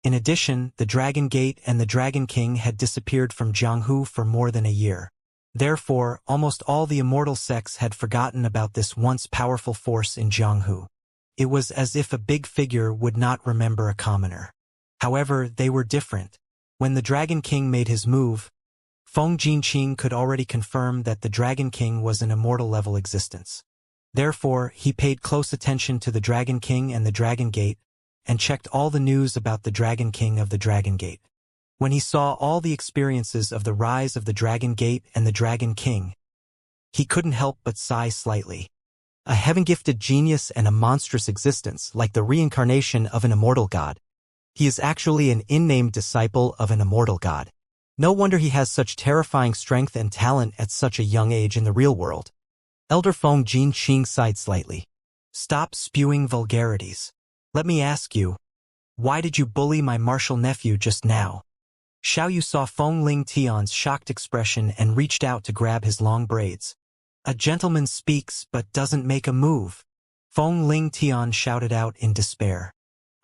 In addition, the Dragon Gate and the Dragon King had disappeared from Jianghu for more than a year. Therefore, almost all the immortal sects had forgotten about this once powerful force in Jianghu. It was as if a big figure would not remember a commoner. However, they were different. When the Dragon King made his move, Feng Jinqing could already confirm that the Dragon King was an immortal-level existence. Therefore, he paid close attention to the Dragon King and the Dragon Gate, and checked all the news about the Dragon King of the Dragon Gate. When he saw all the experiences of the rise of the Dragon Gate and the Dragon King, he couldn't help but sigh slightly. A heaven-gifted genius and a monstrous existence, like the reincarnation of an immortal god. He is actually an in-name disciple of an immortal god. No wonder he has such terrifying strength and talent at such a young age in the real world. Elder Feng Jinqing sighed slightly. Stop spewing vulgarities. Let me ask you, why did you bully my martial nephew just now? Xiao Yu saw Feng Ling Tian's shocked expression and reached out to grab his long braids. A gentleman speaks but doesn't make a move. Feng Ling Tian shouted out in despair.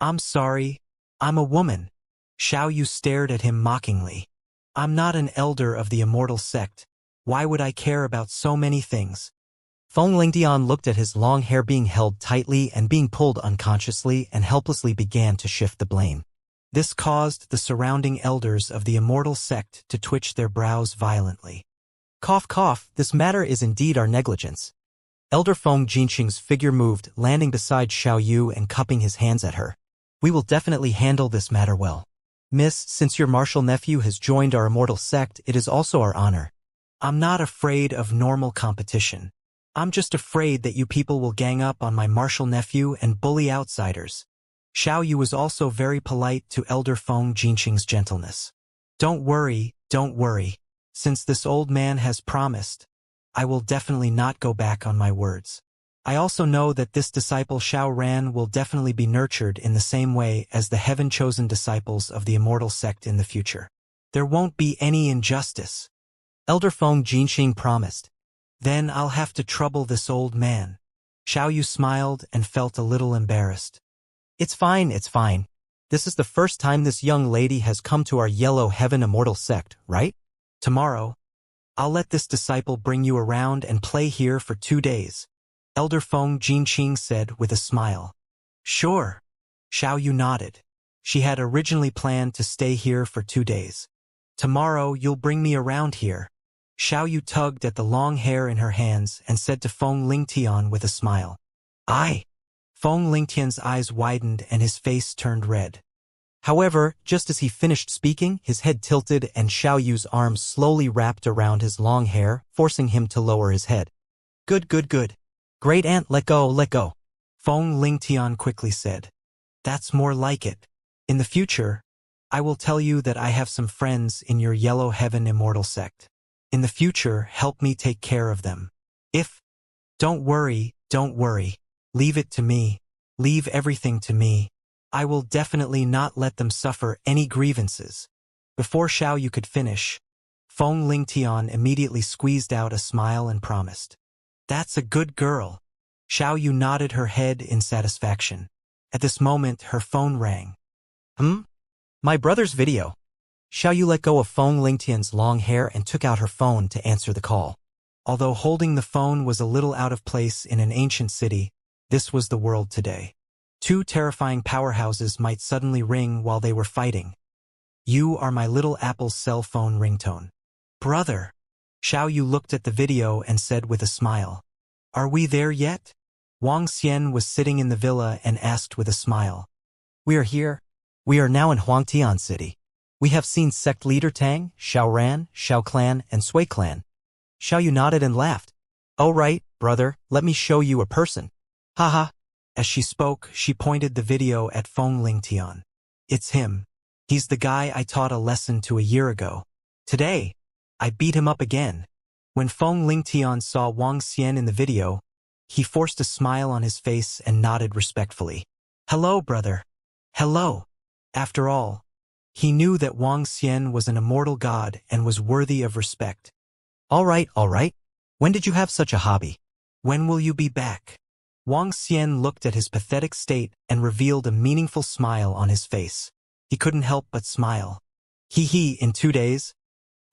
I'm sorry, I'm a woman. Xiao Yu stared at him mockingly. I'm not an elder of the immortal sect. Why would I care about so many things? Feng Ling Tian looked at his long hair being held tightly and being pulled unconsciously and helplessly began to shift the blame. This caused the surrounding elders of the immortal sect to twitch their brows violently. Cough cough, this matter is indeed our negligence. Elder Feng Jinqing's figure moved, landing beside Xiao Yu and cupping his hands at her. We will definitely handle this matter well. Miss, since your martial nephew has joined our immortal sect, it is also our honor. I'm not afraid of normal competition. I'm just afraid that you people will gang up on my martial nephew and bully outsiders. Xiao Yu was also very polite to Elder Feng Jinqing's gentleness. Don't worry. Since this old man has promised, I will definitely not go back on my words. I also know that this disciple Xiao Ran will definitely be nurtured in the same way as the heaven-chosen disciples of the immortal sect in the future. There won't be any injustice. Elder Feng Jinqing promised. Then I'll have to trouble this old man. Xiao Yu smiled and felt a little embarrassed. It's fine. This is the first time this young lady has come to our Yellow Heaven Immortal sect, right? Tomorrow, I'll let this disciple bring you around and play here for 2 days. Elder Feng Jinqing said with a smile. Sure. Xiao Yu nodded. She had originally planned to stay here for 2 days. Tomorrow you'll bring me around here. Xiao Yu tugged at the long hair in her hands and said to Feng Ling Tian with a smile. Aye. Feng Ling Tian's eyes widened and his face turned red. However, just as he finished speaking, his head tilted and Xiao Yu's arms slowly wrapped around his long hair, forcing him to lower his head. Good. Great aunt, let go. Feng Ling Tian quickly said. That's more like it. In the future, I will tell you that I have some friends in your Yellow Heaven Immortal sect. In the future, help me take care of them. Don't worry. Leave it to me. Leave everything to me. I will definitely not let them suffer any grievances. Before Xiao Yu could finish, Feng Ling Tian immediately squeezed out a smile and promised. That's a good girl. Xiao Yu nodded her head in satisfaction. At this moment, her phone rang. My brother's video. Xiao Yu let go of Feng Ling Tian's long hair and took out her phone to answer the call. Although holding the phone was a little out of place in an ancient city, this was the world today. 2 terrifying powerhouses might suddenly ring while they were fighting. You are my little Apple's cell phone ringtone. Brother. Xiao Yu looked at the video and said with a smile. Are we there yet? Wang Xian was sitting in the villa and asked with a smile. We are here. We are now in Huangtian City. We have seen sect leader Tang, Xiao Ran, Xiao Clan, and Sui Clan. Xiao Yu nodded and laughed. Oh right, brother, let me show you a person. Haha. As she spoke, she pointed the video at Feng Ling Tian. It's him. He's the guy I taught a lesson to a year ago. Today, I beat him up again. When Feng Ling Tian saw Wang Xian in the video, he forced a smile on his face and nodded respectfully. Hello, brother. Hello. After all, he knew that Wang Xian was an immortal god and was worthy of respect. All right. When did you have such a hobby? When will you be back? Wang Xian looked at his pathetic state and revealed a meaningful smile on his face. He couldn't help but smile. In 2 days,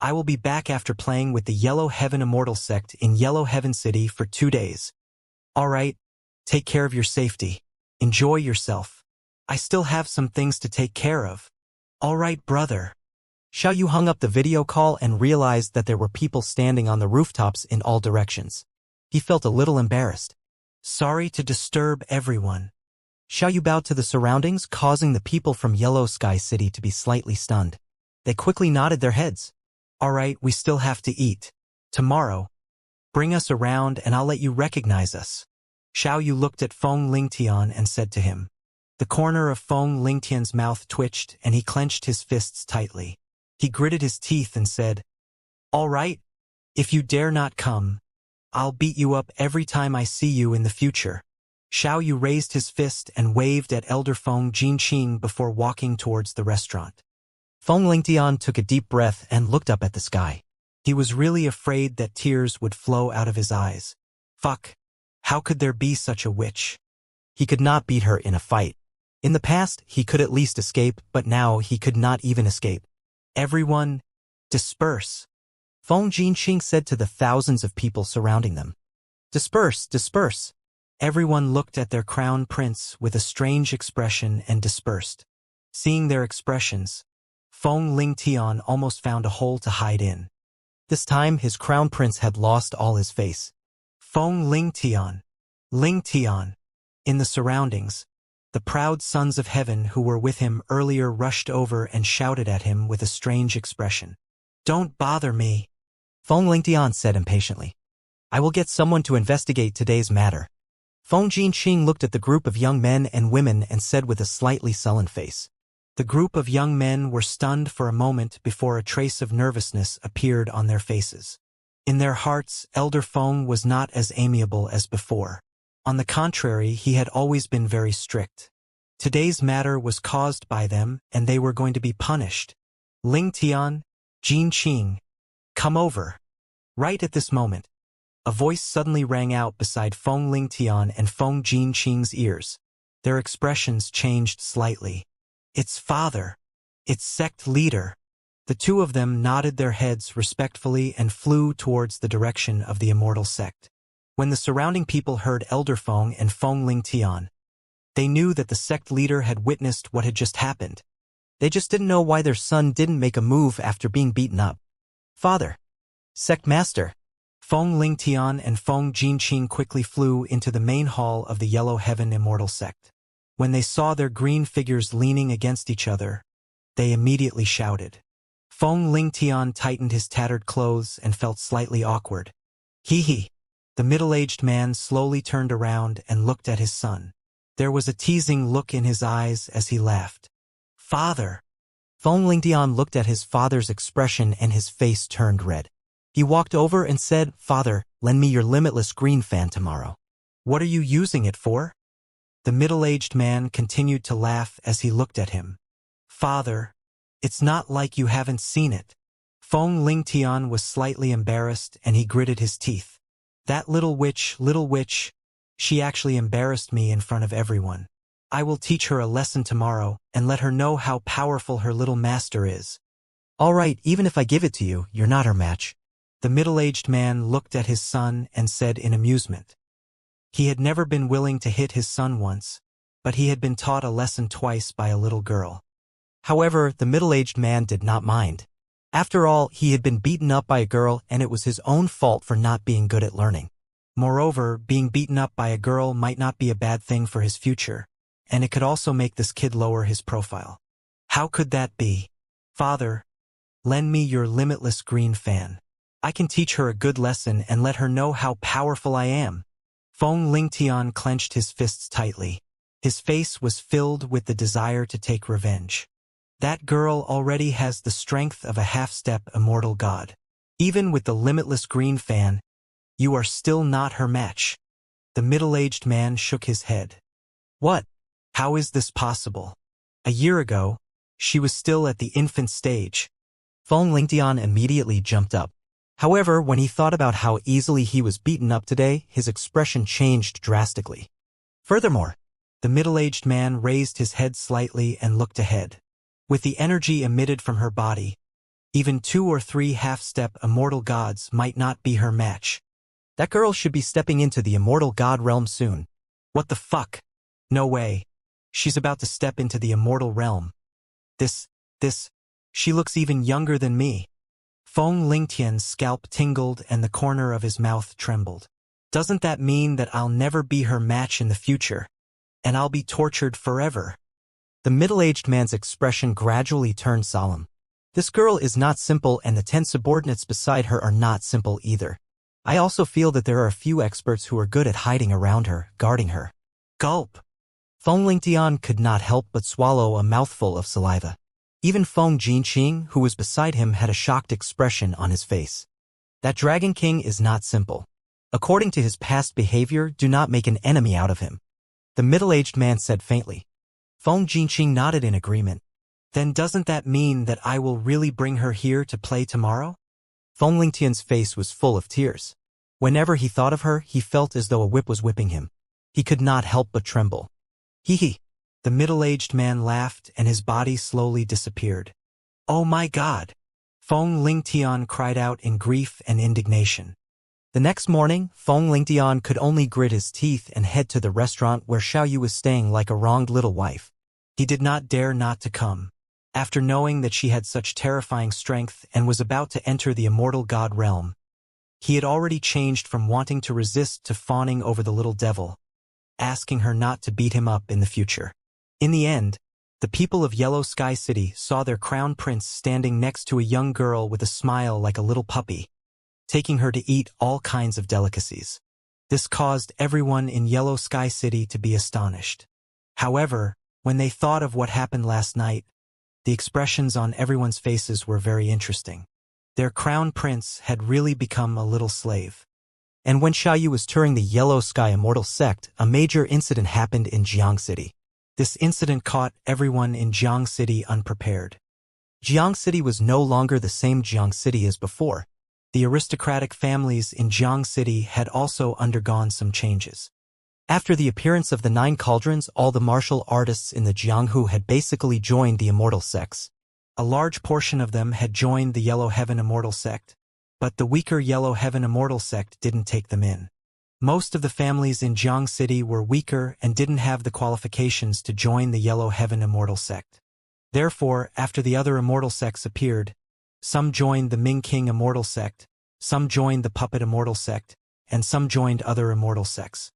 I will be back after playing with the Yellow Heaven Immortal sect in Yellow Heaven City for 2 days. Alright, take care of your safety. Enjoy yourself. I still have some things to take care of. Alright, brother. Xiao Yu hung up the video call and realized that there were people standing on the rooftops in all directions. He felt a little embarrassed. Sorry to disturb everyone. Xiao Yu bowed to the surroundings, causing the people from Yellow Sky City to be slightly stunned. They quickly nodded their heads. Alright, we still have to eat. Tomorrow, bring us around and I'll let you recognize us. Xiao Yu looked at Feng Lingtian and said to him. The corner of Feng Lingtian's mouth twitched and he clenched his fists tightly. He gritted his teeth and said, Alright, if you dare not come, I'll beat you up every time I see you in the future. Xiao Yu raised his fist and waved at Elder Feng Jinqing before walking towards the restaurant. Feng Lingtian took a deep breath and looked up at the sky. He was really afraid that tears would flow out of his eyes. Fuck. How could there be such a witch? He could not beat her in a fight. In the past, he could at least escape, but now he could not even escape. Everyone, disperse. Feng Jinqing said to the thousands of people surrounding them. Disperse, disperse. Everyone looked at their crown prince with a strange expression and dispersed. Seeing their expressions, Feng Lingtian almost found a hole to hide in. This time, his crown prince had lost all his face. Feng Lingtian. Lingtian. In the surroundings, the proud sons of heaven who were with him earlier rushed over and shouted at him with a strange expression. Don't bother me. Feng Lingtian said impatiently. I will get someone to investigate today's matter. Feng Jinqing looked at the group of young men and women and said with a slightly sullen face. The group of young men were stunned for a moment before a trace of nervousness appeared on their faces. In their hearts, Elder Feng was not as amiable as before. On the contrary, he had always been very strict. Today's matter was caused by them, and they were going to be punished. Lingtian, Jinqing, come over. Right at this moment, a voice suddenly rang out beside Feng Lingtian and Feng Jinqing's ears. Their expressions changed slightly. It's father. It's sect leader. The two of them nodded their heads respectfully and flew towards the direction of the Immortal sect. When the surrounding people heard Elder Feng and Feng Lingtian, they knew that the sect leader had witnessed what had just happened. They just didn't know why their son didn't make a move after being beaten up. Father. Sect master. Feng Lingtian and Feng Jinqing quickly flew into the main hall of the Yellow Heaven Immortal sect. When they saw their green figures leaning against each other, they immediately shouted. Feng Lingtian tightened his tattered clothes and felt slightly awkward. Hee. The middle-aged man slowly turned around and looked at his son. There was a teasing look in his eyes as he laughed. Father. Feng Lingtian looked at his father's expression and his face turned red. He walked over and said, Father, lend me your limitless green fan tomorrow. What are you using it for? The middle-aged man continued to laugh as he looked at him. Father, it's not like you haven't seen it. Feng Lingtian was slightly embarrassed and he gritted his teeth. That little witch, she actually embarrassed me in front of everyone. I will teach her a lesson tomorrow and let her know how powerful her little master is. All right, even if I give it to you, you're not her match. The middle-aged man looked at his son and said in amusement. He had never been willing to hit his son once, but he had been taught a lesson twice by a little girl. However, the middle-aged man did not mind. After all, he had been beaten up by a girl and it was his own fault for not being good at learning. Moreover, being beaten up by a girl might not be a bad thing for his future, and it could also make this kid lower his profile. How could that be? Father, lend me your limitless green fan. I can teach her a good lesson and let her know how powerful I am. Feng Lingtian clenched his fists tightly. His face was filled with the desire to take revenge. That girl already has the strength of a half-step immortal god. Even with the limitless green fan, you are still not her match. The middle-aged man shook his head. What? How is this possible? A year ago, she was still at the infant stage. Feng Lingtian immediately jumped up. However, when he thought about how easily he was beaten up today, his expression changed drastically. Furthermore, the middle-aged man raised his head slightly and looked ahead. With the energy emitted from her body, even 2 or 3 half-step immortal gods might not be her match. That girl should be stepping into the immortal god realm soon. What the fuck? No way. She's about to step into the immortal realm. This, she looks even younger than me. Feng Lingtian's scalp tingled and the corner of his mouth trembled. Doesn't that mean that I'll never be her match in the future? And I'll be tortured forever? The middle-aged man's expression gradually turned solemn. This girl is not simple and the 10 subordinates beside her are not simple either. I also feel that there are a few experts who are good at hiding around her, guarding her. Gulp! Feng Lingtian could not help but swallow a mouthful of saliva. Even Feng Jinqing, who was beside him, had a shocked expression on his face. That Dragon King is not simple. According to his past behavior, do not make an enemy out of him. The middle-aged man said faintly. Feng Jinqing nodded in agreement. Then doesn't that mean that I will really bring her here to play tomorrow? Feng Lingtian's face was full of tears. Whenever he thought of her, he felt as though a whip was whipping him. He could not help but tremble. Hee hee. The middle-aged man laughed and his body slowly disappeared. Oh my God! Feng Lingtian cried out in grief and indignation. The next morning, Feng Lingtian could only grit his teeth and head to the restaurant where Xiaoyu was staying like a wronged little wife. He did not dare not to come. After knowing that she had such terrifying strength and was about to enter the immortal god realm, he had already changed from wanting to resist to fawning over the little devil, asking her not to beat him up in the future. In the end, the people of Yellow Sky City saw their crown prince standing next to a young girl with a smile like a little puppy, taking her to eat all kinds of delicacies. This caused everyone in Yellow Sky City to be astonished. However, when they thought of what happened last night, the expressions on everyone's faces were very interesting. Their crown prince had really become a little slave. And when Xiaoyu was touring the Yellow Sky Immortal sect, a major incident happened in Jiang City. This incident caught everyone in Jiang City unprepared. Jiang City was no longer the same Jiang City as before. The aristocratic families in Jiang City had also undergone some changes. After the appearance of the 9 cauldrons, all the martial artists in the Jianghu had basically joined the Immortal sects. A large portion of them had joined the Yellow Heaven Immortal sect, but the weaker Yellow Heaven Immortal sect didn't take them in. Most of the families in Jiang City were weaker and didn't have the qualifications to join the Yellow Heaven Immortal sect. Therefore, after the other Immortal sects appeared, some joined the Ming King Immortal sect, some joined the Puppet Immortal sect, and some joined other Immortal sects.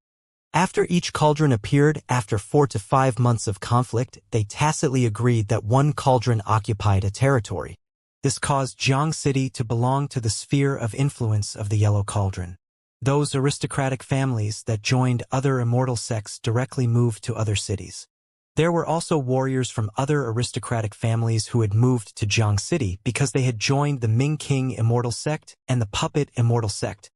After each cauldron appeared, after 4 to 5 months of conflict, they tacitly agreed that one cauldron occupied a territory. This caused Jiang City to belong to the sphere of influence of the Yellow Cauldron. Those aristocratic families that joined other immortal sects directly moved to other cities. There were also warriors from other aristocratic families who had moved to Jiang City because they had joined the Ming King Immortal sect and the Puppet Immortal sect.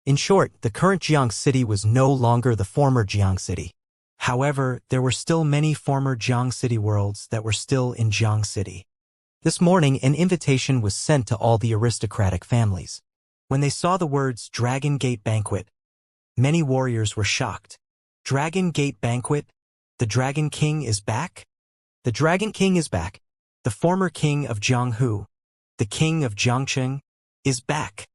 In short, the current Jiang City was no longer the former Jiang City. However, there were still many former Jiang City worlds that were still in Jiang City. This morning, an invitation was sent to all the aristocratic families. When they saw the words Dragon Gate Banquet, many warriors were shocked. Dragon Gate Banquet? The Dragon King is back? The Dragon King is back. The former king of Jianghu, the king of Jiangcheng, is back.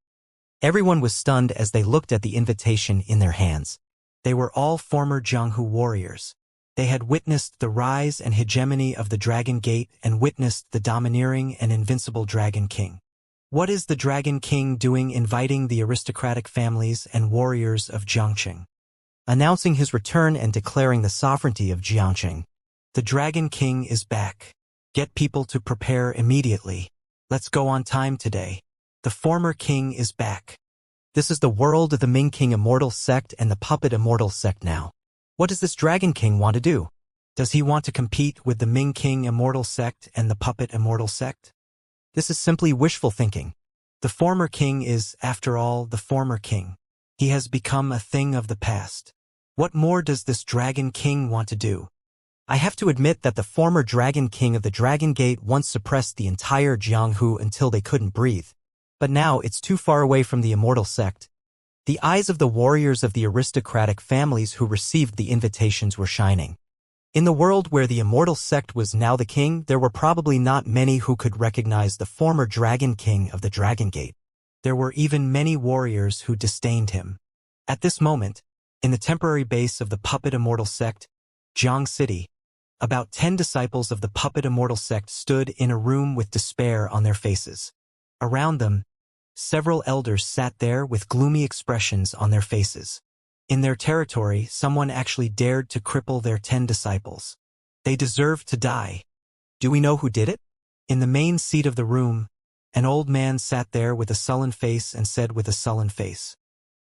Everyone was stunned as they looked at the invitation in their hands. They were all former Jianghu warriors. They had witnessed the rise and hegemony of the Dragon Gate and witnessed the domineering and invincible Dragon King. What is the Dragon King doing inviting the aristocratic families and warriors of Jiangcheng? Announcing his return and declaring the sovereignty of Jiangcheng. The Dragon King is back. Get people to prepare immediately. Let's go on time today. The former king is back. This is the world of the Ming King Immortal sect and the Puppet Immortal sect now. What does this Dragon King want to do? Does he want to compete with the Ming King Immortal sect and the Puppet Immortal sect? This is simply wishful thinking. The former king is, after all, the former king. He has become a thing of the past. What more does this Dragon King want to do? I have to admit that the former Dragon King of the Dragon Gate once suppressed the entire Jianghu until they couldn't breathe. But now it's too far away from the Immortal sect. The eyes of the warriors of the aristocratic families who received the invitations were shining. In the world where the Immortal sect was now the king, there were probably not many who could recognize the former Dragon King of the Dragon Gate. There were even many warriors who disdained him. At this moment, in the temporary base of the Puppet Immortal sect, Jiang City, about 10 disciples of the Puppet Immortal sect stood in a room with despair on their faces. Around them, several elders sat there with gloomy expressions on their faces. In their territory, someone actually dared to cripple their 10 disciples. They deserved to die. Do we know who did it? In the main seat of the room, an old man sat there with a sullen face and said with a sullen face,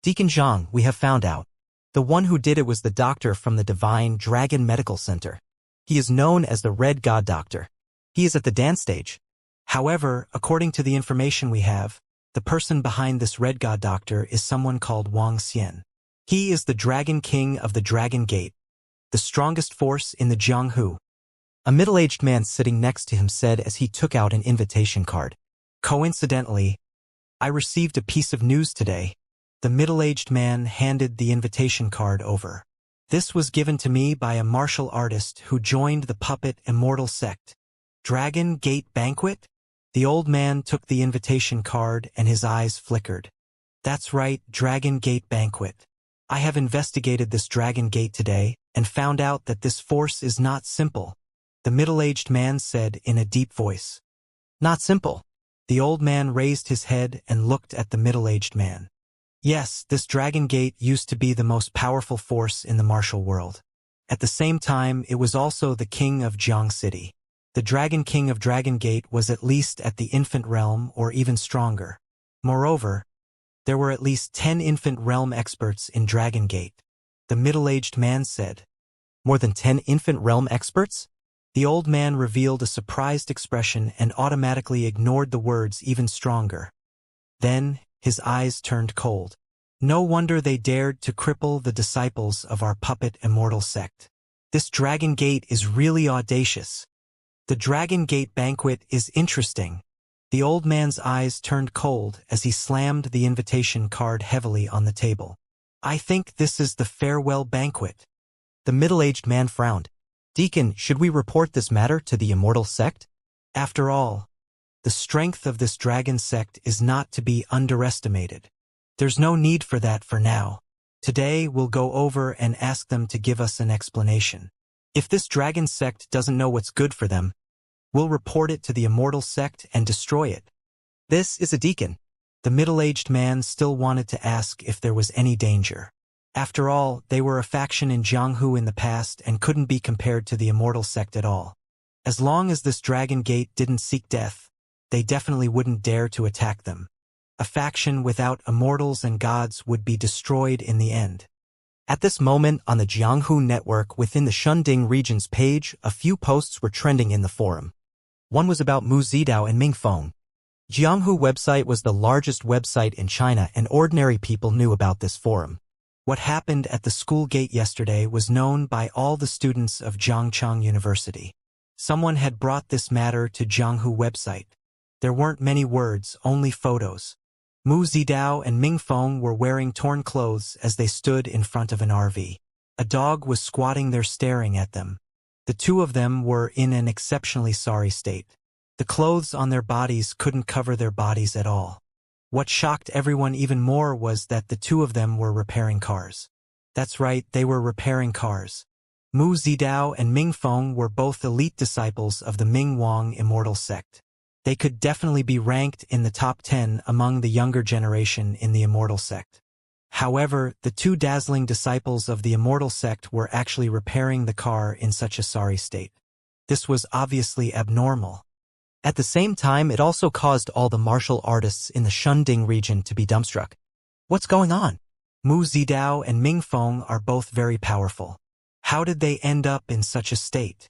"Deacon Zhang, we have found out. The one who did it was the doctor from the Divine Dragon Medical Center. He is known as the Red God Doctor. He is at the dance stage. However, according to the information we have, the person behind this Red God Doctor is someone called Wang Xian. He is the Dragon King of the Dragon Gate, the strongest force in the Jianghu." A middle-aged man sitting next to him said as he took out an invitation card. "Coincidentally, I received a piece of news today." The middle-aged man handed the invitation card over. "This was given to me by a martial artist who joined the Puppet Immortal sect. Dragon Gate Banquet?" The old man took the invitation card and his eyes flickered. "That's right, Dragon Gate Banquet. I have investigated this Dragon Gate today and found out that this force is not simple," the middle-aged man said in a deep voice. "Not simple?" The old man raised his head and looked at the middle-aged man. "Yes, this Dragon Gate used to be the most powerful force in the martial world. At the same time, it was also the king of Jiang City. The Dragon King of Dragon Gate was at least at the infant realm or even stronger. Moreover, there were at least 10 infant realm experts in Dragon Gate," the middle-aged man said. "More than 10 infant realm experts?" The old man revealed a surprised expression and automatically ignored the words even stronger. Then, his eyes turned cold. "No wonder they dared to cripple the disciples of our Puppet Immortal sect. This Dragon Gate is really audacious. The Dragon Gate Banquet is interesting." The old man's eyes turned cold as he slammed the invitation card heavily on the table. "I think this is the farewell banquet." The middle-aged man frowned. "Deacon, should we report this matter to the Immortal sect? After all, the strength of this dragon sect is not to be underestimated. There's no need for that for now. Today we'll go over and ask them to give us an explanation. If this dragon sect doesn't know what's good for them, we'll report it to the Immortal sect and destroy it." "This is a deacon." The middle-aged man still wanted to ask if there was any danger. After all, they were a faction in Jianghu in the past and couldn't be compared to the Immortal sect at all. As long as this Dragon Gate didn't seek death, they definitely wouldn't dare to attack them. A faction without immortals and gods would be destroyed in the end. At this moment on the Jianghu network within the Shunding region's page, a few posts were trending in the forum. One was about Mu Zidao and Ming Feng. Jianghu website was the largest website in China and ordinary people knew about this forum. What happened at the school gate yesterday was known by all the students of Jiangcheng University. Someone had brought this matter to Jianghu website. There weren't many words, only photos. Mu Zidao and Ming Feng were wearing torn clothes as they stood in front of an RV. A dog was squatting there staring at them. The two of them were in an exceptionally sorry state. The clothes on their bodies couldn't cover their bodies at all. What shocked everyone even more was that the two of them were repairing cars. That's right, they were repairing cars. Mu Zidao and Ming Feng were both elite disciples of the Ming Wang Immortal sect. They could definitely be ranked in the top 10 among the younger generation in the Immortal sect. However, the two dazzling disciples of the Immortal sect were actually repairing the car in such a sorry state. This was obviously abnormal. At the same time, it also caused all the martial artists in the Shunding region to be dumbstruck. What's going on? Mu Zidao and Ming Feng are both very powerful. How did they end up in such a state?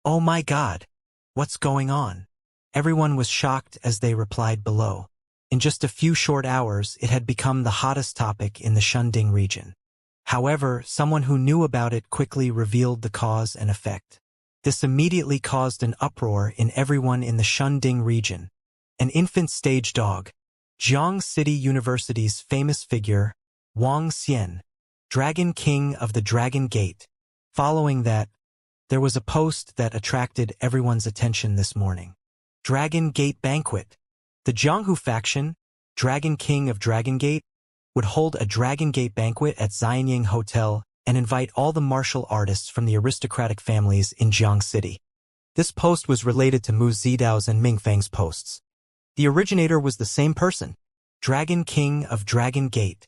Oh my God! What's going on? Everyone was shocked as they replied below. In just a few short hours, it had become the hottest topic in the Shunding region. However, someone who knew about it quickly revealed the cause and effect. This immediately caused an uproar in everyone in the Shunding region. An infant stage dog. Jiang City University's famous figure, Wang Xian, Dragon King of the Dragon Gate. Following that, There was a post that attracted everyone's attention this morning. Dragon Gate Banquet. The Jianghu faction, Dragon King of Dragon Gate, would hold a Dragon Gate banquet at Xianying Hotel and invite all the martial artists from the aristocratic families in Jiang City. This post was related to Mu Zidao's and Ming Feng's posts. The originator was the same person, Dragon King of Dragon Gate.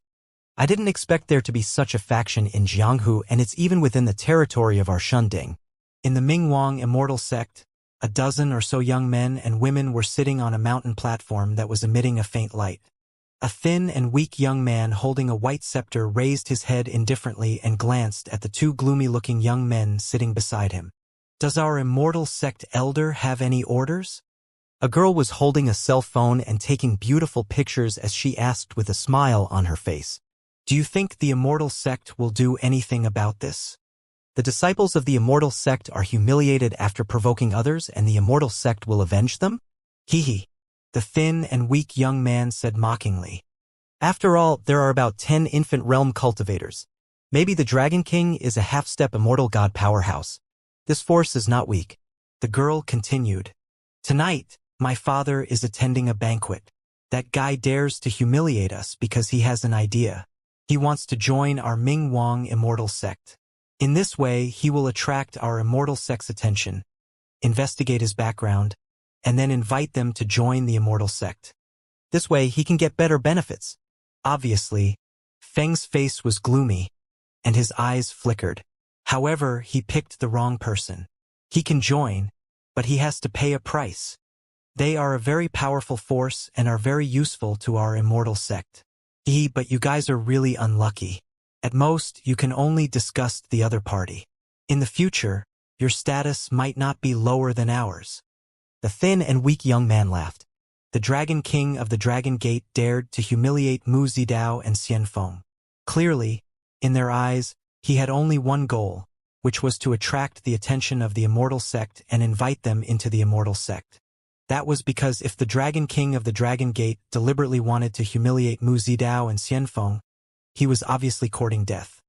I didn't expect there to be such a faction in Jianghu, and it's even within the territory of our Shunding. In the Mingwang Immortal sect, a dozen or so young men and women were sitting on a mountain platform that was emitting a faint light. A thin and weak young man holding a white scepter raised his head indifferently and glanced at the two gloomy-looking young men sitting beside him. "Does our Immortal sect elder have any orders?" A girl was holding a cell phone and taking beautiful pictures as she asked with a smile on her face. "Do you think the Immortal sect will do anything about this?" "The disciples of the Immortal sect are humiliated after provoking others, and the Immortal sect will avenge them?" "Hee," the thin and weak young man said mockingly. "After all, there are about 10 infant realm cultivators. Maybe the Dragon King is a half-step immortal god powerhouse. This force is not weak." The girl continued. "Tonight, my father is attending a banquet. That guy dares to humiliate us because he has an idea. He wants to join our Mingwang Immortal sect. In this way, he will attract our Immortal sect's attention, investigate his background, and then invite them to join the Immortal sect. This way, he can get better benefits." Obviously, Feng's face was gloomy, and his eyes flickered. However, he picked the wrong person. He can join, but he has to pay a price. They are a very powerful force and are very useful to our Immortal sect. But you guys are really unlucky. At most, you can only disgust the other party. In the future, your status might not be lower than ours." The thin and weak young man laughed. The Dragon King of the Dragon Gate dared to humiliate Mu Zidao and Xian Feng. Clearly, in their eyes, he had only one goal, which was to attract the attention of the Immortal sect and invite them into the Immortal sect. That was because if the Dragon King of the Dragon Gate deliberately wanted to humiliate Mu Zidao and Xian Feng, he was obviously courting death.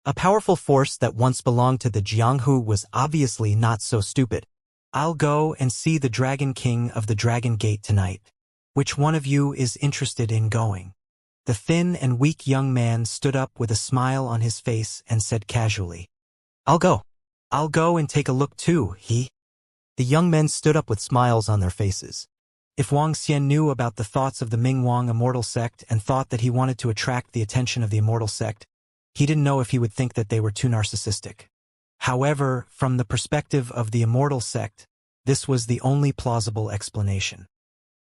A powerful force that once belonged to the Jianghu was obviously not so stupid. "I'll go and see the Dragon King of the Dragon Gate tonight. Which one of you is interested in going?" The thin and weak young man stood up with a smile on his face and said casually, "I'll go. I'll go and take a look too, he." The young men stood up with smiles on their faces. If Wang Xian knew about the thoughts of the Mingwang Immortal sect and thought that he wanted to attract the attention of the Immortal sect, he didn't know if he would think that they were too narcissistic. However, from the perspective of the Immortal sect, this was the only plausible explanation.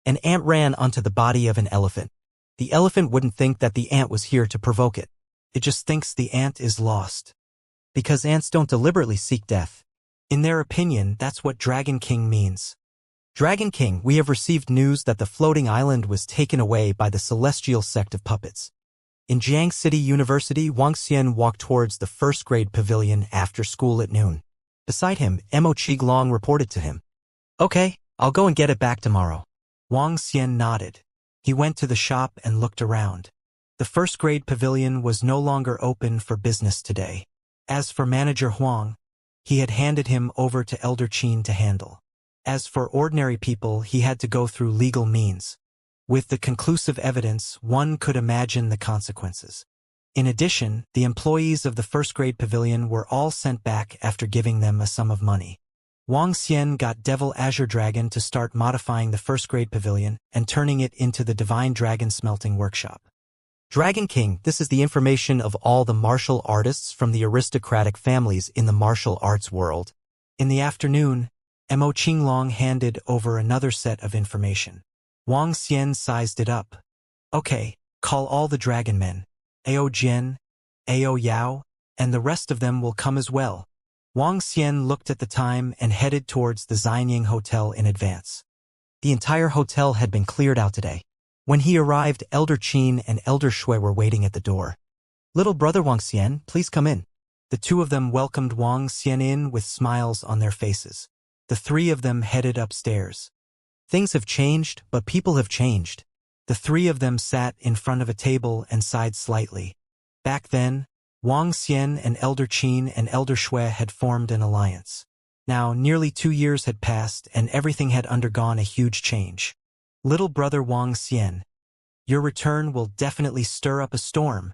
An ant ran onto the body of an elephant. The elephant wouldn't think that the ant was here to provoke it. It just thinks the ant is lost. Because ants don't deliberately seek death. In their opinion, that's what Dragon King means. "Dragon King, we have received news that the floating island was taken away by the celestial sect of puppets." In Jiang City University, Wang Xian walked towards the first-grade pavilion after school at noon. Beside him, Mo Qiglong reported to him. "Okay, I'll go and get it back tomorrow." Wang Xian nodded. He went to the shop and looked around. The first-grade pavilion was no longer open for business today. As for Manager Huang, he had handed him over to Elder Qin to handle. As for ordinary people, he had to go through legal means. With the conclusive evidence, one could imagine the consequences. In addition, the employees of the first-grade pavilion were all sent back after giving them a sum of money. Wang Xian got Devil Azure Dragon to start modifying the first-grade pavilion and turning it into the Divine Dragon Smelting Workshop. "Dragon King, this is the information of all the martial artists from the aristocratic families in the martial arts world." In the afternoon, Mo Qinglong handed over another set of information. Wang Xian sized it up. "Okay, call all the dragon men. Ao Jian, Ao Yao, and the rest of them will come as well." Wang Xian looked at the time and headed towards the Xianying Hotel in advance. The entire hotel had been cleared out today. When he arrived, Elder Qin and Elder Shui were waiting at the door. "Little brother Wang Xian, please come in." The two of them welcomed Wang Xian in with smiles on their faces. The three of them headed upstairs. Things have changed, but people have changed. The three of them sat in front of a table and sighed slightly. Back then, Wang Xian and Elder Qin and Elder Shui had formed an alliance. Now, nearly 2 years had passed and everything had undergone a huge change. Little brother Wang Xian, your return will definitely stir up a storm,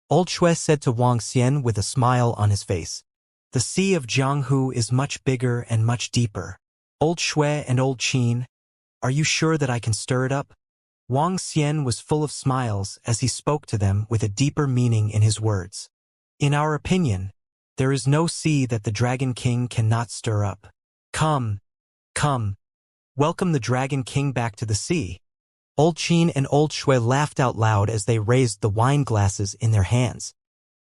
Old Shui said to Wang Xian with a smile on his face. The sea of Jianghu is much bigger and much deeper. Old Shui and Old Qin, are you sure that I can stir it up? Wang Xian was full of smiles as he spoke to them with a deeper meaning in his words. In our opinion, there is no sea that the Dragon King cannot stir up. Come, come, welcome the Dragon King back to the sea. Old Qin and Old Shui laughed out loud as they raised the wine glasses in their hands.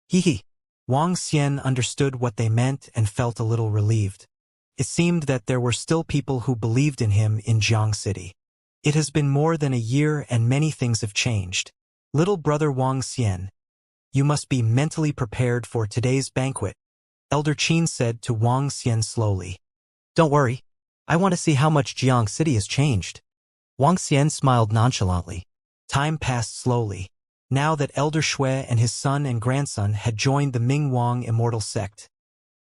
Hee. Wang Xian understood what they meant and felt a little relieved. It seemed that there were still people who believed in him in Jiang City. It has been more than a year and many things have changed. Little brother Wang Xian, you must be mentally prepared for today's banquet, Elder Qin said to Wang Xian slowly. Don't worry. I want to see how much Jiang City has changed. Wang Xian smiled nonchalantly. Time passed slowly. Now that Elder Shui and his son and grandson had joined the Ming Wang Immortal sect,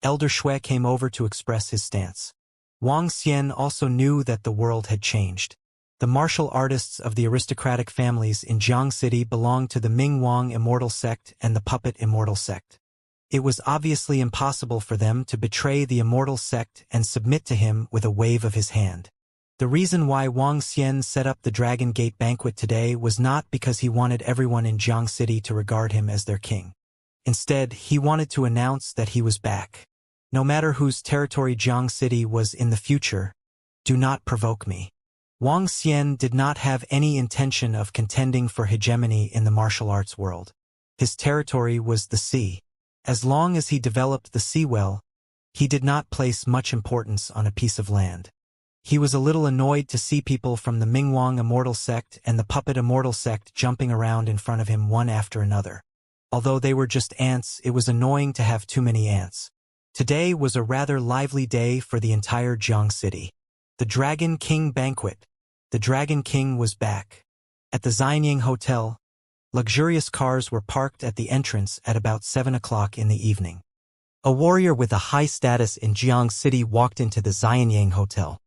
Elder Shui came over to express his stance. Wang Xian also knew that the world had changed. The martial artists of the aristocratic families in Jiang City belonged to the Ming Wang Immortal sect and the Puppet Immortal sect. It was obviously impossible for them to betray the Immortal sect and submit to him with a wave of his hand. The reason why Wang Xian set up the Dragon Gate banquet today was not because he wanted everyone in Jiang City to regard him as their king. Instead, he wanted to announce that he was back. No matter whose territory Jiang City was in the future, do not provoke me. Wang Xian did not have any intention of contending for hegemony in the martial arts world. His territory was the sea. As long as he developed the sea well, he did not place much importance on a piece of land. He was a little annoyed to see people from the Mingwang Immortal sect and the Puppet Immortal sect jumping around in front of him one after another. Although they were just ants, it was annoying to have too many ants. Today was a rather lively day for the entire Jiang City. The Dragon King Banquet. The Dragon King was back. At the Xianyang Hotel, luxurious cars were parked at the entrance at about 7 o'clock in the evening. A warrior with a high status in Jiang City walked into the Xianyang Hotel.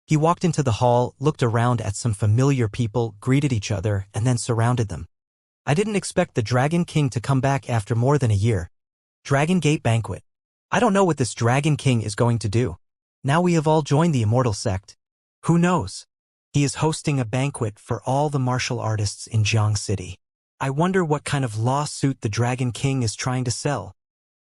He walked into the hall, looked around at some familiar people, greeted each other, and then surrounded them. I didn't expect the Dragon King to come back after more than a year. Dragon Gate Banquet. I don't know what this Dragon King is going to do. Now we have all joined the Immortal sect. Who knows? He is hosting a banquet for all the martial artists in Jiang City. I wonder what kind of lawsuit the Dragon King is trying to sell.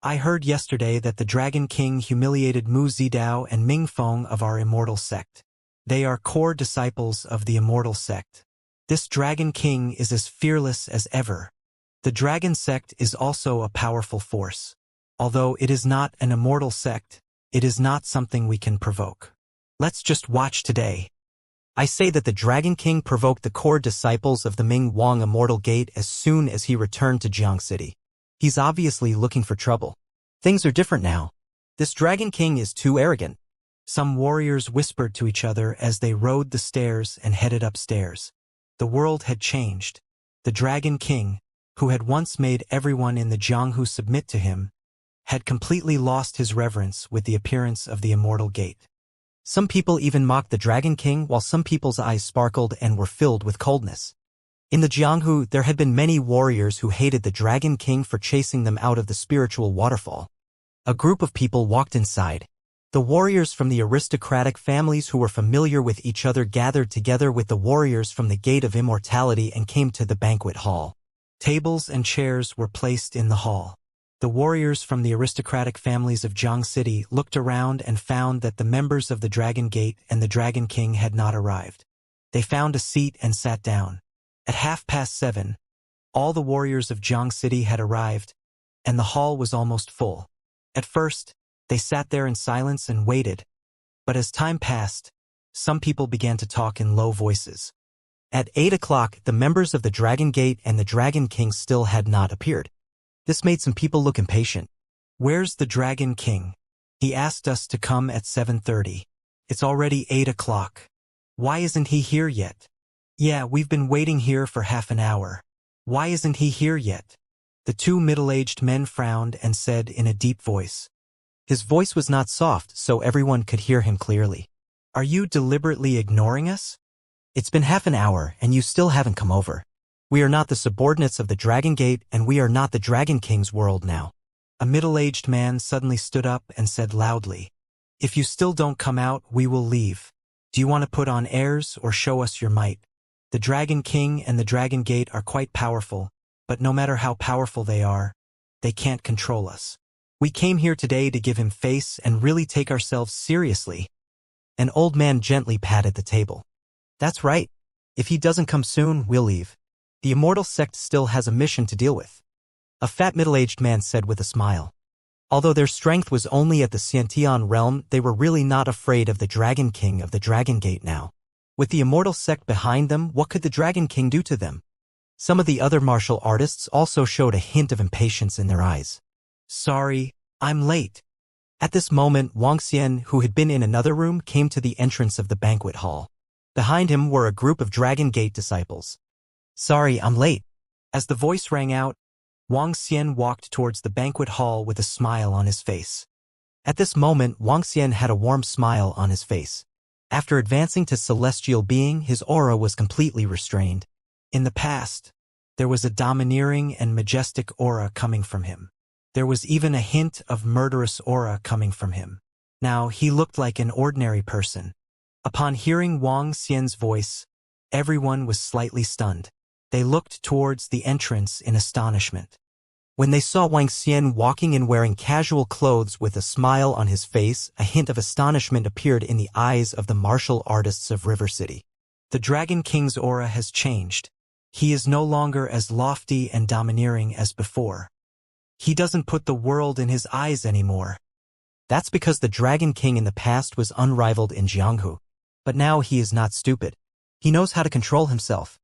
I heard yesterday that the Dragon King humiliated Mu Zidao and Ming Feng of our Immortal sect. They are core disciples of the Immortal sect. This Dragon King is as fearless as ever. The Dragon sect is also a powerful force. Although it is not an immortal sect, it is not something we can provoke. Let's just watch today. I say that the Dragon King provoked the core disciples of the Ming Wang Immortal Gate as soon as he returned to Jiang City. He's obviously looking for trouble. Things are different now. This Dragon King is too arrogant. Some warriors whispered to each other as they rode the stairs and headed upstairs. The world had changed. The Dragon King, who had once made everyone in the Jianghu submit to him, had completely lost his reverence with the appearance of the Immortal Gate. Some people even mocked the Dragon King, while some people's eyes sparkled and were filled with coldness. In the Jianghu, there had been many warriors who hated the Dragon King for chasing them out of the spiritual waterfall. A group of people walked inside. The warriors from the aristocratic families who were familiar with each other gathered together with the warriors from the Gate of Immortality and came to the banquet hall. Tables and chairs were placed in the hall. The warriors from the aristocratic families of Jiang City looked around and found that the members of the Dragon Gate and the Dragon King had not arrived. They found a seat and sat down. At 7:30, all the warriors of Jiang City had arrived, and the hall was almost full. At first, they sat there in silence and waited, but as time passed, some people began to talk in low voices. At 8 o'clock, the members of the Dragon Gate and the Dragon King still had not appeared. This made some people look impatient. Where's the Dragon King? He asked us to come at 7:30. It's already 8 o'clock. Why isn't he here yet? Yeah, we've been waiting here for half an hour. Why isn't he here yet? The two middle-aged men frowned and said in a deep voice, His voice was not soft, so everyone could hear him clearly. Are you deliberately ignoring us? It's been half an hour, and you still haven't come over. We are not the subordinates of the Dragon Gate, and we are not the Dragon King's world now. A middle-aged man suddenly stood up and said loudly, If you still don't come out, we will leave. Do you want to put on airs or show us your might? The Dragon King and the Dragon Gate are quite powerful, but no matter how powerful they are, they can't control us. We came here today to give him face and really take ourselves seriously. An old man gently patted the table. That's right. If he doesn't come soon, we'll leave. The Immortal sect still has a mission to deal with. A fat middle-aged man said with a smile. Although their strength was only at the Sciention realm, they were really not afraid of the Dragon King of the Dragon Gate now. With the Immortal sect behind them, what could the Dragon King do to them? Some of the other martial artists also showed a hint of impatience in their eyes. Sorry, I'm late. At this moment, Wuxia, who had been in another room, came to the entrance of the banquet hall. Behind him were a group of Dragon Gate disciples. Sorry, I'm late. As the voice rang out, Wuxia walked towards the banquet hall with a smile on his face. At this moment, Wuxia had a warm smile on his face. After advancing to celestial being, his aura was completely restrained. In the past, there was a domineering and majestic aura coming from him. There was even a hint of murderous aura coming from him. Now he looked like an ordinary person. Upon hearing Wuxia's voice, everyone was slightly stunned. They looked towards the entrance in astonishment. When they saw Wuxia walking in wearing casual clothes with a smile on his face, a hint of astonishment appeared in the eyes of the martial artists of River City. The Dragon King's aura has changed. He is no longer as lofty and domineering as before. He doesn't put the world in his eyes anymore. That's because the Dragon King in the past was unrivaled in Jianghu. But now he is not stupid. He knows how to control himself.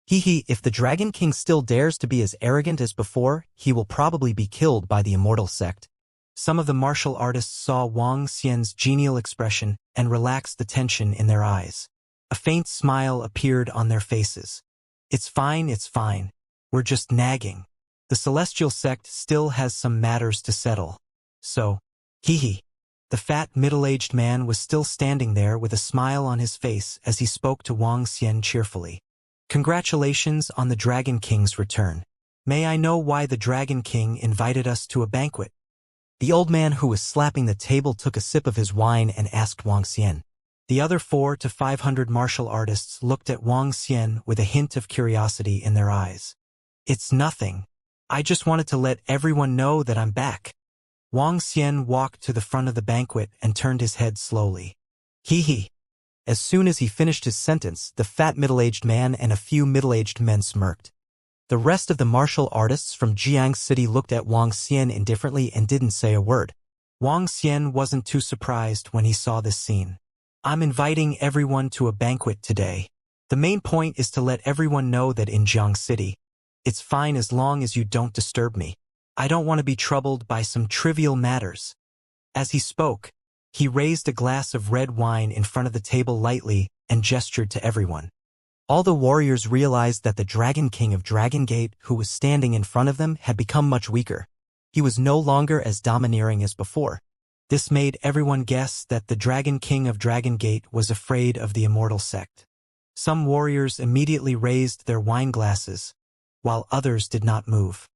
If the Dragon King still dares to be as arrogant as before, he will probably be killed by the Immortal sect. Some of the martial artists saw Wuxia's genial expression and relaxed the tension in their eyes. A faint smile appeared on their faces. It's fine. We're just nagging. The Celestial sect still has some matters to settle. So, The fat, middle-aged man was still standing there with a smile on his face as he spoke to Wuxia cheerfully. Congratulations on the Dragon King's return. May I know why the Dragon King invited us to a banquet? The old man who was slapping the table took a sip of his wine and asked Wuxia. The other 400 to 500 martial artists looked at Wuxia with a hint of curiosity in their eyes. It's nothing. I just wanted to let everyone know that I'm back. Wuxia walked to the front of the banquet and turned his head slowly. As soon as he finished his sentence, the fat middle-aged man and a few middle-aged men smirked. The rest of the martial artists from Jiang City looked at Wuxia indifferently and didn't say a word. Wuxia wasn't too surprised when he saw this scene. I'm inviting everyone to a banquet today. The main point is to let everyone know that in Jiang City, it's fine as long as you don't disturb me. I don't want to be troubled by some trivial matters. As he spoke, he raised a glass of red wine in front of the table lightly and gestured to everyone. All the warriors realized that the Dragon King of Dragon Gate, who was standing in front of them, had become much weaker. He was no longer as domineering as before. This made everyone guess that the Dragon King of Dragon Gate was afraid of the Immortal sect. Some warriors immediately raised their wine glasses, while others did not move.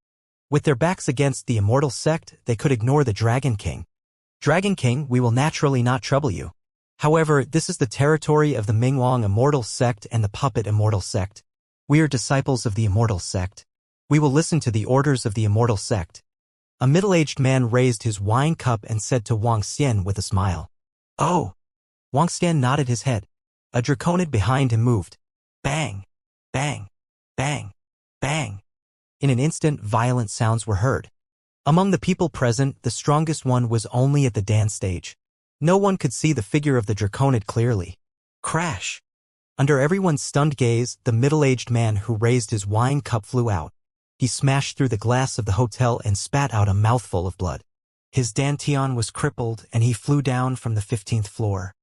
With their backs against the Immortal sect, they could ignore the Dragon King. Dragon King, we will naturally not trouble you. However, this is the territory of the Mingwang Immortal sect and the Puppet Immortal sect. We are disciples of the Immortal sect. We will listen to the orders of the Immortal sect. A middle-aged man raised his wine cup and said to Wuxia with a smile. Oh! Wuxia nodded his head. A draconid behind him moved. Bang! Bang! Bang! Bang! In an instant, violent sounds were heard. Among the people present, the strongest one was only at the dance stage. No one could see the figure of the draconid clearly. Crash! Under everyone's stunned gaze, the middle-aged man who raised his wine cup flew out. He smashed through the glass of the hotel and spat out a mouthful of blood. His dantian was crippled and he flew down from the 15th floor.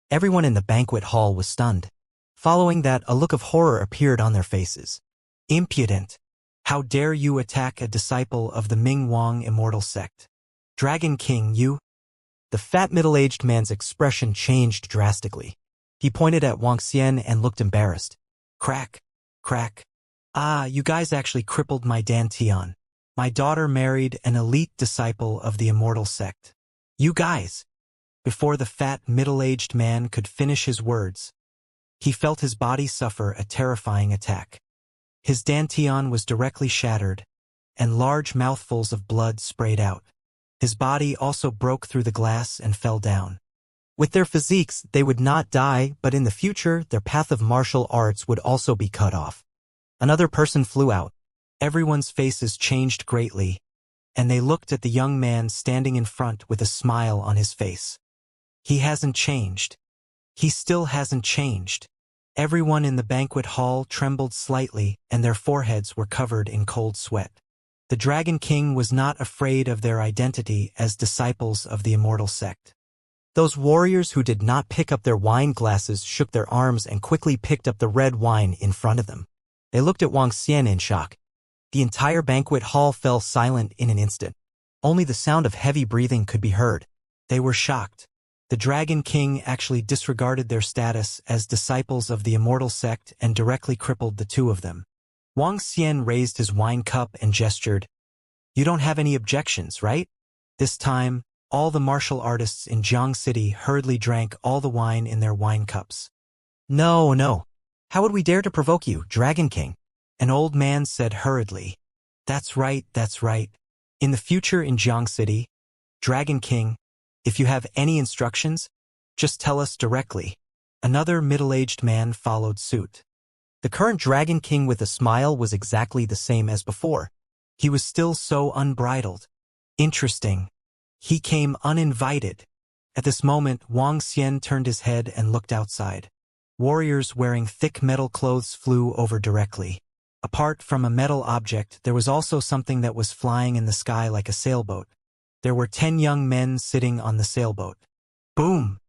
Everyone in the banquet hall was stunned. Following that, a look of horror appeared on their faces. Impudent! How dare you attack a disciple of the Mingwang Immortal sect? Dragon King, you? The fat middle-aged man's expression changed drastically. He pointed at Wuxia and looked embarrassed. Crack, crack. Ah, you guys actually crippled my Dantian. My daughter married an elite disciple of the Immortal sect. You guys. Before the fat middle-aged man could finish his words, he felt his body suffer a terrifying attack. His Dantian was directly shattered, and large mouthfuls of blood sprayed out. His body also broke through the glass and fell down. With their physiques, they would not die, but in the future, their path of martial arts would also be cut off. Another person flew out. Everyone's faces changed greatly, and they looked at the young man standing in front with a smile on his face. He hasn't changed. He still hasn't changed. Everyone in the banquet hall trembled slightly, and their foreheads were covered in cold sweat. The Dragon King was not afraid of their identity as disciples of the Immortal sect. Those warriors who did not pick up their wine glasses shook their arms and quickly picked up the red wine in front of them. They looked at Wuxia in shock. The entire banquet hall fell silent in an instant. Only the sound of heavy breathing could be heard. They were shocked. The Dragon King actually disregarded their status as disciples of the Immortal sect and directly crippled the two of them. Wuxia raised his wine cup and gestured. You don't have any objections, right? This time, all the martial artists in Jiang City hurriedly drank all the wine in their wine cups. No, no. How would we dare to provoke you, Dragon King? An old man said hurriedly. That's right, that's right. In the future in Jiang City, Dragon King, if you have any instructions, just tell us directly. Another middle-aged man followed suit. The current Dragon King with a smile was exactly the same as before. He was still so unbridled. Interesting. He came uninvited. At this moment, Wuxia turned his head and looked outside. Warriors wearing thick metal clothes flew over directly. Apart from a metal object, there was also something that was flying in the sky like a sailboat. There were 10 young men sitting on the sailboat. Boom!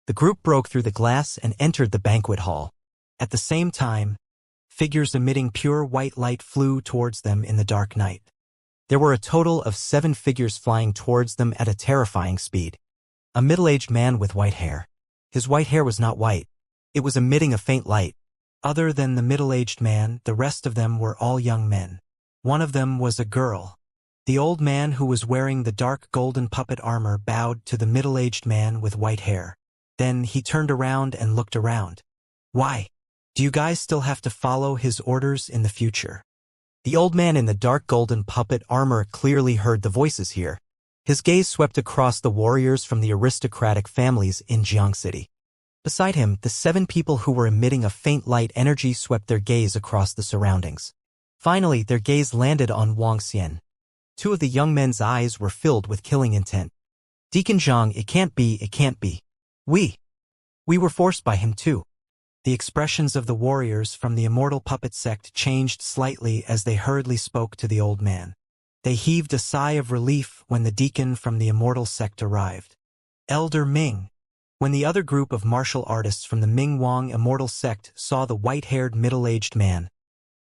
The group broke through the glass and entered the banquet hall. At the same time, figures emitting pure white light flew towards them in the dark night. There were a total of 7 figures flying towards them at a terrifying speed. A middle-aged man with white hair. His white hair was not white. It was emitting a faint light. Other than the middle-aged man, the rest of them were all young men. One of them was a girl. The old man who was wearing the dark golden puppet armor bowed to the middle-aged man with white hair. Then he turned around and looked around. Why? Do you guys still have to follow his orders in the future? The old man in the dark golden puppet armor clearly heard the voices here. His gaze swept across the warriors from the aristocratic families in Jiang City. Beside him, the 7 people who were emitting a faint light energy swept their gaze across the surroundings. Finally, their gaze landed on Wuxia. 2 of the young men's eyes were filled with killing intent. Deacon Zhang, it can't be, it can't be. We were forced by him too. The expressions of the warriors from the Immortal puppet sect changed slightly as they hurriedly spoke to the old man. They heaved a sigh of relief when the deacon from the Immortal sect arrived. Elder Ming. When the other group of martial artists from the Ming Wang Immortal sect saw the white-haired middle-aged man,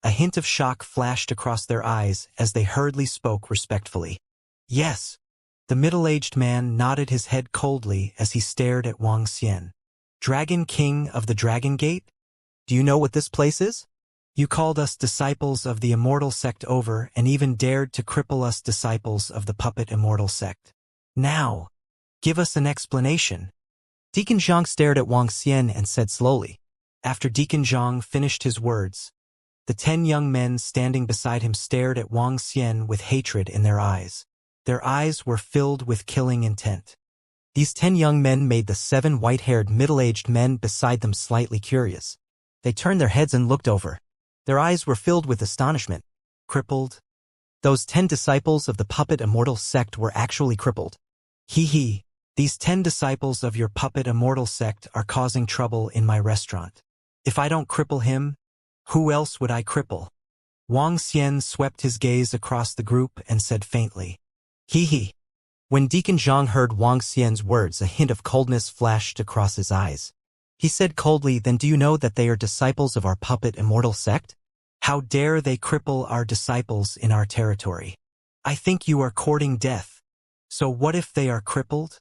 a hint of shock flashed across their eyes as they hurriedly spoke respectfully. Yes. The middle-aged man nodded his head coldly as he stared at Wuxia. Dragon King of the Dragon Gate? Do you know what this place is? You called us disciples of the Immortal sect over and even dared to cripple us disciples of the Puppet Immortal sect. Now, give us an explanation. Deacon Zhang stared at Wuxia and said slowly. After Deacon Zhang finished his words, the 10 young men standing beside him stared at Wuxia with hatred in their eyes. Their eyes were filled with killing intent. These 10 young men made the 7 white-haired middle-aged men beside them slightly curious. They turned their heads and looked over. Their eyes were filled with astonishment. Crippled? Those 10 disciples of the Puppet Immortal sect were actually crippled. Hee. These 10 disciples of your Puppet Immortal sect are causing trouble in my restaurant. If I don't cripple him, who else would I cripple? Wuxia swept his gaze across the group and said faintly. Hee. When Deacon Zhang heard Wuxia's words, a hint of coldness flashed across his eyes. He said coldly, then do you know that they are disciples of our Puppet Immortal sect? How dare they cripple our disciples in our territory? I think you are courting death. So what if they are crippled?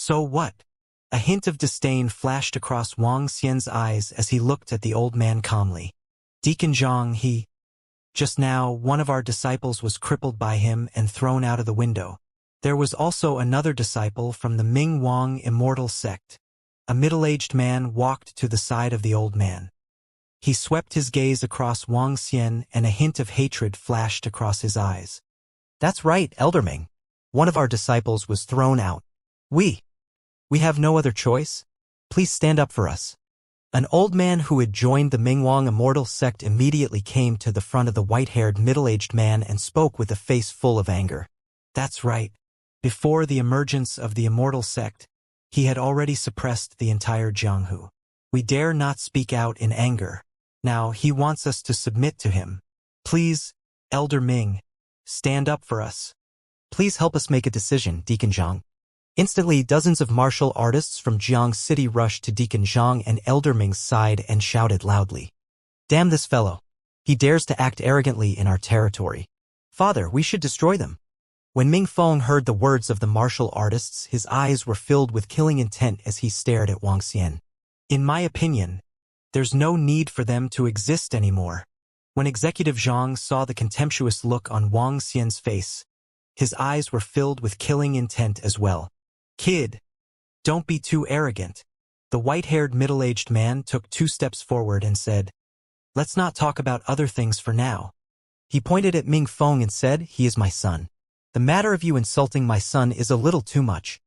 So what? A hint of disdain flashed across Wang Xian's eyes as he looked at the old man calmly. Deacon Zhang, just now, one of our disciples was crippled by him and thrown out of the window. There was also another disciple from the Ming Wang Immortal sect. A middle-aged man walked to the side of the old man. He swept his gaze across Wang Xian and a hint of hatred flashed across his eyes. That's right, Elder Ming. One of our disciples was thrown out. We have no other choice. Please stand up for us. An old man who had joined the Mingwang Immortal sect immediately came to the front of the white-haired middle-aged man and spoke with a face full of anger. That's right. Before the emergence of the Immortal sect, he had already suppressed the entire Jianghu. We dare not speak out in anger. Now he wants us to submit to him. Please, Elder Ming, stand up for us. Please help us make a decision, Deacon Zhang. Instantly, dozens of martial artists from Jiang City rushed to Deacon Zhang and Elder Ming's side and shouted loudly. Damn this fellow. He dares to act arrogantly in our territory. Father, we should destroy them. When Ming Feng heard the words of the martial artists, his eyes were filled with killing intent as he stared at Wang Xian. In my opinion, there's no need for them to exist anymore. When Executive Zhang saw the contemptuous look on Wang Xian's face, his eyes were filled with killing intent as well. Kid, don't be too arrogant. The white-haired middle-aged man took 2 steps forward and said, Let's not talk about other things for now. He pointed at Ming Feng and said, He is my son. The matter of you insulting my son is a little too much.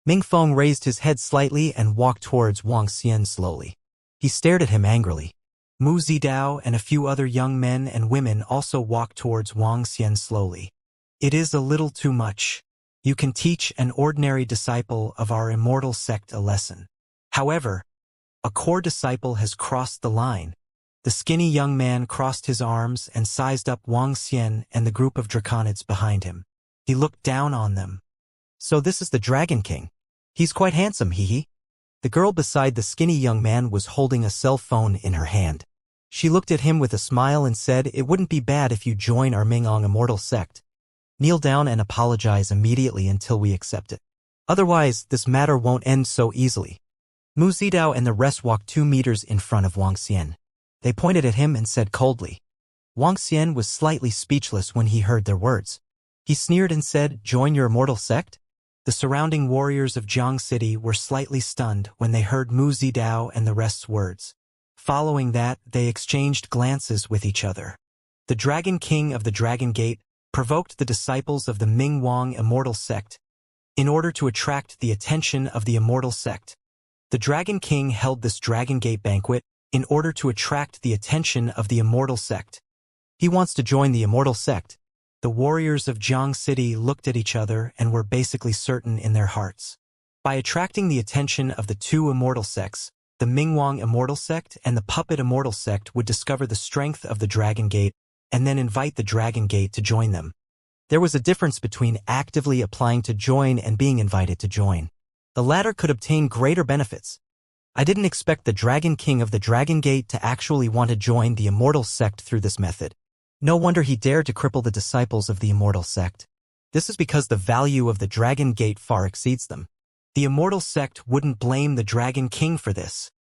Ming Feng raised his head slightly and walked towards Wang Xian slowly. He stared at him angrily. Mu Zidao and a few other young men and women also walked towards Wang Xian slowly. It is a little too much. You can teach an ordinary disciple of our immortal sect a lesson. However, a core disciple has crossed the line. The skinny young man crossed his arms and sized up Wang Xian and the group of draconids behind him. He looked down on them. So this is the Dragon King. He's quite handsome, hee. The girl beside the skinny young man was holding a cell phone in her hand. She looked at him with a smile and said, It wouldn't be bad if you join our Mingong Immortal sect. Kneel down and apologize immediately until we accept it. Otherwise, this matter won't end so easily. Mu Zidao and the rest walked 2 meters in front of Wang Xian. They pointed at him and said coldly. Wang Xian was slightly speechless when he heard their words. He sneered and said, Join your immortal sect? The surrounding warriors of Jiang City were slightly stunned when they heard Mu Zidao and the rest's words. Following that, they exchanged glances with each other. The Dragon King of the Dragon Gate provoked the disciples of the Ming Wang Immortal sect in order to attract the attention of the Immortal sect. The Dragon King held this Dragon Gate banquet in order to attract the attention of the Immortal sect. He wants to join the Immortal sect. The warriors of Jiang City looked at each other and were basically certain in their hearts. By attracting the attention of the 2 immortal sects, the Mingwang Immortal sect and the Puppet Immortal sect would discover the strength of the Dragon Gate and then invite the Dragon Gate to join them. There was a difference between actively applying to join and being invited to join. The latter could obtain greater benefits. I didn't expect the Dragon King of the Dragon Gate to actually want to join the Immortal sect through this method. No wonder he dared to cripple the disciples of the Immortal sect. This is because the value of the Dragon Gate far exceeds them. The Immortal sect wouldn't blame the Dragon King for this.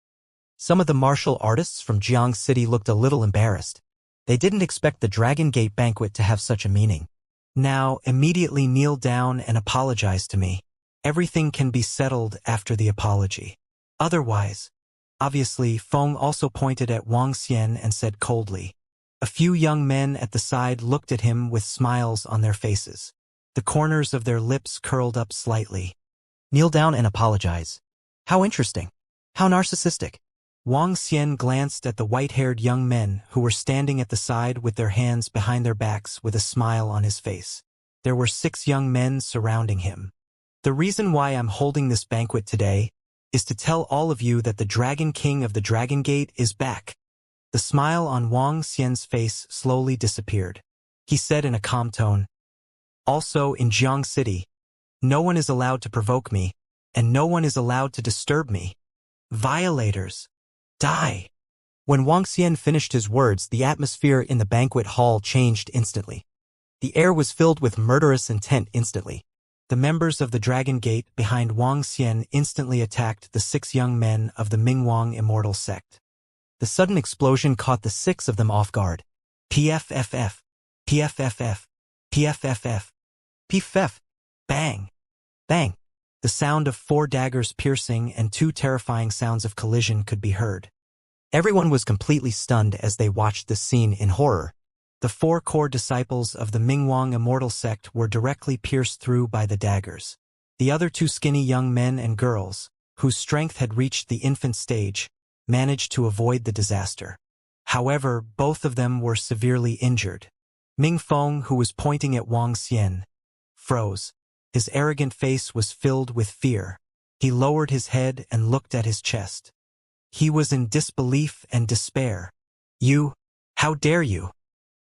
Some of the martial artists from Jiang City looked a little embarrassed. They didn't expect the Dragon Gate banquet to have such a meaning. Now, immediately kneel down and apologize to me. Everything can be settled after the apology. Otherwise, obviously, Feng also pointed at Wang Xian and said coldly. A few young men at the side looked at him with smiles on their faces. The corners of their lips curled up slightly. Kneel down and apologize. How interesting. How narcissistic. Wang Xian glanced at the white-haired young men who were standing at the side with their hands behind their backs with a smile on his face. There were 6 young men surrounding him. The reason why I'm holding this banquet today is to tell all of you that the Dragon King of the Dragon Gate is back. The smile on Wang Xian's face slowly disappeared. He said in a calm tone, Also in Jiang City, no one is allowed to provoke me, and no one is allowed to disturb me. Violators. Die. When Wang Xian finished his words, the atmosphere in the banquet hall changed instantly. The air was filled with murderous intent instantly. The members of the Dragon Gate behind Wang Xian instantly attacked the 6 young men of the Mingwang Immortal sect. The sudden explosion caught the 6 of them off guard. PFFF, PFFF, PFFF, PFF, bang, bang. The sound of 4 daggers piercing and 2 terrifying sounds of collision could be heard. Everyone was completely stunned as they watched this scene in horror. The 4 core disciples of the Mingwang Immortal sect were directly pierced through by the daggers. The other 2 skinny young men and girls, whose strength had reached the infant stage, managed to avoid the disaster. However, both of them were severely injured. Ming Feng, who was pointing at Wang Xian, froze. His arrogant face was filled with fear. He lowered his head and looked at his chest. He was in disbelief and despair. "You, how dare you?"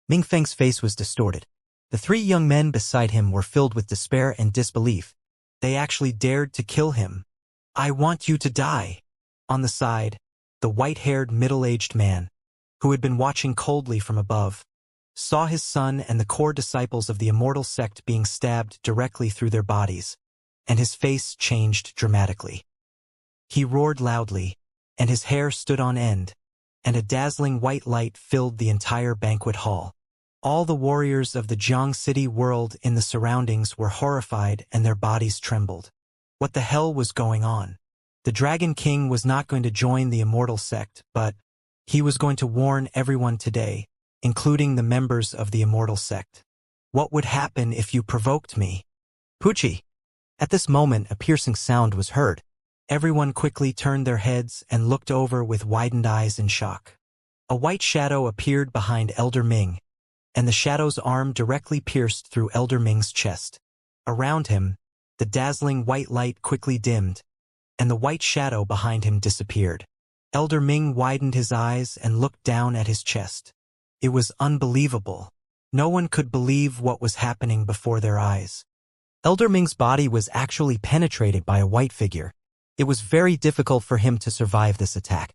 Ming Feng's face was distorted. The 3 young men beside him were filled with despair and disbelief. They actually dared to kill him. "I want you to die." On the side, the white-haired middle-aged man, who had been watching coldly from above, saw his son and the core disciples of the Immortal sect being stabbed directly through their bodies, and his face changed dramatically. He roared loudly, and his hair stood on end, and a dazzling white light filled the entire banquet hall. All the warriors of the Jiang City world in the surroundings were horrified and their bodies trembled. What the hell was going on? The Dragon King was not going to join the Immortal sect, but he was going to warn everyone today, including the members of the Immortal sect. "What would happen if you provoked me?" "Poochie!" At this moment, a piercing sound was heard. Everyone quickly turned their heads and looked over with widened eyes in shock. A white shadow appeared behind Elder Ming, and the shadow's arm directly pierced through Elder Ming's chest. Around him, the dazzling white light quickly dimmed, and the white shadow behind him disappeared. Elder Ming widened his eyes and looked down at his chest. It was unbelievable. No one could believe what was happening before their eyes. Elder Ming's body was actually penetrated by a white figure. It was very difficult for him to survive this attack.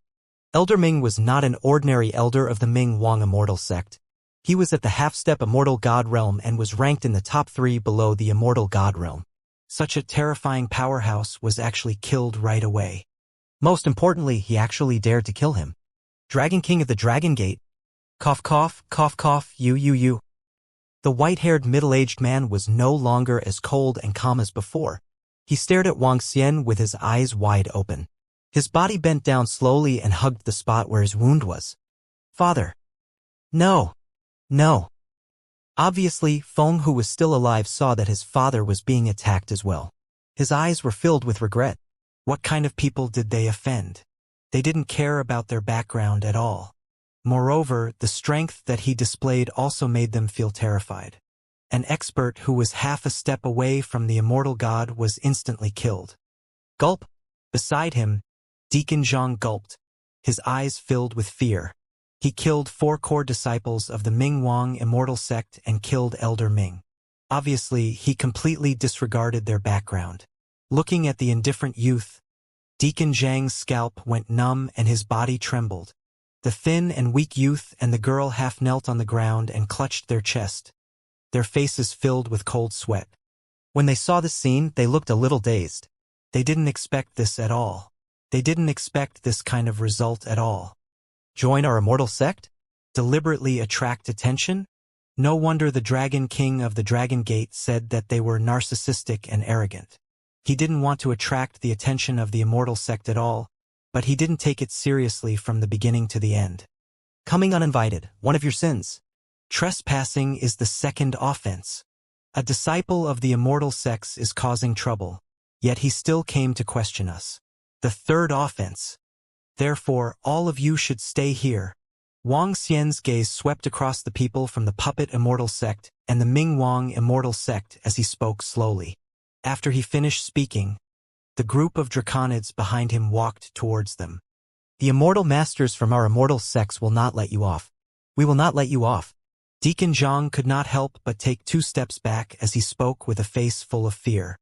Elder Ming was not an ordinary elder of the Ming Wang Immortal sect. He was at the half-step Immortal God realm and was ranked in the top 3 below the Immortal God realm. Such a terrifying powerhouse was actually killed right away. Most importantly, he actually dared to kill him. Dragon King of the Dragon Gate. Cough cough, cough cough, you. The white-haired middle-aged man was no longer as cold and calm as before. He stared at Wang Xian with his eyes wide open. His body bent down slowly and hugged the spot where his wound was. "Father." No. Obviously, Feng, who was still alive, saw that his father was being attacked as well. His eyes were filled with regret. What kind of people did they offend? They didn't care about their background at all. Moreover, the strength that he displayed also made them feel terrified. An expert who was half a step away from the Immortal God was instantly killed. Gulp! Beside him, Deacon Zhang gulped, his eyes filled with fear. He killed 4 core disciples of the Mingwang Immortal sect and killed Elder Ming. Obviously, he completely disregarded their background. Looking at the indifferent youth, Deacon Zhang's scalp went numb and his body trembled. The thin and weak youth and the girl half knelt on the ground and clutched their chest, their faces filled with cold sweat. When they saw the scene, they looked a little dazed. They didn't expect this at all. They didn't expect this kind of result at all. Join our Immortal sect? Deliberately attract attention? No wonder the Dragon King of the Dragon Gate said that they were narcissistic and arrogant. He didn't want to attract the attention of the Immortal sect at all, but he didn't take it seriously from the beginning to the end. Coming uninvited, one of your sins. Trespassing is the second offense. A disciple of the Immortal sect is causing trouble, yet he still came to question us. The third offense. Therefore, all of you should stay here. Wang Xian's gaze swept across the people from the Puppet Immortal sect and the Mingwang Immortal sect as he spoke slowly. After he finished speaking, the group of draconids behind him walked towards them. The Immortal Masters from our Immortal sects will not let you off. We will not let you off. Deacon Zhang could not help but take 2 steps back as he spoke with a face full of fear.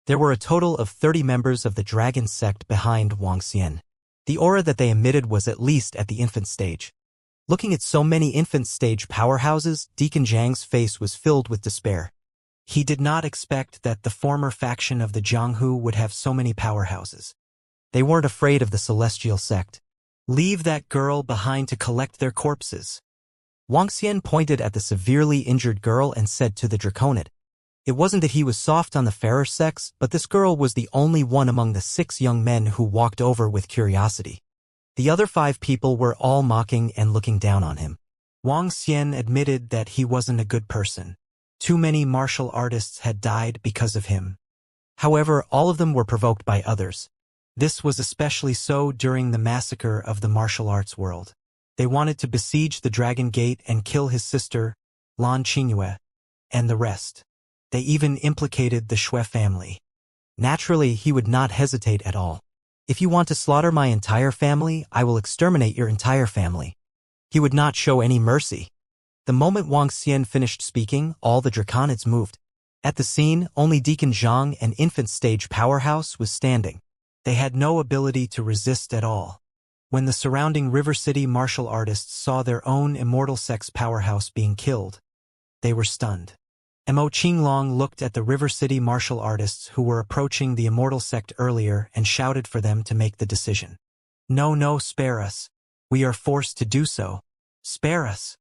There were a total of 30 members of the Dragon sect behind Wang Xian. The aura that they emitted was at least at the infant stage. Looking at so many infant stage powerhouses, Deacon Zhang's face was filled with despair. He did not expect that the former faction of the Jianghu would have so many powerhouses. They weren't afraid of the celestial sect. Leave that girl behind to collect their corpses. Wang Xian pointed at the severely injured girl and said to the Draconid. It wasn't that he was soft on the fairer sex, but this girl was the only one among the 6 young men who walked over with curiosity. The other 5 people were all mocking and looking down on him. Wang Xian admitted that he wasn't a good person. Too many martial artists had died because of him. However, all of them were provoked by others. This was especially so during the massacre of the martial arts world. They wanted to besiege the Dragon Gate and kill his sister, Lan Qingyue, and the rest. They even implicated the Xue family. Naturally, he would not hesitate at all. If you want to slaughter my entire family, I will exterminate your entire family. He would not show any mercy. The moment Wang Xian finished speaking, all the Draconids moved. At the scene, only Deacon Zhang, an infant stage powerhouse, was standing. They had no ability to resist at all. When the surrounding River City martial artists saw their own immortal sex powerhouse being killed, they were stunned. Mo Qinglong looked at the River City martial artists who were approaching the immortal sect earlier and shouted for them to make the decision. No, spare us. We are forced to do so. Spare us.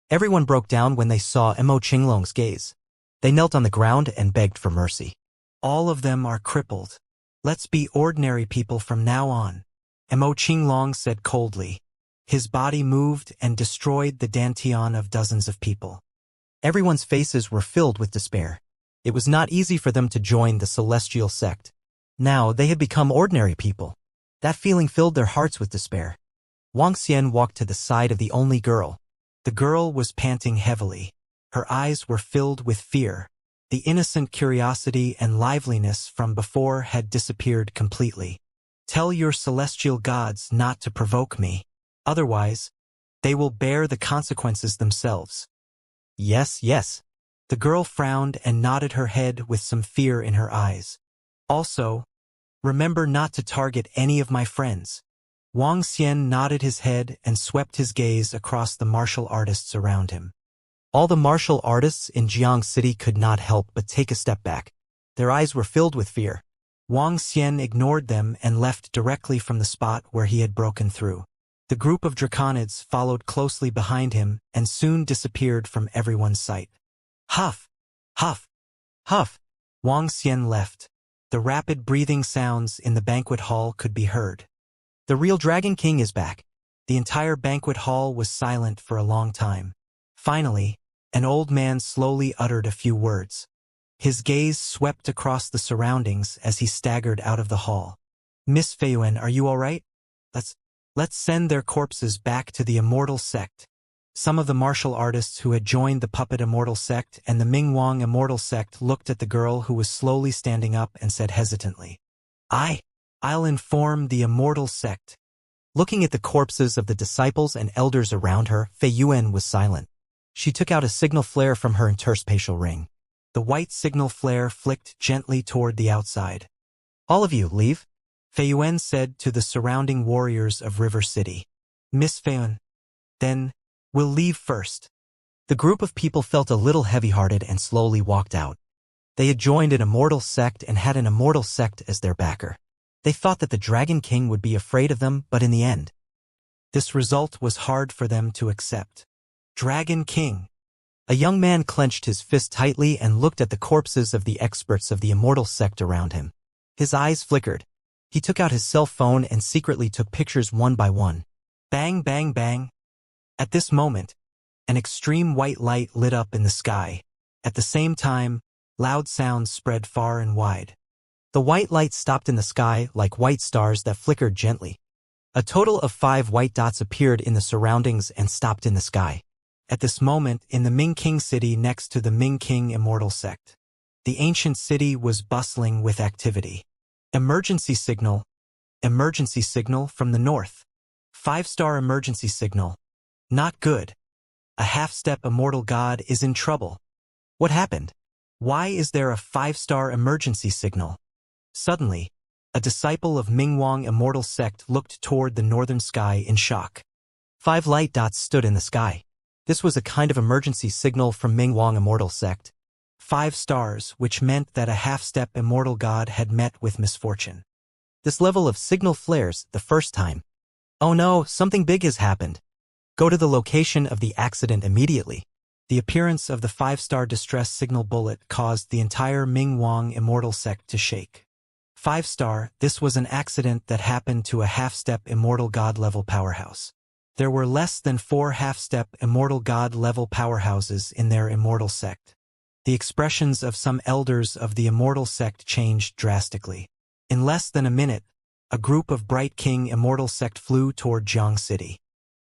Everyone broke down when they saw Mo Qinglong's gaze. They knelt on the ground and begged for mercy. All of them are crippled. Let's be ordinary people from now on, Mo Qinglong said coldly. His body moved and destroyed the dantian of dozens of people. Everyone's faces were filled with despair. It was not easy for them to join the celestial sect. Now they had become ordinary people. That feeling filled their hearts with despair. Wang Xian walked to the side of the only girl. The girl was panting heavily. Her eyes were filled with fear. The innocent curiosity and liveliness from before had disappeared completely. Tell your celestial gods not to provoke me. Otherwise, they will bear the consequences themselves. Yes. The girl frowned and nodded her head with some fear in her eyes. Also, remember not to target any of my friends. Wang Xian nodded his head and swept his gaze across the martial artists around him. All the martial artists in Jiang City could not help but take a step back. Their eyes were filled with fear. Wang Xian ignored them and left directly from the spot where he had broken through. The group of Draconids followed closely behind him and soon disappeared from everyone's sight. Huff! Huff! Huff! Wang Xian left. The rapid breathing sounds in the banquet hall could be heard. The real Dragon King is back. The entire banquet hall was silent for a long time. Finally, an old man slowly uttered a few words. His gaze swept across the surroundings as he staggered out of the hall. Miss Feiyuan, are you all right? Let's send their corpses back to the Immortal sect. Some of the martial artists who had joined the Puppet Immortal sect and the Mingwang Immortal sect looked at the girl who was slowly standing up and said hesitantly, I'll inform the Immortal sect. Looking at the corpses of the disciples and elders around her, Feiyuan was silent. She took out a signal flare from her interspatial ring. The white signal flare flicked gently toward the outside. All of you, leave, Feiyuan said to the surrounding warriors of River City. Miss Feiyuan, then, we'll leave first. The group of people felt a little heavy-hearted and slowly walked out. They had joined an immortal sect and had an immortal sect as their backer. They thought that the Dragon King would be afraid of them, but in the end, this result was hard for them to accept. Dragon King. A young man clenched his fist tightly and looked at the corpses of the experts of the immortal sect around him. His eyes flickered. He took out his cell phone and secretly took pictures one by one. Bang, bang, bang. At this moment, an extreme white light lit up in the sky. At the same time, loud sounds spread far and wide. The white light stopped in the sky like white stars that flickered gently. A total of 5 white dots appeared in the surroundings and stopped in the sky. At this moment, in the Ming King city next to the Ming King Immortal sect, the ancient city was bustling with activity. Emergency signal from the north. 5-star emergency signal. Not good. A half-step immortal god is in trouble. What happened? Why is there a 5-star emergency signal? Suddenly, a disciple of Mingwang Immortal sect looked toward the northern sky in shock. 5 light dots stood in the sky. This was a kind of emergency signal from Mingwang Immortal sect. 5 stars, which meant that a half-step immortal god had met with misfortune. This level of signal flares the first time. Oh no, something big has happened. Go to the location of the accident immediately. The appearance of the 5-star distress signal bullet caused the entire Ming Wang immortal sect to shake. 5-star, this was an accident that happened to a half-step immortal god-level powerhouse. There were less than 4 half-step immortal god-level powerhouses in their immortal sect. The expressions of some elders of the immortal sect changed drastically. In less than a minute, a group of Bright King immortal sect flew toward Jiang City.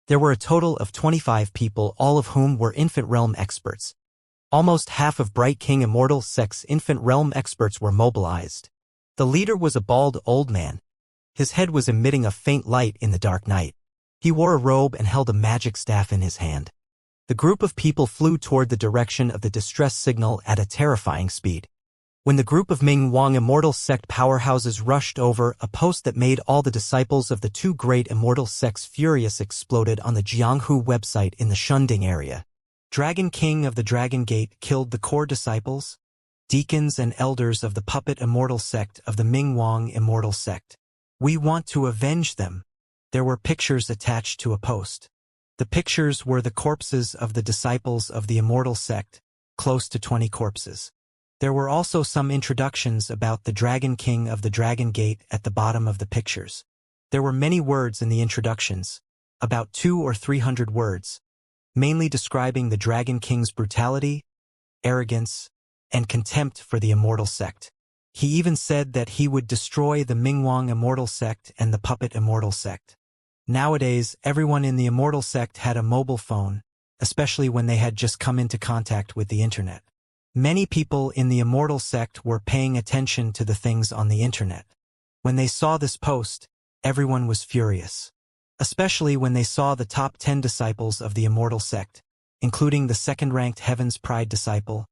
There were a total of 25 people, all of whom were infant realm experts. Almost half of Bright King immortal sect's infant realm experts were mobilized. The leader was a bald old man. His head was emitting a faint light in the dark night. He wore a robe and held a magic staff in his hand. The group of people flew toward the direction of the distress signal at a terrifying speed. When the group of Ming Wang immortal sect powerhouses rushed over, a post that made all the disciples of the 2 great immortal sects furious exploded on the Jianghu website in the Shunding area. Dragon King of the Dragon Gate killed the core disciples, deacons and elders of the puppet immortal sect of the Ming Wang immortal sect. We want to avenge them. There were pictures attached to a post. The pictures were the corpses of the disciples of the immortal sect, close to 20 corpses. There were also some introductions about the Dragon King of the Dragon Gate at the bottom of the pictures. There were many words in the introductions, about 200 or 300 words, mainly describing the Dragon King's brutality, arrogance, and contempt for the immortal sect. He even said that he would destroy the Mingwang immortal sect and the puppet immortal sect. Nowadays, everyone in the immortal sect had a mobile phone, especially when they had just come into contact with the internet. Many people in the immortal sect were paying attention to the things on the internet. When they saw this post, everyone was furious, especially when they saw the top 10 disciples of the immortal sect, including the second-ranked Heaven's Pride disciple,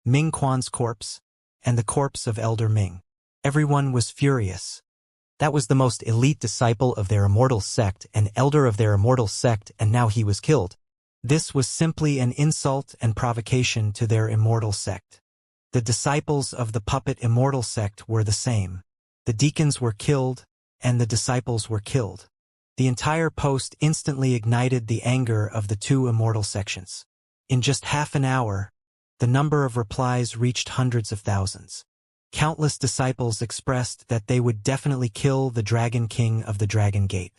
Ming Quan's corpse, and the corpse of Elder Ming. Everyone was furious. That was the most elite disciple of their immortal sect and elder of their immortal sect, and now he was killed. This was simply an insult and provocation to their immortal sect. The disciples of the puppet immortal sect were the same. The deacons were killed, and the disciples were killed. The entire post instantly ignited the anger of the 2 immortal sections. In just half an hour, the number of replies reached hundreds of thousands. Countless disciples expressed that they would definitely kill the Dragon King of the Dragon Gate.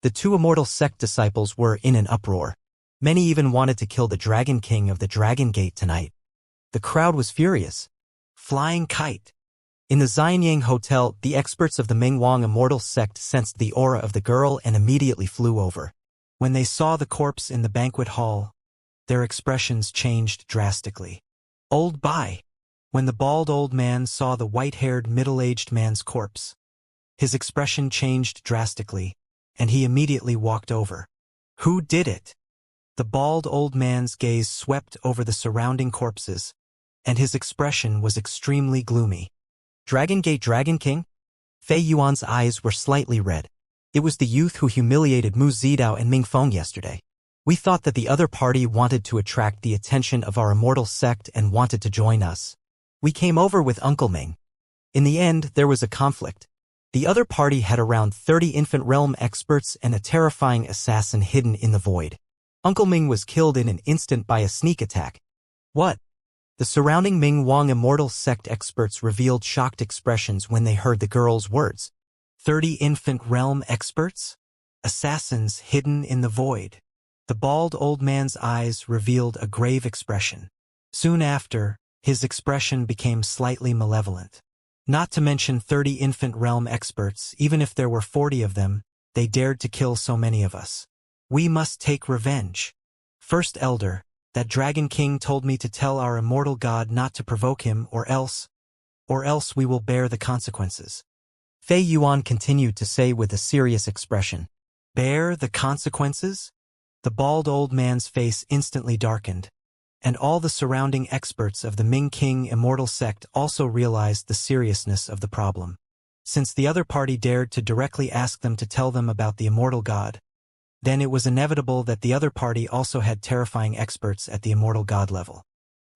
The 2 immortal sect disciples were in an uproar. Many even wanted to kill the Dragon King of the Dragon Gate tonight. The crowd was furious. Flying kite. In the Xianyang Hotel, the experts of the Mingwang immortal sect sensed the aura of the girl and immediately flew over. When they saw the corpse in the banquet hall, their expressions changed drastically. Old Bai. When the bald old man saw the white-haired middle-aged man's corpse, his expression changed drastically, and he immediately walked over. Who did it? The bald old man's gaze swept over the surrounding corpses, and his expression was extremely gloomy. Dragon Gate Dragon King? Fei Yuan's eyes were slightly red. It was the youth who humiliated Mu Zidao and Ming Feng yesterday. We thought that the other party wanted to attract the attention of our immortal sect and wanted to join us. We came over with Uncle Ming. In the end, there was a conflict. The other party had around 30 infant realm experts and a terrifying assassin hidden in the void. Uncle Ming was killed in an instant by a sneak attack. What? The surrounding Ming Wang immortal sect experts revealed shocked expressions when they heard the girl's words. 30 infant realm experts? Assassins hidden in the void. The bald old man's eyes revealed a grave expression. Soon after, his expression became slightly malevolent. Not to mention 30 infant realm experts, even if there were 40 of them, they dared to kill so many of us. We must take revenge. First Elder, that Dragon King told me to tell our immortal god not to provoke him or else we will bear the consequences. Fei Yuan continued to say with a serious expression. Bear the consequences? The bald old man's face instantly darkened, and all the surrounding experts of the Ming King immortal sect also realized the seriousness of the problem. Since the other party dared to directly ask them to tell them about the immortal god, then it was inevitable that the other party also had terrifying experts at the immortal god level.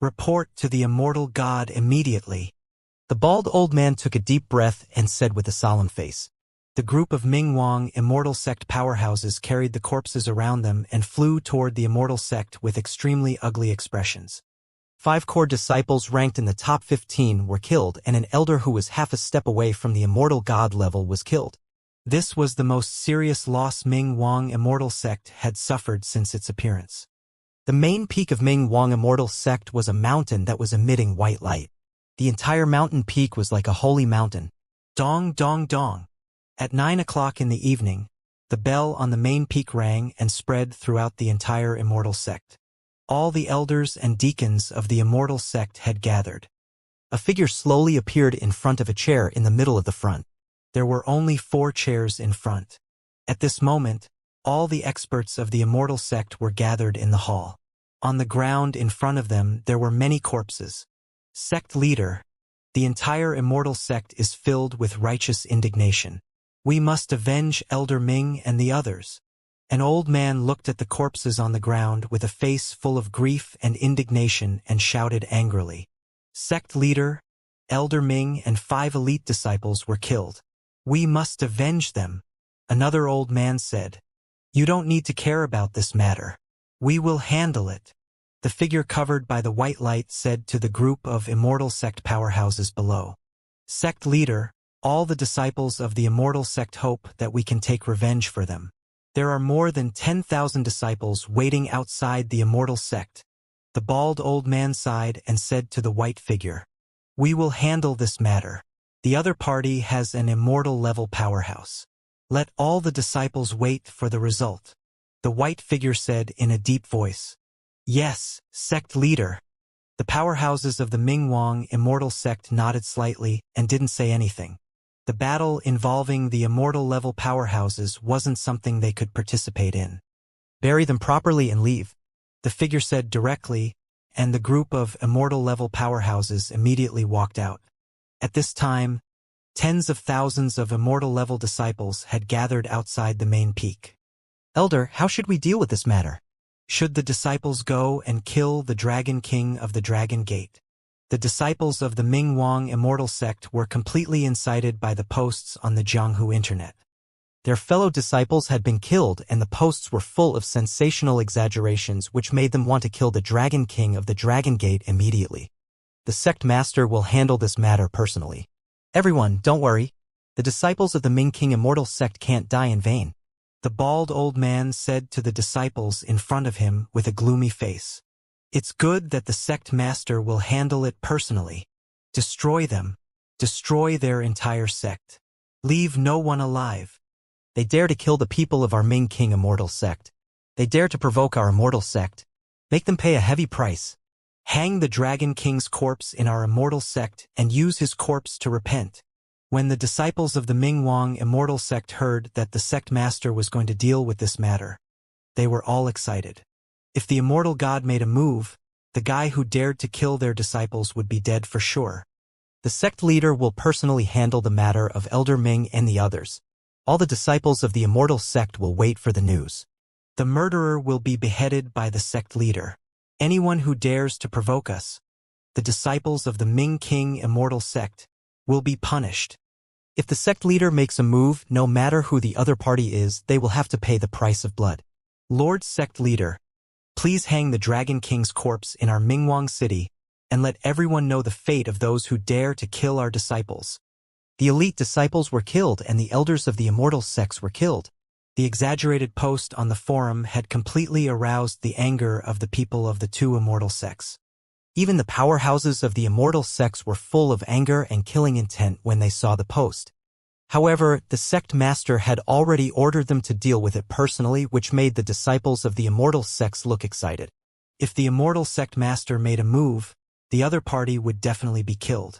Report to the immortal god immediately. The bald old man took a deep breath and said with a solemn face. The group of Ming Wang Immortal Sect powerhouses carried the corpses around them and flew toward the Immortal Sect with extremely ugly expressions. 5 core disciples ranked in the top 15 were killed, and an elder who was half a step away from the immortal god level was killed. This was the most serious loss Ming Wang Immortal Sect had suffered since its appearance. The main peak of Ming Wang Immortal Sect was a mountain that was emitting white light. The entire mountain peak was like a holy mountain. Dong, dong, dong. At 9 o'clock in the evening, the bell on the main peak rang and spread throughout the entire Immortal Sect. All the elders and deacons of the Immortal Sect had gathered. A figure slowly appeared in front of a chair in the middle of the front. There were only 4 chairs in front. At this moment, all the experts of the Immortal Sect were gathered in the hall. On the ground in front of them there were many corpses. Sect leader, the entire Immortal Sect is filled with righteous indignation. We must avenge Elder Ming and the others. An old man looked at the corpses on the ground with a face full of grief and indignation and shouted angrily. Sect leader, Elder Ming and 5 elite disciples were killed. We must avenge them. Another old man said. You don't need to care about this matter. We will handle it. The figure covered by the white light said to the group of Immortal Sect powerhouses below. Sect leader, all the disciples of the Immortal Sect hope that we can take revenge for them. There are more than 10,000 disciples waiting outside the Immortal Sect. The bald old man sighed and said to the white figure. We will handle this matter. The other party has an immortal level powerhouse. Let all the disciples wait for the result. The white figure said in a deep voice. Yes, sect leader. The powerhouses of the Ming Wang Immortal Sect nodded slightly and didn't say anything. The battle involving the immortal level powerhouses wasn't something they could participate in. Bury them properly and leave, the figure said directly, and the group of immortal level powerhouses immediately walked out. At this time, tens of thousands of immortal level disciples had gathered outside the main peak. Elder, how should we deal with this matter? Should the disciples go and kill the Dragon King of the Dragon Gate? The disciples of the Ming Wang Immortal Sect were completely incited by the posts on the Jianghu internet. Their fellow disciples had been killed, and the posts were full of sensational exaggerations which made them want to kill the Dragon King of the Dragon Gate immediately. The sect master will handle this matter personally. Everyone, don't worry. The disciples of the Ming King Immortal Sect can't die in vain. The bald old man said to the disciples in front of him with a gloomy face. It's good that the sect master will handle it personally. Destroy them. Destroy their entire sect. Leave no one alive. They dare to kill the people of our Ming King Immortal Sect. They dare to provoke our Immortal Sect. Make them pay a heavy price. Hang the Dragon King's corpse in our Immortal Sect and use his corpse to repent. When the disciples of the Ming Wang Immortal Sect heard that the sect master was going to deal with this matter, they were all excited. If the immortal god made a move, the guy who dared to kill their disciples would be dead for sure. The sect leader will personally handle the matter of Elder Ming and the others. All the disciples of the Immortal Sect will wait for the news. The murderer will be beheaded by the sect leader. Anyone who dares to provoke us, the disciples of the Ming King Immortal Sect, will be punished. If the sect leader makes a move, no matter who the other party is, they will have to pay the price of blood. Lord Sect Leader, please hang the Dragon King's corpse in our Mingwang city and let everyone know the fate of those who dare to kill our disciples. The elite disciples were killed and the elders of the Immortal Sects were killed. The exaggerated post on the forum had completely aroused the anger of the people of the 2 Immortal Sects. Even the powerhouses of the Immortal Sects were full of anger and killing intent when they saw the post. However, the sect master had already ordered them to deal with it personally, which made the disciples of the Immortal Sects look excited. If the Immortal Sect master made a move, the other party would definitely be killed.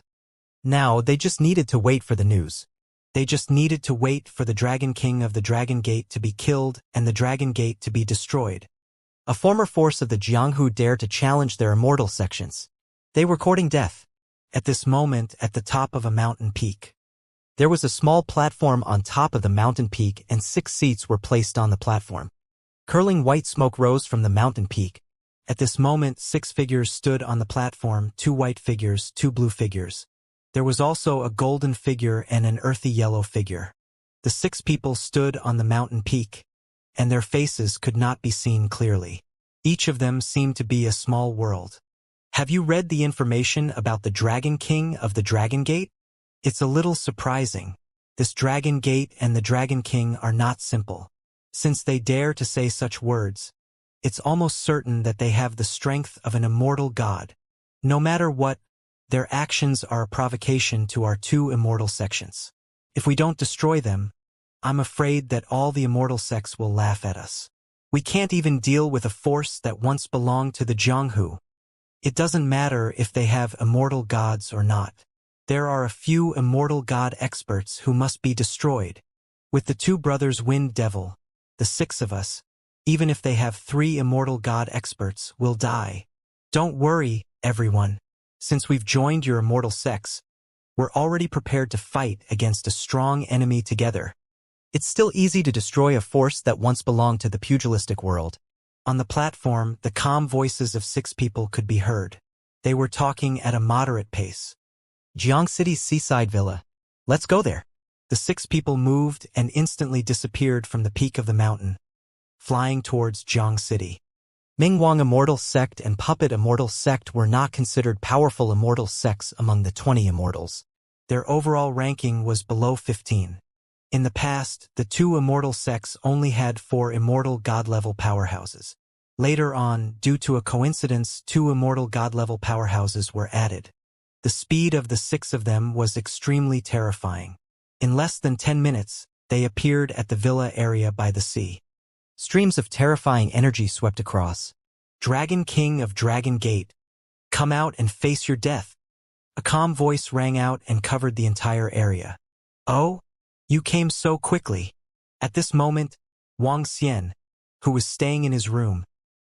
Now, they just needed to wait for the news. They just needed to wait for the Dragon King of the Dragon Gate to be killed and the Dragon Gate to be destroyed. A former force of the Jianghu dared to challenge their immortal sections. They were courting death. At this moment, at the top of a mountain peak, there was a small platform on top of the mountain peak and 6 seats were placed on the platform. Curling white smoke rose from the mountain peak. At this moment, 6 figures stood on the platform, 2 white figures, 2 blue figures. There was also a golden figure and an earthy yellow figure. The 6 people stood on the mountain peak, and their faces could not be seen clearly. Each of them seemed to be a small world. Have you read the information about the Dragon King of the Dragon Gate? It's a little surprising. This Dragon Gate and the Dragon King are not simple. Since they dare to say such words, it's almost certain that they have the strength of an immortal god. No matter what, their actions are a provocation to our 2 immortal sections. If we don't destroy them, I'm afraid that all the immortal sects will laugh at us. We can't even deal with a force that once belonged to the Jianghu. It doesn't matter if they have immortal gods or not. There are a few immortal god experts who must be destroyed. With the 2 brothers Wind Devil, the 6 of us, even if they have 3 immortal god experts, will die. Don't worry, everyone. Since we've joined your immortal sects, we're already prepared to fight against a strong enemy together. It's still easy to destroy a force that once belonged to the pugilistic world. On the platform, the calm voices of 6 people could be heard. They were talking at a moderate pace. Jiang City's seaside villa. Let's go there. The 6 people moved and instantly disappeared from the peak of the mountain, flying towards Jiang City. Mingwang Immortal Sect and Puppet Immortal Sect were not considered powerful immortal sects among the 20 immortals. Their overall ranking was below 15. In the past, the 2 immortal sects only had 4 immortal god-level powerhouses. Later on, due to a coincidence, 2 immortal god-level powerhouses were added. The speed of the 6 of them was extremely terrifying. In less than 10 minutes, they appeared at the villa area by the sea. Streams of terrifying energy swept across. Dragon King of Dragon Gate, come out and face your death. A calm voice rang out and covered the entire area. Oh? You came so quickly. At this moment, Wang Xian, who was staying in his room,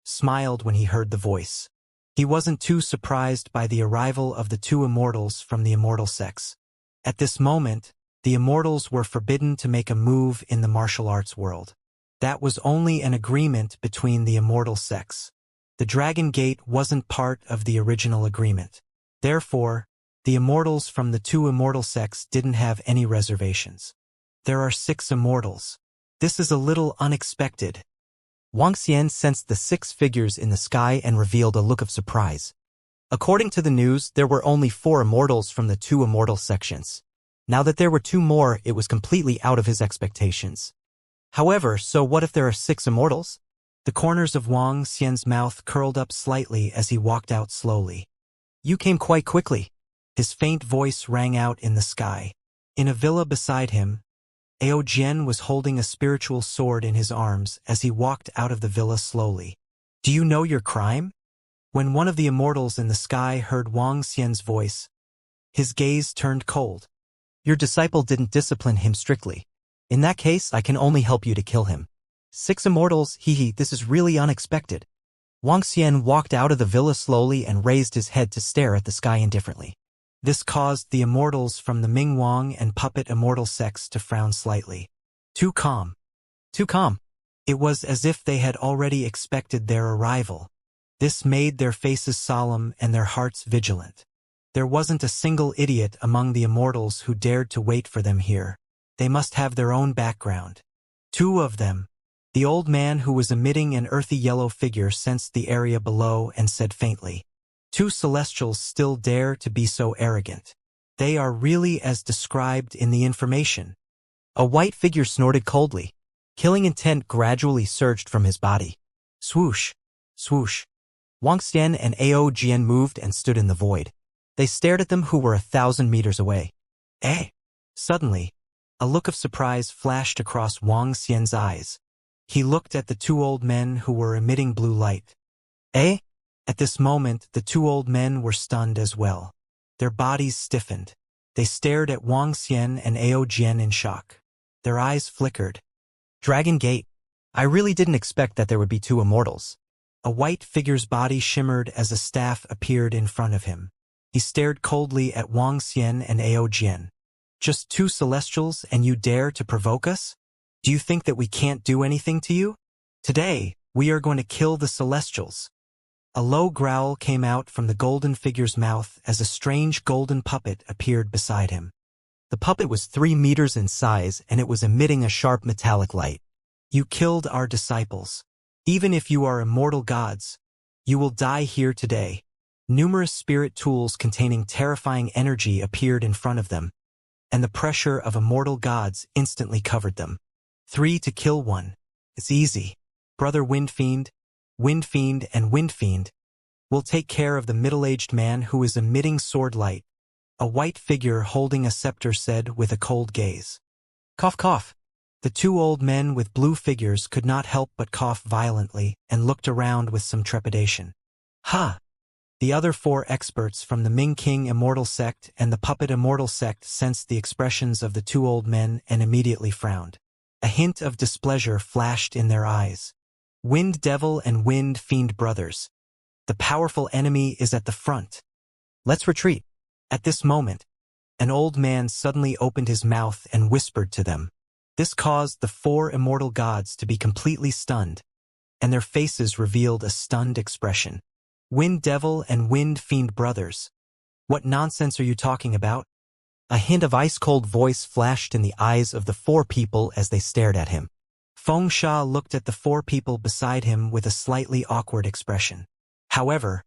smiled when he heard the voice. He wasn't too surprised by the arrival of the 2 immortals from the immortal sects. At this moment, the immortals were forbidden to make a move in the martial arts world. That was only an agreement between the immortal sects. The Dragon Gate wasn't part of the original agreement. Therefore, the immortals from the 2 immortal sects didn't have any reservations. There are 6 immortals. This is a little unexpected. Wang Xian sensed the 6 figures in the sky and revealed a look of surprise. According to the news, there were only 4 immortals from the 2 immortal sections. Now that there were 2 more, it was completely out of his expectations. However, so what if there are 6 immortals? The corners of Wang Xian's mouth curled up slightly as he walked out slowly. You came quite quickly. His faint voice rang out in the sky. In a villa beside him, Ao Jian was holding a spiritual sword in his arms as he walked out of the villa slowly. Do you know your crime? When one of the immortals in the sky heard Wang Xian's voice, his gaze turned cold. Your disciple didn't discipline him strictly. In that case, I can only help you to kill him. 6 immortals, this is really unexpected. Wang Xian walked out of the villa slowly and raised his head to stare at the sky indifferently. This caused the immortals from the Mingwang and Puppet immortal sects to frown slightly. Too calm. Too calm. It was as if they had already expected their arrival. This made their faces solemn and their hearts vigilant. There wasn't a single idiot among the immortals who dared to wait for them here. They must have their own background. 2 of them. The old man who was emitting an earthy yellow figure sensed the area below and said faintly, 2 celestials still dare to be so arrogant. They are really as described in the information. A white figure snorted coldly. Killing intent gradually surged from his body. Swoosh, swoosh. Wang Xian and Ao Jian moved and stood in the void. They stared at them who were 1,000 meters away. Eh? Suddenly, a look of surprise flashed across Wang Xian's eyes. He looked at the 2 old men who were emitting blue light. Eh? At this moment, the 2 old men were stunned as well. Their bodies stiffened. They stared at Wang Xian and Ao Jian in shock. Their eyes flickered. Dragon Gate. I really didn't expect that there would be 2 immortals. A white figure's body shimmered as a staff appeared in front of him. He stared coldly at Wang Xian and Ao Jian. Just 2 celestials and you dare to provoke us? Do you think that we can't do anything to you? Today, we are going to kill the celestials. A low growl came out from the golden figure's mouth as a strange golden puppet appeared beside him. The puppet was 3 meters in size and it was emitting a sharp metallic light. You killed our disciples. Even if you are immortal gods, you will die here today. Numerous spirit tools containing terrifying energy appeared in front of them, and the pressure of immortal gods instantly covered them. 3 to kill 1. It's easy. Brother Wind Fiend, and Wind Fiend will take care of the middle-aged man who is emitting sword light. A white figure holding a scepter said with a cold gaze. Cough, cough. The 2 old men with blue figures could not help but cough violently and looked around with some trepidation. Ha! The other 4 experts from the Ming King Immortal sect and the Puppet Immortal sect sensed the expressions of the 2 old men and immediately frowned. A hint of displeasure flashed in their eyes. Wind Devil and Wind Fiend brothers. The powerful enemy is at the front. Let's retreat. At this moment, an old man suddenly opened his mouth and whispered to them. This caused the 4 immortal gods to be completely stunned, and their faces revealed a stunned expression. Wind Devil and Wind Fiend brothers. What nonsense are you talking about? A hint of ice-cold voice flashed in the eyes of the 4 people as they stared at him. Feng Sha looked at the 4 people beside him with a slightly awkward expression. However,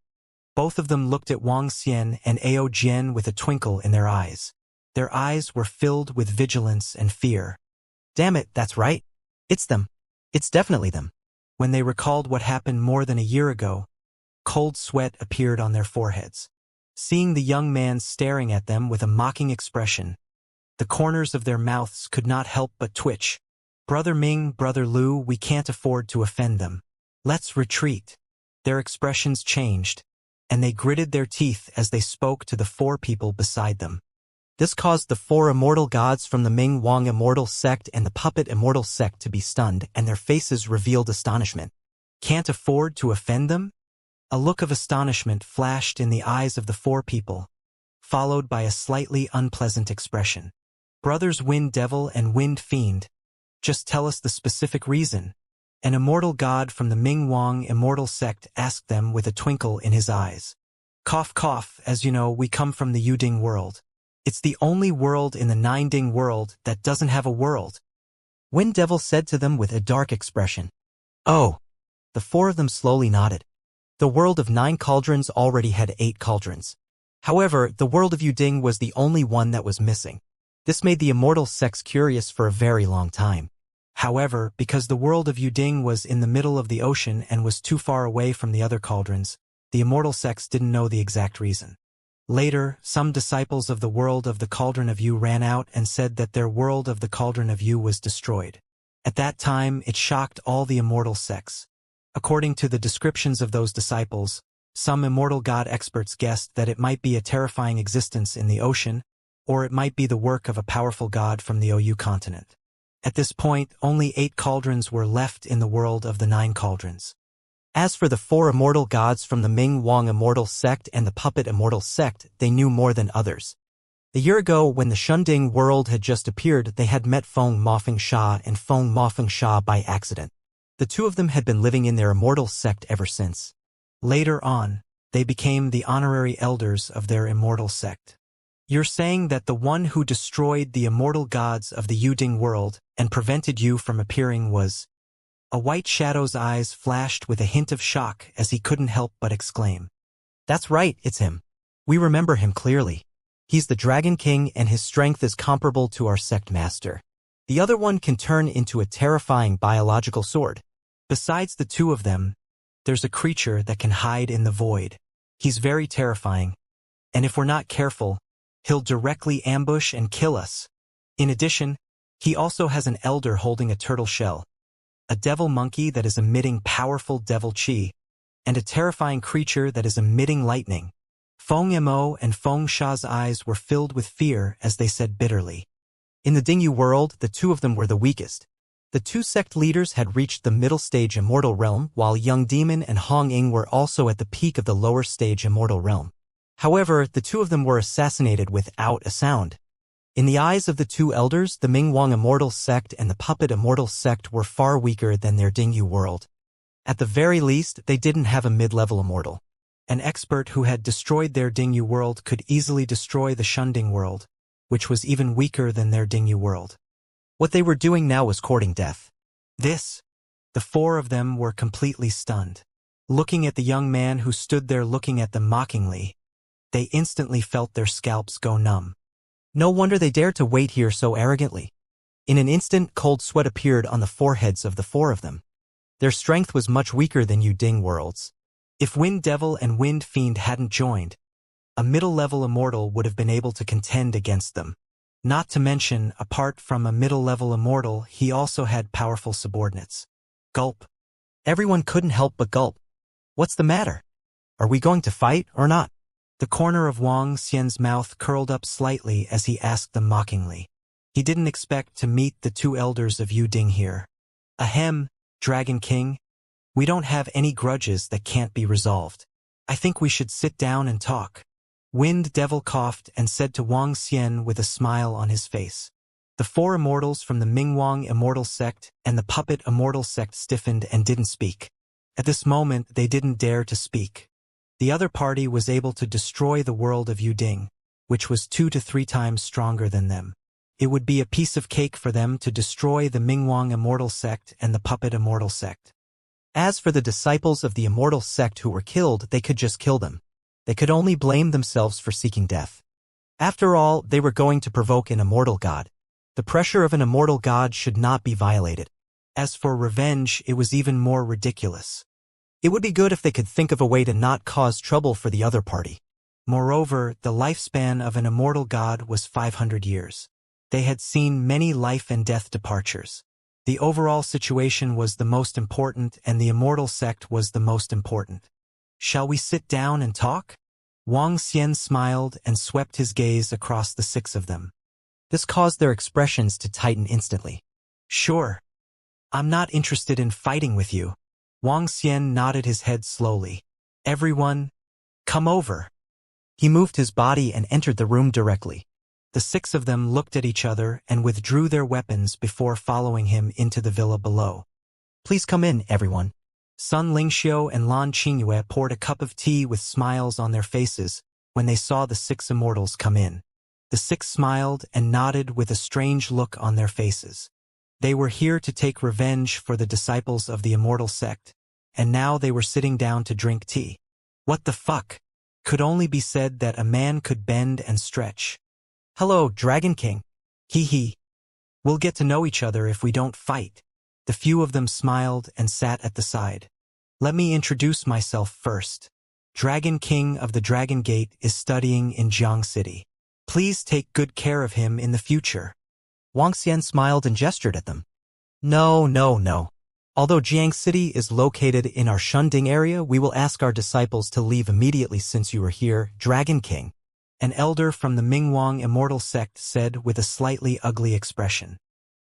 both of them looked at Wang Xian and Ao Jian with a twinkle in their eyes. Their eyes were filled with vigilance and fear. Damn it, that's right. It's them. It's definitely them. When they recalled what happened more than a year ago, cold sweat appeared on their foreheads. Seeing the young man staring at them with a mocking expression, the corners of their mouths could not help but twitch. Brother Ming, Brother Lu, we can't afford to offend them. Let's retreat. Their expressions changed, and they gritted their teeth as they spoke to the 4 people beside them. This caused the 4 immortal gods from the Ming Wang Immortal sect and the Puppet Immortal sect to be stunned, and their faces revealed astonishment. Can't afford to offend them? A look of astonishment flashed in the eyes of the 4 people, followed by a slightly unpleasant expression. Brothers Wind Devil and Wind Fiend, just tell us the specific reason. An immortal god from the Ming Wang Immortal sect asked them with a twinkle in his eyes. Cough, cough, as you know, we come from the Yuding world. It's the only world in the 9-ding world that doesn't have a world. Wind Devil said to them with a dark expression. Oh. The 4 of them slowly nodded. The world of 9 cauldrons already had 8 cauldrons. However, the world of Yuding was the only one that was missing. This made the Immortal sects curious for a very long time. However, because the world of Yuding was in the middle of the ocean and was too far away from the other cauldrons, the Immortal sects didn't know the exact reason. Later, some disciples of the world of the Cauldron of Yu ran out and said that their world of the Cauldron of Yu was destroyed. At that time, it shocked all the Immortal sects. According to the descriptions of those disciples, some immortal god experts guessed that it might be a terrifying existence in the ocean, or it might be the work of a powerful god from the OU continent. At this point, only 8 cauldrons were left in the world of the 9 cauldrons. As for the 4 immortal gods from the Ming Wang Immortal sect and the Puppet Immortal sect, they knew more than others. A year ago, when the Shunding world had just appeared, they had met Feng Mafeng Sha and Feng Mafeng Sha by accident. The 2 of them had been living in their immortal sect ever since. Later on, they became the honorary elders of their immortal sect. You're saying that the one who destroyed the immortal gods of the Yuding world and prevented you from appearing was... A white shadow's eyes flashed with a hint of shock as he couldn't help but exclaim. That's right, it's him. We remember him clearly. He's the Dragon King and his strength is comparable to our sect master. The other one can turn into a terrifying biological sword. Besides the 2 of them, there's a creature that can hide in the void. He's very terrifying, and if we're not careful, he'll directly ambush and kill us. In addition, he also has an elder holding a turtle shell, a devil monkey that is emitting powerful devil chi, and a terrifying creature that is emitting lightning. Feng Mo and Feng Sha's eyes were filled with fear as they said bitterly. In the Dingyu world, the 2 of them were the weakest. The 2 sect leaders had reached the middle stage Immortal realm, while Young Demon and Hong Ying were also at the peak of the lower stage Immortal realm. However, the 2 of them were assassinated without a sound. In the eyes of the 2 elders, the Ming Wang Immortal sect and the Puppet Immortal sect were far weaker than their Dingyu world. At the very least, they didn't have a mid-level immortal. An expert who had destroyed their Dingyu world could easily destroy the Shunding world, which was even weaker than their Dingyu world. What they were doing now was courting death. The four of them were completely stunned. Looking at the young man who stood there looking at them mockingly, they instantly felt their scalps go numb. No wonder they dared to wait here so arrogantly. In an instant, cold sweat appeared on the foreheads of the four of them. Their strength was much weaker than Yu Ding worlds. If Wind Devil and Wind Fiend hadn't joined, a middle-level immortal would have been able to contend against them. Not to mention, apart from a middle-level immortal, he also had powerful subordinates. Gulp. Everyone couldn't help but gulp. What's the matter? Are we going to fight or not? The corner of Wang Xian's mouth curled up slightly as he asked them mockingly. He didn't expect to meet the two elders of Yu Ding here. Ahem, Dragon King. We don't have any grudges that can't be resolved. I think we should sit down and talk. Wind Devil coughed and said to Wang Xian with a smile on his face. The four immortals from the Mingwang Immortal sect and the Puppet Immortal sect stiffened and didn't speak. At this moment, they didn't dare to speak. The other party was able to destroy the world of Yu Ding, which was 2 to 3 times stronger than them. It would be a piece of cake for them to destroy the Mingwang Immortal sect and the Puppet Immortal sect. As for the disciples of the Immortal sect who were killed, they could just kill them. They could only blame themselves for seeking death. After all, they were going to provoke an immortal god. The pressure of an immortal god should not be violated. As for revenge, it was even more ridiculous. It would be good if they could think of a way to not cause trouble for the other party. Moreover, the lifespan of an immortal god was 500 years. They had seen many life and death departures. The overall situation was the most important, and the immortal sect was the most important. Shall we sit down and talk? Wang Xian smiled and swept his gaze across the 6 of them. This caused their expressions to tighten instantly. Sure. I'm not interested in fighting with you. Wang Xian nodded his head slowly. Everyone, come over. He moved his body and entered the room directly. The 6 of them looked at each other and withdrew their weapons before following him into the villa below. Please come in, everyone. Sun Lingxiu and Lan Qingyue poured a cup of tea with smiles on their faces when they saw the 6 immortals come in. The 6 smiled and nodded with a strange look on their faces. They were here to take revenge for the disciples of the Immortal sect, and now they were sitting down to drink tea. What the fuck? Could only be said that a man could bend and stretch. Hello, Dragon King. Hee hee. We'll get to know each other if we don't fight. The few of them smiled and sat at the side. Let me introduce myself first. Dragon King of the Dragon Gate is studying in Jiang City. Please take good care of him in the future. Wang Xian smiled and gestured at them. No. Although Jiang City is located in our Shunding area, we will ask our disciples to leave immediately since you are here, Dragon King. An elder from the Mingwang Immortal sect said with a slightly ugly expression.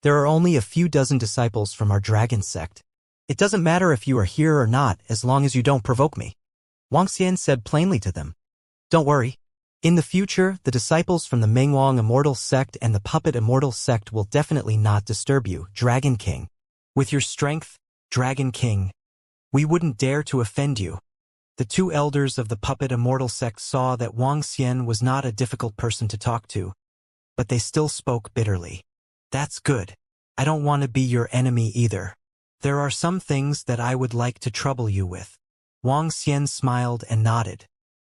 There are only a few dozen disciples from our dragon sect. It doesn't matter if you are here or not as long as you don't provoke me. Wang Xian said plainly to them. Don't worry. In the future, the disciples from the Mingwang Immortal sect and the Puppet Immortal sect will definitely not disturb you, Dragon King. With your strength, Dragon King, we wouldn't dare to offend you. The 2 elders of the Puppet Immortal sect saw that Wang Xian was not a difficult person to talk to, but they still spoke bitterly. That's good. I don't want to be your enemy either. There are some things that I would like to trouble you with. Wang Xian smiled and nodded.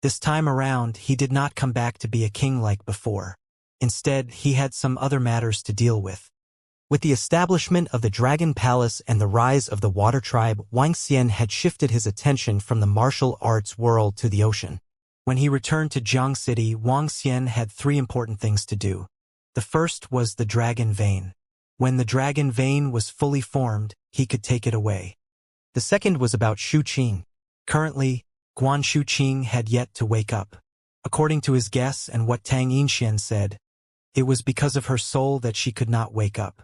This time around, he did not come back to be a king like before. Instead, he had some other matters to deal with. With the establishment of the Dragon Palace and the rise of the Water Tribe, Wang Xian had shifted his attention from the martial arts world to the ocean. When he returned to Jiang City, Wang Xian had 3 important things to do. The first was the Dragon Vein. When the Dragon Vein was fully formed, he could take it away. The second was about Shu Qing. Currently, Guan Shu Qing had yet to wake up. According to his guess and what Tang Yinxian said, it was because of her soul that she could not wake up.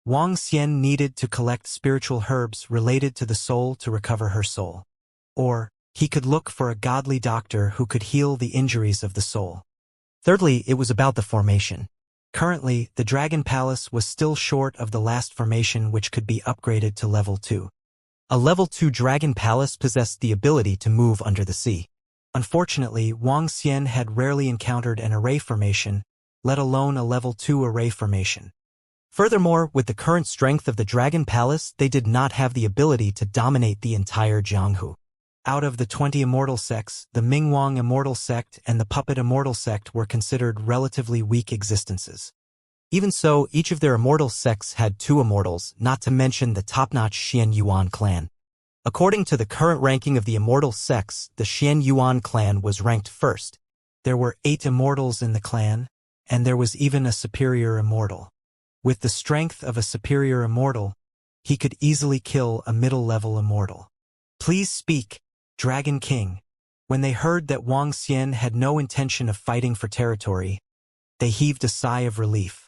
Wang Xian needed to collect spiritual herbs related to the soul to recover her soul. Or, he could look for a godly doctor who could heal the injuries of the soul. Thirdly, it was about the formation. Currently, the Dragon Palace was still short of the last formation which could be upgraded to level 2. A level 2 dragon palace possessed the ability to move under the sea. Unfortunately, Wang Xian had rarely encountered an array formation, let alone a level 2 array formation. Furthermore, with the current strength of the Dragon Palace, they did not have the ability to dominate the entire Jianghu. Out of the 20 immortal sects, the Mingwang immortal sect and the Puppet immortal sect were considered relatively weak existences. Even so, each of their immortal sects had 2 immortals, not to mention the top-notch Xian Yuan clan. According to the current ranking of the immortal sects, the Xian Yuan clan was ranked first. There were 8 immortals in the clan, and there was even a superior immortal. With the strength of a superior immortal, he could easily kill a middle-level immortal. Please speak, Dragon King. When they heard that Wang Xian had no intention of fighting for territory, they heaved a sigh of relief.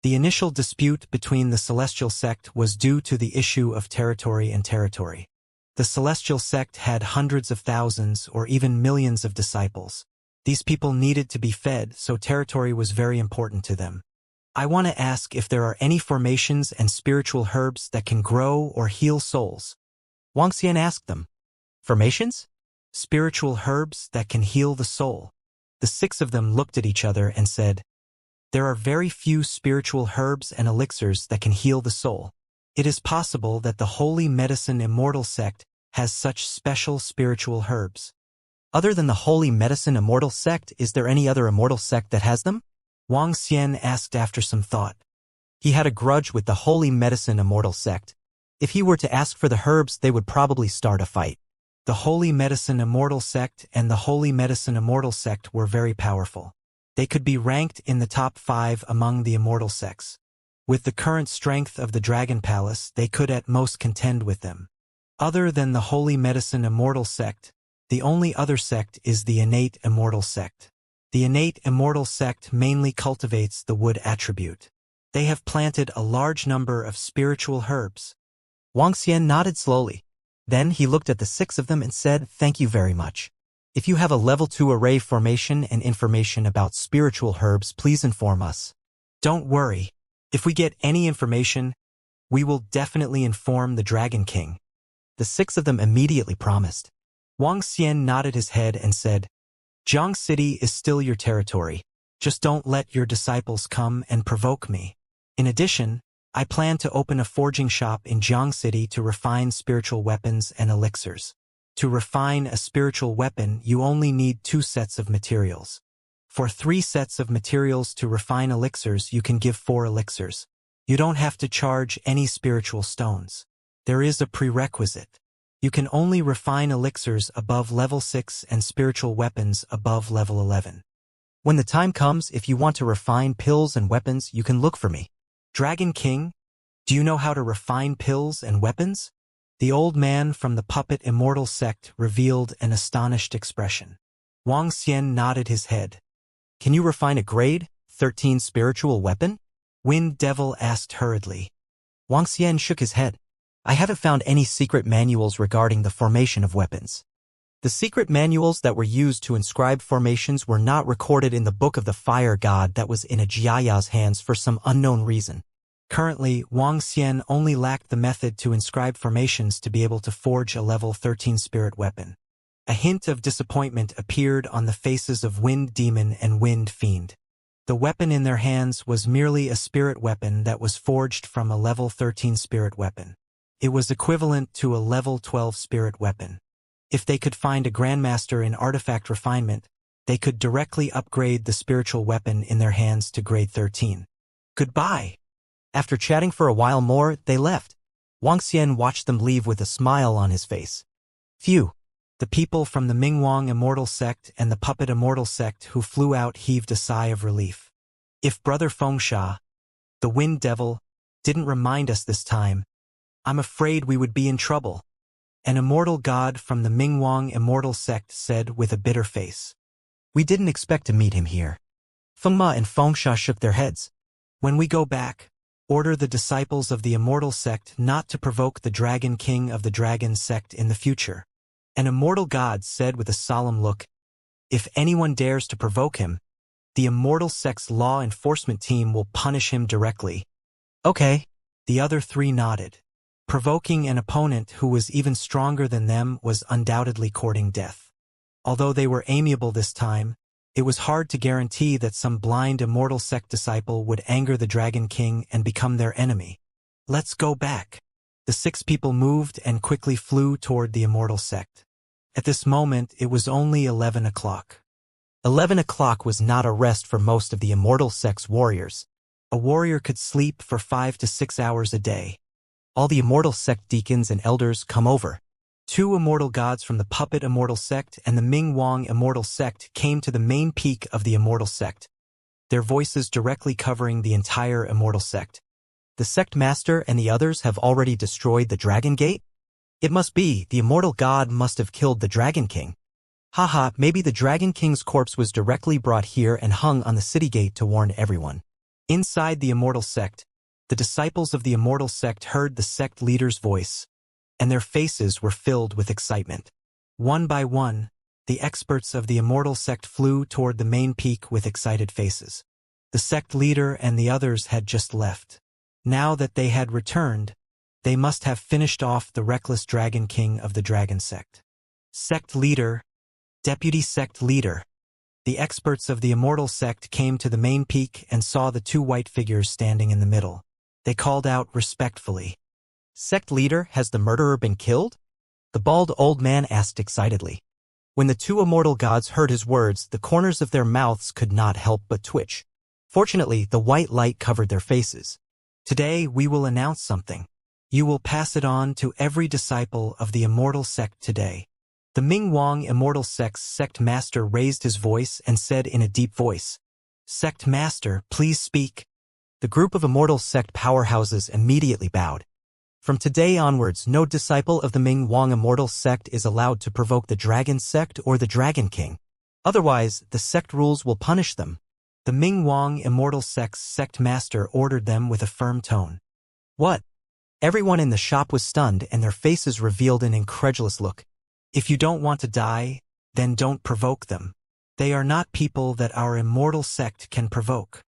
The initial dispute between the Celestial sect was due to the issue of territory and territory. The Celestial sect had hundreds of thousands or even millions of disciples. These people needed to be fed, so territory was very important to them. I want to ask if there are any formations and spiritual herbs that can grow or heal souls. Wang Xian asked them. Formations? Spiritual herbs that can heal the soul. The 6 of them looked at each other and said, there are very few spiritual herbs and elixirs that can heal the soul. It is possible that the Holy Medicine Immortal sect has such special spiritual herbs. Other than the Holy Medicine Immortal sect, is there any other immortal sect that has them? Wang Xian asked after some thought. He had a grudge with the Holy Medicine Immortal sect. If he were to ask for the herbs, they would probably start a fight. The Holy Medicine Immortal sect and the Holy Medicine Immortal sect were very powerful. They could be ranked in the top 5 among the immortal sects. With the current strength of the Dragon Palace, they could at most contend with them. Other than the Holy Medicine Immortal sect, the only other sect is the Innate Immortal sect. The Innate Immortal sect mainly cultivates the wood attribute. They have planted a large number of spiritual herbs. Wang Xian nodded slowly. Then he looked at the 6 of them and said, thank you very much. If you have a level 2 array formation and information about spiritual herbs, please inform us. Don't worry. If we get any information, we will definitely inform the Dragon King. The 6 of them immediately promised. Wang Xian nodded his head and said, Jiang City is still your territory. Just don't let your disciples come and provoke me. In addition, I plan to open a forging shop in Jiang City to refine spiritual weapons and elixirs. To refine a spiritual weapon, you only need 2 sets of materials. For 3 sets of materials to refine elixirs, you can give 4 elixirs. You don't have to charge any spiritual stones. There is a prerequisite. You can only refine elixirs above level 6 and spiritual weapons above level 11. When the time comes, if you want to refine pills and weapons, you can look for me. Dragon King, do you know how to refine pills and weapons? The old man from the Puppet Immortal sect revealed an astonished expression. Wang Xian nodded his head. Can you refine a grade 13 spiritual weapon? Wind Devil asked hurriedly. Wang Xian shook his head. I haven't found any secret manuals regarding the formation of weapons. The secret manuals that were used to inscribe formations were not recorded in the Book of the Fire God that was in a Jiaya's hands for some unknown reason. Currently, Wang Xian only lacked the method to inscribe formations to be able to forge a level 13 spirit weapon. A hint of disappointment appeared on the faces of Wind Demon and Wind Fiend. The weapon in their hands was merely a spirit weapon that was forged from a level 13 spirit weapon. It was equivalent to a level 12 spirit weapon. If they could find a grandmaster in artifact refinement, they could directly upgrade the spiritual weapon in their hands to grade 13. Goodbye. After chatting for a while more, they left. Wang Xian watched them leave with a smile on his face. Phew. The people from the Mingwang Immortal sect and the Puppet Immortal sect who flew out heaved a sigh of relief. If Brother Fengsha, the Wind Devil, didn't remind us this time, I'm afraid we would be in trouble. An immortal god from the Mingwang Immortal sect said with a bitter face. We didn't expect to meet him here. Fengma and Fengsha shook their heads. When we go back, order the disciples of the Immortal sect not to provoke the Dragon King of the Dragon sect in the future. An immortal god said with a solemn look, if anyone dares to provoke him, the Immortal sect's law enforcement team will punish him directly. Okay. The other 3 nodded. Provoking an opponent who was even stronger than them was undoubtedly courting death. Although they were amiable this time, it was hard to guarantee that some blind Immortal sect disciple would anger the Dragon King and become their enemy. Let's go back. The 6 people moved and quickly flew toward the Immortal sect. At this moment, it was only 11 o'clock. 11 o'clock was not a rest for most of the Immortal sect's warriors. A warrior could sleep for 5 to 6 hours a day. All the Immortal sect deacons and elders come over. 2 immortal gods from the Puppet Immortal sect and the Ming Wang Immortal sect came to the main peak of the Immortal sect, their voices directly covering the entire Immortal sect. The sect master and the others have already destroyed the Dragon Gate? It must be, the Immortal God must have killed the Dragon King. Haha, maybe the Dragon King's corpse was directly brought here and hung on the city gate to warn everyone. Inside the Immortal sect, the disciples of the Immortal sect heard the sect leader's voice, and their faces were filled with excitement. One by one, the experts of the Immortal sect flew toward the main peak with excited faces. The sect leader and the others had just left. Now that they had returned, they must have finished off the reckless Dragon King of the Dragon sect. Sect leader, deputy sect leader. The experts of the Immortal sect came to the main peak and saw the 2 white figures standing in the middle. They called out respectfully. Sect leader, has the murderer been killed? The bald old man asked excitedly. When the 2 immortal gods heard his words, the corners of their mouths could not help but twitch. Fortunately, the white light covered their faces. Today we will announce something. You will pass it on to every disciple of the Immortal sect today. The Ming Wang Immortal sect's sect master raised his voice and said in a deep voice, "Sect master, please speak." The group of Immortal sect powerhouses immediately bowed. From today onwards, no disciple of the Ming Wang Immortal sect is allowed to provoke the Dragon sect or the Dragon King. Otherwise, the sect rules will punish them. The Ming Wang Immortal sect's sect master ordered them with a firm tone. What? Everyone in the shop was stunned and their faces revealed an incredulous look. If you don't want to die, then don't provoke them. They are not people that our Immortal sect can provoke.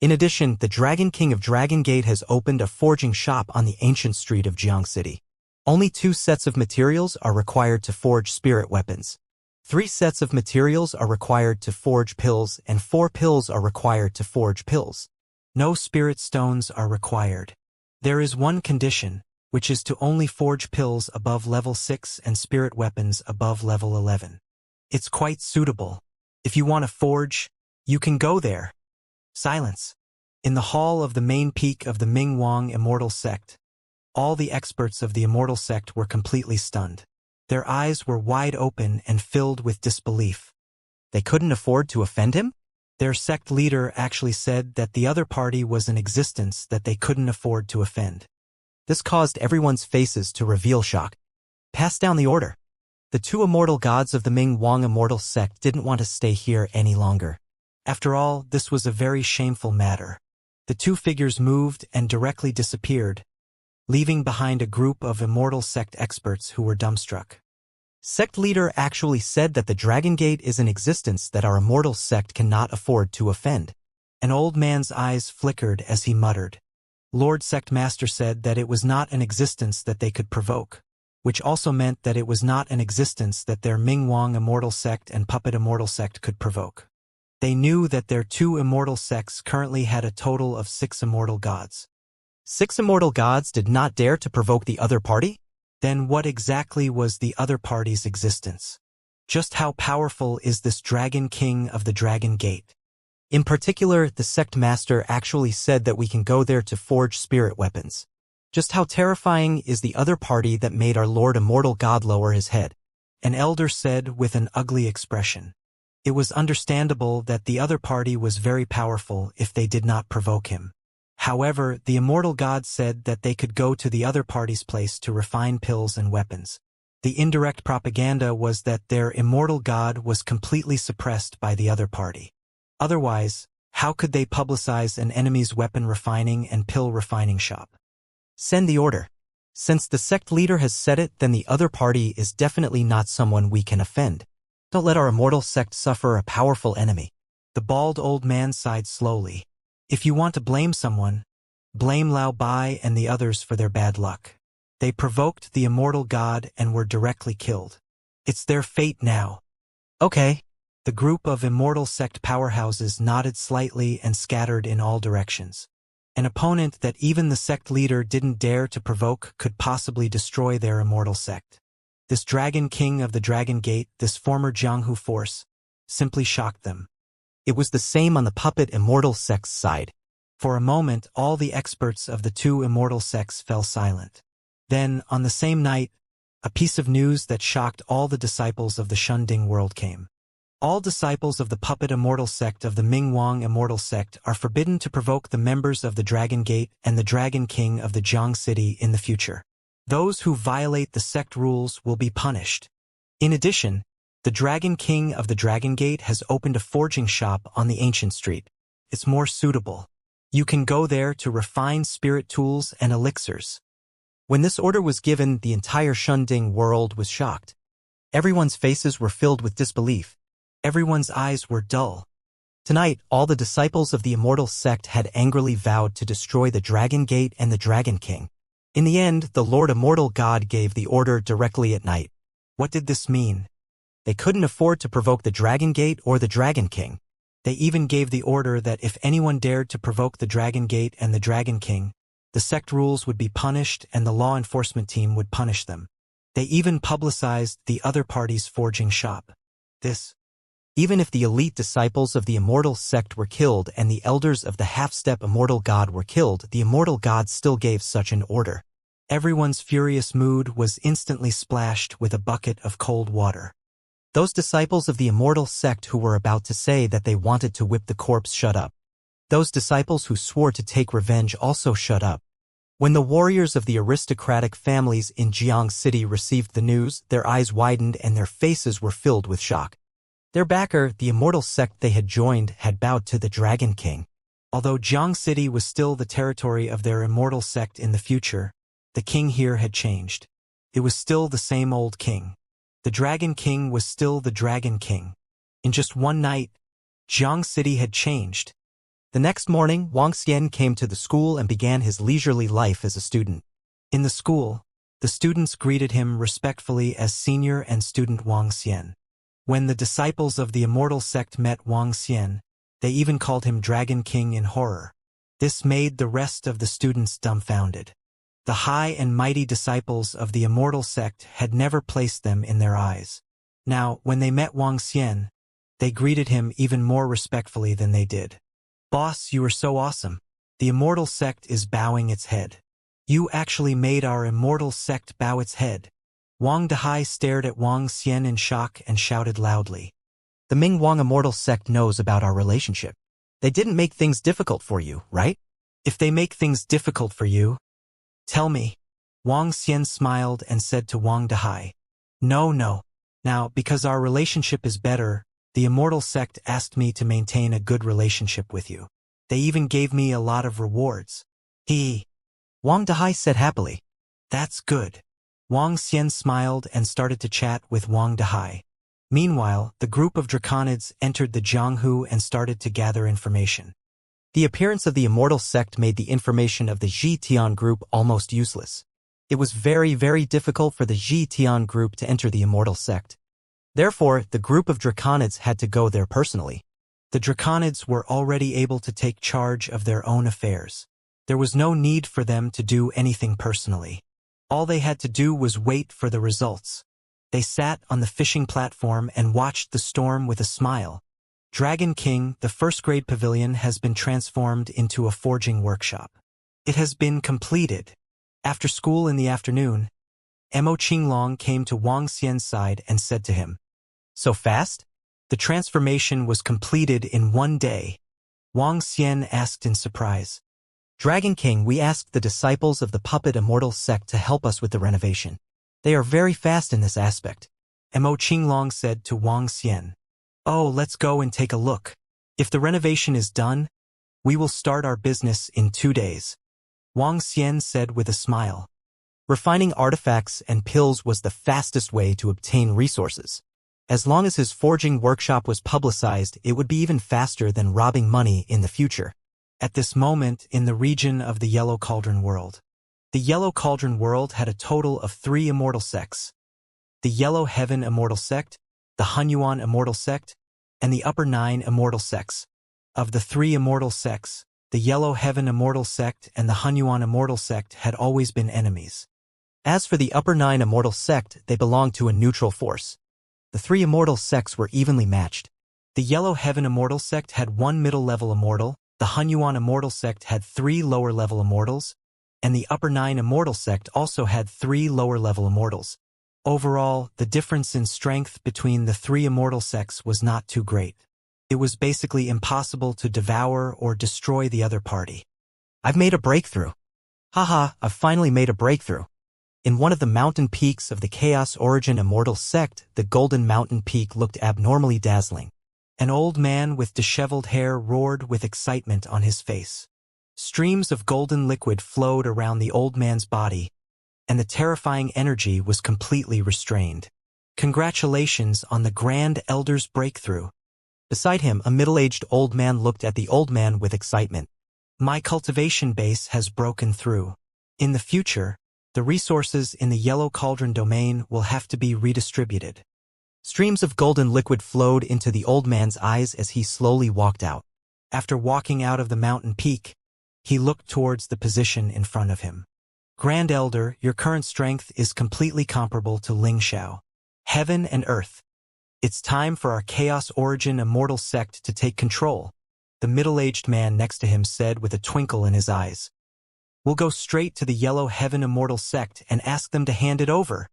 In addition, the Dragon King of Dragon Gate has opened a forging shop on the ancient street of Jiang City. Only 2 sets of materials are required to forge spirit weapons. 3 sets of materials are required to forge pills, and 4 pills are required to forge pills. No spirit stones are required. There is one condition, which is to only forge pills above level 6 and spirit weapons above level 11. It's quite suitable. If you want to forge, you can go there. Silence. In the hall of the main peak of the Ming Wang Immortal sect, all the experts of the Immortal sect were completely stunned. Their eyes were wide open and filled with disbelief. They couldn't afford to offend him? Their sect leader actually said that the other party was in existence that they couldn't afford to offend. This caused everyone's faces to reveal shock. Pass down the order. The 2 immortal gods of the Ming Wang Immortal sect didn't want to stay here any longer. After all, this was a very shameful matter. The 2 figures moved and directly disappeared, leaving behind a group of Immortal sect experts who were dumbstruck. Sect leader actually said that the Dragon Gate is in existence that our Immortal sect cannot afford to offend. An old man's eyes flickered as he muttered. Lord Sect Master said that it was not an existence that they could provoke, which also meant that it was not an existence that their Ming Wang Immortal sect and Puppet Immortal sect could provoke. They knew that their 2 immortal sects currently had a total of 6 immortal gods. 6 immortal gods did not dare to provoke the other party? Then what exactly was the other party's existence? Just how powerful is this Dragon King of the Dragon Gate? In particular, the sect master actually said that we can go there to forge spirit weapons. Just how terrifying is the other party that made our Lord Immortal God lower his head? An elder said with an ugly expression. It was understandable that the other party was very powerful if they did not provoke him. However, the Immortal God said that they could go to the other party's place to refine pills and weapons. The indirect propaganda was that their Immortal God was completely suppressed by the other party. Otherwise, how could they publicize an enemy's weapon refining and pill refining shop? Send the order. Since the sect leader has said it, then the other party is definitely not someone we can offend. Don't let our Immortal sect suffer a powerful enemy. The bald old man sighed slowly. If you want to blame someone, blame Lao Bai and the others for their bad luck. They provoked the immortal god and were directly killed. It's their fate now. Okay. The group of immortal sect powerhouses nodded slightly and scattered in all directions. An opponent that even the sect leader didn't dare to provoke could possibly destroy their immortal sect. This Dragon King of the Dragon Gate, this former Jianghu force, simply shocked them. It was the same on the puppet immortal sect's side. For a moment, all the experts of the two immortal sects fell silent. Then, on the same night, a piece of news that shocked all the disciples of the Shunding world came. All disciples of the puppet immortal sect of the Mingwang immortal sect are forbidden to provoke the members of the Dragon Gate and the Dragon King of the Jiang City in the future. Those who violate the sect rules will be punished. In addition, the Dragon King of the Dragon Gate has opened a forging shop on the ancient street. It's more suitable. You can go there to refine spirit tools and elixirs. When this order was given, the entire Shunding world was shocked. Everyone's faces were filled with disbelief. Everyone's eyes were dull. Tonight, all the disciples of the immortal sect had angrily vowed to destroy the Dragon Gate and the Dragon King. In the end, the Lord Immortal God gave the order directly at night. What did this mean? They couldn't afford to provoke the Dragon Gate or the Dragon King. They even gave the order that if anyone dared to provoke the Dragon Gate and the Dragon King, the sect rules would be punished and the law enforcement team would punish them. They even publicized the other party's forging shop. Even if the elite disciples of the immortal sect were killed and the elders of the half-step immortal god were killed, the immortal god still gave such an order. Everyone's furious mood was instantly splashed with a bucket of cold water. Those disciples of the immortal sect who were about to say that they wanted to whip the corpse shut up. Those disciples who swore to take revenge also shut up. When the warriors of the aristocratic families in Jiang City received the news, their eyes widened and their faces were filled with shock. Their backer, the immortal sect they had joined, had bowed to the Dragon King. Although Jiang City was still the territory of their immortal sect in the future, the king here had changed. It was still the same old king. The Dragon King was still the Dragon King. In just one night, Jiang City had changed. The next morning, Wang Xian came to the school and began his leisurely life as a student. In the school, the students greeted him respectfully as senior and student Wang Xian. When the disciples of the immortal sect met Wang Xian, they even called him Dragon King in horror. This made the rest of the students dumbfounded. The high and mighty disciples of the immortal sect had never placed them in their eyes. Now, when they met Wang Xian, they greeted him even more respectfully than they did. "Boss, you are so awesome. The immortal sect is bowing its head. You actually made our immortal sect bow its head." Wang Dahai stared at Wang Xian in shock and shouted loudly. "The Mingwang immortal sect knows about our relationship. They didn't make things difficult for you, right?" "If they make things difficult for you, tell me." Wang Xian smiled and said to Wang Dahai, No. Now, because our relationship is better, the immortal sect asked me to maintain a good relationship with you. They even gave me a lot of rewards." Wang Dahai said happily. "That's good." Wang Xian smiled and started to chat with Wang Dahai. Meanwhile, the group of draconids entered the Jianghu and started to gather information. The appearance of the immortal sect made the information of the Zhitian group almost useless. It was very, very difficult for the Zhitian group to enter the immortal sect. Therefore, the group of draconids had to go there personally. The draconids were already able to take charge of their own affairs. There was no need for them to do anything personally. All they had to do was wait for the results. They sat on the fishing platform and watched the storm with a smile. Dragon King, the first-grade pavilion, has been transformed into a forging workshop. It has been completed. After school in the afternoon, Mo Qinglong came to Wang Xian's side and said to him, "So fast?" "The transformation was completed in one day." Wang Xian asked in surprise. "Dragon King, we asked the disciples of the puppet immortal sect to help us with the renovation. They are very fast in this aspect." Mo Qinglong said to Wang Xian, "Oh, let's go and take a look. If the renovation is done, we will start our business in 2 days." Wang Xian said with a smile. Refining artifacts and pills was the fastest way to obtain resources. As long as his forging workshop was publicized, it would be even faster than robbing money in the future. At this moment, in the region of the Yellow Cauldron world, The Yellow Cauldron world had a total of 3 immortal sects: the Yellow Heaven Immortal Sect, the Hunyuan Immortal Sect, and the Upper 9 Immortal Sects. Of the 3 immortal sects, the Yellow Heaven Immortal Sect and the Hunyuan Immortal Sect had always been enemies. As for the Upper 9 Immortal Sect, they belonged to a neutral force. The 3 immortal sects were evenly matched. The Yellow Heaven Immortal Sect had 1 middle-level immortal, the Hunyuan Immortal Sect had 3 lower-level immortals, and the Upper 9 Immortal Sect also had 3 lower-level immortals. Overall, the difference in strength between the 3 immortal sects was not too great. It was basically impossible to devour or destroy the other party. I've made a breakthrough. Haha, I've finally made a breakthrough. In one of the mountain peaks of the Chaos Origin Immortal Sect, the Golden Mountain Peak looked abnormally dazzling. An old man with disheveled hair roared with excitement on his face. Streams of golden liquid flowed around the old man's body, and the terrifying energy was completely restrained. Congratulations on the Grand Elder's breakthrough. Beside him, a middle-aged old man looked at the old man with excitement. My cultivation base has broken through. In the future, the resources in the Yellow Cauldron domain will have to be redistributed. Streams of golden liquid flowed into the old man's eyes as he slowly walked out. After walking out of the mountain peak, he looked towards the position in front of him. Grand Elder, your current strength is completely comparable to Ling Xiao. Heaven and Earth. It's time for our Chaos Origin Immortal Sect to take control, the middle-aged man next to him said with a twinkle in his eyes. We'll go straight to the Yellow Heaven Immortal Sect and ask them to hand it over.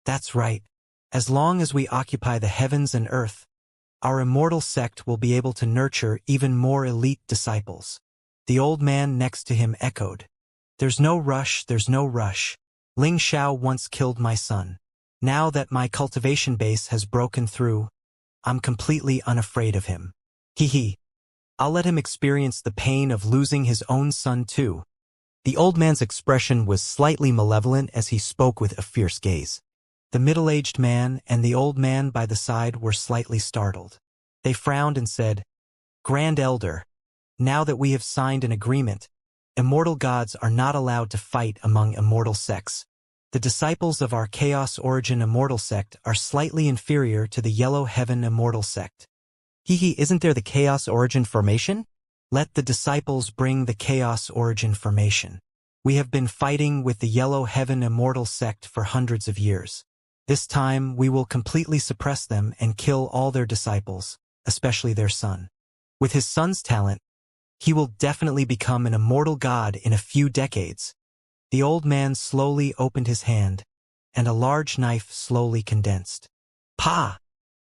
That's right. As long as we occupy the heavens and earth, our immortal sect will be able to nurture even more elite disciples. The old man next to him echoed. There's no rush, there's no rush. Ling Xiao once killed my son. Now that my cultivation base has broken through, I'm completely unafraid of him. Hee. I'll let him experience the pain of losing his own son too. The old man's expression was slightly malevolent as he spoke with a fierce gaze. The middle-aged man and the old man by the side were slightly startled. They frowned and said, Grand Elder, now that we have signed an agreement, immortal gods are not allowed to fight among immortal sects. The disciples of our Chaos Origin Immortal Sect are slightly inferior to the Yellow Heaven Immortal Sect. Isn't there the Chaos Origin formation? Let the disciples bring the Chaos Origin formation. We have been fighting with the Yellow Heaven Immortal Sect for hundreds of years. This time we will completely suppress them and kill all their disciples, especially their son. With his son's talent, he will definitely become an immortal god in a few decades. The old man slowly opened his hand, and a large knife slowly condensed. Pa!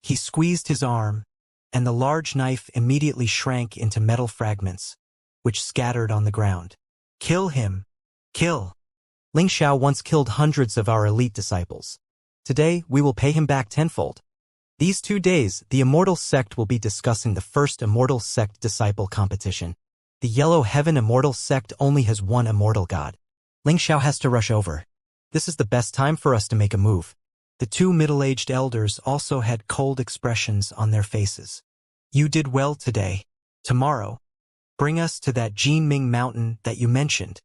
He squeezed his arm, and the large knife immediately shrank into metal fragments, which scattered on the ground. Kill him! Kill! Ling Xiao once killed hundreds of our elite disciples. Today, we will pay him back tenfold. These 2 days, the Immortal Sect will be discussing the first Immortal Sect Disciple competition. The Yellow Heaven Immortal Sect only has 1 immortal god. Ling Xiao has to rush over. This is the best time for us to make a move. The 2 middle-aged elders also had cold expressions on their faces. You did well today. Tomorrow, bring us to that Jinming mountain that you mentioned.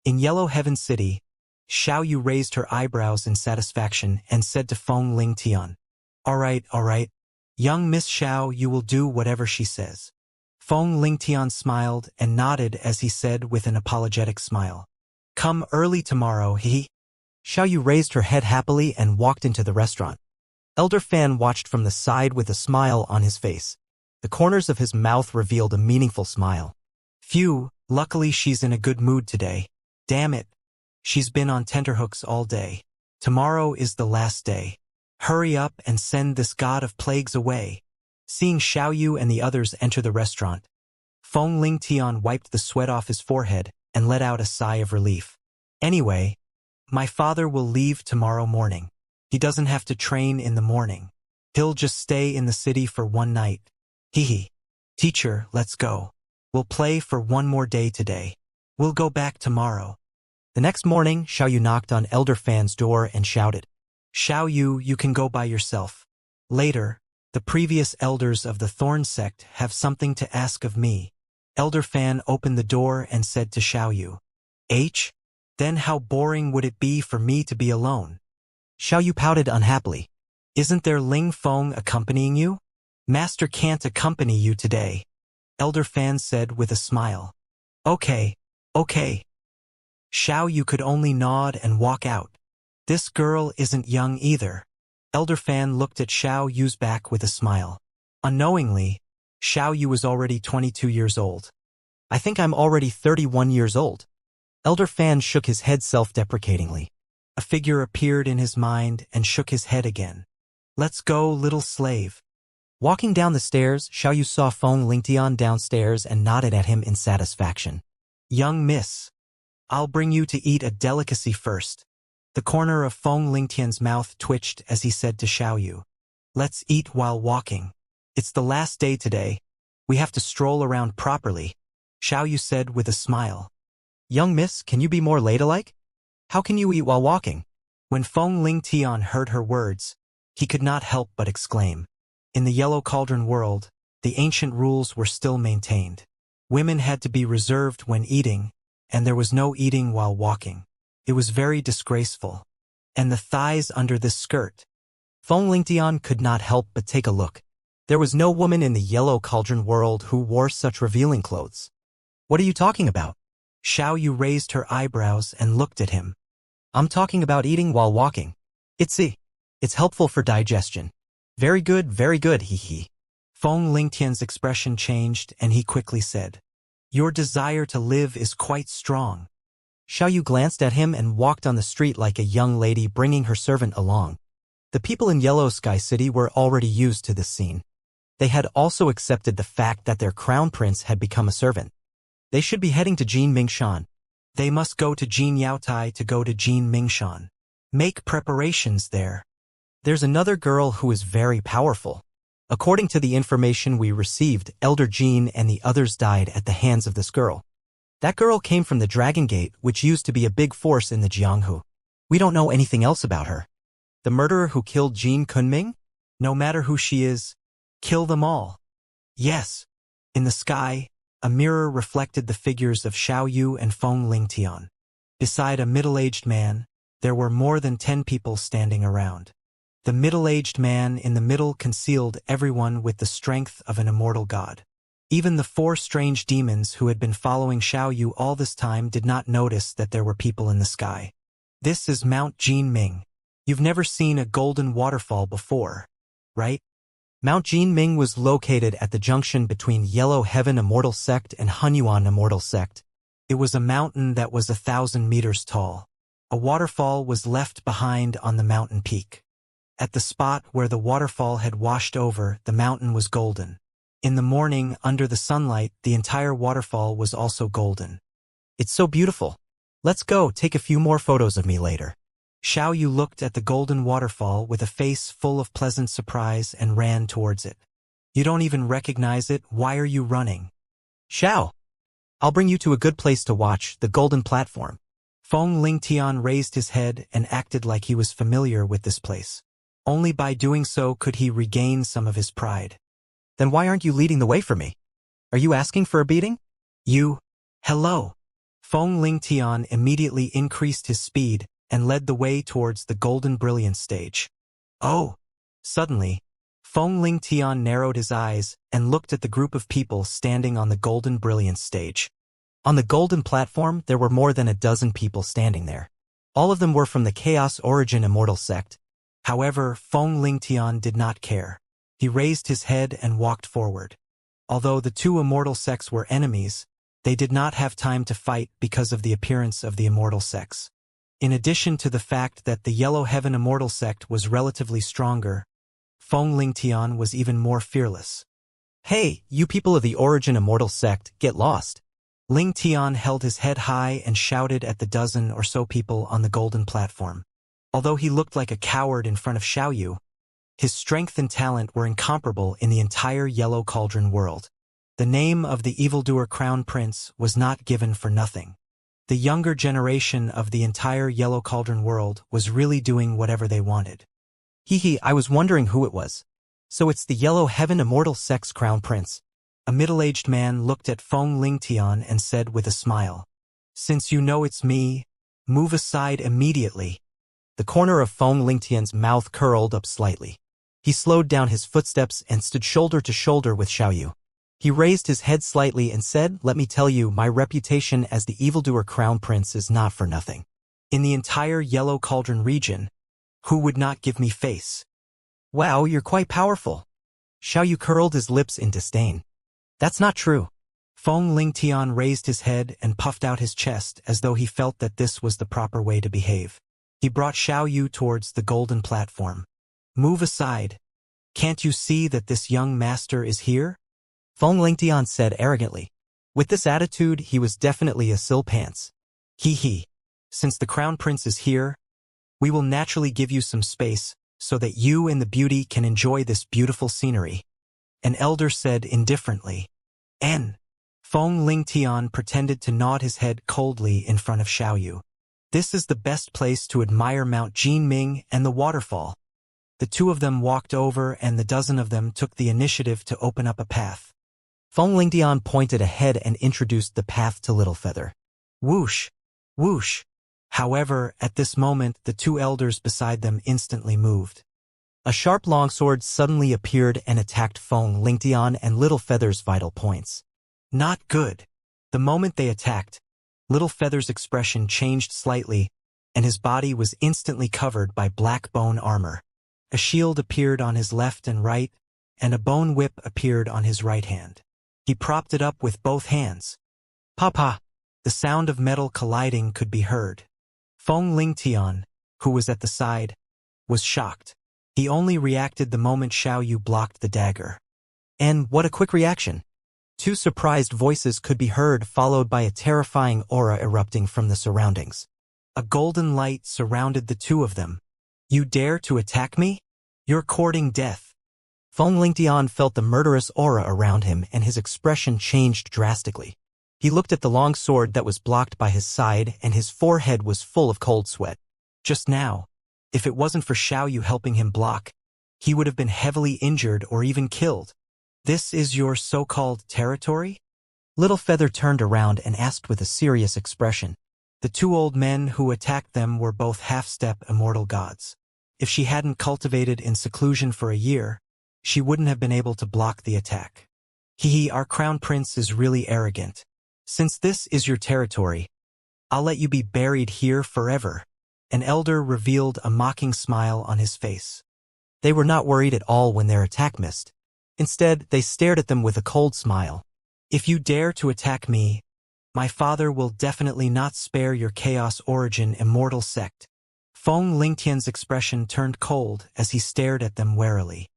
In Yellow Heaven City, Xiao Yu raised her eyebrows in satisfaction and said to Feng Ling Tian, all right. Young Miss Xiao, you will do whatever she says. Feng Ling Tian smiled and nodded as he said with an apologetic smile. Come early tomorrow, Xiao Yu raised her head happily and walked into the restaurant. Elder Fan watched from the side with a smile on his face. The corners of his mouth revealed a meaningful smile. Phew, luckily she's in a good mood today. Damn it. She's been on tenterhooks all day. Tomorrow is the last day. Hurry up and send this god of plagues away. Seeing Xiao Yu and the others enter the restaurant, Feng Ling Tian wiped the sweat off his forehead and let out a sigh of relief. Anyway, my father will leave tomorrow morning. He doesn't have to train in the morning. He'll just stay in the city for 1 night. Teacher, let's go. We'll play for 1 more day today. We'll go back tomorrow. The next morning, Xiao Yu knocked on Elder Fan's door and shouted, Xiao Yu, you can go by yourself. Later, the previous elders of the Thorn Sect have something to ask of me. Elder Fan opened the door and said to Xiao Yu, Then how boring would it be for me to be alone? Xiao Yu pouted unhappily. Isn't there Ling Feng accompanying you? Master can't accompany you today, Elder Fan said with a smile. Okay. Xiao Yu could only nod and walk out. This girl isn't young either. Elder Fan looked at Xiao Yu's back with a smile. Unknowingly, Xiao Yu was already 22 years old. I think I'm already 31 years old. Elder Fan shook his head self-deprecatingly. A figure appeared in his mind and shook his head again. Let's go, little slave. Walking down the stairs, Xiao Yu saw Feng Lingtian downstairs and nodded at him in satisfaction. Young miss, I'll bring you to eat a delicacy first. The corner of Feng Lingtian's mouth twitched as he said to Xiao Yu. Let's eat while walking. It's the last day today. We have to stroll around properly, Xiao Yu said with a smile. Young miss, can you be more ladylike? How can you eat while walking? When Feng Lingtian heard her words, he could not help but exclaim. In the Yellow Cauldron world, the ancient rules were still maintained. Women had to be reserved when eating, and there was no eating while walking. It was very disgraceful. And the thighs under this skirt. Feng Lingtian could not help but take a look. There was no woman in the Yellow Cauldron world who wore such revealing clothes. What are you talking about? Xiao Yu raised her eyebrows and looked at him. I'm talking about eating while walking. It's helpful for digestion. Very good, hee hee. Feng Lingtian's expression changed and he quickly said, Your desire to live is quite strong. Xiao Yu glanced at him and walked on the street like a young lady bringing her servant along. The people in Yellow Sky City were already used to this scene. They had also accepted the fact that their crown prince had become a servant. They should be heading to Jin Mingshan. They must go to Jin Yaotai to go to Jin Mingshan. Make preparations there. There's another girl who is very powerful. According to the information we received, Elder Jin and the others died at the hands of this girl. That girl came from the Dragon Gate, which used to be a big force in the Jianghu. We don't know anything else about her. The murderer who killed Jin Kunming? No matter who she is, kill them all. Yes. In the sky, a mirror reflected the figures of Xiao Yu and Feng Lingtian. Beside a middle-aged man, there were more than 10 people standing around. The middle-aged man in the middle concealed everyone with the strength of an immortal god. Even the 4 strange demons who had been following Xiao Yu all this time did not notice that there were people in the sky. This is Mount Jinming. You've never seen a golden waterfall before, right? Mount Jinming was located at the junction between Yellow Heaven Immortal Sect and Hunyuan Immortal Sect. It was a mountain that was 1,000 meters tall. A waterfall was left behind on the mountain peak. At the spot where the waterfall had washed over, the mountain was golden. In the morning, under the sunlight, the entire waterfall was also golden. It's so beautiful. Let's go take a few more photos of me later. Xiao Yu looked at the golden waterfall with a face full of pleasant surprise and ran towards it. You don't even recognize it, why are you running? Xiao, I'll bring you to a good place to watch, the golden platform. Feng Lingtian raised his head and acted like he was familiar with this place. Only by doing so could he regain some of his pride. Then why aren't you leading the way for me? Are you asking for a beating? Hello. Feng Lingtian immediately increased his speed and led the way towards the Golden Brilliance stage. Oh! Suddenly, Feng Lingtian narrowed his eyes and looked at the group of people standing on the Golden Brilliance stage. On the golden platform, there were more than a dozen people standing there. All of them were from the Chaos Origin Immortal Sect. However, Feng Lingtian did not care. He raised his head and walked forward. Although the 2 immortal sects were enemies, they did not have time to fight because of the appearance of the immortal sects. In addition to the fact that the Yellow Heaven Immortal Sect was relatively stronger, Feng Lingtian was even more fearless. Hey, you people of the Origin Immortal Sect, get lost. Lingtian held his head high and shouted at the dozen or so people on the golden platform. Although he looked like a coward in front of Xiao Yu, his strength and talent were incomparable in the entire Yellow Cauldron world. The name of the evildoer Crown Prince was not given for nothing. The younger generation of the entire Yellow Cauldron world was really doing whatever they wanted. I was wondering who it was. So it's the Yellow Heaven Immortal Sect's Crown Prince. A middle-aged man looked at Feng Lingtian and said with a smile, Since you know it's me, Move aside immediately. The corner of Feng Lingtian's mouth curled up slightly. He slowed down his footsteps and stood shoulder to shoulder with Xiaoyu. He raised his head slightly and said, "Let me tell you, my reputation as the evildoer crown prince is not for nothing. In the entire Yellow Cauldron region, who would not give me face?" "Wow, you're quite powerful." Xiaoyu curled his lips in disdain. "That's not true." Feng Lingtian raised his head and puffed out his chest as though he felt that this was the proper way to behave. He brought Xiaoyu towards the golden platform. "Move aside. Can't you see that this young master is here?" Feng Lingtian said arrogantly. With this attitude, he was definitely a silpants. He. Since the crown prince is here, we will naturally give you some space so that you and the beauty can enjoy this beautiful scenery," an elder said indifferently. "N." Feng Lingtian pretended to nod his head coldly in front of Xiaoyu. "This is the best place to admire Mount Jinming and the waterfall." The two of them walked over and the dozen of them took the initiative to open up a path. Feng Lingtian pointed ahead and introduced the path to Littlefeather. Whoosh! Whoosh! However, at this moment, the two elders beside them instantly moved. A sharp longsword suddenly appeared and attacked Feng Lingtian and Littlefeather's vital points. Not good. The moment they attacked, Littlefeather's expression changed slightly, and his body was instantly covered by black bone armor. A shield appeared on his left and right, and a bone whip appeared on his right hand. He propped it up with both hands. "Papa!" The sound of metal colliding could be heard. Feng Lingtian, who was at the side, was shocked. He only reacted the moment Xiaoyu blocked the dagger. And what a quick reaction! Two surprised voices could be heard, followed by a terrifying aura erupting from the surroundings. A golden light surrounded the two of them. "You dare to attack me? You're courting death." Feng Lingtian felt the murderous aura around him and his expression changed drastically. He looked at the long sword that was blocked by his side and his forehead was full of cold sweat. Just now, if it wasn't for Xiaoyu helping him block, he would have been heavily injured or even killed. "This is your so-called territory?" Littlefeather turned around and asked with a serious expression. The two old men who attacked them were both half-step immortal gods. If she hadn't cultivated in seclusion for a year, she wouldn't have been able to block the attack. Our crown prince is really arrogant. Since this is your territory, I'll let you be buried here forever." An elder revealed a mocking smile on his face. They were not worried at all when their attack missed. Instead, they stared at them with a cold smile. "If you dare to attack me, my father will definitely not spare your Chaos Origin Immortal sect." Feng Lingtian's expression turned cold as he stared at them warily.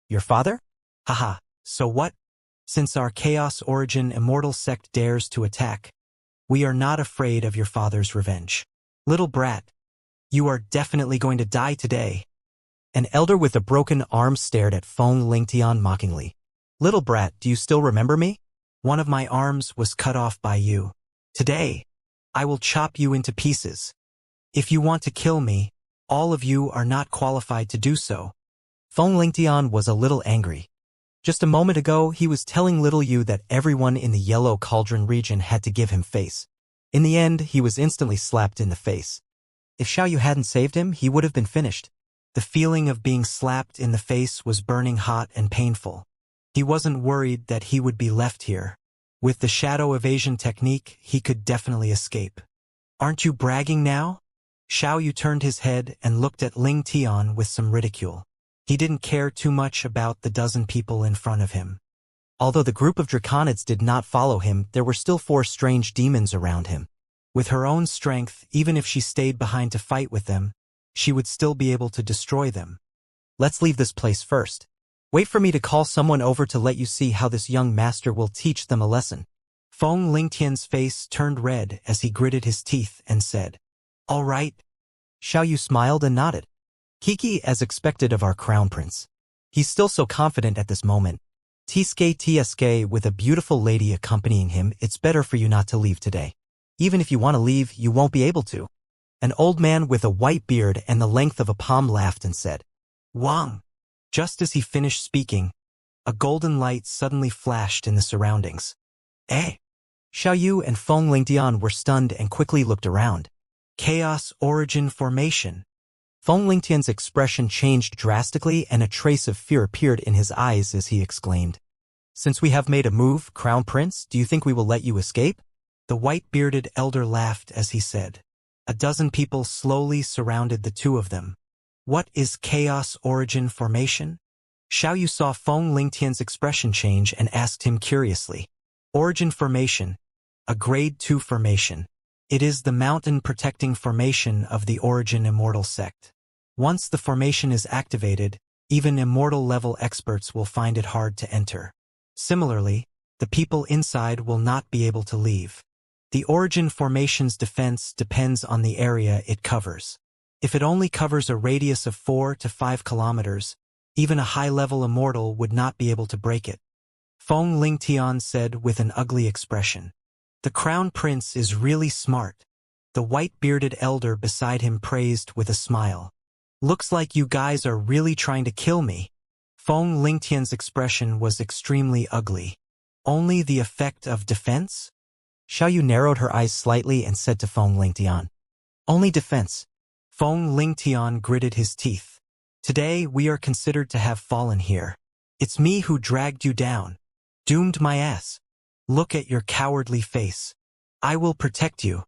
"Your father?" "Haha, so what? Since our Chaos Origin Immortal sect dares to attack, we are not afraid of your father's revenge. Little brat, you are definitely going to die today." An elder with a broken arm stared at Feng Lingtian mockingly. "Little brat, do you still remember me? One of my arms was cut off by you. Today, I will chop you into pieces. If you want to kill me, all of you are not qualified to do so." Feng Lingtian was a little angry. Just a moment ago, he was telling Little Yu that everyone in the Yellow Cauldron region had to give him face. In the end, he was instantly slapped in the face. If Xiaoyu hadn't saved him, he would have been finished. The feeling of being slapped in the face was burning hot and painful. He wasn't worried that he would be left here. With the shadow evasion technique, he could definitely escape. "Aren't you bragging now?" Xiaoyu turned his head and looked at Ling Tian with some ridicule. He didn't care too much about the dozen people in front of him. Although the group of draconids did not follow him, there were still 4 strange demons around him. With her own strength, even if she stayed behind to fight with them, she would still be able to destroy them. "Let's leave this place first. Wait for me to call someone over to let you see how this young master will teach them a lesson." Feng Lingtian's face turned red as he gritted his teeth and said, "All right." Xiaoyu smiled and nodded. Kiki, as expected of our crown prince. He's still so confident at this moment. TSK with a beautiful lady accompanying him, it's better for you not to leave today. Even if you want to leave, you won't be able to. An old man with a white beard and the length of a palm laughed and said, "Wang." Just as he finished speaking, a golden light suddenly flashed in the surroundings. "Eh?" Xiaoyu and Feng Lingtian were stunned and quickly looked around. Chaos origin formation. Feng Lingtian's expression changed drastically and a trace of fear appeared in his eyes as he exclaimed, "Since we have made a move, Crown Prince, do you think we will let you escape?" The white-bearded elder laughed as he said. A dozen people slowly surrounded the two of them. What is chaos origin formation? Xiao Yu saw Feng Lingtian's expression change and asked him curiously. Origin formation, a grade 2 formation. It is the mountain-protecting formation of the Origin Immortal sect. Once the formation is activated, even Immortal-level experts will find it hard to enter. Similarly, the people inside will not be able to leave. The Origin formation's defense depends on the area it covers. If it only covers a radius of 4 to 5 kilometers, even a high-level Immortal would not be able to break it. Feng Lingtian said with an ugly expression. The Crown Prince is really smart. The white-bearded elder beside him praised with a smile. Looks like you guys are really trying to kill me. Feng Lingtian's expression was extremely ugly. Only the effect of defense? Xiao Yu narrowed her eyes slightly and said to Feng Lingtian, "Only defense." Feng Lingtian gritted his teeth. Today we are considered to have fallen here. It's me who dragged you down. Doomed my ass. Look at your cowardly face. I will protect you.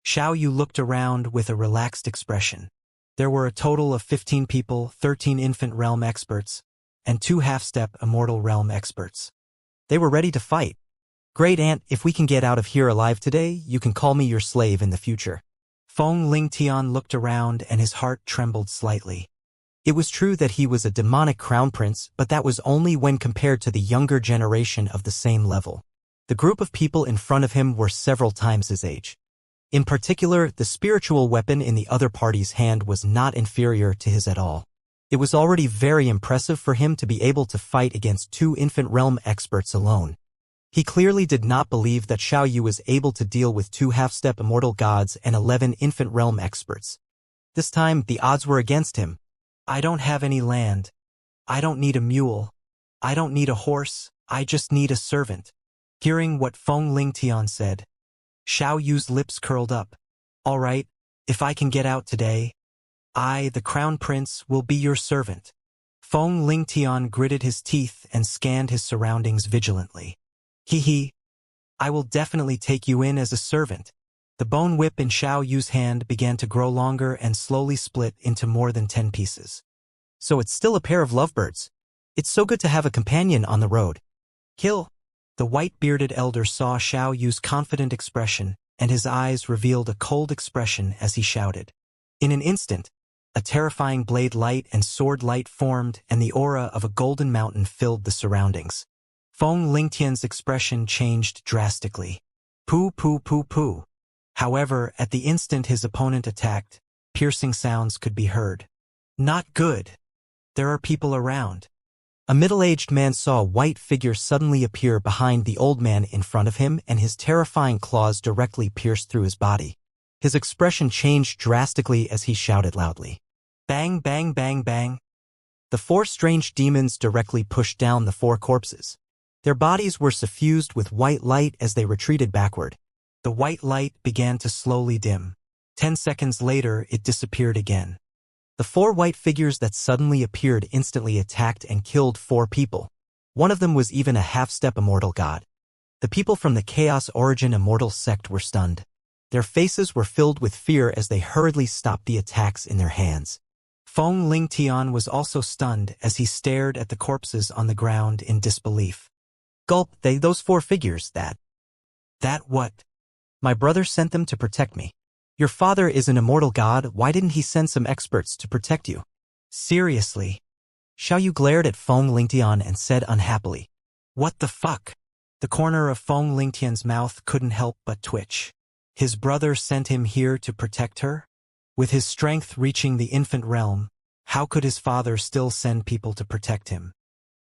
Xiao Yu looked around with a relaxed expression. There were a total of 15 people, 13 infant realm experts, and 2 half-step immortal realm experts. They were ready to fight. "Great Aunt, if we can get out of here alive today, you can call me your slave in the future." Feng Lingtian looked around and his heart trembled slightly. It was true that he was a demonic crown prince, but that was only when compared to the younger generation of the same level. The group of people in front of him were several times his age. In particular, the spiritual weapon in the other party's hand was not inferior to his at all. It was already very impressive for him to be able to fight against 2 infant realm experts alone. He clearly did not believe that Xiao Yu was able to deal with 2 half-step immortal gods and 11 infant realm experts. This time, the odds were against him. I don't have any land. I don't need a mule. I don't need a horse. I just need a servant. Hearing what Feng Lingtian said, Xiao Yu's lips curled up. All right, if I can get out today, I, the Crown Prince, will be your servant. Feng Lingtian gritted his teeth and scanned his surroundings vigilantly. Hee. I will definitely take you in as a servant. The bone whip in Xiao Yu's hand began to grow longer and slowly split into more than 10 pieces. So it's still a pair of lovebirds. It's so good to have a companion on the road. Kill. The white-bearded elder saw Xiao Yu's confident expression, and his eyes revealed a cold expression as he shouted. In an instant, a terrifying blade light and sword light formed, and the aura of a golden mountain filled the surroundings. Feng Lingtian's expression changed drastically. Poo. However, at the instant his opponent attacked, piercing sounds could be heard. Not good. There are people around. A middle-aged man saw a white figure suddenly appear behind the old man in front of him, and his terrifying claws directly pierced through his body. His expression changed drastically as he shouted loudly. Bang, bang, bang, bang. The 4 strange demons directly pushed down the 4 corpses. Their bodies were suffused with white light as they retreated backward. The white light began to slowly dim. 10 seconds later, it disappeared again. The 4 white figures that suddenly appeared instantly attacked and killed 4 people. One of them was even a half-step immortal god. The people from the Chaos Origin Immortal sect were stunned. Their faces were filled with fear as they hurriedly stopped the attacks in their hands. Feng Lingtian was also stunned as he stared at the corpses on the ground in disbelief. Gulp, those 4 figures, that what? My brother sent them to protect me. Your father is an immortal god, why didn't he send some experts to protect you? Seriously? Xiao Yu glared at Feng Lingtian and said unhappily. What the fuck? The corner of Feng Lingtian's mouth couldn't help but twitch. His brother sent him here to protect her? With his strength reaching the infant realm, how could his father still send people to protect him?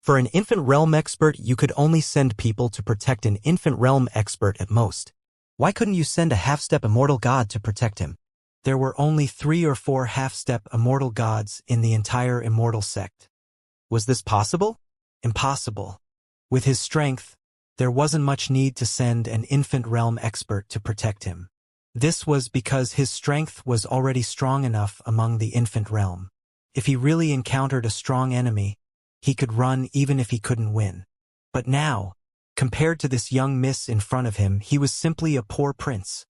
For an infant realm expert, you could only send people to protect an infant realm expert at most. Why couldn't you send a half-step immortal god to protect him? There were only 3 or 4 half-step immortal gods in the entire immortal sect. Was this possible? Impossible. With his strength, there wasn't much need to send an infant realm expert to protect him. This was because his strength was already strong enough among the infant realm. If he really encountered a strong enemy, he could run even if he couldn't win. But now, compared to this young miss in front of him, he was simply a poor prince.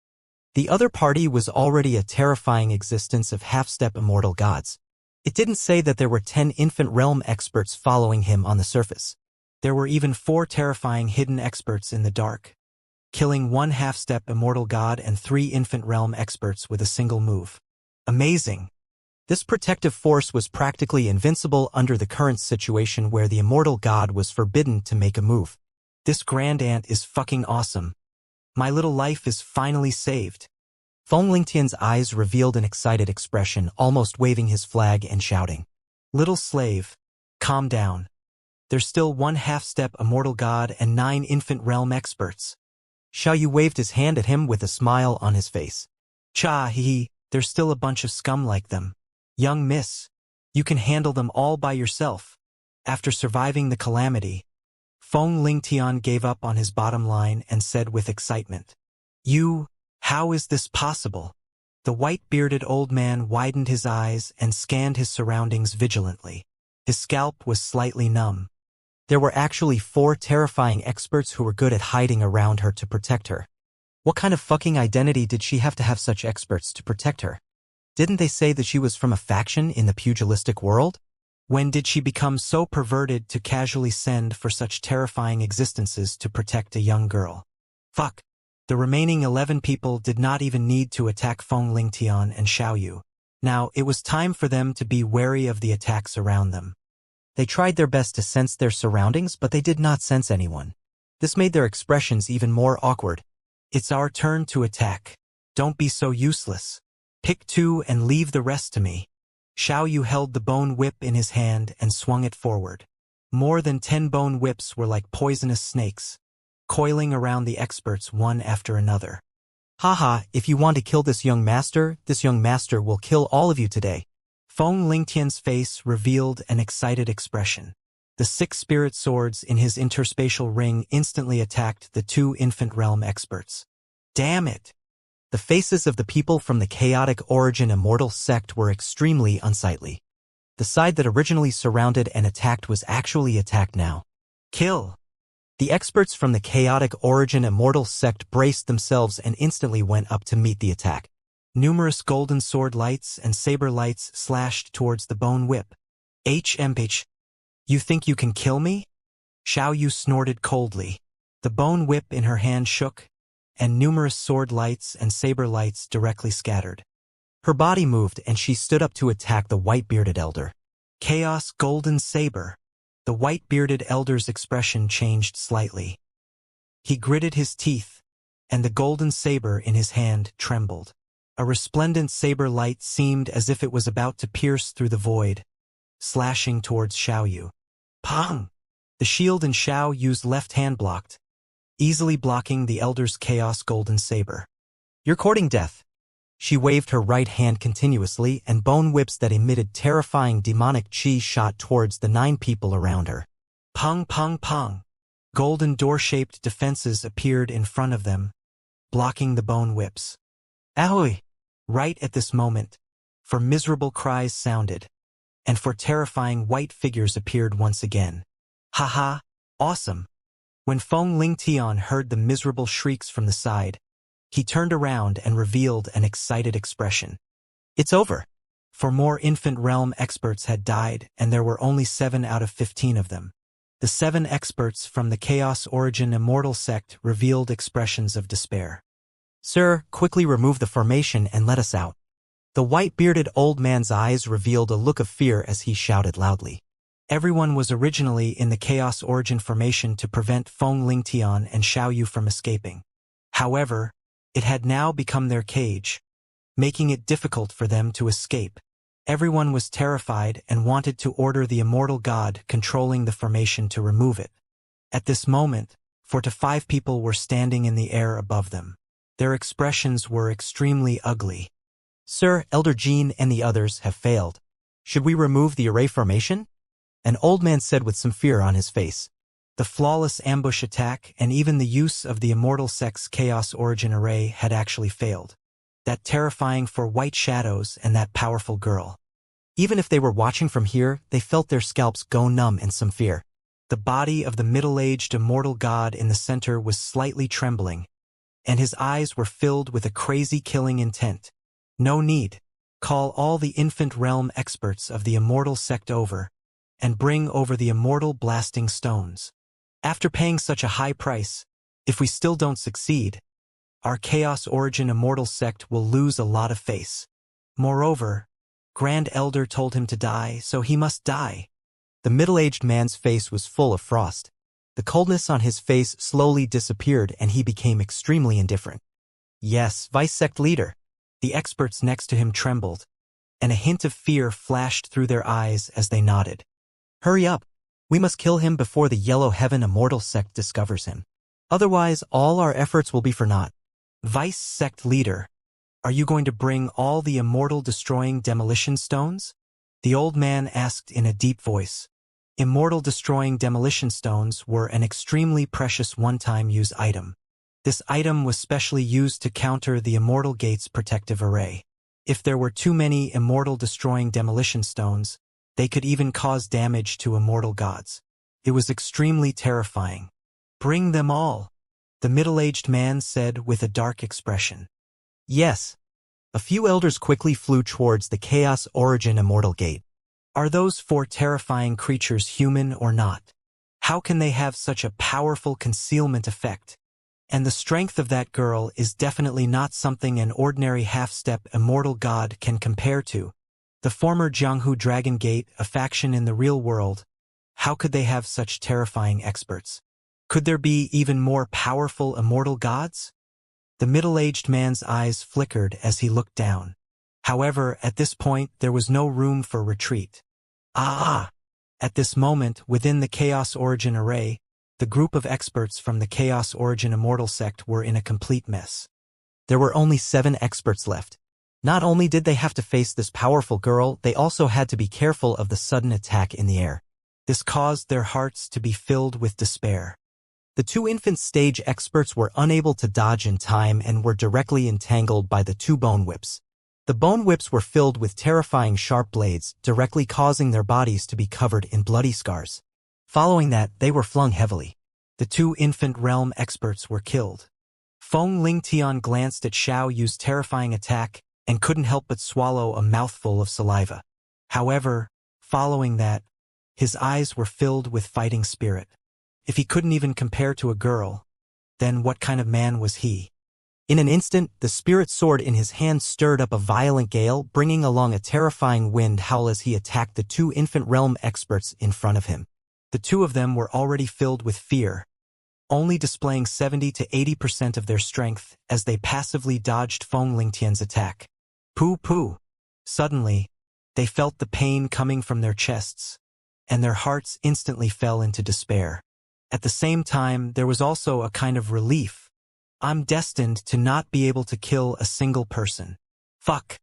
The other party was already a terrifying existence of half-step immortal gods. It didn't say that there were 10 infant realm experts following him on the surface. There were even 4 terrifying hidden experts in the dark, killing 1 half-step immortal god and 3 infant realm experts with a single move. Amazing! This protective force was practically invincible under the current situation where the immortal god was forbidden to make a move. This grand ant is fucking awesome. My little life is finally saved. Feng Lingtian's eyes revealed an excited expression, almost waving his flag and shouting. Little slave, calm down. There's still 1 half-step immortal god and 9 infant realm experts. Xiao Yu waved his hand at him with a smile on his face. Cha hee, there's still a bunch of scum like them. Young miss, you can handle them all by yourself. After surviving the calamity, Feng Lingtian gave up on his bottom line and said with excitement, how is this possible? The white-bearded old man widened his eyes and scanned his surroundings vigilantly. His scalp was slightly numb. There were actually 4 terrifying experts who were good at hiding around her to protect her. What kind of fucking identity did she have to have such experts to protect her? Didn't they say that she was from a faction in the pugilistic world? When did she become so perverted to casually send for such terrifying existences to protect a young girl? Fuck. The remaining 11 people did not even need to attack Feng Lingtian and Xiao Yu. Now, it was time for them to be wary of the attacks around them. They tried their best to sense their surroundings, but they did not sense anyone. This made their expressions even more awkward. It's our turn to attack. Don't be so useless. Pick 2 and leave the rest to me. Xiao Yu held the bone whip in his hand and swung it forward. More than 10 bone whips were like poisonous snakes, coiling around the experts one after another. Haha, if you want to kill this young master will kill all of you today. Feng Lingtian's face revealed an excited expression. The 6 spirit swords in his interspatial ring instantly attacked the 2 infant realm experts. Damn it! The faces of the people from the chaotic origin immortal sect were extremely unsightly. The side that originally surrounded and attacked was actually attacked now. Kill! The experts from the chaotic origin immortal sect braced themselves and instantly went up to meet the attack. Numerous golden sword lights and saber lights slashed towards the bone whip. HMH. You think you can kill me? Xiao Yu snorted coldly. The bone whip in her hand shook, and numerous sword lights and saber lights directly scattered. Her body moved and she stood up to attack the white-bearded elder. Chaos Golden Saber. The white-bearded elder's expression changed slightly. He gritted his teeth, and the golden saber in his hand trembled. A resplendent saber light seemed as if it was about to pierce through the void, slashing towards Xiao Yu. Pong! The shield in Xiao Yu's left hand blocked, easily blocking the elder's chaos golden saber. You're courting death. She waved her right hand continuously, and bone whips that emitted terrifying demonic chi shot towards the 9 people around her. Pong pong pong. Golden door-shaped defenses appeared in front of them, blocking the bone whips. Ahoy! Right at this moment, for miserable cries sounded, and for terrifying white figures appeared once again. Haha, awesome! When Feng Lingtian heard the miserable shrieks from the side, he turned around and revealed an excited expression. It's over. 4 more infant realm experts had died, and there were only 7 out of 15 of them. The 7 experts from the Chaos Origin Immortal sect revealed expressions of despair. Sir, quickly remove the formation and let us out. The white-bearded old man's eyes revealed a look of fear as he shouted loudly. Everyone was originally in the Chaos Origin formation to prevent Feng Lingtian and Xiao Yu from escaping. However, it had now become their cage, making it difficult for them to escape. Everyone was terrified and wanted to order the immortal god controlling the formation to remove it. At this moment, 4 to 5 people were standing in the air above them. Their expressions were extremely ugly. Sir, Elder Jean and the others have failed. Should we remove the array formation? An old man said with some fear on his face. The flawless ambush attack and even the use of the Immortal Sect's Chaos Origin array had actually failed. that terrifying for white shadows and that powerful girl. Even if they were watching from here, they felt their scalps go numb in some fear. The body of the middle-aged immortal god in the center was slightly trembling, and his eyes were filled with a crazy killing intent. No need. Call all the infant realm experts of the immortal sect over, and bring over the immortal blasting stones. After paying such a high price, if we still don't succeed, our Chaos Origin immortal sect will lose a lot of face. Moreover, Grand Elder told him to die, so he must die. The middle-aged man's face was full of frost. The coldness on his face slowly disappeared and he became extremely indifferent. Yes, Vice Sect Leader. The experts next to him trembled, and a hint of fear flashed through their eyes as they nodded. Hurry up. We must kill him before the Yellow Heaven Immortal sect discovers him. Otherwise, all our efforts will be for naught. Vice Sect Leader, are you going to bring all the immortal destroying demolition stones? The old man asked in a deep voice. Immortal destroying demolition stones were an extremely precious one-time use item. This item was specially used to counter the Immortal Gate's protective array. If there were too many immortal destroying demolition stones, they could even cause damage to immortal gods. It was extremely terrifying. Bring them all, the middle-aged man said with a dark expression. Yes. A few elders quickly flew towards the Chaos Origin Immortal Gate. Are those 4 terrifying creatures human or not? How can they have such a powerful concealment effect? And the strength of that girl is definitely not something an ordinary half-step immortal god can compare to. The former Jianghu Dragon Gate, a faction in the real world, how could they have such terrifying experts? Could there be even more powerful immortal gods? The middle-aged man's eyes flickered as he looked down. However, at this point, there was no room for retreat. At this moment, within the Chaos Origin Array, the group of experts from the Chaos Origin Immortal sect were in a complete mess. There were only 7 experts left. Not only did they have to face this powerful girl, they also had to be careful of the sudden attack in the air. This caused their hearts to be filled with despair. The 2 infant stage experts were unable to dodge in time and were directly entangled by the 2 bone whips. The bone whips were filled with terrifying sharp blades, directly causing their bodies to be covered in bloody scars. Following that, they were flung heavily. The 2 infant realm experts were killed. Feng Lingtian glanced at Xiao Yu's terrifying attack and couldn't help but swallow a mouthful of saliva. However, following that, his eyes were filled with fighting spirit. If he couldn't even compare to a girl, then what kind of man was he? In an instant, the spirit sword in his hand stirred up a violent gale, bringing along a terrifying wind howl as he attacked the 2 infant realm experts in front of him. The 2 of them were already filled with fear, only displaying 70 to 80% of their strength as they passively dodged Feng Lingtian's attack. Pooh. Suddenly, they felt the pain coming from their chests, and their hearts instantly fell into despair. At the same time, there was also a kind of relief. I'm destined to not be able to kill a single person. Fuck.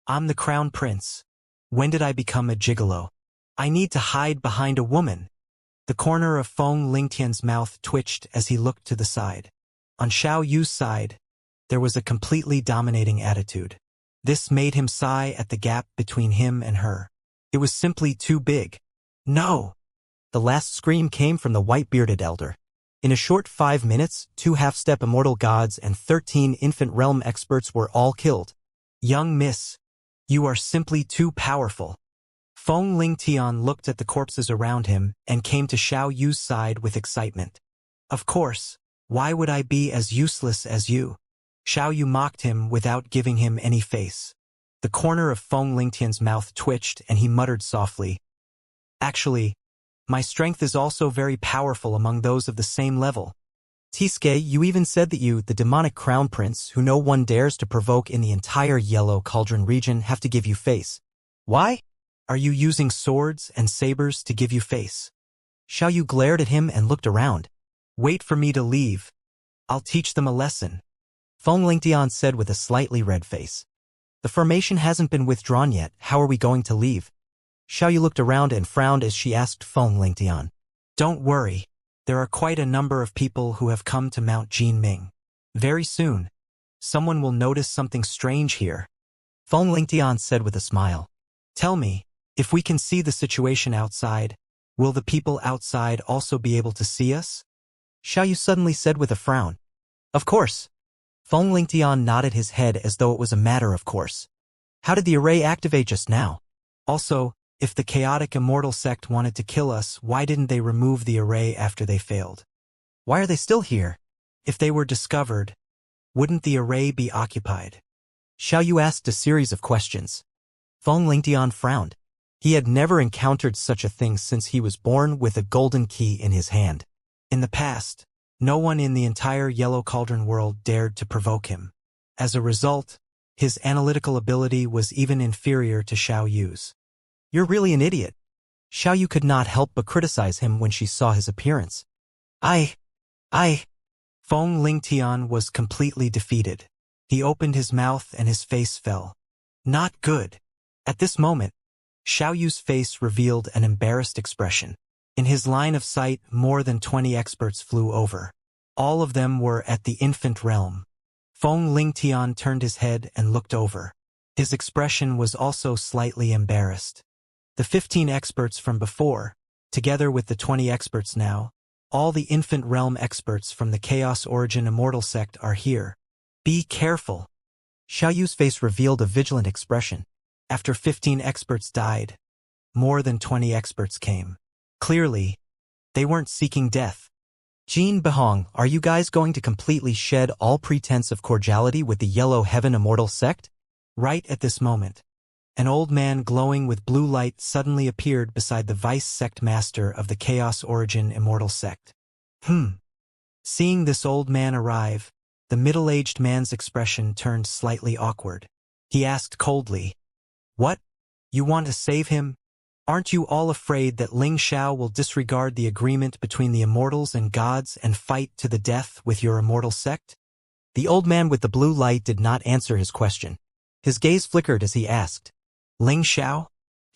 I'm the crown prince. When did I become a gigolo? I need to hide behind a woman. The corner of Feng Lingtian's mouth twitched as he looked to the side. On Xiao Yu's side, there was a completely dominating attitude. This made him sigh at the gap between him and her. It was simply too big. No! The last scream came from the white-bearded elder. In a short 5 minutes, 2 half-step immortal gods and 13 infant realm experts were all killed. Young miss, you are simply too powerful. Feng Lingtian looked at the corpses around him and came to Xiao Yu's side with excitement. Of course, why would I be as useless as you? Xiao Yu mocked him without giving him any face. The corner of Feng Lingtian's mouth twitched and he muttered softly. Actually, my strength is also very powerful among those of the same level. Tisuke, you even said that you, the demonic crown prince, who no one dares to provoke in the entire Yellow Cauldron region, have to give you face. Why? Are you using swords and sabers to give you face? Xiao Yu glared at him and looked around. Wait for me to leave. I'll teach them a lesson. Feng Lingtian said with a slightly red face. The formation hasn't been withdrawn yet, how are we going to leave? Xiao Yu looked around and frowned as she asked Feng Lingtian. Don't worry. There are quite a number of people who have come to Mount Jinming. Very soon, Someone will notice something strange here. Feng Lingtian said with a smile. Tell me, if we can see the situation outside, will the people outside also be able to see us? Xiao Yu suddenly said with a frown. Of course. Feng Lingtian nodded his head as though it was a matter of course. How did the array activate just now? Also, if the chaotic immortal sect wanted to kill us, why didn't they remove the array after they failed? Why are they still here? If they were discovered, wouldn't the array be occupied? Xiao Yu asked a series of questions. Feng Lingtian frowned. He had never encountered such a thing since he was born with a golden key in his hand. In the past, no one in the entire Yellow Cauldron world dared to provoke him. As a result, his analytical ability was even inferior to Xiao Yu's. You're really an idiot. Xiao Yu could not help but criticize him when she saw his appearance. I... Feng Lingtian was completely defeated. He opened his mouth and his face fell. Not good. At this moment, Xiao Yu's face revealed an embarrassed expression. In his line of sight, more than 20 experts flew over. All of them were at the infant realm. Feng Lingtian turned his head and looked over. His expression was also slightly embarrassed. The 15 experts from before, together with the 20 experts now, all the infant realm experts from the Chaos Origin Immortal sect are here. Be careful. Xiao Yu's face revealed a vigilant expression. After 15 experts died, more than 20 experts came. Clearly, they weren't seeking death. Jin Behong, are you guys going to completely shed all pretense of cordiality with the Yellow Heaven Immortal sect? Right at this moment, an old man glowing with blue light suddenly appeared beside the vice sect master of the Chaos Origin Immortal sect. Seeing this old man arrive, the middle-aged man's expression turned slightly awkward. He asked coldly, "What? You want to save him? Aren't you all afraid that Ling Xiao will disregard the agreement between the immortals and gods and fight to the death with your immortal sect?" The old man with the blue light did not answer his question. His gaze flickered as he asked, Ling Xiao?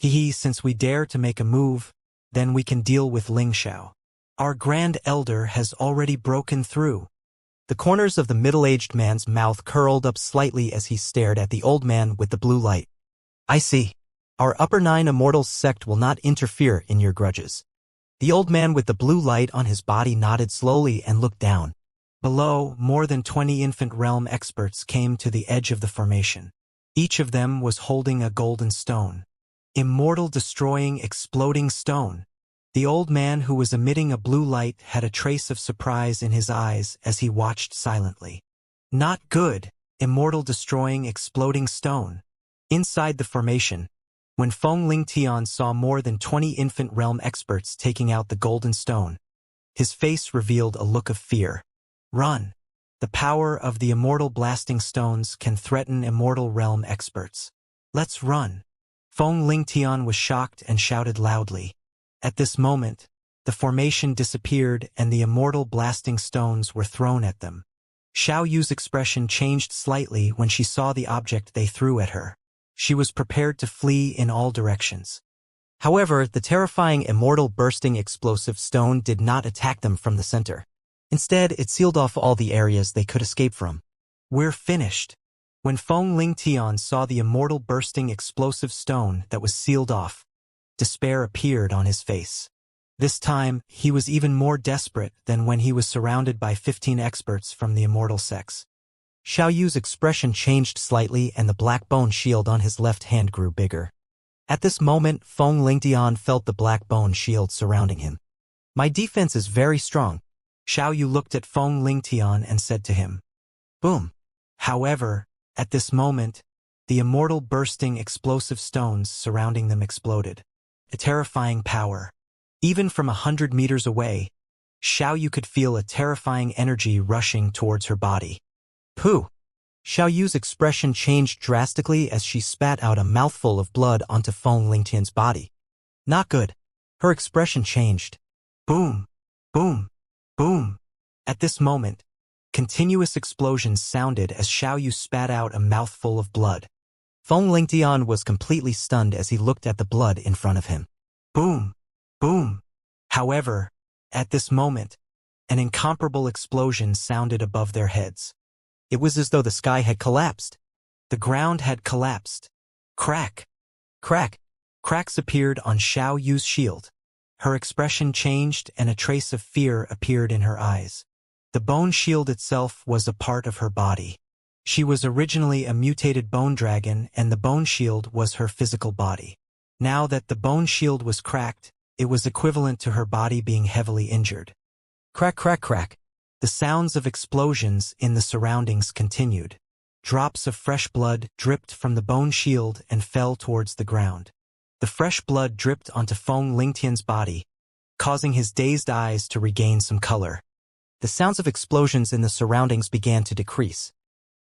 Since we dare to make a move, then we can deal with Ling Xiao. Our Grand Elder has already broken through. The corners of the middle-aged man's mouth curled up slightly as he stared at the old man with the blue light. I see. Our Upper Nine Immortals sect will not interfere in your grudges. The old man with the blue light on his body nodded slowly and looked down. Below, more than 20 infant realm experts came to the edge of the formation. Each of them was holding a golden stone. Immortal destroying exploding stone. The old man who was emitting a blue light had a trace of surprise in his eyes as he watched silently. Not good. Immortal destroying exploding stone. Inside the formation, when Feng Lingtian saw more than 20 infant realm experts taking out the golden stone, his face revealed a look of fear. Run. The power of the immortal blasting stones can threaten immortal realm experts. Let's run. Feng Lingtian was shocked and shouted loudly. At this moment, the formation disappeared and the immortal blasting stones were thrown at them. Xiao Yu's expression changed slightly when she saw the object they threw at her. She was prepared to flee in all directions. However, the terrifying immortal bursting explosive stone did not attack them from the center. Instead, it sealed off all the areas they could escape from. We're finished. When Feng Lingtian saw the immortal bursting explosive stone that was sealed off, despair appeared on his face. This time, he was even more desperate than when he was surrounded by 15 experts from the immortal sects. Xiao Yu's expression changed slightly and the black bone shield on his left hand grew bigger. At this moment, Feng Lingtian felt the black bone shield surrounding him. My defense is very strong. Xiao Yu looked at Feng Lingtian and said to him, Boom. However, at this moment, the immortal bursting explosive stones surrounding them exploded. A terrifying power. Even from 100 meters away, Xiao Yu could feel a terrifying energy rushing towards her body. Pooh! Xiao Yu's expression changed drastically as she spat out a mouthful of blood onto Feng Lingtian's body. Not good. Her expression changed. Boom! Boom! Boom! At this moment, continuous explosions sounded as Xiao Yu spat out a mouthful of blood. Feng Lingtian was completely stunned as he looked at the blood in front of him. Boom! Boom! However, at this moment, an incomparable explosion sounded above their heads. It was as though the sky had collapsed. The ground had collapsed. Crack! Crack! Cracks appeared on Xiao Yu's shield. Her expression changed and a trace of fear appeared in her eyes. The bone shield itself was a part of her body. She was originally a mutated bone dragon and the bone shield was her physical body. Now that the bone shield was cracked, it was equivalent to her body being heavily injured. Crack, crack, crack. The sounds of explosions in the surroundings continued. Drops of fresh blood dripped from the bone shield and fell towards the ground. The fresh blood dripped onto Feng Lingtian's body, causing his dazed eyes to regain some color. The sounds of explosions in the surroundings began to decrease.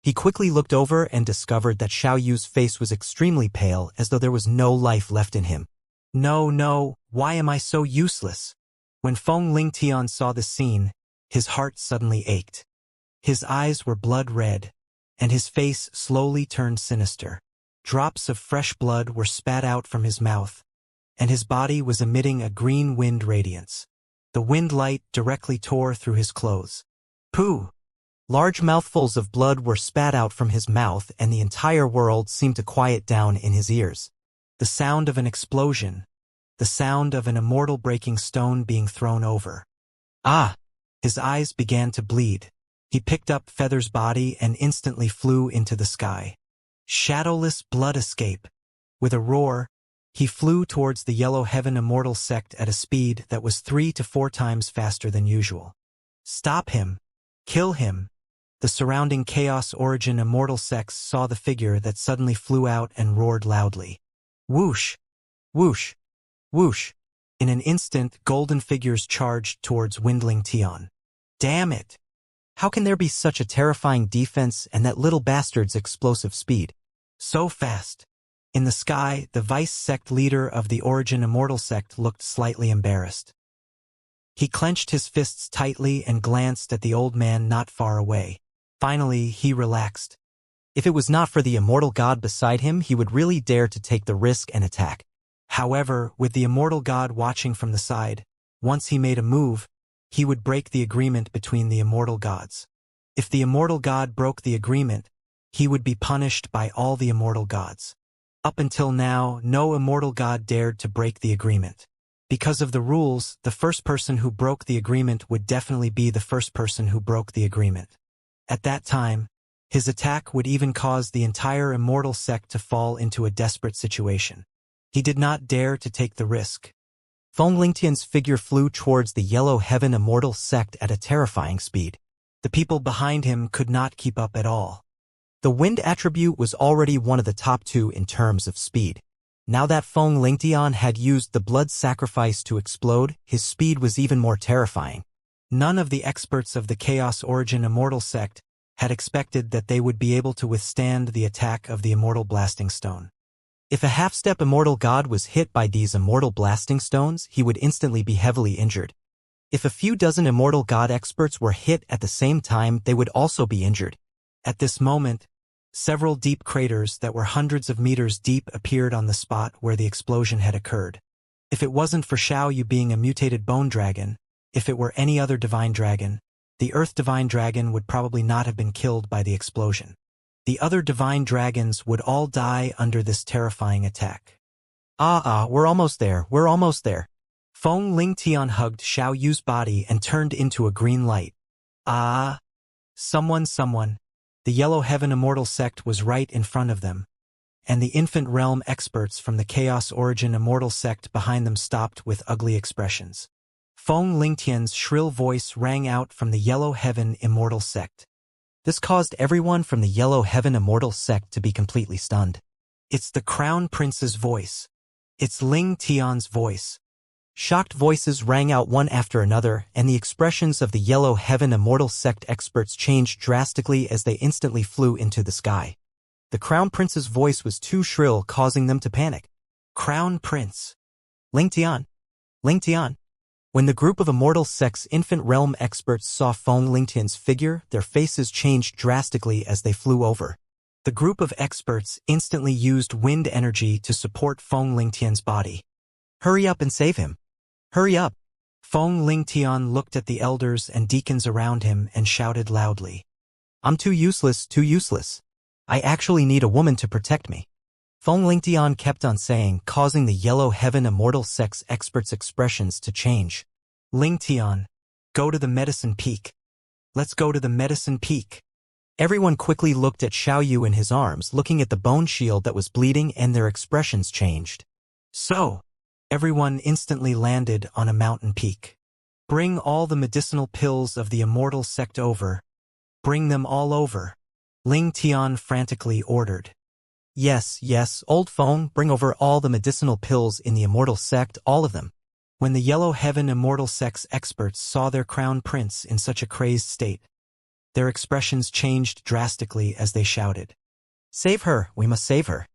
He quickly looked over and discovered that Xiao Yu's face was extremely pale, as though there was no life left in him. No, why am I so useless? When Feng Lingtian saw the scene, his heart suddenly ached. His eyes were blood red, and his face slowly turned sinister. Drops of fresh blood were spat out from his mouth, and his body was emitting a green wind radiance. The wind light directly tore through his clothes. Pooh! Large mouthfuls of blood were spat out from his mouth and the entire world seemed to quiet down in his ears. The sound of an explosion. The sound of an immortal breaking stone being thrown over. Ah! His eyes began to bleed. He picked up Feather's body and instantly flew into the sky. Shadowless blood escape. With a roar, he flew towards the Yellow Heaven Immortal sect at a speed that was 3 to 4 times faster than usual. Stop him! Kill him! The surrounding Chaos Origin Immortal sects saw the figure that suddenly flew out and roared loudly. Whoosh! Whoosh! Whoosh! In an instant, golden figures charged towards Windling Tian. Damn it! How can there be such a terrifying defense and that little bastard's explosive speed? So fast! In the sky, the vice sect leader of the Origin Immortal sect looked slightly embarrassed. He clenched his fists tightly and glanced at the old man not far away. Finally, he relaxed. If it was not for the immortal god beside him, he would really dare to take the risk and attack. However, with the immortal god watching from the side, once he made a move, he would break the agreement between the immortal gods. If the immortal god broke the agreement, he would be punished by all the immortal gods. Up until now, no immortal god dared to break the agreement. Because of the rules, the first person who broke the agreement would definitely be the first person who broke the agreement. At that time, his attack would even cause the entire immortal sect to fall into a desperate situation. He did not dare to take the risk. Feng Lingtian's figure flew towards the Yellow Heaven Immortal sect at a terrifying speed. The people behind him could not keep up at all. The wind attribute was already one of the top 2 in terms of speed. Now that Feng Lingtian had used the blood sacrifice to explode, his speed was even more terrifying. None of the experts of the Chaos Origin Immortal sect had expected that they would be able to withstand the attack of the Immortal Blasting Stone. If a half-step immortal god was hit by these immortal blasting stones, he would instantly be heavily injured. If a few dozen immortal god experts were hit at the same time, they would also be injured. At this moment, several deep craters that were hundreds of meters deep appeared on the spot where the explosion had occurred. If it wasn't for Xiao Yu being a mutated bone dragon, if it were any other divine dragon, the Earth Divine Dragon would probably not have been killed by the explosion. The other divine dragons would all die under this terrifying attack. We're almost there, we're almost there. Feng Lingtian hugged Xiao Yu's body and turned into a green light. Someone. The Yellow Heaven Immortal sect was right in front of them, and the Infant Realm experts from the Chaos Origin Immortal sect behind them stopped with ugly expressions. Feng Lingtian's shrill voice rang out from the Yellow Heaven Immortal sect. This caused everyone from the Yellow Heaven Immortal sect to be completely stunned. It's the Crown Prince's voice. It's Ling Tian's voice. Shocked voices rang out one after another, and the expressions of the Yellow Heaven Immortal sect experts changed drastically as they instantly flew into the sky. The Crown Prince's voice was too shrill, causing them to panic. Crown Prince. Ling Tian. When the group of Immortal sect's Infant Realm experts saw Feng Lingtian's figure, their faces changed drastically as they flew over. The group of experts instantly used wind energy to support Feng Lingtian's body. Hurry up and save him. Hurry up. Feng Lingtian looked at the elders and deacons around him and shouted loudly. I'm too useless, too useless. I actually need a woman to protect me. Feng Lingtian kept on saying, causing the Yellow Heaven Immortal sex expert's expressions to change. Lingtian, go to the medicine peak. Let's go to the medicine peak. Everyone quickly looked at Xiaoyu in his arms, looking at the bone shield that was bleeding, and their expressions changed. So, everyone instantly landed on a mountain peak. Bring all the medicinal pills of the Immortal sect over. Bring them all over. Ling Tian frantically ordered. Yes, yes, old Feng, bring over all the medicinal pills in the Immortal sect, all of them. When the Yellow Heaven Immortal sect's experts saw their crown prince in such a crazed state, their expressions changed drastically as they shouted. Save her, we must save her.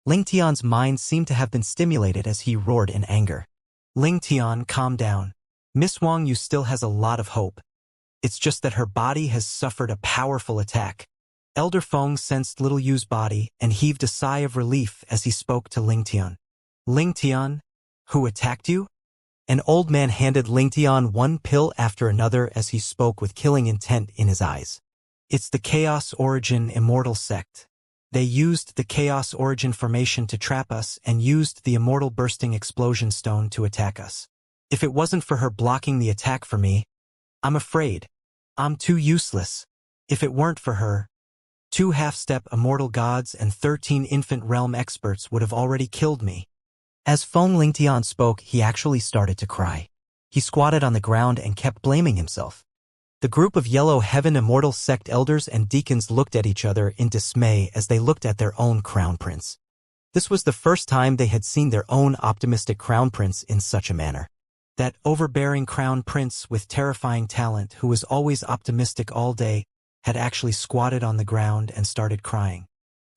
Ling Tian's mind seemed to have been stimulated as he roared in anger. Ling Tian, calm down. Miss Wang Yu still has a lot of hope. It's just that her body has suffered a powerful attack. Elder Feng sensed Little Yu's body and heaved a sigh of relief as he spoke to Ling Tian. Ling Tian, who attacked you? An old man handed Ling Tian one pill after another as he spoke with killing intent in his eyes. It's the Chaos Origin Immortal sect. They used the Chaos Origin formation to trap us and used the Immortal Bursting Explosion Stone to attack us. If it wasn't for her blocking the attack for me, I'm afraid. I'm too useless. If it weren't for her, 2 half-step immortal gods and 13 infant realm experts would have already killed me. As Feng Lingtian spoke, he actually started to cry. He squatted on the ground and kept blaming himself. The group of Yellow Heaven Immortal sect elders and deacons looked at each other in dismay as they looked at their own crown prince. This was the first time they had seen their own optimistic crown prince in such a manner. That overbearing crown prince with terrifying talent who was always optimistic all day had actually squatted on the ground and started crying.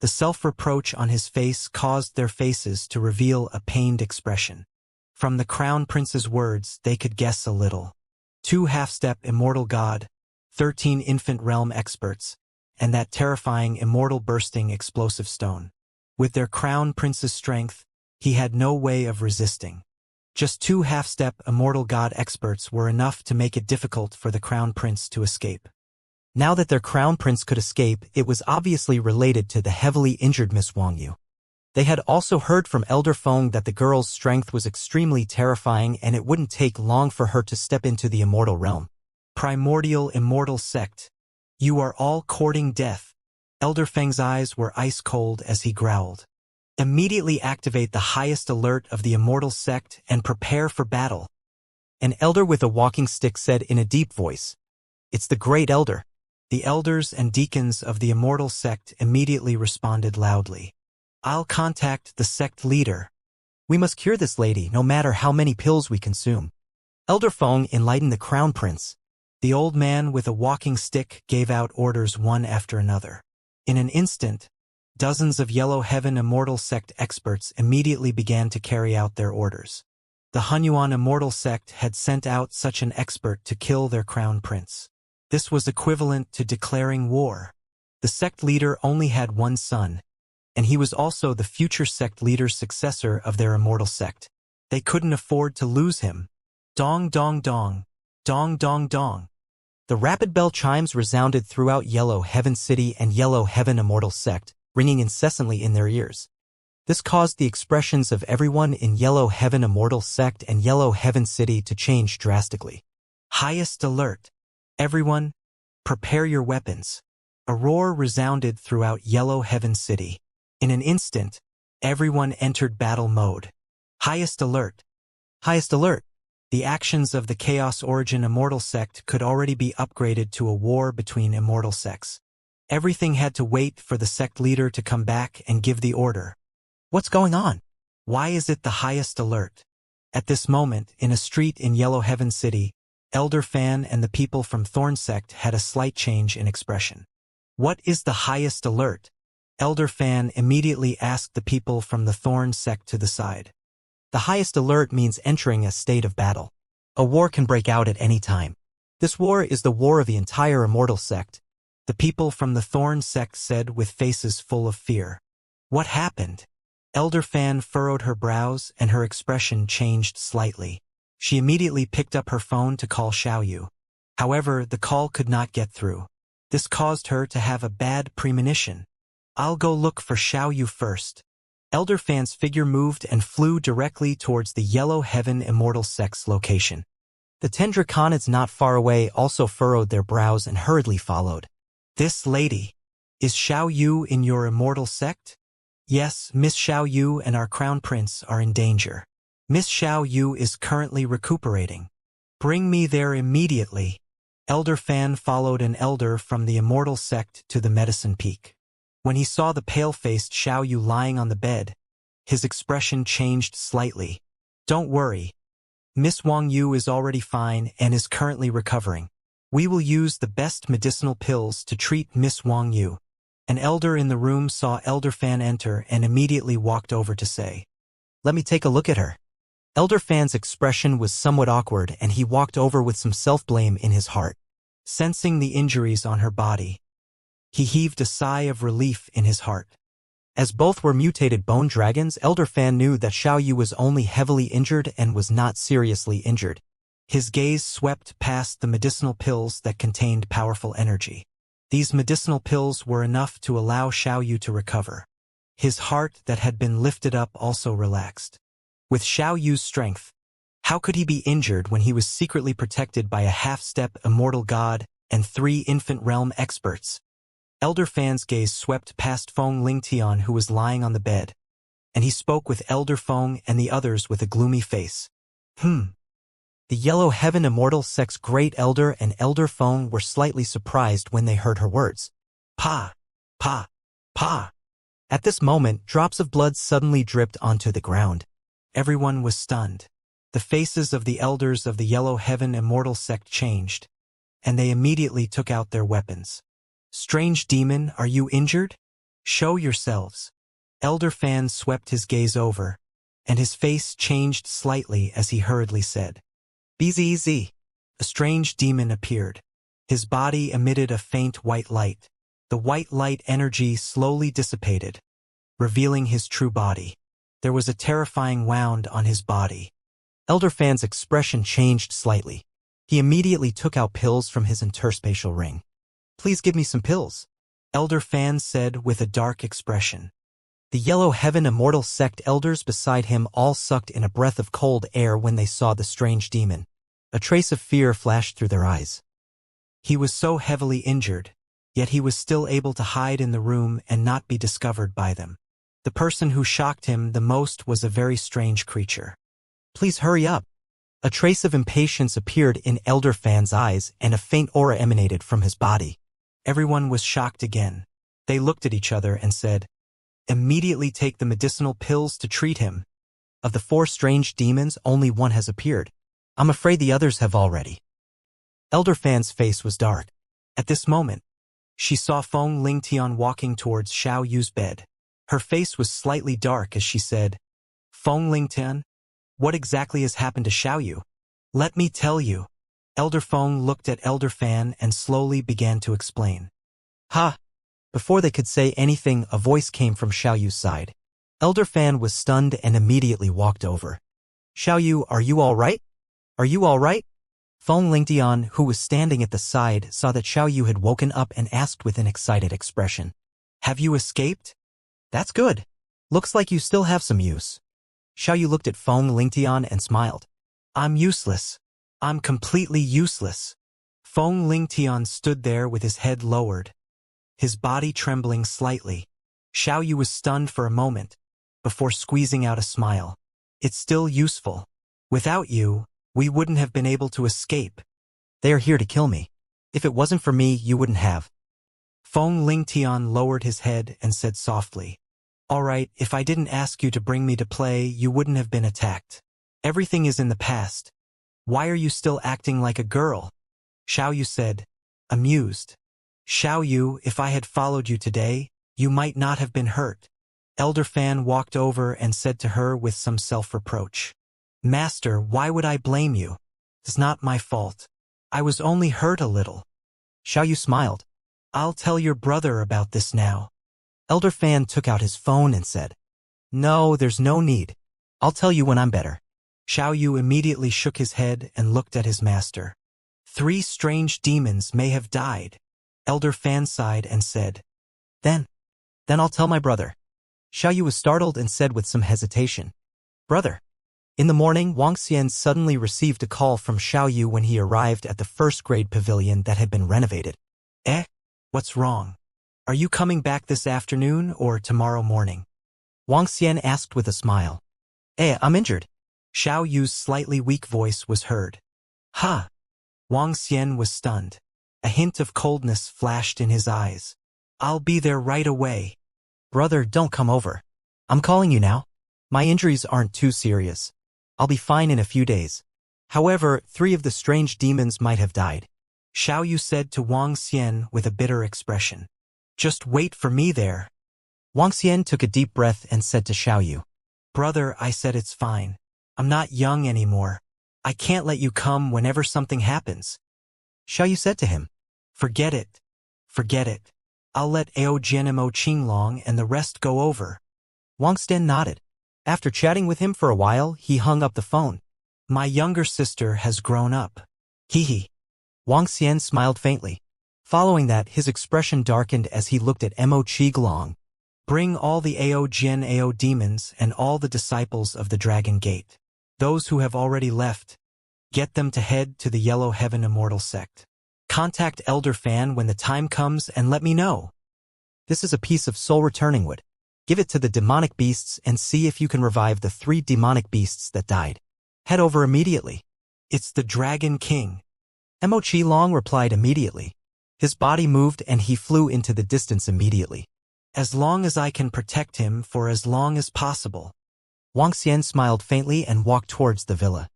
The self-reproach on his face caused their faces to reveal a pained expression. From the crown prince's words, they could guess a little. 2 half-step immortal god, 13 infant realm experts, and that terrifying immortal bursting explosive stone. With their crown prince's strength, he had no way of resisting. Just 2 half-step immortal god experts were enough to make it difficult for the crown prince to escape. Now that their crown prince could escape, it was obviously related to the heavily injured Miss Wang Yu. They had also heard from Elder Feng that the girl's strength was extremely terrifying and it wouldn't take long for her to step into the immortal realm. Primordial Immortal Sect. You are all courting death. Elder Feng's eyes were ice cold as he growled. Immediately activate the highest alert of the Immortal Sect and prepare for battle. An elder with a walking stick said in a deep voice, "It's the Great Elder." The elders and deacons of the Immortal Sect immediately responded loudly. I'll contact the sect leader. We must cure this lady, no matter how many pills we consume. Elder Feng enlightened the crown prince. The old man with a walking stick gave out orders one after another. In an instant, dozens of Yellow Heaven Immortal Sect experts immediately began to carry out their orders. The Hunyuan Immortal Sect had sent out such an expert to kill their crown prince. This was equivalent to declaring war. The sect leader only had one son, and he was also the future sect leader's successor of their immortal sect. They couldn't afford to lose him. Dong dong dong, dong dong dong. The rapid bell chimes resounded throughout Yellow Heaven City and Yellow Heaven Immortal Sect, ringing incessantly in their ears. This caused the expressions of everyone in Yellow Heaven Immortal Sect and Yellow Heaven City to change drastically. Highest alert. Everyone, prepare your weapons. A roar resounded throughout Yellow Heaven City. In an instant, everyone entered battle mode. Highest alert. Highest alert. The actions of the Chaos Origin Immortal Sect could already be upgraded to a war between immortal sects. Everything had to wait for the sect leader to come back and give the order. What's going on? Why is it the highest alert? At this moment, in a street in Yellow Heaven City, Elder Fan and the people from Thorn Sect had a slight change in expression. What is the highest alert? Elder Fan immediately asked the people from the Thorn Sect to the side. The highest alert means entering a state of battle. A war can break out at any time. This war is the war of the entire Immortal Sect. The people from the Thorn Sect said with faces full of fear. What happened? Elder Fan furrowed her brows and her expression changed slightly. She immediately picked up her phone to call Xiaoyu. However, the call could not get through. This caused her to have a bad premonition. I'll go look for Xiao Yu first. Elder Fan's figure moved and flew directly towards the Yellow Heaven Immortal Sect's location. The 10 draconids not far away also furrowed their brows and hurriedly followed. This lady, is Xiao Yu in your immortal sect? Yes, Miss Xiao Yu and our crown prince are in danger. Miss Xiao Yu is currently recuperating. Bring me there immediately. Elder Fan followed an elder from the immortal sect to the medicine peak. When he saw the pale-faced Xiao Yu lying on the bed, his expression changed slightly. Don't worry. Miss Wang Yu is already fine and is currently recovering. We will use the best medicinal pills to treat Miss Wang Yu. An elder in the room saw Elder Fan enter and immediately walked over to say, "Let me take a look at her." Elder Fan's expression was somewhat awkward and he walked over with some self-blame in his heart. Sensing the injuries on her body, he heaved a sigh of relief in his heart. As both were mutated bone dragons, Elder Fan knew that Xiao Yu was only heavily injured and was not seriously injured. His gaze swept past the medicinal pills that contained powerful energy. These medicinal pills were enough to allow Xiao Yu to recover. His heart that had been lifted up also relaxed. With Xiao Yu's strength, how could he be injured when he was secretly protected by a half-step immortal god and 3 infant realm experts? Elder Fan's gaze swept past Feng Lingtian, who was lying on the bed, and he spoke with Elder Feng and the others with a gloomy face. The Yellow Heaven Immortal Sect's Great Elder and Elder Feng were slightly surprised when they heard her words. Pa! Pa! Pa! At this moment, drops of blood suddenly dripped onto the ground. Everyone was stunned. The faces of the elders of the Yellow Heaven Immortal Sect changed, and they immediately took out their weapons. Strange demon, are you injured? Show yourselves. Elder Fan swept his gaze over, and his face changed slightly as he hurriedly said, "BZZ." A strange demon appeared. His body emitted a faint white light. The white light energy slowly dissipated, revealing his true body. There was a terrifying wound on his body. Elder Fan's expression changed slightly. He immediately took out pills from his interspatial ring. "Please give me some pills," Elder Fan said with a dark expression. The Yellow Heaven Immortal Sect elders beside him all sucked in a breath of cold air when they saw the strange demon. A trace of fear flashed through their eyes. He was so heavily injured, yet he was still able to hide in the room and not be discovered by them. The person who shocked him the most was a very strange creature. "Please hurry up." A trace of impatience appeared in Elder Fan's eyes and a faint aura emanated from his body. Everyone was shocked again. They looked at each other and said, "Immediately take the medicinal pills to treat him. Of the 4 strange demons, only one has appeared. I'm afraid the others have already." Elder Fan's face was dark. At this moment, she saw Feng Lingtian walking towards Xiao Yu's bed. Her face was slightly dark as she said, "Feng Lingtian, what exactly has happened to Xiao Yu? Let me tell you." Elder Feng looked at Elder Fan and slowly began to explain. "Ha!" Before they could say anything, a voice came from Xiao Yu's side. Elder Fan was stunned and immediately walked over. "Xiao Yu, are you all right? Are you all right?" Feng Lingtian, who was standing at the side, saw that Xiao Yu had woken up and asked with an excited expression, "Have you escaped? That's good. Looks like you still have some use." Xiao Yu looked at Feng Lingtian and smiled. "I'm useless. I'm completely useless." Feng Lingtian stood there with his head lowered, his body trembling slightly. Xiao Yu was stunned for a moment, before squeezing out a smile. "It's still useful. Without you, we wouldn't have been able to escape. They are here to kill me. If it wasn't for me, you wouldn't have." Feng Lingtian lowered his head and said softly, "All right, if I didn't ask you to bring me to play, you wouldn't have been attacked. Everything is in the past. Why are you still acting like a girl?" Xiao Yu said, amused. "Xiao Yu, if I had followed you today, you might not have been hurt." Elder Fan walked over and said to her with some self-reproach, "Master, why would I blame you? It's not my fault. I was only hurt a little." Xiao Yu smiled. "I'll tell your brother about this now." Elder Fan took out his phone and said, "No, there's no need. I'll tell you when I'm better." Xiao Yu immediately shook his head and looked at his master. 3 strange demons may have died. Elder Fan sighed and said, Then I'll tell my brother. Xiaoyu was startled and said with some hesitation, Brother. In the morning, Wang Xian suddenly received a call from Xiaoyu when he arrived at the first-grade pavilion that had been renovated. What's wrong? Are you coming back this afternoon or tomorrow morning? Wang Xian asked with a smile. I'm injured. Xiaoyu's slightly weak voice was heard. Ha! Wang Xian was stunned. A hint of coldness flashed in his eyes. I'll be there right away. Brother, don't come over. I'm calling you now. My injuries aren't too serious. I'll be fine in a few days. However, 3 of the strange demons might have died. Xiaoyu said to Wang Xian with a bitter expression. Just wait for me there. Wang Xian took a deep breath and said to Xiaoyu, Brother, I said it's fine. I'm not young anymore. I can't let you come whenever something happens. Xiaoyu said to him, Forget it. Forget it. I'll let Ao Jianimo Qinglong and the rest go over. Wang Xian nodded. After chatting with him for a while, he hung up the phone. My younger sister has grown up. Hee. Wang Xian smiled faintly. Following that, his expression darkened as he looked at Mo Qinglong. Bring all the Ao Jian Ao demons and all the disciples of the Dragon Gate. Those who have already left, get them to head to the Yellow Heaven Immortal sect. Contact Elder Fan when the time comes and let me know. This is a piece of soul returning wood. Give it to the demonic beasts and see if you can revive the 3 demonic beasts that died. Head over immediately. It's the Dragon King. Mo Qinglong replied immediately. His body moved and he flew into the distance immediately. As long as I can protect him for as long as possible. Wang Xian smiled faintly and walked towards the villa.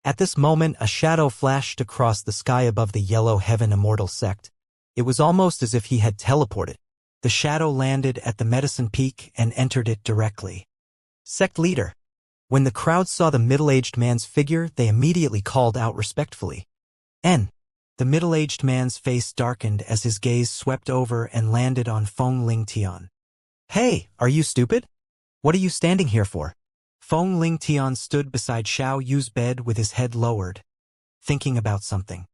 At this moment, a shadow flashed across the sky above the Yellow Heaven Immortal sect. It was almost as if he had teleported. The shadow landed at the medicine peak and entered it directly. Sect leader. When the crowd saw the middle-aged man's figure, they immediately called out respectfully. N. The middle-aged man's face darkened as his gaze swept over and landed on Feng Lingtian. Hey, are you stupid? What are you standing here for? Feng Lingtian stood beside Xiao Yu's bed with his head lowered, thinking about something.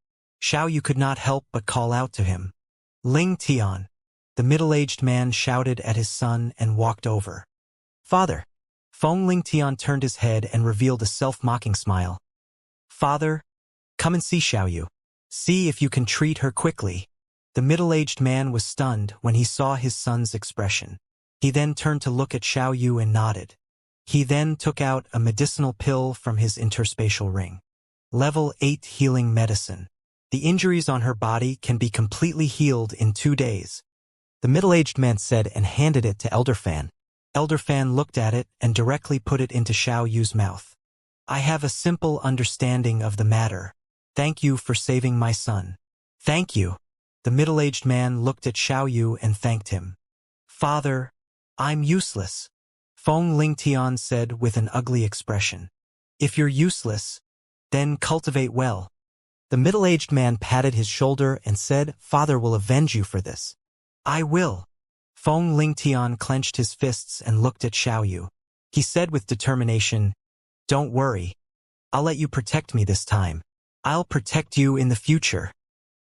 Xiao Yu could not help but call out to him. Lingtian. The middle-aged man shouted at his son and walked over. Father. Feng Lingtian turned his head and revealed a self-mocking smile. Father, come and see Xiao Yu. See if you can treat her quickly. The middle-aged man was stunned when he saw his son's expression. He then turned to look at Xiao Yu and nodded. He then took out a medicinal pill from his interspatial ring. Level 8 healing medicine. The injuries on her body can be completely healed in 2 days. The middle-aged man said and handed it to Elder Fan. Elder Fan looked at it and directly put it into Xiao Yu's mouth. I have a simple understanding of the matter. Thank you for saving my son. Thank you. The middle-aged man looked at Xiao Yu and thanked him. Father, I'm useless. Feng Lingtian said with an ugly expression. If you're useless, then cultivate well. The middle-aged man patted his shoulder and said, Father will avenge you for this. I will. Feng Lingtian clenched his fists and looked at Xiao Yu. He said with determination, Don't worry. I'll let you protect me this time. I'll protect you in the future.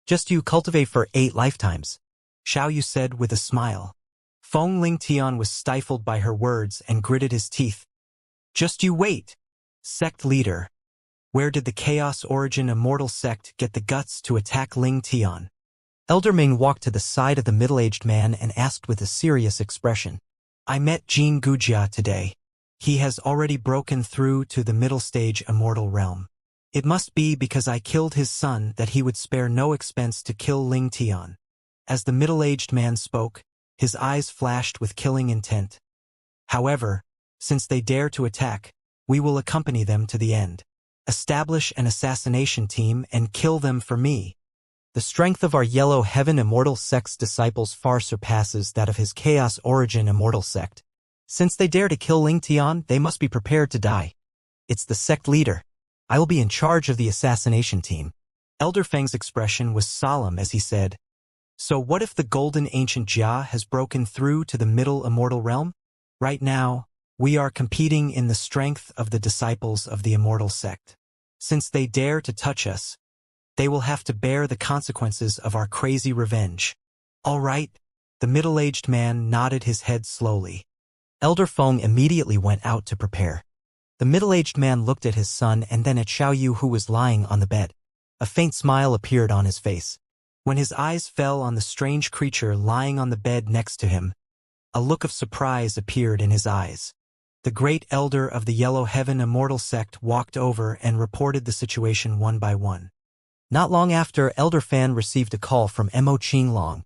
Just you cultivate for 8 lifetimes. Xiao Yu said with a smile. Feng Lingtian was stifled by her words and gritted his teeth. Just you wait. Sect leader. Where did the Chaos Origin Immortal sect get the guts to attack Lingtian? Elder Ming walked to the side of the middle-aged man and asked with a serious expression. I met Jin Gujia today. He has already broken through to the middle stage immortal realm. It must be because I killed his son that he would spare no expense to kill Lingtian. As the middle-aged man spoke, his eyes flashed with killing intent. However, since they dare to attack, we will accompany them to the end. Establish an assassination team and kill them for me. The strength of our Yellow Heaven Immortal sect's disciples far surpasses that of his Chaos Origin Immortal sect. Since they dare to kill Lingtian, they must be prepared to die. It's the sect leader. I will be in charge of the assassination team. Elder Feng's expression was solemn as he said, So what if the Golden Ancient Jia has broken through to the Middle Immortal Realm? Right now, we are competing in the strength of the disciples of the Immortal sect. Since they dare to touch us, they will have to bear the consequences of our crazy revenge. All right. The middle-aged man nodded his head slowly. Elder Feng immediately went out to prepare. The middle-aged man looked at his son and then at Xiao Yu, who was lying on the bed. A faint smile appeared on his face. When his eyes fell on the strange creature lying on the bed next to him, a look of surprise appeared in his eyes. The great elder of the Yellow Heaven Immortal sect walked over and reported the situation one by one. Not long after, Elder Fan received a call from Mo Qinglong.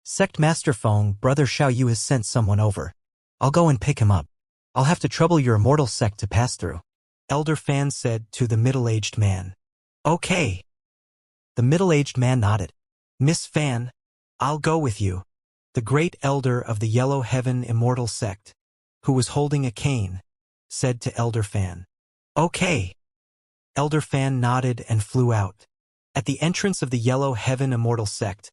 Sect Master Feng, Brother Xiao Yu has sent someone over. I'll go and pick him up. I'll have to trouble your immortal sect to pass through. Elder Fan said to the middle-aged man. Okay. The middle-aged man nodded. Miss Fan, I'll go with you. The great elder of the Yellow Heaven Immortal sect, who was holding a cane, said to Elder Fan. Okay. Elder Fan nodded and flew out. At the entrance of the Yellow Heaven Immortal sect,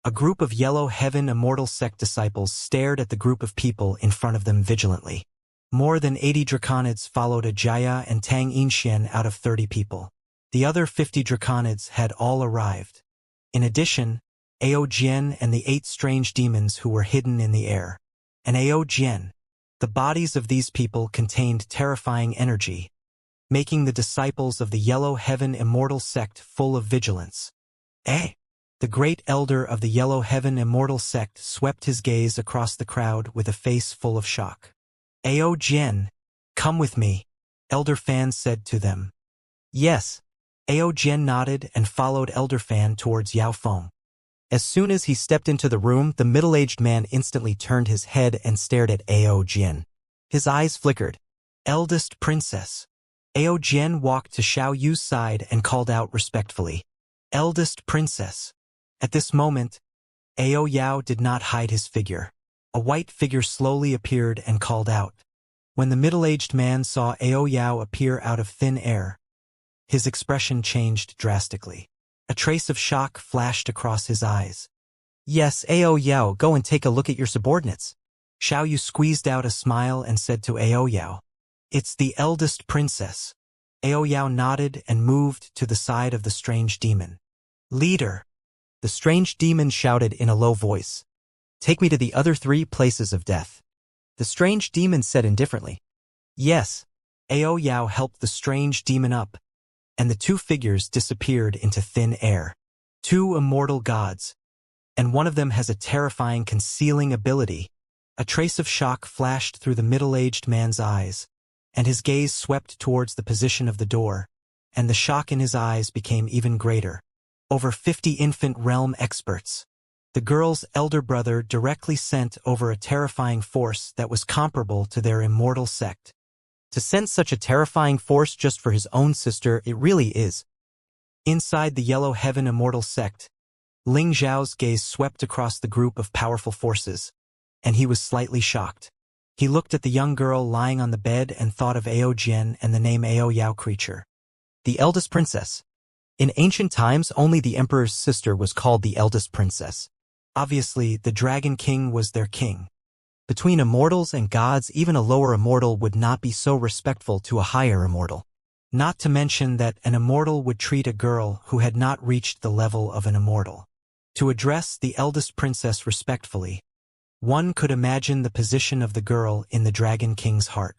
a group of Yellow Heaven Immortal sect disciples stared at the group of people in front of them vigilantly. More than 80 draconids followed Ajaya and Tang Yinshian out of 30 people. The other 50 draconids had all arrived. In addition, Ao Jian and the 8 strange demons who were hidden in the air. And Ao Jian. The bodies of these people contained terrifying energy, making the disciples of the Yellow Heaven Immortal sect full of vigilance. The great elder of the Yellow Heaven Immortal sect swept his gaze across the crowd with a face full of shock. Ao Jian, come with me, Elder Fan said to them. Yes. Ao Jian nodded and followed Elder Fan towards Yao Feng. As soon as he stepped into the room, the middle-aged man instantly turned his head and stared at Ao Jian. His eyes flickered. Eldest princess. Ao Jian walked to Xiao Yu's side and called out respectfully. Eldest princess. At this moment, Ao Yao did not hide his figure. A white figure slowly appeared and called out. When the middle-aged man saw Ao Yao appear out of thin air, his expression changed drastically. A trace of shock flashed across his eyes. Yes, Ao Yao, go and take a look at your subordinates. Xiao Yu squeezed out a smile and said to Ao Yao. It's the eldest princess. Ao Yao nodded and moved to the side of the strange demon. Leader. The strange demon shouted in a low voice. Take me to the other 3 places of death. The strange demon said indifferently. Yes. Ao Yao helped the strange demon up, and the 2 figures disappeared into thin air. 2 immortal gods, and one of them has a terrifying concealing ability. A trace of shock flashed through the middle-aged man's eyes, and his gaze swept towards the position of the door, and the shock in his eyes became even greater. Over 50 infant realm experts. The girl's elder brother directly sent over a terrifying force that was comparable to their immortal sect. To send such a terrifying force just for his own sister, it really is. Inside the Yellow Heaven Immortal sect, Ling Zhao's gaze swept across the group of powerful forces, and he was slightly shocked. He looked at the young girl lying on the bed and thought of Ao Jian and the name Ao Yao creature. The eldest princess. In ancient times, only the emperor's sister was called the eldest princess. Obviously, the Dragon King was their king. Between immortals and gods, even a lower immortal would not be so respectful to a higher immortal. Not to mention that an immortal would treat a girl who had not reached the level of an immortal. To address the eldest princess respectfully, one could imagine the position of the girl in the Dragon King's heart.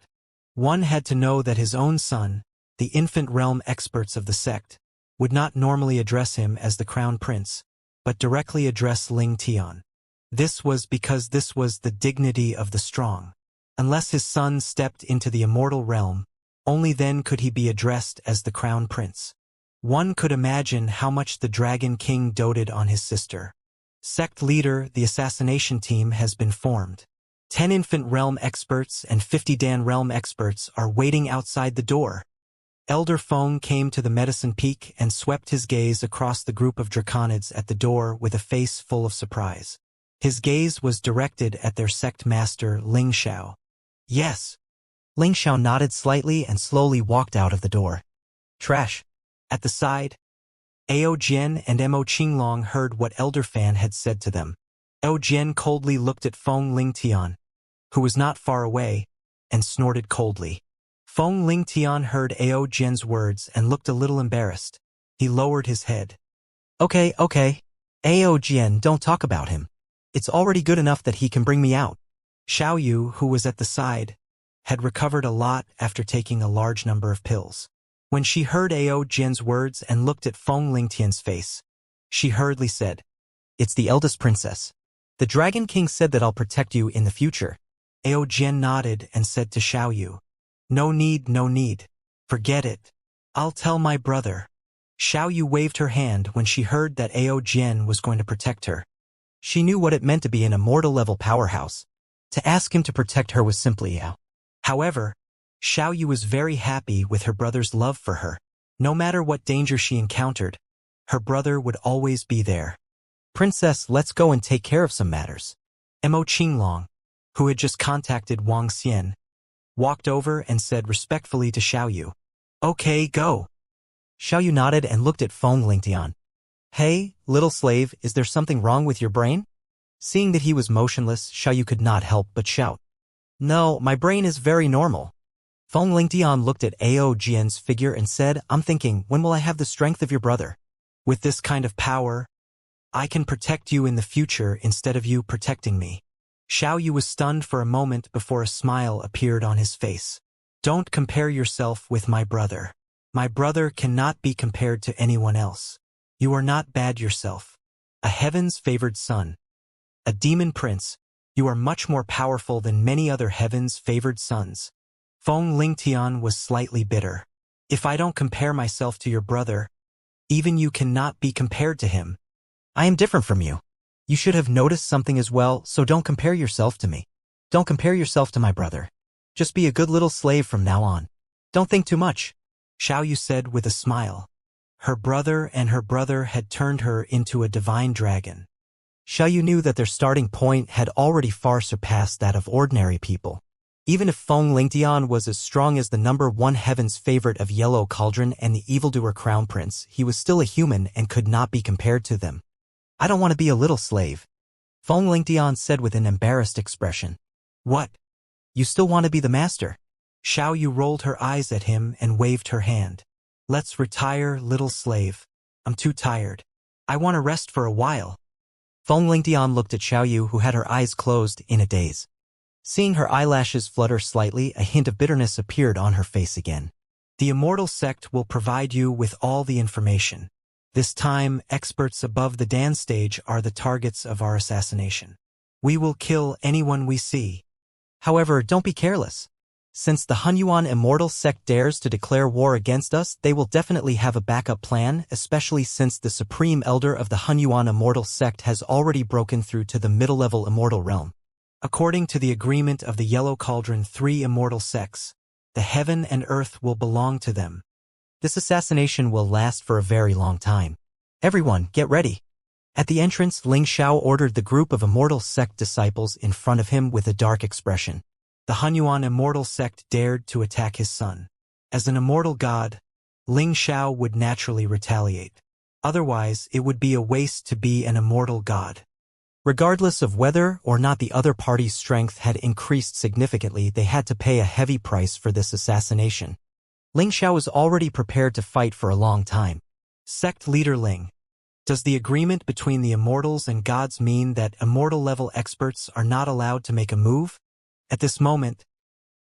One had to know that his own son, the infant realm experts of the sect, would not normally address him as the crown prince, but directly address Ling Tian. This was because this was the dignity of the strong. Unless his son stepped into the immortal realm, only then could he be addressed as the crown prince. One could imagine how much the Dragon King doted on his sister. Sect leader, the assassination team has been formed. 10 infant realm experts and 50 Dan realm experts are waiting outside the door. Elder Feng came to the medicine peak and swept his gaze across the group of draconids at the door with a face full of surprise. His gaze was directed at their sect master, Ling Xiao. Yes. Ling Xiao nodded slightly and slowly walked out of the door. Trash. At the side, Ao Jian and Mo Qinglong heard what Elder Fan had said to them. Ao Jian coldly looked at Feng Ling Tian, who was not far away, and snorted coldly. Feng Ling Tian heard Ao Jian's words and looked a little embarrassed. He lowered his head. Okay. Ao Jian, don't talk about him. It's already good enough that he can bring me out. Xiao Yu, who was at the side, had recovered a lot after taking a large number of pills. When she heard Ao Jian's words and looked at Feng Lingtian's face, she hurriedly said, It's the eldest princess. The Dragon King said that I'll protect you in the future. Ao Jian nodded and said to Xiao Yu, No need, no need. Forget it. I'll tell my brother. Xiao Yu waved her hand when she heard that Ao Jian was going to protect her. She knew what it meant to be an immortal-level powerhouse. To ask him to protect her was simply Yao. However, Xiao Yu was very happy with her brother's love for her. No matter what danger she encountered, her brother would always be there. Princess, let's go and take care of some matters. Mo Qinglong, who had just contacted Wang Xian, walked over and said respectfully to Xiao Yu, Okay, go. Xiao Yu nodded and looked at Feng Lingtian. Hey, little slave, is there something wrong with your brain? Seeing that he was motionless, Xiao Yu could not help but shout. No, my brain is very normal. Feng Lingtian looked at Ao Jian's figure and said, I'm thinking, when will I have the strength of your brother? With this kind of power, I can protect you in the future instead of you protecting me. Xiao Yu was stunned for a moment before a smile appeared on his face. Don't compare yourself with my brother. My brother cannot be compared to anyone else. You are not bad yourself. A heaven's favored son. A demon prince, you are much more powerful than many other heaven's favored sons. Feng Lingtian was slightly bitter. If I don't compare myself to your brother, even you cannot be compared to him. I am different from you. You should have noticed something as well, so don't compare yourself to me. Don't compare yourself to my brother. Just be a good little slave from now on. Don't think too much. Xiao Yu said with a smile. Her brother had turned her into a divine dragon. Xiao Yu knew that their starting point had already far surpassed that of ordinary people. Even if Feng Lingtian was as strong as the #1 heaven's favorite of Yellow Cauldron and the evildoer Crown Prince, he was still a human and could not be compared to them. I don't want to be a little slave. Feng Lingtian said with an embarrassed expression. What? You still want to be the master? Xiao Yu rolled her eyes at him and waved her hand. Let's retire, little slave. I'm too tired. I want to rest for a while. Feng Lingtian looked at Xiao Yu, who had her eyes closed, in a daze. Seeing her eyelashes flutter slightly, a hint of bitterness appeared on her face again. The Immortal sect will provide you with all the information. This time, experts above the Dan stage are the targets of our assassination. We will kill anyone we see. However, don't be careless. Since the Hunyuan Immortal sect dares to declare war against us, they will definitely have a backup plan, especially since the Supreme Elder of the Hunyuan Immortal sect has already broken through to the middle-level Immortal realm. According to the agreement of the Yellow Cauldron 3 Immortal sects, the heaven and earth will belong to them. This assassination will last for a very long time. Everyone, get ready. At the entrance, Ling Xiao ordered the group of Immortal sect disciples in front of him with a dark expression. The Hunyuan Immortal sect dared to attack his son. As an immortal god, Ling Xiao would naturally retaliate. Otherwise, it would be a waste to be an immortal god. Regardless of whether or not the other party's strength had increased significantly, they had to pay a heavy price for this assassination. Ling Xiao was already prepared to fight for a long time. Sect leader Ling, does the agreement between the immortals and gods mean that immortal-level experts are not allowed to make a move? At this moment,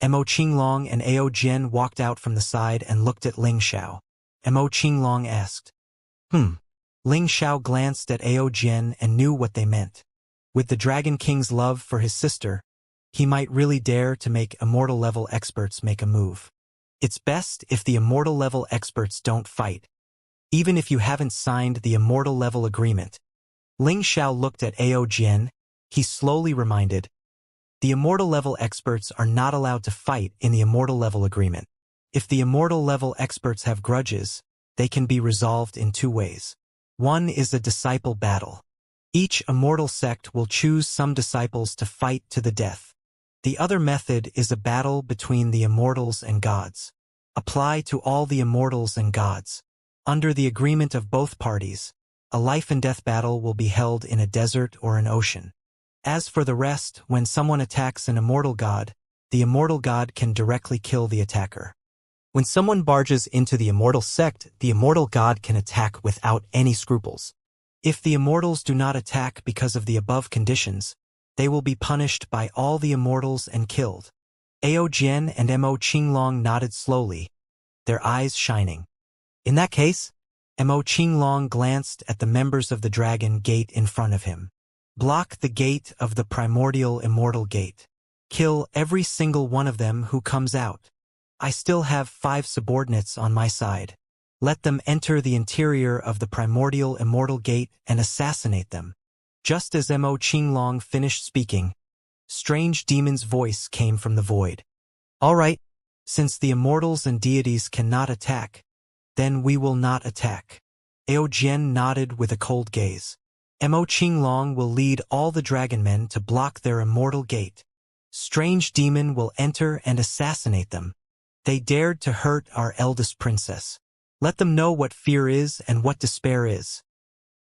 Mo Qinglong and Ao Jian walked out from the side and looked at Ling Xiao. Mo Qinglong asked, Ling Xiao glanced at Ao Jian and knew what they meant. With the Dragon King's love for his sister, he might really dare to make immortal-level experts make a move. It's best if the immortal-level experts don't fight, even if you haven't signed the immortal-level agreement. Ling Xiao looked at Ao Jian. He slowly reminded, the immortal-level experts are not allowed to fight in the immortal-level agreement. If the immortal-level experts have grudges, they can be resolved in 2 ways. One is a disciple battle. Each immortal sect will choose some disciples to fight to the death. The other method is a battle between the immortals and gods. Apply to all the immortals and gods. Under the agreement of both parties, a life-and-death battle will be held in a desert or an ocean. As for the rest, when someone attacks an immortal god, the immortal god can directly kill the attacker. When someone barges into the immortal sect, the immortal god can attack without any scruples. If the immortals do not attack because of the above conditions, they will be punished by all the immortals and killed. Ao Jian and Mo Qinglong nodded slowly, their eyes shining. In that case, Mo Qinglong glanced at the members of the dragon gate in front of him. Block the gate of the primordial immortal gate. Kill every single one of them who comes out. I still have 5 subordinates on my side. Let them enter the interior of the primordial immortal gate and assassinate them. Just as Mo Qinglong finished speaking, Strange Demon's voice came from the void. All right, since the immortals and deities cannot attack, then we will not attack. Ao Jian nodded with a cold gaze. Mo Qinglong will lead all the dragon men to block their immortal gate. Strange Demon will enter and assassinate them. They dared to hurt our eldest princess. Let them know what fear is and what despair is.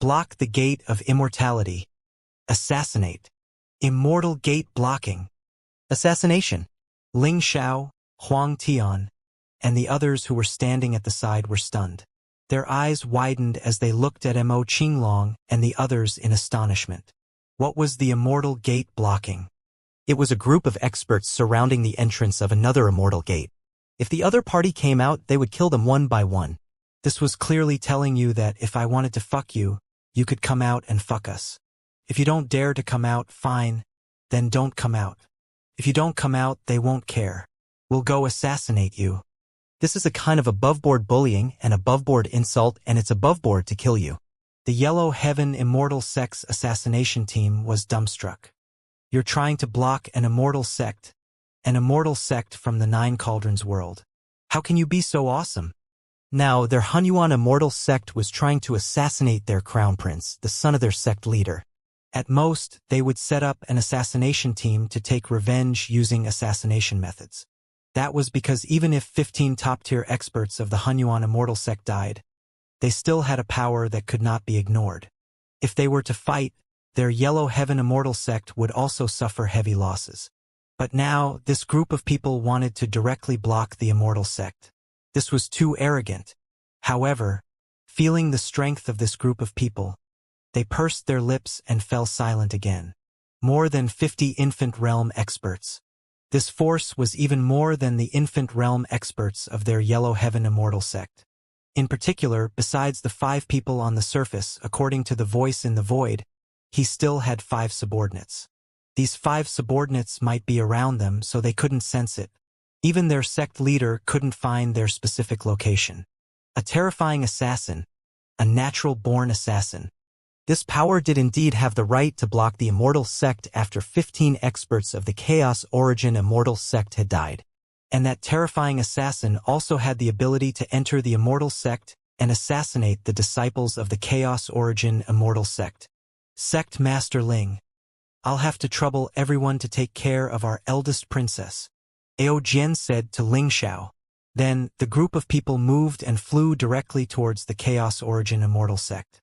Block the gate of immortality. Assassinate. Immortal gate blocking. Assassination. Ling Xiao, Huang Tian, and the others who were standing at the side were stunned. Their eyes widened as they looked at Mo Qinglong and the others in astonishment. What was the immortal gate blocking? It was a group of experts surrounding the entrance of another immortal gate. If the other party came out, they would kill them one by one. This was clearly telling you that if I wanted to fuck you, you could come out and fuck us. If you don't dare to come out, fine, then don't come out. If you don't come out, they won't care. We'll go assassinate you. This is a kind of above-board bullying and above-board insult, and it's above-board to kill you. The Yellow Heaven Immortal Sect's assassination team was dumbstruck. You're trying to block an immortal sect from the Nine Cauldrons world. How can you be so awesome? Now, their Hunyuan immortal sect was trying to assassinate their crown prince, the son of their sect leader. At most, they would set up an assassination team to take revenge using assassination methods. That was because even if 15 top-tier experts of the Hunyuan immortal sect died, they still had a power that could not be ignored. If they were to fight, their Yellow Heaven immortal sect would also suffer heavy losses. But now, this group of people wanted to directly block the immortal sect. This was too arrogant. However, feeling the strength of this group of people, they pursed their lips and fell silent again. More than 50 infant realm experts. This force was even more than the infant realm experts of their Yellow Heaven immortal sect. In particular, besides the 5 people on the surface, according to the voice in the void, he still had 5 subordinates. These 5 subordinates might be around them, so they couldn't sense it. Even their sect leader couldn't find their specific location. A terrifying assassin, a natural-born assassin. This power did indeed have the right to block the immortal sect after 15 experts of the Chaos Origin immortal sect had died. And that terrifying assassin also had the ability to enter the immortal sect and assassinate the disciples of the Chaos Origin immortal sect. Sect Master Ling. I'll have to trouble everyone to take care of our eldest princess, Ao Jian said to Ling Xiao. Then, the group of people moved and flew directly towards the Chaos Origin immortal sect.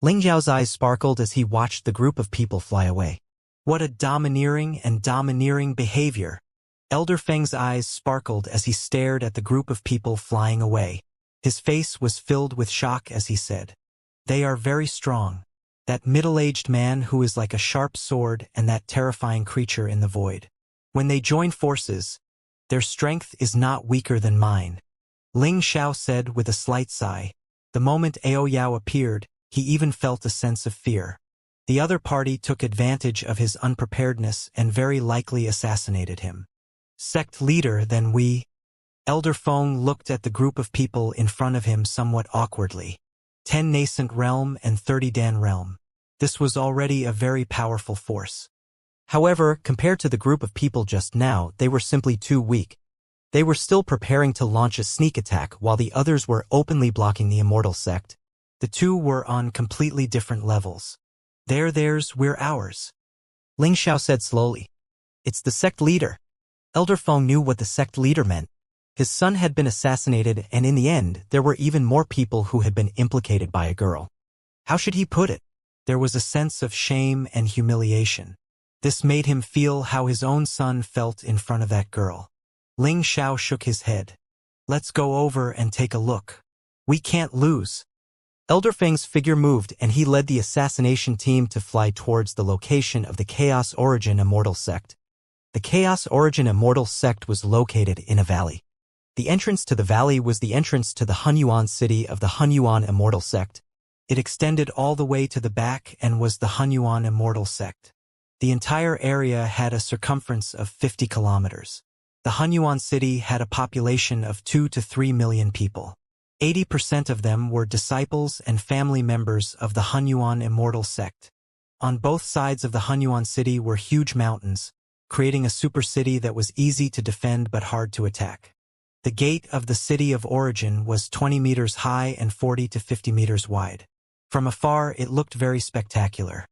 Ling Xiao's eyes sparkled as he watched the group of people fly away. What a domineering behavior. Elder Feng's eyes sparkled as he stared at the group of people flying away. His face was filled with shock as he said, "They are very strong. That middle-aged man who is like a sharp sword and that terrifying creature in the void. When they join forces, their strength is not weaker than mine." Ling Xiao said with a slight sigh. The moment Ao Yao appeared, he even felt a sense of fear. The other party took advantage of his unpreparedness and very likely assassinated him. Sect leader, then we? Elder Feng looked at the group of people in front of him somewhat awkwardly. 10 nascent realm and 30 Dan realm. This was already a very powerful force. However, compared to the group of people just now, they were simply too weak. They were still preparing to launch a sneak attack while the others were openly blocking the immortal sect. The two were on completely different levels. They're theirs, we're ours. Ling Xiao said slowly. It's the sect leader. Elder Feng knew what the sect leader meant. His son had been assassinated, and in the end, there were even more people who had been implicated by a girl. How should he put it? There was a sense of shame and humiliation. This made him feel how his own son felt in front of that girl. Ling Xiao shook his head. Let's go over and take a look. We can't lose. Elder Feng's figure moved and he led the assassination team to fly towards the location of the Chaos Origin Immortal sect. The Chaos Origin Immortal sect was located in a valley. The entrance to the valley was the entrance to the Hunyuan city of the Hunyuan Immortal sect. It extended all the way to the back and was the Hunyuan Immortal sect. The entire area had a circumference of 50 kilometers. The Hunyuan city had a population of 2 to 3 million people. 80% of them were disciples and family members of the Hunyuan Immortal sect. On both sides of the Hunyuan city were huge mountains, creating a super city that was easy to defend but hard to attack. The gate of the city of origin was 20 meters high and 40 to 50 meters wide. From afar, it looked very spectacular.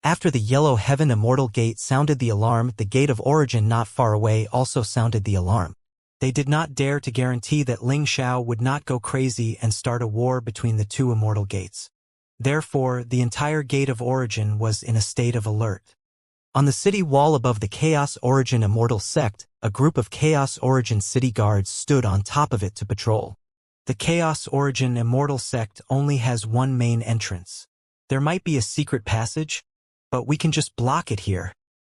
After the Yellow Heaven Immortal Gate sounded the alarm, the Gate of Origin not far away also sounded the alarm. They did not dare to guarantee that Ling Xiao would not go crazy and start a war between the two immortal gates. Therefore, the entire Gate of Origin was in a state of alert. On the city wall above the Chaos Origin Immortal sect, a group of Chaos Origin city guards stood on top of it to patrol. The Chaos Origin Immortal sect only has one main entrance. There might be a secret passage, but we can just block it here.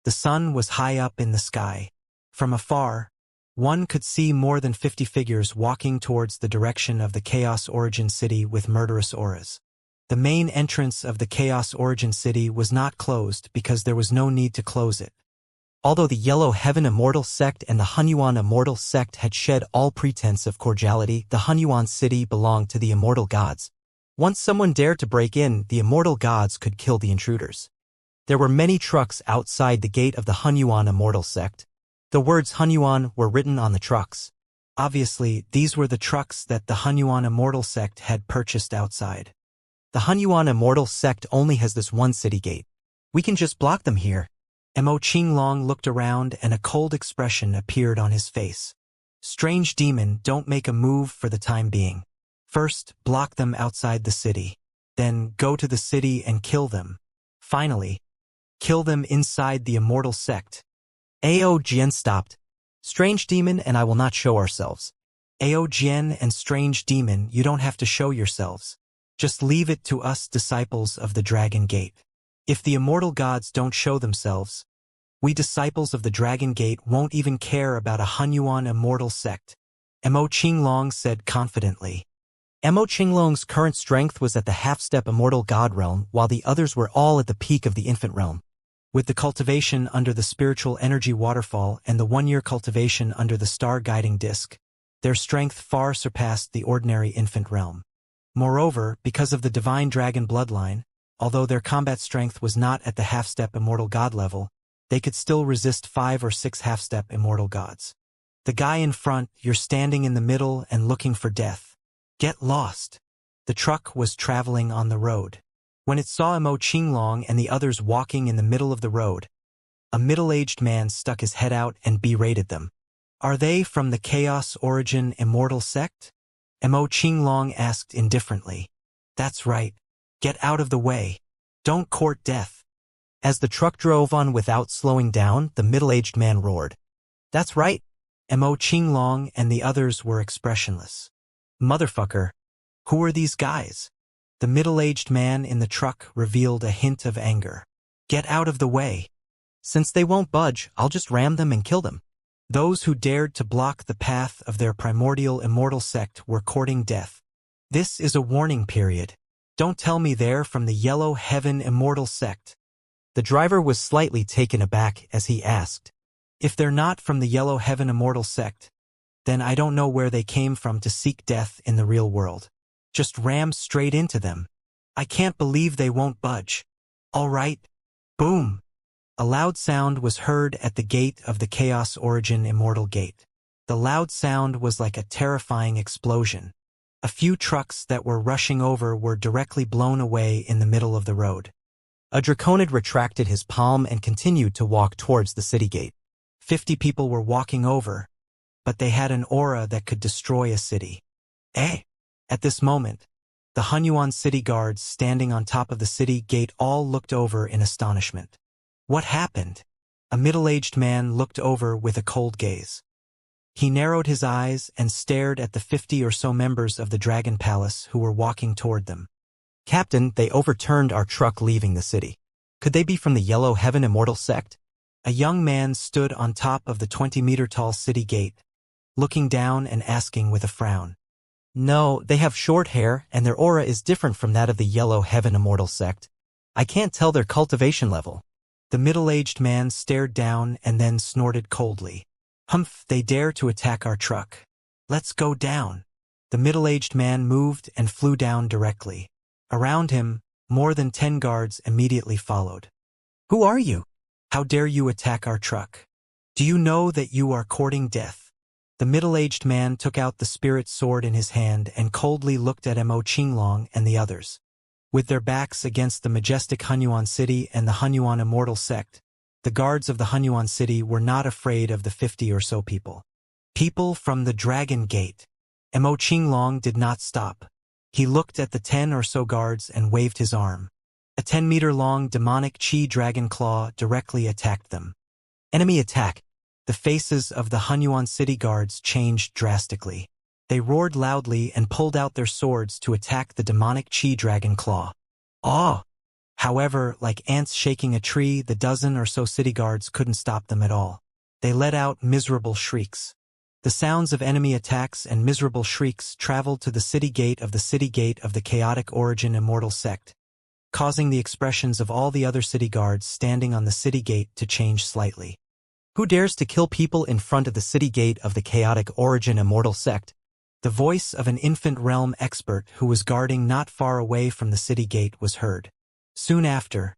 The sun was high up in the sky. From afar, one could see more than 50 figures walking towards the direction of the Chaos Origin city with murderous auras. The main entrance of the Chaos Origin city was not closed because there was no need to close it. Although the Yellow Heaven Immortal sect and the Hunyuan Immortal sect had shed all pretense of cordiality, the Hunyuan city belonged to the immortal gods. Once someone dared to break in, the immortal gods could kill the intruders. There were many trucks outside the gate of the Hunyuan Immortal sect. The words Hunyuan were written on the trucks. Obviously, these were the trucks that the Hunyuan Immortal sect had purchased outside. The Hunyuan Immortal sect only has this one city gate. We can just block them here. Mo Qinglong looked around and a cold expression appeared on his face. Strange demon, don't make a move for the time being. First, block them outside the city. Then, go to the city and kill them. Finally, kill them inside the immortal sect. Ao Jian stopped. Strange demon and I will not show ourselves. Ao Jian and strange demon, you don't have to show yourselves. Just leave it to us disciples of the Dragon Gate. If the immortal gods don't show themselves, we disciples of the Dragon Gate won't even care about a Hunyuan immortal sect, Mo Qinglong said confidently. Mo Qinglong's current strength was at the half-step immortal god realm, while the others were all at the peak of the infant realm. With the cultivation under the spiritual energy waterfall and the one-year cultivation under the star guiding disc, their strength far surpassed the ordinary infant realm. Moreover, because of the divine dragon bloodline, although their combat strength was not at the half-step immortal god level, they could still resist 5 or 6 half-step immortal gods. The guy in front, you're standing in the middle and looking for death. Get lost. The truck was traveling on the road. When it saw Mo Qinglong and the others walking in the middle of the road, a middle-aged man stuck his head out and berated them. Are they from the Chaos Origin Immortal sect? Mo Qinglong asked indifferently. That's right. Get out of the way. Don't court death. As the truck drove on without slowing down, the middle-aged man roared. That's right. Mo Qinglong and the others were expressionless. Motherfucker. Who are these guys? The middle-aged man in the truck revealed a hint of anger. Get out of the way. Since they won't budge, I'll just ram them and kill them. Those who dared to block the path of their primordial immortal sect were courting death. This is a warning period. Don't tell me they're from the Yellow Heaven Immortal sect. The driver was slightly taken aback as he asked. If they're not from the Yellow Heaven Immortal sect, then I don't know where they came from to seek death in the real world. Just ram straight into them. I can't believe they won't budge. All right. Boom. A loud sound was heard at the gate of the Chaos Origin Immortal Gate. The loud sound was like a terrifying explosion. A few trucks that were rushing over were directly blown away in the middle of the road. A Draconid retracted his palm and continued to walk towards the city gate. 50 people were walking over, but they had an aura that could destroy a city. Eh? At this moment, the Hunyuan city guards standing on top of the city gate all looked over in astonishment. What happened? A middle-aged man looked over with a cold gaze. He narrowed his eyes and stared at the 50 or so members of the Dragon Palace who were walking toward them. Captain, they overturned our truck leaving the city. Could they be from the Yellow Heaven Immortal sect? A young man stood on top of the 20-meter-tall city gate, looking down and asking with a frown. No, they have short hair, and their aura is different from that of the Yellow Heaven Immortal sect. I can't tell their cultivation level. The middle-aged man stared down and then snorted coldly. Humph, they dare to attack our truck. Let's go down. The middle-aged man moved and flew down directly. Around him, more than 10 guards immediately followed. Who are you? How dare you attack our truck? Do you know that you are courting death? The middle-aged man took out the spirit sword in his hand and coldly looked at Mo Qinglong and the others. With their backs against the majestic Hunyuan city and the Hunyuan Immortal sect, the guards of the Hunyuan city were not afraid of the 50 or so people. People from the Dragon Gate. Mo Qinglong did not stop. He looked at the 10 or so guards and waved his arm. A 10-meter-long demonic chi dragon claw directly attacked them. Enemy attack. The faces of the Hunyuan city guards changed drastically. They roared loudly and pulled out their swords to attack the demonic chi dragon claw. Aw! However, like ants shaking a tree, the dozen or so city guards couldn't stop them at all. They let out miserable shrieks. The sounds of enemy attacks and miserable shrieks traveled to the city gate of the chaotic origin Immortal sect, causing the expressions of all the other city guards standing on the city gate to change slightly. Who dares to kill people in front of the city gate of the chaotic origin Immortal sect? The voice of an infant realm expert who was guarding not far away from the city gate was heard. Soon after,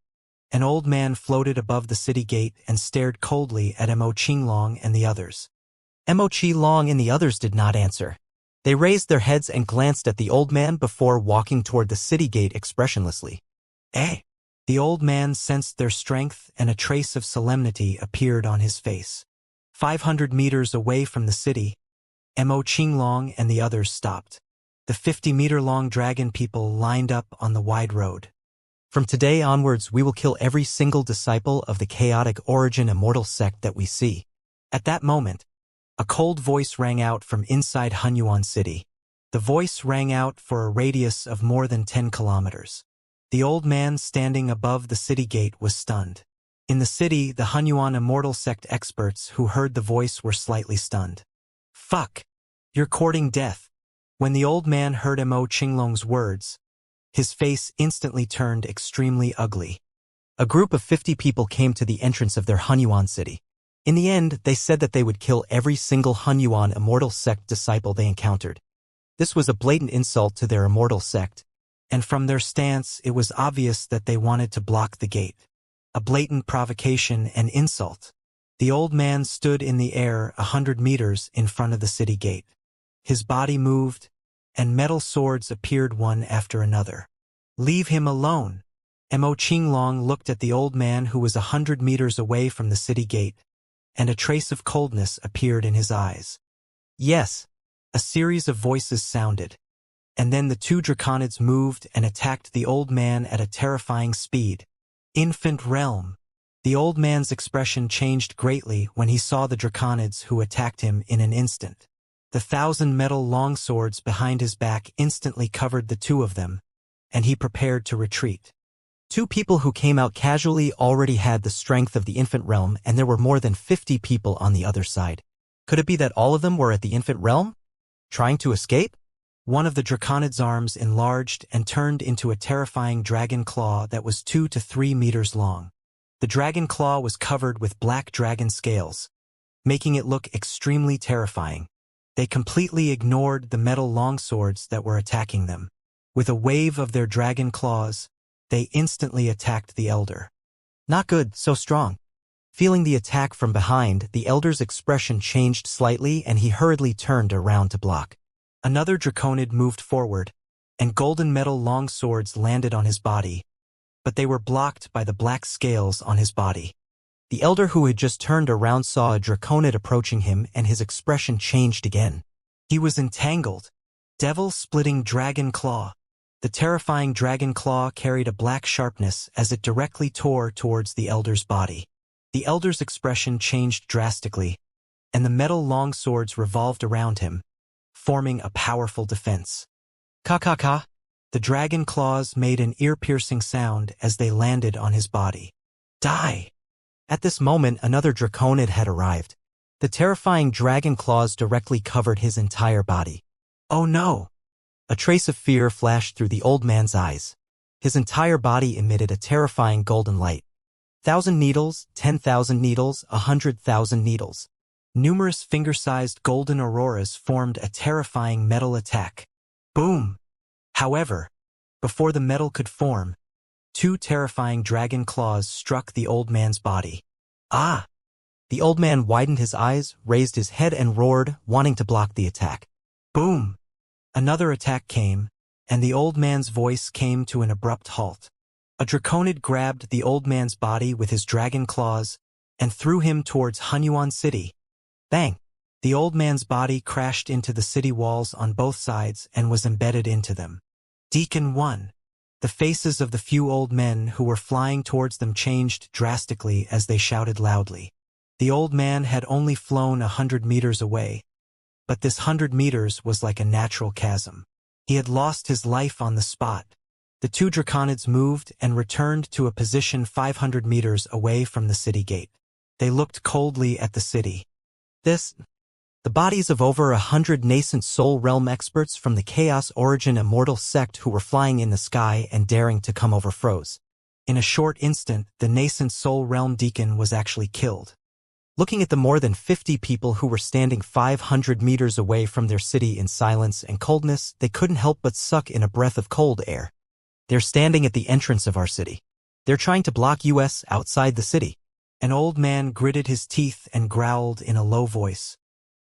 an old man floated above the city gate and stared coldly at Mo Qinglong and the others. Mo Qinglong and the others did not answer. They raised their heads and glanced at the old man before walking toward the city gate expressionlessly. Eh? The old man sensed their strength and a trace of solemnity appeared on his face. 500 meters away from the city, Mo Qinglong and the others stopped. The 50-meter-long dragon people lined up on the wide road. From today onwards, we will kill every single disciple of the chaotic origin Immortal sect that we see. At that moment, a cold voice rang out from inside Hunyuan city. The voice rang out for a radius of more than 10 kilometers. The old man standing above the city gate was stunned. In the city, the Hunyuan Immortal sect experts who heard the voice were slightly stunned. Fuck! You're courting death. When the old man heard Mo Qinglong's words, his face instantly turned extremely ugly. A group of 50 people came to the entrance of their Hunyuan city. In the end, they said that they would kill every single Hunyuan Immortal sect disciple they encountered. This was a blatant insult to their Immortal sect, and from their stance it was obvious that they wanted to block the gate. A blatant provocation and insult. The old man stood in the air 100 meters in front of the city gate. His body moved, and metal swords appeared one after another. Leave him alone. Mo Qinglong looked at the old man who was 100 meters away from the city gate, and a trace of coldness appeared in his eyes. Yes. A series of voices sounded, and then the 2 draconids moved and attacked the old man at a terrifying speed. Infant realm. The old man's expression changed greatly when he saw the draconids who attacked him in an instant. The 1,000 metal longswords behind his back instantly covered the 2 of them, and he prepared to retreat. 2 people who came out casually already had the strength of the infant realm, and there were more than 50 people on the other side. Could it be that all of them were at the infant realm? Trying to escape? One of the draconid's arms enlarged and turned into a terrifying dragon claw that was 2 to 3 meters long. The dragon claw was covered with black dragon scales, making it look extremely terrifying. They completely ignored the metal longswords that were attacking them. With a wave of their dragon claws, they instantly attacked the elder. Not good, so strong. Feeling the attack from behind, the elder's expression changed slightly and he hurriedly turned around to block. Another draconid moved forward, and golden metal longswords landed on his body, but they were blocked by the black scales on his body. The elder who had just turned around saw a draconid approaching him and his expression changed again. He was entangled. Devil-splitting dragon claw. The terrifying dragon claw carried a black sharpness as it directly tore towards the elder's body. The elder's expression changed drastically, and the metal longswords revolved around him, forming a powerful defense. Ka. The dragon claws made an ear-piercing sound as they landed on his body. Die! At this moment, another draconid had arrived. The terrifying dragon claws directly covered his entire body. Oh no! A trace of fear flashed through the old man's eyes. His entire body emitted a terrifying golden light. 1,000 needles, 10,000 needles, 100,000 needles. Numerous finger-sized golden auroras formed a terrifying metal attack. Boom! However, before the metal could form, 2 terrifying dragon claws struck the old man's body. Ah! The old man widened his eyes, raised his head and roared, wanting to block the attack. Boom! Another attack came, and the old man's voice came to an abrupt halt. A draconid grabbed the old man's body with his dragon claws and threw him towards Hunyuan City. Bang! The old man's body crashed into the city walls on both sides and was embedded into them. Deacon 1. The faces of the few old men who were flying towards them changed drastically as they shouted loudly. The old man had only flown 100 meters away, but this 100 meters was like a natural chasm. He had lost his life on the spot. The 2 draconids moved and returned to a position 500 meters away from the city gate. They looked coldly at the city. The bodies of over 100 nascent soul realm experts from the Chaos Origin Immortal sect who were flying in the sky and daring to come over froze. In a short instant, the nascent soul realm deacon was actually killed. Looking at the more than 50 people who were standing 500 meters away from their city in silence and coldness, they couldn't help but suck in a breath of cold air. They're standing at the entrance of our city. They're trying to block us outside the city. An old man gritted his teeth and growled in a low voice.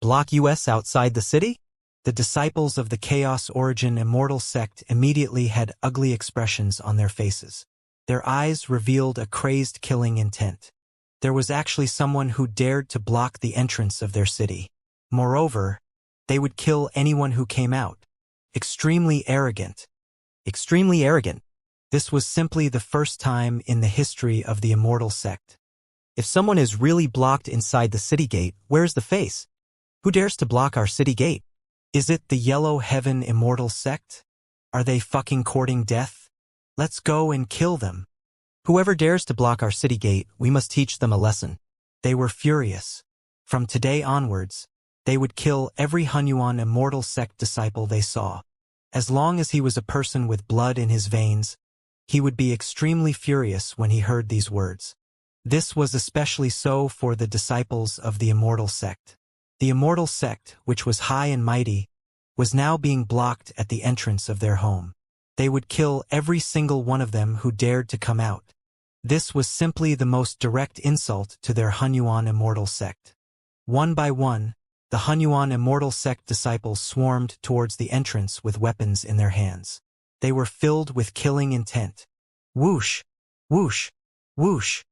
Block us outside the city? The disciples of the Chaos Origin Immortal sect immediately had ugly expressions on their faces. Their eyes revealed a crazed killing intent. There was actually someone who dared to block the entrance of their city. Moreover, they would kill anyone who came out. Extremely arrogant. Extremely arrogant. This was simply the first time in the history of the Immortal sect. If someone is really blocked inside the city gate, where's the face? Who dares to block our city gate? Is it the Yellow Heaven Immortal sect? Are they fucking courting death? Let's go and kill them. Whoever dares to block our city gate, we must teach them a lesson. They were furious. From today onwards, they would kill every Hunyuan Immortal sect disciple they saw. As long as he was a person with blood in his veins, he would be extremely furious when he heard these words. This was especially so for the disciples of the Immortal sect. The Immortal sect, which was high and mighty, was now being blocked at the entrance of their home. They would kill every single one of them who dared to come out. This was simply the most direct insult to their Hunyuan Immortal sect. One by one, the Hunyuan Immortal sect disciples swarmed towards the entrance with weapons in their hands. They were filled with killing intent. Whoosh! Whoosh! Whoosh!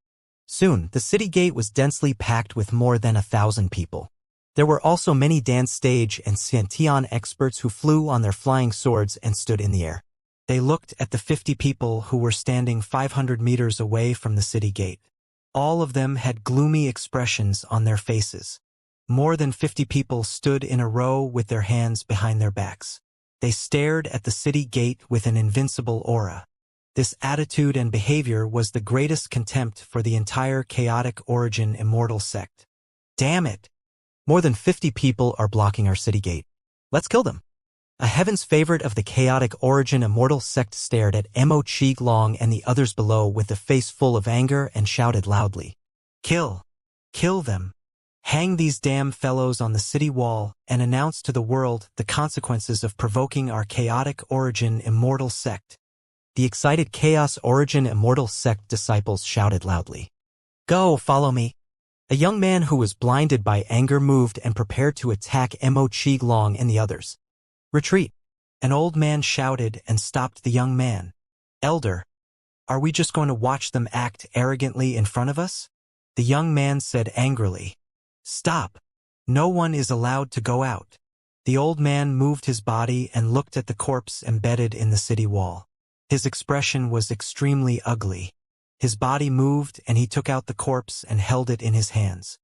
Soon, the city gate was densely packed with more than 1,000 people. There were also many dance stage and Xiantian experts who flew on their flying swords and stood in the air. They looked at the 50 people who were standing 500 meters away from the city gate. All of them had gloomy expressions on their faces. More than 50 people stood in a row with their hands behind their backs. They stared at the city gate with an invincible aura. This attitude and behavior was the greatest contempt for the entire Chaotic Origin Immortal sect. Damn it! More than 50 people are blocking our city gate. Let's kill them. A heaven's favorite of the Chaotic Origin Immortal sect stared at Mo Qi and the others below with a face full of anger and shouted loudly. Kill! Kill them! Hang these damn fellows on the city wall and announce to the world the consequences of provoking our Chaotic Origin Immortal sect. The excited Chaos Origin Immortal sect disciples shouted loudly. Go, follow me. A young man who was blinded by anger moved and prepared to attack Mo Qi and the others. Retreat! An old man shouted and stopped the young man. Elder, are we just going to watch them act arrogantly in front of us? The young man said angrily. Stop! No one is allowed to go out. The old man moved his body and looked at the corpse embedded in the city wall. His expression was extremely ugly. His body moved and he took out the corpse and held it in his hands.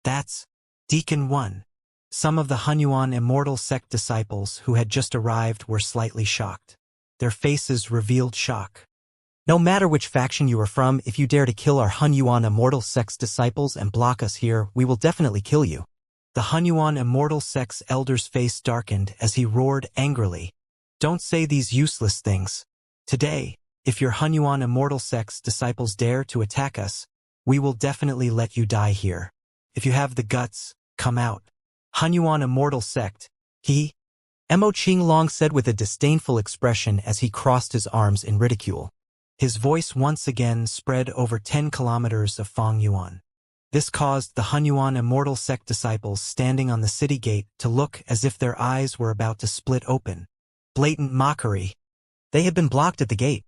That's Deacon 1. Some of the Hunyuan Immortal sect disciples who had just arrived were slightly shocked. Their faces revealed shock. No matter which faction you are from, if you dare to kill our Hunyuan Immortal Sect's disciples and block us here, we will definitely kill you. The Hunyuan Immortal Sect's elder's face darkened as he roared angrily. Don't say these useless things. Today, if your Hunyuan Immortal Sect's disciples dare to attack us, we will definitely let you die here. If you have the guts, come out. Hunyuan Immortal Sect, Mo Qinglong said with a disdainful expression as he crossed his arms in ridicule. His voice once again spread over 10 kilometers of Fengyuan. This caused the Hunyuan Immortal Sect disciples standing on the city gate to look as if their eyes were about to split open. Blatant mockery. They had been blocked at the gate,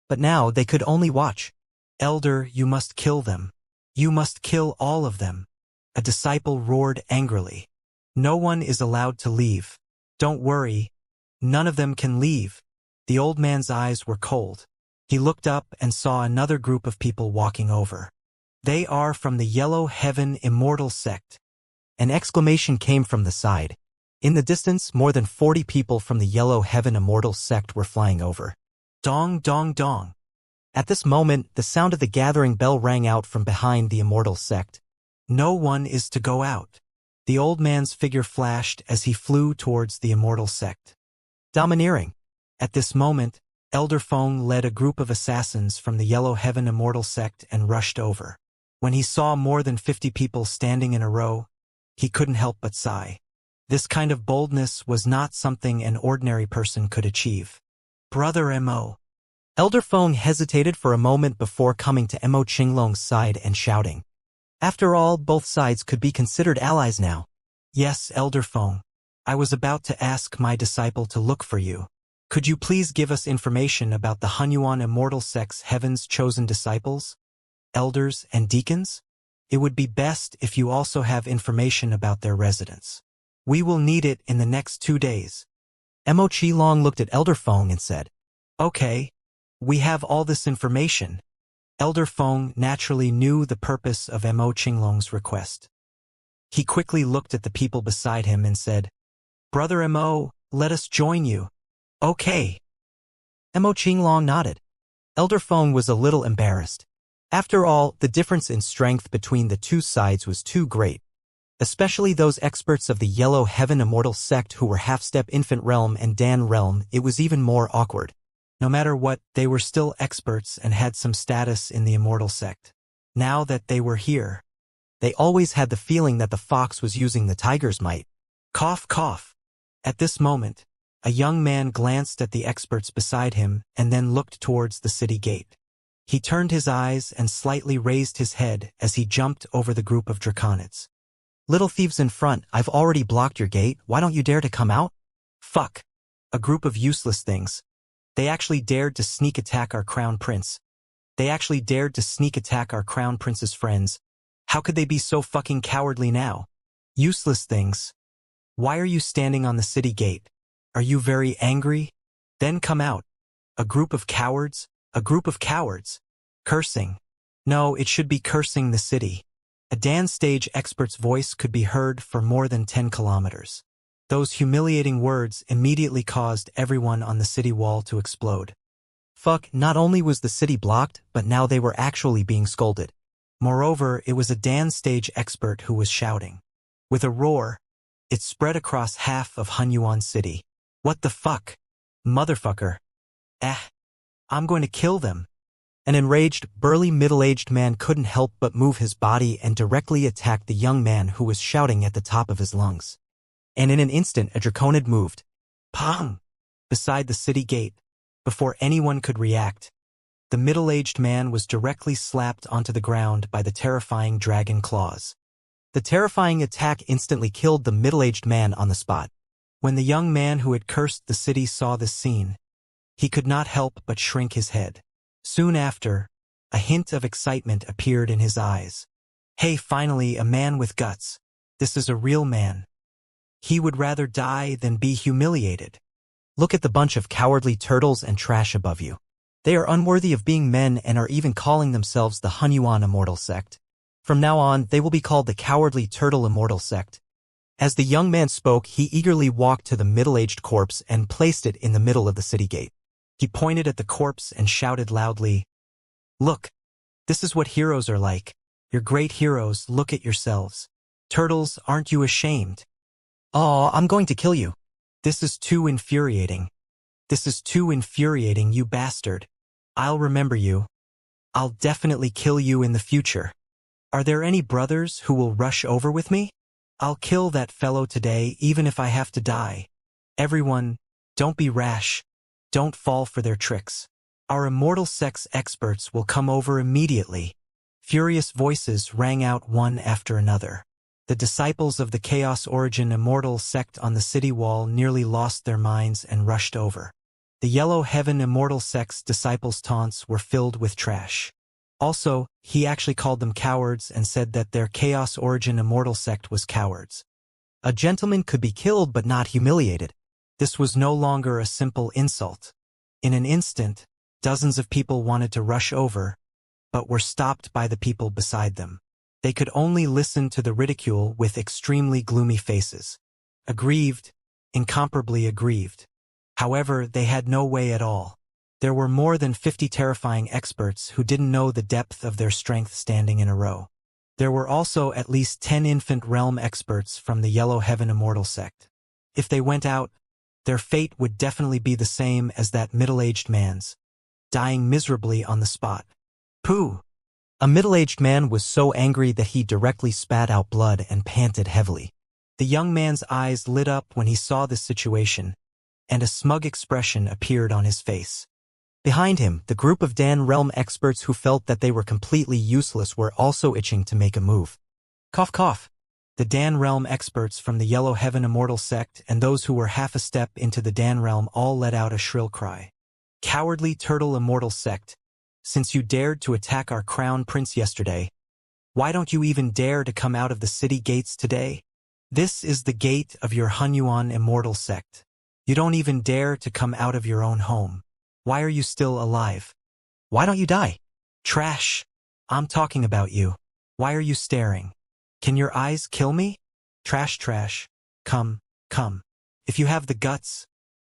but now they could only watch. Elder, you must kill them. You must kill all of them. A disciple roared angrily. No one is allowed to leave. Don't worry. None of them can leave. The old man's eyes were cold. He looked up and saw another group of people walking over. They are from the Yellow Heaven Immortal Sect. An exclamation came from the side. In the distance, more than 40 people from the Yellow Heaven Immortal Sect were flying over. Dong, dong, dong. At this moment, the sound of the gathering bell rang out from behind the Immortal Sect. No one is to go out. The old man's figure flashed as he flew towards the Immortal Sect. Domineering. At this moment, Elder Feng led a group of assassins from the Yellow Heaven Immortal Sect and rushed over. When he saw more than 50 people standing in a row, he couldn't help but sigh. This kind of boldness was not something an ordinary person could achieve. Brother Mo. Elder Feng hesitated for a moment before coming to Mo Qinglong's side and shouting. After all, both sides could be considered allies now. Yes, Elder Feng. I was about to ask my disciple to look for you. Could you please give us information about the Hunyuan Immortal Sect's Heaven's chosen disciples, elders, and deacons? It would be best if you also have information about their residence. We will need it in the next 2 days. Mo Qinglong looked at Elder Feng and said, Okay. We have all this information. Elder Feng naturally knew the purpose of Mo Qinglong's request. He quickly looked at the people beside him and said, Brother Mo, let us join you. Okay. Mo Qinglong nodded. Elder Feng was a little embarrassed. After all, the difference in strength between the two sides was too great. Especially those experts of the Yellow Heaven Immortal Sect who were half-step Infant Realm and Dan Realm, it was even more awkward. No matter what, they were still experts and had some status in the Immortal Sect. Now that they were here, they always had the feeling that the fox was using the tiger's might. Cough, cough. At this moment, a young man glanced at the experts beside him and then looked towards the city gate. He turned his eyes and slightly raised his head as he jumped over the group of draconids. Little thieves in front, I've already blocked your gate, why don't you dare to come out? Fuck. A group of useless things. They actually dared to sneak attack our crown prince. They actually dared to sneak attack our crown prince's friends. How could they be so fucking cowardly now? Useless things. Why are you standing on the city gate? Are you very angry? Then come out. A group of cowards? A group of cowards. Cursing. No, it should be cursing the city. A Dan stage expert's voice could be heard for more than 10 kilometers. Those humiliating words immediately caused everyone on the city wall to explode. Fuck, not only was the city blocked, but now they were actually being scolded. Moreover, it was a Dan stage expert who was shouting. With a roar, it spread across half of Hunyuan City. What the fuck? Motherfucker. I'm going to kill them. An enraged, burly middle-aged man couldn't help but move his body and directly attack the young man who was shouting at the top of his lungs. And in an instant a draconid moved. Pong! Beside the city gate. Before anyone could react, the middle-aged man was directly slapped onto the ground by the terrifying dragon claws. The terrifying attack instantly killed the middle-aged man on the spot. When the young man who had cursed the city saw this scene, he could not help but shrink his head. Soon after, a hint of excitement appeared in his eyes. Hey, finally, a man with guts. This is a real man. He would rather die than be humiliated. Look at the bunch of cowardly turtles and trash above you. They are unworthy of being men and are even calling themselves the Hunyuan Immortal Sect. From now on, they will be called the Cowardly Turtle Immortal Sect. As the young man spoke, he eagerly walked to the middle-aged corpse and placed it in the middle of the city gate. He pointed at the corpse and shouted loudly, "Look, this is what heroes are like. You're great heroes, look at yourselves. Turtles, aren't you ashamed? Oh, I'm going to kill you. This is too infuriating. This is too infuriating, you bastard. I'll remember you. I'll definitely kill you in the future. Are there any brothers who will rush over with me? I'll kill that fellow today even if I have to die. Everyone, don't be rash. Don't fall for their tricks. Our immortal sex experts will come over immediately." Furious voices rang out one after another. The disciples of the Chaos Origin Immortal sect on the city wall nearly lost their minds and rushed over. The Yellow Heaven Immortal sect's disciples' taunts were filled with trash. Also, he actually called them cowards and said that their Chaos Origin Immortal sect was cowards. A gentleman could be killed but not humiliated. This was no longer a simple insult. In an instant, dozens of people wanted to rush over, but were stopped by the people beside them. They could only listen to the ridicule with extremely gloomy faces. Aggrieved, incomparably aggrieved. However, they had no way at all. There were more than 50 terrifying experts who didn't know the depth of their strength standing in a row. There were also at least 10 infant realm experts from the Yellow Heaven Immortal sect. If they went out, their fate would definitely be the same as that middle-aged man's, dying miserably on the spot. Pooh! A middle-aged man was so angry that he directly spat out blood and panted heavily. The young man's eyes lit up when he saw this situation, and a smug expression appeared on his face. Behind him, the group of Dan Realm experts who felt that they were completely useless were also itching to make a move. Cough cough. The Dan Realm experts from the Yellow Heaven Immortal sect and those who were half a step into the Dan Realm all let out a shrill cry. Cowardly Turtle Immortal sect, since you dared to attack our crown prince yesterday, why don't you even dare to come out of the city gates today? This is the gate of your Hunyuan Immortal sect. You don't even dare to come out of your own home. Why are you still alive? Why don't you die? Trash! I'm talking about you. Why are you staring? Can your eyes kill me? Trash, trash. Come, come. If you have the guts,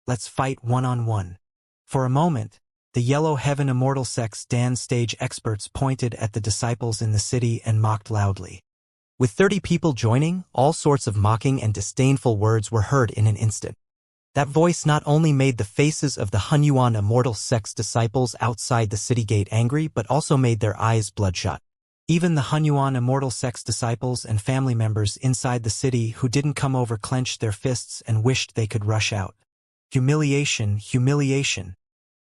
let's fight one-on-one. For a moment, the Yellow Heaven Immortal sect's Dan stage experts pointed at the disciples in the city and mocked loudly. With 30 people joining, all sorts of mocking and disdainful words were heard in an instant. That voice not only made the faces of the Hunyuan Immortal sect's disciples outside the city gate angry, but also made their eyes bloodshot. Even the Hunyuan Immortal sect's disciples and family members inside the city who didn't come over clenched their fists and wished they could rush out. Humiliation, humiliation.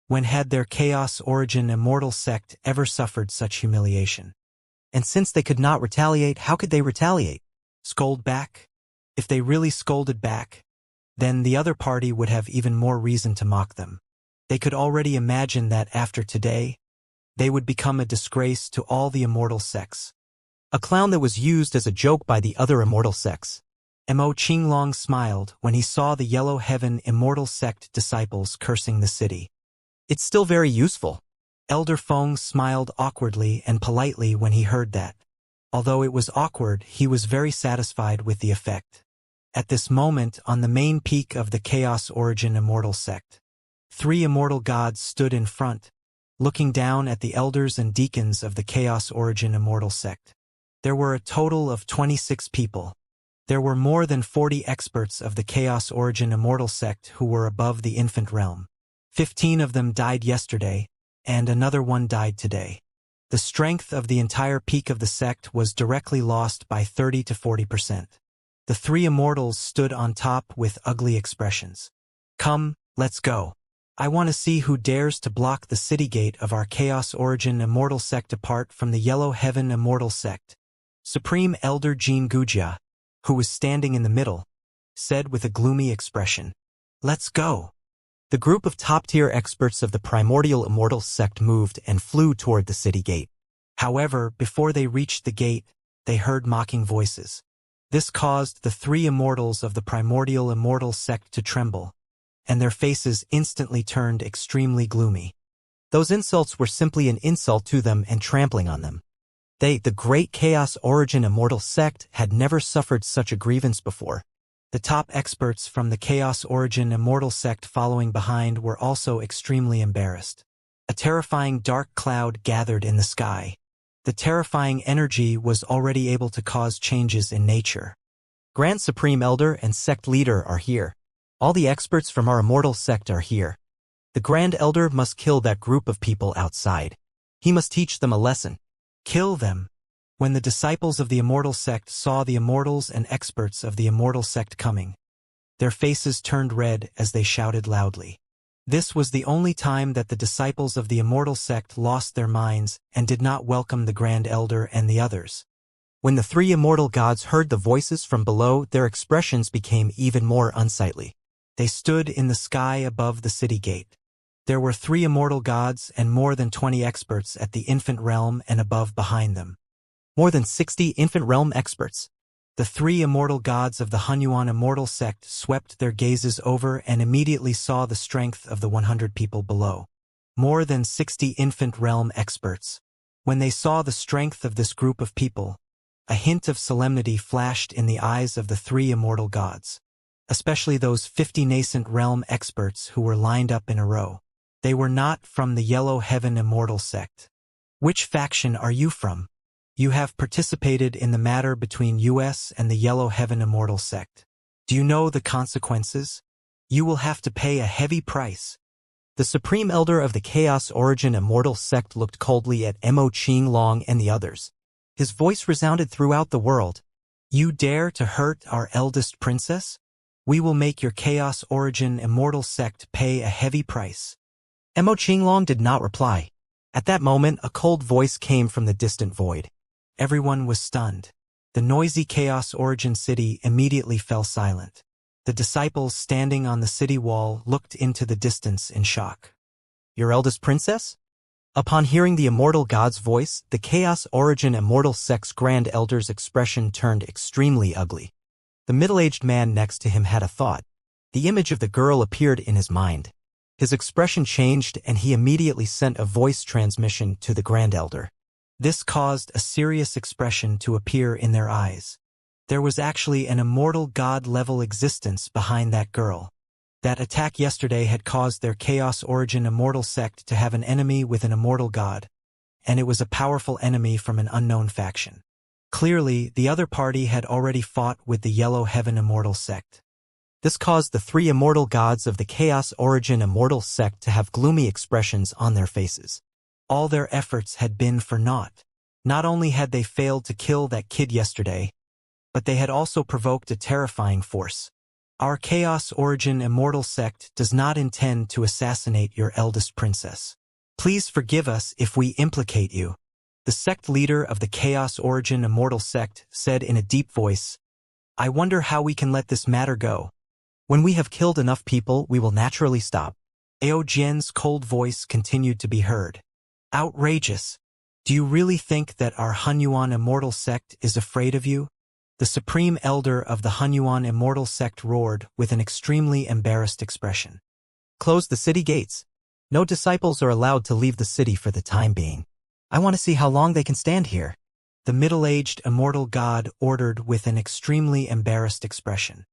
When had their Chaos Origin Immortal sect ever suffered such humiliation? And since they could not retaliate, how could they retaliate? Scold back? If they really scolded back, then the other party would have even more reason to mock them. They could already imagine that after today, they would become a disgrace to all the immortal sects. A clown that was used as a joke by the other immortal sects. Mo Qinglong smiled when he saw the Yellow Heaven Immortal sect disciples cursing the city. It's still very useful. Elder Feng smiled awkwardly and politely when he heard that. Although it was awkward, he was very satisfied with the effect. At this moment, on the main peak of the Chaos Origin Immortal sect, 3 immortal gods stood in front, looking down at the elders and deacons of the Chaos Origin Immortal sect. There were a total of 26 people. There were more than 40 experts of the Chaos Origin Immortal sect who were above the infant realm. 15 of them died yesterday, and another one died today. The strength of the entire peak of the sect was directly lost by 30 to 40%. The 3 immortals stood on top with ugly expressions. Come, let's go. I want to see who dares to block the city gate of our Chaos Origin Immortal sect apart from the Yellow Heaven Immortal sect. Supreme Elder Jean Gujia, who was standing in the middle, said with a gloomy expression, "Let's go." The group of top-tier experts of the Primordial Immortal sect moved and flew toward the city gate. However, before they reached the gate, they heard mocking voices. This caused the 3 immortals of the Primordial Immortal sect to tremble, and their faces instantly turned extremely gloomy. Those insults were simply an insult to them and trampling on them. They, the great Chaos Origin Immortal sect, had never suffered such a grievance before. The The top experts from the Chaos Origin Immortal sect following behind were also extremely embarrassed. A terrifying dark cloud gathered in the sky. The terrifying energy was already able to cause changes in nature. Grand Supreme Elder and Sect Leader are here. All the experts from our Immortal sect are here. The Grand Elder must kill that group of people outside. He must teach them a lesson. Kill them. When the disciples of the Immortal sect saw the Immortals and experts of the Immortal sect coming, their faces turned red as they shouted loudly. This was the only time that the disciples of the Immortal sect lost their minds and did not welcome the Grand Elder and the others. When the three immortal gods heard the voices from below, their expressions became even more unsightly. They stood in the sky above the city gate. There were 3 immortal gods and more than 20 experts at the infant realm and above behind them. More than 60 infant realm experts. The 3 immortal gods of the Hunyuan Immortal sect swept their gazes over and immediately saw the strength of the 100 people below. More than 60 infant realm experts. When they saw the strength of this group of people, a hint of solemnity flashed in the eyes of the 3 immortal gods, especially those 50 nascent realm experts who were lined up in a row. They were not from the Yellow Heaven Immortal sect. Which faction are you from? You have participated in the matter between US and the Yellow Heaven Immortal sect. Do you know the consequences? You will have to pay a heavy price. The Supreme Elder of the Chaos Origin Immortal sect looked coldly at Mo Qinglong and the others. His voice resounded throughout the world. You dare to hurt our eldest princess? We will make your Chaos Origin Immortal sect pay a heavy price. Mo Qinglong did not reply. At that moment, a cold voice came from the distant void. Everyone was stunned. The noisy Chaos Origin city immediately fell silent. The disciples standing on the city wall looked into the distance in shock. Your eldest princess? Upon hearing the immortal god's voice, the Chaos Origin Immortal sect's Grand Elder's expression turned extremely ugly. The middle-aged man next to him had a thought. The image of the girl appeared in his mind. His expression changed and he immediately sent a voice transmission to the Grand Elder. This caused a serious expression to appear in their eyes. There was actually an immortal god-level existence behind that girl. That attack yesterday had caused their Chaos Origin Immortal sect to have an enemy with an immortal god, and it was a powerful enemy from an unknown faction. Clearly, the other party had already fought with the Yellow Heaven Immortal sect. This caused the 3 immortal gods of the Chaos Origin Immortal sect to have gloomy expressions on their faces. All their efforts had been for naught. Not only had they failed to kill that kid yesterday, but they had also provoked a terrifying force. Our Chaos Origin Immortal sect does not intend to assassinate your eldest princess. Please forgive us if we implicate you. The sect leader of the Chaos Origin Immortal sect said in a deep voice, I wonder how we can let this matter go. When we have killed enough people, we will naturally stop. Ao Jian's cold voice continued to be heard. Outrageous. Do you really think that our Hunyuan Immortal sect is afraid of you? The Supreme Elder of the Hunyuan Immortal sect roared with an extremely embarrassed expression. Close the city gates. No disciples are allowed to leave the city for the time being. I want to see how long they can stand here. The middle-aged immortal god ordered with an extremely embarrassed expression.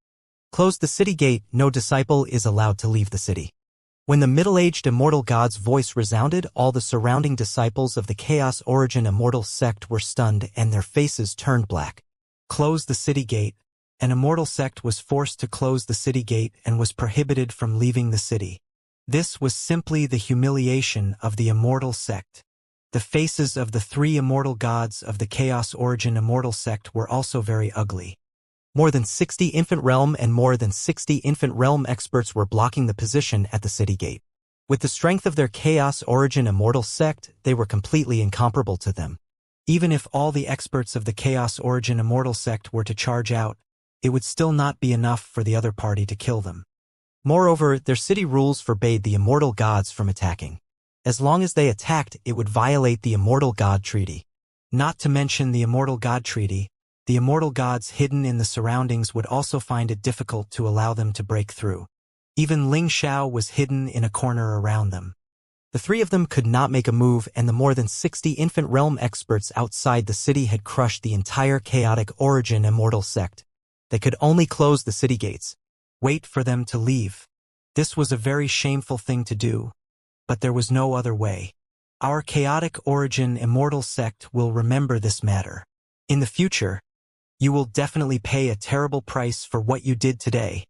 Close the city gate. No disciple is allowed to leave the city. When the middle-aged immortal god's voice resounded, all the surrounding disciples of the Chaos Origin Immortal sect were stunned and their faces turned black. Close the city gate. An immortal sect was forced to close the city gate and was prohibited from leaving the city. This was simply the humiliation of the immortal sect. The faces of the 3 immortal gods of the Chaos Origin Immortal sect were also very ugly. More than 60 infant realm and more than 60 infant realm experts were blocking the position at the city gate. With the strength of their Chaos Origin Immortal sect, they were completely incomparable to them. Even if all the experts of the Chaos Origin Immortal sect were to charge out, it would still not be enough for the other party to kill them. Moreover, their city rules forbade the immortal gods from attacking. As long as they attacked, it would violate the Immortal God Treaty. Not to mention the Immortal God Treaty, the immortal gods hidden in the surroundings would also find it difficult to allow them to break through. Even Ling Xiao was hidden in a corner around them. The 3 of them could not make a move, and the more than 60 infant realm experts outside the city had crushed the entire Chaotic Origin Immortal sect. They could only close the city gates. Wait for them to leave. This was a very shameful thing to do, but there was no other way. Our chaotic origin immortal sect will remember this matter. In the future, you will definitely pay a terrible price for what you did today.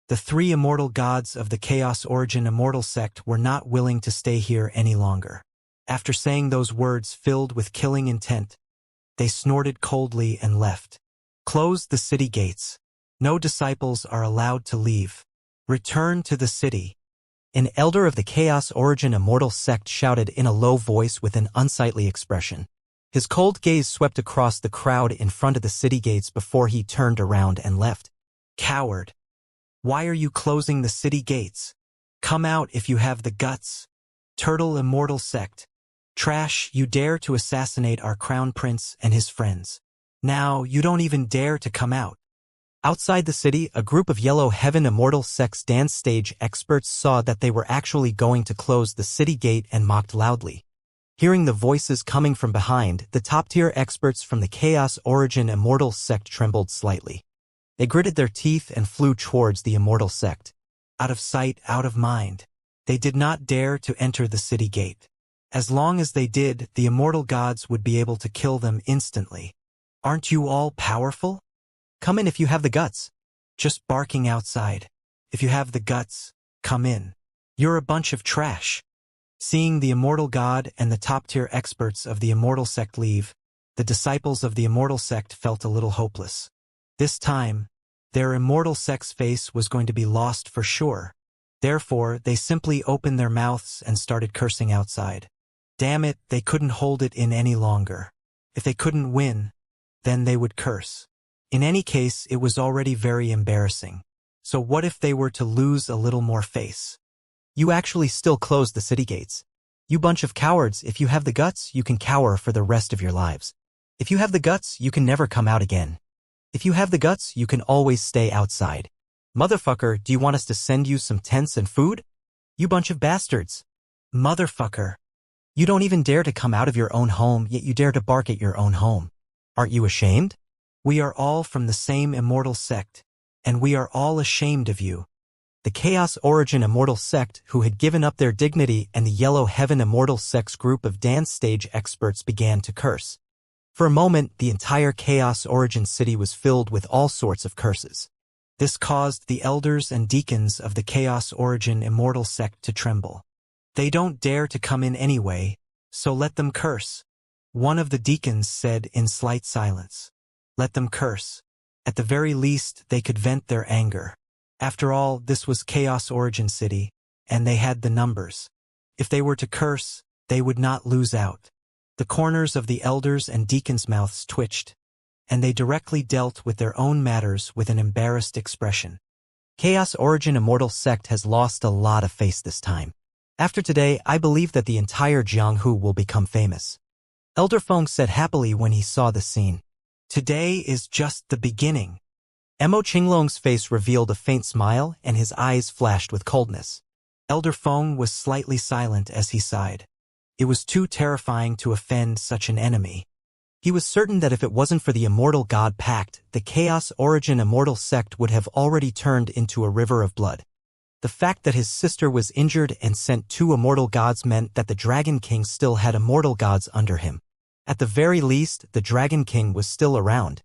The three immortal gods of the Chaos Origin Immortal sect were not willing to stay here any longer. After saying those words filled with killing intent, they snorted coldly and left. Close the city gates. No disciples are allowed to leave. Return to the city. An elder of the Chaos Origin Immortal sect shouted in a low voice with an unsightly expression. His cold gaze swept across the crowd in front of the city gates before he turned around and left. Coward! Why are you closing the city gates? Come out if you have the guts. Turtle Immortal Sect. Trash, you dare to assassinate our crown prince and his friends. Now, you don't even dare to come out. Outside the city, a group of Yellow Heaven Immortal Sect's dance stage experts saw that they were actually going to close the city gate and mocked loudly. Hearing the voices coming from behind, the top-tier experts from the Chaos Origin Immortal Sect trembled slightly. They gritted their teeth and flew towards the Immortal Sect. Out of sight, out of mind. They did not dare to enter the city gate. As long as they did, the immortal gods would be able to kill them instantly. Aren't you all powerful? Come in if you have the guts. Just barking outside. If you have the guts, come in. You're a bunch of trash. Seeing the immortal god and the top-tier experts of the Immortal Sect leave, the disciples of the Immortal Sect felt a little hopeless. This time, their Immortal Sect's face was going to be lost for sure. Therefore, they simply opened their mouths and started cursing outside. Damn it, they couldn't hold it in any longer. If they couldn't win, then they would curse. In any case, it was already very embarrassing. So what if they were to lose a little more face? You actually still closed the city gates. You bunch of cowards, if you have the guts, you can cower for the rest of your lives. If you have the guts, you can never come out again. If you have the guts, you can always stay outside. Motherfucker, do you want us to send you some tents and food? You bunch of bastards. Motherfucker. You don't even dare to come out of your own home, yet you dare to bark at your own home. Aren't you ashamed? We are all from the same immortal sect, and we are all ashamed of you. The Chaos Origin Immortal Sect, who had given up their dignity, and the Yellow Heaven Immortal Sect's group of dance stage experts began to curse. For a moment, the entire Chaos Origin city was filled with all sorts of curses. This caused the elders and deacons of the Chaos Origin Immortal Sect to tremble. They don't dare to come in anyway, so let them curse. One of the deacons said in slight silence. Let them curse. At the very least, they could vent their anger. After all, this was Chaos Origin City, and they had the numbers. If they were to curse, they would not lose out. The corners of the elders' and deacons' mouths twitched, and they directly dealt with their own matters with an embarrassed expression. Chaos Origin Immortal Sect has lost a lot of face this time. After today, I believe that the entire Jianghu will become famous. Elder Feng said happily when he saw the scene. Today is just the beginning. Mo Qinglong's face revealed a faint smile, and his eyes flashed with coldness. Elder Feng was slightly silent as he sighed. It was too terrifying to offend such an enemy. He was certain that if it wasn't for the Immortal God Pact, the Chaos Origin Immortal Sect would have already turned into a river of blood. The fact that his sister was injured and sent 2 immortal gods meant that the Dragon King still had immortal gods under him. At the very least, the Dragon King was still around.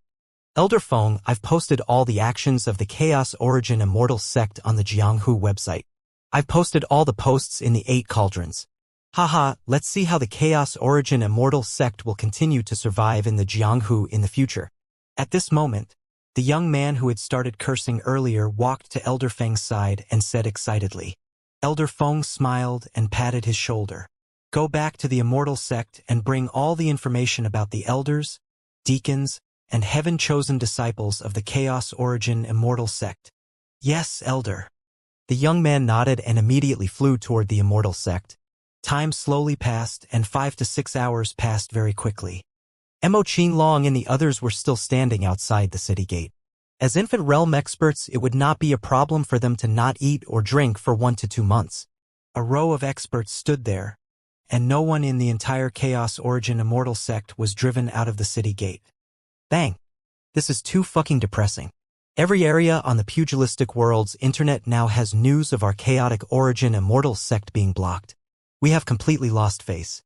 Elder Feng, I've posted all the actions of the Chaos Origin Immortal Sect on the Jianghu website. I've posted all the posts in the 8 cauldrons. Haha, let's see how the Chaos Origin Immortal Sect will continue to survive in the Jianghu in the future. At this moment, the young man who had started cursing earlier walked to Elder Feng's side and said excitedly. Elder Feng smiled and patted his shoulder. Go back to the Immortal Sect and bring all the information about the elders, deacons, and heaven-chosen disciples of the Chaos Origin Immortal Sect. Yes, Elder. The young man nodded and immediately flew toward the Immortal Sect. Time slowly passed, and 5 to 6 hours passed very quickly. Mo Qinglong and the others were still standing outside the city gate. As infant realm experts, it would not be a problem for them to not eat or drink for 1 to 2 months. A row of experts stood there, and no one in the entire Chaos Origin Immortal Sect was driven out of the city gate. Bang! This is too fucking depressing. Every area on the pugilistic world's internet now has news of our chaotic origin Immortal sect being blocked. We have completely lost face.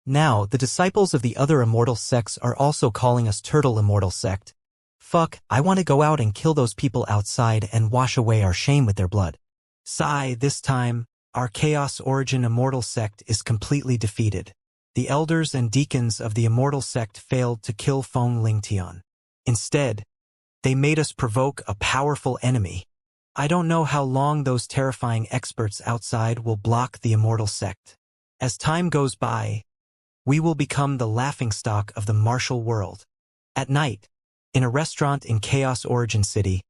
Now, the disciples of the other Immortal sects are also calling us Turtle Immortal sect. Fuck, I want to go out and kill those people outside and wash away our shame with their blood. Sigh, this time, our Chaos Origin Immortal sect is completely defeated. The elders and deacons of the Immortal sect failed to kill Feng Lingtian. Instead, they made us provoke a powerful enemy. I don't know how long those terrifying experts outside will block the Immortal sect. As time goes by, we will become the laughingstock of the martial world. At night, in a restaurant in Chaos Origin City,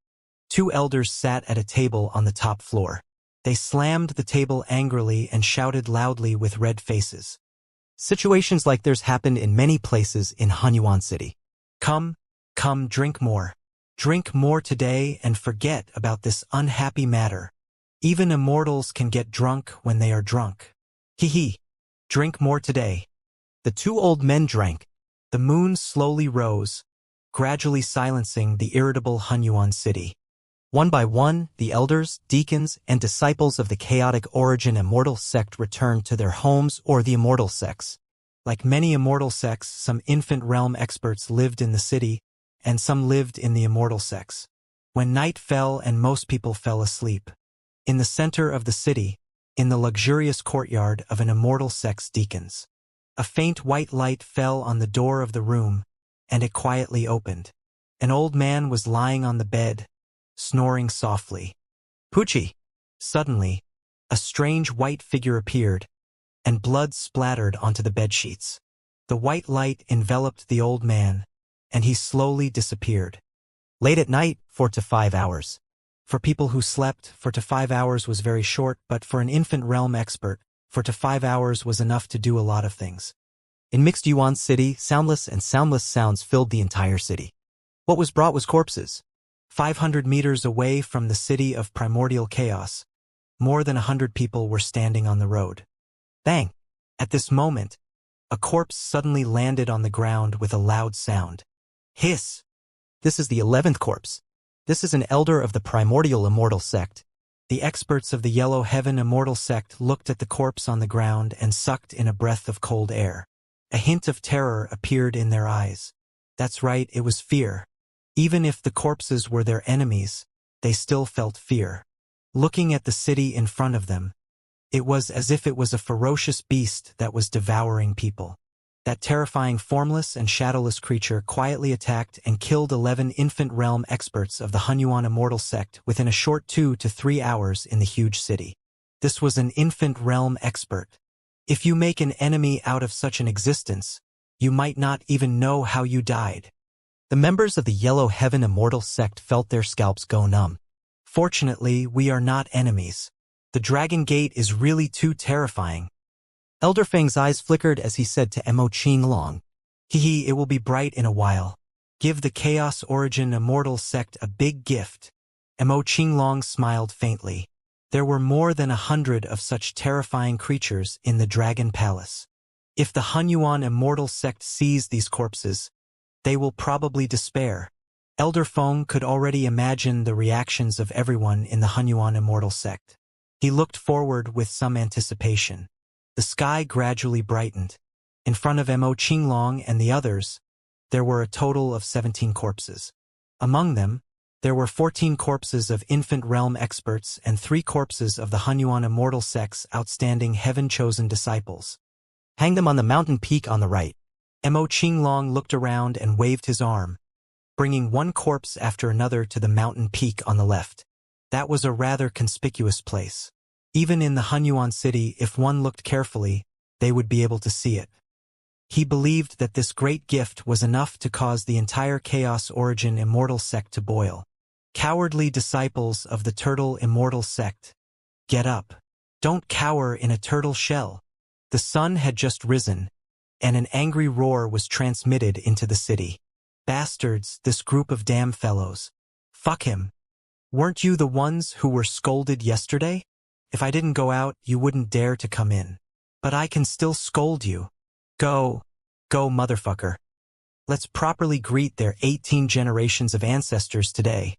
two elders sat at a table on the top floor. They slammed the table angrily and shouted loudly with red faces. Situations like theirs happened in many places in Hunyuan City. Come, drink more. Drink more today and forget about this unhappy matter. Even immortals can get drunk when they are drunk. Hee. Drink more today. The two old men drank. The moon slowly rose, gradually silencing the irritable Hunyuan City. One by one, the elders, deacons, and disciples of the chaotic origin Immortal sect returned to their homes or the Immortal sects. Like many Immortal sects, some infant realm experts lived in the city, and some lived in the Immortal sects. When night fell and most people fell asleep, in the center of the city, in the luxurious courtyard of an Immortal sect's deacons, a faint white light fell on the door of the room, and it quietly opened. An old man was lying on the bed, snoring softly. Poochie! Suddenly, a strange white figure appeared, and blood splattered onto the bedsheets. The white light enveloped the old man, and he slowly disappeared. Late at night, 4 to 5 hours. For people who slept, 4 to 5 hours was very short, but for an infant realm expert, 4 to 5 hours was enough to do a lot of things. In Mixed Yuan City, soundless and soundless sounds filled the entire city. What was brought was corpses. 500 meters away from the city of primordial chaos, more than 100 people were standing on the road. Bang! At this moment, a corpse suddenly landed on the ground with a loud sound. Hiss! This is the 11th corpse. This is an elder of the primordial Immortal sect. The experts of the Yellow Heaven Immortal sect looked at the corpse on the ground and sucked in a breath of cold air. A hint of terror appeared in their eyes. That's right, it was fear. Even if the corpses were their enemies, they still felt fear. Looking at the city in front of them, it was as if it was a ferocious beast that was devouring people. That terrifying formless and shadowless creature quietly attacked and killed 11 infant realm experts of the Hunyuan Immortal sect within a short 2 to 3 hours in the huge city. This was an infant realm expert. If you make an enemy out of such an existence, you might not even know how you died. The members of the Yellow Heaven Immortal sect felt their scalps go numb. Fortunately, we are not enemies. The Dragon Gate is really too terrifying. Elder Feng's eyes flickered as he said to Mo Qinglong, It will be bright in a while. Give the Chaos Origin Immortal sect a big gift. Mo Qinglong smiled faintly. There were more than 100 of such terrifying creatures in the Dragon Palace. If the Hunyuan Immortal sect sees these corpses, they will probably despair. Elder Feng could already imagine the reactions of everyone in the Hunyuan Immortal sect. He looked forward with some anticipation. The sky gradually brightened. In front of Mo Qinglong and the others, there were a total of 17 corpses. Among them, there were 14 corpses of infant realm experts and 3 corpses of the Hunyuan Immortal sect's outstanding heaven-chosen disciples. Hang them on the mountain peak on the right. Mo Qinglong looked around and waved his arm, bringing one corpse after another to the mountain peak on the left. That was a rather conspicuous place. Even in the Hunyuan city, if one looked carefully, they would be able to see it. He believed that this great gift was enough to cause the entire Chaos Origin Immortal sect to boil. Cowardly disciples of the Turtle Immortal sect, get up. Don't cower in a turtle shell. The sun had just risen, and an angry roar was transmitted into the city. Bastards, this group of damn fellows. Fuck him. Weren't you the ones who were scolded yesterday? If I didn't go out, you wouldn't dare to come in. But I can still scold you. Go, motherfucker. Let's properly greet their 18 generations of ancestors today.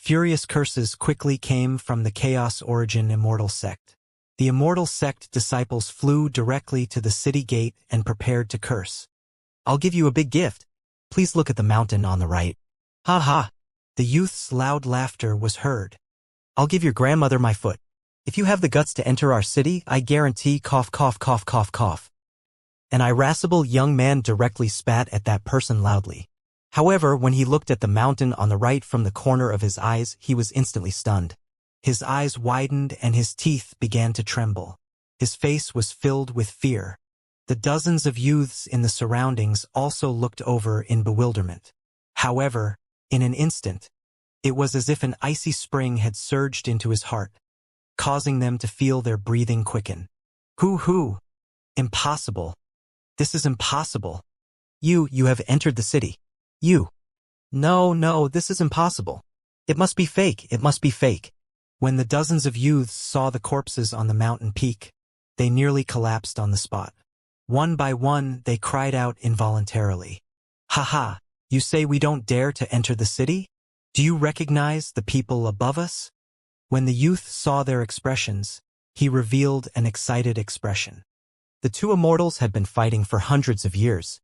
Furious curses quickly came from the Chaos Origin Immortal sect. The Immortal sect disciples flew directly to the city gate and prepared to curse. I'll give you a big gift. Please look at the mountain on the right. Ha ha. The youth's loud laughter was heard. I'll give your grandmother my foot. If you have the guts to enter our city, I guarantee cough cough cough cough cough. An irascible young man directly spat at that person loudly. However, when he looked at the mountain on the right from the corner of his eyes, he was instantly stunned. His eyes widened and his teeth began to tremble. His face was filled with fear. The dozens of youths in the surroundings also looked over in bewilderment. However, in an instant, it was as if an icy spring had surged into his heart, causing them to feel their breathing quicken. Hoo-hoo! Impossible. This is impossible. You have entered the city. You. No, this is impossible. It must be fake, it must be fake. When the dozens of youths saw the corpses on the mountain peak, they nearly collapsed on the spot. One by one, they cried out involuntarily. Ha ha, you say we don't dare to enter the city? Do you recognize the people above us? When the youth saw their expressions, he revealed an excited expression. The two immortals had been fighting for hundreds of years.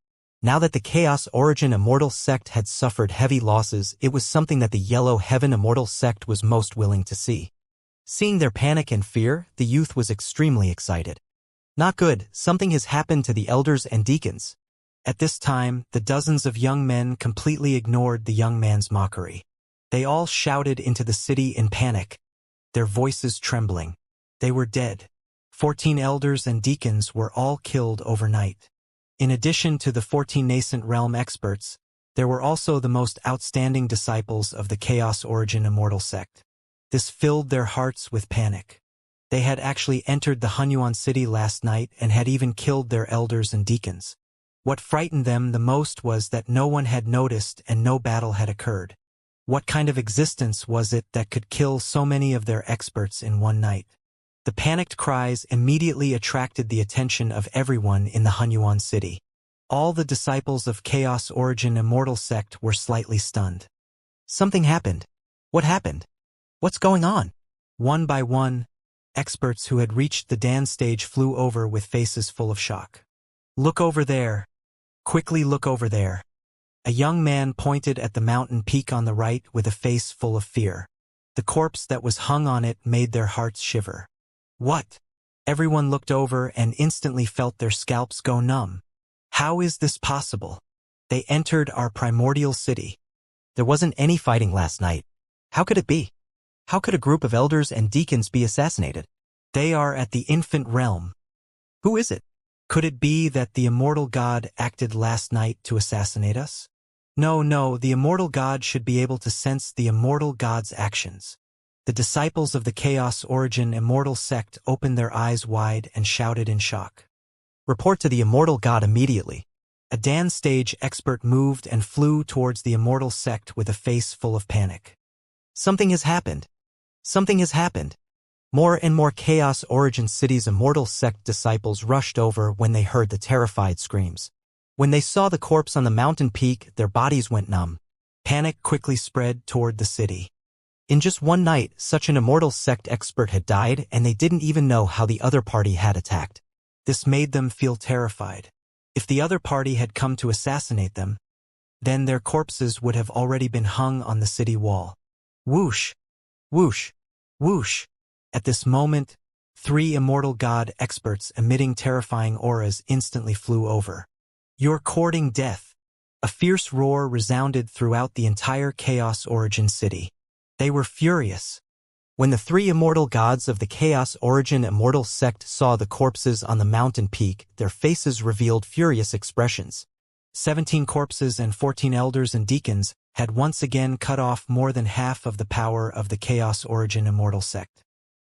Now that the Chaos Origin Immortal sect had suffered heavy losses, it was something that the Yellow Heaven Immortal sect was most willing to see. Seeing their panic and fear, the youth was extremely excited. Not good, something has happened to the elders and deacons. At this time, the dozens of young men completely ignored the young man's mockery. They all shouted into the city in panic, their voices trembling. They were dead. 14 elders and deacons were all killed overnight. In addition to the 14 nascent realm experts, there were also the most outstanding disciples of the Chaos Origin Immortal sect. This filled their hearts with panic. They had actually entered the Hunyuan city last night and had even killed their elders and deacons. What frightened them the most was that no one had noticed and no battle had occurred. What kind of existence was it that could kill so many of their experts in one night? The panicked cries immediately attracted the attention of everyone in the Hunyuan city. All the disciples of Chaos Origin Immortal sect were slightly stunned. Something happened. What happened? What's going on? One by one, experts who had reached the dance stage flew over with faces full of shock. Look over there. Quickly look over there. A young man pointed at the mountain peak on the right with a face full of fear. The corpse that was hung on it made their hearts shiver. What? Everyone looked over and instantly felt their scalps go numb. How is this possible? They entered our primordial city. There wasn't any fighting last night. How could it be? How could a group of elders and deacons be assassinated? They are at the infant realm. Who is it? Could it be that the immortal god acted last night to assassinate us? No, the immortal god should be able to sense the immortal god's actions. The disciples of the Chaos Origin Immortal sect opened their eyes wide and shouted in shock. Report to the immortal god immediately. A dance stage expert moved and flew towards the immortal sect with a face full of panic. Something has happened. Something has happened. More and more Chaos Origin City's Immortal sect disciples rushed over when they heard the terrified screams. When they saw the corpse on the mountain peak, their bodies went numb. Panic quickly spread toward the city. In just one night, such an Immortal sect expert had died, and they didn't even know how the other party had attacked. This made them feel terrified. If the other party had come to assassinate them, then their corpses would have already been hung on the city wall. Whoosh! Whoosh! Whoosh! At this moment, 3 immortal god experts emitting terrifying auras instantly flew over. You're courting death. A fierce roar resounded throughout the entire Chaos Origin city. They were furious. When the 3 immortal gods of the Chaos Origin Immortal sect saw the corpses on the mountain peak, their faces revealed furious expressions. 17 corpses and 14 elders and deacons had once again cut off more than half of the power of the Chaos Origin Immortal sect.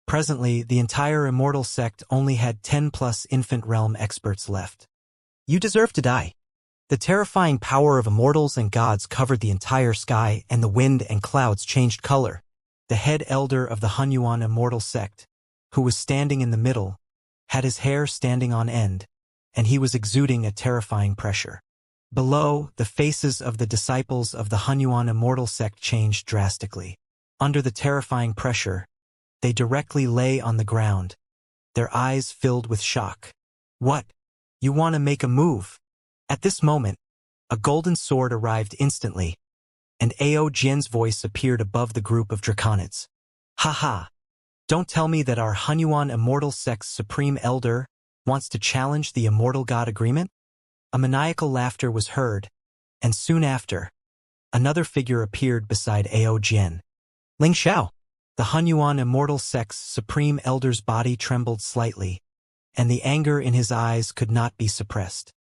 Presently, the entire Immortal sect only had 10+ infant realm experts left. You deserve to die. The terrifying power of immortals and gods covered the entire sky, and the wind and clouds changed color. The head elder of the Hunyuan Immortal sect, who was standing in the middle, had his hair standing on end, and he was exuding a terrifying pressure. Below, the faces of the disciples of the Hunyuan Immortal sect changed drastically. Under the terrifying pressure, they directly lay on the ground, their eyes filled with shock. What? You want to make a move? At this moment, a golden sword arrived instantly, and Ao Jian's voice appeared above the group of draconids. Ha ha! Don't tell me that our Hunyuan Immortal Sect's Supreme Elder wants to challenge the Immortal God Agreement? A maniacal laughter was heard, and soon after, another figure appeared beside Ao Jian. Ling Xiao. The Hunyuan Immortal Sect's Supreme Elder's body trembled slightly, and the anger in his eyes could not be suppressed.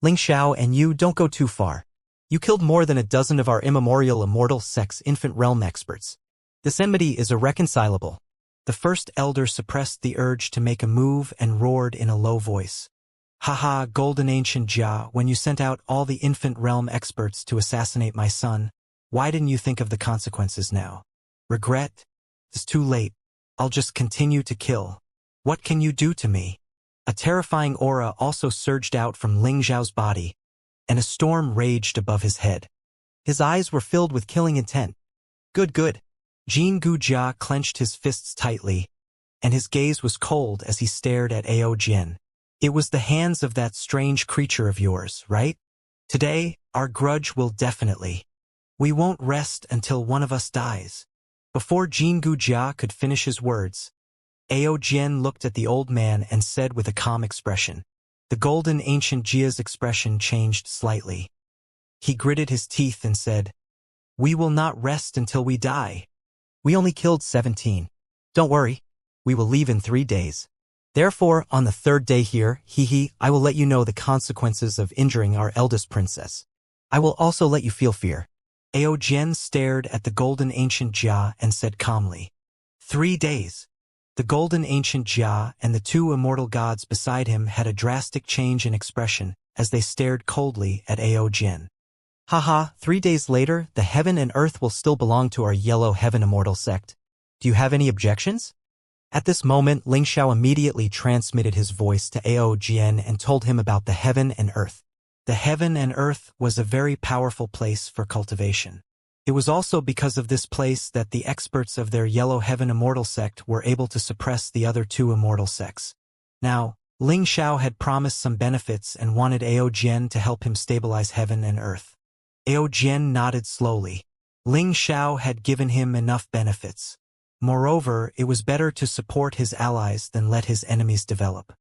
Ling Xiao, and you don't go too far. You killed more than a dozen of our immemorial Immortal Sect's infant realm experts. This enmity is irreconcilable. The first elder suppressed the urge to make a move and roared in a low voice. Haha, Golden Ancient Jia, when you sent out all the infant realm experts to assassinate my son, why didn't you think of the consequences now? Regret? It's too late. I'll just continue to kill. What can you do to me? A terrifying aura also surged out from Ling Xiao's body, and a storm raged above his head. His eyes were filled with killing intent. Good, good. Jin Gu Jia clenched his fists tightly, and his gaze was cold as he stared at Ao Jian. It was the hands of that strange creature of yours, right? Today, our grudge will definitely. We won't rest until one of us dies. Before Jin Gu Jia could finish his words, Ao Jian looked at the old man and said with a calm expression. The Golden Ancient Jia's expression changed slightly. He gritted his teeth and said, "We will not rest until we die." We only killed 17. Don't worry. We will leave in 3 days. Therefore, on the 3rd day here, I will let you know the consequences of injuring our eldest princess. I will also let you feel fear. Ao Jian stared at the Golden Ancient Jia and said calmly, 3 days. The Golden Ancient Jia and the 2 immortal gods beside him had a drastic change in expression as they stared coldly at Ao Jian. Haha, 3 days later, the heaven and earth will still belong to our Yellow Heaven Immortal Sect. Do you have any objections? At this moment, Ling Xiao immediately transmitted his voice to Ao Jian and told him about the heaven and earth. The heaven and earth was a very powerful place for cultivation. It was also because of this place that the experts of their Yellow Heaven Immortal Sect were able to suppress the other 2 immortal sects. Now, Ling Xiao had promised some benefits and wanted Ao Jian to help him stabilize heaven and earth. Ao Jian nodded slowly. Ling Xiao had given him enough benefits. Moreover, it was better to support his allies than let his enemies develop.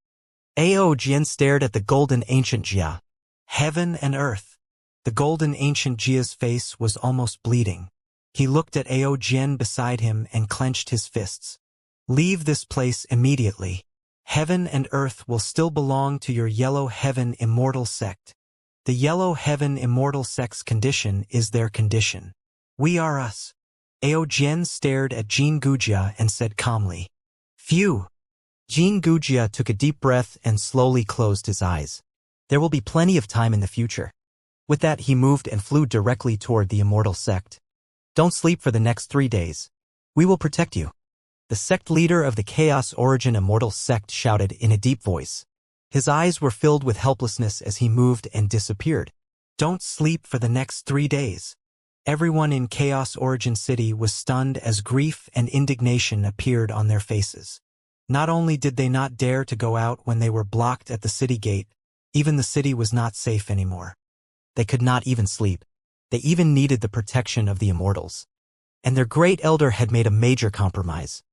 Ao Jian stared at the Golden Ancient Jia. Heaven and earth. The Golden Ancient Jia's face was almost bleeding. He looked at Ao Jian beside him and clenched his fists. Leave this place immediately. Heaven and earth will still belong to your Yellow Heaven Immortal Sect. The Yellow Heaven Immortal Sect's condition is their condition. We are us. Ao Jian stared at Jin Gu Jia and said calmly, Phew. Jin Gu Jia took a deep breath and slowly closed his eyes. There will be plenty of time in the future. With that, he moved and flew directly toward the Immortal Sect. Don't sleep for the next 3 days. We will protect you. The sect leader of the Chaos Origin Immortal Sect shouted in a deep voice. His eyes were filled with helplessness as he moved and disappeared. Don't sleep for the next 3 days. Everyone in Chaos Origin City was stunned as grief and indignation appeared on their faces. Not only did they not dare to go out when they were blocked at the city gate, even the city was not safe anymore. They could not even sleep. They even needed the protection of the Immortals. And their great elder had made a major compromise.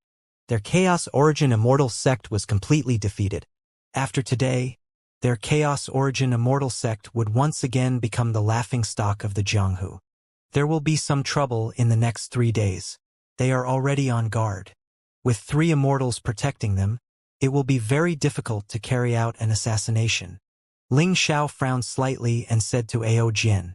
Their Chaos Origin Immortal Sect was completely defeated. After today, their Chaos Origin Immortal Sect would once again become the laughingstock of the Jianghu. There will be some trouble in the next 3 days. They are already on guard. With 3 immortals protecting them, it will be very difficult to carry out an assassination. Ling Xiao frowned slightly and said to Ao Jian.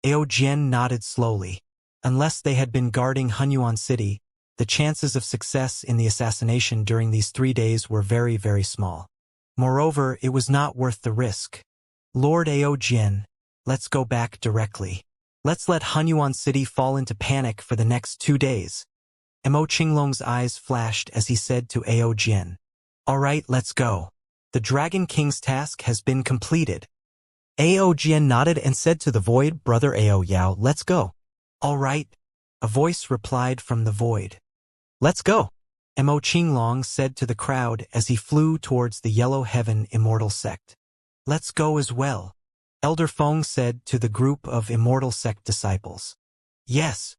Ao Jian nodded slowly. Unless they had been guarding Hunyuan City, the chances of success in the assassination during these 3 days were very, very small. Moreover, it was not worth the risk. Lord Ao Jian, let's go back directly. Let's let Hunyuan City fall into panic for the next 2 days. Mo Qinglong's eyes flashed as he said to Ao Jian. All right, let's go. The Dragon King's task has been completed. Ao Jian nodded and said to the Void Brother Ao Yao, let's go. All right. A voice replied from the void. Let's go. Mo Qinglong said to the crowd as he flew towards the Yellow Heaven Immortal sect. Let's go as well, Elder Feng said to the group of Immortal sect disciples. Yes.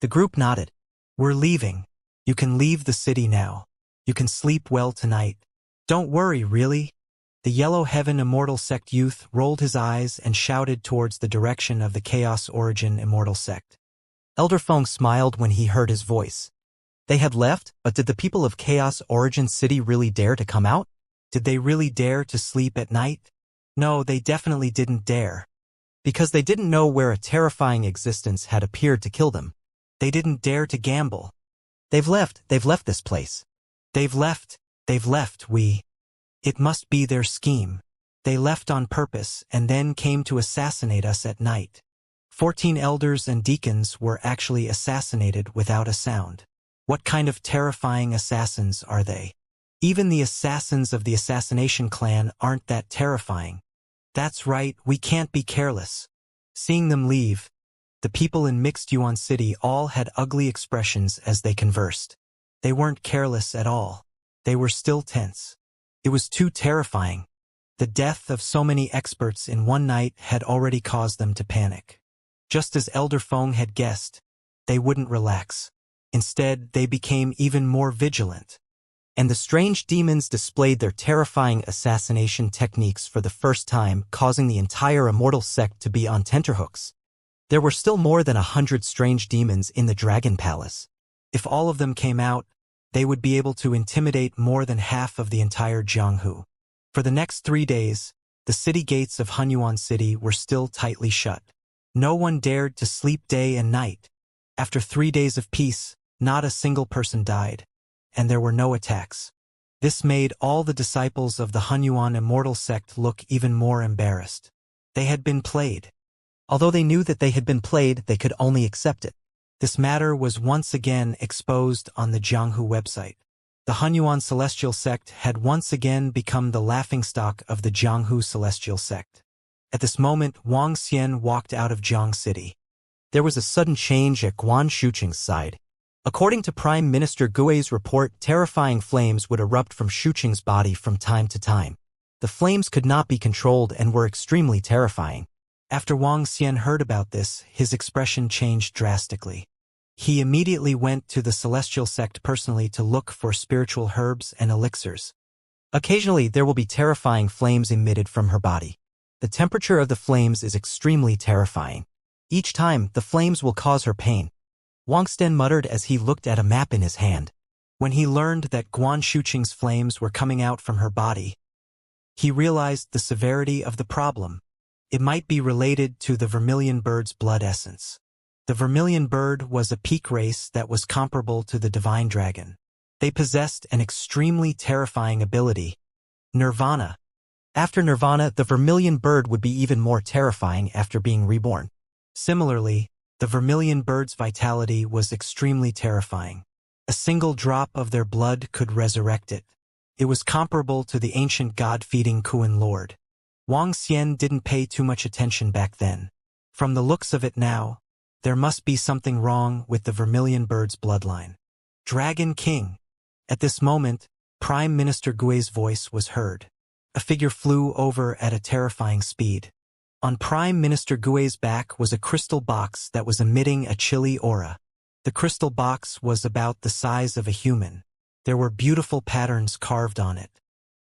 The group nodded. We're leaving. You can leave the city now. You can sleep well tonight. Don't worry, really. The Yellow Heaven Immortal sect youth rolled his eyes and shouted towards the direction of the Chaos Origin Immortal sect. Elder Feng smiled when he heard his voice. They had left, but did the people of Chaos Origin City really dare to come out? Did they really dare to sleep at night? No, they definitely didn't dare. Because they didn't know where a terrifying existence had appeared to kill them. They didn't dare to gamble. They've left this place. They've left, we. It must be their scheme. They left on purpose and then came to assassinate us at night. 14 elders and deacons were actually assassinated without a sound. What kind of terrifying assassins are they? Even the assassins of the assassination clan aren't that terrifying. That's right, we can't be careless. Seeing them leave, the people in Mixed Yuan City all had ugly expressions as they conversed. They weren't careless at all. They were still tense. It was too terrifying. The death of so many experts in one night had already caused them to panic. Just as Elder Feng had guessed, they wouldn't relax. Instead, they became even more vigilant. And the strange demons displayed their terrifying assassination techniques for the first time, causing the entire Immortal sect to be on tenterhooks. There were still more than 100 strange demons in the Dragon Palace. If all of them came out, they would be able to intimidate more than half of the entire Jianghu. For the next 3 days, the city gates of Hunyuan City were still tightly shut. No one dared to sleep day and night. After 3 days of peace, not a single person died, and there were no attacks. This made all the disciples of the Hunyuan Immortal sect look even more embarrassed. They had been played. Although they knew that they had been played, they could only accept it. This matter was once again exposed on the Jianghu website. The Hunyuan Celestial sect had once again become the laughingstock of the Jianghu Celestial sect. At this moment, Wang Xian walked out of Jiang City. There was a sudden change at Guan Shuqing's side. According to Prime Minister Gui's report, terrifying flames would erupt from Shuqing's body from time to time. The flames could not be controlled and were extremely terrifying. After Wang Xian heard about this, his expression changed drastically. He immediately went to the Celestial sect personally to look for spiritual herbs and elixirs. Occasionally, there will be terrifying flames emitted from her body. The temperature of the flames is extremely terrifying. Each time, the flames will cause her pain. Wang Xian muttered as he looked at a map in his hand. When he learned that Guan Shuqing's flames were coming out from her body, he realized the severity of the problem. It might be related to the vermilion bird's blood essence. The vermilion bird was a peak race that was comparable to the divine dragon. They possessed an extremely terrifying ability, Nirvana. After Nirvana, the vermilion bird would be even more terrifying after being reborn. Similarly, the vermilion bird's vitality was extremely terrifying. A single drop of their blood could resurrect it. It was comparable to the ancient god-feeding Kuan Lord. Wang Xian didn't pay too much attention back then. From the looks of it now, there must be something wrong with the vermilion bird's bloodline. Dragon King. At this moment, Prime Minister Gui's voice was heard. A figure flew over at a terrifying speed. On Prime Minister Gui's back was a crystal box that was emitting a chilly aura. The crystal box was about the size of a human. There were beautiful patterns carved on it.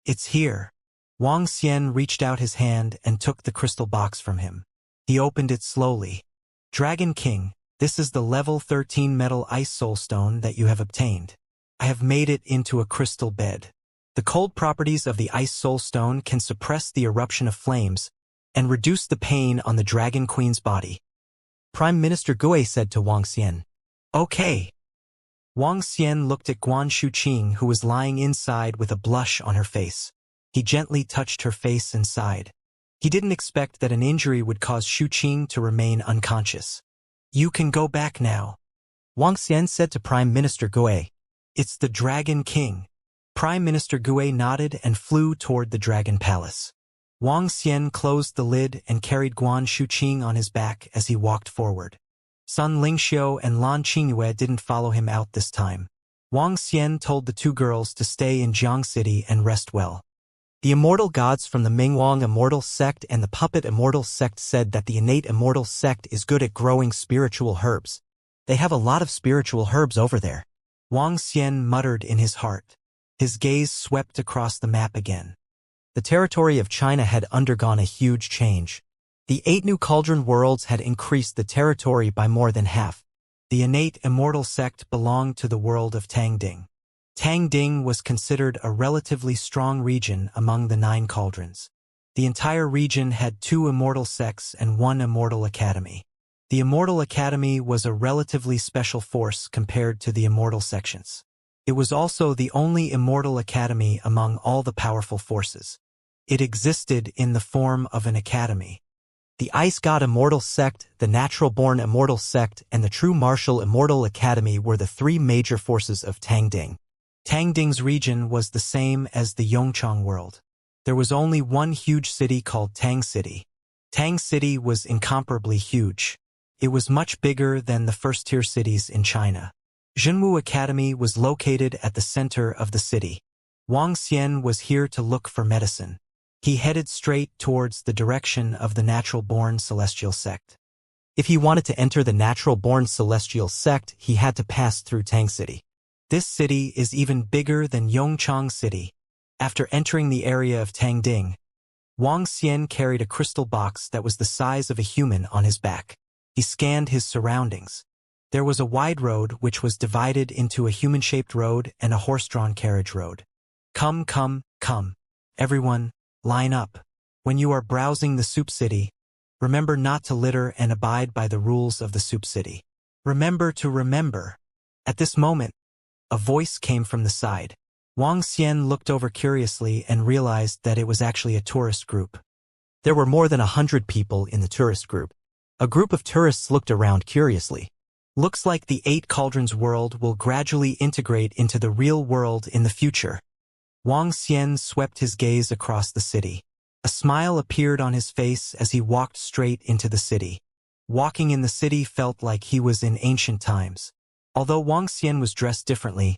It's here. Wang Xian reached out his hand and took the crystal box from him. He opened it slowly. Dragon King, this is the level 13 metal ice soulstone that you have obtained. I have made it into a crystal bed. The cold properties of the ice soulstone can suppress the eruption of flames and reduce the pain on the Dragon Queen's body. Prime Minister Gui said to Wang Xian. Okay. Wang Xian looked at Guan Shuqing, who was lying inside with a blush on her face. He gently touched her face and sighed. He didn't expect that an injury would cause Shuqing to remain unconscious. You can go back now. Wang Xian said to Prime Minister Gui. It's the Dragon King. Prime Minister Gui nodded and flew toward the Dragon Palace. Wang Xian closed the lid and carried Guan Shuqing on his back as he walked forward. Sun Lingxiu and Lan Qingyue didn't follow him out this time. Wang Xian told the two girls to stay in Jiang City and rest well. The immortal gods from the Mingwang Immortal sect and the Puppet Immortal sect said that the innate Immortal sect is good at growing spiritual herbs. They have a lot of spiritual herbs over there. Wang Xian muttered in his heart. His gaze swept across the map again. The territory of China had undergone a huge change. The 8 new cauldron worlds had increased the territory by more than half. The innate Immortal sect belonged to the world of Tangding. Tangding was considered a relatively strong region among the 9 cauldrons. The entire region had 2 immortal sects and 1 immortal academy. The Immortal Academy was a relatively special force compared to the immortal sections. It was also the only immortal academy among all the powerful forces. It existed in the form of an academy. The Ice God Immortal sect, the Natural-born Immortal sect, and the True Martial Immortal Academy were the 3 major forces of Tangding. Tangding's region was the same as the Yongchang world. There was only one huge city called Tang City. Tang City was incomparably huge. It was much bigger than the first-tier cities in China. Zhenwu Academy was located at the center of the city. Wang Xian was here to look for medicine. He headed straight towards the direction of the natural-born celestial sect. If he wanted to enter the natural-born celestial sect, he had to pass through Tang City. This city is even bigger than Yongchang City. After entering the area of Tangding, Wang Xian carried a crystal box that was the size of a human on his back. He scanned his surroundings. There was a wide road which was divided into a human-shaped road and a horse-drawn carriage road. Come, come, come. Everyone, line up. When you are browsing the Soup City, remember not to litter and abide by the rules of the Soup City. Remember to remember. At this moment, a voice came from the side. Wang Xian looked over curiously and realized that it was actually a tourist group. There were more than 100 people in the tourist group. A group of tourists looked around curiously. Looks like the 8 cauldrons world will gradually integrate into the real world in the future. Wang Xian swept his gaze across the city. A smile appeared on his face as he walked straight into the city. Walking in the city felt like he was in ancient times. Although Wang Xian was dressed differently,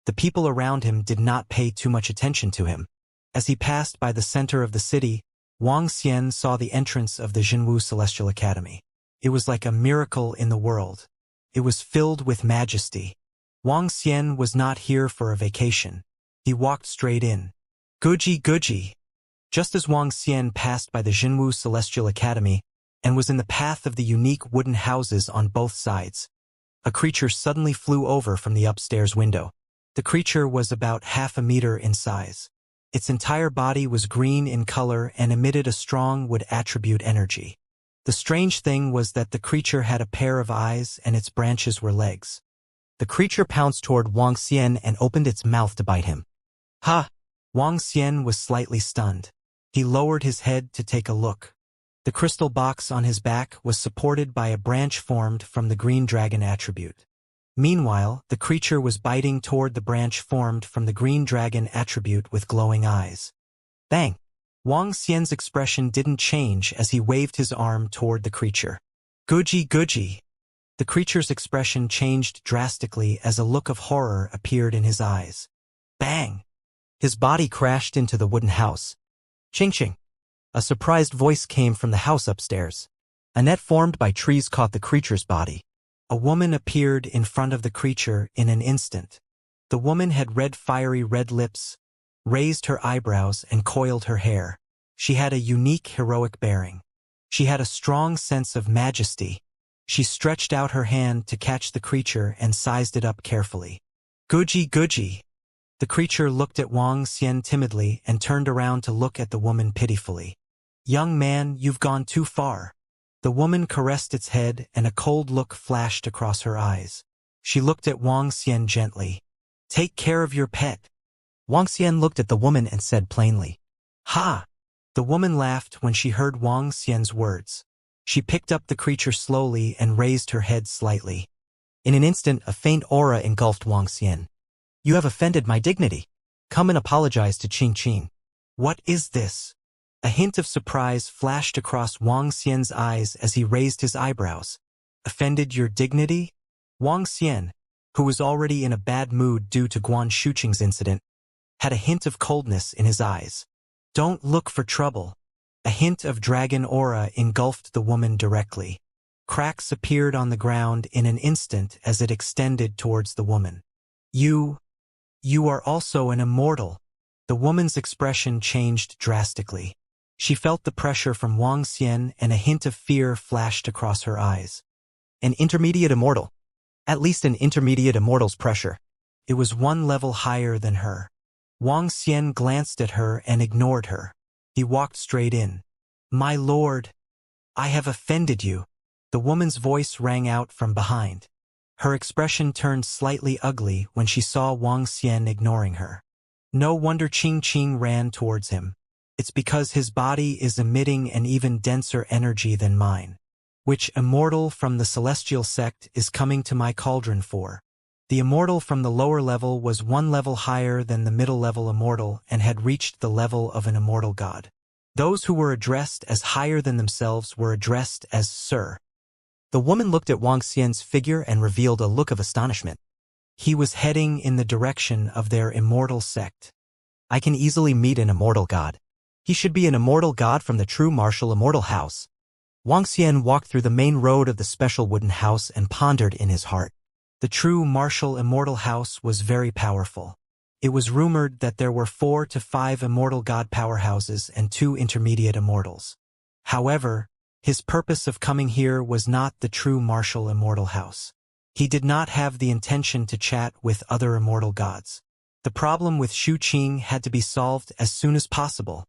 the people around him did not pay too much attention to him. As he passed by the center of the city, Wang Xian saw the entrance of the Zhenwu Celestial Academy. It was like a miracle in the world. It was filled with majesty. Wang Xian was not here for a vacation. He walked straight in. Guji Guji! Just as Wang Xian passed by the Zhenwu Celestial Academy and was in the path of the unique wooden houses on both sides, a creature suddenly flew over from the upstairs window. The creature was about half a meter in size. Its entire body was green in color and emitted a strong wood attribute energy. The strange thing was that the creature had a pair of eyes and its branches were legs. The creature pounced toward Wang Xian and opened its mouth to bite him. Ha! Wang Xian was slightly stunned. He lowered his head to take a look. The crystal box on his back was supported by a branch formed from the green dragon attribute. Meanwhile, the creature was biting toward the branch formed from the green dragon attribute with glowing eyes. Bang! Wang Xian's expression didn't change as he waved his arm toward the creature. Guji Guji! The creature's expression changed drastically as a look of horror appeared in his eyes. Bang! His body crashed into the wooden house. Ching ching! A surprised voice came from the house upstairs. A net formed by trees caught the creature's body. A woman appeared in front of the creature in an instant. The woman had fiery red lips, raised her eyebrows and coiled her hair. She had a unique heroic bearing. She had a strong sense of majesty. She stretched out her hand to catch the creature and sized it up carefully. Guji Guji! The creature looked at Wang Xian timidly and turned around to look at the woman pitifully. Young man, you've gone too far. The woman caressed its head and a cold look flashed across her eyes. She looked at Wang Xian gently. Take care of your pet. Wang Xian looked at the woman and said plainly. Ha! The woman laughed when she heard Wang Xian's words. She picked up the creature slowly and raised her head slightly. In an instant, a faint aura engulfed Wang Xian. You have offended my dignity. Come and apologize to Qing Qing. What is this? A hint of surprise flashed across Wang Xian's eyes as he raised his eyebrows. offended your dignity? Wang Xian, who was already in a bad mood due to Guan Shuqing's incident, had a hint of coldness in his eyes. Don't look for trouble. A hint of dragon aura engulfed the woman directly. Cracks appeared on the ground in an instant as it extended towards the woman. You are also an immortal. The woman's expression changed drastically. She felt the pressure from Wang Xian and a hint of fear flashed across her eyes. An intermediate immortal. At least an intermediate immortal's pressure. It was one level higher than her. Wang Xian glanced at her and ignored her. He walked straight in. My lord, I have offended you. The woman's voice rang out from behind. Her expression turned slightly ugly when she saw Wang Xian ignoring her. No wonder Qing ran towards him. It's because his body is emitting an even denser energy than mine. Which immortal from the celestial sect is coming to my cauldron for? The immortal from the lower level was one level higher than the middle-level immortal and had reached the level of an immortal god. Those who were addressed as higher than themselves were addressed as Sir. The woman looked at Wang Xian's figure and revealed a look of astonishment. He was heading in the direction of their immortal sect. I can easily meet an immortal god. He should be an immortal god from the true martial immortal house. Wang Xian walked through the main road of the special wooden house and pondered in his heart. The true martial immortal house was very powerful. It was rumored that there were 4 to 5 immortal god powerhouses and 2 intermediate immortals. However, his purpose of coming here was not the true martial immortal house. He did not have the intention to chat with other immortal gods. The problem with Shu Qing had to be solved as soon as possible.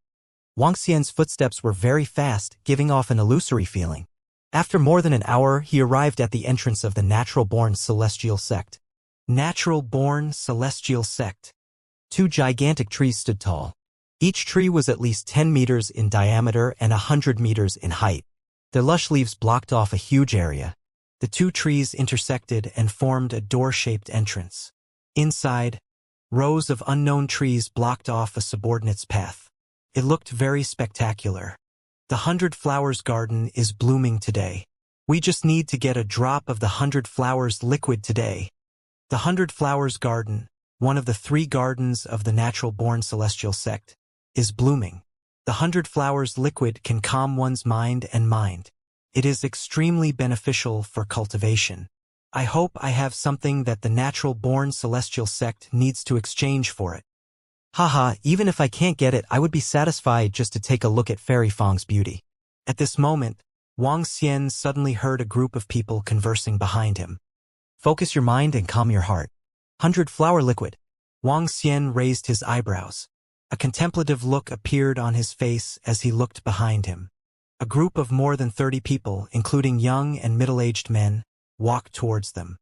Wang Xian's footsteps were very fast, giving off an illusory feeling. After more than an hour, he arrived at the entrance of the natural-born celestial sect. Natural-born celestial sect. 2 gigantic trees stood tall. Each tree was at least 10 meters in diameter and 100 meters in height. Their lush leaves blocked off a huge area. The 2 trees intersected and formed a door-shaped entrance. Inside, rows of unknown trees blocked off a subordinate's path. It looked very spectacular. The 100 Flowers garden is blooming today. We just need to get a drop of the 100 Flowers liquid today. The 100 Flowers garden, one of the 3 gardens of the natural-born celestial sect, is blooming. The 100 Flowers liquid can calm one's mind and mind. It is extremely beneficial for cultivation. I hope I have something that the natural-born celestial sect needs to exchange for it. Haha, even if I can't get it, I would be satisfied just to take a look at Fairy Fang's beauty. At this moment, Wang Xian suddenly heard a group of people conversing behind him. Focus your mind and calm your heart. 100 flower liquid. Wang Xian raised his eyebrows. A contemplative look appeared on his face as he looked behind him. A group of more than 30 people, including young and middle-aged men, walked towards them.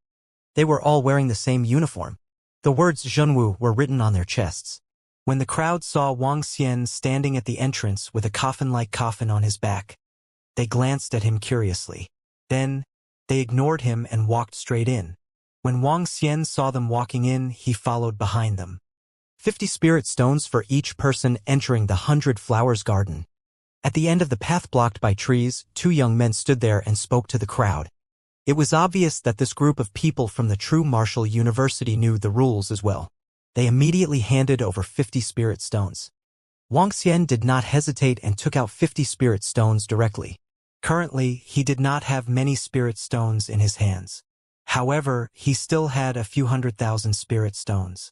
They were all wearing the same uniform. The words Zhenwu were written on their chests. When the crowd saw Wang Xian standing at the entrance with a coffin-like coffin on his back, they glanced at him curiously. Then, they ignored him and walked straight in. When Wang Xian saw them walking in, he followed behind them. 50 spirit stones for each person entering the 100 Flowers garden. At the end of the path blocked by trees, 2 young men stood there and spoke to the crowd. It was obvious that this group of people from the True Martial University knew the rules as well. They immediately handed over 50 spirit stones. Wang Xian did not hesitate and took out 50 spirit stones directly. Currently, he did not have many spirit stones in his hands. However, he still had a few 100,000 spirit stones.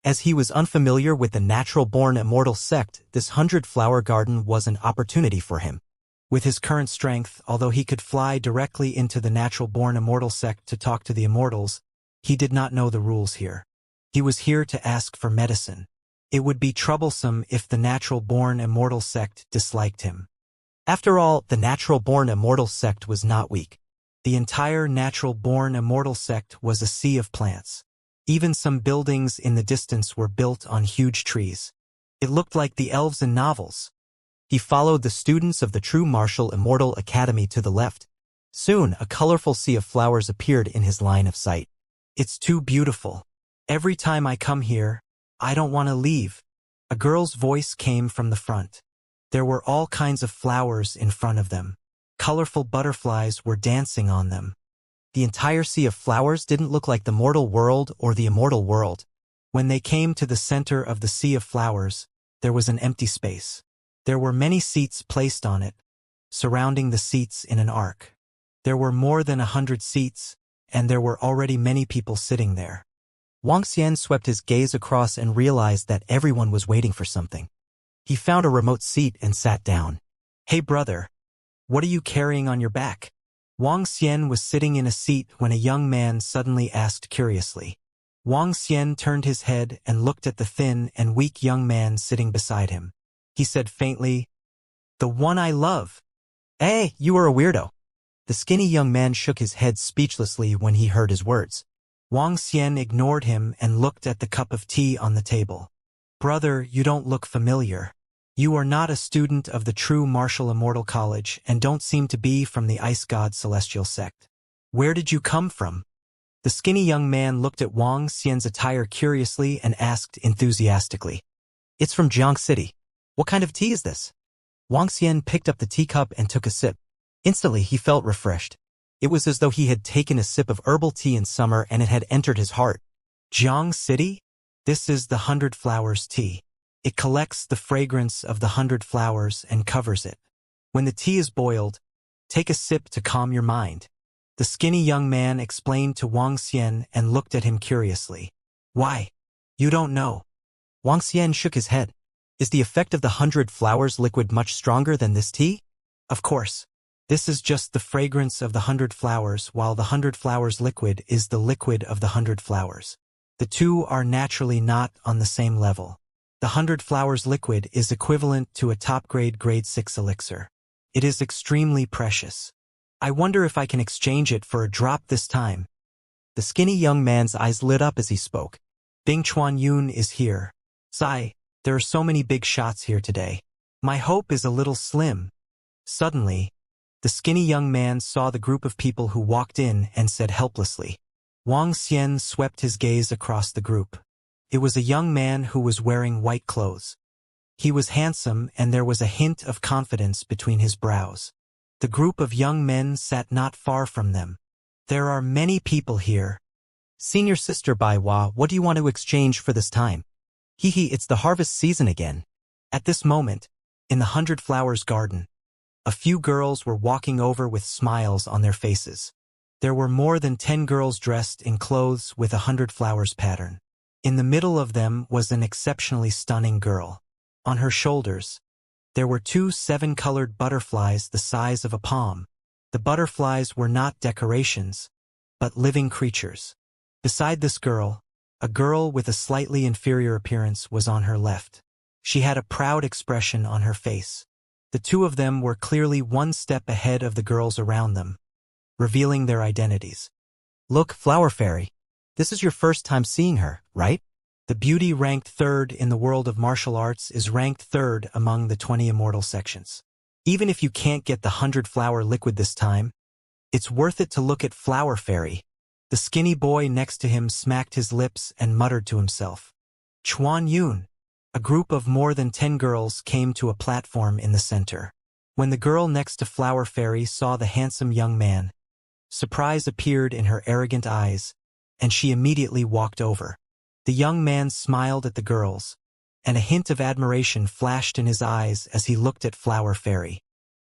As he was unfamiliar with the natural-born immortal sect, this 100-flower garden was an opportunity for him. With his current strength, although he could fly directly into the natural-born immortal sect to talk to the immortals, he did not know the rules here. He was here to ask for medicine. It would be troublesome if the natural-born immortal sect disliked him. After all, the natural-born immortal sect was not weak. The entire natural-born immortal sect was a sea of plants. Even some buildings in the distance were built on huge trees. It looked like the elves in novels. He followed the students of the True Martial Immortal Academy to the left. Soon, a colorful sea of flowers appeared in his line of sight. It's too beautiful. Every time I come here, I don't want to leave. A girl's voice came from the front. There were all kinds of flowers in front of them. Colorful butterflies were dancing on them. The entire sea of flowers didn't look like the mortal world or the immortal world. When they came to the center of the sea of flowers, there was an empty space. There were many seats placed on it, surrounding the seats in an arc. There were more than 100 seats, and there were already many people sitting there. Wuxia swept his gaze across and realized that everyone was waiting for something. He found a remote seat and sat down. "Hey brother, what are you carrying on your back?" Wuxia was sitting in a seat when a young man suddenly asked curiously. Wuxia turned his head and looked at the thin and weak young man sitting beside him. He said faintly, "The one I love." "Hey, you are a weirdo." The skinny young man shook his head speechlessly when he heard his words. Wuxia ignored him and looked at the cup of tea on the table. "Brother, you don't look familiar. You are not a student of the true martial Immortal College and don't seem to be from the Ice God Celestial sect. Where did you come from?" The skinny young man looked at Wuxia's attire curiously and asked enthusiastically, "It's from Jiang City. What kind of tea is this?" Wuxia picked up the teacup and took a sip. Instantly, he felt refreshed. It was as though he had taken a sip of herbal tea in summer and it had entered his heart. "Jiang City? This is the 100 Flowers tea. It collects the fragrance of the 100 flowers and covers it. When the tea is boiled, take a sip to calm your mind." The skinny young man explained to Wuxia and looked at him curiously. "Why? You don't know?" Wuxia shook his head. "Is the effect of the 100 flowers liquid much stronger than this tea?" "Of course. This is just the fragrance of the 100 flowers, while the 100 flowers liquid is the liquid of the 100 flowers. The two are naturally not on the same level. The 100 flowers liquid is equivalent to a top-grade grade 6 elixir. It is extremely precious. I wonder if I can exchange it for a drop this time." The skinny young man's eyes lit up as he spoke. "Bing Chuan Yun is here. Sai, there are so many big shots here today. My hope is a little slim." Suddenly, the skinny young man saw the group of people who walked in and said helplessly. Wuxia swept his gaze across the group. It was a young man who was wearing white clothes. He was handsome and there was a hint of confidence between his brows. The group of young men sat not far from them. "There are many people here." "Senior sister Baiwa, what do you want to exchange for this time?" "Hee, it's the harvest season again." At this moment, in the 100 Flowers garden, a few girls were walking over with smiles on their faces. There were more than 10 girls dressed in clothes with a 100 flowers pattern. In the middle of them was an exceptionally stunning girl. On her shoulders, there were 2 7-colored butterflies the size of a palm. The butterflies were not decorations, but living creatures. Beside this girl, a girl with a slightly inferior appearance was on her left. She had a proud expression on her face. The two of them were clearly one step ahead of the girls around them, revealing their identities. "Look, Flower Fairy. This is your first time seeing her, right?" The beauty ranked 3rd in the world of martial arts is ranked 3rd among the 20 immortal sections. Even if you can't get the 100 flower liquid this time, it's worth it to look at Flower Fairy. The skinny boy next to him smacked his lips and muttered to himself. Chuan Yun. A group of more than 10 girls came to a platform in the center. When the girl next to Flower Fairy saw the handsome young man, surprise appeared in her arrogant eyes, and she immediately walked over. The young man smiled at the girls, and a hint of admiration flashed in his eyes as he looked at Flower Fairy.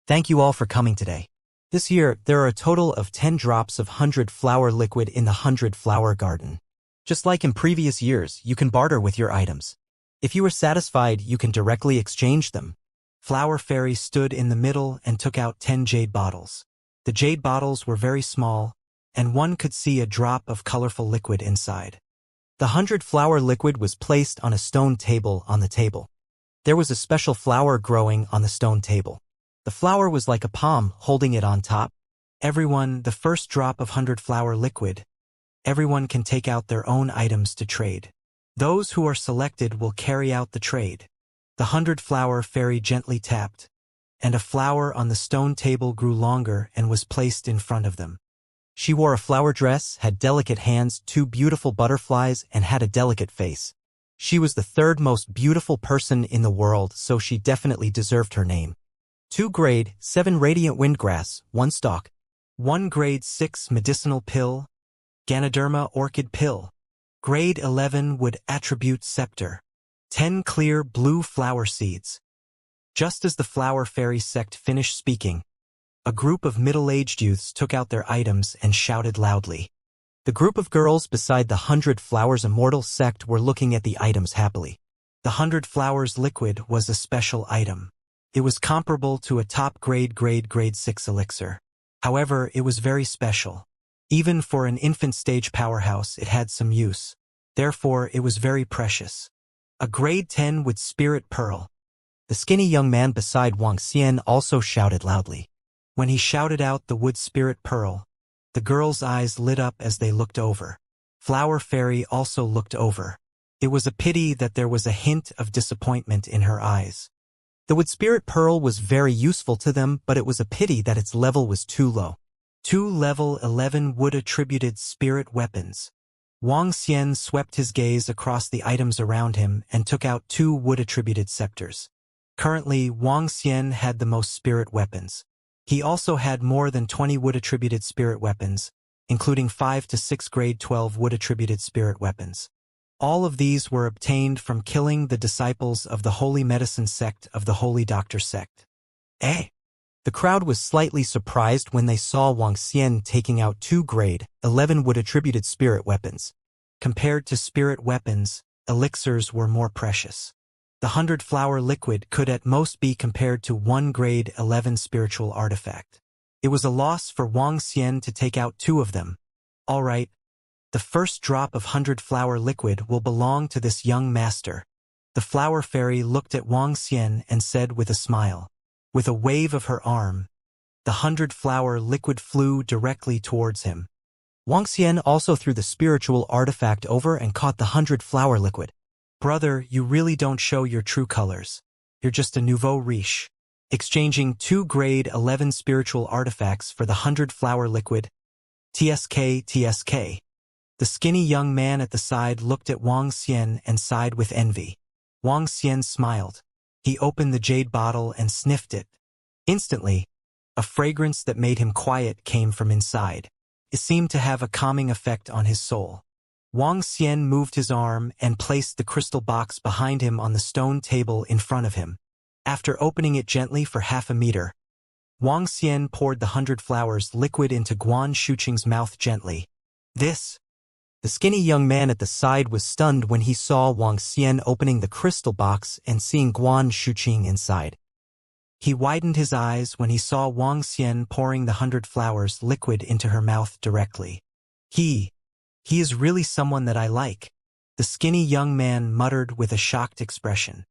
"Thank you all for coming today. This year, there are a total of 10 drops of 100 flower liquid in the 100 flower garden. Just like in previous years, you can barter with your items. If you are satisfied, you can directly exchange them." Flower Fairy stood in the middle and took out 10 jade bottles. The jade bottles were very small, and one could see a drop of colorful liquid inside. The 100 flower liquid was placed on a stone table on the table. There was a special flower growing on the stone table. The flower was like a palm holding it on top. "Everyone, the first drop of 100 flower liquid. Everyone can take out their own items to trade. Those who are selected will carry out the trade." The 100 Flower Fairy gently tapped, and a flower on the stone table grew longer and was placed in front of them. She wore a flower dress, had delicate hands, 2 beautiful butterflies, and had a delicate face. She was the 3rd most beautiful person in the world, so she definitely deserved her name. 2 grade, 7 radiant windgrass, 1 stalk. 1 Grade 6 Medicinal Pill, Ganoderma Orchid Pill. Grade 11 Wood Attribute Scepter. 10 Clear Blue Flower Seeds. Just as the Flower Fairy sect finished speaking, a group of middle-aged youths took out their items and shouted loudly. The group of girls beside the 100 Flowers Immortal sect were looking at the items happily. The 100 Flowers liquid was a special item. It was comparable to a top grade 6 elixir. However, it was very special. Even for an infant stage powerhouse, it had some use. Therefore, it was very precious. A grade 10 with Spirit Pearl. The skinny young man beside Wang Xian also shouted loudly. When he shouted out the wood Spirit Pearl, the girls' eyes lit up as they looked over. Flower Fairy also looked over. It was a pity that there was a hint of disappointment in her eyes. The wood Spirit Pearl was very useful to them, but it was a pity that its level was too low. 2 Level 11 Wood Attributed Spirit Weapons. Wang Xian swept his gaze across the items around him and took out 2 wood-attributed scepters. Currently, Wang Xian had the most spirit weapons. He also had more than 20 wood-attributed spirit weapons, including 5 to 6 grade 12 wood-attributed spirit weapons. All of these were obtained from killing the disciples of the Holy Medicine sect of the Holy Doctor sect. The crowd was slightly surprised when they saw Wang Xian taking out 2 grade 11 wood-attributed spirit weapons. Compared to spirit weapons, elixirs were more precious. The 100 Flower liquid could at most be compared to 1 grade 11 spiritual artifact. It was a loss for Wang Xian to take out 2 of them. All right, the first drop of 100 Flower liquid will belong to this young master. The Flower Fairy looked at Wang Xian and said with a smile. With a wave of her arm, the 100 Flower liquid flew directly towards him. Wang Xian also threw the spiritual artifact over and caught the 100 Flower liquid. Brother, you really don't show your true colors. You're just a nouveau riche. Exchanging 2 grade 11 spiritual artifacts for the 100 Flower liquid. TSK. The skinny young man at the side looked at Wang Xian and sighed with envy. Wang Xian smiled. He opened the jade bottle and sniffed it. Instantly, a fragrance that made him quiet came from inside. It seemed to have a calming effect on his soul. Wang Xian moved his arm and placed the crystal box behind him on the stone table in front of him. After opening it gently for half a meter, Wang Xian poured the 100 Flowers liquid into Guan Shuqing's mouth gently. The skinny young man at the side was stunned when he saw Wang Xian opening the crystal box and seeing Guan Shuqing inside. He widened his eyes when he saw Wang Xian pouring the 100 Flowers liquid into her mouth directly. He is really someone that I like, the skinny young man muttered with a shocked expression.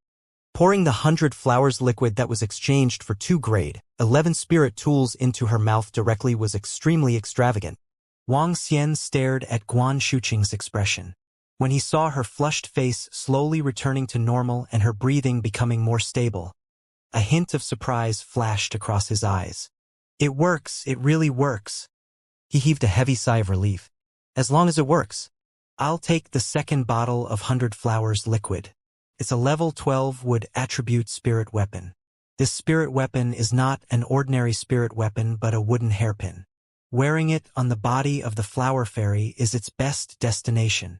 Pouring the 100 Flowers liquid that was exchanged for 2 grade 11 spirit tools into her mouth directly was extremely extravagant. Wang Xian stared at Guan Shuqing's expression. When he saw her flushed face slowly returning to normal and her breathing becoming more stable, a hint of surprise flashed across his eyes. It works, it really works. He heaved a heavy sigh of relief. As long as it works, I'll take the second bottle of 100 Flowers liquid. It's a level 12 wood attribute spirit weapon. This spirit weapon is not an ordinary spirit weapon but a wooden hairpin. Wearing it on the body of the Flower Fairy is its best destination.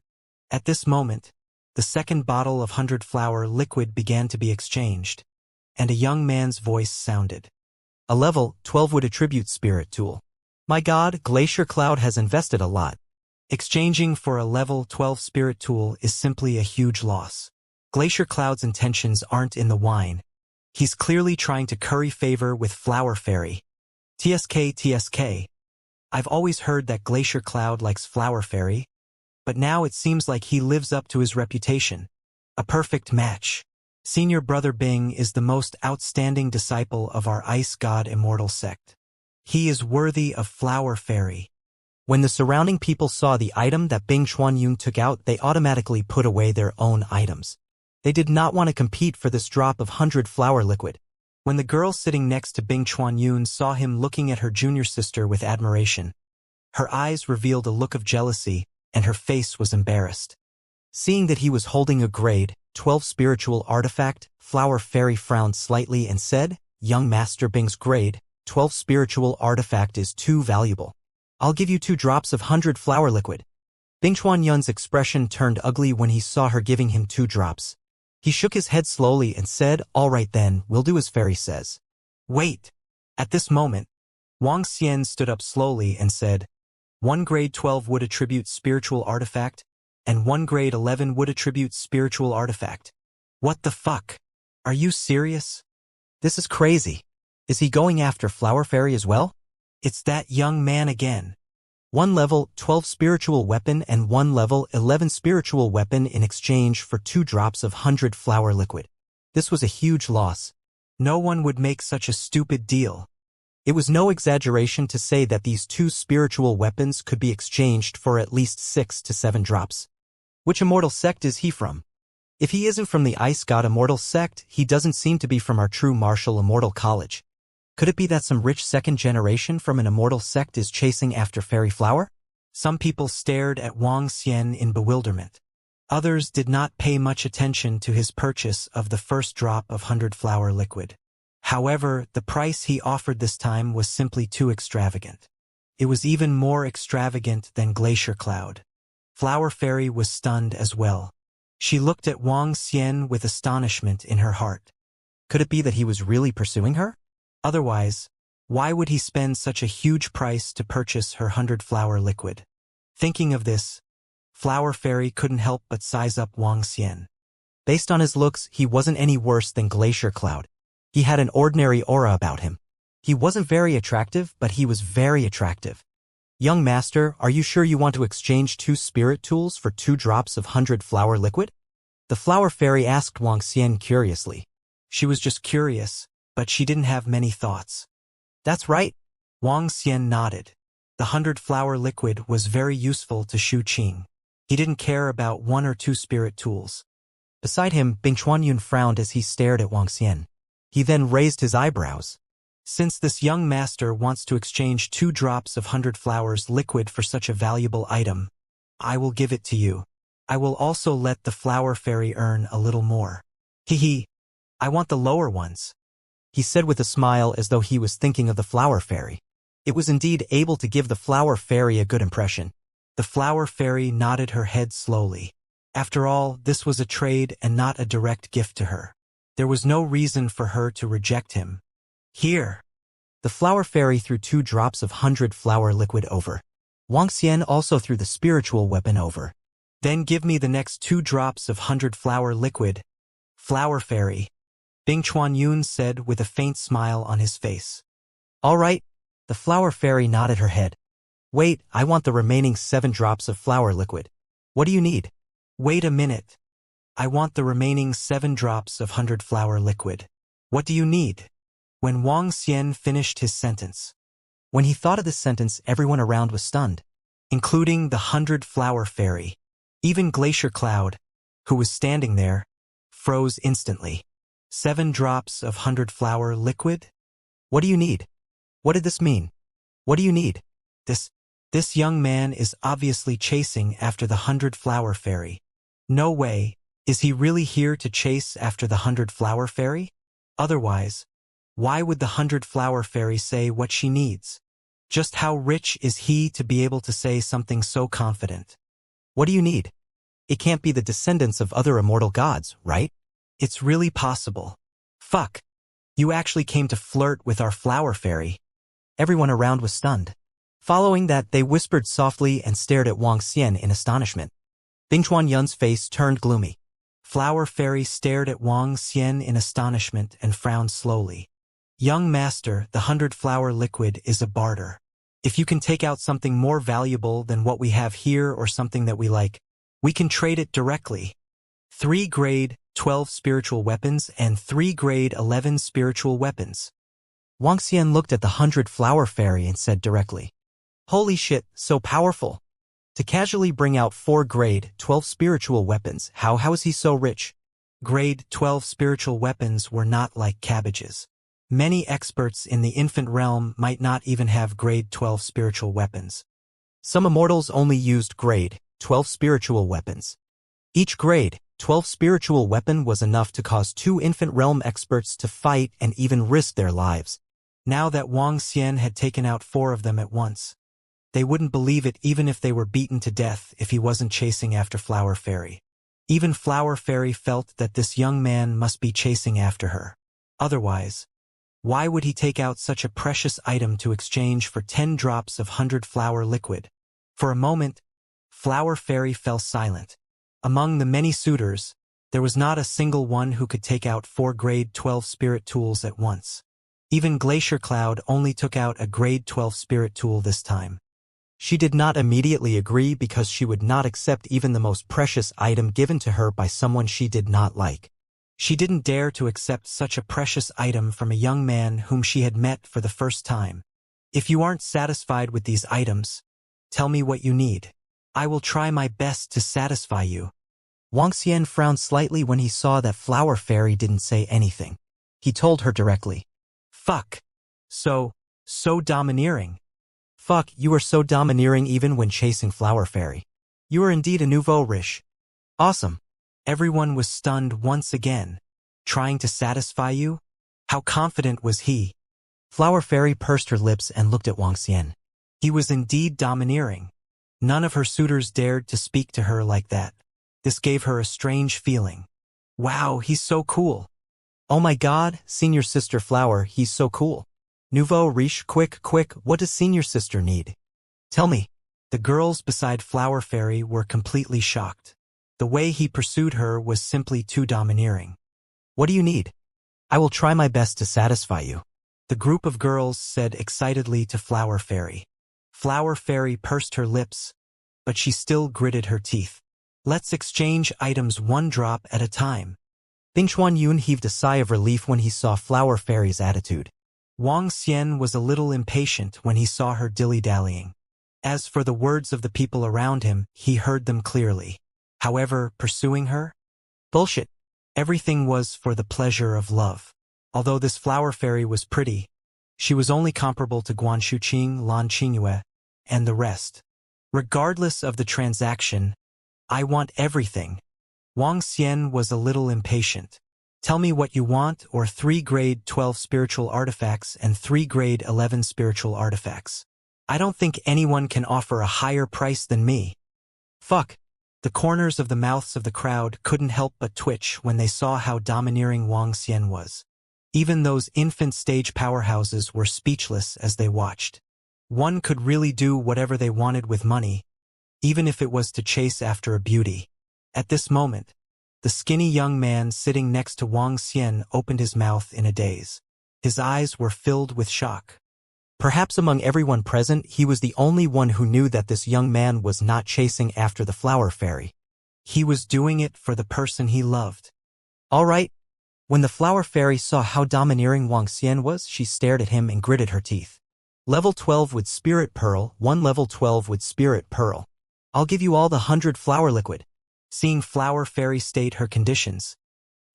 At this moment, the second bottle of 100 Flower liquid began to be exchanged, and a young man's voice sounded. A level 12 wood attribute spirit tool. My god, Glacier Cloud has invested a lot. Exchanging for a level 12 spirit tool is simply a huge loss. Glacier Cloud's intentions aren't in the wine. He's clearly trying to curry favor with Flower Fairy. TSK. I've always heard that Glacier Cloud likes Flower Fairy, but now it seems like he lives up to his reputation. A perfect match. Senior Brother Bing is the most outstanding disciple of our Ice God Immortal sect. He is worthy of Flower Fairy. When the surrounding people saw the item that Bing Chuanyun took out, they automatically put away their own items. They did not want to compete for this drop of 100 Flower liquid. When the girl sitting next to Bing Chuanyun saw him looking at her junior sister with admiration, her eyes revealed a look of jealousy, and her face was embarrassed. Seeing that he was holding a grade 12 spiritual artifact, Flower Fairy frowned slightly and said, Young Master Bing's grade 12 spiritual artifact is too valuable. I'll give you 2 drops of 100 flower liquid. Bing Chuanyun's expression turned ugly when he saw her giving him 2 drops. He shook his head slowly and said, "All right then, we'll do as Fairy says." Wait! At this moment, Wang Xian stood up slowly and said, 1 grade 12 wood attribute spiritual artifact, and 1 grade 11 wood attribute spiritual artifact. What the fuck? Are you serious? This is crazy. Is he going after Flower Fairy as well? It's that young man again. 1 level 12 spiritual weapon and 1 level 11 spiritual weapon in exchange for 2 drops of 100 flower liquid. This was a huge loss. No one would make such a stupid deal. It was no exaggeration to say that these 2 spiritual weapons could be exchanged for at least 6 to 7 drops. Which immortal sect is he from? If he isn't from the Ice God Immortal sect, he doesn't seem to be from our true martial Immortal College. Could it be that some rich second generation from an immortal sect is chasing after Fairy Flower? Some people stared at Wang Xian in bewilderment. Others did not pay much attention to his purchase of the first drop of 100 flower liquid. However, the price he offered this time was simply too extravagant. It was even more extravagant than Glacier Cloud. Flower Fairy was stunned as well. She looked at Wang Xian with astonishment in her heart. Could it be that he was really pursuing her? Otherwise, why would he spend such a huge price to purchase her 100 flower liquid? Thinking of this, Flower Fairy couldn't help but size up Wang Xian. Based on his looks, he wasn't any worse than Glacier Cloud. He had an ordinary aura about him. He wasn't very attractive, but he was very attractive. Young master, are you sure you want to exchange 2 spirit tools for 2 drops of 100 flower liquid? The Flower Fairy asked Wang Xian curiously. She was just curious, but she didn't have many thoughts. That's right. Wang Xian nodded. The 100 flower liquid was very useful to Shu Qing. He didn't care about 1 or 2 spirit tools. Beside him, Bing Chuanyun frowned as he stared at Wang Xian. He then raised his eyebrows. Since this young master wants to exchange 2 drops of 100 flowers liquid for such a valuable item, I will give it to you. I will also let the Flower Fairy earn a little more. Hee. I want the lower ones, he said with a smile as though he was thinking of the Flower Fairy. It was indeed able to give the Flower Fairy a good impression. The Flower Fairy nodded her head slowly. After all, this was a trade and not a direct gift to her. There was no reason for her to reject him. Here. The Flower Fairy threw 2 drops of 100 flower liquid over. Wang Xian also threw the spiritual weapon over. Then give me the next 2 drops of 100 flower liquid. Flower Fairy, Bing Chuanyun said with a faint smile on his face. All right. The Flower Fairy nodded her head. Wait, I want the remaining 7 drops of flower liquid. What do you need? Wait a minute. I want the remaining 7 drops of 100 flower liquid. What do you need? When Wang Xian finished his sentence. When he thought of this sentence, everyone around was stunned. Including the 100 flower fairy. Even Glacier Cloud, who was standing there, froze instantly. 7 drops of 100 flower liquid? What do you need? What did this mean? What do you need? This young man is obviously chasing after the 100 flower fairy. No way, is he really here to chase after the 100 flower fairy? Otherwise, why would the 100 flower fairy say what she needs? Just how rich is he to be able to say something so confident? What do you need? It can't be the descendants of other immortal gods, right? It's really possible. Fuck. You actually came to flirt with our flower fairy. Everyone around was stunned. Following that, they whispered softly and stared at Wang Xian in astonishment. Bing Chuanyun's face turned gloomy. Flower Fairy stared at Wang Xian in astonishment and frowned slowly. Young master, the 100 flower liquid is a barter. If you can take out something more valuable than what we have here or something that we like, we can trade it directly. 3 grade 12 spiritual weapons and 3 grade 11 spiritual weapons. Wang Xian looked at the 100 flower fairy and said directly, "Holy shit, so powerful. To casually bring out 4 grade 12 spiritual weapons, how is he so rich?" Grade 12 spiritual weapons were not like cabbages. Many experts in the infant realm might not even have grade 12 spiritual weapons. Some immortals only used grade 12 spiritual weapons. Each grade 12 spiritual weapon was enough to cause 2 infant realm experts to fight and even risk their lives. Now that Wang Xian had taken out 4 of them at once, they wouldn't believe it even if they were beaten to death if he wasn't chasing after Flower Fairy. Even Flower Fairy felt that this young man must be chasing after her. Otherwise, why would he take out such a precious item to exchange for 10 drops of 100 flower liquid? For a moment, Flower Fairy fell silent. Among the many suitors, there was not a single one who could take out 4 grade 12 spirit tools at once. Even Glacier Cloud only took out a grade 12 spirit tool this time. She did not immediately agree because she would not accept even the most precious item given to her by someone she did not like. She didn't dare to accept such a precious item from a young man whom she had met for the first time. If you aren't satisfied with these items, tell me what you need. I will try my best to satisfy you. Wang Xian frowned slightly when he saw that Flower Fairy didn't say anything. He told her directly. Fuck. So domineering. Fuck, you are so domineering even when chasing Flower Fairy. You are indeed a nouveau riche. Awesome. Everyone was stunned once again. Trying to satisfy you? How confident was he? Flower Fairy pursed her lips and looked at Wang Xian. He was indeed domineering. None of her suitors dared to speak to her like that. This gave her a strange feeling. Wow, he's so cool. Oh my god, Senior Sister Flower, he's so cool. Nouveau riche, quick, what does Senior Sister need? Tell me. The girls beside Flower Fairy were completely shocked. The way he pursued her was simply too domineering. What do you need? I will try my best to satisfy you. The group of girls said excitedly to Flower Fairy. Flower Fairy pursed her lips, but she still gritted her teeth. Let's exchange items 1 drop at a time. Bing Chuanyun heaved a sigh of relief when he saw Flower Fairy's attitude. Wang Xian was a little impatient when he saw her dilly-dallying. As for the words of the people around him, he heard them clearly. However, pursuing her? Bullshit. Everything was for the pleasure of love. Although this Flower Fairy was pretty, she was only comparable to Guan Shuqing, Lan Qingyue, and the rest. Regardless of the transaction, I want everything. Wang Xian was a little impatient. Tell me what you want, or 3 grade 12 spiritual artifacts and 3 grade 11 spiritual artifacts. I don't think anyone can offer a higher price than me. Fuck. The corners of the mouths of the crowd couldn't help but twitch when they saw how domineering Wang Xian was. Even those infant stage powerhouses were speechless as they watched. One could really do whatever they wanted with money, even if it was to chase after a beauty. At this moment, the skinny young man sitting next to Wang Xian opened his mouth in a daze. His eyes were filled with shock. Perhaps among everyone present, he was the only one who knew that this young man was not chasing after the Flower Fairy. He was doing it for the person he loved. All right. When the Flower Fairy saw how domineering Wang Xian was, she stared at him and gritted her teeth. Level 12 with Spirit Pearl, 1 level 12 with Spirit Pearl. I'll give you all the 100 flower liquid. Seeing Flower Fairy state her conditions,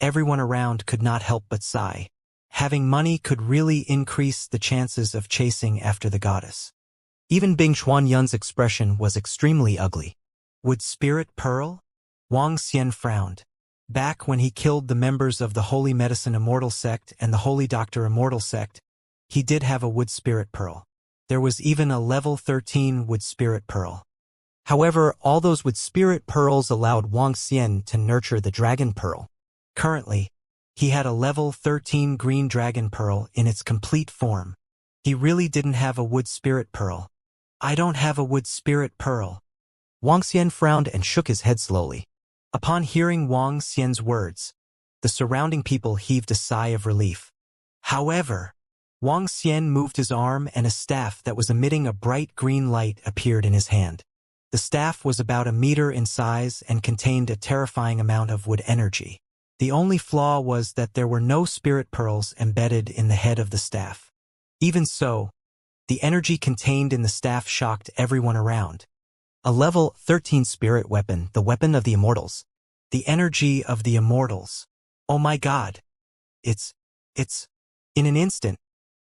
everyone around could not help but sigh. Having money could really increase the chances of chasing after the goddess. Even Bing Chuanyun's expression was extremely ugly. Would Spirit Pearl? Wang Xian frowned. Back when he killed the members of the Holy Medicine Immortal sect and the Holy Doctor Immortal sect, he did have a Wood Spirit Pearl. There was even a level 13 Wood Spirit Pearl. However, all those with Spirit Pearls allowed Wang Xian to nurture the Dragon Pearl. Currently, he had a level 13 Green Dragon Pearl in its complete form. He really didn't have a Wood Spirit Pearl. I don't have a Wood Spirit Pearl. Wang Xian frowned and shook his head slowly. Upon hearing Wang Xian's words, the surrounding people heaved a sigh of relief. However, Wang Xian moved his arm and a staff that was emitting a bright green light appeared in his hand. The staff was about 1 meter in size and contained a terrifying amount of wood energy. The only flaw was that there were no spirit pearls embedded in the head of the staff. Even so, the energy contained in the staff shocked everyone around. A level 13 spirit weapon, the weapon of the Immortals. The energy of the Immortals. Oh my god. It's... In an instant,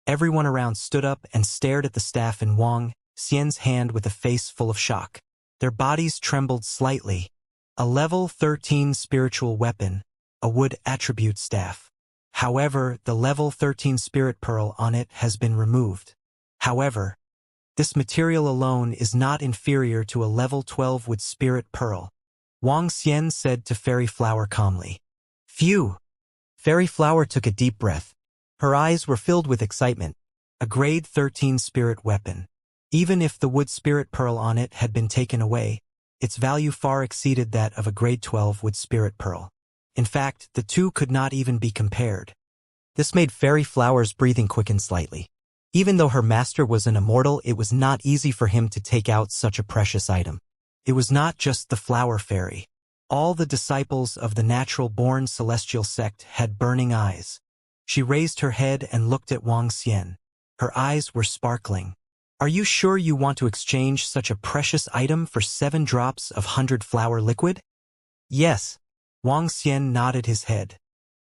everyone around stood up and stared at the staff in Wang Xian's hand with a face full of shock. Their bodies trembled slightly. A level 13 spiritual weapon, a wood attribute staff. However, the level 13 spirit pearl on it has been removed. However, this material alone is not inferior to a level 12 wood spirit pearl, Wang Xian said to Fairy Flower calmly. Phew! Fairy Flower took a deep breath. Her eyes were filled with excitement. A grade 13 spirit weapon. Even if the wood spirit pearl on it had been taken away, its value far exceeded that of a grade 12 wood spirit pearl. In fact, the two could not even be compared. This made Fairy Flower's breathing quicken slightly. Even though her master was an immortal, it was not easy for him to take out such a precious item. It was not just the flower fairy. All the disciples of the natural-born celestial sect had burning eyes. She raised her head and looked at Wang Xian. Her eyes were sparkling. Are you sure you want to exchange such a precious item for 7 drops of 100-flower liquid? Yes. Wang Xian nodded his head.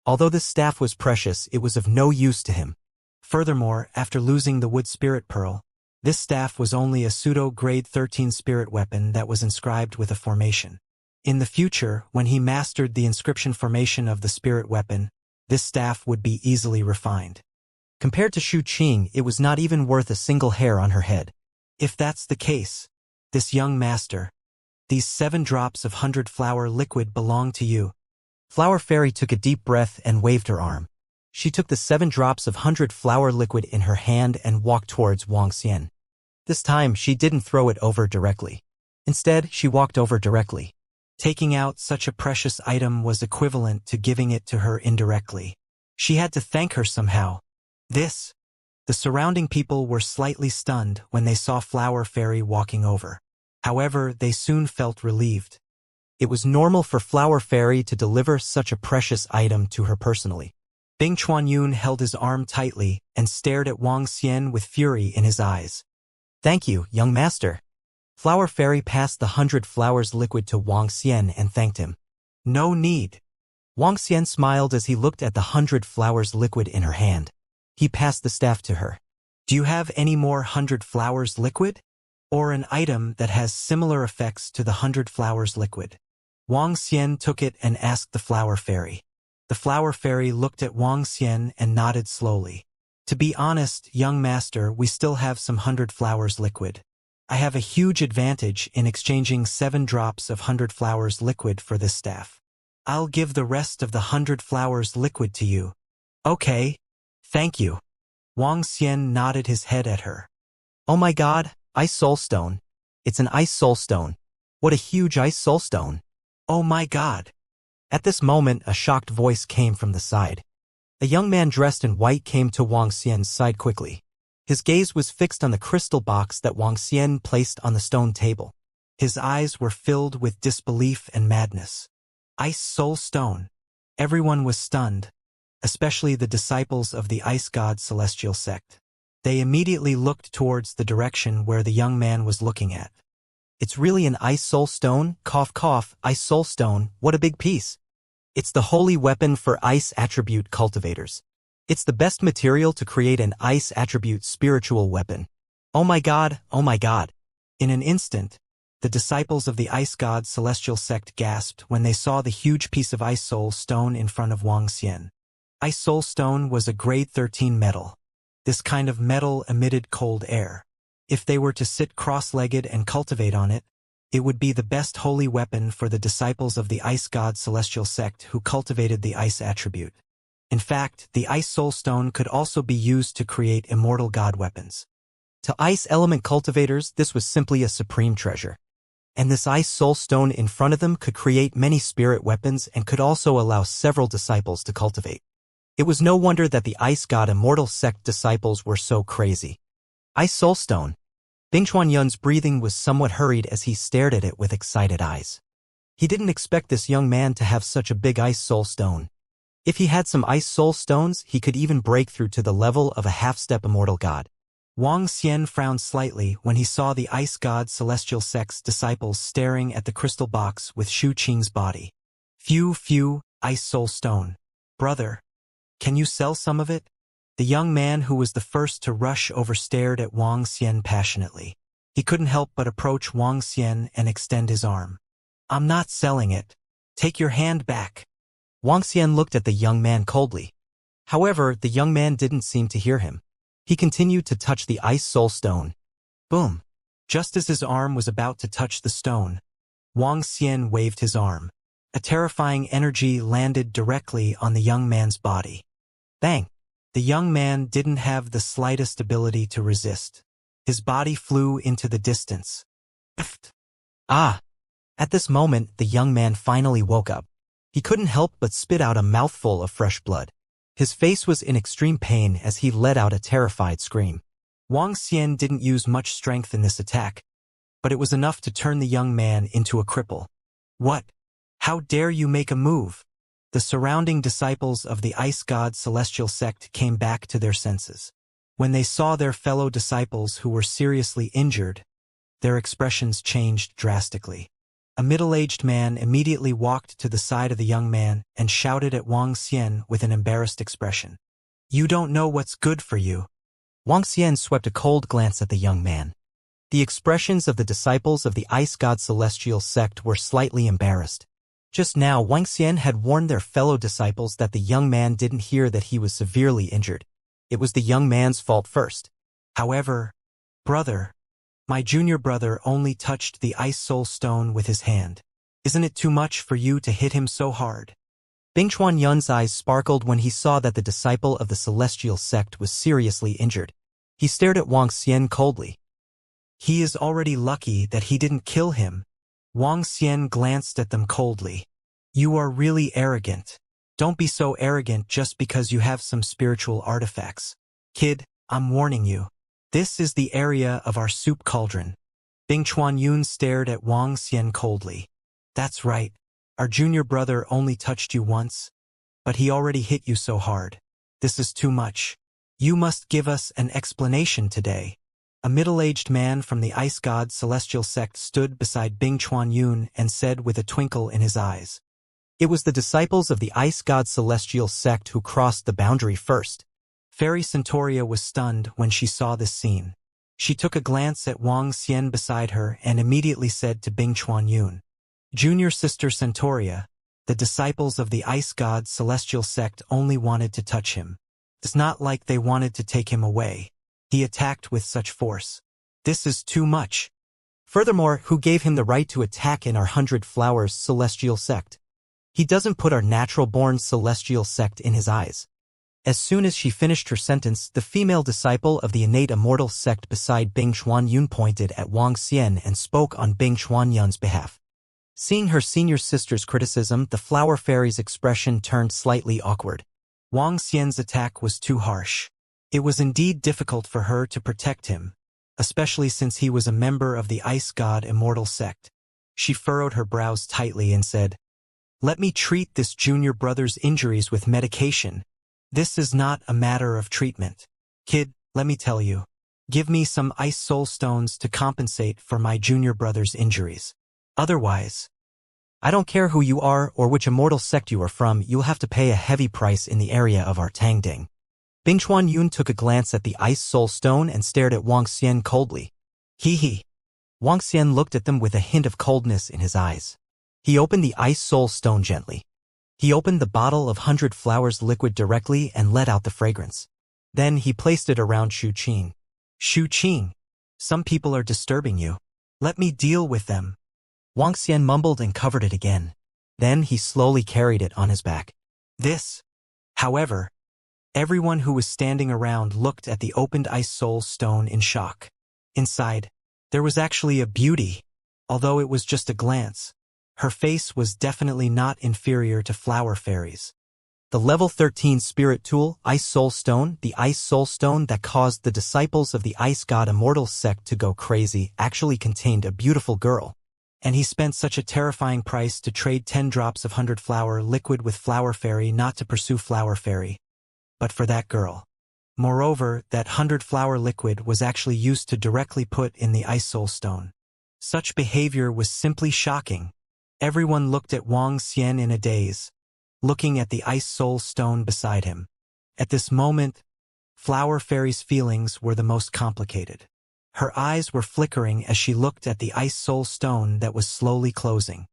Although this staff was precious, it was of no use to him. Furthermore, after losing the wood spirit pearl, this staff was only a pseudo-grade 13 spirit weapon that was inscribed with a formation. In the future, when he mastered the inscription formation of the spirit weapon, this staff would be easily refined. Compared to Shu Qing, it was not even worth a single hair on her head. If that's the case, this young master, these 7 drops of 100-flower liquid belong to you. Flower Fairy took a deep breath and waved her arm. She took the 7 drops of 100-flower liquid in her hand and walked towards Wang Xian. This time, she didn't throw it over directly. Instead, she walked over directly. Taking out such a precious item was equivalent to giving it to her indirectly. She had to thank her somehow. The surrounding people were slightly stunned when they saw Flower Fairy walking over. However, they soon felt relieved. It was normal for Flower Fairy to deliver such a precious item to her personally. Bing Chuanyun held his arm tightly and stared at Wang Xian with fury in his eyes. Thank you, young master. Flower Fairy passed the 100 flowers liquid to Wang Xian and thanked him. No need. Wang Xian smiled as he looked at the 100 flowers liquid in her hand. He passed the staff to her. Do you have any more 100 flowers liquid? Or an item that has similar effects to the 100 flowers liquid? Wang Xian took it and asked the Flower Fairy. The Flower Fairy looked at Wang Xian and nodded slowly. To be honest, young master, we still have some 100 flowers liquid. I have a huge advantage in exchanging 7 drops of 100 flowers liquid for this staff. I'll give the rest of the 100 flowers liquid to you. Okay. Thank you. Wang Xian nodded his head at her. Oh my god, Ice Soul Stone. It's an Ice Soul Stone. What a huge Ice Soul Stone. Oh my god. At this moment, a shocked voice came from the side. A young man dressed in white came to Wang Xian's side quickly. His gaze was fixed on the crystal box that Wang Xian placed on the stone table. His eyes were filled with disbelief and madness. Ice Soul Stone. Everyone was stunned, especially the disciples of the Ice God Celestial Sect. They immediately looked towards the direction where the young man was looking at. It's really an Ice Soul Stone? Cough cough, Ice Soul Stone, what a big piece. It's the holy weapon for ice attribute cultivators. It's the best material to create an ice attribute spiritual weapon. Oh my god, oh my god. In an instant, the disciples of the Ice God Celestial Sect gasped when they saw the huge piece of Ice Soul Stone in front of Wang Xian. Ice Soul Stone was a grade 13 metal. This kind of metal emitted cold air. If they were to sit cross-legged and cultivate on it, it would be the best holy weapon for the disciples of the Ice God Celestial Sect who cultivated the ice attribute. In fact, the Ice Soul Stone could also be used to create immortal god weapons. To ice element cultivators, this was simply a supreme treasure. And this Ice Soul Stone in front of them could create many spirit weapons and could also allow several disciples to cultivate. It was no wonder that the Ice God Immortal Sect disciples were so crazy. Ice Soul Stone. Bing Chuanyun's breathing was somewhat hurried as he stared at it with excited eyes. He didn't expect this young man to have such a big Ice Soul Stone. If he had some Ice Soul Stones, he could even break through to the level of a half-step immortal god. Wang Xian frowned slightly when he saw the Ice God Celestial Sect's disciples staring at the crystal box with Shu Qing's body. Phew, Ice Soul Stone. Brother, can you sell some of it? The young man who was the first to rush over stared at Wang Xian passionately. He couldn't help but approach Wang Xian and extend his arm. I'm not selling it. Take your hand back. Wang Xian looked at the young man coldly. However, the young man didn't seem to hear him. He continued to touch the ice soul stone. Boom! Just as his arm was about to touch the stone, Wang Xian waved his arm. A terrifying energy landed directly on the young man's body. Bang! The young man didn't have the slightest ability to resist. His body flew into the distance. Ah! At this moment, the young man finally woke up. He couldn't help but spit out a mouthful of fresh blood. His face was in extreme pain as he let out a terrified scream. Wang Xian didn't use much strength in this attack, but it was enough to turn the young man into a cripple. What? How dare you make a move? The surrounding disciples of the ice god celestial sect came back to their senses. When they saw their fellow disciples who were seriously injured, their expressions changed drastically. A middle-aged man immediately walked to the side of the young man and shouted at Wang Xian with an embarrassed expression. You don't know what's good for you. Wang Xian swept a cold glance at the young man. The expressions of the disciples of the ice god celestial sect were slightly embarrassed. Just now, Wang Xian had warned their fellow disciples that the young man didn't hear that he was severely injured. It was the young man's fault first. However, brother, my junior brother only touched the ice soul stone with his hand. Isn't it too much for you to hit him so hard? Bing Chuanyun's eyes sparkled when he saw that the disciple of the celestial sect was seriously injured. He stared at Wang Xian coldly. He is already lucky that he didn't kill him. Wang Xian glanced at them coldly. You are really arrogant. Don't be so arrogant just because you have some spiritual artifacts. Kid, I'm warning you. This is the area of our soup cauldron. Bing Chuanyun stared at Wang Xian coldly. That's right. Our junior brother only touched you once, but he already hit you so hard. This is too much. You must give us an explanation today. A middle-aged man from the ice god celestial sect stood beside Bing Chuanyun and said with a twinkle in his eyes. It was the disciples of the ice god celestial sect who crossed the boundary first. Fairy Centauria was stunned when she saw this scene. She took a glance at Wang Xian beside her and immediately said to Bing Chuanyun, Junior Sister Centauria, the disciples of the ice god celestial sect only wanted to touch him. It's not like they wanted to take him away. He attacked with such force. This is too much. Furthermore, who gave him the right to attack in our 100 Flowers celestial sect? He doesn't put our natural-born celestial sect in his eyes. As soon as she finished her sentence, the female disciple of the innate immortal sect beside Bing Chuanyun pointed at Wang Xian and spoke on Bing Chuanyun's behalf. Seeing her senior sister's criticism, the flower fairy's expression turned slightly awkward. Wang Xian's attack was too harsh. It was indeed difficult for her to protect him, especially since he was a member of the ice god Immortal sect. She furrowed her brows tightly and said, Let me treat this junior brother's injuries with medication. This is not a matter of treatment. Kid, let me tell you. Give me some ice soul stones to compensate for my junior brother's injuries. Otherwise, I don't care who you are or which immortal sect you are from, you'll have to pay a heavy price in the area of our Tangding. Bing Chuanyun took a glance at the ice soul stone and stared at Wang Xian coldly. Hee. Wang Xian looked at them with a hint of coldness in his eyes. He opened the ice soul stone gently. He opened the bottle of 100 Flowers liquid directly and let out the fragrance. Then he placed it around Shu Qing. Shu Qing, some people are disturbing you. Let me deal with them. Wang Xian mumbled and covered it again. Then he slowly carried it on his back. However, everyone who was standing around looked at the opened ice soul stone in shock. Inside, there was actually a beauty, although it was just a glance. Her face was definitely not inferior to flower fairies. The level 13 spirit tool, Ice Soul Stone, the Ice Soul Stone that caused the disciples of the Ice God Immortal sect to go crazy, actually contained a beautiful girl. And he spent such a terrifying price to trade 10 drops of 100 flower liquid with flower fairy, not to pursue flower fairy, but for that girl. Moreover, that 100 flower liquid was actually used to directly put in the Ice Soul Stone. Such behavior was simply shocking. Everyone looked at Wang Xian in a daze, looking at the Ice Soul Stone beside him. At this moment, Flower Fairy's feelings were the most complicated. Her eyes were flickering as she looked at the Ice Soul Stone that was slowly closing.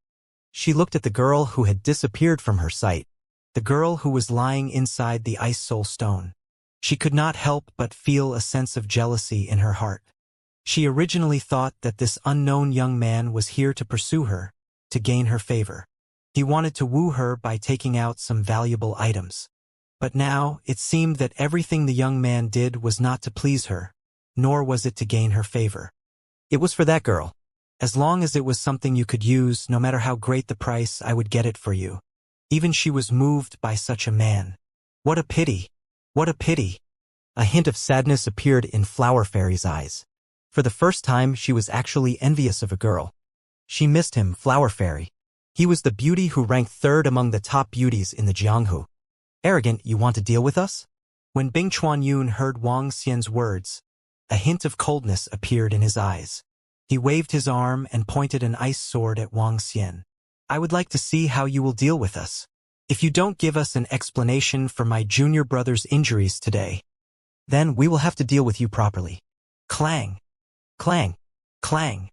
She looked at the girl who had disappeared from her sight. the girl who was lying inside the ice soul stone. She could not help but feel a sense of jealousy in her heart. She originally thought that this unknown young man was here to pursue her, to gain her favor. He wanted to woo her by taking out some valuable items. But now, it seemed that everything the young man did was not to please her, nor was it to gain her favor. It was for that girl. As long as it was something you could use, no matter how great the price, I would get it for you. Even she was moved by such a man. What a pity! What a pity! A hint of sadness appeared in Flower Fairy's eyes. For the first time, she was actually envious of a girl. She missed him, Flower Fairy. He was the beauty who ranked third among the top beauties in the Jianghu. Arrogant, you want to deal with us? When Bing Chuanyun heard Wang Xian's words, a hint of coldness appeared in his eyes. He waved his arm and pointed an ice sword at Wang Xian. I would like to see how you will deal with us. If you don't give us an explanation for my junior brother's injuries today, then we will have to deal with you properly. Clang! Clang! Clang!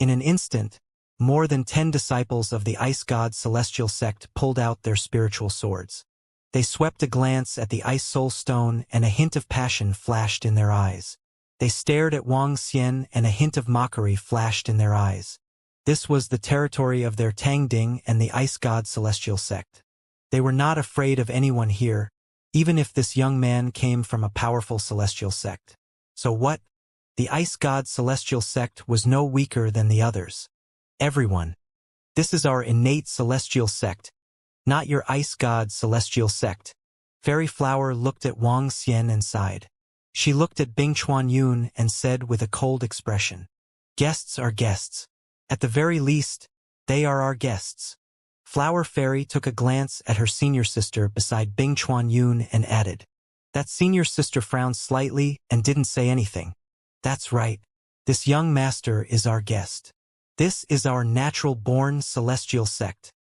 In an instant, more than 10 disciples of the Ice God Celestial Sect pulled out their spiritual swords. They swept a glance at the Ice Soul Stone and a hint of passion flashed in their eyes. They stared at Wang Xian and a hint of mockery flashed in their eyes. This was the territory of their Tangding and the Ice God Celestial Sect. They were not afraid of anyone here, even if this young man came from a powerful celestial sect. So what? The Ice God Celestial Sect was no weaker than the others. Everyone. This is our innate celestial sect, not your Ice God Celestial Sect. Fairy Flower looked at Wang Xian and sighed. She looked at Bing Chuanyun and said with a cold expression, guests are guests. At the very least, they are our guests. Flower Fairy took a glance at her senior sister beside Bing Chuanyun and added. That senior sister frowned slightly and didn't say anything. That's right. This young master is our guest. This is our natural-born celestial sect.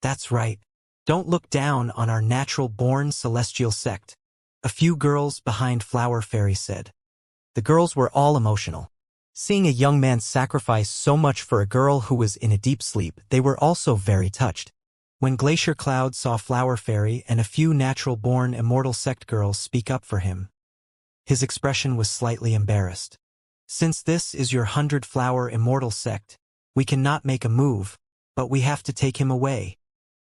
That's right. Don't look down on our natural-born celestial sect. A few girls behind Flower Fairy said. The girls were all emotional. Seeing a young man sacrifice so much for a girl who was in a deep sleep, they were also very touched. When Glacier Cloud saw Flower Fairy and a few natural-born Immortal sect girls speak up for him, his expression was slightly embarrassed. Since this is your 100-flower Immortal sect, we cannot make a move, but we have to take him away.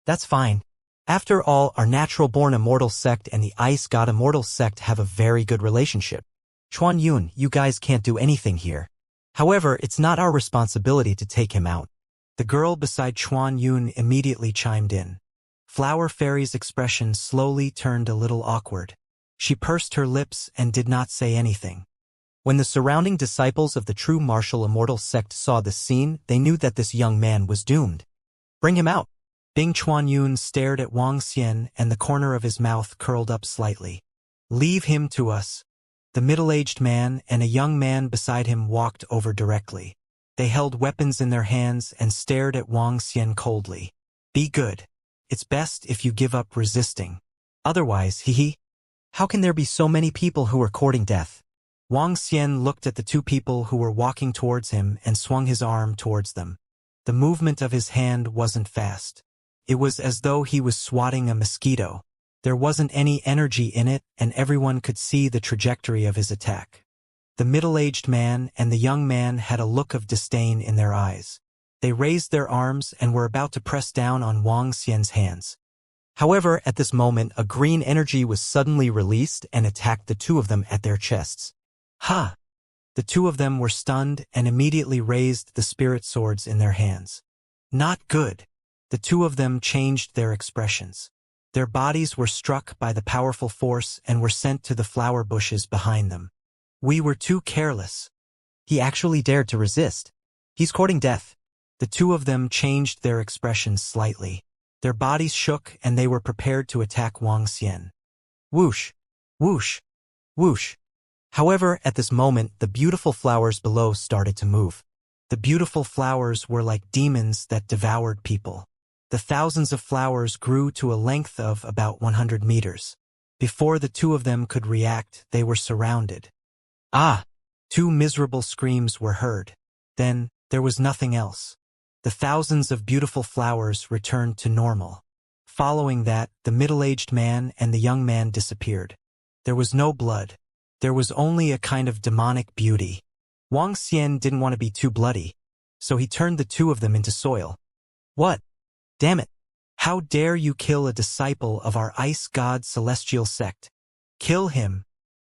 That's fine. After all, our natural-born Immortal sect and the Ice God Immortal sect have a very good relationship. Chuanyun, you guys can't do anything here. However, it's not our responsibility to take him out. The girl beside Chuanyun immediately chimed in. Flower Fairy's expression slowly turned a little awkward. She pursed her lips and did not say anything. When the surrounding disciples of the true martial Immortal sect saw this scene, they knew that this young man was doomed. Bring him out. Bing Chuanyun stared at Wang Xian and the corner of his mouth curled up slightly. Leave him to us. The middle-aged man and a young man beside him walked over directly. They held weapons in their hands and stared at Wang Xian coldly. Be good. It's best if you give up resisting. Otherwise, How can there be so many people who are courting death? Wang Xian looked at the two people who were walking towards him and swung his arm towards them. The movement of his hand wasn't fast. It was as though he was swatting a mosquito. There wasn't any energy in it, and everyone could see the trajectory of his attack. The middle-aged man and the young man had a look of disdain in their eyes. They raised their arms and were about to press down on Wang Xian's hands. However, at this moment, a green energy was suddenly released and attacked the two of them at their chests. Ha! The two of them were stunned and immediately raised the spirit swords in their hands. Not good. The two of them changed their expressions. Their bodies were struck by the powerful force and were sent to the flower bushes behind them. We were too careless. He actually dared to resist. He's courting death. The two of them changed their expressions slightly. Their bodies shook and they were prepared to attack Wang Xian. Whoosh! Whoosh! Whoosh! However, at this moment, the beautiful flowers below started to move. The beautiful flowers were like demons that devoured people. The thousands of flowers grew to a length of about 100 meters. Before the two of them could react, they were surrounded. Ah! Two miserable screams were heard. Then, there was nothing else. The thousands of beautiful flowers returned to normal. following that, the middle-aged man and the young man disappeared. There was no blood. There was only a kind of demonic beauty. Wang Xian didn't want to be too bloody, so he turned the two of them into soil. What? Damn it! How dare you kill a disciple of our ice god celestial sect? Kill him!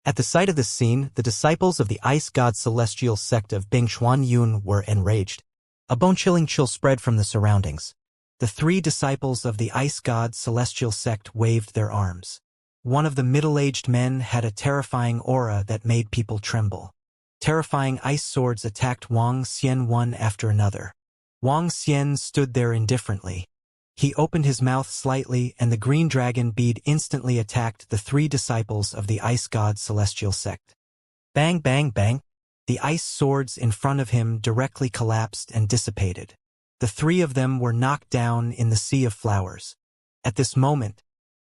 At the sight of this scene, the disciples of the ice god celestial sect of Bing Chuanyun were enraged. A bone-chilling chill spread from the surroundings. The three disciples of the ice god celestial sect waved their arms. One of the middle-aged men had a terrifying aura that made people tremble. Terrifying ice swords attacked Wang Xian one after another. Wang Xian stood there indifferently. He opened his mouth slightly and the green dragon bead instantly attacked the three disciples of the ice god celestial sect. Bang, bang, bang. The ice swords in front of him directly collapsed and dissipated. The three of them were knocked down in the sea of flowers. At this moment,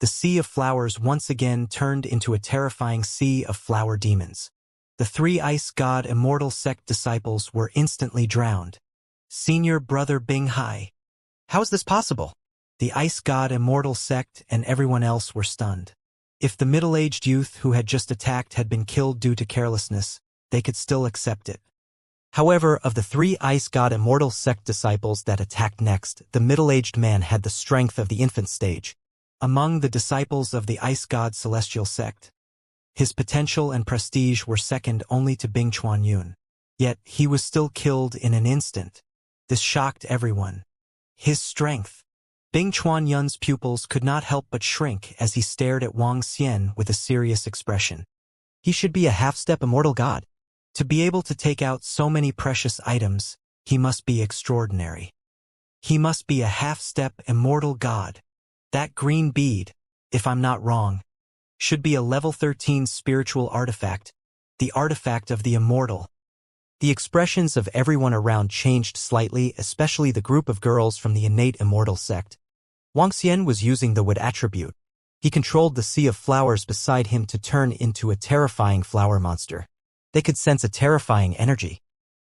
the sea of flowers once again turned into a terrifying sea of flower demons. The three ice god immortal sect disciples were instantly drowned. Senior brother Bing Hai. How is this possible? The ice god immortal sect and everyone else were stunned. If the middle-aged youth who had just attacked had been killed due to carelessness, they could still accept it. However, of the three ice god immortal sect disciples that attacked next, the middle-aged man had the strength of the infant stage. Among the disciples of the ice god celestial sect, his potential and prestige were second only to Bing Chuanyun. Yet, he was still killed in an instant. This shocked everyone. His strength. Bing Chuanyun's pupils could not help but shrink as he stared at Wang Xian with a serious expression. He should be a half-step immortal god. To be able to take out so many precious items, he must be extraordinary. He must be a half-step immortal god. That green bead, if I'm not wrong, should be a level 13 spiritual artifact, the artifact of the immortal. The expressions of everyone around changed slightly, especially the group of girls from the innate immortal sect. Wang Xian was using the wood attribute. He controlled the sea of flowers beside him to turn into a terrifying flower monster. They could sense a terrifying energy.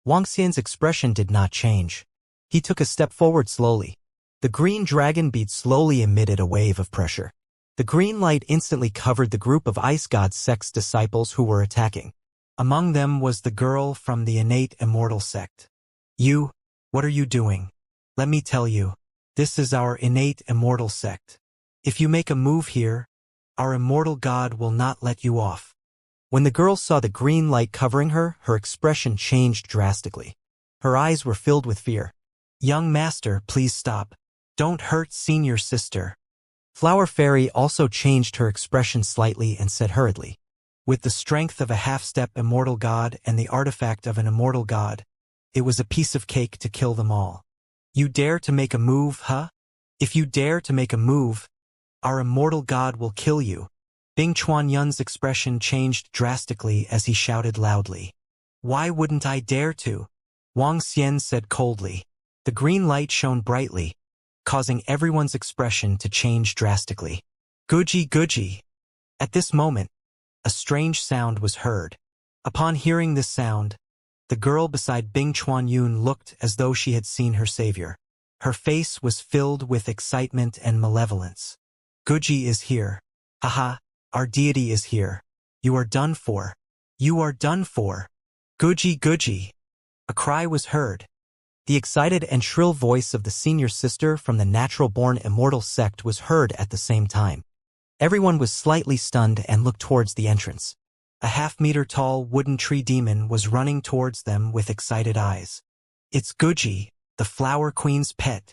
Wang Xian's expression did not change. He took a step forward slowly. The green dragon bead slowly emitted a wave of pressure. The green light instantly covered the group of ice god sect's disciples who were attacking. Among them was the girl from the innate immortal sect. You, what are you doing? Let me tell you, this is our innate immortal sect. If you make a move here, our immortal god will not let you off. When the girl saw the green light covering her, her expression changed drastically. Her eyes were filled with fear. Young master, please stop. Don't hurt senior sister. Flower Fairy also changed her expression slightly and said hurriedly. With the strength of a half-step immortal god and the artifact of an immortal god, it was a piece of cake to kill them all. You dare to make a move, huh? If you dare to make a move, our immortal god will kill you. Bing Chuanyun's expression changed drastically as he shouted loudly. Why wouldn't I dare to? Wang Xian said coldly. The green light shone brightly, causing everyone's expression to change drastically. Guji guji. At this moment, a strange sound was heard. Upon hearing this sound, the girl beside Bing Chuanyun looked as though she had seen her savior. Her face was filled with excitement and malevolence. Guji is here. Aha, our deity is here. You are done for. You are done for. Guji guji. A cry was heard. The excited and shrill voice of the senior sister from the natural-born immortal sect was heard at the same time. Everyone was slightly stunned and looked towards the entrance. A half-meter-tall wooden tree demon was running towards them with excited eyes. It's Guji, the Flower Queen's pet.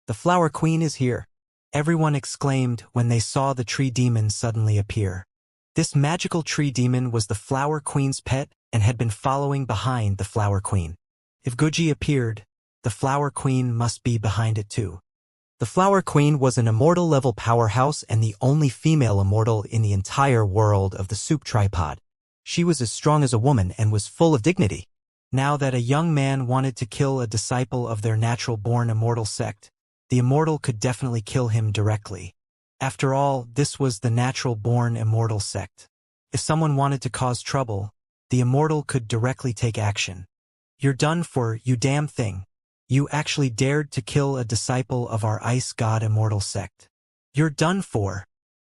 The Flower Queen is here. Everyone exclaimed when they saw the tree demon suddenly appear. This magical tree demon was the Flower Queen's pet and had been following behind the Flower Queen. If Guji appeared, the Flower Queen must be behind it too. The Flower Queen was an immortal-level powerhouse and the only female immortal in the entire world of the soup tripod. She was as strong as a woman and was full of dignity. Now that a young man wanted to kill a disciple of their natural-born immortal sect, the immortal could definitely kill him directly. After all, this was the natural-born immortal sect. If someone wanted to cause trouble, the immortal could directly take action. You're done for, you damn thing. You actually dared to kill a disciple of our ice god immortal sect. You're done for.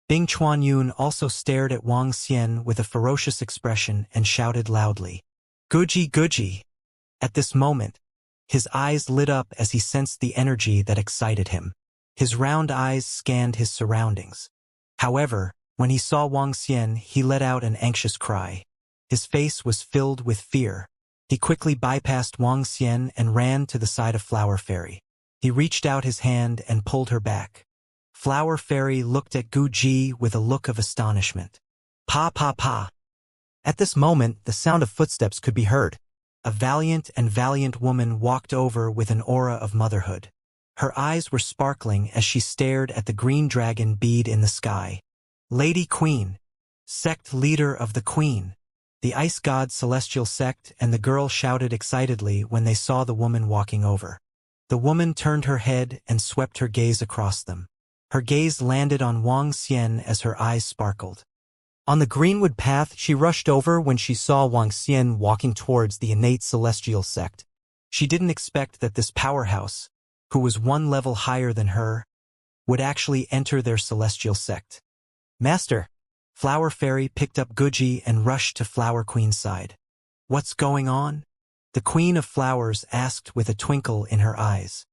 Bing Chuanyun also stared at Wang Xian with a ferocious expression and shouted loudly. Guji Guji! At this moment, his eyes lit up as he sensed the energy that excited him. His round eyes scanned his surroundings. However, when he saw Wang Xian, he let out an anxious cry. His face was filled with fear. He quickly bypassed Wang Xian and ran to the side of Flower Fairy. He reached out his hand and pulled her back. Flower Fairy looked at Gu Ji with a look of astonishment. Pa pa pa. At this moment, the sound of footsteps could be heard. A valiant woman walked over with an aura of motherhood. Her eyes were sparkling as she stared at the green dragon bead in the sky. Lady Queen, sect leader of the Queen. The ice god celestial sect and the girl shouted excitedly when they saw the woman walking over. The woman turned her head and swept her gaze across them. Her gaze landed on Wang Xian as her eyes sparkled. On the greenwood path, she rushed over when she saw Wang Xian walking towards the innate celestial sect. She didn't expect that this powerhouse, who was one level higher than her, would actually enter their celestial sect. Master! Flower Fairy picked up Guji and rushed to Flower Queen's side. What's going on? The Queen of Flowers asked with a twinkle in her eyes.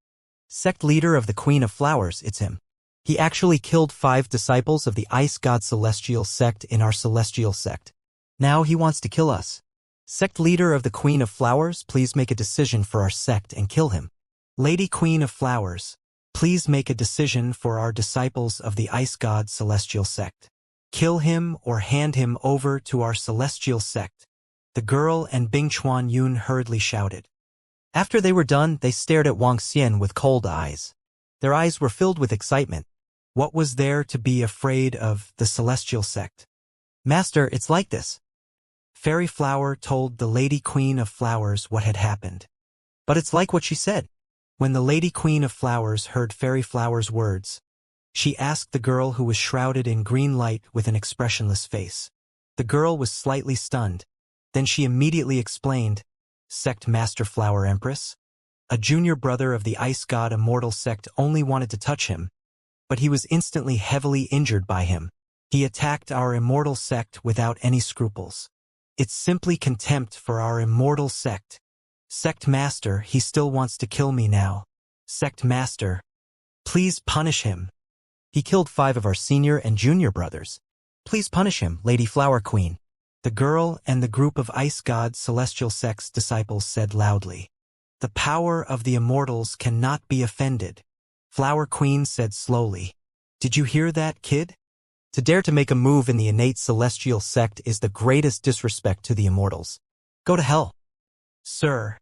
Sect leader of the Queen of Flowers, it's him. He actually killed 5 disciples of the Ice God Celestial Sect in our Celestial Sect. Now he wants to kill us. Sect leader of the Queen of Flowers, please make a decision for our sect and kill him. Lady Queen of Flowers, please make a decision for our disciples of the Ice God Celestial Sect. Kill him or hand him over to our Celestial Sect. The girl and Bing Chuanyun hurriedly shouted. After they were done, they stared at Wang Xian with cold eyes. Their eyes were filled with excitement. What was there to be afraid of the Celestial Sect? Master, it's like this. Fairy Flower told the Lady Queen of Flowers what had happened. But it's like what she said. When the Lady Queen of Flowers heard Fairy Flower's words, she asked the girl who was shrouded in green light with an expressionless face. The girl was slightly stunned. Then she immediately explained, Sect Master Flower Empress? A junior brother of the Ice God Immortal Sect only wanted to touch him, but he was instantly heavily injured by him. He attacked our Immortal Sect without any scruples. It's simply contempt for our Immortal Sect. Sect Master, he still wants to kill me now. Sect Master, please punish him. He killed 5 of our senior and junior brothers. Please punish him, Lady Flower Queen. The girl and the group of Ice God Celestial Sect's disciples said loudly. The power of the Immortals cannot be offended. Flower Queen said slowly. Did you hear that, kid? To dare to make a move in the innate celestial sect is the greatest disrespect to the Immortals. Go to hell. Sir,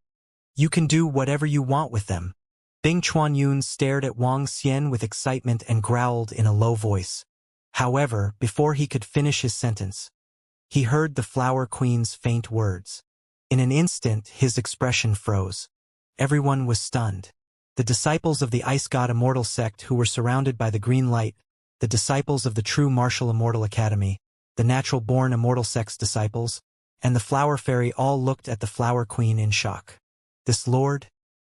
you can do whatever you want with them. Bing Chuanyun stared at Wang Xian with excitement and growled in a low voice. However, before he could finish his sentence, he heard the Flower Queen's faint words. In an instant, his expression froze. Everyone was stunned. The disciples of the Ice God Immortal Sect who were surrounded by the green light, the disciples of the true Martial Immortal Academy, the natural-born Immortal Sect's disciples, and the Flower Fairy all looked at the Flower Queen in shock. This lord?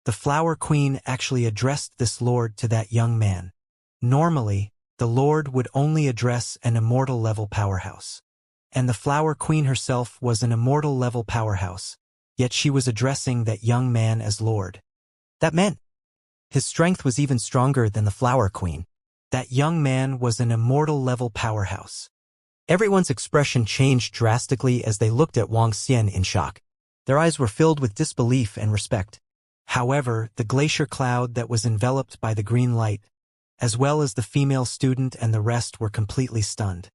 The Flower Queen actually addressed this lord to that young man. Normally, the lord would only address an immortal-level powerhouse. And the Flower Queen herself was an immortal-level powerhouse, yet she was addressing that young man as lord. That meant his strength was even stronger than the Flower Queen. That young man was an immortal-level powerhouse. Everyone's expression changed drastically as they looked at Wang Xian in shock. Their eyes were filled with disbelief and respect. However, the glacier cloud that was enveloped by the green light, as well as the female student and the rest were completely stunned.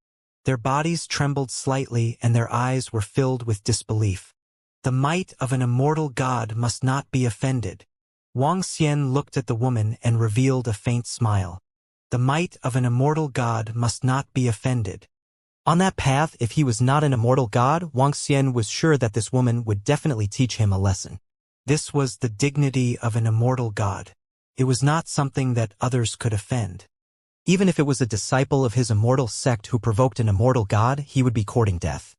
Their bodies trembled slightly and their eyes were filled with disbelief. The might of an immortal god must not be offended. Wang Xian looked at the woman and revealed a faint smile. The might of an immortal god must not be offended. On that path, if he was not an immortal god, Wang Xian was sure that this woman would definitely teach him a lesson. This was the dignity of an immortal god. It was not something that others could offend. Even if it was a disciple of his immortal sect who provoked an immortal god, he would be courting death.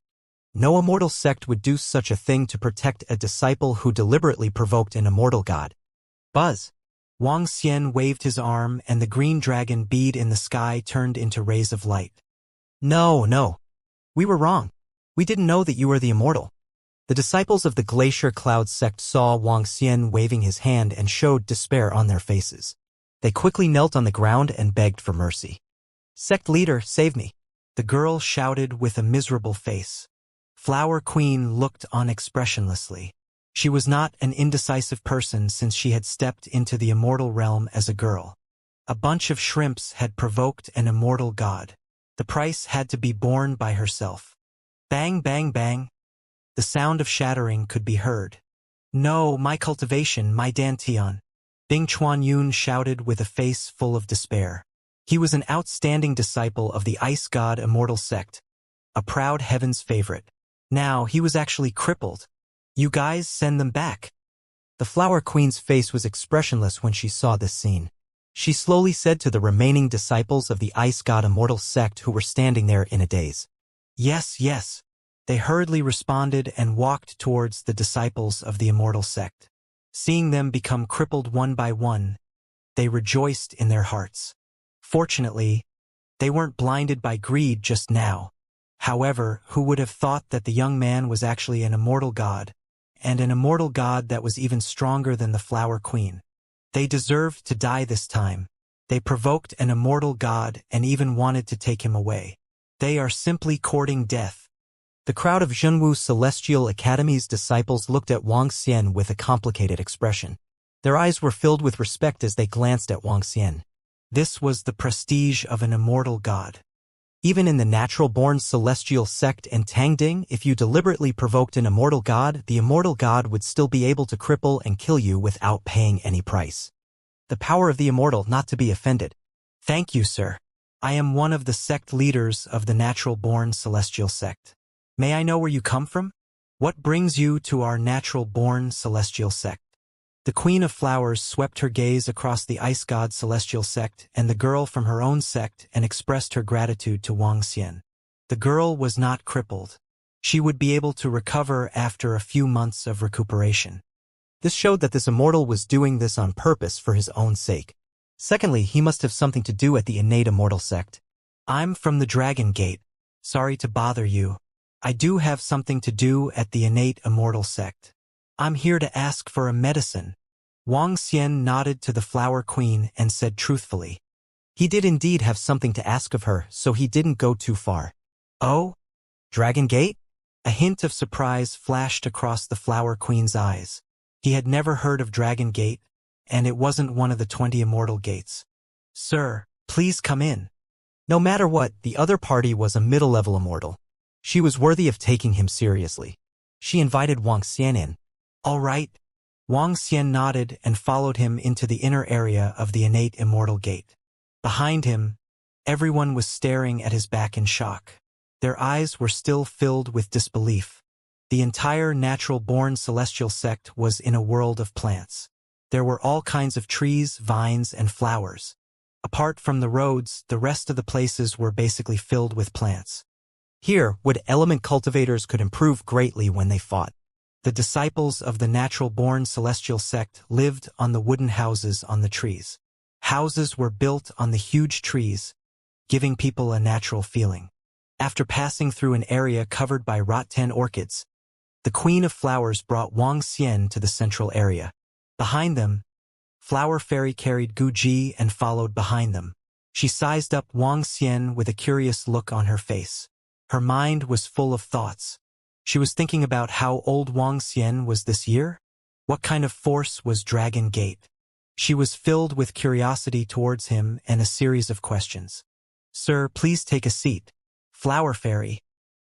No immortal sect would do such a thing to protect a disciple who deliberately provoked an immortal god. Buzz. Wang Xian waved his arm and the green dragon bead in the sky turned into rays of light. No, no. We were wrong. We didn't know that you were the Immortal. The disciples of the Glacier Cloud sect saw Wang Xian waving his hand and showed despair on their faces. They quickly knelt on the ground and begged for mercy. Sect leader, save me. The girl shouted with a miserable face. Flower Queen looked on expressionlessly. She was not an indecisive person since she had stepped into the immortal realm as a girl. A bunch of shrimps had provoked an immortal god. The price had to be borne by herself. Bang, bang, bang. The sound of shattering could be heard. No, my cultivation, my Dantian. Bing Chuanyun shouted with a face full of despair. He was an outstanding disciple of the ice god Immortal sect, a proud heaven's favorite. Now he was actually crippled. You guys send them back. The Flower Queen's face was expressionless when she saw this scene. She slowly said to the remaining disciples of the ice god Immortal sect who were standing there in a daze. Yes, yes. They hurriedly responded and walked towards the disciples of the Immortal sect. Seeing them become crippled one by one, they rejoiced in their hearts. Fortunately, they weren't blinded by greed just now. However, who would have thought that the young man was actually an immortal god, and an immortal god that was even stronger than the Flower Queen? They deserved to die this time. They provoked an immortal god and even wanted to take him away. They are simply courting death. The crowd of Zhenwu Celestial Academy's disciples looked at Wang Xian with a complicated expression. Their eyes were filled with respect as they glanced at Wang Xian. This was the prestige of an immortal god. Even in the natural-born celestial sect and Tangding, if you deliberately provoked an immortal god, the immortal god would still be able to cripple and kill you without paying any price. The power of the immortal not to be offended. Thank you, sir. I am one of the sect leaders of the natural-born celestial sect. May I know where you come from? What brings you to our natural-born celestial sect? The Queen of Flowers swept her gaze across the ice god celestial sect and the girl from her own sect and expressed her gratitude to Wang Xian. The girl was not crippled. She would be able to recover after a few months of recuperation. This showed that this immortal was doing this on purpose for his own sake. Secondly, he must have something to do at the innate immortal sect. I'm from the Dragon Gate. Sorry to bother you. I do have something to do at the innate immortal sect. I'm here to ask for a medicine. Wang Xian nodded to the Flower Queen and said truthfully. He did indeed have something to ask of her, so he didn't go too far. Oh? Dragon Gate? A hint of surprise flashed across the Flower Queen's eyes. He had never heard of Dragon Gate, and it wasn't one of the 20 immortal gates. Sir, please come in. No matter what, the other party was a middle-level immortal. She was worthy of taking him seriously. She invited Wang Xian in. All right. Wang Xian nodded and followed him into the inner area of the innate immortal gate. Behind him, everyone was staring at his back in shock. Their eyes were still filled with disbelief. The entire natural-born celestial sect was in a world of plants. There were all kinds of trees, vines, and flowers. Apart from the roads, the rest of the places were basically filled with plants. Here, wood element cultivators could improve greatly when they fought. The disciples of the natural-born celestial sect lived on the wooden houses on the trees. Houses were built on the huge trees, giving people a natural feeling. After passing through an area covered by rattan orchids, the Queen of Flowers brought Wang Xian to the central area. Behind them, Flower Fairy carried Guji and followed behind them. She sized up Wang Xian with a curious look on her face. Her mind was full of thoughts. She was thinking about how old Wang Xian was this year. What kind of force was Dragon Gate? She was filled with curiosity towards him and a series of questions. Sir, please take a seat. Flower Fairy.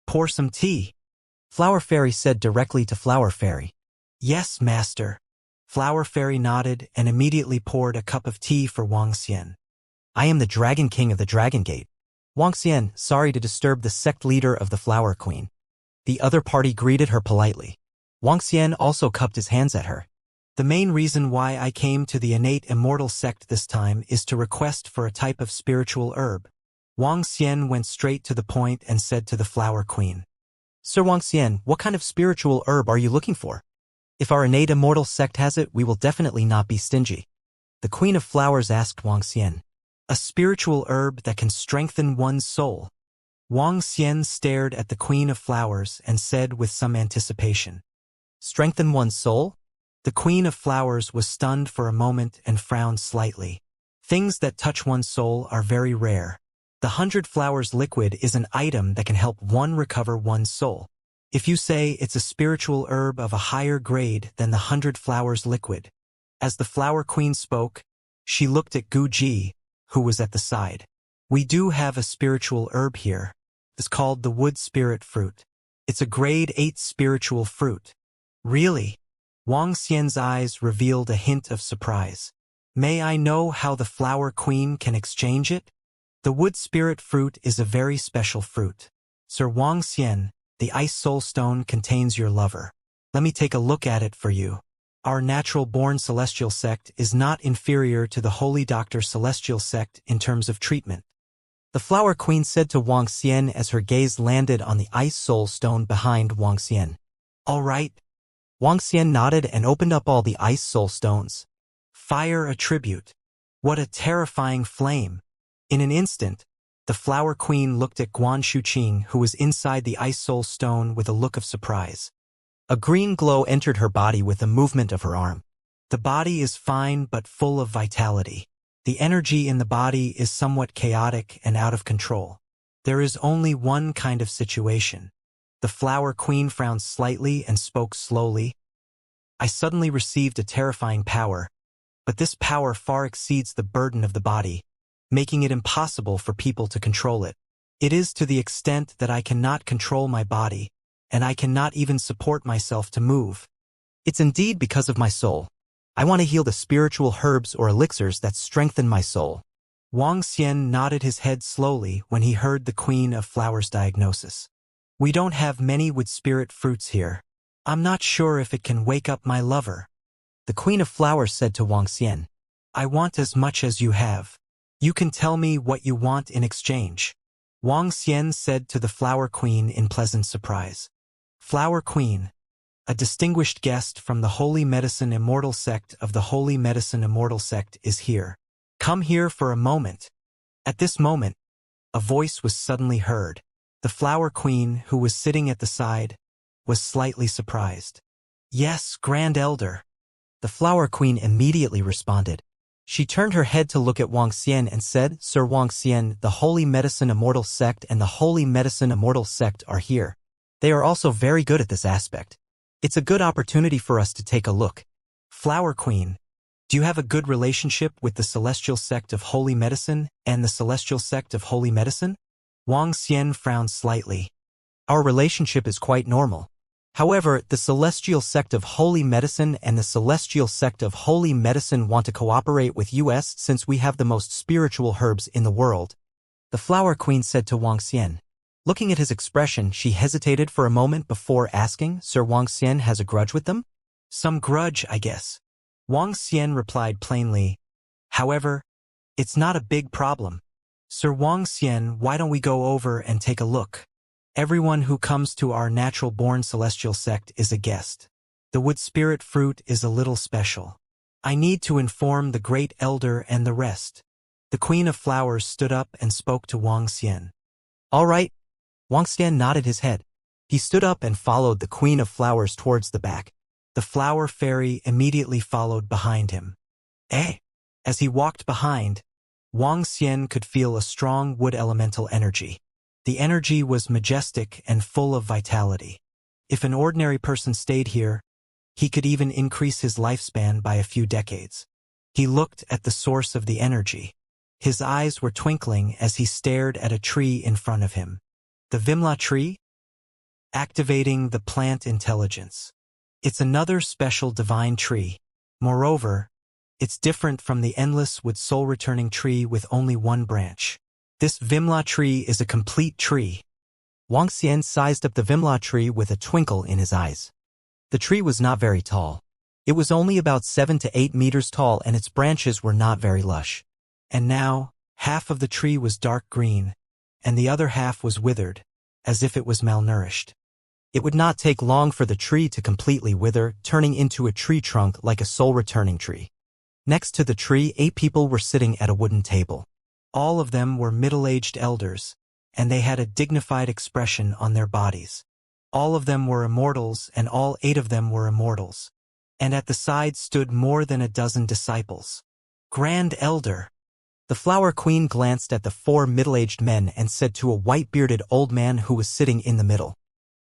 Pour some tea. Flower Fairy said directly to Flower Fairy. Yes, master. Flower Fairy nodded and immediately poured a cup of tea for Wang Xian. I am the Dragon King of the Dragon Gate. Wang Xian, sorry to disturb the sect leader of the Flower Queen. The other party greeted her politely. Wang Xian also cupped his hands at her. The main reason why I came to the innate immortal sect this time is to request for a type of spiritual herb. Wang Xian went straight to the point and said to the Flower Queen. Sir Wang Xian, what kind of spiritual herb are you looking for? If our innate immortal sect has it, we will definitely not be stingy. the Queen of Flowers asked Wang Xian. A spiritual herb that can strengthen one's soul. Wang Xian stared at the Queen of Flowers and said with some anticipation. Strengthen one's soul? The Queen of Flowers was stunned for a moment and frowned slightly. Things that touch one's soul are very rare. The 100 Flowers liquid is an item that can help one recover one's soul. If you say it's a spiritual herb of a higher grade than the 100 Flowers liquid. As the Flower Queen spoke, she looked at Gu Ji, who was at the side. We do have a spiritual herb here. It's called the wood spirit fruit. It's a grade 8 spiritual fruit. Really? Wang Xian's eyes revealed a hint of surprise. May I know how the Flower Queen can exchange it? The wood spirit fruit is a very special fruit. Sir Wang Xian, the ice soul stone contains your lover. Let me take a look at it for you. Our natural-born celestial sect is not inferior to the Holy Doctor celestial sect in terms of treatment. The Flower Queen said to Wang Xian as her gaze landed on the ice soul stone behind Wang Xian. All right. Wang Xian nodded and opened up all the ice soul stones. Fire attribute. What a terrifying flame. In an instant, the Flower Queen looked at Guan Shuqing, who was inside the ice soul stone, with a look of surprise. A green glow entered her body with a movement of her arm. The body is fine but full of vitality. The energy in the body is somewhat chaotic and out of control. There is only one kind of situation. The Flower Queen frowned slightly and spoke slowly. I suddenly received a terrifying power, but this power far exceeds the burden of the body, making it impossible for people to control it. It is to the extent that I cannot control my body, and I cannot even support myself to move. It's indeed because of my soul. I want to heal the spiritual herbs or elixirs that strengthen my soul. Wang Xian nodded his head slowly when he heard the Queen of Flowers' diagnosis. We don't have many wood spirit fruits here. I'm not sure if it can wake up my lover. The Queen of Flowers said to Wang Xian. I want as much as you have. You can tell me what you want in exchange. Wang Xian said to the Flower Queen in pleasant surprise. Flower Queen, a distinguished guest from the Holy Medicine Immortal sect of the Holy Medicine Immortal sect is here. Come here for a moment. At this moment, a voice was suddenly heard. The Flower Queen, who was sitting at the side, was slightly surprised. Yes, Grand Elder. The Flower Queen immediately responded. She turned her head to look at Wang Xian and said, Sir Wang Xian, the Holy Medicine Immortal sect and the Holy Medicine Immortal sect are here. They are also very good at this aspect. It's a good opportunity for us to take a look. Flower Queen, do you have a good relationship with the Celestial sect of Holy Medicine and the Celestial sect of Holy Medicine? Wang Xian frowned slightly. Our relationship is quite normal. However, the Celestial sect of Holy Medicine and the Celestial sect of Holy Medicine want to cooperate with us since we have the most spiritual herbs in the world. The Flower Queen said to Wang Xian. Looking at his expression, she hesitated for a moment before asking, Sir Wang Xian has a grudge with them? Some grudge, I guess. Wang Xian replied plainly. However, it's not a big problem. Sir Wang Xian, why don't we go over and take a look? Everyone who comes to our natural-born celestial sect is a guest. The wood spirit fruit is a little special. I need to inform the great elder and the rest. The Queen of Flowers stood up and spoke to Wang Xian. All right. Wang Xian nodded his head. He stood up and followed the Queen of Flowers towards the back. The Flower Fairy immediately followed behind him. As he walked behind, Wang Xian could feel a strong wood elemental energy. The energy was majestic and full of vitality. If an ordinary person stayed here, he could even increase his lifespan by a few decades. He looked at the source of the energy. His eyes were twinkling as he stared at a tree in front of him. The Vimla tree? Activating the plant intelligence. It's another special divine tree. Moreover, it's different from the endless wood soul-returning tree with only one branch. This Vimla tree is a complete tree. Wang Xian sized up the Vimla tree with a twinkle in his eyes. The tree was not very tall. It was only about 7 to 8 meters tall and its branches were not very lush. And now, half of the tree was dark green, and the other half was withered, as if it was malnourished. It would not take long for the tree to completely wither, turning into a tree trunk like a soul-returning tree. Next to the tree, 8 people were sitting at a wooden table. All of them were middle-aged elders, and they had a dignified expression on their bodies. All of them were immortals, and all 8 of them were immortals. And at the side stood more than a dozen disciples. Grand Elder. The Flower Queen glanced at the 4 middle-aged men and said to a white-bearded old man who was sitting in the middle,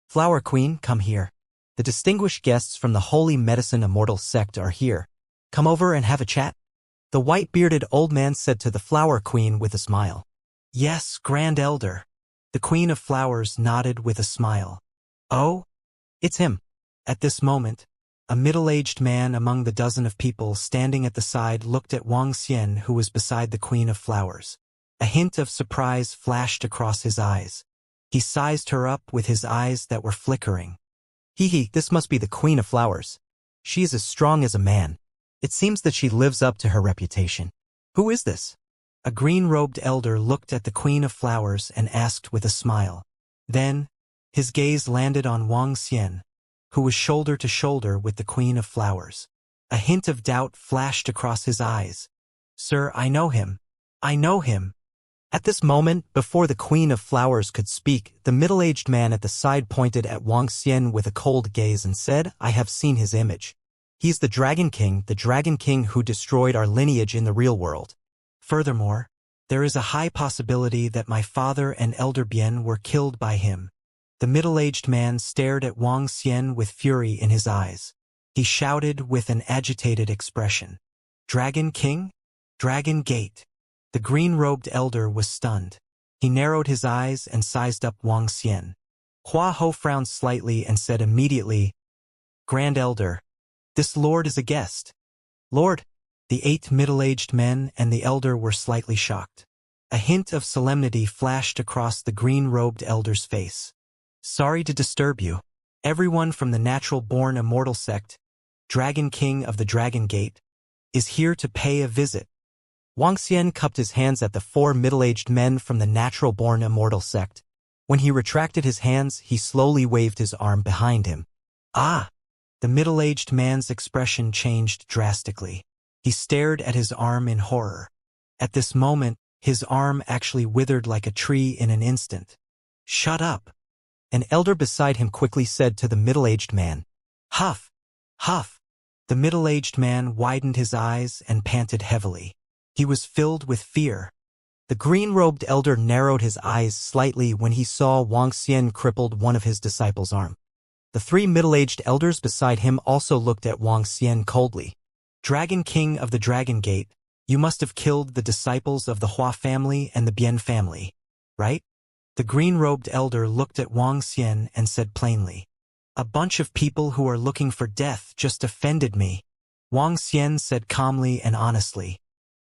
"Flower Queen, come here. The distinguished guests from the Holy Medicine Immortal sect are here. Come over and have a chat." The white-bearded old man said to the Flower Queen with a smile. "Yes, Grand Elder." The Queen of Flowers nodded with a smile. "Oh, It's him." At this moment, a middle-aged man among the dozen of people standing at the side looked at Wang Xian, who was beside the Queen of Flowers. A hint of surprise flashed across his eyes. He sized her up with his eyes that were flickering. This must be the Queen of Flowers. She is as strong as a man. It seems that she lives up to her reputation. Who is this?" A green-robed elder looked at the Queen of Flowers and asked with a smile. Then, his gaze landed on Wang Xian, who was shoulder to shoulder with the Queen of Flowers. A hint of doubt flashed across his eyes. "Sir, I know him. I know him." At this moment, before the Queen of Flowers could speak, the middle-aged man at the side pointed at Wang Xian with a cold gaze and said, "I have seen his image. He's the Dragon King who destroyed our lineage in the real world. Furthermore, there is a high possibility that my father and Elder Bien were killed by him." The middle-aged man stared at Wang Xian with fury in his eyes. He shouted with an agitated expression, "Dragon King? Dragon Gate." The green-robed elder was stunned. He narrowed his eyes and sized up Wang Xian. Hua Ho frowned slightly and said immediately, "Grand Elder, this lord is a guest." "Lord?" The 8 middle-aged men and the elder were slightly shocked. A hint of solemnity flashed across the green-robed elder's face. "Sorry to disturb you. Everyone from the natural-born immortal sect, Dragon King of the Dragon Gate, is here to pay a visit." Wang Xian cupped his hands at the 4 middle-aged men from the natural-born immortal sect. When he retracted his hands, he slowly waved his arm behind him. "Ah!" The middle-aged man's expression changed drastically. He stared at his arm in horror. At this moment, his arm actually withered like a tree in an instant. "Shut up!" An elder beside him quickly said to the middle-aged man. "Huff! Huff!" The middle-aged man widened his eyes and panted heavily. He was filled with fear. The green-robed elder narrowed his eyes slightly when he saw Wang Xian crippled one of his disciples' arm. The 3 middle-aged elders beside him also looked at Wang Xian coldly. "Dragon King of the Dragon Gate, you must have killed the disciples of the Hua family and the Bien family, right?" The green-robed elder looked at Wang Xian and said plainly, "A bunch of people who are looking for death just offended me." Wang Xian said calmly and honestly,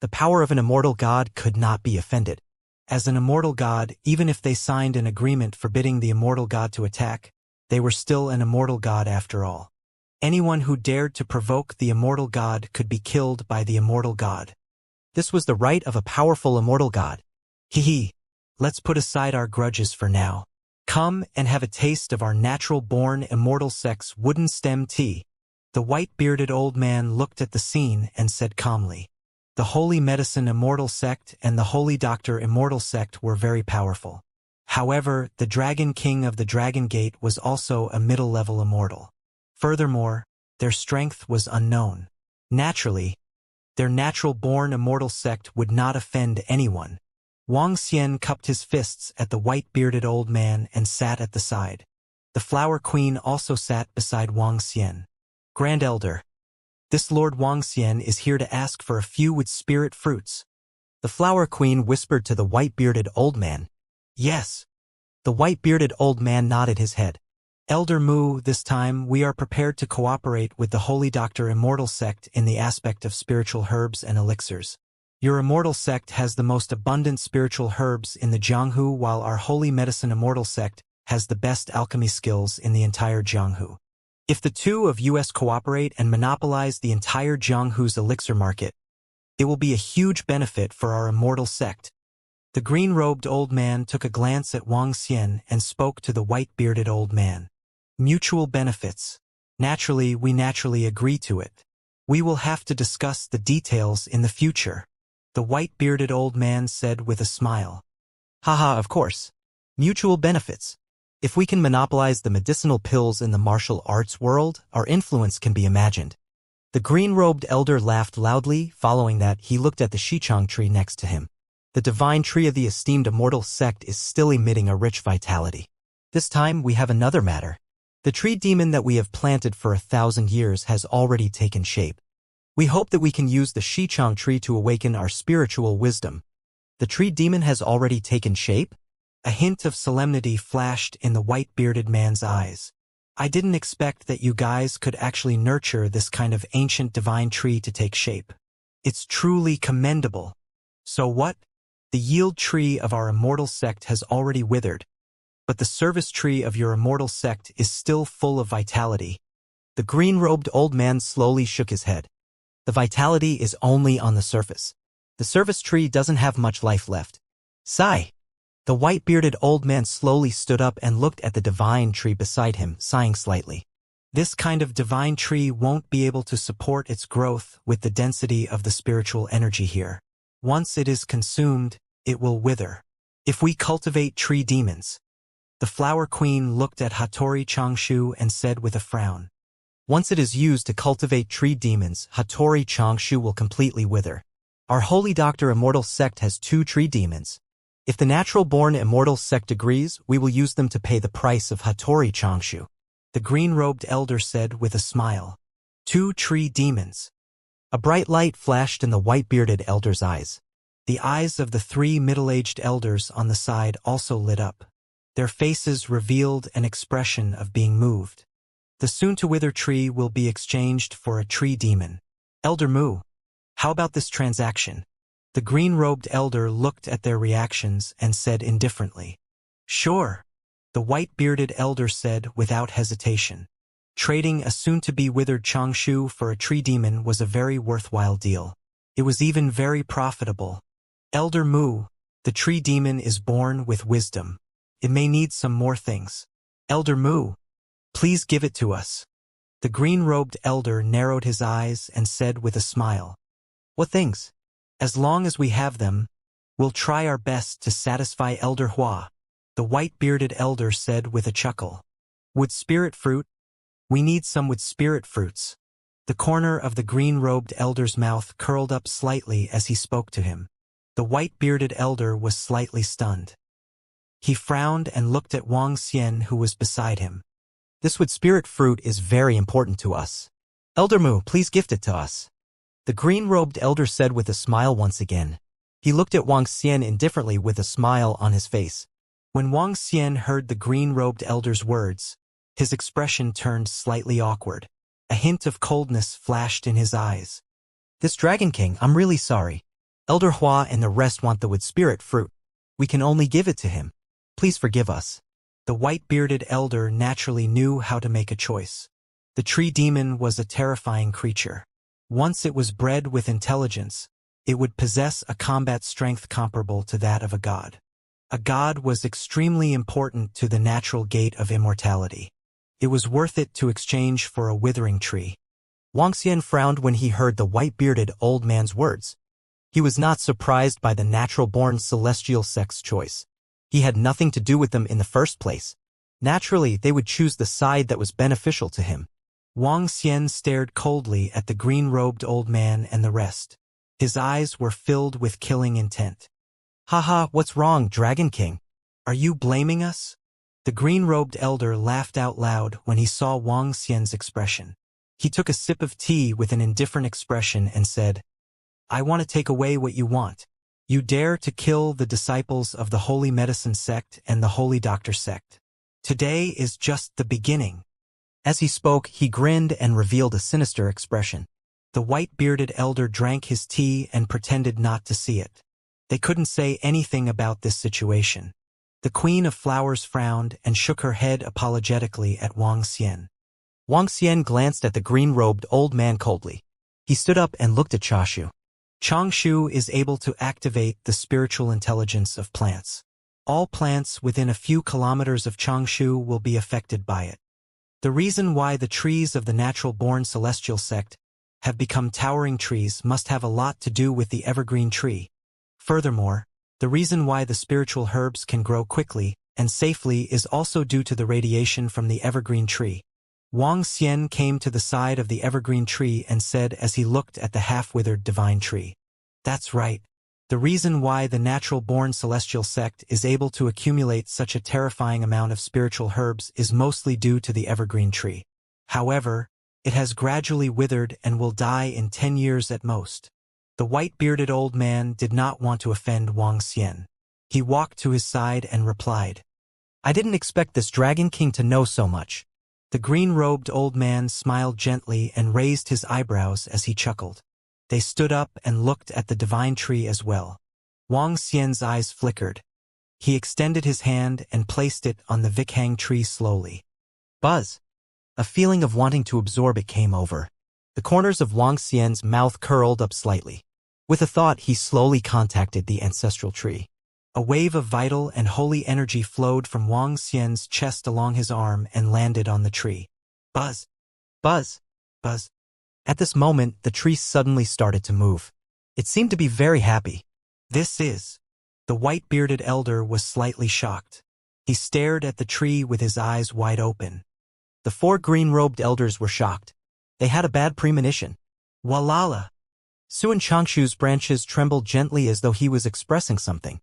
"The power of an immortal god could not be offended." As an immortal god, even if they signed an agreement forbidding the immortal god to attack, they were still an immortal god after all. Anyone who dared to provoke the immortal god could be killed by the immortal god. This was the right of a powerful immortal god. Hee. Let's put aside our grudges for now. Come and have a taste of our natural-born immortal sect's wooden stem tea." The white-bearded old man looked at the scene and said calmly, "The Holy Medicine Immortal sect and the Holy Doctor Immortal sect were very powerful. However, the Dragon King of the Dragon Gate was also a middle-level immortal. Furthermore, their strength was unknown. Naturally, their natural-born immortal sect would not offend anyone." Wang Xian cupped his fists at the white-bearded old man and sat at the side. The Flower Queen also sat beside Wang Xian. "Grand Elder, this Lord Wang Xian is here to ask for a few wood spirit fruits." The Flower Queen whispered to the white-bearded old man. "Yes." The white-bearded old man nodded his head. "Elder Mu, this time we are prepared to cooperate with the Holy Doctor Immortal sect in the aspect of spiritual herbs and elixirs. Your immortal sect has the most abundant spiritual herbs in the Jianghu, while our Holy Medicine Immortal sect has the best alchemy skills in the entire Jianghu. If the two of us cooperate and monopolize the entire Jianghu's elixir market, it will be a huge benefit for our immortal sect." The green-robed old man took a glance at Wang Xian and spoke to the white-bearded old man. "Mutual benefits. We naturally agree to it." We will have to discuss the details in the future, the white-bearded old man said with a smile. Haha, of course. Mutual benefits. If we can monopolize the medicinal pills in the martial arts world, our influence can be imagined. The green-robed elder laughed loudly. Following that, he looked at the Shichang tree next to him. The divine tree of the esteemed immortal sect is still emitting a rich vitality. This time, we have another matter. The tree demon that we have planted for 1,000 years has already taken shape. We hope that we can use the Shichang tree to awaken our spiritual wisdom. The tree demon has already taken shape? A hint of solemnity flashed in the white-bearded man's eyes. I didn't expect that you guys could actually nurture this kind of ancient divine tree to take shape. It's truly commendable. So what? The yield tree of our immortal sect has already withered, but the service tree of your immortal sect is still full of vitality. The green-robed old man slowly shook his head. The vitality is only on the surface. The service tree doesn't have much life left. Sigh. The white-bearded old man slowly stood up and looked at the divine tree beside him, sighing slightly. This kind of divine tree won't be able to support its growth with the density of the spiritual energy here. Once it is consumed, it will wither. If we cultivate tree demons. The flower queen looked at Hattori Changshu and said with a frown. Once it is used to cultivate tree demons, Hattori Changshu will completely wither. Our holy doctor immortal sect has 2 tree demons. If the natural-born immortal sect agrees, we will use them to pay the price of Hattori Changshu. The green-robed elder said with a smile. 2 tree demons. A bright light flashed in the white-bearded elder's eyes. The eyes of the 3 middle-aged elders on the side also lit up. Their faces revealed an expression of being moved. The soon-to-wither tree will be exchanged for a tree demon. Elder Mu, how about this transaction? The green-robed elder looked at their reactions and said indifferently. Sure. The white-bearded elder said without hesitation. Trading a soon-to-be-withered Changshu for a tree demon was a very worthwhile deal. It was even very profitable. Elder Mu, the tree demon is born with wisdom. It may need some more things. Elder Mu, please give it to us. The green-robed elder narrowed his eyes and said with a smile. What things? As long as we have them, we'll try our best to satisfy Elder Hua. The white-bearded elder said with a chuckle. Wood spirit fruit? We need some wood spirit fruits. The corner of the green-robed elder's mouth curled up slightly as he spoke to him. The white-bearded elder was slightly stunned. He frowned and looked at Wang Xian, who was beside him. This wood spirit fruit is very important to us. Elder Mu, please gift it to us. The green-robed elder said with a smile once again. He looked at Wang Xian indifferently with a smile on his face. When Wang Xian heard the green-robed elder's words, his expression turned slightly awkward. A hint of coldness flashed in his eyes. This Dragon King, I'm really sorry. Elder Hua and the rest want the wood spirit fruit. We can only give it to him. Please forgive us. The white-bearded elder naturally knew how to make a choice. The tree demon was a terrifying creature. Once it was bred with intelligence, it would possess a combat strength comparable to that of a god. A god was extremely important to the natural gate of immortality. It was worth it to exchange for a withering tree. Wang Xian frowned when he heard the white-bearded old man's words. He was not surprised by the natural-born celestial sect's choice. He had nothing to do with them in the first place. Naturally, they would choose the side that was beneficial to him. Wang Xian stared coldly at the green-robed old man and the rest. His eyes were filled with killing intent. Haha, what's wrong, Dragon King? Are you blaming us? The green-robed elder laughed out loud when he saw Wang Xian's expression. He took a sip of tea with an indifferent expression and said, I want to take away what you want. You dare to kill the disciples of the Holy Medicine sect and the Holy Doctor sect. Today is just the beginning. As he spoke, he grinned and revealed a sinister expression. The white-bearded elder drank his tea and pretended not to see it. They couldn't say anything about this situation. The Queen of Flowers frowned and shook her head apologetically at Wang Xian. Wang Xian glanced at the green-robed old man coldly. He stood up and looked at Changshu. Changshu is able to activate the spiritual intelligence of plants. All plants within a few kilometers of Changshu will be affected by it. The reason why the trees of the natural-born celestial sect have become towering trees must have a lot to do with the evergreen tree. Furthermore, the reason why the spiritual herbs can grow quickly and safely is also due to the radiation from the evergreen tree. Wang Xian came to the side of the evergreen tree and said as he looked at the half-withered divine tree. That's right. The reason why the natural-born celestial sect is able to accumulate such a terrifying amount of spiritual herbs is mostly due to the evergreen tree. However, it has gradually withered and will die in 10 years at most. The white-bearded old man did not want to offend Wang Xian. He walked to his side and replied, I didn't expect this Dragon King to know so much. The green-robed old man smiled gently and raised his eyebrows as he chuckled. They stood up and looked at the divine tree as well. Wang Xian's eyes flickered. He extended his hand and placed it on the Vikhang tree slowly. Buzz! A feeling of wanting to absorb it came over. The corners of Wang Xian's mouth curled up slightly. With a thought, he slowly contacted the ancestral tree. A wave of vital and holy energy flowed from Wang Xian's chest along his arm and landed on the tree. Buzz! Buzz! Buzz! At this moment, the tree suddenly started to move. It seemed to be very happy. This is. The white-bearded elder was slightly shocked. He stared at the tree with his eyes wide open. The 4 green-robed elders were shocked. They had a bad premonition. Walala! Suan Changshu's branches trembled gently as though he was expressing something.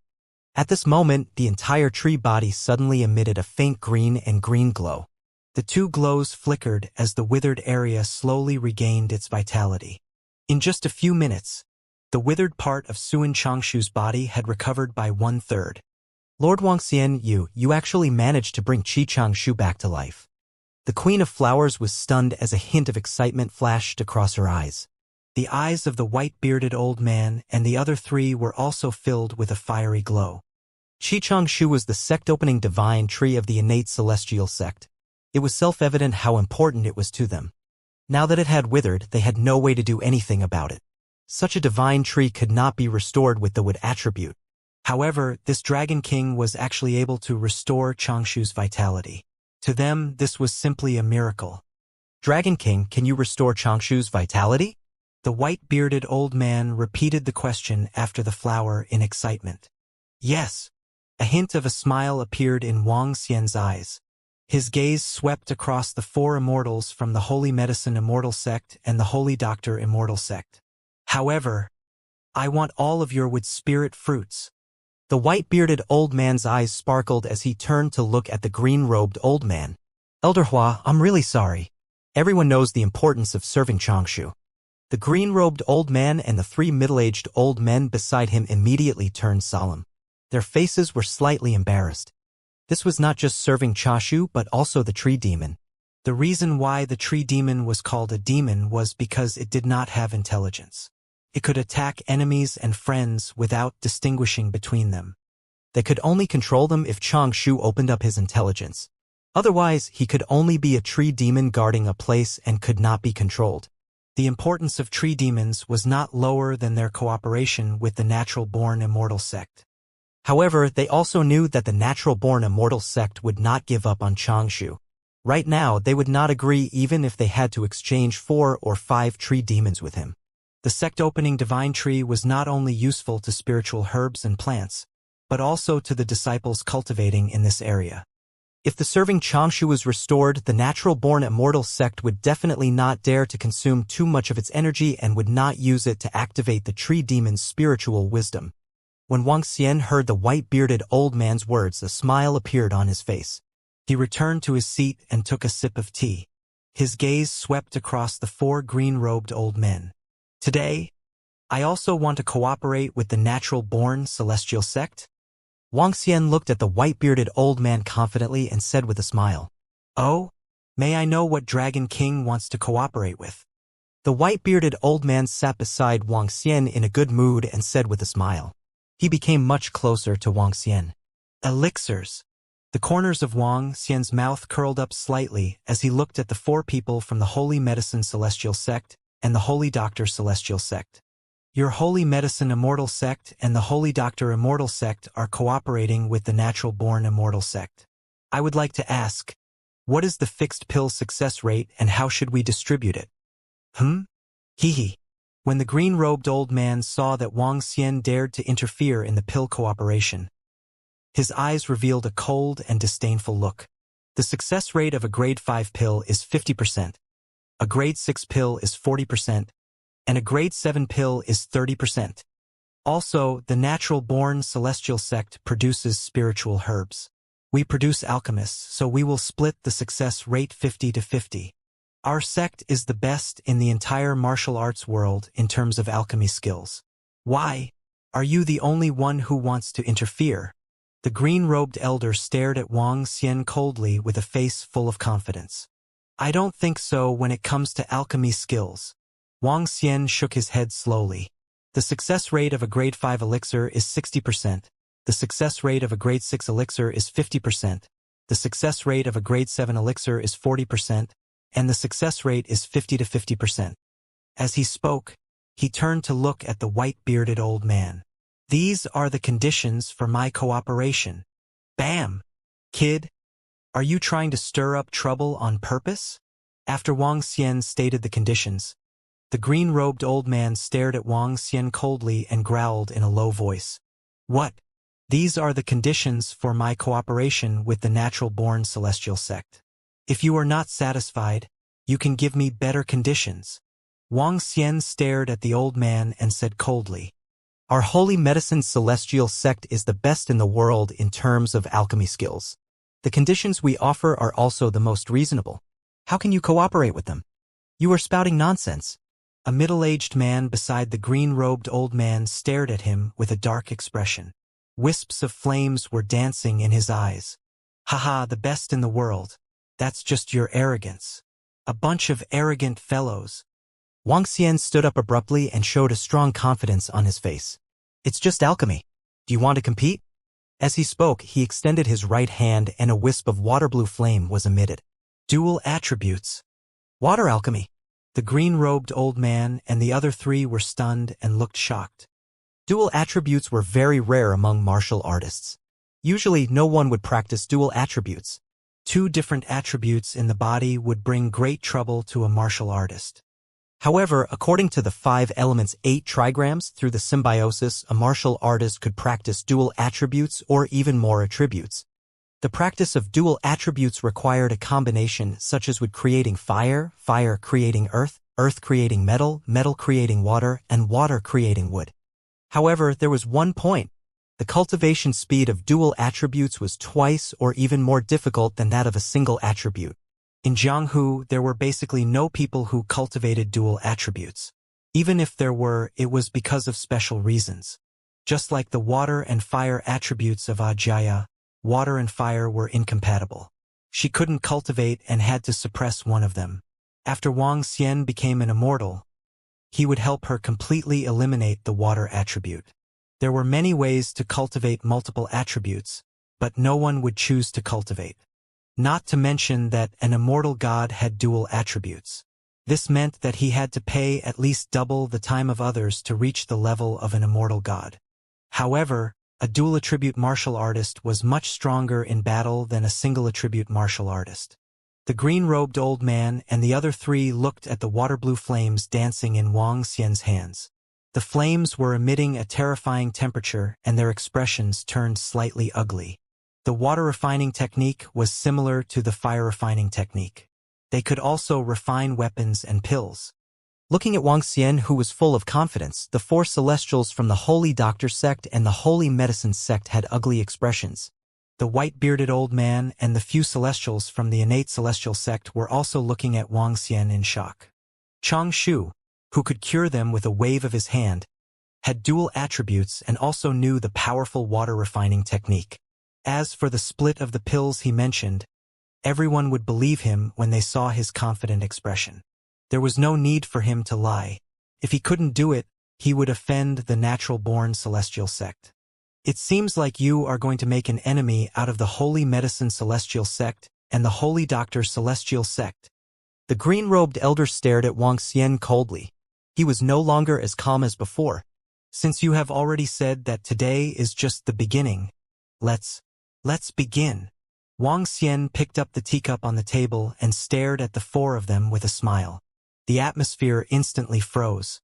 At this moment, the entire tree body suddenly emitted a faint green and green glow. The 2 glows flickered as the withered area slowly regained its vitality. In just a few minutes, the withered part of Suan Changshu's body had recovered by 1/3. Lord Wang Xian, you actually managed to bring Qi Changshu back to life. The Queen of Flowers was stunned as a hint of excitement flashed across her eyes. The eyes of the white-bearded old man and the other 3 were also filled with a fiery glow. Qi Changshu was the sect-opening divine tree of the innate celestial sect. It was self-evident how important it was to them. Now that it had withered, they had no way to do anything about it. Such a divine tree could not be restored with the wood attribute. However, this Dragon King was actually able to restore Changshu's vitality. To them, this was simply a miracle. Dragon King, can you restore Changshu's vitality? The white-bearded old man repeated the question after the flower in excitement. Yes. A hint of a smile appeared in Wang Xian's eyes. His gaze swept across the 4 immortals from the Holy Medicine Immortal sect and the Holy Doctor Immortal sect. However, I want all of your wood spirit fruits. The white-bearded old man's eyes sparkled as he turned to look at the green-robed old man. Elder Hua, I'm really sorry. Everyone knows the importance of serving Changshu. The green-robed old man and the 3 middle-aged old men beside him immediately turned solemn. Their faces were slightly embarrassed. This was not just serving Changshu but also the tree demon. The reason why the tree demon was called a demon was because it did not have intelligence. It could attack enemies and friends without distinguishing between them. They could only control them if Changshu opened up his intelligence. Otherwise, he could only be a tree demon guarding a place and could not be controlled. The importance of tree demons was not lower than their cooperation with the natural-born immortal sect. However, they also knew that the natural-born immortal sect would not give up on Changshu. Right now, they would not agree even if they had to exchange 4 or 5 tree demons with him. The sect-opening divine tree was not only useful to spiritual herbs and plants, but also to the disciples cultivating in this area. If the serving Changshu was restored, the natural-born immortal sect would definitely not dare to consume too much of its energy and would not use it to activate the tree demon's spiritual wisdom. When Wang Xian heard the white-bearded old man's words, a smile appeared on his face. He returned to his seat and took a sip of tea. His gaze swept across the 4 green-robed old men. Today, I also want to cooperate with the natural-born celestial sect. Wang Xian looked at the white-bearded old man confidently and said with a smile, Oh, may I know what Dragon King wants to cooperate with? The white-bearded old man sat beside Wang Xian in a good mood and said with a smile. He became much closer to Wang Xian. Elixirs. The corners of Wang Xian's mouth curled up slightly as he looked at the 4 people from the Holy Medicine Celestial Sect and the Holy Doctor Celestial Sect. Your Holy Medicine Immortal Sect and the Holy Doctor Immortal Sect are cooperating with the Natural-Born Immortal Sect. I would like to ask, what is the fixed pill success rate and how should we distribute it? Hee. When the green-robed old man saw that Wang Xian dared to interfere in the pill cooperation, his eyes revealed a cold and disdainful look. The success rate of a grade 5 pill is 50%, a grade 6 pill is 40%, and a grade 7 pill is 30%. Also, the natural-born celestial sect produces spiritual herbs. We produce alchemists, so we will split the success rate 50 to 50. Our sect is the best in the entire martial arts world in terms of alchemy skills. Why? Are you the only one who wants to interfere? The green-robed elder stared at Wang Xian coldly with a face full of confidence. I don't think so when it comes to alchemy skills. Wang Xian shook his head slowly. The success rate of a grade 5 elixir is 60%. The success rate of a grade 6 elixir is 50%. The success rate of a grade 7 elixir is 40%. And the success rate is 50 to 50%. As he spoke, he turned to look at the white-bearded old man. These are the conditions for my cooperation. Bam! Kid, are you trying to stir up trouble on purpose? After Wang Xian stated the conditions, the green-robed old man stared at Wang Xian coldly and growled in a low voice. What? These are the conditions for my cooperation with the natural-born celestial sect. If you are not satisfied, you can give me better conditions. Wang Xian stared at the old man and said coldly, Our holy medicine celestial sect is the best in the world in terms of alchemy skills. The conditions we offer are also the most reasonable. How can you cooperate with them? You are spouting nonsense. A middle-aged man beside the green-robed old man stared at him with a dark expression. Wisps of flames were dancing in his eyes. Haha, the best in the world. That's just your arrogance. A bunch of arrogant fellows. Wang Xian stood up abruptly and showed a strong confidence on his face. It's just alchemy. Do you want to compete? As he spoke, he extended his right hand and a wisp of water-blue flame was emitted. Dual attributes. Water alchemy. The green-robed old man and the other three were stunned and looked shocked. Dual attributes were very rare among martial artists. Usually, no one would practice dual attributes. Two different attributes in the body would bring great trouble to a martial artist. However, according to the 5 elements 8 trigrams, through the symbiosis, a martial artist could practice dual attributes or even more attributes. The practice of dual attributes required a combination such as with creating fire, fire creating earth, earth creating metal, metal creating water, and water creating wood. However, there was one point. The cultivation speed of dual attributes was twice or even more difficult than that of a single attribute. In Jianghu, there were basically no people who cultivated dual attributes. Even if there were, it was because of special reasons. Just like the water and fire attributes of Ajaya, water and fire were incompatible. She couldn't cultivate and had to suppress one of them. After Wang Xian became an immortal, he would help her completely eliminate the water attribute. There were many ways to cultivate multiple attributes, but no one would choose to cultivate. Not to mention that an immortal god had dual attributes. This meant that he had to pay at least double the time of others to reach the level of an immortal god. However, a dual attribute martial artist was much stronger in battle than a single attribute martial artist. The green-robed old man and the other three looked at the water-blue flames dancing in Wang Xian's hands. The flames were emitting a terrifying temperature and their expressions turned slightly ugly. The water refining technique was similar to the fire refining technique. They could also refine weapons and pills. Looking at Wang Xian, who was full of confidence, the 4 celestials from the Holy Doctor sect and the Holy Medicine sect had ugly expressions. The white-bearded old man and the few celestials from the innate celestial sect were also looking at Wang Xian in shock. Chang Shu, who could cure them with a wave of his hand, had dual attributes and also knew the powerful water refining technique. As for the split of the pills he mentioned, everyone would believe him when they saw his confident expression. There was no need for him to lie. If he couldn't do it, he would offend the natural-born celestial sect. It seems like you are going to make an enemy out of the Holy Medicine celestial sect and the Holy Doctor celestial sect. The green-robed elder stared at Wang Xian coldly. He was no longer as calm as before. Since you have already said that today is just the beginning, let's begin. Wang Xian picked up the teacup on the table and stared at the 4 of them with a smile. The atmosphere instantly froze.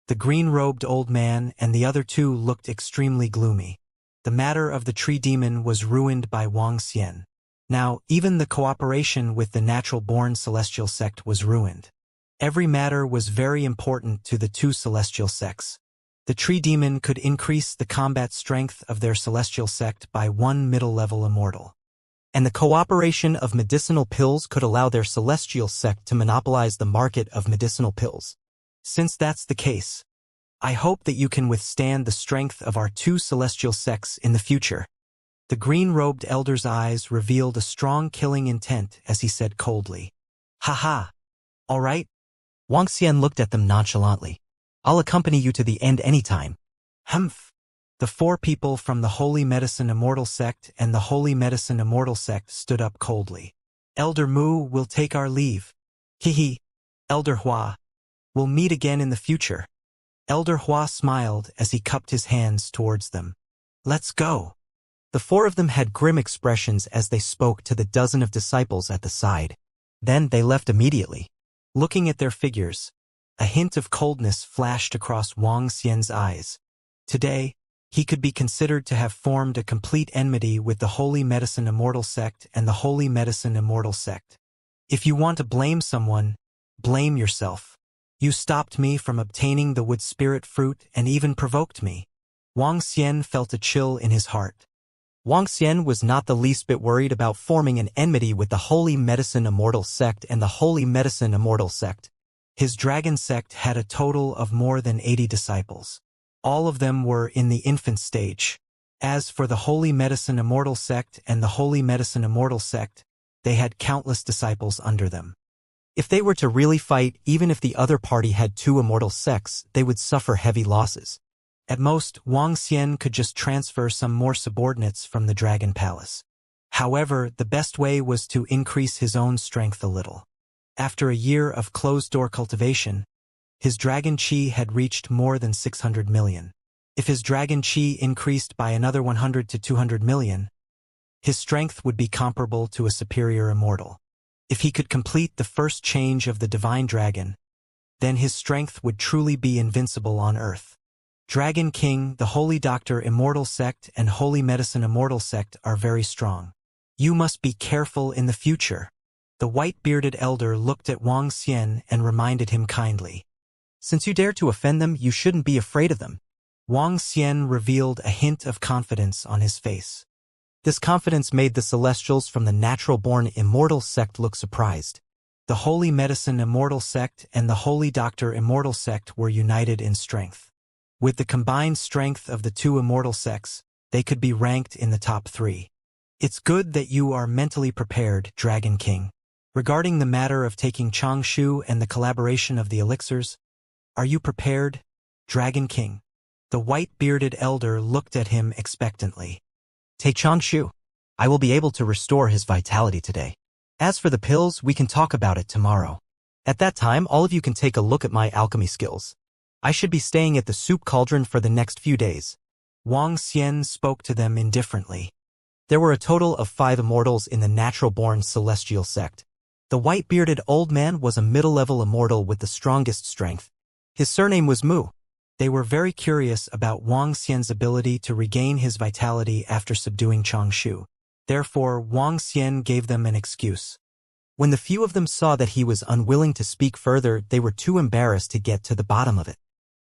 The green-robed old man and the other two looked extremely gloomy. The matter of the tree demon was ruined by Wang Xian. Now, even the cooperation with the natural-born celestial sect was ruined. Every matter was very important to the two celestial sects. The tree demon could increase the combat strength of their celestial sect by one middle-level immortal. And the cooperation of medicinal pills could allow their celestial sect to monopolize the market of medicinal pills. Since that's the case, I hope that you can withstand the strength of our two celestial sects in the future. The green-robed elder's eyes revealed a strong killing intent as he said coldly, "Haha. All right." Wang Xian looked at them nonchalantly. "I'll accompany you to the end anytime." Humph. The four people from the Holy Medicine Immortal sect and the Holy Medicine Immortal sect stood up coldly. Elder Mu will take our leave. Hehe. Elder Hua. We'll meet again in the future. Elder Hua smiled as he cupped his hands towards them. Let's go. The four of them had grim expressions as they spoke to the dozen of disciples at the side. Then they left immediately. Looking at their figures, a hint of coldness flashed across Wang Xian's eyes. Today, he could be considered to have formed a complete enmity with the Holy Medicine Immortal sect and the Holy Medicine Immortal sect. If you want to blame someone, blame yourself. You stopped me from obtaining the wood spirit fruit and even provoked me. Wang Xian felt a chill in his heart. Wang Xian was not the least bit worried about forming an enmity with the Holy Medicine Immortal sect and the Holy Medicine Immortal sect. His dragon sect had a total of more than 80 disciples. All of them were in the infant stage. As for the Holy Medicine Immortal sect and the Holy Medicine Immortal sect, they had countless disciples under them. If they were to really fight, even if the other party had two immortal sects, they would suffer heavy losses. At most, Wang Xian could just transfer some more subordinates from the Dragon Palace. However, the best way was to increase his own strength a little. After a year of closed-door cultivation, his dragon chi had reached more than 600 million. If his dragon chi increased by another 100 to 200 million, his strength would be comparable to a superior immortal. If he could complete the first change of the divine dragon, then his strength would truly be invincible on earth. Dragon King, the Holy Doctor Immortal sect and Holy Medicine Immortal sect are very strong. You must be careful in the future. The white-bearded elder looked at Wang Xian and reminded him kindly. Since you dare to offend them, you shouldn't be afraid of them. Wang Xian revealed a hint of confidence on his face. This confidence made the Celestials from the natural-born Immortal sect look surprised. The Holy Medicine Immortal sect and the Holy Doctor Immortal sect were united in strength. With the combined strength of the two immortal sects, they could be ranked in the top 3. It's good that you are mentally prepared, Dragon King. Regarding the matter of taking Changshu and the collaboration of the elixirs, are you prepared, Dragon King? The white-bearded elder looked at him expectantly. Take Changshu. I will be able to restore his vitality today. As for the pills, we can talk about it tomorrow. At that time, all of you can take a look at my alchemy skills. I should be staying at the soup cauldron for the next few days. Wang Xian spoke to them indifferently. There were a total of 5 immortals in the natural-born celestial sect. The white-bearded old man was a middle-level immortal with the strongest strength. His surname was Mu. They were very curious about Wang Xian's ability to regain his vitality after subduing Changshu. Therefore, Wang Xian gave them an excuse. When the few of them saw that he was unwilling to speak further, they were too embarrassed to get to the bottom of it.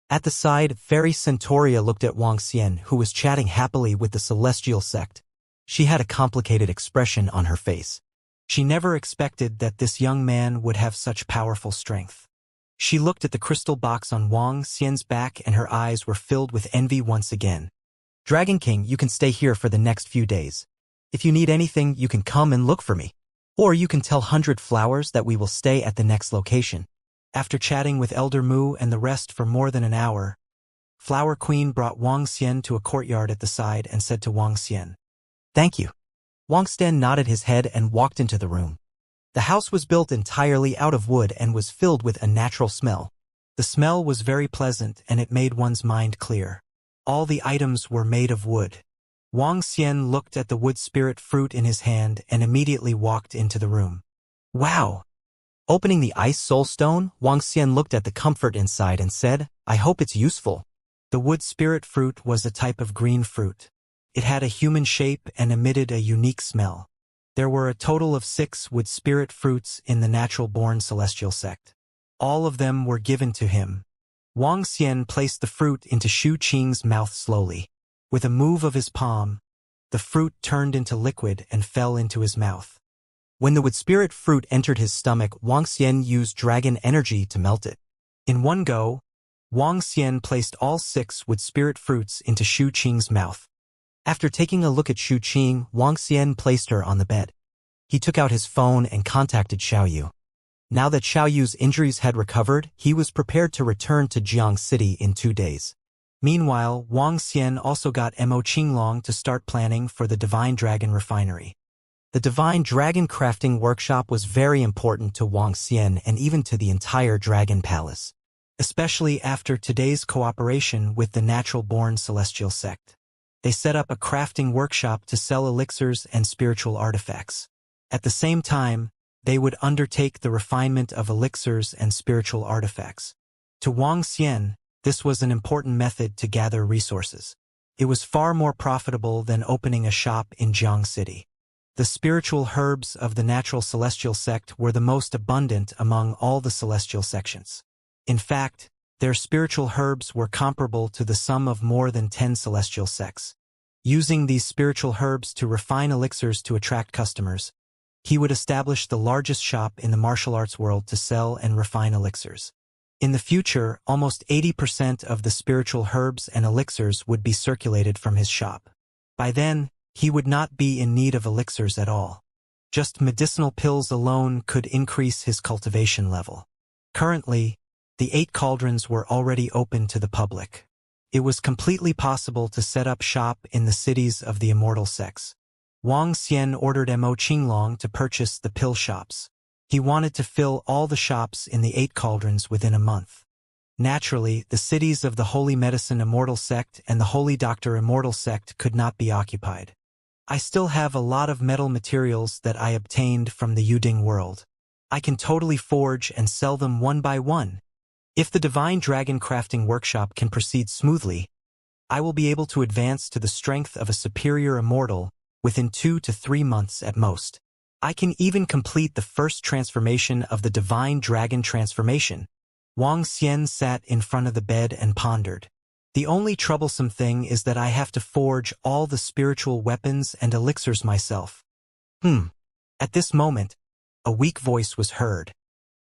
At the side, Fairy Centauria looked at Wang Xian, who was chatting happily with the celestial sect. She had a complicated expression on her face. She never expected that this young man would have such powerful strength. She looked at the crystal box on Wang Xian's back and her eyes were filled with envy once again. Dragon King, you can stay here for the next few days. If you need anything, you can come and look for me. Or you can tell 100 Flowers that we will stay at the next location. After chatting with Elder Mu and the rest for more than an hour, Flower Queen brought Wang Xian to a courtyard at the side and said to Wang Xian, "Thank you." Wang Xian nodded his head and walked into the room. The house was built entirely out of wood and was filled with a natural smell. The smell was very pleasant and it made one's mind clear. All the items were made of wood. Wang Xian looked at the wood spirit fruit in his hand and immediately walked into the room. Wow! Opening the ice soul stone, Wang Xian looked at the comfort inside and said, I hope it's useful. The wood spirit fruit was a type of green fruit. It had a human shape and emitted a unique smell. There were a total of 6 wood spirit fruits in the natural-born celestial sect. All of them were given to him. Wang Xian placed the fruit into Shu Qing's mouth slowly. With a move of his palm, the fruit turned into liquid and fell into his mouth. When the wood spirit fruit entered his stomach, Wang Xian used dragon energy to melt it. In one go, Wang Xian placed all 6 wood spirit fruits into Shu Qing's mouth. After taking a look at Shu Qing, Wang Xian placed her on the bed. He took out his phone and contacted Xiaoyu. Now that Xiaoyu's injuries had recovered, he was prepared to return to Jiang City in 2 days. Meanwhile, Wang Xian also got Mo Qinglong to start planning for the Divine Dragon Refinery. The Divine Dragon Crafting Workshop was very important to Wang Xian and even to the entire Dragon Palace, especially after today's cooperation with the natural-born celestial sect. They set up a crafting workshop to sell elixirs and spiritual artifacts. At the same time, they would undertake the refinement of elixirs and spiritual artifacts. To Wang Xian, this was an important method to gather resources. It was far more profitable than opening a shop in Jiang City. The spiritual herbs of the natural celestial sect were the most abundant among all the celestial sections. In fact, their spiritual herbs were comparable to the sum of more than 10 celestial sects. Using these spiritual herbs to refine elixirs to attract customers, he would establish the largest shop in the martial arts world to sell and refine elixirs. In the future, almost 80% of the spiritual herbs and elixirs would be circulated from his shop. By then, he would not be in need of elixirs at all. Just medicinal pills alone could increase his cultivation level. Currently, the 8 cauldrons were already open to the public. It was completely possible to set up shop in the cities of the immortal sects. Wang Xian ordered Mo Qinglong to purchase the pill shops. He wanted to fill all the shops in the 8 cauldrons within a month. Naturally, the cities of the Holy Medicine Immortal sect and the Holy Doctor Immortal sect could not be occupied. I still have a lot of metal materials that I obtained from the Yuding world. I can totally forge and sell them one by one. If the Divine Dragon Crafting Workshop can proceed smoothly, I will be able to advance to the strength of a superior immortal within 2 to 3 months at most. I can even complete the first transformation of the Divine Dragon Transformation. Wang Xian sat in front of the bed and pondered. The only troublesome thing is that I have to forge all the spiritual weapons and elixirs myself. At this moment, a weak voice was heard.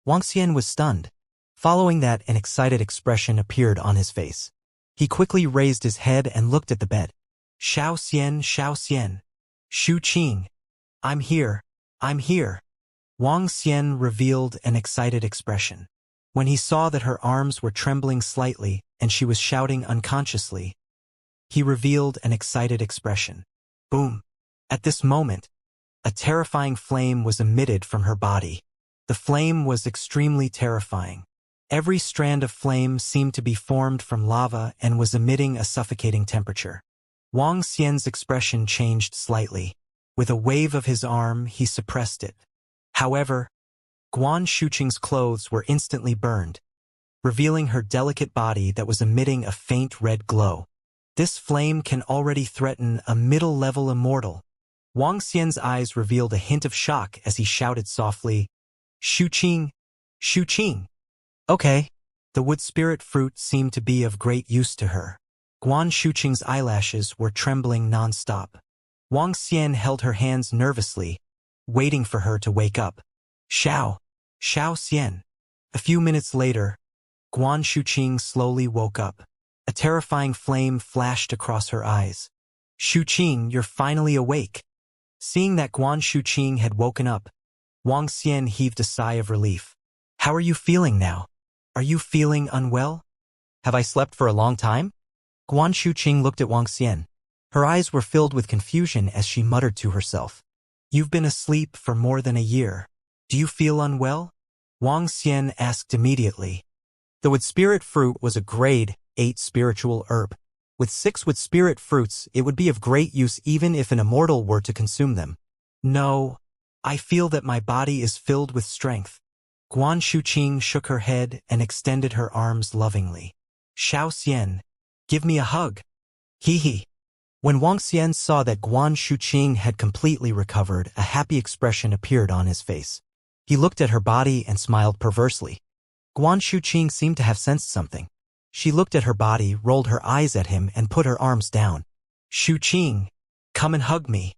Wang Xian was stunned. Following that, an excited expression appeared on his face. He quickly raised his head and looked at the bed. Xiao Xian, Shu Qing. I'm here. Wang Xian revealed an excited expression. When he saw that her arms were trembling slightly and she was shouting unconsciously, he revealed an excited expression. Boom! At this moment, a terrifying flame was emitted from her body. The flame was extremely terrifying. Every strand of flame seemed to be formed from lava and was emitting a suffocating temperature. Wang Xian's expression changed slightly. With a wave of his arm, he suppressed it. However, Guan Shuqing's clothes were instantly burned, revealing her delicate body that was emitting a faint red glow. This flame can already threaten a middle-level immortal. Wang Xian's eyes revealed a hint of shock as he shouted softly, Shu Qing! Okay. The wood spirit fruit seemed to be of great use to her. Guan Shuqing's eyelashes were trembling non-stop. Wang Xian held her hands nervously, waiting for her to wake up. Xiao Xian. A few minutes later, Guan Shuqing slowly woke up. A terrifying flame flashed across her eyes. Shu Qing, you're finally awake. Seeing that Guan Shuqing had woken up, Wang Xian heaved a sigh of relief. How are you feeling now? Are you feeling unwell? Have I slept for a long time? Guan Shuqing looked at Wang Xian. Her eyes were filled with confusion as she muttered to herself. You've been asleep for more than a year. Do you feel unwell? Wang Xian asked immediately. The wood spirit fruit was a grade 8 spiritual herb. With 6 wood spirit fruits, it would be of great use even if an immortal were to consume them. No, I feel that my body is filled with strength. Guan Shuqing shook her head and extended her arms lovingly. Xiao Xian, give me a hug. Hee hee. When Wang Xian saw that Guan Shuqing had completely recovered, a happy expression appeared on his face. He looked at her body and smiled perversely. Guan Shuqing seemed to have sensed something. She looked at her body, rolled her eyes at him, and put her arms down. Shuqing, come and hug me.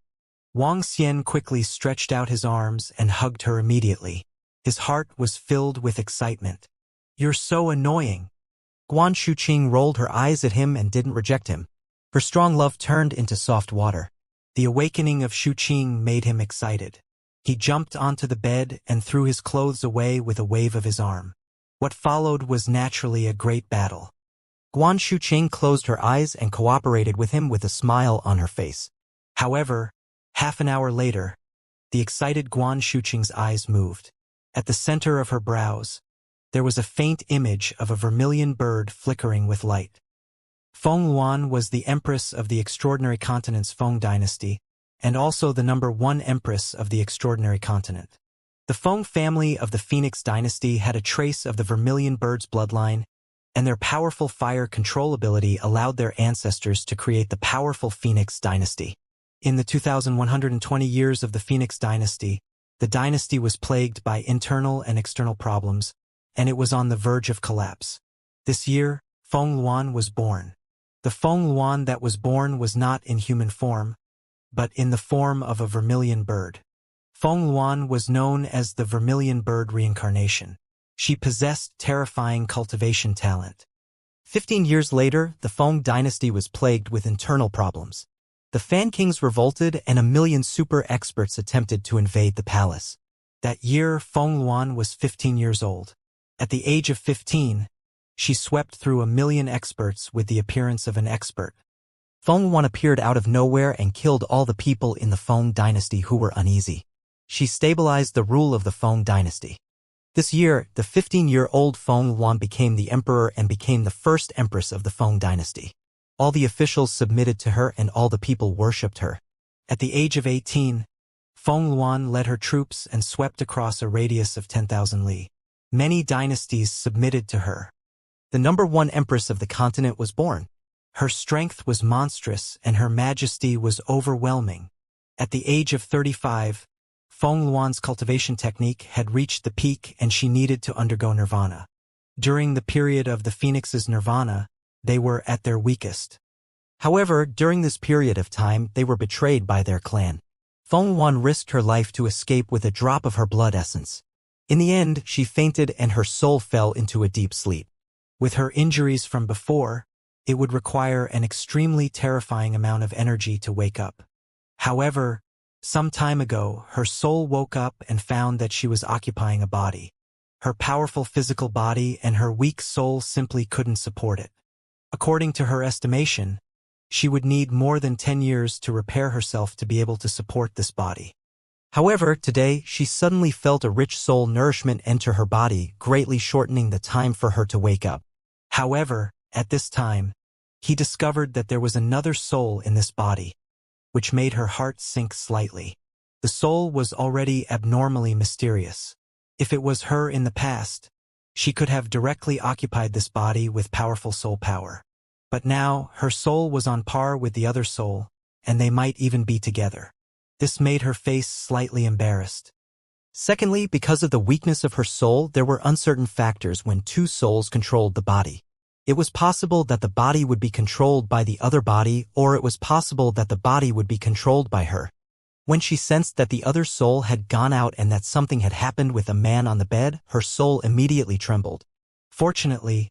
Wang Xian quickly stretched out his arms and hugged her immediately. His heart was filled with excitement. You're so annoying. Guan Shuqing rolled her eyes at him and didn't reject him. Her strong love turned into soft water. The awakening of Shuqing made him excited. He jumped onto the bed and threw his clothes away with a wave of his arm. What followed was naturally a great battle. Guan Shuqing closed her eyes and cooperated with him with a smile on her face. However, half an hour later, the excited Guan Shuqing's eyes moved. At the center of her brows, there was a faint image of a vermilion bird flickering with light. Feng Luan was the empress of the extraordinary continent's Feng dynasty, and also the #1 empress of the extraordinary continent. The Feng family of the Phoenix dynasty had a trace of the vermilion bird's bloodline, and their powerful fire control ability allowed their ancestors to create the powerful Phoenix dynasty. In the 2120 years of the Phoenix dynasty, the dynasty was plagued by internal and external problems, and it was on the verge of collapse. This year, Feng Luan was born. The Feng Luan that was born was not in human form, but in the form of a vermilion bird. Feng Luan was known as the vermilion bird reincarnation. She possessed terrifying cultivation talent. 15 years later, the Feng dynasty was plagued with internal problems. The Fan Kings revolted and 1,000,000 super experts attempted to invade the palace. That year, Feng Luan was 15 years old. At the age of 15, she swept through 1,000,000 experts with the appearance of an expert. Feng Luan appeared out of nowhere and killed all the people in the Feng dynasty who were uneasy. She stabilized the rule of the Feng dynasty. This year, the 15-year-old Feng Luan became the emperor and became the first empress of the Feng dynasty. All the officials submitted to her and all the people worshipped her. At the age of 18, Feng Luan led her troops and swept across a radius of 10,000 li. Many dynasties submitted to her. The #1 empress of the continent was born. Her strength was monstrous and her majesty was overwhelming. At the age of 35, Feng Luan's cultivation technique had reached the peak and she needed to undergo nirvana. During the period of the Phoenix's nirvana, they were at their weakest. However, during this period of time, they were betrayed by their clan. Feng Luan risked her life to escape with a drop of her blood essence. In the end, she fainted and her soul fell into a deep sleep. With her injuries from before, it would require an extremely terrifying amount of energy to wake up. However, some time ago, her soul woke up and found that she was occupying a body. Her powerful physical body and her weak soul simply couldn't support it. According to her estimation, she would need more than 10 years to repair herself to be able to support this body. However, today, she suddenly felt a rich soul nourishment enter her body, greatly shortening the time for her to wake up. However, at this time, he discovered that there was another soul in this body, which made her heart sink slightly. The soul was already abnormally mysterious. If it was her in the past, she could have directly occupied this body with powerful soul power. But now, her soul was on par with the other soul, and they might even be together. This made her face slightly embarrassed. Secondly, because of the weakness of her soul, there were uncertain factors when two souls controlled the body. It was possible that the body would be controlled by the other body, or it was possible that the body would be controlled by her. When she sensed that the other soul had gone out and that something had happened with a man on the bed, her soul immediately trembled. Fortunately,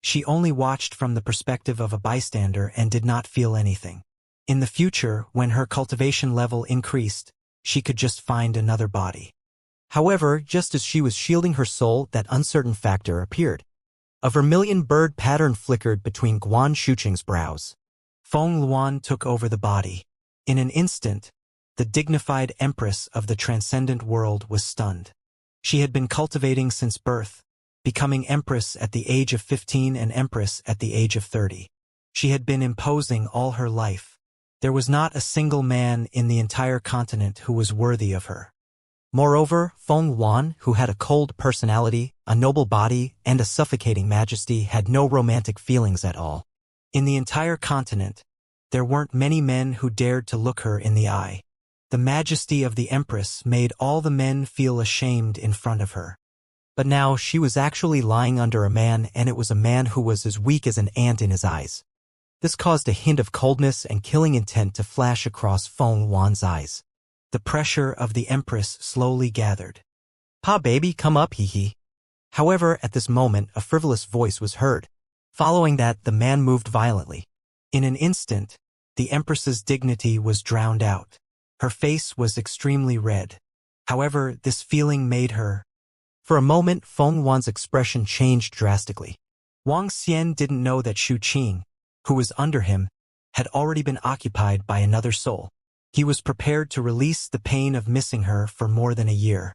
she only watched from the perspective of a bystander and did not feel anything. In the future, when her cultivation level increased, she could just find another body. However, just as she was shielding her soul, that uncertain factor appeared. A vermilion bird pattern flickered between Guan Shuqing's brows. Feng Luan took over the body. In an instant, the dignified empress of the transcendent world was stunned. She had been cultivating since birth, becoming empress at the age of 15 and empress at the age of 30. She had been imposing all her life. There was not a single man in the entire continent who was worthy of her. Moreover, Feng Yuan, who had a cold personality, a noble body, and a suffocating majesty, had no romantic feelings at all. In the entire continent, there weren't many men who dared to look her in the eye. The majesty of the Empress made all the men feel ashamed in front of her. But now she was actually lying under a man, and it was a man who was as weak as an ant in his eyes. This caused a hint of coldness and killing intent to flash across Feng Yuan's eyes. The pressure of the Empress slowly gathered. "Pa baby, come up, hee. However, at this moment, a frivolous voice was heard. Following that, the man moved violently. In an instant, the Empress's dignity was drowned out. Her face was extremely red. However, this feeling made her. For a moment, Feng Yuan's expression changed drastically. Wang Xian didn't know that Xu Qing, who was under him, had already been occupied by another soul. He was prepared to release the pain of missing her for more than a year.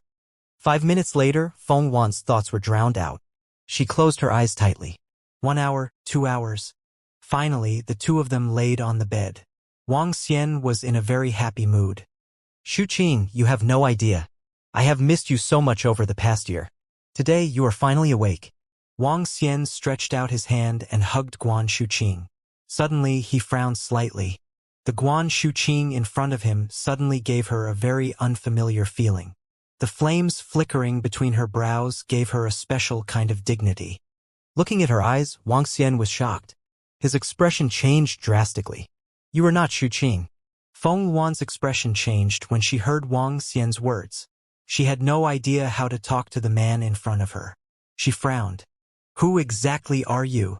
5 minutes later, Feng Yuan's thoughts were drowned out. She closed her eyes tightly. 1 hour, 2 hours. Finally, the two of them laid on the bed. Wang Xian was in a very happy mood. "Xu Qing, you have no idea. I have missed you so much over the past year. Today, you are finally awake." Wang Xian stretched out his hand and hugged Guan Shuqing. Suddenly, he frowned slightly. The Guan Shuqing in front of him suddenly gave her a very unfamiliar feeling. The flames flickering between her brows gave her a special kind of dignity. Looking at her eyes, Wang Xian was shocked. His expression changed drastically. "You are not Xu Qing." Feng Yuan's expression changed when she heard Wang Xian's words. She had no idea how to talk to the man in front of her. She frowned. "Who exactly are you?"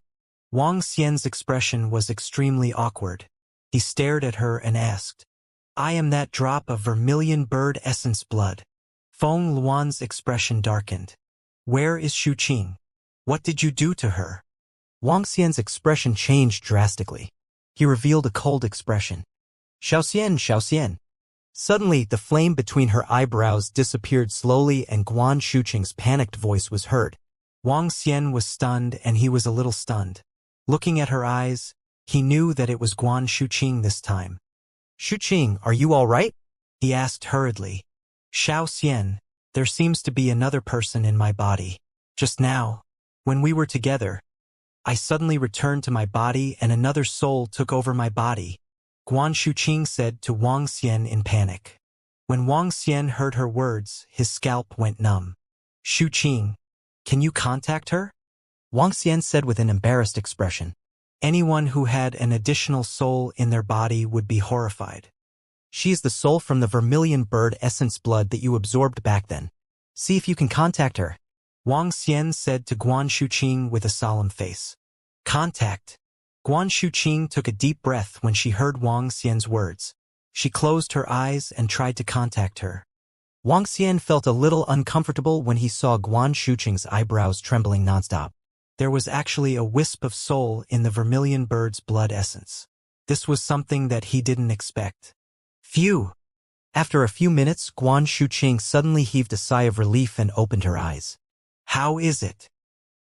Wang Xian's expression was extremely awkward. He stared at her and asked, "I am that drop of vermilion bird essence blood." Feng Yuan's expression darkened. "Where is Xu Qing? What did you do to her?" Wang Xian's expression changed drastically. He revealed a cold expression. "Xiaoxian, Xiaoxian." Suddenly, the flame between her eyebrows disappeared slowly and Guan Shuqing's panicked voice was heard. Wang Xian was stunned, and he was a little stunned. Looking at her eyes, he knew that it was Guan Shuqing this time. "Xu Qing, are you all right?" he asked hurriedly. "Xiaoxian, there seems to be another person in my body. Just now, when we were together, I suddenly returned to my body and another soul took over my body," Guan Shuqing said to Wang Xian in panic. When Wang Xian heard her words, his scalp went numb. "Xu Qing, can you contact her?" Wang Xian said with an embarrassed expression. Anyone who had an additional soul in their body would be horrified. "She is the soul from the vermilion bird essence blood that you absorbed back then. See if you can contact her," Wang Xian said to Guan Shuqing with a solemn face. "Contact." Guan Shuqing took a deep breath when she heard Wang Xian's words. She closed her eyes and tried to contact her. Wang Xian felt a little uncomfortable when he saw Guan Shuqing's eyebrows trembling nonstop. There was actually a wisp of soul in the vermilion bird's blood essence. This was something that he didn't expect. Phew! After a few minutes, Guan Shuqing suddenly heaved a sigh of relief and opened her eyes. "How is it?"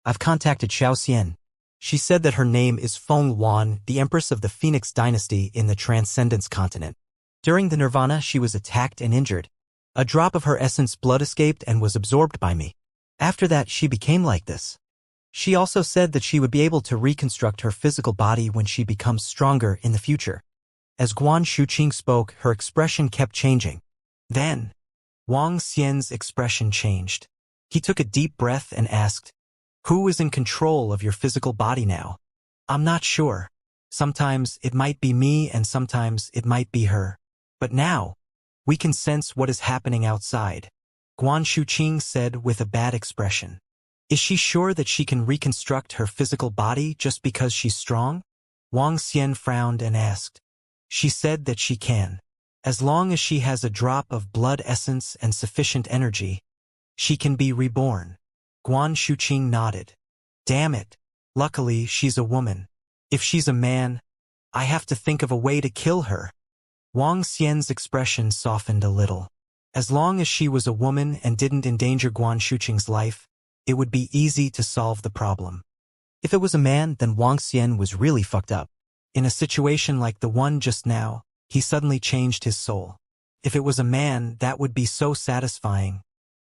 "I've contacted Xiaoxian. She said that her name is Feng Yuan, the Empress of the Phoenix Dynasty in the Transcendence Continent. During the Nirvana, she was attacked and injured. A drop of her essence blood escaped and was absorbed by me. After that, she became like this. She also said that she would be able to reconstruct her physical body when she becomes stronger in the future." As Guan Shuqing spoke, her expression kept changing. Then, Wang Xian's expression changed. He took a deep breath and asked, "Who is in control of your physical body now?" "I'm not sure. Sometimes it might be me and sometimes it might be her. But now, we can sense what is happening outside," Guan Shuqing said with a bad expression. "Is she sure that she can reconstruct her physical body just because she's strong?" Wang Xian frowned and asked. "She said that she can. As long as she has a drop of blood essence and sufficient energy, she can be reborn." Guan Shuqing nodded. "Damn it. Luckily, she's a woman. If she's a man, I have to think of a way to kill her." Wang Xian's expression softened a little. As long as she was a woman and didn't endanger Guan Shuqing's life, it would be easy to solve the problem. If it was a man, then Wang Xian was really fucked up. In a situation like the one just now, he suddenly changed his soul. If it was a man, that would be so satisfying.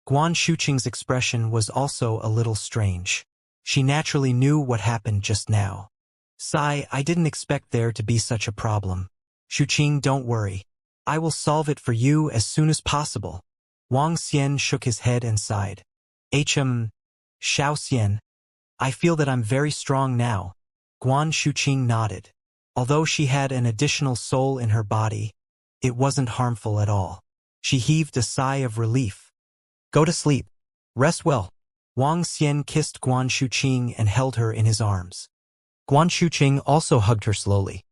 Guan Shuqing's expression was also a little strange. She naturally knew what happened just now. Sigh, I didn't expect there to be such a problem. Shuqing, don't worry. I will solve it for you as soon as possible. Wang Xian shook his head and sighed. Hm. Xiao Xian. I feel that I'm very strong now. Guan Shuqing nodded. Although she had an additional soul in her body, it wasn't harmful at all. She heaved a sigh of relief. Go to sleep. Rest well. Wang Xian kissed Guan Shuqing and held her in his arms. Guan Shuqing also hugged her slowly.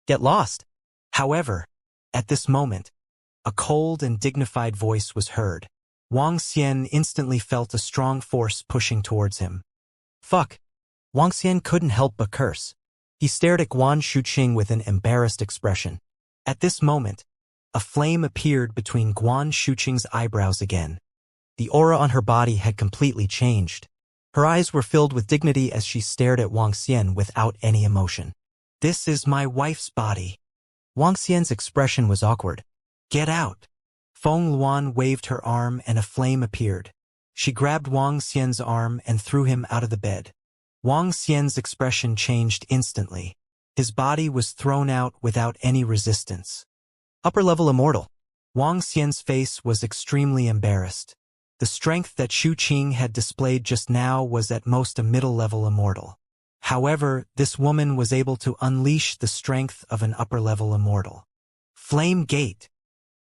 Get lost. However, at this moment, a cold and dignified voice was heard. Wang Xian instantly felt a strong force pushing towards him. Fuck. Wang Xian couldn't help but curse. He stared at Guan Shuqing with an embarrassed expression. At this moment, a flame appeared between Guan Shuqing's eyebrows again. The aura on her body had completely changed. Her eyes were filled with dignity as she stared at Wang Xian without any emotion. This is my wife's body. Wang Xian's expression was awkward. Get out. Feng Luan waved her arm and a flame appeared. She grabbed Wang Xian's arm and threw him out of the bed. Wang Xian's expression changed instantly. His body was thrown out without any resistance. Upper-level immortal. Wang Xian's face was extremely embarrassed. The strength that Shuqing had displayed just now was at most a middle-level immortal. However, this woman was able to unleash the strength of an upper-level immortal. Flame Gate.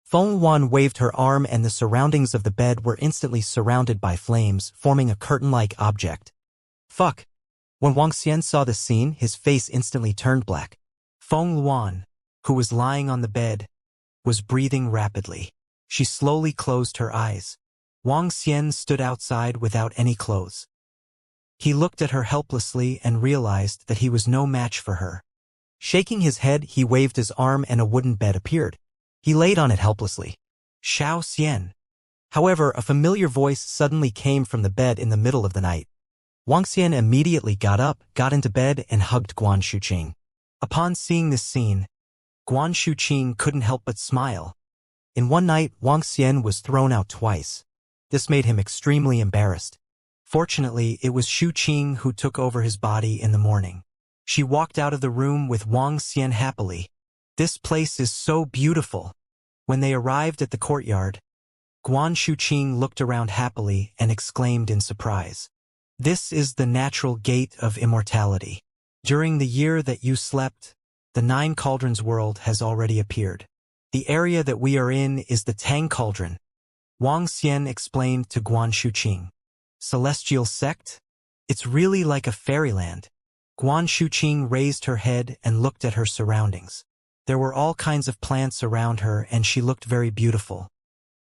Feng Wan waved her arm and the surroundings of the bed were instantly surrounded by flames, forming a curtain-like object. Fuck. When Wang Xian saw the scene, his face instantly turned black. Feng Luan, who was lying on the bed, was breathing rapidly. She slowly closed her eyes. Wang Xian stood outside without any clothes. He looked at her helplessly and realized that he was no match for her. Shaking his head, he waved his arm and a wooden bed appeared. He laid on it helplessly. Xiao Xian. However, a familiar voice suddenly came from the bed in the middle of the night. Wang Xian immediately got up, got into bed, and hugged Guan Shuqing. Upon seeing this scene, Guan Shuqing couldn't help but smile. In one night, Wang Xian was thrown out twice. This made him extremely embarrassed. Fortunately, it was Shuqing who took over his body in the morning. She walked out of the room with Wang Xian happily. This place is so beautiful. When they arrived at the courtyard, Guan Shuqing looked around happily and exclaimed in surprise. This is the natural gate of immortality. During the year that you slept, the 9 Cauldrons world has already appeared. The area that we are in is the Tang Cauldron. Wang Xian explained to Guan Shuqing. Celestial sect? It's really like a fairyland. Guan Shuqing raised her head and looked at her surroundings. There were all kinds of plants around her and she looked very beautiful.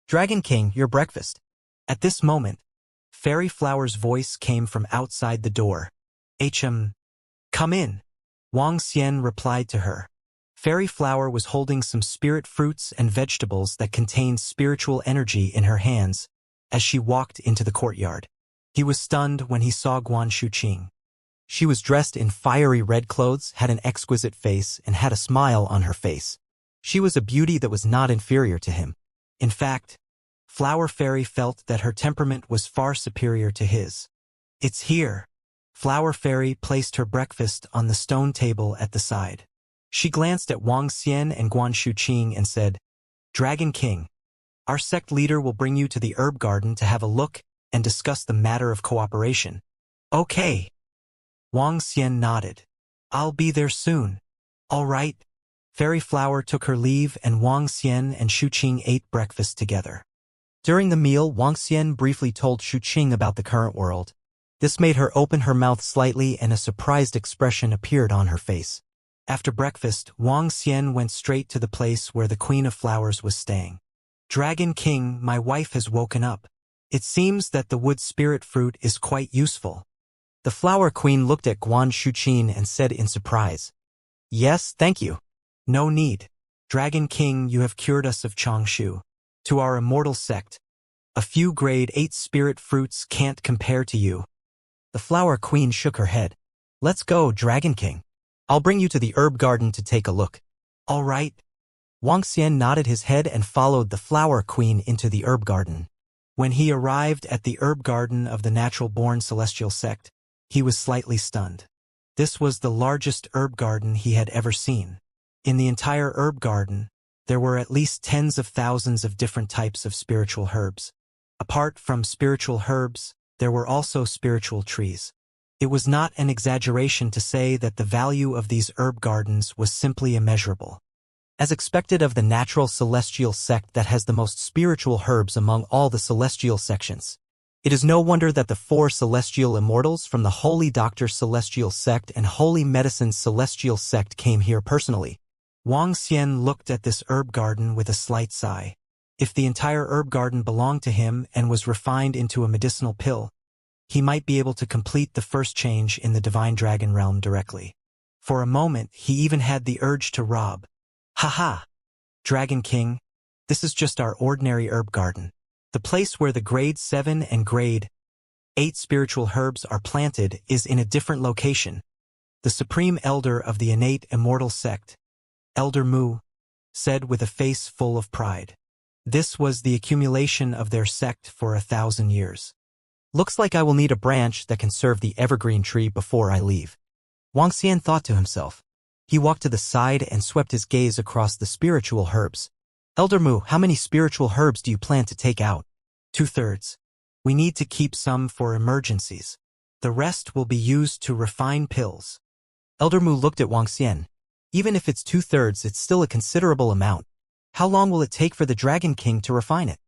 Dragon King, your breakfast. At this moment, Fairy Flower's voice came from outside the door. Come in. Wang Xian replied to her. Fairy Flower was holding some spirit fruits and vegetables that contained spiritual energy in her hands as she walked into the courtyard. He was stunned when he saw Guan Shuqing. She was dressed in fiery red clothes, had an exquisite face, and had a smile on her face. She was a beauty that was not inferior to him. In fact, Flower Fairy felt that her temperament was far superior to his. It's here. Flower Fairy placed her breakfast on the stone table at the side. She glanced at Wang Xian and Guan Shuqing and said, Dragon King, our sect leader will bring you to the herb garden to have a look and discuss the matter of cooperation. Okay. Wang Xian nodded. I'll be there soon. All right. Fairy Flower took her leave and Wang Xian and Shuqing ate breakfast together. During the meal, Wang Xian briefly told Shuqing about the current world. This made her open her mouth slightly and a surprised expression appeared on her face. After breakfast, Wang Xian went straight to the place where the Queen of Flowers was staying. Dragon King, my wife has woken up. It seems that the wood spirit fruit is quite useful. The Flower Queen looked at Guan Shuqing and said in surprise, Yes, thank you. No need. Dragon King, you have cured us of Changshu. To our immortal sect, a few grade 8 spirit fruits can't compare to you. The Flower Queen shook her head. Let's go, Dragon King. I'll bring you to the herb garden to take a look. All right. Wang Xian nodded his head and followed the flower queen into the herb garden. When he arrived at the herb garden of the natural-born celestial sect, he was slightly stunned. This was the largest herb garden he had ever seen. In the entire herb garden, there were at least tens of thousands of different types of spiritual herbs. Apart from spiritual herbs, there were also spiritual trees. It was not an exaggeration to say that the value of these herb gardens was simply immeasurable. As expected of the natural celestial sect that has the most spiritual herbs among all the celestial sections, it is no wonder that the 4 celestial immortals from the Holy Doctor celestial sect and Holy Medicine celestial sect came here personally. Wang Xian looked at this herb garden with a slight sigh. If the entire herb garden belonged to him and was refined into a medicinal pill, he might be able to complete the first change in the divine dragon realm directly. For a moment, he even had the urge to rob. Haha! Dragon King, this is just our ordinary herb garden. The place where the grade 7 and grade 8 spiritual herbs are planted is in a different location. The supreme elder of the innate immortal sect, Elder Mu, said with a face full of pride. This was the accumulation of their sect for 1,000 years. Looks like I will need a branch that can serve the evergreen tree before I leave. Wang Xian thought to himself. He walked to the side and swept his gaze across the spiritual herbs. Elder Mu, how many spiritual herbs do you plan to take out? 2/3. We need to keep some for emergencies. The rest will be used to refine pills. Elder Mu looked at Wang Xian. Even if it's 2/3, it's still a considerable amount. How long will it take for the Dragon King to refine it?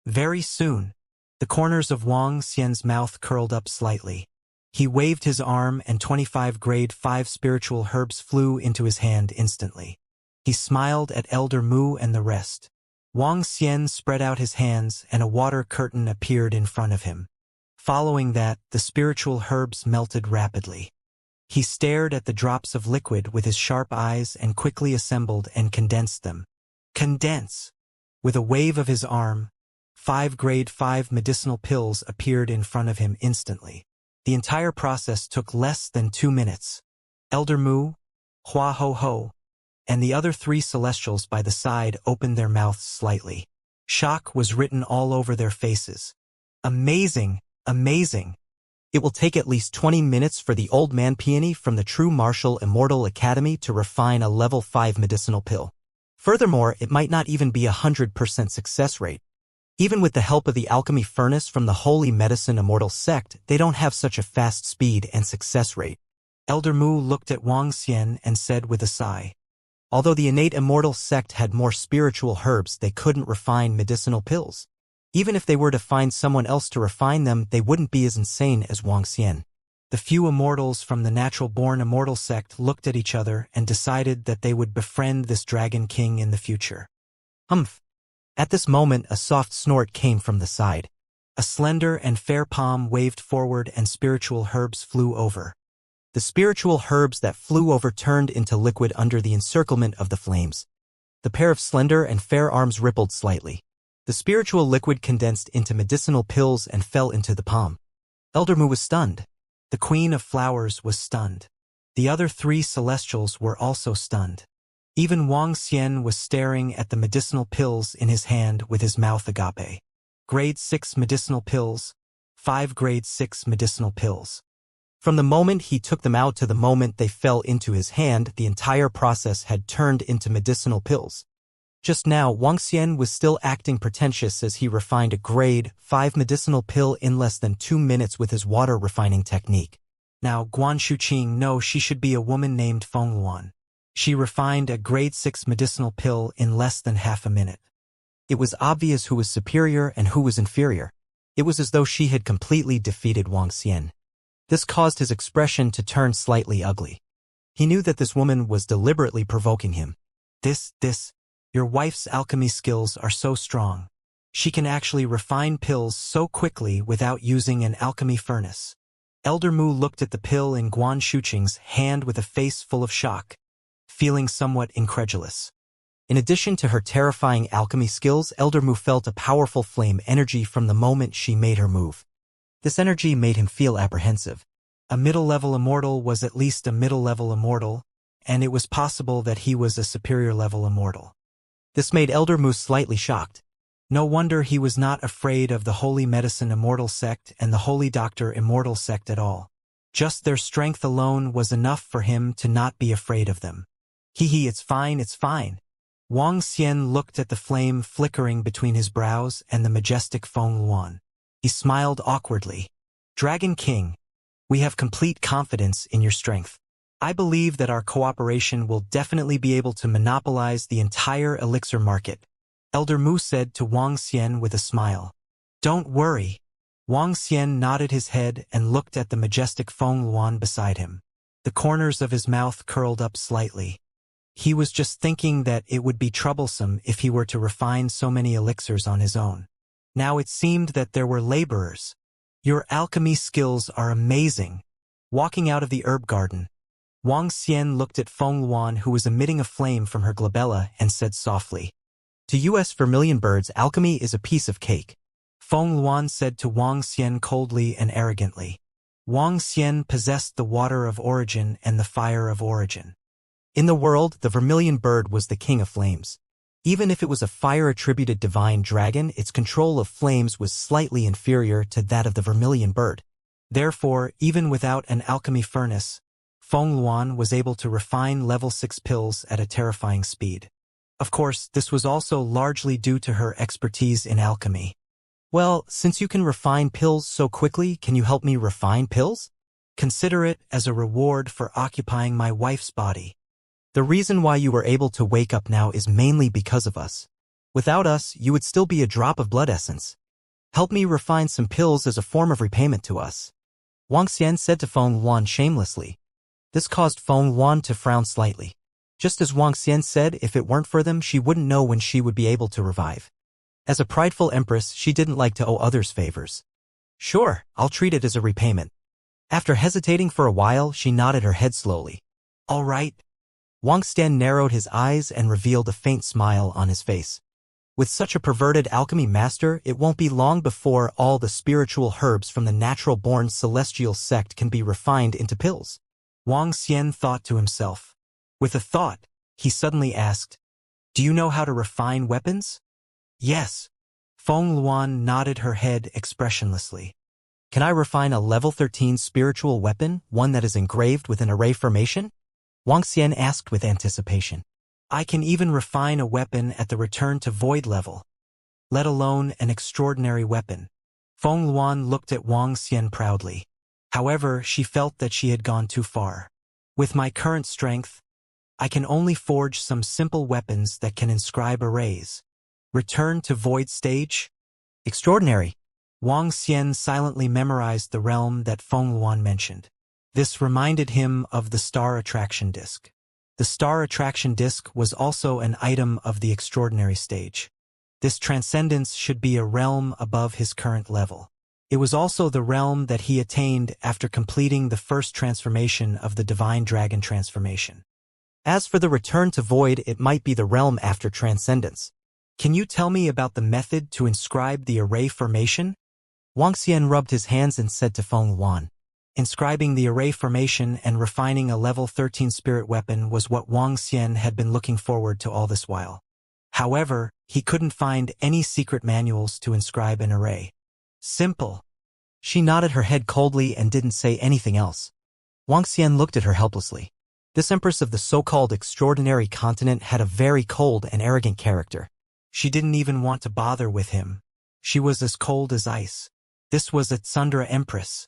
Very soon. The corners of Wang Xian's mouth curled up slightly. He waved his arm and 25 grade 5 spiritual herbs flew into his hand instantly. He smiled at Elder Mu and the rest. Wang Xian spread out his hands and a water curtain appeared in front of him. Following that, the spiritual herbs melted rapidly. He stared at the drops of liquid with his sharp eyes and quickly assembled and condensed them. Condense! With a wave of his arm, 5 grade 5 medicinal pills appeared in front of him instantly. The entire process took less than 2 minutes. Elder Mu, Hua Ho Ho, and the other 3 celestials by the side opened their mouths slightly. Shock was written all over their faces. Amazing! Amazing! It will take at least 20 minutes for the old man Peony from the True Martial Immortal Academy to refine a level 5 medicinal pill. Furthermore, it might not even be 100% success rate. Even with the help of the alchemy furnace from the Holy Medicine Immortal sect, they don't have such a fast speed and success rate. Elder Mu looked at Wang Xian and said with a sigh. Although the innate immortal sect had more spiritual herbs, they couldn't refine medicinal pills. Even if they were to find someone else to refine them, they wouldn't be as insane as Wang Xian. The few immortals from the natural-born immortal sect looked at each other and decided that they would befriend this Dragon King in the future. Humph! At this moment, a soft snort came from the side. A slender and fair palm waved forward and spiritual herbs flew over. The spiritual herbs that flew over turned into liquid under the encirclement of the flames. The pair of slender and fair arms rippled slightly. The spiritual liquid condensed into medicinal pills and fell into the palm. Elder Mu was stunned. The Queen of Flowers was stunned. The other 3 celestials were also stunned. Even Wang Xian was staring at the medicinal pills in his hand with his mouth agape. Grade 6 medicinal pills, 5 grade 6 medicinal pills. From the moment he took them out to the moment they fell into his hand, the entire process had turned into medicinal pills. Just now, Wang Xian was still acting pretentious as he refined a grade 5 medicinal pill in less than 2 minutes with his water refining technique. Now Guan Shuqing knew she should be a woman named Feng Luan. She refined a grade 6 medicinal pill in less than half a minute. It was obvious who was superior and who was inferior. It was as though she had completely defeated Wang Xian. This caused his expression to turn slightly ugly. He knew that this woman was deliberately provoking him. Your wife's alchemy skills are so strong. She can actually refine pills so quickly without using an alchemy furnace. Elder Mu looked at the pill in Guan Shuqing's hand with a face full of shock, feeling somewhat incredulous. In addition to her terrifying alchemy skills, Elder Mu felt a powerful flame energy from the moment she made her move. This energy made him feel apprehensive. A middle-level immortal was at least a middle-level immortal, and it was possible that he was a superior-level immortal. This made Elder Moose slightly shocked. No wonder he was not afraid of the Holy Medicine Immortal sect and the Holy Doctor Immortal sect at all. Just their strength alone was enough for him to not be afraid of them. Hee, it's fine, it's fine. Wang Xian looked at the flame flickering between his brows and the majestic Feng Luan. He smiled awkwardly. Dragon King, we have complete confidence in your strength. I believe that our cooperation will definitely be able to monopolize the entire elixir market, Elder Mu said to Wang Xian with a smile. Don't worry. Wang Xian nodded his head and looked at the majestic Feng Luan beside him. The corners of his mouth curled up slightly. He was just thinking that it would be troublesome if he were to refine so many elixirs on his own. Now it seemed that there were laborers. Your alchemy skills are amazing. Walking out of the herb garden, Wang Xian looked at Feng Luan, who was emitting a flame from her glabella, and said softly, To US vermilion birds, alchemy is a piece of cake. Feng Luan said to Wang Xian coldly and arrogantly. Wang Xian possessed the water of origin and the fire of origin. In the world, the vermilion bird was the king of flames. Even if it was a fire-attributed divine dragon, its control of flames was slightly inferior to that of the vermilion bird. Therefore, even without an alchemy furnace, Feng Luan was able to refine level 6 pills at a terrifying speed. Of course, this was also largely due to her expertise in alchemy. Well, since you can refine pills so quickly, can you help me refine pills? Consider it as a reward for occupying my wife's body. The reason why you were able to wake up now is mainly because of us. Without us, you would still be a drop of blood essence. Help me refine some pills as a form of repayment to us. Wang Xian said to Feng Luan shamelessly. This caused Feng Luan to frown slightly. Just as Wang Xian said, if it weren't for them, she wouldn't know when she would be able to revive. As a prideful empress, she didn't like to owe others favors. Sure, I'll treat it as a repayment. After hesitating for a while, she nodded her head slowly. All right. Wang Xian narrowed his eyes and revealed a faint smile on his face. With such a perverted alchemy master, it won't be long before all the spiritual herbs from the natural-born celestial sect can be refined into pills. Wang Xian thought to himself. With a thought, he suddenly asked, Do you know how to refine weapons? Yes. Feng Luan nodded her head expressionlessly. Can I refine a level 13 spiritual weapon, one that is engraved with an array formation? Wang Xian asked with anticipation. I can even refine a weapon at the return to void level, let alone an extraordinary weapon. Feng Luan looked at Wang Xian proudly. However, she felt that she had gone too far. With my current strength, I can only forge some simple weapons that can inscribe arrays. Return to void stage? Extraordinary. Wang Xian silently memorized the realm that Feng Luan mentioned. This reminded him of the star attraction disc. The star attraction disc was also an item of the extraordinary stage. This transcendence should be a realm above his current level. It was also the realm that he attained after completing the first transformation of the divine dragon transformation. As for the return to void, it might be the realm after transcendence. Can you tell me about the method to inscribe the array formation? Wang Xian rubbed his hands and said to Feng Luan. Inscribing the array formation and refining a level 13 spirit weapon was what Wang Xian had been looking forward to all this while. However, he couldn't find any secret manuals to inscribe an array. Simple. She nodded her head coldly and didn't say anything else. Wang Xian looked at her helplessly. This empress of the so-called extraordinary continent had a very cold and arrogant character. She didn't even want to bother with him. She was as cold as ice. This was a Tsundra empress.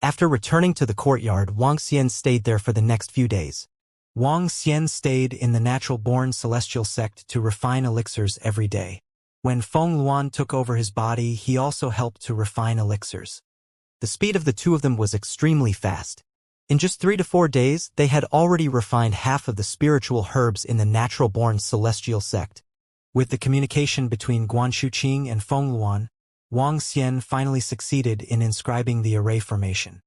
After returning to the courtyard, Wang Xian stayed there for the next few days. Wang Xian stayed in the natural-born celestial sect to refine elixirs every day. When Feng Luan took over his body, he also helped to refine elixirs. The speed of the two of them was extremely fast. In just 3 to 4 days, they had already refined half of the spiritual herbs in the natural-born celestial sect. With the communication between Guan Shuqing and Feng Luan, Wang Xian finally succeeded in inscribing the array formation.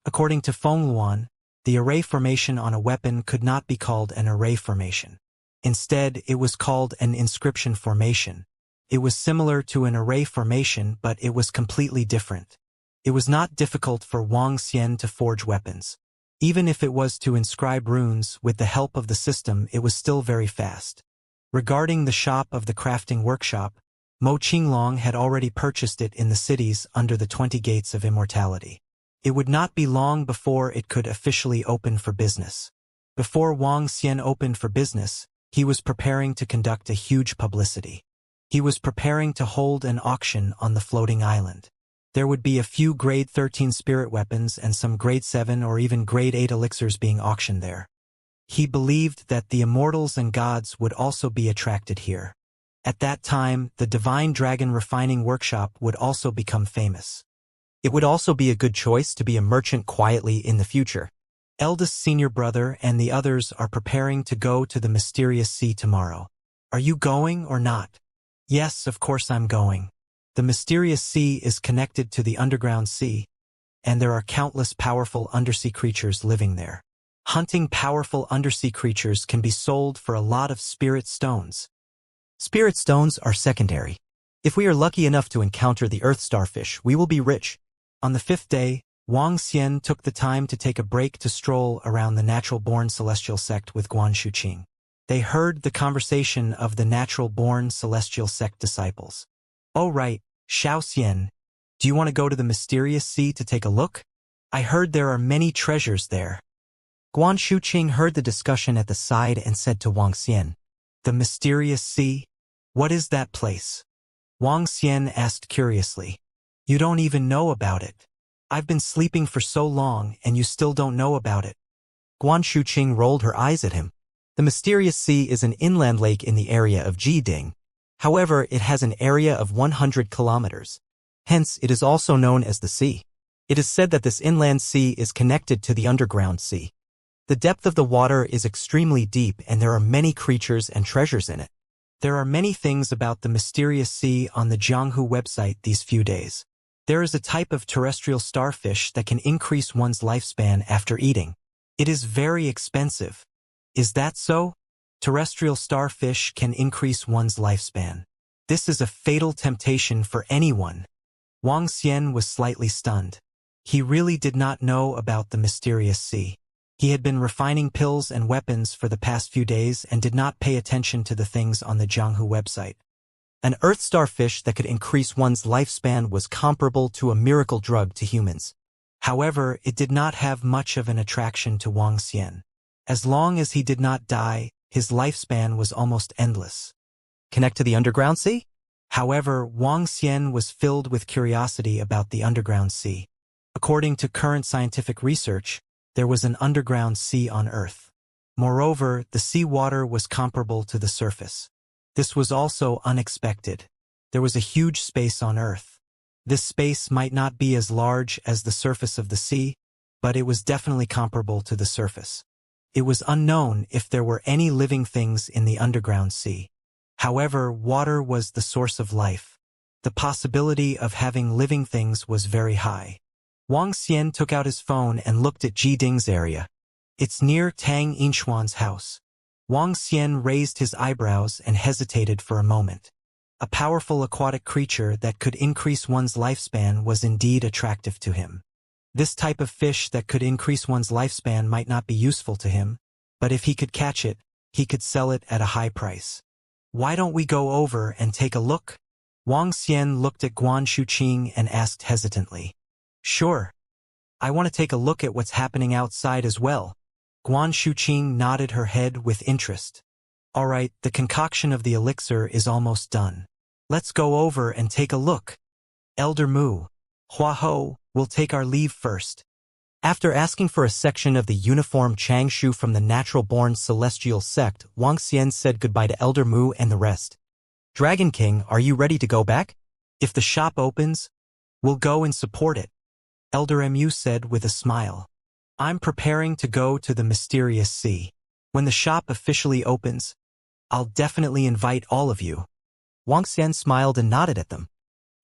According to Feng Luan, the array formation on a weapon could not be called an array formation. Instead, it was called an inscription formation. It was similar to an array formation, but it was completely different. It was not difficult for Wang Xian to forge weapons. Even if it was to inscribe runes with the help of the system, it was still very fast. Regarding the shop of the crafting workshop, Mo Qinglong had already purchased it in the cities under the 20 gates of immortality. It would not be long before it could officially open for business. Before Wang Xian opened for business, he was preparing to conduct a huge publicity. He was preparing to hold an auction on the floating island. There would be a few grade 13 spirit weapons and some grade 7 or even grade 8 elixirs being auctioned there. He believed that the immortals and gods would also be attracted here. At that time, the Divine Dragon Refining Workshop would also become famous. It would also be a good choice to be a merchant quietly in the future. Eldest senior brother and the others are preparing to go to the mysterious sea tomorrow. Are you going or not? Yes, of course I'm going. The mysterious sea is connected to the underground sea, and there are countless powerful undersea creatures living there. Hunting powerful undersea creatures can be sold for a lot of spirit stones. Spirit stones are secondary. If we are lucky enough to encounter the earth starfish, we will be rich. On the 5th day, Wang Xian took the time to take a break to stroll around the natural-born celestial sect with Guan Shuqing. They heard the conversation of the natural-born celestial sect disciples. Oh right, Xiao Xian, do you want to go to the mysterious sea to take a look? I heard there are many treasures there. Guan Shuqing heard the discussion at the side and said to Wang Xian, The mysterious sea? What is that place? Wang Xian asked curiously. You don't even know about it. I've been sleeping for so long and you still don't know about it. Guan Shuqing rolled her eyes at him. The mysterious sea is an inland lake in the area of Jiding. However, it has an area of 100 kilometers. Hence, it is also known as the sea. It is said that this inland sea is connected to the underground sea. The depth of the water is extremely deep and there are many creatures and treasures in it. There are many things about the mysterious sea on the Jianghu website these few days. There is a type of terrestrial starfish that can increase one's lifespan after eating. It is very expensive. Is that so? Terrestrial starfish can increase one's lifespan. This is a fatal temptation for anyone. Wang Xian was slightly stunned. He really did not know about the mysterious sea. He had been refining pills and weapons for the past few days and did not pay attention to the things on the Jianghu website. An earth starfish that could increase one's lifespan was comparable to a miracle drug to humans. However, it did not have much of an attraction to Wang Xian. As long as he did not die, his lifespan was almost endless. Connect to the underground sea? However, Wang Xian was filled with curiosity about the underground sea. According to current scientific research, there was an underground sea on Earth. Moreover, the sea water was comparable to the surface. This was also unexpected. There was a huge space on Earth. This space might not be as large as the surface of the sea, but it was definitely comparable to the surface. It was unknown if there were any living things in the underground sea. However, water was the source of life. The possibility of having living things was very high. Wang Xian took out his phone and looked at Ji Ding's area. It's near Tang Yinxuan's house. Wang Xian raised his eyebrows and hesitated for a moment. A powerful aquatic creature that could increase one's lifespan was indeed attractive to him. This type of fish that could increase one's lifespan might not be useful to him, but if he could catch it, he could sell it at a high price. Why don't we go over and take a look? Wang Xian looked at Guan Shuqing and asked hesitantly. Sure. I want to take a look at what's happening outside as well. Guan Shuqing nodded her head with interest. All right, the concoction of the elixir is almost done. Let's go over and take a look. Elder Mu, Hua Ho, we'll take our leave first. After asking for a section of the uniform Changshu from the natural-born celestial sect, Wang Xian said goodbye to Elder Mu and the rest. Dragon King, are you ready to go back? If the shop opens, we'll go and support it. Elder Mu said with a smile. I'm preparing to go to the mysterious sea. When the shop officially opens, I'll definitely invite all of you. Wang Xian smiled and nodded at them.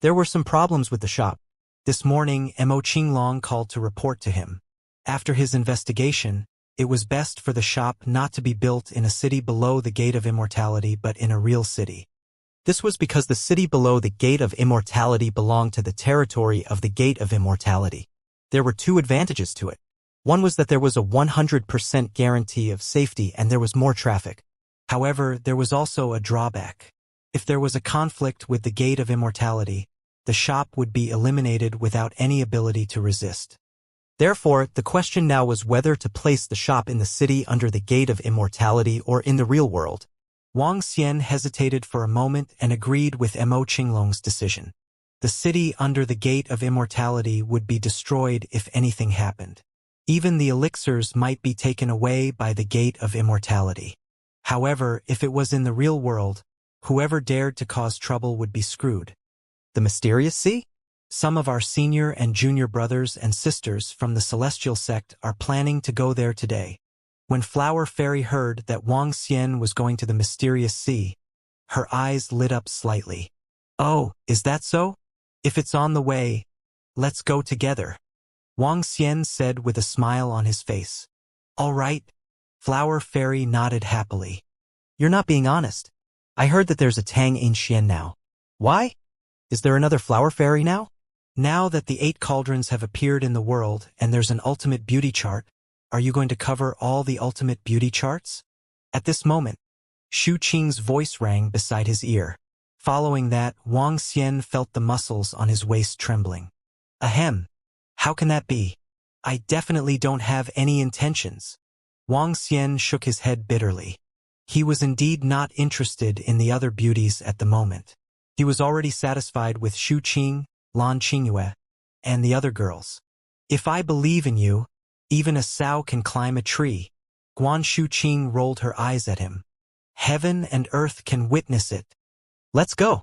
There were some problems with the shop. This morning, Mo Qinglong called to report to him. After his investigation, it was best for the shop not to be built in a city below the Gate of Immortality but in a real city. This was because the city below the Gate of Immortality belonged to the territory of the Gate of Immortality. There were two advantages to it. One was that there was a 100% guarantee of safety and there was more traffic. However, there was also a drawback. If there was a conflict with the Gate of Immortality, the shop would be eliminated without any ability to resist. Therefore, the question now was whether to place the shop in the city under the Gate of Immortality or in the real world. Wang Xian hesitated for a moment and agreed with Mo Qinglong's decision. The city under the Gate of Immortality would be destroyed if anything happened. Even the elixirs might be taken away by the Gate of Immortality. However, if it was in the real world, whoever dared to cause trouble would be screwed. The mysterious sea? Some of our senior and junior brothers and sisters from the Celestial Sect are planning to go there today. When Flower Fairy heard that Wang Xian was going to the mysterious sea, her eyes lit up slightly. Oh, is that so? If it's on the way, let's go together. Wang Xian said with a smile on his face. All right. Flower Fairy nodded happily. You're not being honest. I heard that there's a Tang in Xian now. Why? Is there another Flower Fairy now? Now that the 8 cauldrons have appeared in the world and there's an ultimate beauty chart, are you going to cover all the ultimate beauty charts? At this moment, Shu Qing's voice rang beside his ear. Following that, Wang Xian felt the muscles on his waist trembling. Ahem. How can that be? I definitely don't have any intentions. Wang Xian shook his head bitterly. He was indeed not interested in the other beauties at the moment. He was already satisfied with Shu Qing, Lan Qingyue, and the other girls. If I believe in you, even a sow can climb a tree. Guan Shu Qing rolled her eyes at him. Heaven and earth can witness it. Let's go,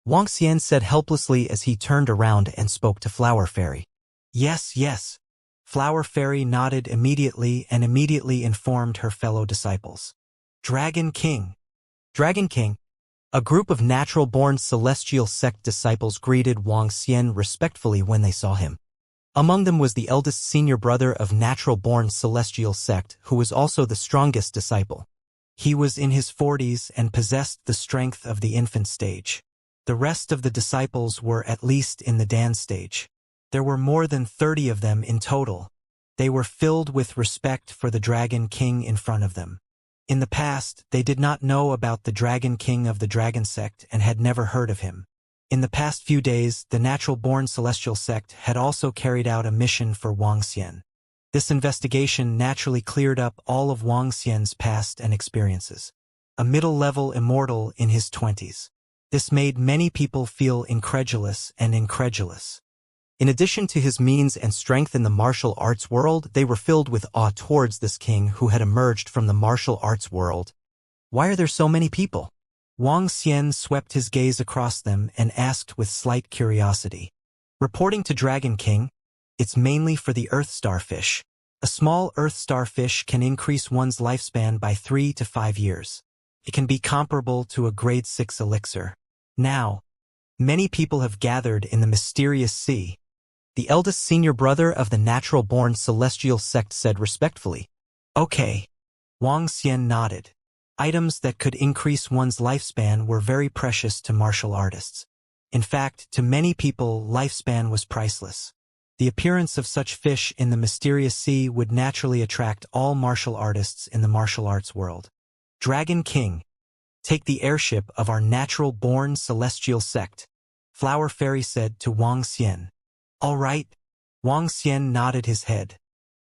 Wang Xian said helplessly as he turned around and spoke to Flower Fairy. Yes, yes. Flower Fairy nodded immediately and immediately informed her fellow disciples. Dragon King. Dragon King. A group of natural-born Celestial Sect disciples greeted Wang Xian respectfully when they saw him. Among them was the eldest senior brother of natural-born Celestial Sect, who was also the strongest disciple. He was in his 40s and possessed the strength of the infant stage. The rest of the disciples were at least in the Dan stage. There were more than 30 of them in total. They were filled with respect for the Dragon King in front of them. In the past, they did not know about the Dragon King of the Dragon Sect and had never heard of him. In the past few days, the natural-born Celestial Sect had also carried out a mission for Wang Xian. This investigation naturally cleared up all of Wang Xian's past and experiences. A middle-level immortal in his 20s. This made many people feel incredulous. In addition to his means and strength in the martial arts world, they were filled with awe towards this king who had emerged from the martial arts world. Why are there so many people? Wang Xian swept his gaze across them and asked with slight curiosity. Reporting to Dragon King, it's mainly for the earth starfish. A small earth starfish can increase one's lifespan by 3 to 5 years. It can be comparable to a grade 6 elixir. Now, many people have gathered in the mysterious sea. The eldest senior brother of the natural-born Celestial Sect said respectfully. Okay. Wang Xian nodded. Items that could increase one's lifespan were very precious to martial artists. In fact, to many people, lifespan was priceless. The appearance of such fish in the mysterious sea would naturally attract all martial artists in the martial arts world. Dragon King, take the airship of our natural-born Celestial Sect, Flower Fairy said to Wang Xian. All right. Wang Xian nodded his head.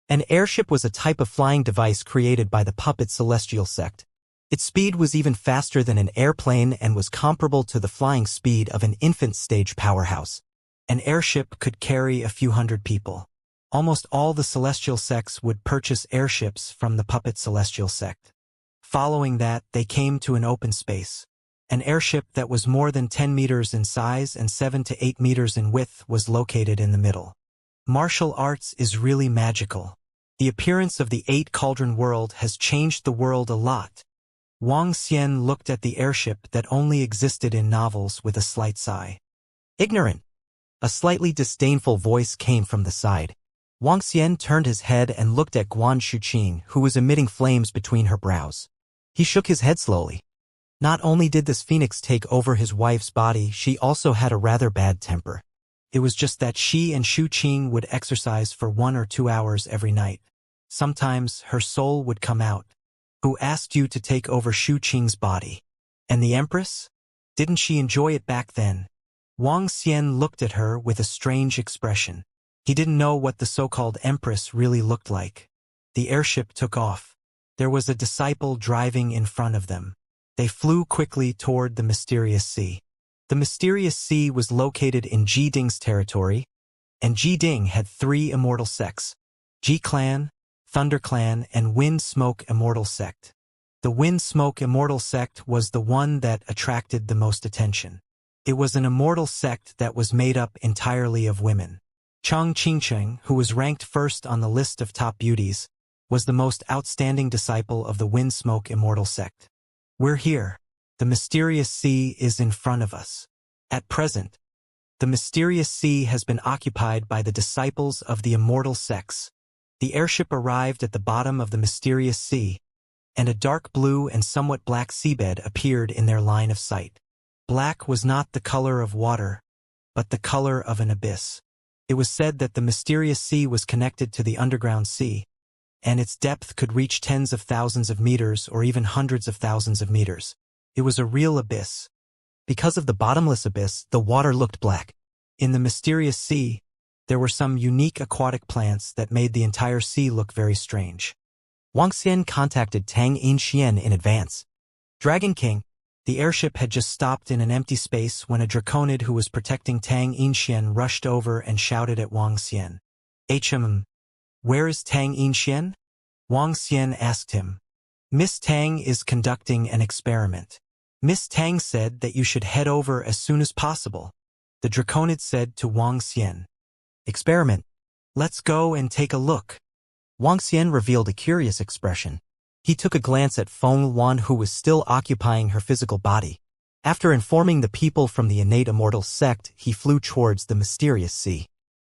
An airship was a type of flying device created by the puppet Celestial Sect. Its speed was even faster than an airplane and was comparable to the flying speed of an infant stage powerhouse. An airship could carry a few hundred people. Almost all the Celestial Sects would purchase airships from the puppet Celestial Sect. Following that, they came to an open space. An airship that was more than 10 meters in size and 7 to 8 meters in width was located in the middle. Martial arts is really magical. The appearance of the 8 cauldron world has changed the world a lot. Wang Xian looked at the airship that only existed in novels with a slight sigh. Ignorant. A slightly disdainful voice came from the side. Wang Xian turned his head and looked at Guan Shuqing, who was emitting flames between her brows. He shook his head slowly. Not only did this phoenix take over his wife's body, she also had a rather bad temper. It was just that she and Shu Qing would exercise for 1 or 2 hours every night. Sometimes her soul would come out. Who asked you to take over Shu Qing's body? And the Empress? Didn't she enjoy it back then? Wang Xian looked at her with a strange expression. He didn't know what the so-called Empress really looked like. The airship took off. There was a disciple driving in front of them. They flew quickly toward the mysterious sea. The mysterious sea was located in Ji Ding's territory, and Ji Ding had 3 immortal sects: Ji Clan, Thunder Clan, and Wind Smoke Immortal Sect. The Wind Smoke Immortal Sect was the one that attracted the most attention. It was an immortal sect that was made up entirely of women. Chang Qingcheng, who was ranked first on the list of top beauties, was the most outstanding disciple of the Wind Smoke Immortal Sect. We're here. The mysterious sea is in front of us. At present, the mysterious sea has been occupied by the disciples of the immortal sects. The airship arrived at the bottom of the mysterious sea, and a dark blue and somewhat black seabed appeared in their line of sight. Black was not the color of water, but the color of an abyss. It was said that the mysterious sea was connected to the underground sea, and its depth could reach tens of thousands of meters or even hundreds of thousands of meters. It was a real abyss. Because of the bottomless abyss, the water looked black. In the mysterious sea, there were some unique aquatic plants that made the entire sea look very strange. Wang Xian contacted Tang Yinxian in advance. Dragon King, the airship had just stopped in an empty space when a draconid who was protecting Tang Yinxian rushed over and shouted at Wang Xian. Where is Tang Yinxian? Wang Xian asked him. Miss Tang is conducting an experiment. Miss Tang said that you should head over as soon as possible. The draconid said to Wang Xian. Experiment. Let's go and take a look. Wang Xian revealed a curious expression. He took a glance at Feng Luan, who was still occupying her physical body. After informing the people from the innate immortal sect, he flew towards the mysterious sea.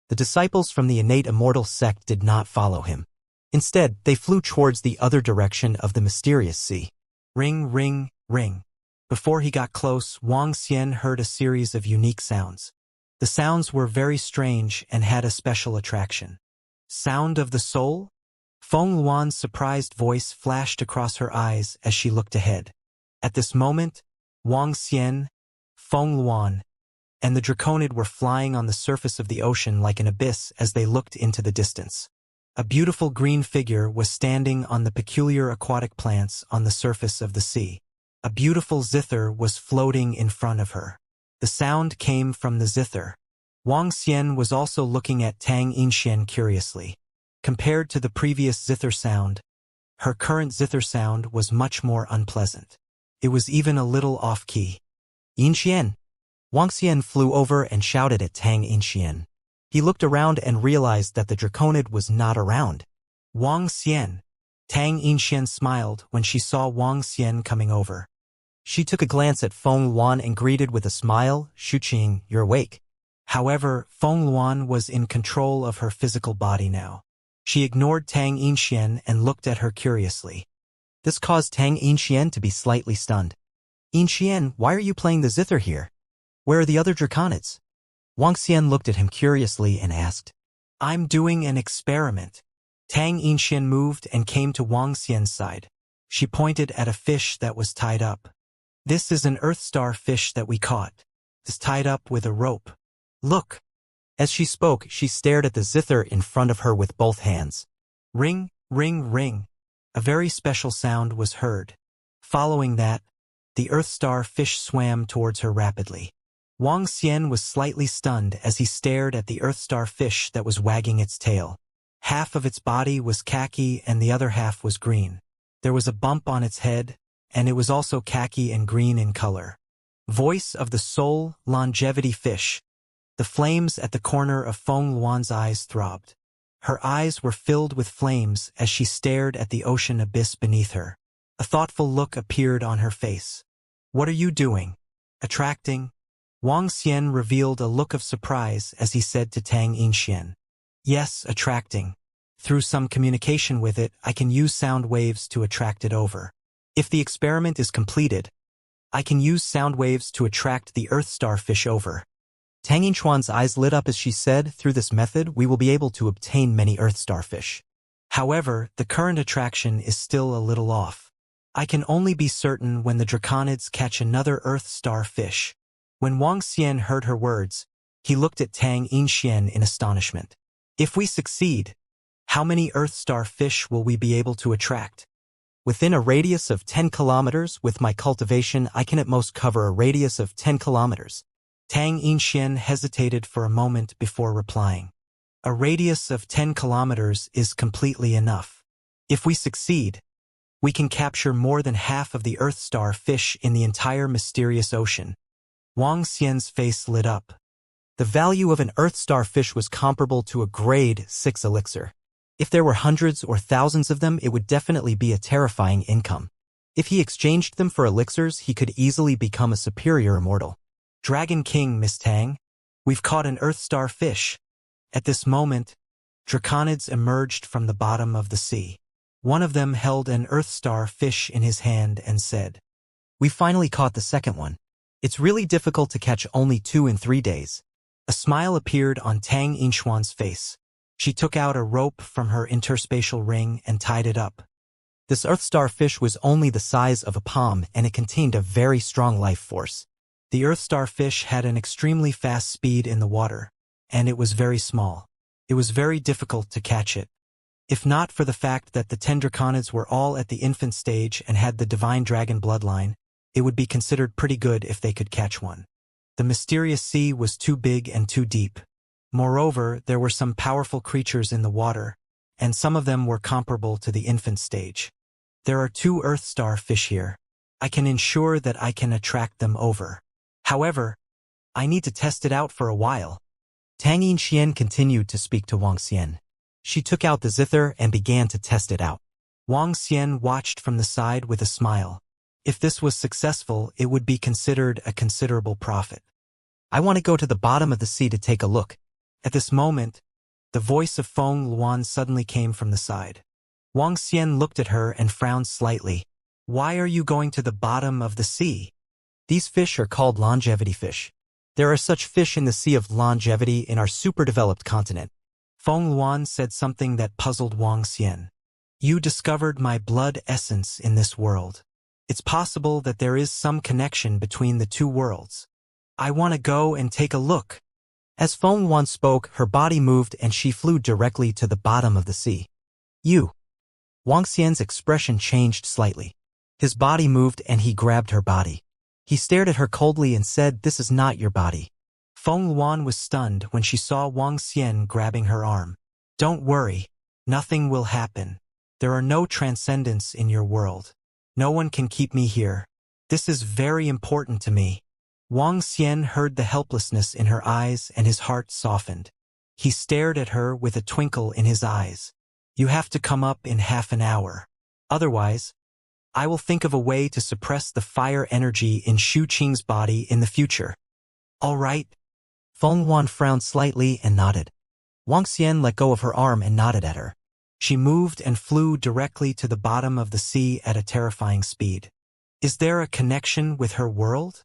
The disciples from the innate immortal sect did not follow him. Instead, they flew towards the other direction of the mysterious sea. Ring, ring, ring. Before he got close, Wang Xian heard a series of unique sounds. The sounds were very strange and had a special attraction. Sound of the soul? Feng Luan's surprised voice flashed across her eyes as she looked ahead. At this moment, Wang Xian, Feng Luan, and the draconid were flying on the surface of the ocean like an abyss as they looked into the distance. A beautiful green figure was standing on the peculiar aquatic plants on the surface of the sea. A beautiful zither was floating in front of her. The sound came from the zither. Wang Xian was also looking at Tang Yinxian curiously. Compared to the previous zither sound, her current zither sound was much more unpleasant. It was even a little off-key. Yinxian. Wang Xian flew over and shouted at Tang Yinxian. He looked around and realized that the draconid was not around. Wang Xian. Tang Yinxian smiled when she saw Wang Xian coming over. She took a glance at Feng Luan and greeted with a smile, Shu Qing, you're awake. However, Feng Luan was in control of her physical body now. She ignored Tang Yinxian and looked at her curiously. This caused Tang Yinxian to be slightly stunned. Yinxian, why are you playing the zither here? Where are the other draconids? Wang Xian looked at him curiously and asked. I'm doing an experiment. Tang Yinxian moved and came to Wang Xian's side. She pointed at a fish that was tied up. This is an earth star fish that we caught. It's tied up with a rope. Look. As she spoke, she stared at the zither in front of her with both hands. Ring, ring, ring. A very special sound was heard. Following that, the earth star fish swam towards her rapidly. Wang Xian was slightly stunned as he stared at the earth star fish that was wagging its tail. Half of its body was khaki and the other half was green. There was a bump on its head, and it was also khaki and green in color. Voice of the soul, longevity fish. The flames at the corner of Feng Luan's eyes throbbed. Her eyes were filled with flames as she stared at the ocean abyss beneath her. A thoughtful look appeared on her face. What are you doing? Attracting? Wang Xian revealed a look of surprise as he said to Tang Yinxian. Yes, attracting. Through some communication with it, I can use sound waves to attract it over. If the experiment is completed, I can use sound waves to attract the earth starfish over. Tang Yinchuan's eyes lit up as she said, through this method, we will be able to obtain many earth starfish. However, the current attraction is still a little off. I can only be certain when the draconids catch another Earth Star fish. When Wang Xian heard her words, he looked at Tang Yinxian in astonishment. If we succeed, how many Earth Star fish will we be able to attract? Within a radius of 10 kilometers, with my cultivation, I can at most cover a radius of 10 kilometers. Tang Yinxian hesitated for a moment before replying. A radius of 10 kilometers is completely enough. If we succeed, we can capture more than half of the Earth Star fish in the entire mysterious ocean. Wang Xian's face lit up. The value of an Earth Star fish was comparable to a grade 6 elixir. If there were hundreds or thousands of them, it would definitely be a terrifying income. If he exchanged them for elixirs, he could easily become a superior immortal. Dragon King, Miss Tang, we've caught an Earth Star fish. At this moment, draconids emerged from the bottom of the sea. One of them held an Earth Star fish in his hand and said, "We finally caught the second one. It's really difficult to catch only 2 in 3 days." A smile appeared on Tang Yinxian's face. She took out a rope from her interspatial ring and tied it up. This Earth Star fish was only the size of a palm, and it contained a very strong life force. The Earth Star fish had an extremely fast speed in the water, and it was very small. It was very difficult to catch it. If not for the fact that the 10 draconids were all at the infant stage and had the divine dragon bloodline, it would be considered pretty good if they could catch one. The mysterious sea was too big and too deep. Moreover, there were some powerful creatures in the water, and some of them were comparable to the infant stage. There are 2 Earth Star fish here. I can ensure that I can attract them over. However, I need to test it out for a while. Tang Yinxian continued to speak to Wang Xian. She took out the zither and began to test it out. Wang Xian watched from the side with a smile. If this was successful, it would be considered a considerable profit. "I want to go to the bottom of the sea to take a look." At this moment, the voice of Feng Luan suddenly came from the side. Wang Xian looked at her and frowned slightly. "Why are you going to the bottom of the sea?" "These fish are called longevity fish. There are such fish in the Sea of Longevity in our super-developed continent." Feng Luan said something that puzzled Wang Xian. "You discovered my blood essence in this world. It's possible that there is some connection between the 2 worlds. I want to go and take a look." As Feng Luan spoke, her body moved and she flew directly to the bottom of the sea. "You." Wang Xian's expression changed slightly. His body moved and he grabbed her body. He stared at her coldly and said, "This is not your body." Feng Luan was stunned when she saw Wang Xian grabbing her arm. "Don't worry. Nothing will happen. There are no transcendents in your world. No one can keep me here. This is very important to me." Wang Xian heard the helplessness in her eyes and his heart softened. He stared at her with a twinkle in his eyes. "You have to come up in half an hour. Otherwise, I will think of a way to suppress the fire energy in Shu Qing's body in the future." "All right." Feng Luan frowned slightly and nodded. Wang Xian let go of her arm and nodded at her. She moved and flew directly to the bottom of the sea at a terrifying speed. Is there a connection with her world?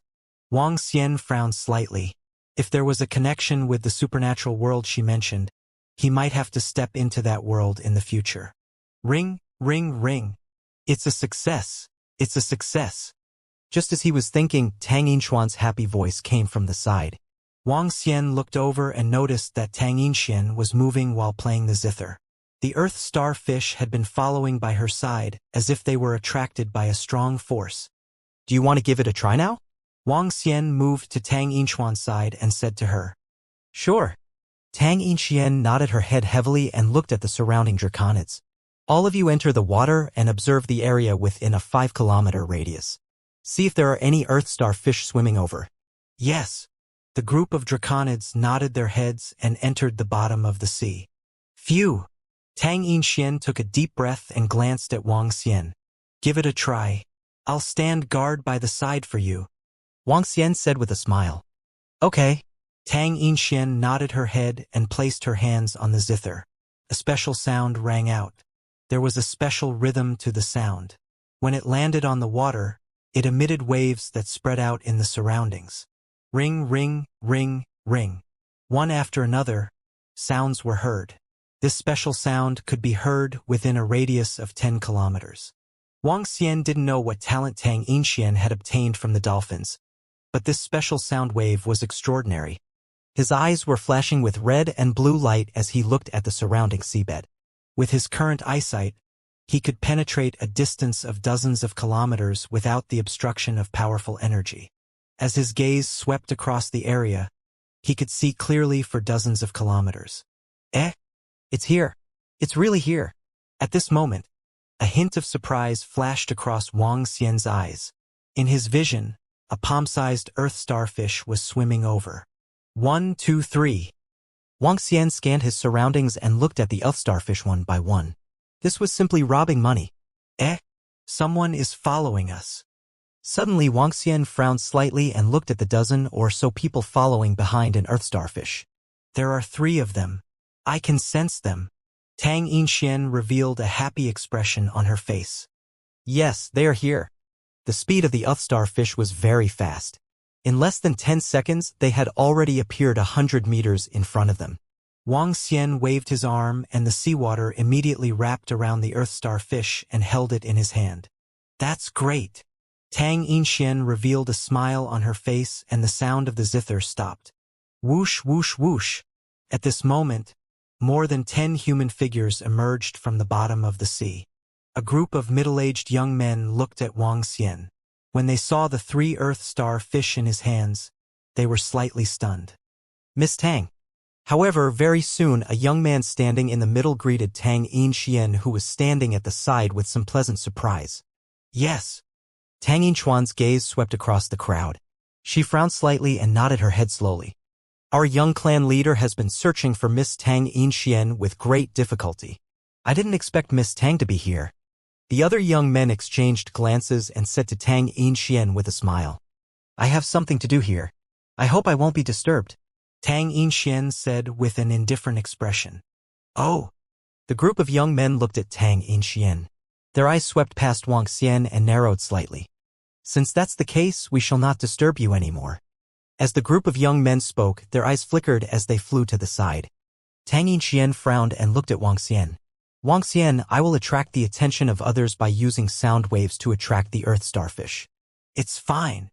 Wang Xian frowned slightly. If there was a connection with the supernatural world she mentioned, he might have to step into that world in the future. Ring, ring, ring. It's a success. It's a success. Just as he was thinking, Tang Yinxian's happy voice came from the side. Wang Xian looked over and noticed that Tang Yinxian was moving while playing the zither. The Earth Star fish had been following by her side, as if they were attracted by a strong force. "Do you want to give it a try now?" Wang Xian moved to Tang Yinxian's side and said to her. "Sure." Tang Yinxian nodded her head heavily and looked at the surrounding draconids. "All of you enter the water and observe the area within a 5-kilometer radius. See if there are any Earth Star fish swimming over." Yes. The group of draconids nodded their heads and entered the bottom of the sea. Phew! Tang Yinxian took a deep breath and glanced at Wang Xian. "Give it a try. I'll stand guard by the side for you," Wang Xian said with a smile. "Okay." Tang Yinxian nodded her head and placed her hands on the zither. A special sound rang out. There was a special rhythm to the sound. When it landed on the water, it emitted waves that spread out in the surroundings. Ring, ring, ring, ring. One after another, sounds were heard. This special sound could be heard within a radius of 10 kilometers. Wang Xian didn't know what talent Tang Yinxian had obtained from the dolphins, but this special sound wave was extraordinary. His eyes were flashing with red and blue light as he looked at the surrounding seabed. With his current eyesight, he could penetrate a distance of dozens of kilometers without the obstruction of powerful energy. As his gaze swept across the area, he could see clearly for dozens of kilometers. It's here. It's really here. At this moment, a hint of surprise flashed across Wang Xian's eyes. In his vision, a palm-sized earth starfish was swimming over. 1, 2, 3. Wang Xian scanned his surroundings and looked at the earth starfish one by one. This was simply robbing money. Someone is following us. Suddenly Wang Xian frowned slightly and looked at the dozen or so people following behind an earth starfish. There are 3 of them. I can sense them. Tang Yinxian revealed a happy expression on her face. Yes, they are here. The speed of the earth starfish was very fast. In less than 10 seconds, they had already appeared 100 meters in front of them. Wang Xian waved his arm and the seawater immediately wrapped around the earth starfish and held it in his hand. That's great. Tang Yinxian revealed a smile on her face and the sound of the zither stopped. Whoosh, whoosh, whoosh. At this moment, more than 10 human figures emerged from the bottom of the sea. A group of middle-aged young men looked at Wang Xian. When they saw the 3 earth star fish in his hands, they were slightly stunned. Miss Tang. However, very soon a young man standing in the middle greeted Tang Yinxian, who was standing at the side with some pleasant surprise. Yes. Tang Yinchuan's gaze swept across the crowd. She frowned slightly and nodded her head slowly. Our young clan leader has been searching for Miss Tang Yinxian with great difficulty. I didn't expect Miss Tang to be here. The other young men exchanged glances and said to Tang Yinxian with a smile, I have something to do here. I hope I won't be disturbed. Tang Yinxian said with an indifferent expression. Oh. The group of young men looked at Tang Yinxian. Their eyes swept past Wang Xian and narrowed slightly. Since that's the case, we shall not disturb you anymore. As the group of young men spoke, their eyes flickered as they flew to the side. Tang Yinxian frowned and looked at Wang Xian. Wang Xian, I will attract the attention of others by using sound waves to attract the earth starfish. It's fine.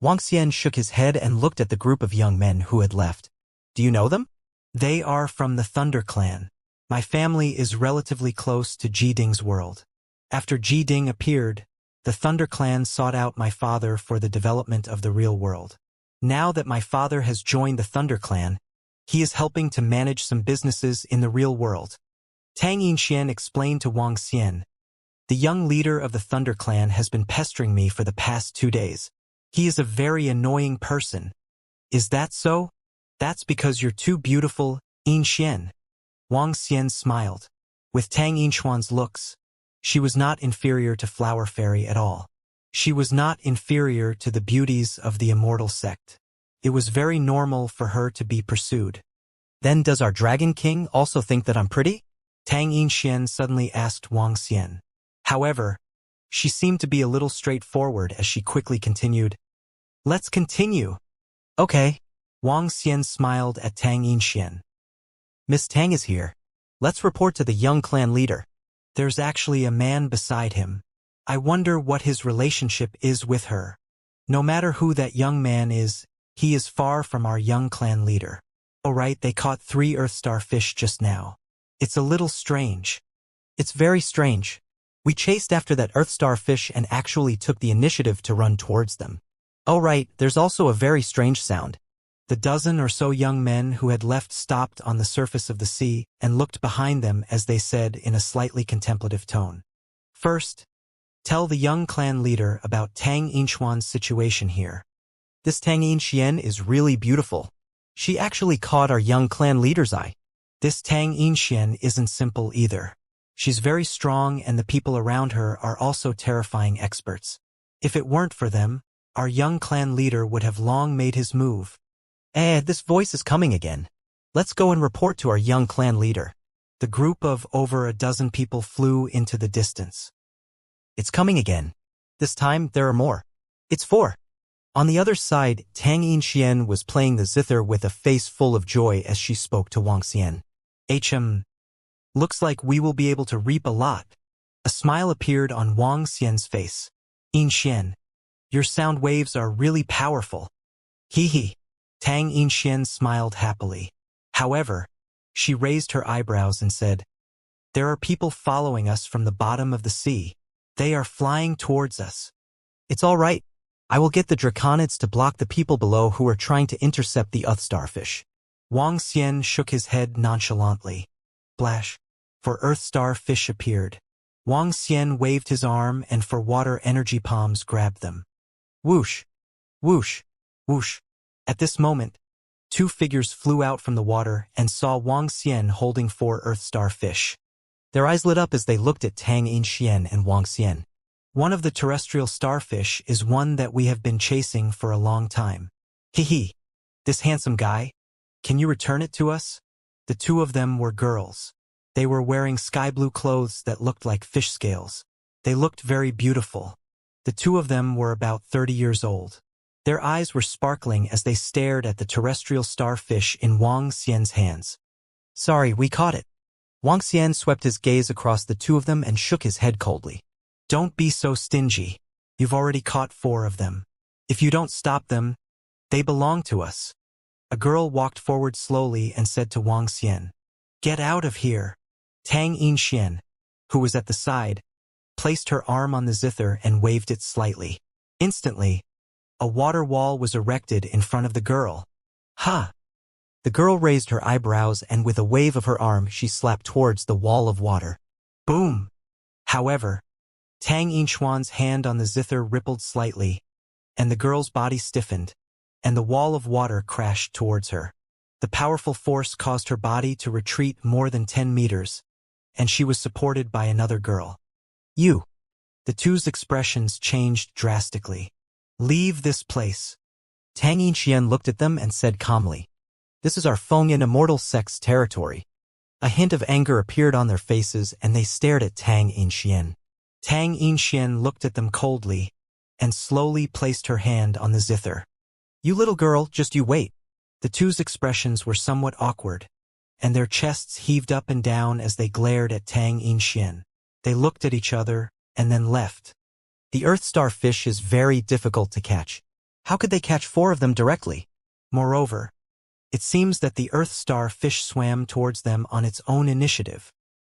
Wang Xian shook his head and looked at the group of young men who had left. Do you know them? They are from the Thunder Clan. My family is relatively close to Jiding's world. After Jiding appeared, the Thunder Clan sought out my father for the development of the real world. Now that my father has joined the Thunder Clan, he is helping to manage some businesses in the real world. Tang Yinxian explained to Wang Xian. The young leader of the Thunder Clan has been pestering me for the past 2 days. He is a very annoying person. Is that so? That's because you're too beautiful, Yinxian. Wang Xian smiled. With Tang Yinchuan's looks, she was not inferior to Flower Fairy at all. She was not inferior to the beauties of the Immortal sect. It was very normal for her to be pursued. Then does our Dragon King also think that I'm pretty? Tang Yinxian suddenly asked Wang Xian. However, she seemed to be a little straightforward as she quickly continued. Let's continue. Okay. Wang Xian smiled at Tang Yinxian. Miss Tang is here. Let's report to the young clan leader. There's actually a man beside him. I wonder what his relationship is with her. No matter who that young man is, he is far from our young clan leader. Oh right, they caught 3 earth starfish just now. It's a little strange. It's very strange. We chased after that earth starfish and actually took the initiative to run towards them. Oh right, there's also a very strange sound. The dozen or so young men who had left stopped on the surface of the sea and looked behind them as they said in a slightly contemplative tone. First, tell the young clan leader about Tang Yinchuan's situation here. This Tang Yinxian is really beautiful. She actually caught our young clan leader's eye. This Tang Yinxian isn't simple either. She's very strong and the people around her are also terrifying experts. If it weren't for them, our young clan leader would have long made his move. This voice is coming again. Let's go and report to our young clan leader. The group of over a dozen people flew into the distance. It's coming again. This time, there are more. It's 4. On the other side, Tang Yinxian was playing the zither with a face full of joy as she spoke to Wang Xian. Looks like we will be able to reap a lot. A smile appeared on Wang Xian's face. Yinxian, your sound waves are really powerful. Hee hee. Tang Yinxian smiled happily. However, she raised her eyebrows and said, there are people following us from the bottom of the sea. They are flying towards us. It's all right. I will get the draconids to block the people below who are trying to intercept the Earth starfish. Wang Xian shook his head nonchalantly. Splash. For Earth starfish appeared. Wang Xian waved his arm and for water energy palms grabbed them. Whoosh. Whoosh. Whoosh. At this moment, two figures flew out from the water and saw Wang Xian holding 4 Earth starfish. Their eyes lit up as they looked at Tang Yinxian and Wang Xian. One of the terrestrial starfish is one that we have been chasing for a long time. Hee hee. This handsome guy? Can you return it to us? The two of them were girls. They were wearing sky blue clothes that looked like fish scales. They looked very beautiful. The two of them were about 30 years old. Their eyes were sparkling as they stared at the terrestrial starfish in Wang Xian's hands. Sorry, we caught it. Wang Xian swept his gaze across the two of them and shook his head coldly. Don't be so stingy. You've already caught 4 of them. If you don't stop them, they belong to us. A girl walked forward slowly and said to Wang Xian, get out of here. Tang Yinxian, who was at the side, placed her arm on the zither and waved it slightly. Instantly, a water wall was erected in front of the girl. Ha! The girl raised her eyebrows and with a wave of her arm she slapped towards the wall of water. Boom! However, Tang Yinxuan's hand on the zither rippled slightly, and the girl's body stiffened, and the wall of water crashed towards her. The powerful force caused her body to retreat more than 10 meters, and she was supported by another girl. You! The two's expressions changed drastically. Leave this place. Tang Yinxian looked at them and said calmly, this is our Fengyan Immortal sect's territory. A hint of anger appeared on their faces and they stared at Tang Yinxian. Tang Yinxian looked at them coldly and slowly placed her hand on the zither. You little girl, just you wait. The two's expressions were somewhat awkward, and their chests heaved up and down as they glared at Tang Yinxian. They looked at each other and then left. The Earth starfish is very difficult to catch. How could they catch 4 of them directly? Moreover, it seems that the Earth starfish swam towards them on its own initiative.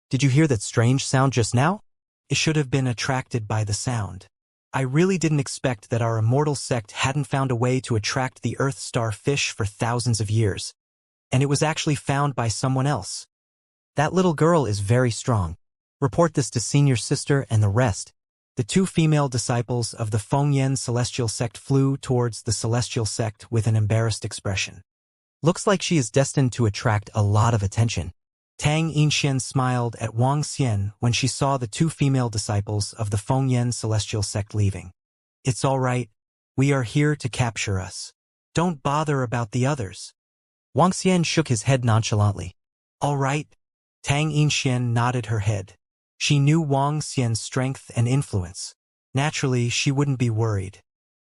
Did you hear that strange sound just now? It should have been attracted by the sound. I really didn't expect that our Immortal sect hadn't found a way to attract the Earth starfish for thousands of years. And it was actually found by someone else. That little girl is very strong. Report this to senior sister and the rest. The 2 female disciples of the Fengyan celestial sect flew towards the celestial sect with an embarrassed expression. Looks like she is destined to attract a lot of attention. Tang Yinxian smiled at Wang Xian when she saw the 2 female disciples of the Fengyan celestial sect leaving. It's all right. We are here to capture us. Don't bother about the others. Wang Xian shook his head nonchalantly. All right. Tang Yinxian nodded her head. She knew Wang Xian's strength and influence. Naturally, she wouldn't be worried.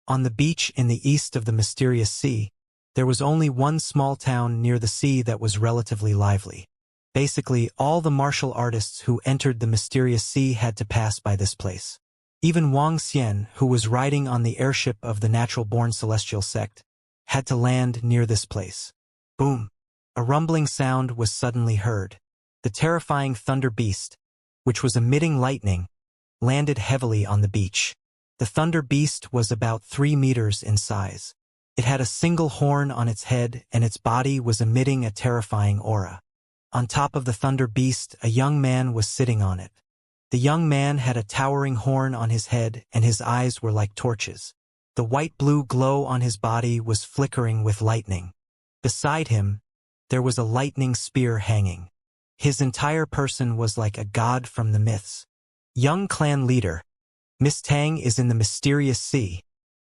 On the beach in the east of the mysterious sea, there was only one small town near the sea that was relatively lively. Basically, all the martial artists who entered the mysterious sea had to pass by this place. Even Wang Xian, who was riding on the airship of the natural-born celestial sect, had to land near this place. Boom! A rumbling sound was suddenly heard. The terrifying thunder beast, which was emitting lightning, landed heavily on the beach. The thunder beast was about 3 meters in size. It had a single horn on its head and its body was emitting a terrifying aura. On top of the thunder beast, a young man was sitting on it. The young man had a towering horn on his head and his eyes were like torches. The white-blue glow on his body was flickering with lightning. Beside him, there was a lightning spear hanging. His entire person was like a god from the myths. Young clan leader, Miss Tang is in the mysterious sea.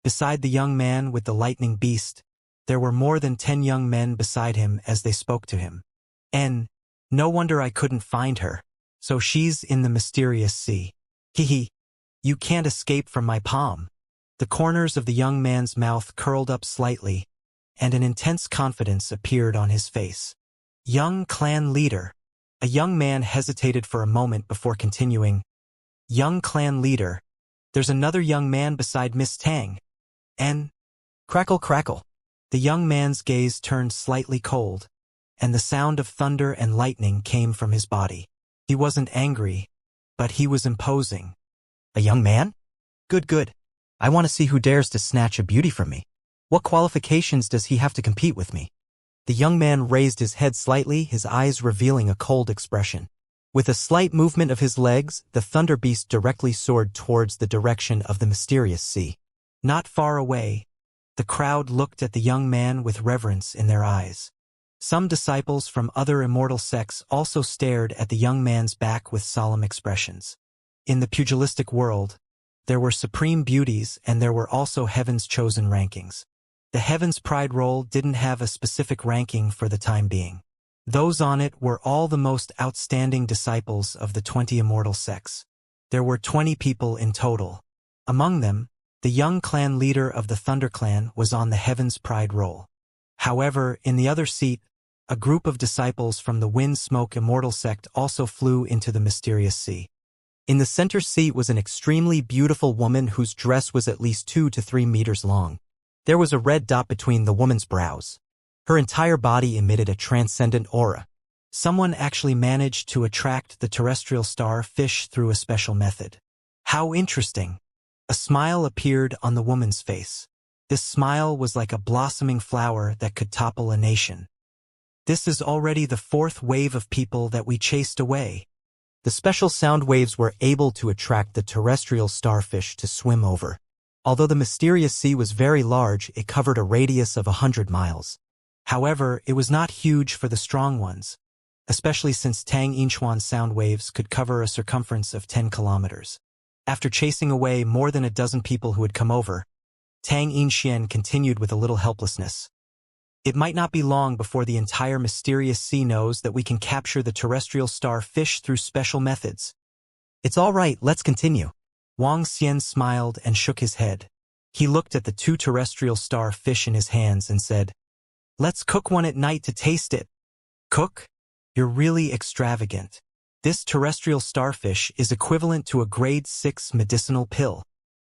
Beside the young man with the lightning beast, there were more than 10 young men beside him as they spoke to him. No wonder I couldn't find her. So she's in the mysterious sea. Hee hee. You can't escape from my palm. The corners of the young man's mouth curled up slightly, and an intense confidence appeared on his face. Young clan leader. A young man hesitated for a moment before continuing. Young clan leader. There's another young man beside Miss Tang. And Crackle crackle. the young man's gaze turned slightly cold, and the sound of thunder and lightning came from his body. He wasn't angry, but he was imposing. A young man? Good, good. I want to see who dares to snatch a beauty from me. What qualifications does he have to compete with me? The young man raised his head slightly, his eyes revealing a cold expression. With a slight movement of his legs, the thunder beast directly soared towards the direction of the mysterious sea. Not far away, the crowd looked at the young man with reverence in their eyes. Some disciples from other immortal sects also stared at the young man's back with solemn expressions. In the pugilistic world, there were supreme beauties and there were also Heaven's chosen rankings. The Heaven's Pride roll didn't have a specific ranking for the time being. Those on it were all the most outstanding disciples of the 20 immortal sects. There were 20 people in total. Among them, the young clan leader of the Thunder Clan was on the Heaven's Pride roll. However, in the other seat, a group of disciples from the Wind Smoke Immortal sect also flew into the mysterious sea. In the center seat was an extremely beautiful woman whose dress was at least 2 to 3 meters long. There was a red dot between the woman's brows. Her entire body emitted a transcendent aura. Someone actually managed to attract the terrestrial star fish through a special method. How interesting! A smile appeared on the woman's face. This smile was like a blossoming flower that could topple a nation. This is already the 4th wave of people that we chased away. The special sound waves were able to attract the terrestrial starfish to swim over. Although the mysterious sea was very large, it covered a radius of 100 miles. However, it was not huge for the strong ones, especially since Tang Yinchuan's sound waves could cover a circumference of 10 kilometers. After chasing away more than a dozen people who had come over, Tang Yinxian continued with a little helplessness. It might not be long before the entire mysterious sea knows that we can capture the terrestrial star fish through special methods. It's all right, let's continue. Wang Xian smiled and shook his head. He looked at the 2 terrestrial star fish in his hands and said, "Let's cook one at night to taste it." "Cook? You're really extravagant. This terrestrial starfish is equivalent to a grade 6 medicinal pill."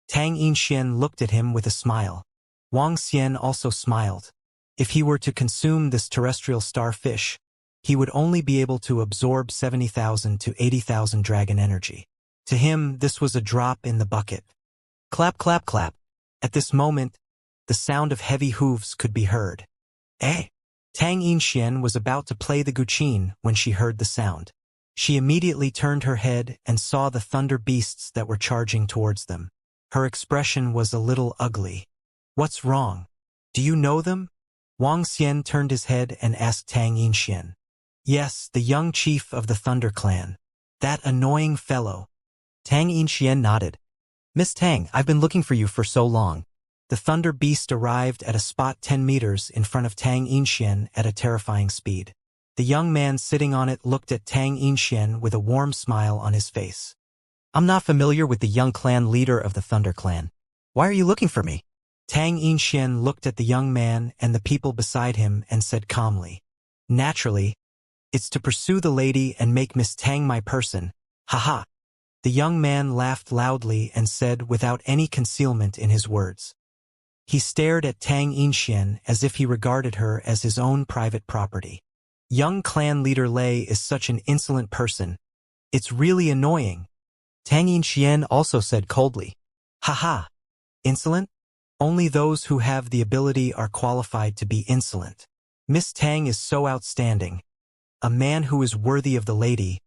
Tang Yinxian looked at him with a smile. Wang Xian also smiled. If he were to consume this terrestrial starfish, he would only be able to absorb 70,000 to 80,000 dragon energy. To him, this was a drop in the bucket. Clap, clap, clap. At this moment, the sound of heavy hooves could be heard. Tang Yinxian was about to play the guqin when she heard the sound. She immediately turned her head and saw the thunder beasts that were charging towards them. Her expression was a little ugly. "What's wrong? Do you know them?" Wang Xian turned his head and asked Tang Yinxian. "Yes, the young chief of the Thunder Clan. That annoying fellow." Tang Yinxian nodded. "Miss Tang, I've been looking for you for so long." The thunder beast arrived at a spot 10 meters in front of Tang Yinxian at a terrifying speed. The young man sitting on it looked at Tang Yinxian with a warm smile on his face. "I'm not familiar with the young clan leader of the Thunder Clan. Why are you looking for me?" Tang Yinxian looked at the young man and the people beside him and said calmly, "Naturally, it's to pursue the lady and make Miss Tang my person. Haha." The young man laughed loudly and said without any concealment in his words. He stared at Tang Yinxian as if he regarded her as his own private property. Young clan leader Lei is such an insolent person. It's really annoying. Tang Yinxian also said coldly. Haha. Insolent? Only those who have the ability are qualified to be insolent. Miss Tang is so outstanding. A man who is worthy of the lady.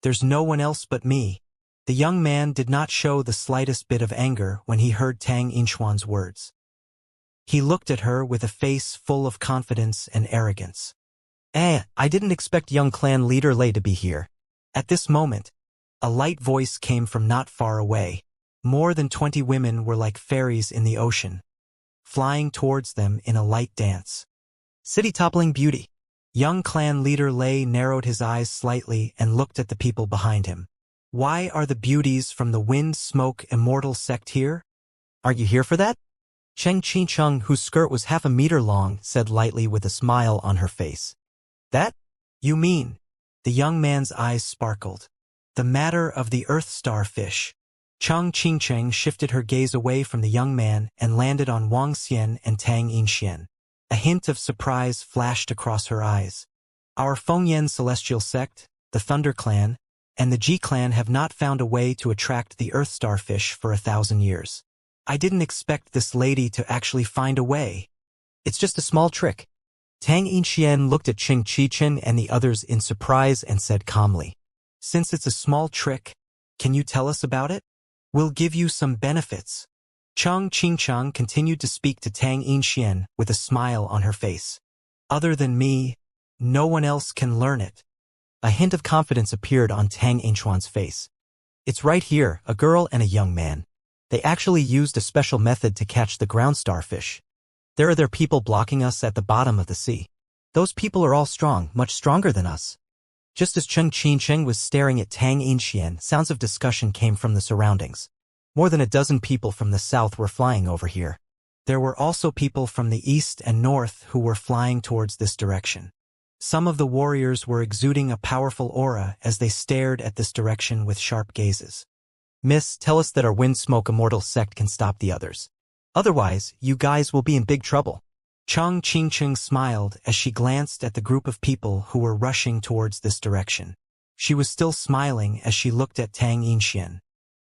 There's no one else but me. The young man did not show the slightest bit of anger when he heard Tang Yinchuan's words. He looked at her with a face full of confidence and arrogance. I didn't expect young clan leader Lei to be here. At this moment, a light voice came from not far away. More than 20 women were like fairies in the ocean, flying towards them in a light dance. City-toppling beauty. Young clan leader Lei narrowed his eyes slightly and looked at the people behind him. Why are the beauties from the Wind Smoke Immortal sect here? Are you here for that? Cheng Qi-chung, whose skirt was half a meter long, said lightly with a smile on her face. That? You mean? The young man's eyes sparkled. The matter of the Earth Starfish. Chang Qingcheng shifted her gaze away from the young man and landed on Wang Xian and Tang Yinxian. A hint of surprise flashed across her eyes. Our Fengyan celestial sect, the Thunder Clan, and the Ji Clan have not found a way to attract the Earth Starfish for 1,000 years. I didn't expect this lady to actually find a way. It's just a small trick. Tang Yinxian looked at Qing Qichen and the others in surprise and said calmly, Since it's a small trick, can you tell us about it? We'll give you some benefits. Chang Qingchang continued to speak to Tang Yinxian with a smile on her face. Other than me, no one else can learn it. A hint of confidence appeared on Tang Yinchuan's face. It's right here, a girl and a young man. They actually used a special method to catch the ground starfish. There are their people blocking us at the bottom of the sea. Those people are all strong, much stronger than us. Just as Cheng Qingcheng was staring at Tang Yinxian, sounds of discussion came from the surroundings. More than a dozen people from the south were flying over here. There were also people from the east and north who were flying towards this direction. Some of the warriors were exuding a powerful aura as they stared at this direction with sharp gazes. Miss, tell us that our wind smoke immortal sect can stop the others. Otherwise, you guys will be in big trouble. Chang Qingcheng smiled as she glanced at the group of people who were rushing towards this direction. She was still smiling as she looked at Tang Yinxian.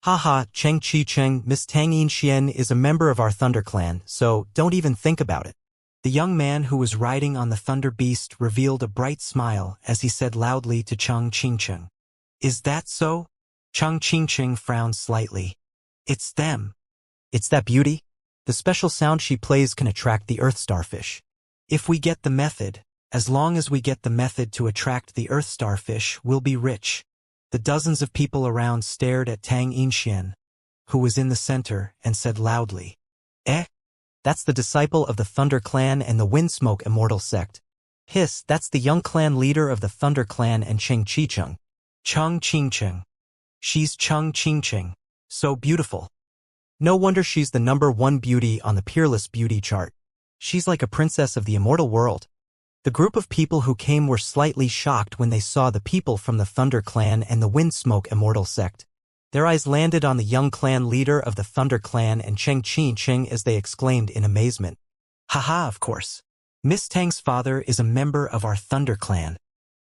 Haha, Cheng Qicheng, Miss Tang Yinxian is a member of our Thunder Clan, so don't even think about it. The young man who was riding on the Thunder Beast revealed a bright smile as he said loudly to Chang Qingcheng. Is that so? Chang Qingcheng frowned slightly. It's them. It's that beauty? The special sound she plays can attract the Earth Starfish. If we get the method, as long as we get the method to attract the Earth Starfish, we'll be rich. The dozens of people around stared at Tang Yinxian, who was in the center, and said loudly, Eh? That's the disciple of the Thunder Clan and the Windsmoke Immortal sect. Hiss, that's the young clan leader of the Thunder Clan and Cheng Qicheng. Chang Qingcheng. She's Chang Qingcheng. So beautiful. No wonder she's the #1 beauty on the Peerless Beauty chart. She's like a princess of the immortal world. The group of people who came were slightly shocked when they saw the people from the Thunder Clan and the Windsmoke Immortal sect. Their eyes landed on the young clan leader of the Thunder Clan and Cheng Qicheng as they exclaimed in amazement. Haha, of course. Miss Tang's father is a member of our Thunder Clan.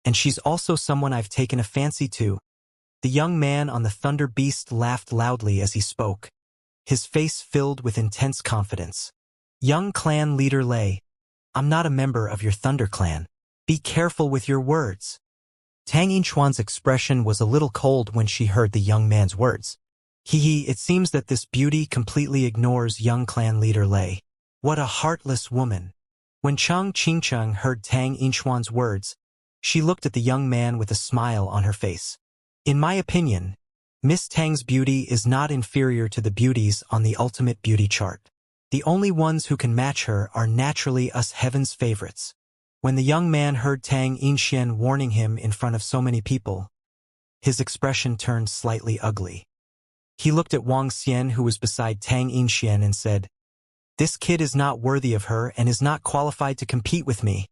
And she's also someone I've taken a fancy to. The young man on the Thunder Beast laughed loudly as he spoke, his face filled with intense confidence. Young clan leader Lei, I'm not a member of your Thunder Clan. Be careful with your words. Tang Yinchuan's expression was a little cold when she heard the young man's words. It seems that this beauty completely ignores young clan leader Lei. What a heartless woman. When Chang Qingcheng heard Tang Yinchuan's words, she looked at the young man with a smile on her face. In my opinion, Miss Tang's beauty is not inferior to the beauties on the ultimate beauty chart. The only ones who can match her are naturally us heaven's favorites. When the young man heard Tang Yinxian warning him in front of so many people, his expression turned slightly ugly. He looked at Wang Xian, who was beside Tang Yinxian, and said, This kid is not worthy of her and is not qualified to compete with me.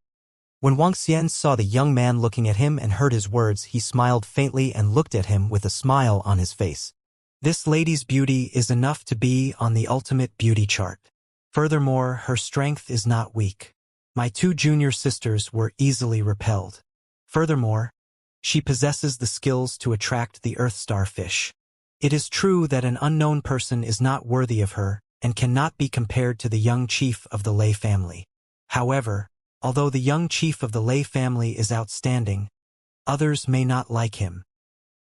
When Wang Xian saw the young man looking at him and heard his words, he smiled faintly and looked at him with a smile on his face. This lady's beauty is enough to be on the ultimate beauty chart. Furthermore, her strength is not weak. My 2 junior sisters were easily repelled. Furthermore, she possesses the skills to attract the Earth Starfish. It is true that an unknown person is not worthy of her and cannot be compared to the young chief of the Lei family. However, although the young chief of the Lei family is outstanding, others may not like him.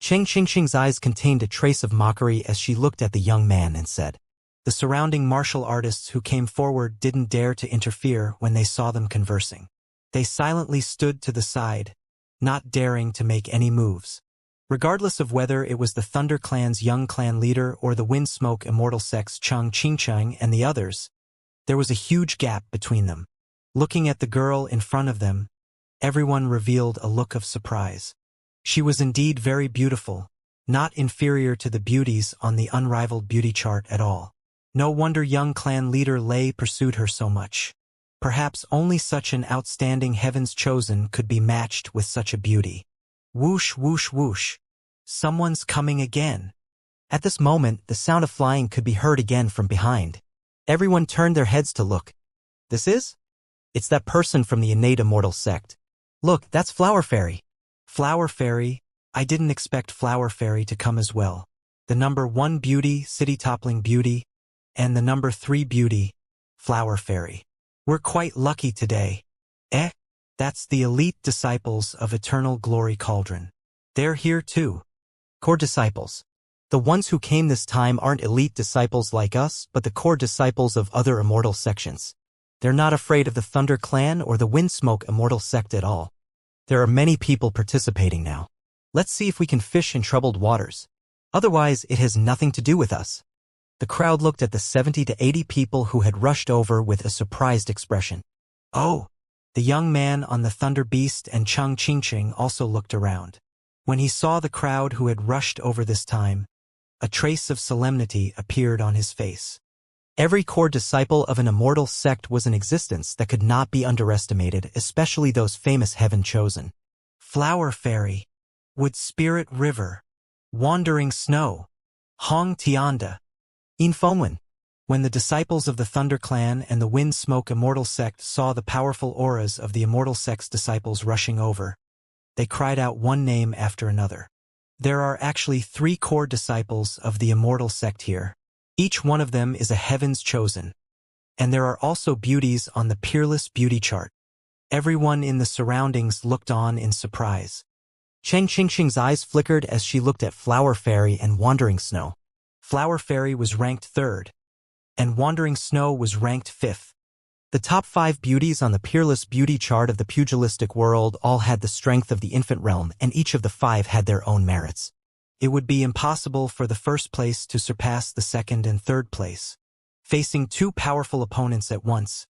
Cheng Qingcheng's eyes contained a trace of mockery as she looked at the young man and said, The surrounding martial artists who came forward didn't dare to interfere when they saw them conversing. They silently stood to the side, not daring to make any moves. Regardless of whether it was the Thunder Clan's young clan leader or the Windsmoke Immortal sect's Chang Qingcheng and the others, there was a huge gap between them. Looking at the girl in front of them, everyone revealed a look of surprise. She was indeed very beautiful, not inferior to the beauties on the unrivaled beauty chart at all. No wonder young clan leader Lei pursued her so much. Perhaps only such an outstanding heaven's chosen could be matched with such a beauty. Whoosh, whoosh, whoosh. Someone's coming again. At this moment, the sound of flying could be heard again from behind. Everyone turned their heads to look. This is? It's that person from the innate immortal sect. Look, that's Flower Fairy. Flower Fairy? I didn't expect Flower Fairy to come as well. The number 1 beauty, city-toppling beauty, and the number 3 beauty, Flower Fairy. We're quite lucky today. That's the elite disciples of Eternal Glory Cauldron. They're here too. Core disciples. The ones who came this time aren't elite disciples like us, but the core disciples of other immortal sections. They're not afraid of the Thunder Clan or the Windsmoke immortal sect at all. There are many people participating now. Let's see if we can fish in troubled waters. Otherwise, it has nothing to do with us. The crowd looked at the 70 to 80 people who had rushed over with a surprised expression. Oh! The young man on the Thunder Beast and Chung Chingching also looked around. When he saw the crowd who had rushed over this time, a trace of solemnity appeared on his face. Every core disciple of an immortal sect was in existence that could not be underestimated, especially those famous heaven chosen. Flower Fairy, Wood Spirit River, Wandering Snow, Hong Tianda, Inflate. When the disciples of the Thunder Clan and the Wind Smoke Immortal Sect saw the powerful auras of the Immortal Sect's disciples rushing over, they cried out one name after another. There are actually 3 core disciples of the Immortal Sect here. Each one of them is a heavens chosen. And there are also beauties on the Peerless Beauty chart. Everyone in the surroundings looked on in surprise. Cheng Qingxing's eyes flickered as she looked at Flower Fairy and Wandering Snow. Flower Fairy was ranked 3rd, and Wandering Snow was ranked 5th. The top 5 beauties on the Peerless Beauty chart of the pugilistic world all had the strength of the infant realm, and each of the 5 had their own merits. It would be impossible for the 1st place to surpass the 2nd and 3rd place. Facing 2 powerful opponents at once,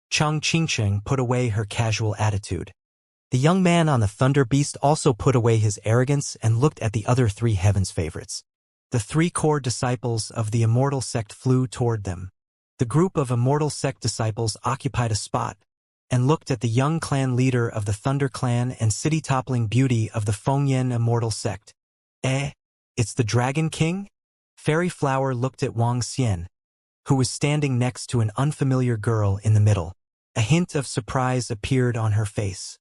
Chung Chingching put away her casual attitude. The young man on the Thunder Beast also put away his arrogance and looked at the other 3 heavens favorites. The 3 core disciples of the Immortal Sect flew toward them. The group of Immortal Sect disciples occupied a spot and looked at the young clan leader of the Thunder Clan and city-toppling beauty of the Fengyan Immortal Sect. It's the Dragon King? Fairy Flower looked at Wang Xian, who was standing next to an unfamiliar girl in the middle. A hint of surprise appeared on her face.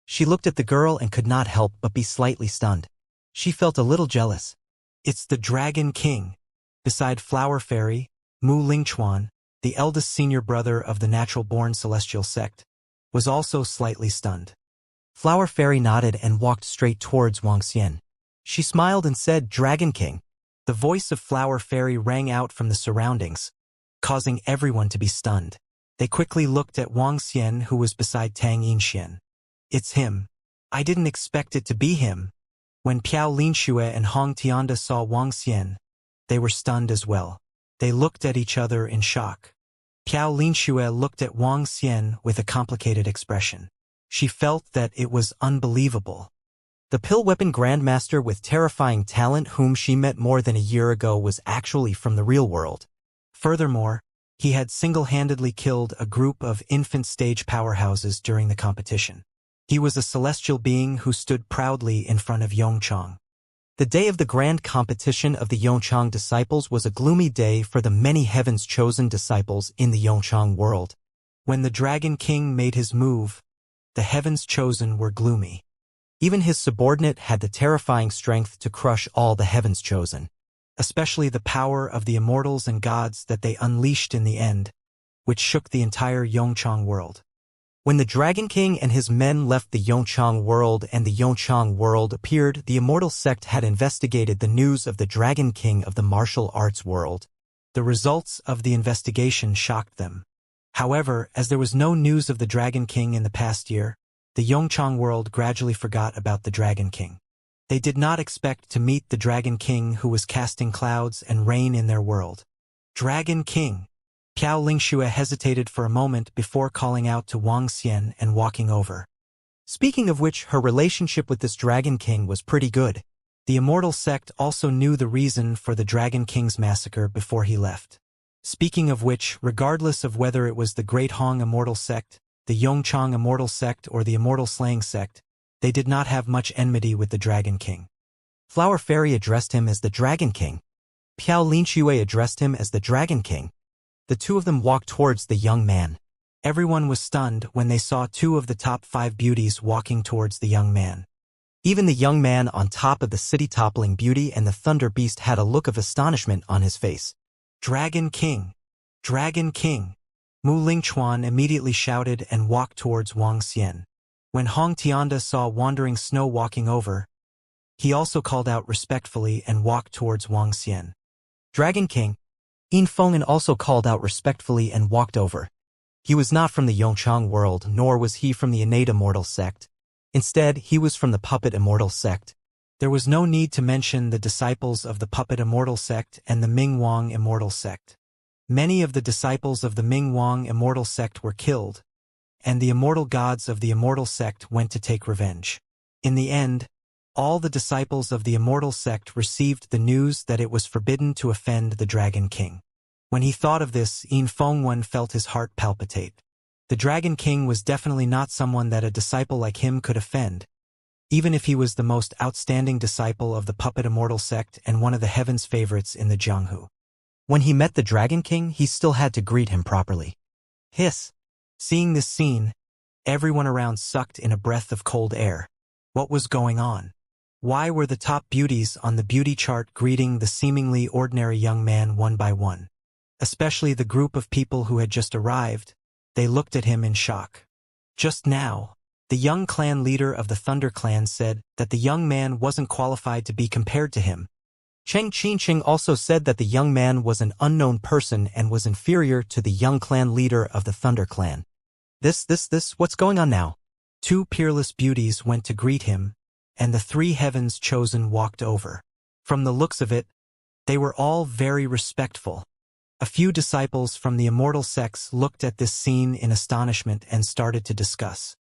She looked at the girl and could not help but be slightly stunned. She felt a little jealous. It's the Dragon King. Beside Flower Fairy, Mu Lingchuan, the eldest senior brother of the natural-born celestial sect, was also slightly stunned. Flower Fairy nodded and walked straight towards Wang Xian. She smiled and said, "Dragon King." The voice of Flower Fairy rang out from the surroundings, causing everyone to be stunned. They quickly looked at Wang Xian, who was beside Tang Yinxian. It's him. I didn't expect it to be him. When Piao Linxue and Hong Tianda saw Wang Xian, they were stunned as well. They looked at each other in shock. Piao Linxue looked at Wang Xian with a complicated expression. She felt that it was unbelievable. The pill weapon grandmaster with terrifying talent whom she met more than a year ago was actually from the real world. Furthermore, he had single-handedly killed a group of infant-stage powerhouses during the competition. He was a celestial being who stood proudly in front of Yongchang. The day of the grand competition of the Yongchang disciples was a gloomy day for the many heavens-chosen disciples in the Yongchang world. When the Dragon King made his move, the heavens-chosen were gloomy. Even his subordinate had the terrifying strength to crush all the heavens-chosen. Especially the power of the immortals and gods that they unleashed in the end, which shook the entire Yongchang world. When the Dragon King and his men left the Yongchang world and the Yongchang world appeared, the Immortal Sect had investigated the news of the Dragon King of the martial arts world. The results of the investigation shocked them. However, as there was no news of the Dragon King in the past year, the Yongchang world gradually forgot about the Dragon King. They did not expect to meet the Dragon King who was casting clouds and rain in their world. Dragon King! Piao Lingxue hesitated for a moment before calling out to Wang Xian and walking over. Speaking of which, her relationship with this Dragon King was pretty good. The Immortal Sect also knew the reason for the Dragon King's massacre before he left. Speaking of which, regardless of whether it was the Great Hong Immortal Sect, the Yongchang Immortal Sect, or the Immortal Slaying Sect, they did not have much enmity with the Dragon King. Flower Fairy addressed him as the Dragon King. Piao Linxue addressed him as the Dragon King. The two of them walked towards the young man. Everyone was stunned when they saw two of the top 5 beauties walking towards the young man. Even the young man on top of the city-toppling beauty and the Thunder Beast had a look of astonishment on his face. Dragon King! Dragon King! Mu Lingchuan immediately shouted and walked towards Wang Xian. When Hong Tianda saw Wandering Snow walking over, he also called out respectfully and walked towards Wang Xian. Dragon King! Yin Feng'an also called out respectfully and walked over. He was not from the Yongchang world, nor was he from the innate immortal sect. Instead, he was from the puppet immortal sect. There was no need to mention the disciples of the puppet immortal sect and the Ming Wang immortal sect. Many of the disciples of the Ming Wang immortal sect were killed, and the immortal gods of the immortal sect went to take revenge. In the end, all the disciples of the immortal sect received the news that it was forbidden to offend the Dragon King. When he thought of this, Yin Feng'an felt his heart palpitate. The Dragon King was definitely not someone that a disciple like him could offend, even if he was the most outstanding disciple of the puppet immortal sect and one of the heaven's favorites in the Jianghu. When he met the Dragon King, he still had to greet him properly. Hiss! Seeing this scene, everyone around sucked in a breath of cold air. What was going on? Why were the top beauties on the beauty chart greeting the seemingly ordinary young man one by one? Especially the group of people who had just arrived, they looked at him in shock. Just now, the young clan leader of the Thunder Clan said that the young man wasn't qualified to be compared to him. Cheng Qingqing also said that the young man was an unknown person and was inferior to the young clan leader of the Thunder Clan. What's going on now? 2 peerless beauties went to greet him, and the 3 heavens chosen walked over. From the looks of it, they were all very respectful. A few disciples from the immortal sects looked at this scene in astonishment and started to discuss.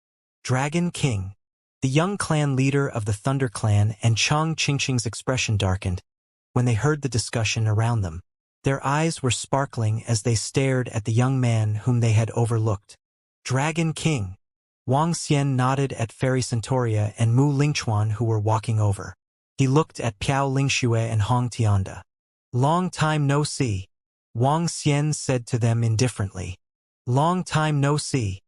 Dragon King! The young clan leader of the Thunder Clan and Cheng Qingqing's expression darkened when they heard the discussion around them. Their eyes were sparkling as they stared at the young man whom they had overlooked. Dragon King! Wang Xian nodded at Fairy Centauria and Mu Lingchuan who were walking over. He looked at Piao Lingxue and Hong Tianda. Long time no see. Wang Xian said to them indifferently. Long time no see.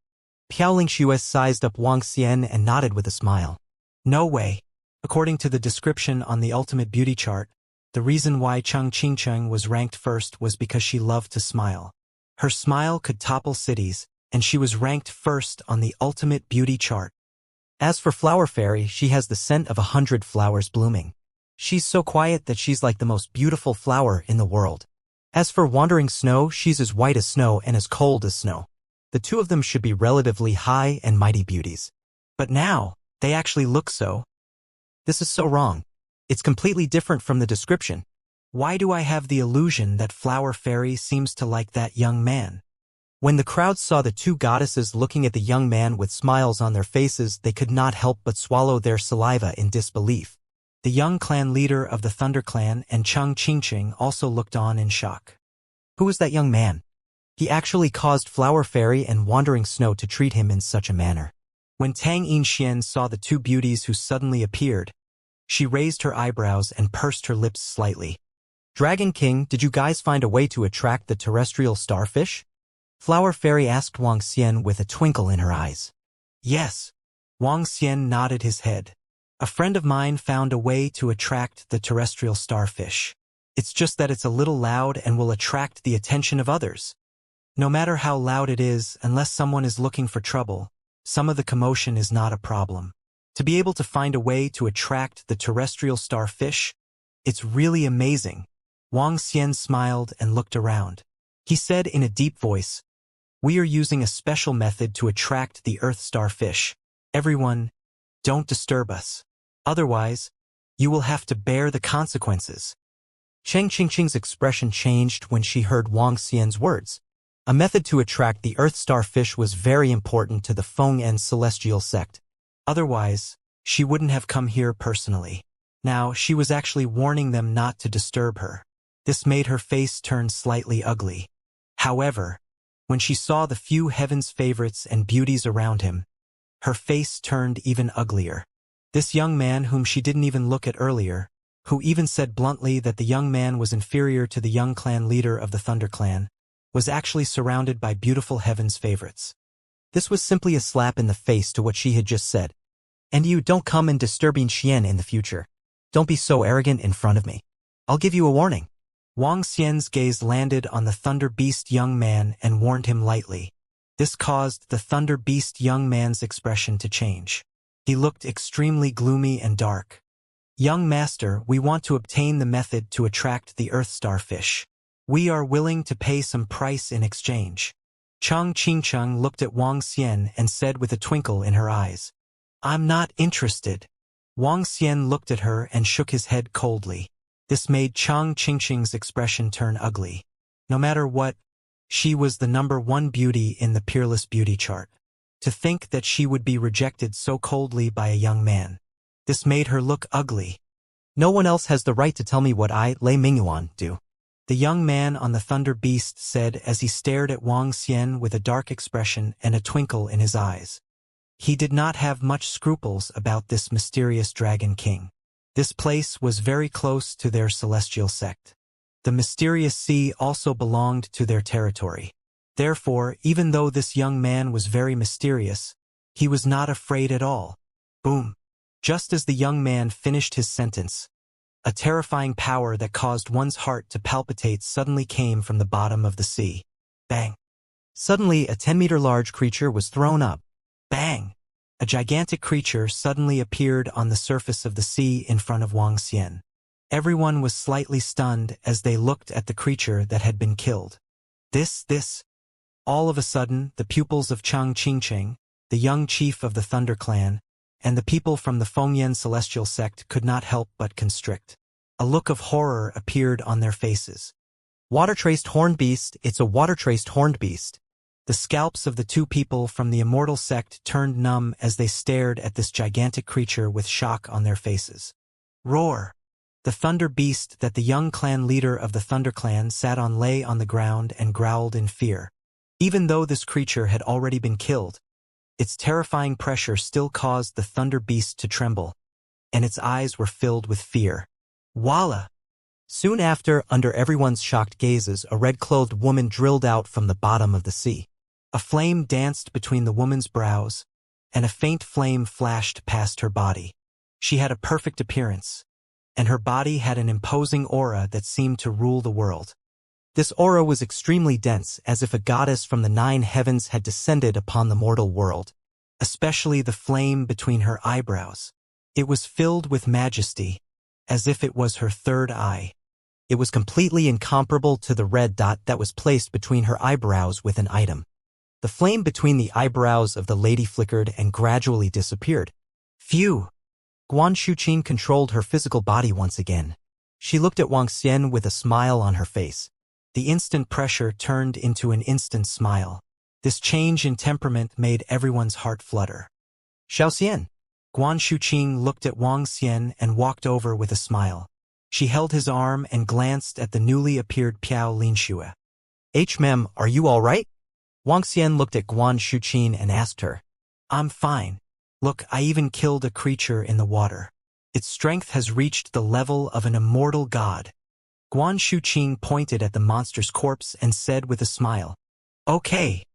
Piao Lingxue sized up Wang Xian and nodded with a smile. No way. According to the description on the Ultimate Beauty chart, the reason why Cheng Qingqing was ranked first was because she loved to smile. Her smile could topple cities, and she was ranked first on the Ultimate Beauty chart. As for Flower Fairy, she has the scent of 100 flowers blooming. She's so quiet that she's like the most beautiful flower in the world. As for Wandering Snow, she's as white as snow and as cold as snow. The two of them should be relatively high and mighty beauties. But now, they actually look so. This is so wrong. It's completely different from the description. Why do I have the illusion that Flower Fairy seems to like that young man? When the crowd saw the 2 goddesses looking at the young man with smiles on their faces, they could not help but swallow their saliva in disbelief. The young clan leader of the Thunder Clan and Cheng Qingqing also looked on in shock. Who was that young man? He actually caused Flower Fairy and Wandering Snow to treat him in such a manner. When Tang Yinxian saw the 2 beauties who suddenly appeared, she raised her eyebrows and pursed her lips slightly. Dragon King, did you guys find a way to attract the terrestrial starfish? Flower Fairy asked Wang Xian with a twinkle in her eyes. Yes. Wang Xian nodded his head. A friend of mine found a way to attract the terrestrial starfish. It's just that it's a little loud and will attract the attention of others. No matter how loud it is, unless someone is looking for trouble, some of the commotion is not a problem. To be able to find a way to attract the terrestrial starfish, it's really amazing. Wang Xian smiled and looked around. He said in a deep voice, "We are using a special method to attract the earth starfish. Everyone, don't disturb us. Otherwise, you will have to bear the consequences." Cheng Qingqing's expression changed when she heard Wang Xian's words. A method to attract the earth starfish was very important to the Feng'an celestial sect. Otherwise, she wouldn't have come here personally. Now, she was actually warning them not to disturb her. This made her face turn slightly ugly. However, when she saw the few heaven's favorites and beauties around him, her face turned even uglier. This young man whom she didn't even look at earlier, who even said bluntly that the young man was inferior to the young clan leader of the Thunder Clan, was actually surrounded by beautiful heaven's favorites. This was simply a slap in the face to what she had just said. And you don't come and disturbing Xian in the future. Don't be so arrogant in front of me. I'll give you a warning. Wang Xian's gaze landed on the Thunder Beast young man and warned him lightly. This caused the Thunder Beast young man's expression to change. He looked extremely gloomy and dark. Young master, we want to obtain the method to attract the Earth Starfish. We are willing to pay some price in exchange. Chang Qingcheng looked at Wang Xian and said with a twinkle in her eyes, I'm not interested. Wang Xian looked at her and shook his head coldly. This made Chang Qingcheng's expression turn ugly. No matter what, she was the #1 beauty in the Peerless Beauty chart. To think that she would be rejected so coldly by a young man. This made her look ugly. No one else has the right to tell me what I, Lei Mingyuan, do. The young man on the Thunder Beast said as he stared at Wang Xian with a dark expression and a twinkle in his eyes. He did not have much scruples about this mysterious Dragon King. This place was very close to their celestial sect. The mysterious sea also belonged to their territory. Therefore, even though this young man was very mysterious, he was not afraid at all. Boom! Just as the young man finished his sentence, a terrifying power that caused one's heart to palpitate suddenly came from the bottom of the sea. Bang! Suddenly, a 10-meter large creature was thrown up. Bang! A gigantic creature suddenly appeared on the surface of the sea in front of Wang Xian. Everyone was slightly stunned as they looked at the creature that had been killed. This. All of a sudden, the pupils of Chang Qingcheng, the young chief of the Thunder Clan, and the people from the Fengyan celestial sect could not help but constrict. A look of horror appeared on their faces. Water-traced horned beast, it's a water-traced horned beast. The scalps of the two people from the Immortal sect turned numb as they stared at this gigantic creature with shock on their faces. Roar! The Thunder Beast that the young clan leader of the Thunder Clan sat on lay on the ground and growled in fear. Even though this creature had already been killed, its terrifying pressure still caused the Thunder Beast to tremble, and its eyes were filled with fear. Walla! Soon after, under everyone's shocked gazes, a red-clothed woman drilled out from the bottom of the sea. A flame danced between the woman's brows, and a faint flame flashed past her body. She had a perfect appearance, and her body had an imposing aura that seemed to rule the world. This aura was extremely dense, as if a goddess from the 9 heavens had descended upon the mortal world. Especially the flame between her eyebrows. It was filled with majesty, as if it was her third eye. It was completely incomparable to the red dot that was placed between her eyebrows with an item. The flame between the eyebrows of the lady flickered and gradually disappeared. Phew! Guan Shuqin controlled her physical body once again. She looked at Wang Xian with a smile on her face. The instant pressure turned into an instant smile. This change in temperament made everyone's heart flutter. Xiao Xian. Guan Shuqin looked at Wang Xian and walked over with a smile. She held his arm and glanced at the newly appeared Piao Linxue. Mem, are you all right? Wang Xian looked at Guan Shuqin and asked her. I'm fine. Look, I even killed a creature in the water. Its strength has reached the level of an immortal god. Guan Shuqin pointed at the monster's corpse and said with a smile, Okay.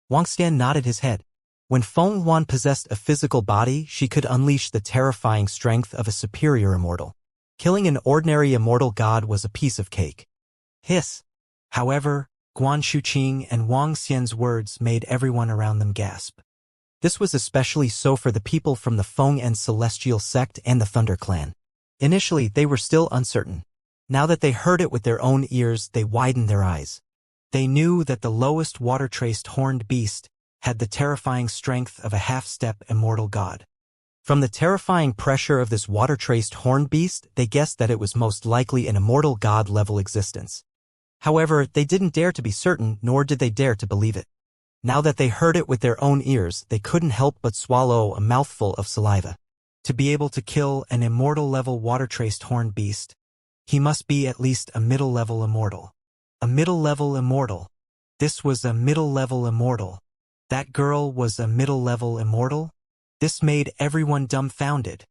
Wang Xian nodded his head. When Feng Yuan possessed a physical body, she could unleash the terrifying strength of a superior immortal. Killing an ordinary immortal god was a piece of cake. Hiss. However, Guan Shuqin and Wang Xian's words made everyone around them gasp. This was especially so for the people from the Feng and Celestial sect and the Thunder Clan. Initially, they were still uncertain. Now that they heard it with their own ears, they widened their eyes. They knew that the lowest water-traced horned beast had the terrifying strength of a half-step immortal god. From the terrifying pressure of this water-traced horned beast, they guessed that it was most likely an immortal god-level existence. However, they didn't dare to be certain, nor did they dare to believe it. Now that they heard it with their own ears, they couldn't help but swallow a mouthful of saliva. To be able to kill an immortal-level water-traced horned beast, he must be at least a middle-level immortal. A middle-level immortal. This was a middle-level immortal. That girl was a middle-level immortal? This made everyone dumbfounded.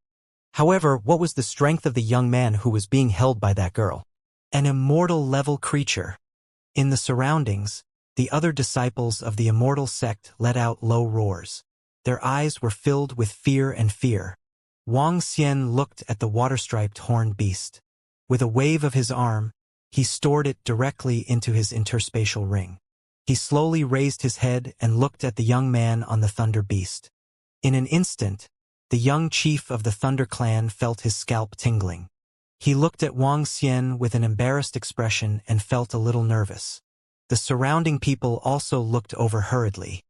However, what was the strength of the young man who was being held by that girl? An immortal-level creature. In the surroundings, the other disciples of the Immortal sect let out low roars. Their eyes were filled with fear and fear. Wang Xian looked at the water-striped horned beast. With a wave of his arm, he stored it directly into his interspatial ring. He slowly raised his head and looked at the young man on the Thunder Beast. In an instant, the young chief of the Thunder Clan felt his scalp tingling. He looked at Wang Xian with an embarrassed expression and felt a little nervous. The surrounding people also looked over hurriedly.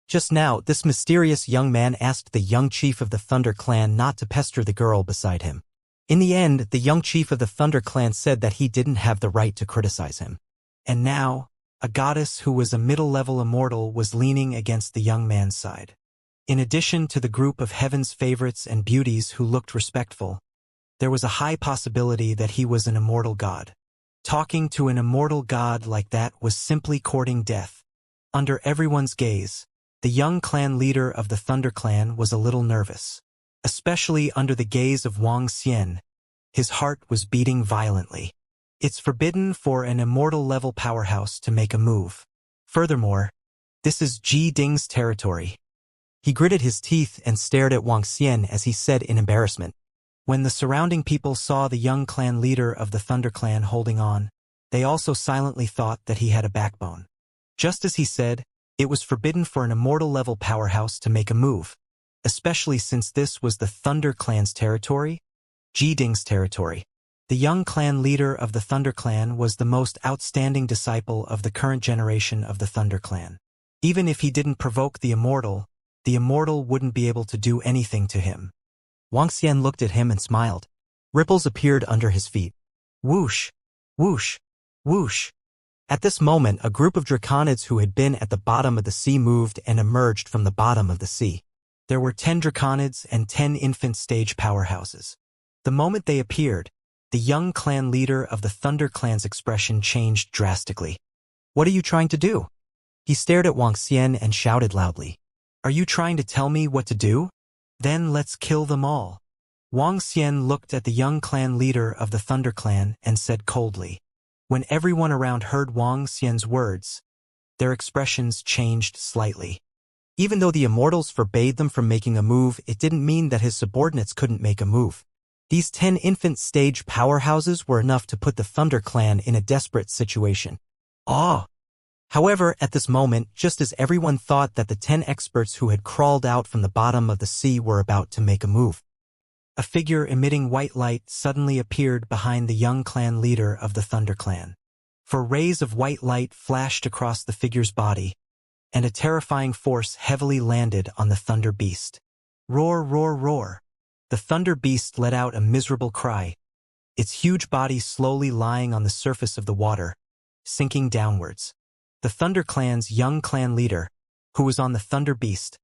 Just now, this mysterious young man asked the young chief of the Thunder Clan not to pester the girl beside him. In the end, the young chief of the Thunder Clan said that he didn't have the right to criticize him. And now, a goddess who was a middle-level immortal was leaning against the young man's side. In addition to the group of heaven's favorites and beauties who looked respectful, there was a high possibility that he was an immortal god. Talking to an immortal god like that was simply courting death. Under everyone's gaze, the young clan leader of the Thunder Clan was a little nervous. Especially under the gaze of Wang Xian, his heart was beating violently. It's forbidden for an immortal-level powerhouse to make a move. Furthermore, this is Ji Ding's territory. He gritted his teeth and stared at Wang Xian as he said in embarrassment. When the surrounding people saw the young clan leader of the Thunder Clan holding on, they also silently thought that he had a backbone. Just as he said, it was forbidden for an immortal-level powerhouse to make a move, especially since this was the Thunder Clan's territory, Ji Ding's territory. The young clan leader of the Thunder Clan was the most outstanding disciple of the current generation of the Thunder Clan. Even if he didn't provoke the Immortal wouldn't be able to do anything to him. Wang Xian looked at him and smiled. Ripples appeared under his feet. Whoosh! Whoosh! Whoosh! At this moment, a group of draconids who had been at the bottom of the sea moved and emerged from the bottom of the sea. There were 10 draconids and 10 infant stage powerhouses. The moment they appeared, the young clan leader of the Thunder Clan's expression changed drastically. "What are you trying to do?" He stared at Wang Xian and shouted loudly. "Are you trying to tell me what to do? Then let's kill them all." Wang Xian looked at the young clan leader of the Thunder Clan and said coldly. When everyone around heard Wang Xian's words, their expressions changed slightly. Even though the Immortals forbade them from making a move, it didn't mean that his subordinates couldn't make a move. These 10 infant stage powerhouses were enough to put the Thunder Clan in a desperate situation. However, at this moment, just as everyone thought that the 10 experts who had crawled out from the bottom of the sea were about to make a move, a figure emitting white light suddenly appeared behind the young clan leader of the Thunder Clan. For rays of white light flashed across the figure's body, and a terrifying force heavily landed on the Thunder Beast. Roar, roar, roar. The Thunder Beast let out a miserable cry, its huge body slowly lying on the surface of the water, sinking downwards. The Thunder Clan's young clan leader, who was on the Thunder Beast,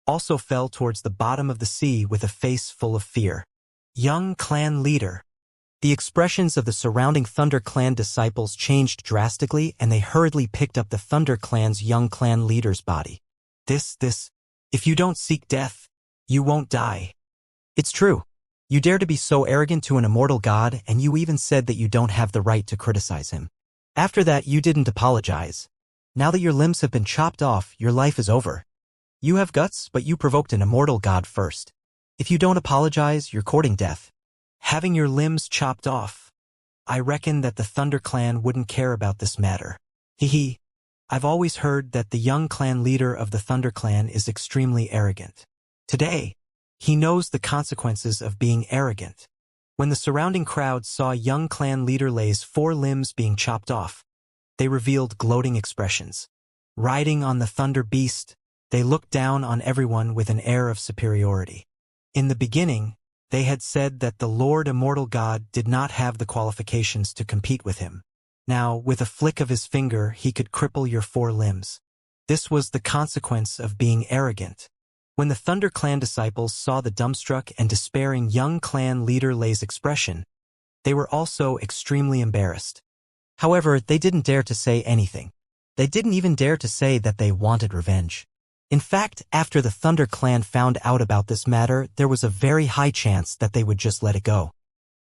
also fell towards the bottom of the sea with a face full of fear. Young clan leader. The expressions of the surrounding Thunder Clan disciples changed drastically, and they hurriedly picked up the Thunder Clan's young clan leader's body. If you don't seek death, you won't die. It's true. You dare to be so arrogant to an immortal god, and you even said that you don't have the right to criticize him. After that, you didn't apologize. Now that your limbs have been chopped off, your life is over. You have guts, but you provoked an immortal god first. If you don't apologize, you're courting death. Having your limbs chopped off. I reckon that the Thunder Clan wouldn't care about this matter. Hehe. I've always heard that the young clan leader of the Thunder Clan is extremely arrogant. Today, he knows the consequences of being arrogant. When the surrounding crowd saw young clan leader Lei's 4 limbs being chopped off, they revealed gloating expressions. Riding on the Thunder Beast, they looked down on everyone with an air of superiority. In the beginning, they had said that the Lord Immortal God did not have the qualifications to compete with him. Now, with a flick of his finger, he could cripple your 4 limbs. This was the consequence of being arrogant. When the Thunder Clan disciples saw the dumbstruck and despairing young clan leader Lei's expression, they were also extremely embarrassed. However, they didn't dare to say anything. They didn't even dare to say that they wanted revenge. In fact, after the Thunder Clan found out about this matter, there was a very high chance that they would just let it go.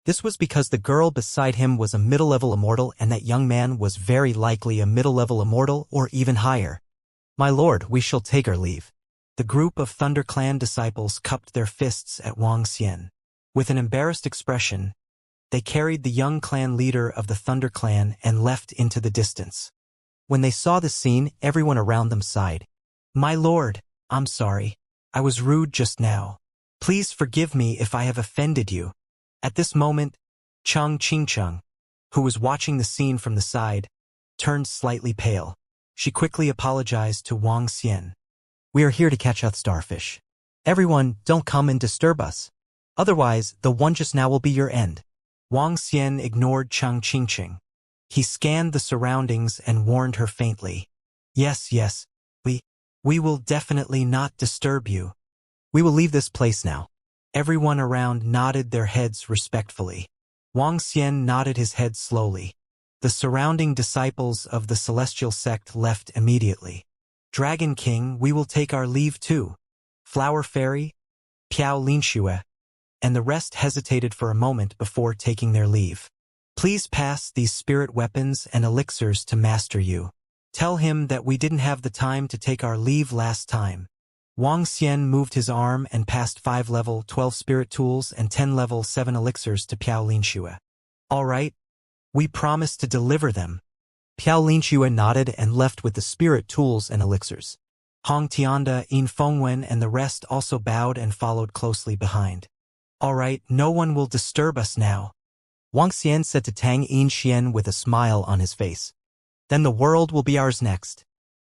This was because the girl beside him was a middle-level immortal and that young man was very likely a middle-level immortal or even higher. My lord, we shall take our leave. The group of Thunder Clan disciples cupped their fists at Wang Xian. With an embarrassed expression, they carried the young clan leader of the Thunder Clan and left into the distance. When they saw the scene, everyone around them sighed. My lord, I'm sorry. I was rude just now. Please forgive me if I have offended you. At this moment, Cheng Qingcheng, who was watching the scene from the side, turned slightly pale. She quickly apologized to Wang Xian. We are here to catch starfish. Everyone, don't come and disturb us. Otherwise, the one just now will be your end. Wang Xian ignored Cheng Qingcheng. He scanned the surroundings and warned her faintly. Yes, we will definitely not disturb you. We will leave this place now. Everyone around nodded their heads respectfully. Wang Xian nodded his head slowly. The surrounding disciples of the celestial sect left immediately. Dragon King, we will take our leave too. Flower Fairy, Piao Linxue, and the rest hesitated for a moment before taking their leave. Please pass these spirit weapons and elixirs to Master Yu. Tell him that we didn't have the time to take our leave last time. Wang Xian moved his arm and passed 5 level 12 spirit tools and 10 level 7 elixirs to Piao Linxue. All right, we promise to deliver them. Piao Linxue nodded and left with the spirit tools and elixirs. Hong Tianda, Yin Fengwen and the rest also bowed and followed closely behind. All right, no one will disturb us now, Wang Xian said to Tang Yinxian with a smile on his face. Then the world will be ours next.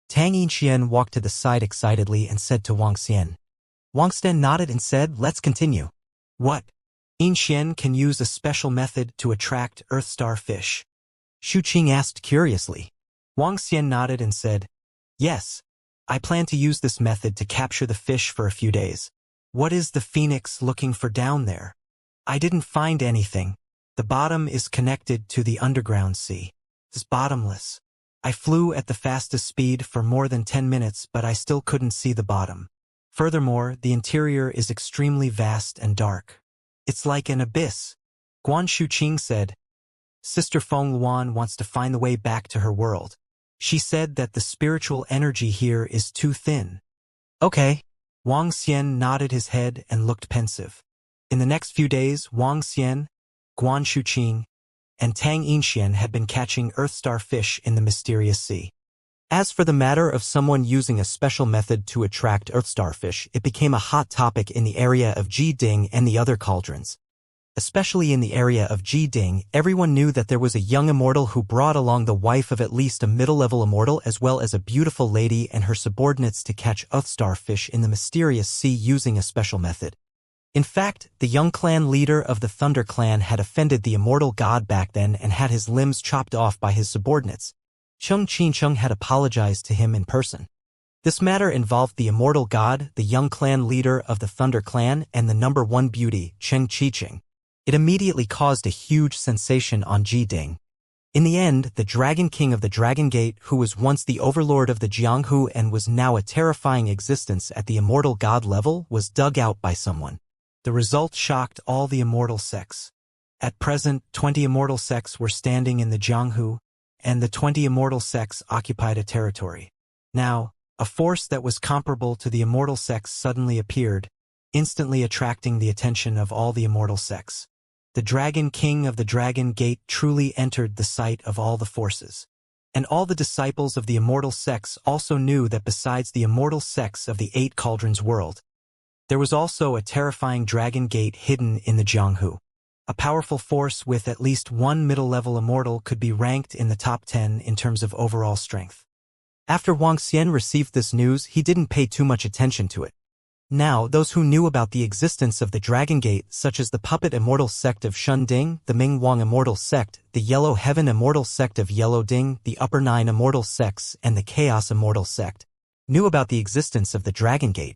Tang Yinxian walked to the side excitedly and said to Wang Xian. Wang Xian nodded and said, let's continue. What? Yinxian can use a special method to attract Earth Star fish. Xu Qing asked curiously. Wang Xian nodded and said, yes, I plan to use this method to capture the fish for a few days. What is the phoenix looking for down there? I didn't find anything. The bottom is connected to the underground sea. It's bottomless. I flew at the fastest speed for more than 10 minutes, but I still couldn't see the bottom. Furthermore, the interior is extremely vast and dark. It's like an abyss. Guan Shuqing said. Sister Feng Luan wants to find the way back to her world. She said that the spiritual energy here is too thin. Okay. Wang Xian nodded his head and looked pensive. In the next few days, Wang Xian, Guan Shuqing, and Tang Yinxian had been catching Earth Star fish in the mysterious sea. As for the matter of someone using a special method to attract Earth Star fish, it became a hot topic in the area of Jiding and the other cauldrons. Especially in the area of Jiding, everyone knew that there was a young immortal who brought along the wife of at least a middle-level immortal as well as a beautiful lady and her subordinates to catch Earth Star fish in the mysterious sea using a special method. In fact, the young clan leader of the Thunder Clan had offended the immortal god back then and had his limbs chopped off by his subordinates. Cheng Qingcheng had apologized to him in person. This matter involved the immortal god, the young clan leader of the Thunder Clan, and the number 1 beauty, Cheng Qiqing. It immediately caused a huge sensation on Jiding. In the end, the Dragon King of the Dragon Gate, who was once the overlord of the Jianghu and was now a terrifying existence at the immortal god level, was dug out by someone. The result shocked all the immortal sects. At present, 20 immortal sects were standing in the Jianghu, and the 20 immortal sects occupied a territory. Now, a force that was comparable to the immortal sects suddenly appeared, instantly attracting the attention of all the immortal sects. The Dragon King of the Dragon Gate truly entered the sight of all the forces. And all the disciples of the immortal sects also knew that besides the immortal sects of the 8 cauldrons world, there was also a terrifying Dragon Gate hidden in the Jianghu. A powerful force with at least 1 middle-level immortal could be ranked in the top 10 in terms of overall strength. After Wang Xian received this news, he didn't pay too much attention to it. Now, those who knew about the existence of the Dragon Gate, such as the Puppet Immortal Sect of Shunding, the Ming Wang Immortal Sect, the Yellow Heaven Immortal Sect of Yellow Ding, the Upper 9 Immortal Sects, and the Chaos Immortal Sect, knew about the existence of the Dragon Gate.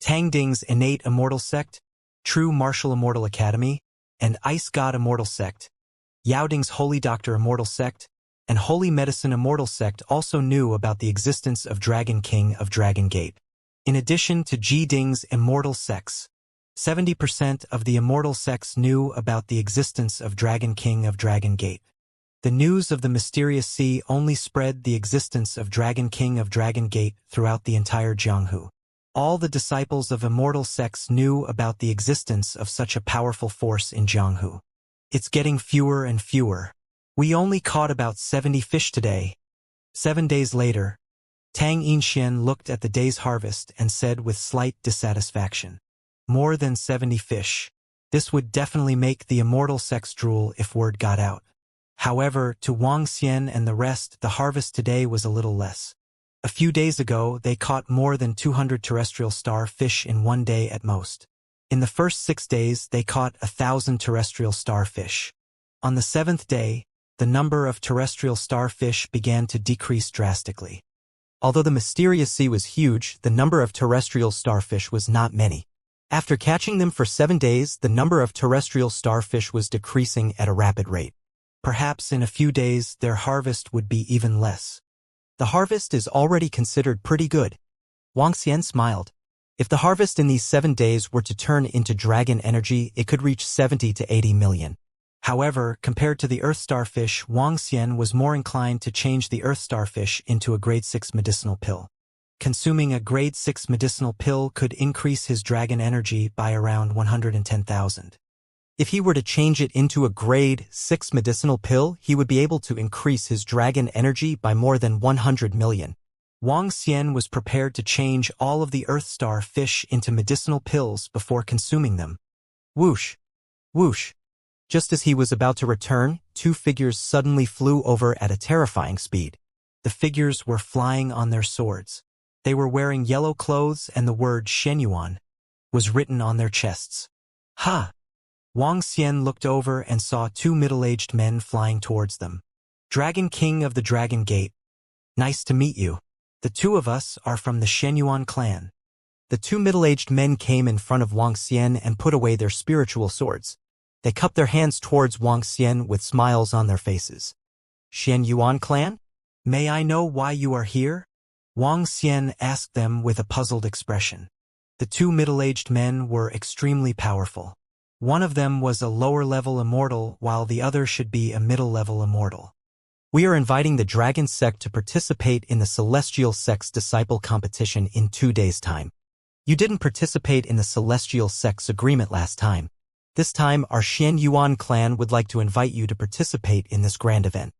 Tang Ding's Innate Immortal Sect, True Martial Immortal Academy, and Ice God Immortal Sect, Yao Ding's Holy Doctor Immortal Sect, and Holy Medicine Immortal Sect also knew about the existence of Dragon King of Dragon Gate. In addition to Ji Ding's immortal sects, 70% of the immortal sects knew about the existence of Dragon King of Dragon Gate. The news of the mysterious sea only spread the existence of Dragon King of Dragon Gate throughout the entire Jianghu. All the disciples of immortal sects knew about the existence of such a powerful force in Jianghu. It's getting fewer and fewer. We only caught about 70 fish today. 7 days later, Tang Yinxian looked at the day's harvest and said with slight dissatisfaction, "More than 70 fish. This would definitely make the immortal sects drool if word got out." However, to Wang Xian and the rest, the harvest today was a little less. A few days ago, they caught more than 200 terrestrial starfish in one day at most. In the first 6 days, they caught 1,000 terrestrial starfish. On the 7th day, the number of terrestrial starfish began to decrease drastically. Although the mysterious sea was huge, the number of terrestrial starfish was not many. After catching them for 7 days, the number of terrestrial starfish was decreasing at a rapid rate. Perhaps in a few days, their harvest would be even less. The harvest is already considered pretty good. Wang Xian smiled. If the harvest in these 7 days were to turn into dragon energy, it could reach 70 to 80 million. However, compared to the earth starfish, Wang Xian was more inclined to change the earth starfish into a grade 6 medicinal pill. Consuming a grade 6 medicinal pill could increase his dragon energy by around 110,000. If he were to change it into a grade 6 medicinal pill, he would be able to increase his dragon energy by more than 100 million. Wang Xian was prepared to change all of the earth star fish into medicinal pills before consuming them. Whoosh! Whoosh! Just as he was about to return, 2 figures suddenly flew over at a terrifying speed. The figures were flying on their swords. They were wearing yellow clothes and the word Shenyuan was written on their chests. Ha! Wang Xian looked over and saw 2 middle-aged men flying towards them. Dragon King of the Dragon Gate. Nice to meet you. The 2 of us are from the Shenyuan clan. The 2 middle-aged men came in front of Wang Xian and put away their spiritual swords. They cupped their hands towards Wang Xian with smiles on their faces. Shenyuan clan? May I know why you are here? Wang Xian asked them with a puzzled expression. The 2 middle-aged men were extremely powerful. One of them was a lower-level immortal, while the other should be a middle-level immortal. We are inviting the Dragon Sect to participate in the Celestial Sect's Disciple competition in 2 days' time. You didn't participate in the Celestial Sect's agreement last time. This time, our Shenyuan clan would like to invite you to participate in this grand event.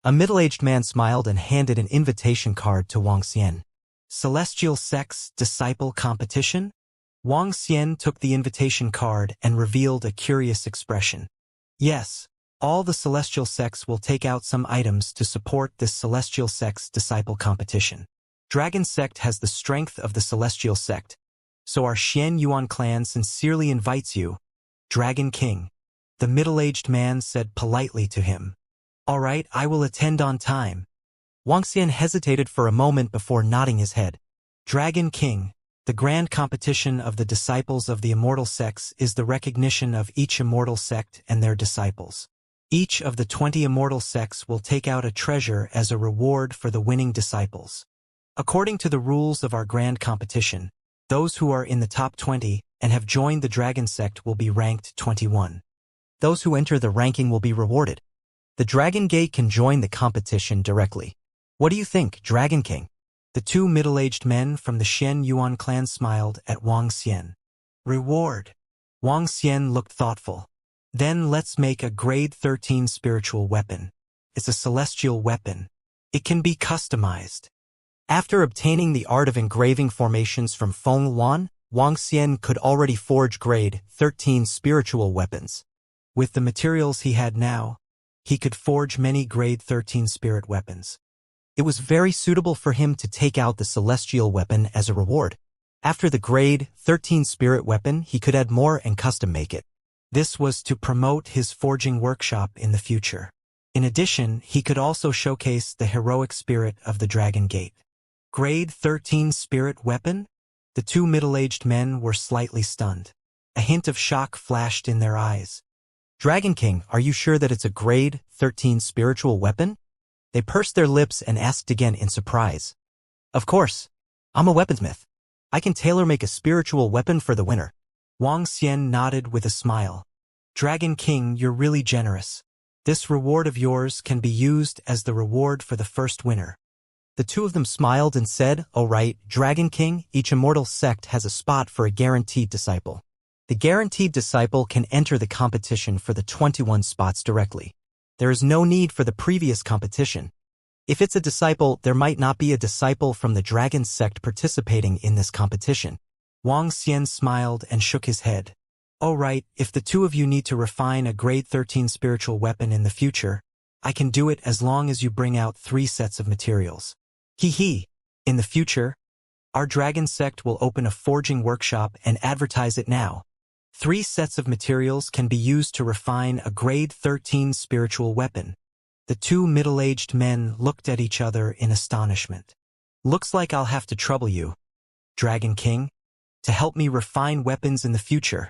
A middle-aged man smiled and handed an invitation card to Wang Xian. Celestial Sect's Disciple competition? Wang Xian took the invitation card and revealed a curious expression. Yes, all the Celestial Sects will take out some items to support this Celestial Sect's Disciple competition. Dragon Sect has the strength of the Celestial Sect, so our Shenyuan clan sincerely invites you, Dragon King. The middle-aged man said politely to him. All right, I will attend on time. Wang Xian hesitated for a moment before nodding his head. Dragon King. The grand competition of the disciples of the immortal sects is the recognition of each immortal sect and their disciples. Each of the 20 immortal sects will take out a treasure as a reward for the winning disciples. According to the rules of our grand competition, those who are in the top 20 and have joined the Dragon Sect will be ranked 21. Those who enter the ranking will be rewarded. The Dragon Gate can join the competition directly. What do you think, Dragon King? The 2 middle-aged men from the Shenyuan clan smiled at Wang Xian. Reward. Wang Xian looked thoughtful. Then let's make a grade 13 spiritual weapon. It's a celestial weapon. It can be customized. After obtaining the art of engraving formations from Feng Luan, Wang Xian could already forge grade 13 spiritual weapons. With the materials he had now, he could forge many grade 13 spirit weapons. It was very suitable for him to take out the celestial weapon as a reward. After the grade 13 spirit weapon, he could add more and custom make it. This was to promote his forging workshop in the future. In addition, he could also showcase the heroic spirit of the Dragon Gate. Grade 13 spirit weapon? The 2 middle-aged men were slightly stunned. A hint of shock flashed in their eyes. Dragon King, are you sure that it's a grade 13 spiritual weapon? They pursed their lips and asked again in surprise. Of course. I'm a weaponsmith. I can tailor-make a spiritual weapon for the winner. Wang Xian nodded with a smile. Dragon King, you're really generous. This reward of yours can be used as the reward for the first winner. The two of them smiled and said, "All right, Dragon King, each immortal sect has a spot for a guaranteed disciple. The guaranteed disciple can enter the competition for the 21 spots directly. There is no need for the previous competition. If it's a disciple, there might not be a disciple from the Dragon sect participating in this competition." Wang Xian smiled and shook his head. All right, if the two of you need to refine a grade 13 spiritual weapon in the future, I can do it as long as you bring out 3 sets of materials. Hee. In the future, our Dragon sect will open a forging workshop and advertise it now. 3 sets of materials can be used to refine a grade 13 spiritual weapon. The two middle-aged men looked at each other in astonishment. Looks like I'll have to trouble you, Dragon King, to help me refine weapons in the future.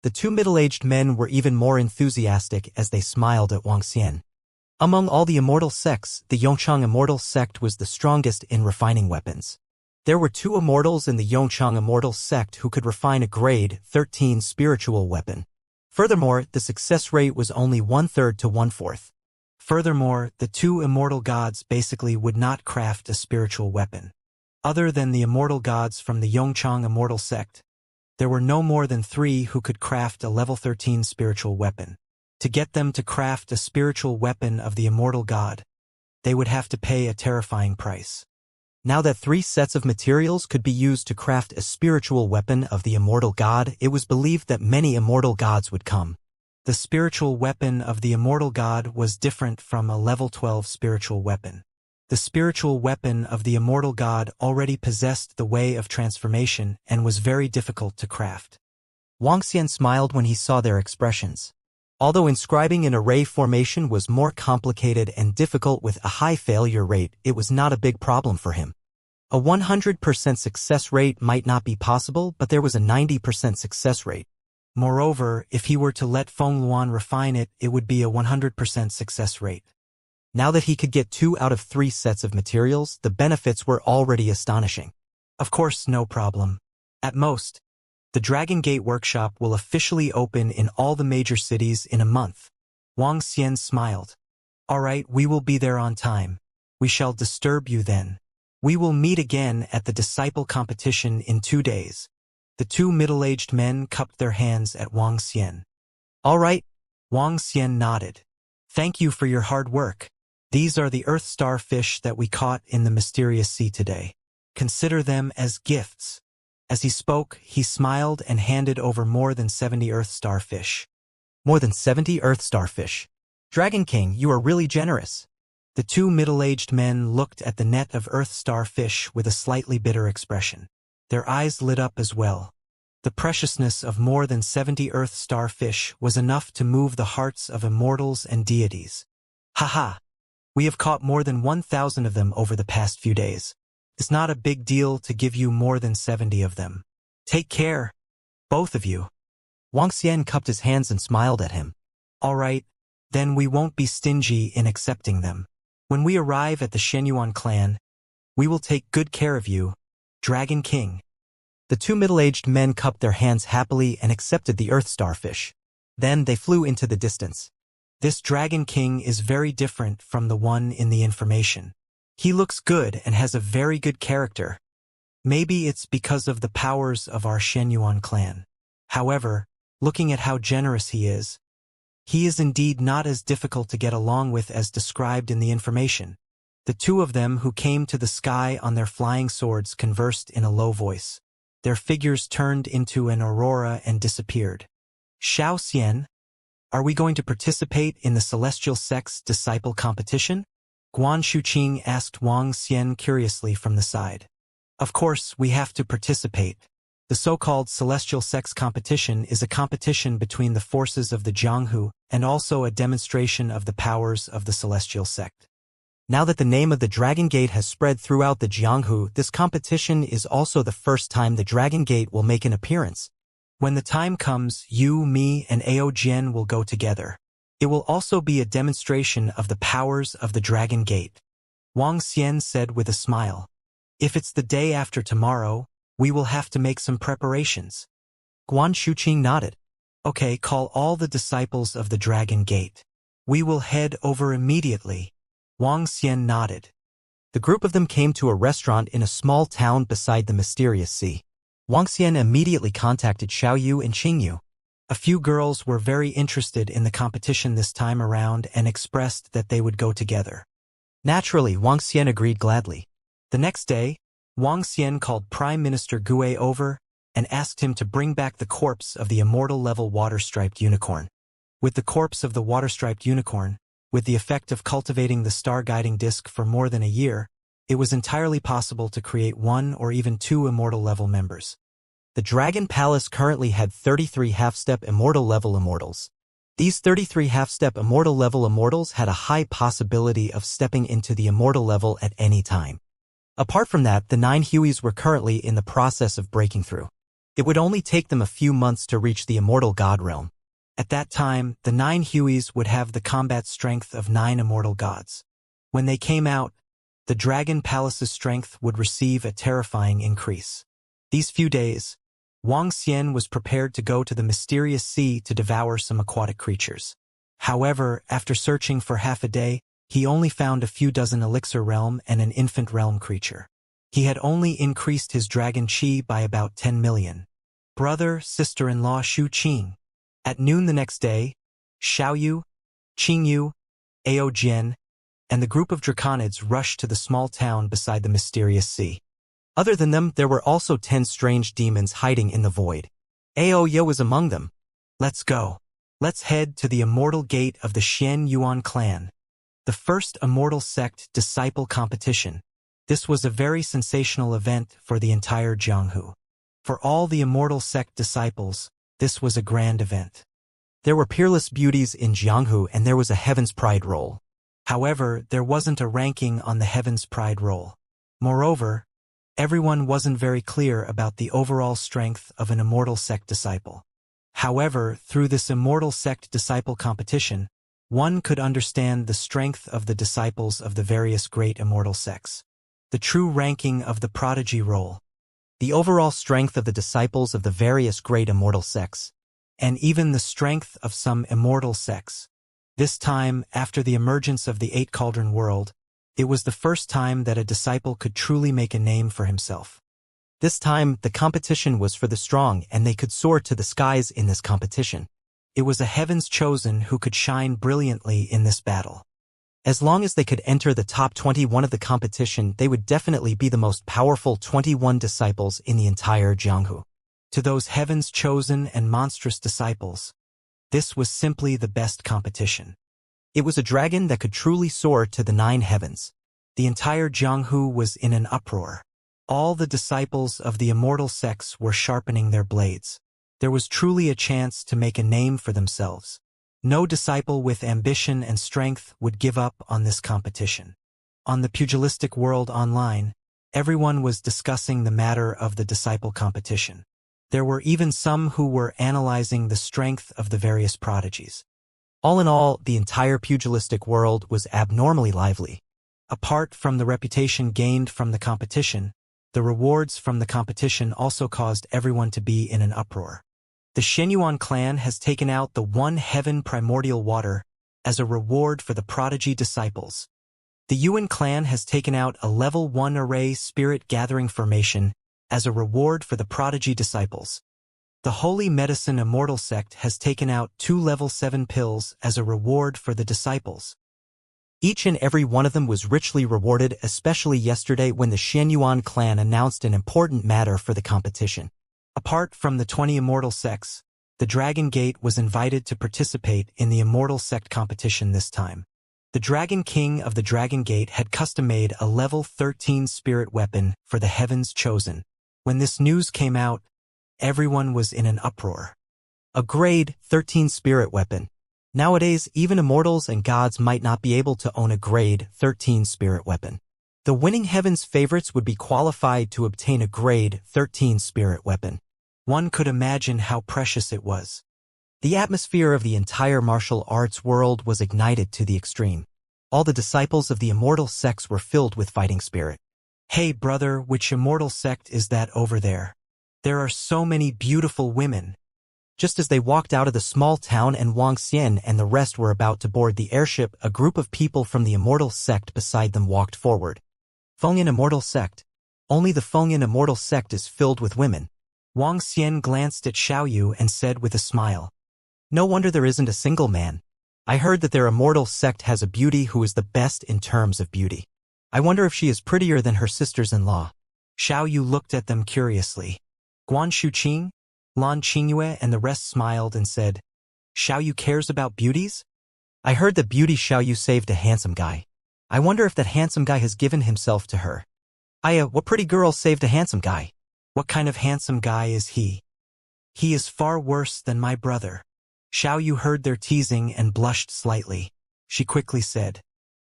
The two middle-aged men were even more enthusiastic as they smiled at Wang Xian. Among all the immortal sects, the Yongchang Immortal sect was the strongest in refining weapons. There were 2 immortals in the Yongchang Immortal sect who could refine a grade 13 spiritual weapon. Furthermore, the success rate was only 1/3 to 1/4. Furthermore, the 2 immortal gods basically would not craft a spiritual weapon. Other than the immortal gods from the Yongchang Immortal sect, there were no more than 3 who could craft a level 13 spiritual weapon. To get them to craft a spiritual weapon of the immortal god, they would have to pay a terrifying price. Now that 3 sets of materials could be used to craft a spiritual weapon of the immortal god, it was believed that many immortal gods would come. The spiritual weapon of the immortal god was different from a level 12 spiritual weapon. The spiritual weapon of the immortal god already possessed the way of transformation and was very difficult to craft. Wang Xian smiled when he saw their expressions. Although inscribing an array formation was more complicated and difficult with a high failure rate, it was not a big problem for him. A 100% success rate might not be possible, but there was a 90% success rate. Moreover, if he were to let Feng Luan refine it, it would be a 100% success rate. Now that he could get 2 out of 3 sets of materials, the benefits were already astonishing. Of course, no problem. At most, the Dragon Gate workshop will officially open in all the major cities in a month. Wang Xian smiled. All right, we will be there on time. We shall disturb you then. We will meet again at the disciple competition in 2 days. The 2 middle-aged men cupped their hands at Wang Xian. All right. Wang Xian nodded. Thank you for your hard work. These are the earth starfish that we caught in the mysterious sea today. Consider them as gifts. As he spoke, he smiled and handed over more than 70 earth starfish. More than 70 earth starfish. Dragon King, you are really generous. The 2 middle-aged men looked at the net of earth starfish with a slightly bitter expression. Their eyes lit up as well. The preciousness of more than 70 earth starfish was enough to move the hearts of immortals and deities. Haha! We have caught more than 1,000 of them over the past few days. It's not a big deal to give you more than 70 of them. Take care, both of you. Wang Xian cupped his hands and smiled at him. All right, then we won't be stingy in accepting them. When we arrive at the Shenyuan clan, we will take good care of you, Dragon King. The 2 middle-aged men cupped their hands happily and accepted the earth starfish. Then they flew into the distance. This Dragon King is very different from the one in the information. He looks good and has a very good character. Maybe it's because of the powers of our Shenyuan clan. However, looking at how generous he is indeed not as difficult to get along with as described in the information. The 2 of them who came to the sky on their flying swords conversed in a low voice. Their figures turned into an aurora and disappeared. Xiao Xian, are we going to participate in the Celestial Sect's disciple competition? Guan Shuqing asked Wang Xian curiously from the side. Of course, we have to participate. The so-called Celestial Sect's competition is a competition between the forces of the Jianghu and also a demonstration of the powers of the Celestial Sect. Now that the name of the Dragon Gate has spread throughout the Jianghu, this competition is also the first time the Dragon Gate will make an appearance. When the time comes, you, me, and Ao Jian will go together. It will also be a demonstration of the powers of the Dragon Gate. Wang Xian said with a smile. If it's the day after tomorrow, We will have to make some preparations. Guan Shuqing nodded. Okay, call all the disciples of the Dragon Gate. We will head over immediately. Wang Xian nodded. The group of them came to a restaurant in a small town beside the mysterious sea. Wang Xian immediately contacted Xiao Yu and Qing Yu. A few girls were very interested in the competition this time around and expressed that they would go together. Naturally, Wang Xian agreed gladly. The next day, Wang Xian called Prime Minister Gue over and asked him to bring back the corpse of the Immortal-level water-striped unicorn. With the corpse of the water-striped unicorn, with the effect of cultivating the star-guiding disk for more than a year, it was entirely possible to create 1 or even 2 Immortal-level members. The Dragon Palace currently had 33 half-step Immortal-level immortals. These 33 half-step Immortal-level immortals had a high possibility of stepping into the Immortal level at any time. Apart from that, the 9 Hueys were currently in the process of breaking through. It would only take them a few months to reach the Immortal God realm. At that time, the 9 Hueys would have the combat strength of 9 immortal gods. When they came out, the Dragon Palace's strength would receive a terrifying increase. These few days, Wang Xian was prepared to go to the mysterious sea to devour some aquatic creatures. However, after searching for half a day, he only found a few dozen elixir realm and an infant realm creature. He had only increased his dragon chi by about 10 million. Brother, sister-in-law Shu Qing. At noon the next day, Xiao Yu, Qing Yu, Ao Jian, and the group of draconids rushed to the small town beside the mysterious sea. Other than them, there were also 10 strange demons hiding in the void. Ao Yo was among them. Let's go. Let's head to the Immortal Gate of the Xian Yuan clan. The first Immortal Sect Disciple Competition. This was a very sensational event for the entire Jianghu. For all the Immortal Sect disciples, this was a grand event. There were peerless beauties in Jianghu and there was a Heaven's Pride roll. However, there wasn't a ranking on the Heaven's Pride roll. Moreover, everyone wasn't very clear about the overall strength of an Immortal Sect disciple. However, through this Immortal Sect disciple competition, one could understand the strength of the disciples of the various great immortal sects. The true ranking of the prodigy roll. The overall strength of the disciples of the various great immortal sects. And even the strength of some immortal sects. This time, after the emergence of the 8 Cauldron world, it was the first time that a disciple could truly make a name for himself. This time, the competition was for the strong and they could soar to the skies in this competition. It was a heaven's chosen who could shine brilliantly in this battle. As long as they could enter the top 21 of the competition, they would definitely be the most powerful 21 disciples in the entire Jianghu. To those heaven's chosen and monstrous disciples, this was simply the best competition. It was a dragon that could truly soar to the 9 heavens. The entire Jianghu was in an uproar. All the disciples of the immortal sects were sharpening their blades. There was truly a chance to make a name for themselves. No disciple with ambition and strength would give up on this competition. On the pugilistic world online, everyone was discussing the matter of the disciple competition. There were even some who were analyzing the strength of the various prodigies. All in all, the entire pugilistic world was abnormally lively. Apart from the reputation gained from the competition, the rewards from the competition also caused everyone to be in an uproar. The Shenyuan clan has taken out the 1 heaven primordial water as a reward for the prodigy disciples. The Yuan clan has taken out a level 1 array spirit gathering formation as a reward for the prodigy disciples. The Holy Medicine Immortal Sect has taken out 2 level 7 pills as a reward for the disciples. Each and every one of them was richly rewarded, especially yesterday when the Shenyuan clan announced an important matter for the competition. Apart from the 20 immortal sects, the Dragon Gate was invited to participate in the Immortal Sect competition this time. The Dragon King of the Dragon Gate had custom-made a level 13 spirit weapon for the Heavens Chosen. When this news came out, everyone was in an uproar. A grade 13 spirit weapon. Nowadays, even immortals and gods might not be able to own a grade 13 spirit weapon. The winning Heaven's favorites would be qualified to obtain a grade 13 spirit weapon. One could imagine how precious it was. The atmosphere of the entire martial arts world was ignited to the extreme. All the disciples of the immortal sects were filled with fighting spirit. Hey brother, which immortal sect is that over there? There are so many beautiful women. Just as they walked out of the small town and Wang Xian and the rest were about to board the airship, a group of people from the Immortal sect beside them walked forward. Fengyan Immortal sect. Only the Fengyan Immortal sect is filled with women. Wang Xian glanced at Xiaoyu and said with a smile. No wonder there isn't a single man. I heard that their Immortal sect has a beauty who is the best in terms of beauty. I wonder if she is prettier than her sisters-in-law. Xiaoyu looked at them curiously. Guan Shuqing, Lan Qingyue and the rest smiled and said, Xiaoyu cares about beauties? I heard that Beauty Xiaoyu saved a handsome guy. I wonder if that handsome guy has given himself to her. What pretty girl saved a handsome guy? What kind of handsome guy is he? He is far worse than my brother. Xiaoyu heard their teasing and blushed slightly. She quickly said,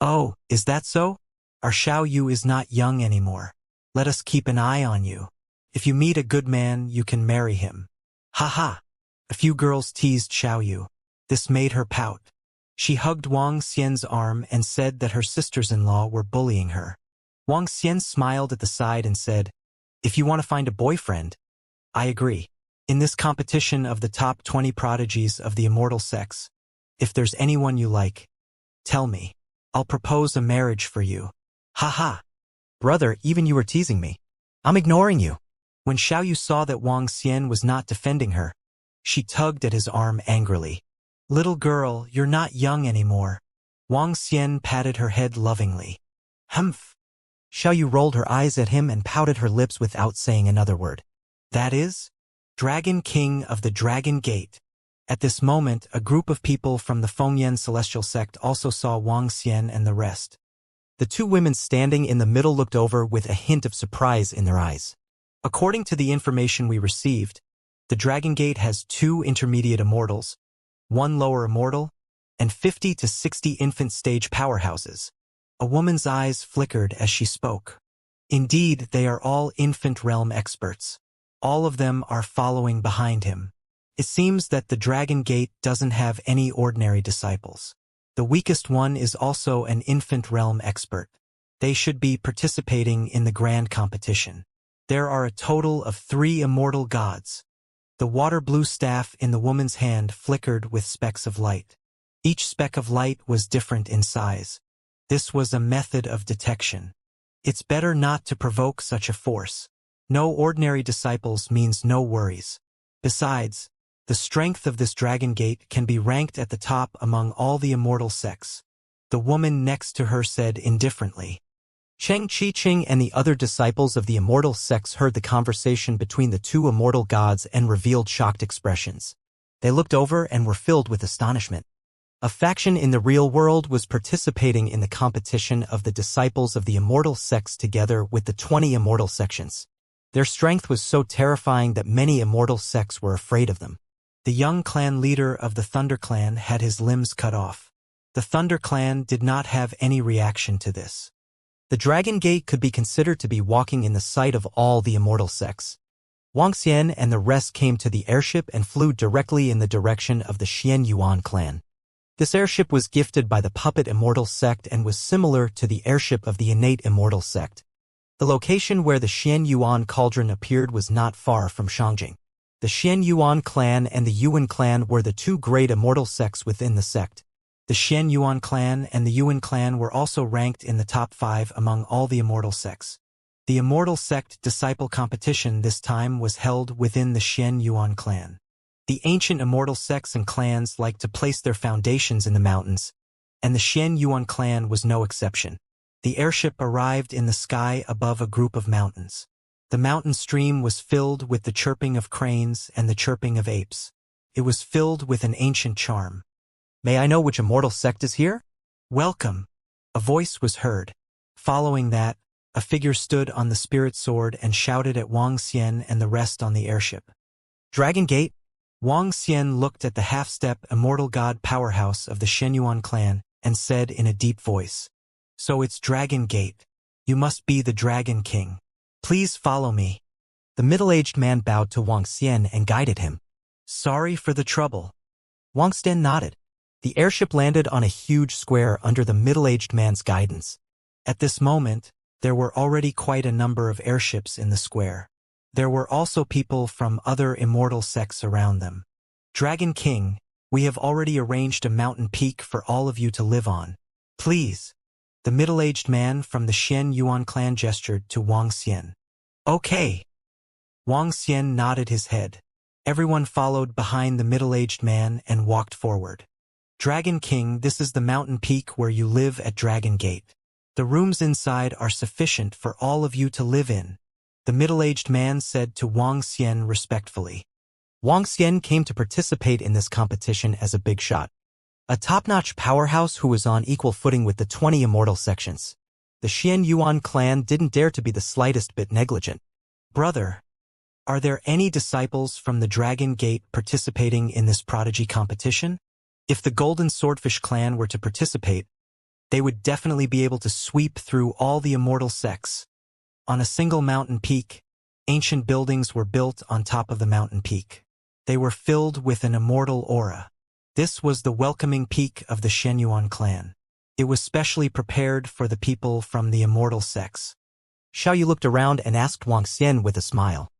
Oh, is that so? Our Xiaoyu is not young anymore. Let us keep an eye on you. If you meet a good man, you can marry him. Ha ha! A few girls teased Xiaoyu. This made her pout. She hugged Wang Xian's arm and said that her sisters-in-law were bullying her. Wang Xian smiled at the side and said, If you want to find a boyfriend, I agree. In this competition of the top 20 prodigies of the immortal sex, if there's anyone you like, tell me. I'll propose a marriage for you. Ha ha! Brother, even you were teasing me. I'm ignoring you. When Xiaoyu saw that Wang Xian was not defending her, she tugged at his arm angrily. Little girl, you're not young anymore. Wang Xian patted her head lovingly. Humph. Xiaoyu rolled her eyes at him and pouted her lips without saying another word. That is? Dragon King of the Dragon Gate. At this moment, a group of people from the Fengyan Celestial Sect also saw Wang Xian and the rest. The two women standing in the middle looked over with a hint of surprise in their eyes. According to the information we received, the Dragon Gate has 2 intermediate immortals, 1 lower immortal, and 50 to 60 infant stage powerhouses. A woman's eyes flickered as she spoke. Indeed, they are all infant realm experts. All of them are following behind him. It seems that the Dragon Gate doesn't have any ordinary disciples. The weakest one is also an infant realm expert. They should be participating in the grand competition. There are a total of 3 immortal gods. The water blue staff in the woman's hand flickered with specks of light. Each speck of light was different in size. This was a method of detection. It's better not to provoke such a force. No ordinary disciples means no worries. Besides, the strength of this Dragon Gate can be ranked at the top among all the immortal sects. The woman next to her said indifferently. Cheng Chi-Ching and the other disciples of the immortal sects heard the conversation between the 2 immortal gods and revealed shocked expressions. They looked over and were filled with astonishment. A faction in the real world was participating in the competition of the disciples of the immortal sects together with the 20 immortal sections. Their strength was so terrifying that many immortal sects were afraid of them. The young clan leader of the Thunder Clan had his limbs cut off. The Thunder Clan did not have any reaction to this. The Dragon Gate could be considered to be walking in the sight of all the immortal sects. Wang Xian and the rest came to the airship and flew directly in the direction of the Xian Yuan clan. This airship was gifted by the Puppet Immortal sect and was similar to the airship of the Innate Immortal sect. The location where the Xian Yuan cauldron appeared was not far from Shangjing. The Xian Yuan clan and the Yuan clan were the 2 great immortal sects within the sect. The Xian Yuan clan and the Yuan clan were also ranked in the top 5 among all the immortal sects. The immortal sect disciple competition this time was held within the Xian Yuan clan. The ancient immortal sects and clans liked to place their foundations in the mountains, and the Xian Yuan clan was no exception. The airship arrived in the sky above a group of mountains. The mountain stream was filled with the chirping of cranes and the chirping of apes. It was filled with an ancient charm. May I know which immortal sect is here? Welcome. A voice was heard. Following that, a figure stood on the spirit sword and shouted at Wang Xian and the rest on the airship. Dragon Gate? Wang Xian looked at the half-step immortal god powerhouse of the Shenyuan clan and said in a deep voice, So it's Dragon Gate. You must be the Dragon King. Please follow me. The middle-aged man bowed to Wang Xian and guided him. Sorry for the trouble. Wang Xian nodded. The airship landed on a huge square under the middle-aged man's guidance. At this moment, There were already quite a number of airships in the square. There were also people from other immortal sects around them. Dragon King, we have already arranged a mountain peak for all of you to live on. Please. The middle-aged man from the Xian Yuan clan gestured to Wang Xian. Okay. Wang Xian nodded his head. Everyone followed behind the middle-aged man and walked forward. Dragon King, this is the mountain peak where you live at Dragon Gate. The rooms inside are sufficient for all of you to live in, the middle-aged man said to Wang Xian respectfully. Wang Xian came to participate in this competition as a big shot. A top-notch powerhouse who was on equal footing with the 20 immortal sections. The Xian Yuan clan didn't dare to be the slightest bit negligent. Brother, are there any disciples from the Dragon Gate participating in this prodigy competition? If the Golden Swordfish clan were to participate, they would definitely be able to sweep through all the immortal sects. On a single mountain peak, ancient buildings were built on top of the mountain peak. They were filled with an immortal aura. This was the welcoming peak of the Shenyuan clan. It was specially prepared for the people from the immortal sects. Xiaoyu looked around and asked Wang Xian with a smile.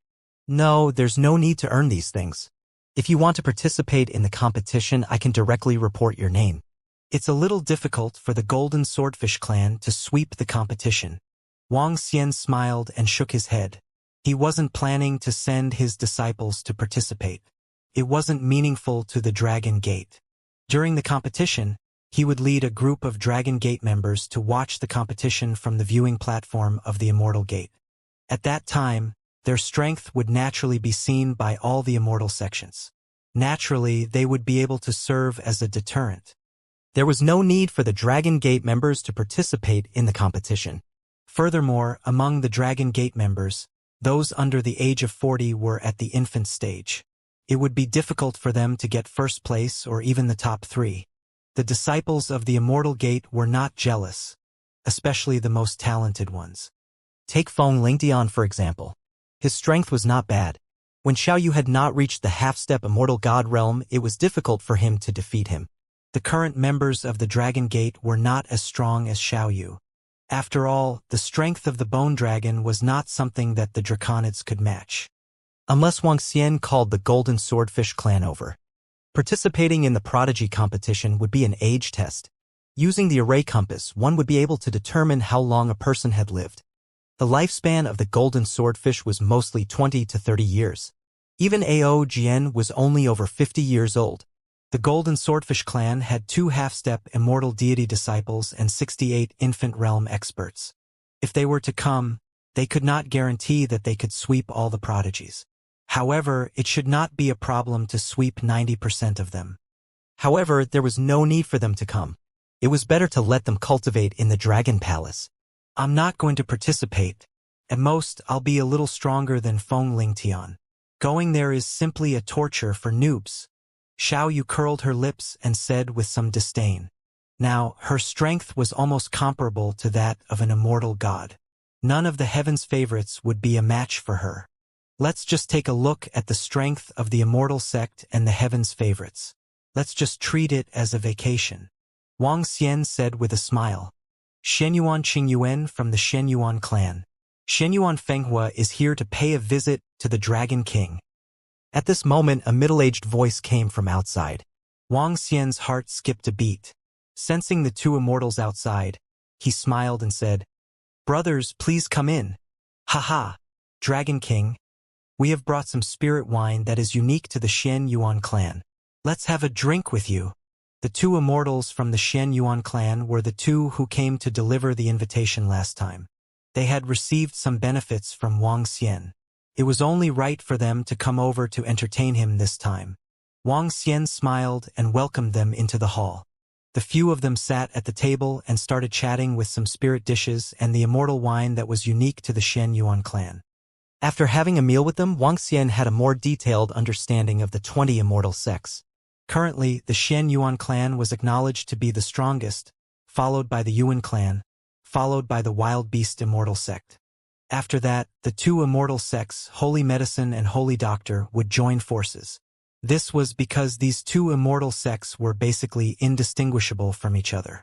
No, there's no need to earn these things. If you want to participate in the competition, I can directly report your name. It's a little difficult for the Golden Swordfish clan to sweep the competition. Wang Xian smiled and shook his head. He wasn't planning to send his disciples to participate. It wasn't meaningful to the Dragon Gate. During the competition, he would lead a group of Dragon Gate members to watch the competition from the viewing platform of the Immortal Gate. At that time, their strength would naturally be seen by all the immortal sections. Naturally, they would be able to serve as a deterrent. There was no need for the Dragon Gate members to participate in the competition. Furthermore, among the Dragon Gate members, those under the age of 40 were at the infant stage. It would be difficult for them to get first place or even the top 3. The disciples of the Immortal Gate were not jealous, especially the most talented ones. Take Feng Lingtian for example. His strength was not bad. When Xiaoyu had not reached the half-step Immortal God realm, it was difficult for him to defeat him. The current members of the Dragon Gate were not as strong as Xiaoyu. After all, the strength of the Bone Dragon was not something that the Draconids could match. Unless Wang Xian called the Golden Swordfish clan over. Participating in the Prodigy competition would be an age test. Using the array compass, one would be able to determine how long a person had lived. The lifespan of the Golden Swordfish was mostly 20 to 30 years. Even Ao Jian was only over 50 years old. The Golden Swordfish clan had 2 half-step immortal deity disciples and 68 infant realm experts. If they were to come, they could not guarantee that they could sweep all the prodigies. However, it should not be a problem to sweep 90% of them. However, there was no need for them to come. It was better to let them cultivate in the Dragon Palace. I'm not going to participate. At most, I'll be a little stronger than Feng Lingtian. Going there is simply a torture for noobs. Xiaoyu curled her lips and said with some disdain. Now, her strength was almost comparable to that of an immortal god. None of the heaven's favorites would be a match for her. Let's just take a look at the strength of the immortal sect and the heaven's favorites. Let's just treat it as a vacation. Wang Xian said with a smile. Shenyuan Qingyuan from the Shenyuan clan. Shenyuan Fenghua is here to pay a visit to the Dragon King. At this moment, a middle-aged voice came from outside. Wang Xian's heart skipped a beat. Sensing the 2 immortals outside, he smiled and said, Brothers, please come in. Haha, Dragon King. We have brought some spirit wine that is unique to the Xian Yuan clan. Let's have a drink with you. The 2 immortals from the Xian Yuan clan were the 2 who came to deliver the invitation last time. They had received some benefits from Wang Xian. It was only right for them to come over to entertain him this time. Wang Xian smiled and welcomed them into the hall. The few of them sat at the table and started chatting with some spirit dishes and the immortal wine that was unique to the Xian Yuan clan. After having a meal with them, Wang Xian had a more detailed understanding of the 20 immortal sects. Currently, the Xian Yuan clan was acknowledged to be the strongest, followed by the Yuan clan, followed by the Wild Beast Immortal sect. After that, the 2 immortal sects, Holy Medicine and Holy Doctor, would join forces. This was because these 2 immortal sects were basically indistinguishable from each other.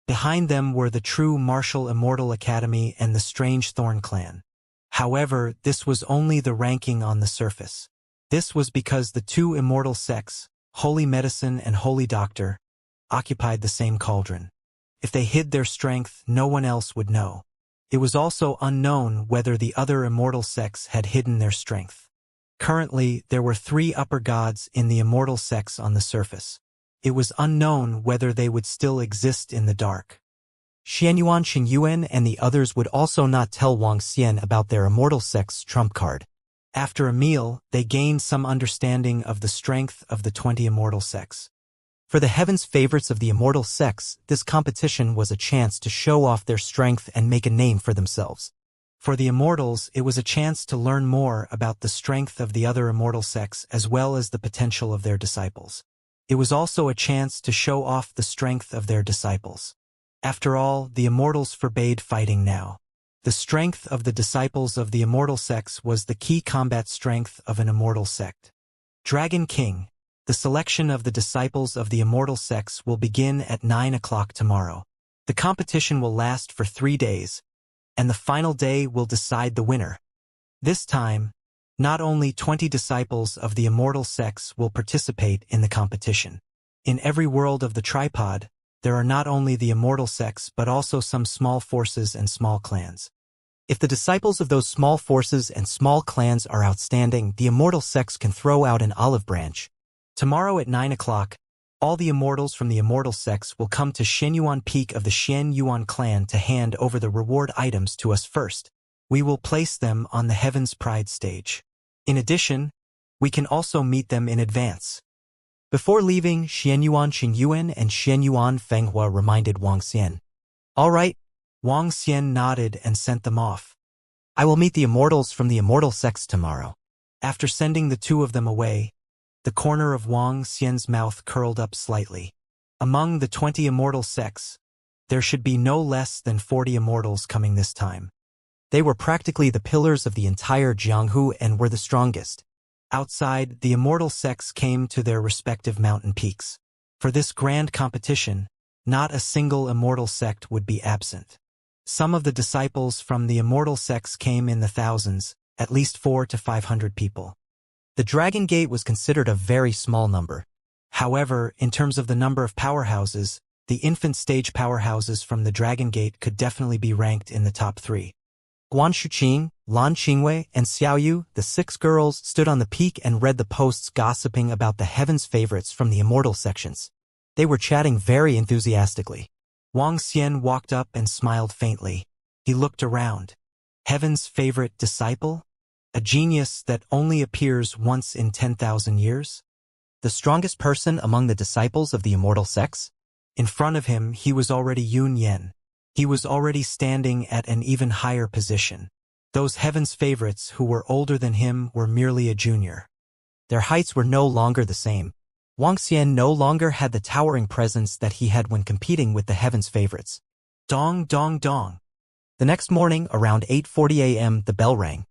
Behind them were the true martial Immortal Academy and the strange Thorn clan. However, this was only the ranking on the surface. This was because the two immortal sects, Holy Medicine and Holy Doctor, occupied the same cauldron. If they hid their strength, no one else would know. It was also unknown whether the other immortal sects had hidden their strength. Currently, there were 3 upper gods in the immortal sects on the surface. It was unknown whether they would still exist in the dark. Xianyuan Qingyuan and the others would also not tell Wang Xian about their immortal sect's trump card. After a meal, they gained some understanding of the strength of the 20 immortal sects. For the heavens favorites of the immortal sects, this competition was a chance to show off their strength and make a name for themselves. For the immortals, it was a chance to learn more about the strength of the other immortal sects as well as the potential of their disciples. It was also a chance to show off the strength of their disciples. After all, the immortals forbade fighting now. The strength of the disciples of the immortal sects was the key combat strength of an immortal sect. Dragon King, the selection of the disciples of the immortal sects will begin at 9 o'clock tomorrow. The competition will last for 3 days, and the final day will decide the winner. This time, not only 20 disciples of the immortal sects will participate in the competition. In every world of the tripod, there are not only the immortal sects but also some small forces and small clans. If the disciples of those small forces and small clans are outstanding, the immortal sects can throw out an olive branch. Tomorrow at 9 o'clock, all the immortals from the immortal sects will come to Xianyuan Peak of the Xianyuan clan to hand over the reward items to us first. We will place them on the Heaven's Pride stage. In addition, we can also meet them in advance. Before leaving, Xianyuan Qingyuan and Xianyuan Fenghua reminded Wang Xian. All right. Wang Xian nodded and sent them off. I will meet the immortals from the immortal sects tomorrow. After sending the 2 of them away, the corner of Wang Xian's mouth curled up slightly. Among the 20 immortal sects, there should be no less than 40 immortals coming this time. They were practically the pillars of the entire Jianghu and were the strongest. Outside, the immortal sects came to their respective mountain peaks. For this grand competition, not a single immortal sect would be absent. Some of the disciples from the immortal sects came in the thousands, at least 400 to 500 people. The Dragon Gate was considered a very small number. However, in terms of the number of powerhouses, the infant stage powerhouses from the Dragon Gate could definitely be ranked in the top 3. Guan Shuqing, Lan Qingwei, and Xiaoyu, the 6 girls, stood on the peak and read the posts gossiping about the heavens favorites from the immortal sections. They were chatting very enthusiastically. Wang Xian walked up and smiled faintly. He looked around. Heaven's favorite disciple? A genius that only appears once in 10,000 years? The strongest person among the disciples of the immortal sects? In front of him, he was already Yun Yen. He was already standing at an even higher position. Those heaven's favorites who were older than him were merely a junior. Their heights were no longer the same. Wang Xian no longer had the towering presence that he had when competing with the heaven's favorites. Dong, dong, dong. The next morning, around 8:40 a.m., the bell rang.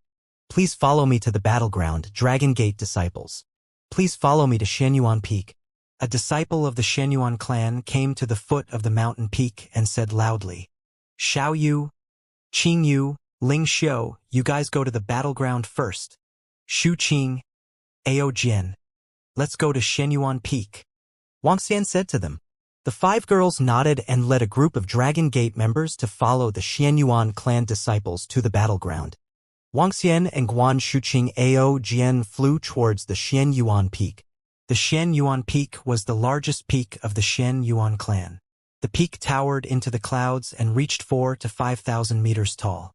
Please follow me to the battleground, Dragon Gate disciples. Please follow me to Xianyuan Peak. A disciple of the Xianyuan clan came to the foot of the mountain peak and said loudly, Xiaoyu, Qingyu, Ling Xiu, you guys go to the battleground first. Shu Qing, Ao Jian. Let's go to Xianyuan Peak. Wang Xian said to them. The 5 girls nodded and led a group of Dragon Gate members to follow the Xianyuan clan disciples to the battleground. Wang Xian and Guan Shuqing Ao Jian flew towards the Xianyuan Peak. The Xianyuan Peak was the largest peak of the Xianyuan clan. The peak towered into the clouds and reached 4,000 to 5,000 meters tall.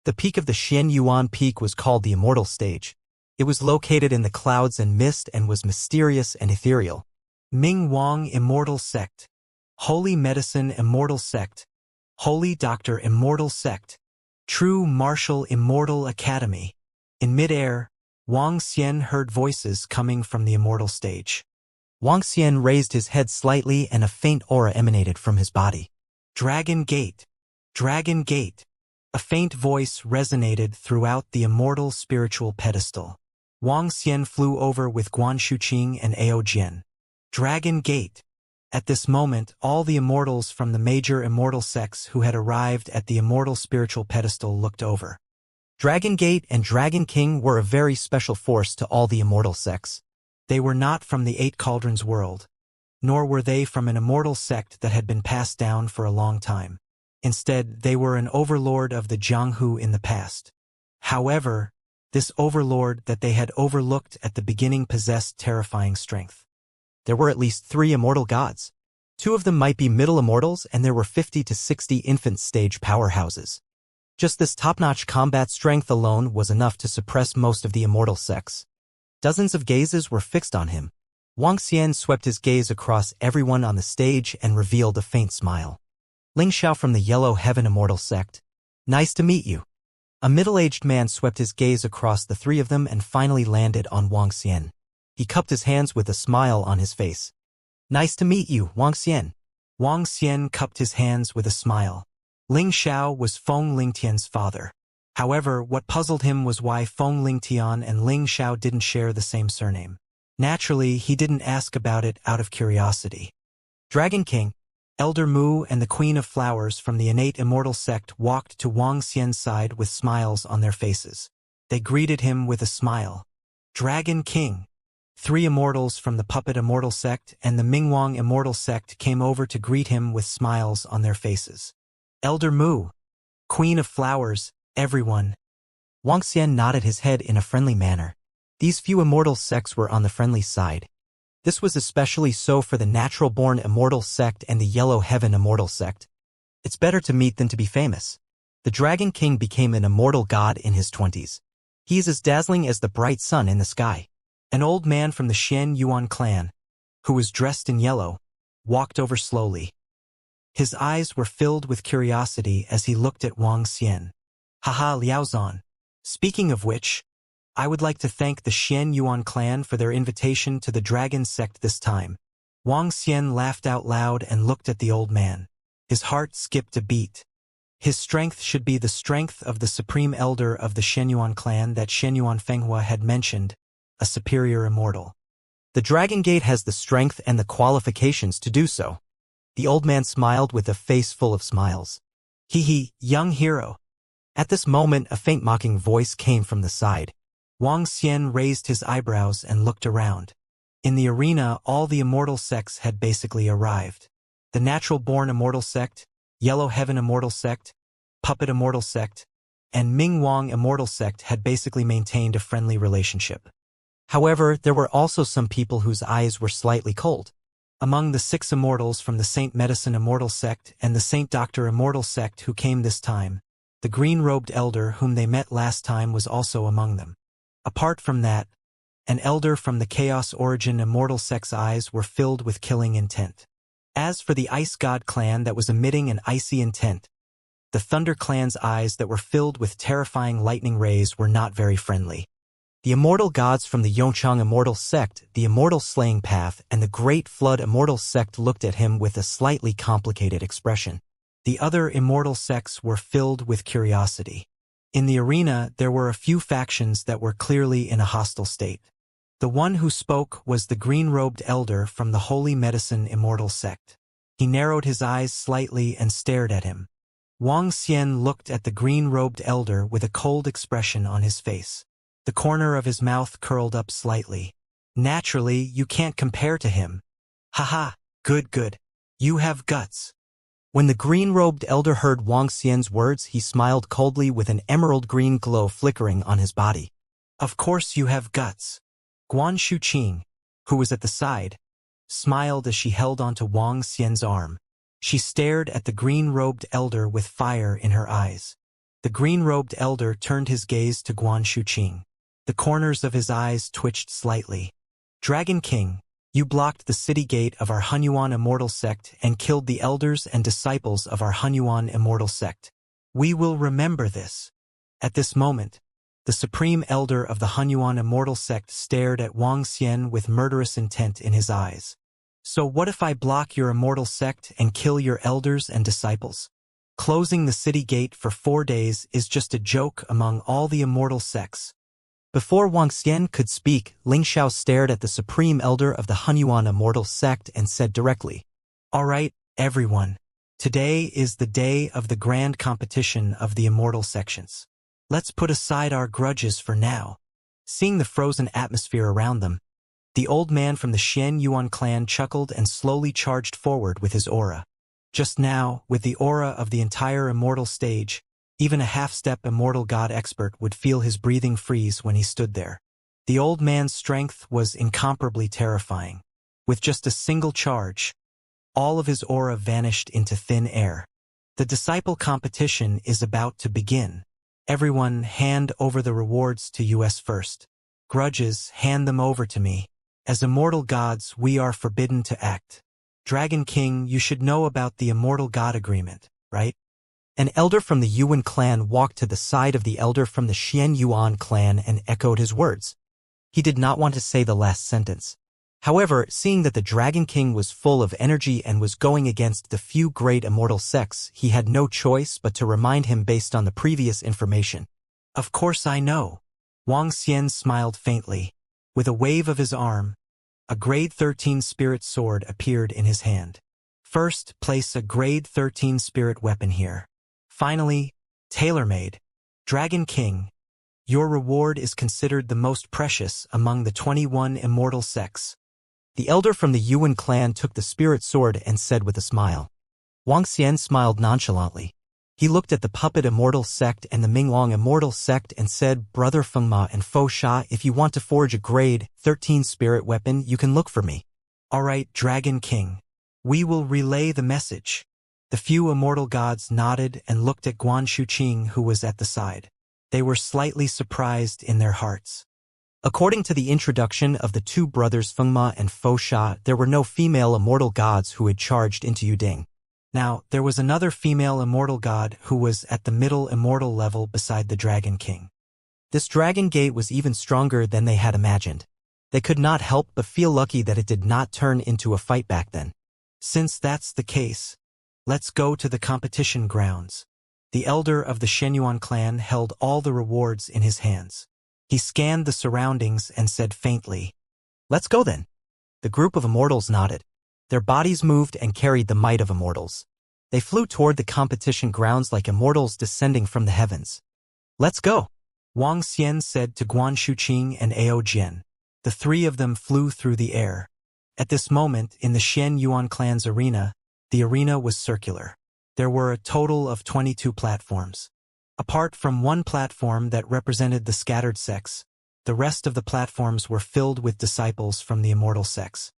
The peak of the Xianyuan Peak was called the Immortal Stage. It was located in the clouds and mist and was mysterious and ethereal. Ming Wang Immortal Sect. Holy Medicine Immortal Sect. Holy Doctor Immortal Sect. True Martial Immortal Academy. In midair, Wang Xian heard voices coming from the immortal stage. Wang Xian raised his head slightly and a faint aura emanated from his body. Dragon Gate. Dragon Gate. A faint voice resonated throughout the immortal spiritual pedestal. Wang Xian flew over with Guan Shuqing and Ao Jian. Dragon Gate. At this moment, all the immortals from the major immortal sects who had arrived at the immortal spiritual pedestal looked over. Dragon Gate and Dragon King were a very special force to all the immortal sects. They were not from the Eight Cauldrons world, nor were they from an immortal sect that had been passed down for a long time. Instead, they were an overlord of the Jianghu in the past. However, this overlord that they had overlooked at the beginning possessed terrifying strength. There were at least 3 immortal gods. 2 of them might be middle immortals, and there were 50 to 60 infant stage powerhouses. Just this top-notch combat strength alone was enough to suppress most of the immortal sects. Dozens of gazes were fixed on him. Wang Xian swept his gaze across everyone on the stage and revealed a faint smile. Ling Xiao from the Yellow Heaven Immortal Sect. Nice to meet you. A middle-aged man swept his gaze across the 3 of them and finally landed on Wang Xian. He cupped his hands with a smile on his face. Nice to meet you, Wang Xian. Wang Xian cupped his hands with a smile. Ling Xiao was Feng Lingtian's father. However, what puzzled him was why Feng Lingtian and Ling Xiao didn't share the same surname. Naturally, he didn't ask about it out of curiosity. Dragon King, Elder Mu and the Queen of Flowers from the innate immortal sect walked to Wang Xian's side with smiles on their faces. They greeted him with a smile. Dragon King. 3 immortals from the Puppet Immortal Sect and the Mingwang Immortal Sect came over to greet him with smiles on their faces. Elder Mu, Queen of Flowers, everyone. Wang Xian nodded his head in a friendly manner. These few immortal sects were on the friendly side. This was especially so for the natural-born immortal sect and the Yellow Heaven Immortal Sect. It's better to meet than to be famous. The Dragon King became an immortal god in his 20s. He is as dazzling as the bright sun in the sky. An old man from the Xian Yuan clan, who was dressed in yellow, walked over slowly. His eyes were filled with curiosity as he looked at Wang Xian. Haha, Liaozan. Speaking of which, I would like to thank the Xian Yuan clan for their invitation to the Dragon Sect this time. Wang Xian laughed out loud and looked at the old man. His heart skipped a beat. His strength should be the strength of the supreme elder of the Shenyuan clan that Shenyuan Fenghua had mentioned, a superior immortal. The Dragon Gate has the strength and the qualifications to do so. The old man smiled with a face full of smiles. Hee, young hero. At this moment, a faint mocking voice came from the side. Wang Xian raised his eyebrows and looked around. In the arena, all the immortal sects had basically arrived. The natural-born immortal sect, Yellow Heaven Immortal Sect, Puppet Immortal Sect, and Mingwang Immortal Sect had basically maintained a friendly relationship. However, there were also some people whose eyes were slightly cold. Among the 6 immortals from the Saint Medicine Immortal Sect and the Saint Doctor Immortal Sect who came this time, the green-robed elder whom they met last time was also among them. Apart from that, an elder from the Chaos Origin Immortal Sect's eyes were filled with killing intent. As for the Ice God clan that was emitting an icy intent, the Thunder clan's eyes that were filled with terrifying lightning rays were not very friendly. The immortal gods from the Yongchang Immortal Sect, the Immortal Slaying Path, and the Great Flood Immortal Sect looked at him with a slightly complicated expression. The other immortal sects were filled with curiosity. In the arena, there were a few factions that were clearly in a hostile state. The one who spoke was the green-robed elder from the Holy Medicine Immortal Sect. He narrowed his eyes slightly and stared at him. Wang Xian looked at the green-robed elder with a cold expression on his face. The corner of his mouth curled up slightly. Naturally, you can't compare to him. Haha, good. You have guts. When the green-robed elder heard Wang Xian's words, he smiled coldly with an emerald-green glow flickering on his body. Of course you have guts. Guan Shuqing, who was at the side, smiled as she held onto Wang Xian's arm. She stared at the green-robed elder with fire in her eyes. The green-robed elder turned his gaze to Guan Shuqing. The corners of his eyes twitched slightly. Dragon King, you blocked the city gate of our Hunyuan Immortal Sect and killed the elders and disciples of our Hunyuan Immortal Sect. We will remember this. At this moment, the supreme elder of the Hunyuan Immortal Sect stared at Wang Xian with murderous intent in his eyes. So what if I block your immortal sect and kill your elders and disciples? Closing the city gate for 4 days is just a joke among all the immortal sects. Before Wang Xian could speak, Ling Xiao stared at the supreme elder of the Hunyuan Immortal Sect and said directly, Alright, everyone. Today is the day of the grand competition of the Immortal sections. Let's put aside our grudges for now. Seeing the frozen atmosphere around them, the old man from the Xian Yuan clan chuckled and slowly charged forward with his aura. Just now, with the aura of the entire Immortal stage, even a half-step Immortal God expert would feel his breathing freeze when he stood there. The old man's strength was incomparably terrifying. With just a single charge, all of his aura vanished into thin air. The disciple competition is about to begin. Everyone hand over the rewards to us first. Grudges, hand them over to me. As immortal gods, we are forbidden to act. Dragon King, you should know about the Immortal God Agreement, right? An elder from the Yuan clan walked to the side of the elder from the Xian Yuan clan and echoed his words. He did not want to say the last sentence. However, seeing that the Dragon King was full of energy and was going against the few great immortal sects, he had no choice but to remind him based on the previous information. Of course I know. Wang Xian smiled faintly. With a wave of his arm, a grade 13 spirit sword appeared in his hand. First, place a grade 13 spirit weapon here. Finally, tailor-made. Dragon King, your reward is considered the most precious among the 21 immortal sects. The elder from the Yuan clan took the spirit sword and said with a smile. Wang Xian smiled nonchalantly. He looked at the puppet immortal sect and the Minglong immortal sect and said, Brother Fengma and Fo Sha, if you want to forge a grade 13 spirit weapon, you can look for me. Alright, Dragon King. We will relay the message. The few immortal gods nodded and looked at Guan Shuqing, who was at the side. They were slightly surprised in their hearts. According to the introduction of the two brothers Fengma and Fo Sha, there were no female immortal gods who had charged into Yuding. Now, there was another female immortal god who was at the middle immortal level beside the Dragon King. This Dragon Gate was even stronger than they had imagined. They could not help but feel lucky that it did not turn into a fight back then. Since that's the case, let's go to the competition grounds. The elder of the Shenyuan clan held all the rewards in his hands. He scanned the surroundings and said faintly, Let's go then. The group of immortals nodded. Their bodies moved and carried the might of immortals. They flew toward the competition grounds like immortals descending from the heavens. Let's go, Wang Xian said to Guan Shuqing and Ao Jian. The three of them flew through the air. At this moment, in the Shen Yuan clan's arena, the arena was circular. There were a total of 22 platforms. Apart from one platform that represented the scattered sects, the rest of the platforms were filled with disciples from the immortal sects.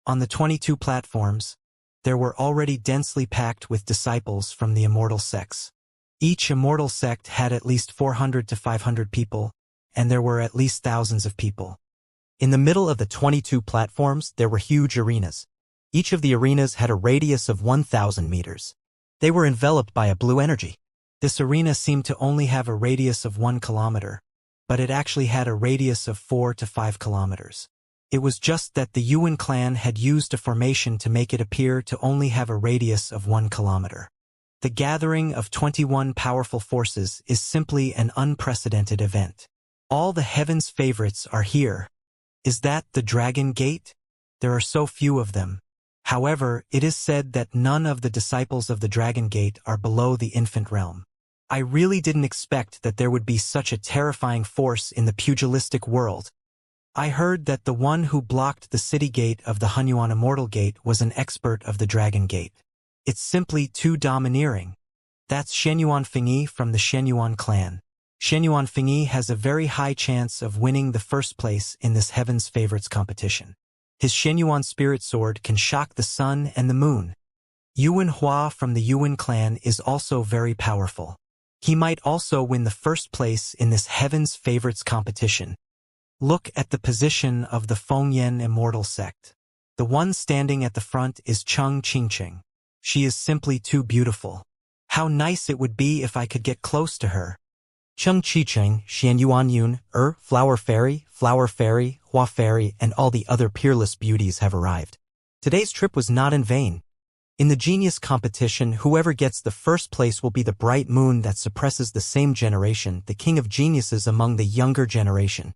On the 22 platforms, there were already densely packed with disciples from the immortal sects. Each immortal sect had at least 400 to 500 people, and there were at least thousands of people. In the middle of the 22 platforms, there were huge arenas. Each of the arenas had a radius of 1,000 meters. They were enveloped by a blue energy. This arena seemed to only have a radius of 1 kilometer, but it actually had a radius of 4 to 5 kilometers. It was just that the Yuan clan had used a formation to make it appear to only have a radius of 1 kilometer. The gathering of 21 powerful forces is simply an unprecedented event. All the heavens' favorites are here. Is that the Dragon Gate? There are so few of them. However, it is said that none of the disciples of the Dragon Gate are below the infant realm. I really didn't expect that there would be such a terrifying force in the pugilistic world. I heard that the one who blocked the city gate of the Hunyuan Immortal Gate was an expert of the Dragon Gate. It's simply too domineering. That's Shenyuan Fengyi from the Shenyuan clan. Shenyuan Fengyi has a very high chance of winning the first place in this Heaven's Favorites competition. His Shenyuan spirit sword can shock the sun and the moon. Yuan Hua from the Yuan clan is also very powerful. He might also win the first place in this Heaven's Favorites competition. Look at the position of the Fengyan Immortal sect. The one standing at the front is Cheng Qingqing. She is simply too beautiful. How nice it would be if I could get close to her. Cheng Qingqing, Xian Yuan Yun, Flower Fairy, Hua Fairy, and all the other peerless beauties have arrived. Today's trip was not in vain. In the genius competition, whoever gets the first place will be the bright moon that suppresses the same generation, the king of geniuses among the younger generation.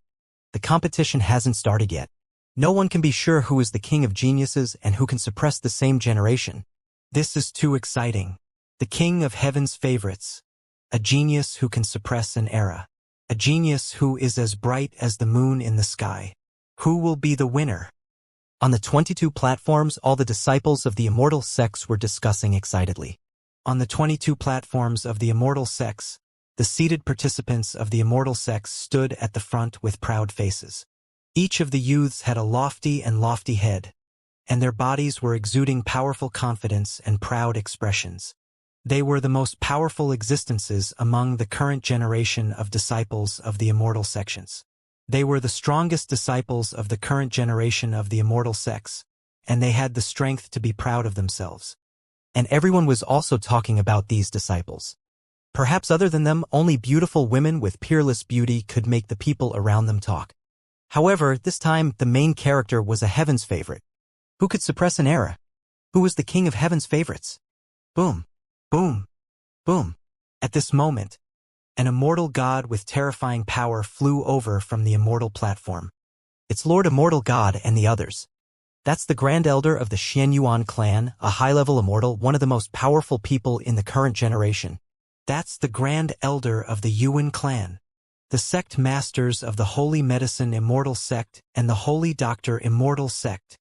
The competition hasn't started yet. No one can be sure who is the king of geniuses and who can suppress the same generation. This is too exciting. The king of heaven's favorites. A genius who can suppress an era. A genius who is as bright as the moon in the sky. Who will be the winner? On the 22 platforms, all the disciples of the immortal sects were discussing excitedly. On the 22 platforms of the immortal sects, the seated participants of the immortal sects stood at the front with proud faces. Each of the youths had a lofty head, and their bodies were exuding powerful confidence and proud expressions. They were the most powerful existences among the current generation of disciples of the immortal sections. They were the strongest disciples of the current generation of the immortal sects, and they had the strength to be proud of themselves. And everyone was also talking about these disciples. Perhaps other than them, only beautiful women with peerless beauty could make the people around them talk. However, this time, the main character was a heaven's favorite. Who could suppress an era? Who was the king of heaven's favorites? Boom, boom, boom. At this moment, an immortal god with terrifying power flew over from the immortal platform. It's Lord Immortal God and the others. That's the Grand Elder of the Xianyuan clan, a high-level immortal, one of the most powerful people in the current generation. That's the Grand Elder of the Yuan clan. The sect masters of the Holy Medicine Immortal sect and the Holy Doctor Immortal sect.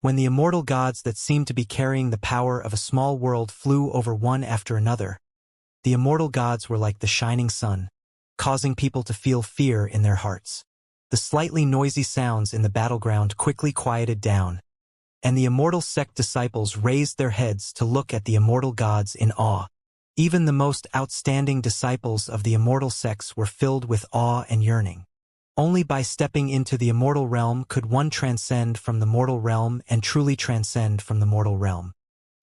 When the immortal gods that seemed to be carrying the power of a small world flew over one after another, the immortal gods were like the shining sun, causing people to feel fear in their hearts. The slightly noisy sounds in the battleground quickly quieted down, and the immortal sect disciples raised their heads to look at the immortal gods in awe. Even the most outstanding disciples of the immortal sects were filled with awe and yearning. Only by stepping into the immortal realm could one transcend from the mortal realm and truly transcend from the mortal realm.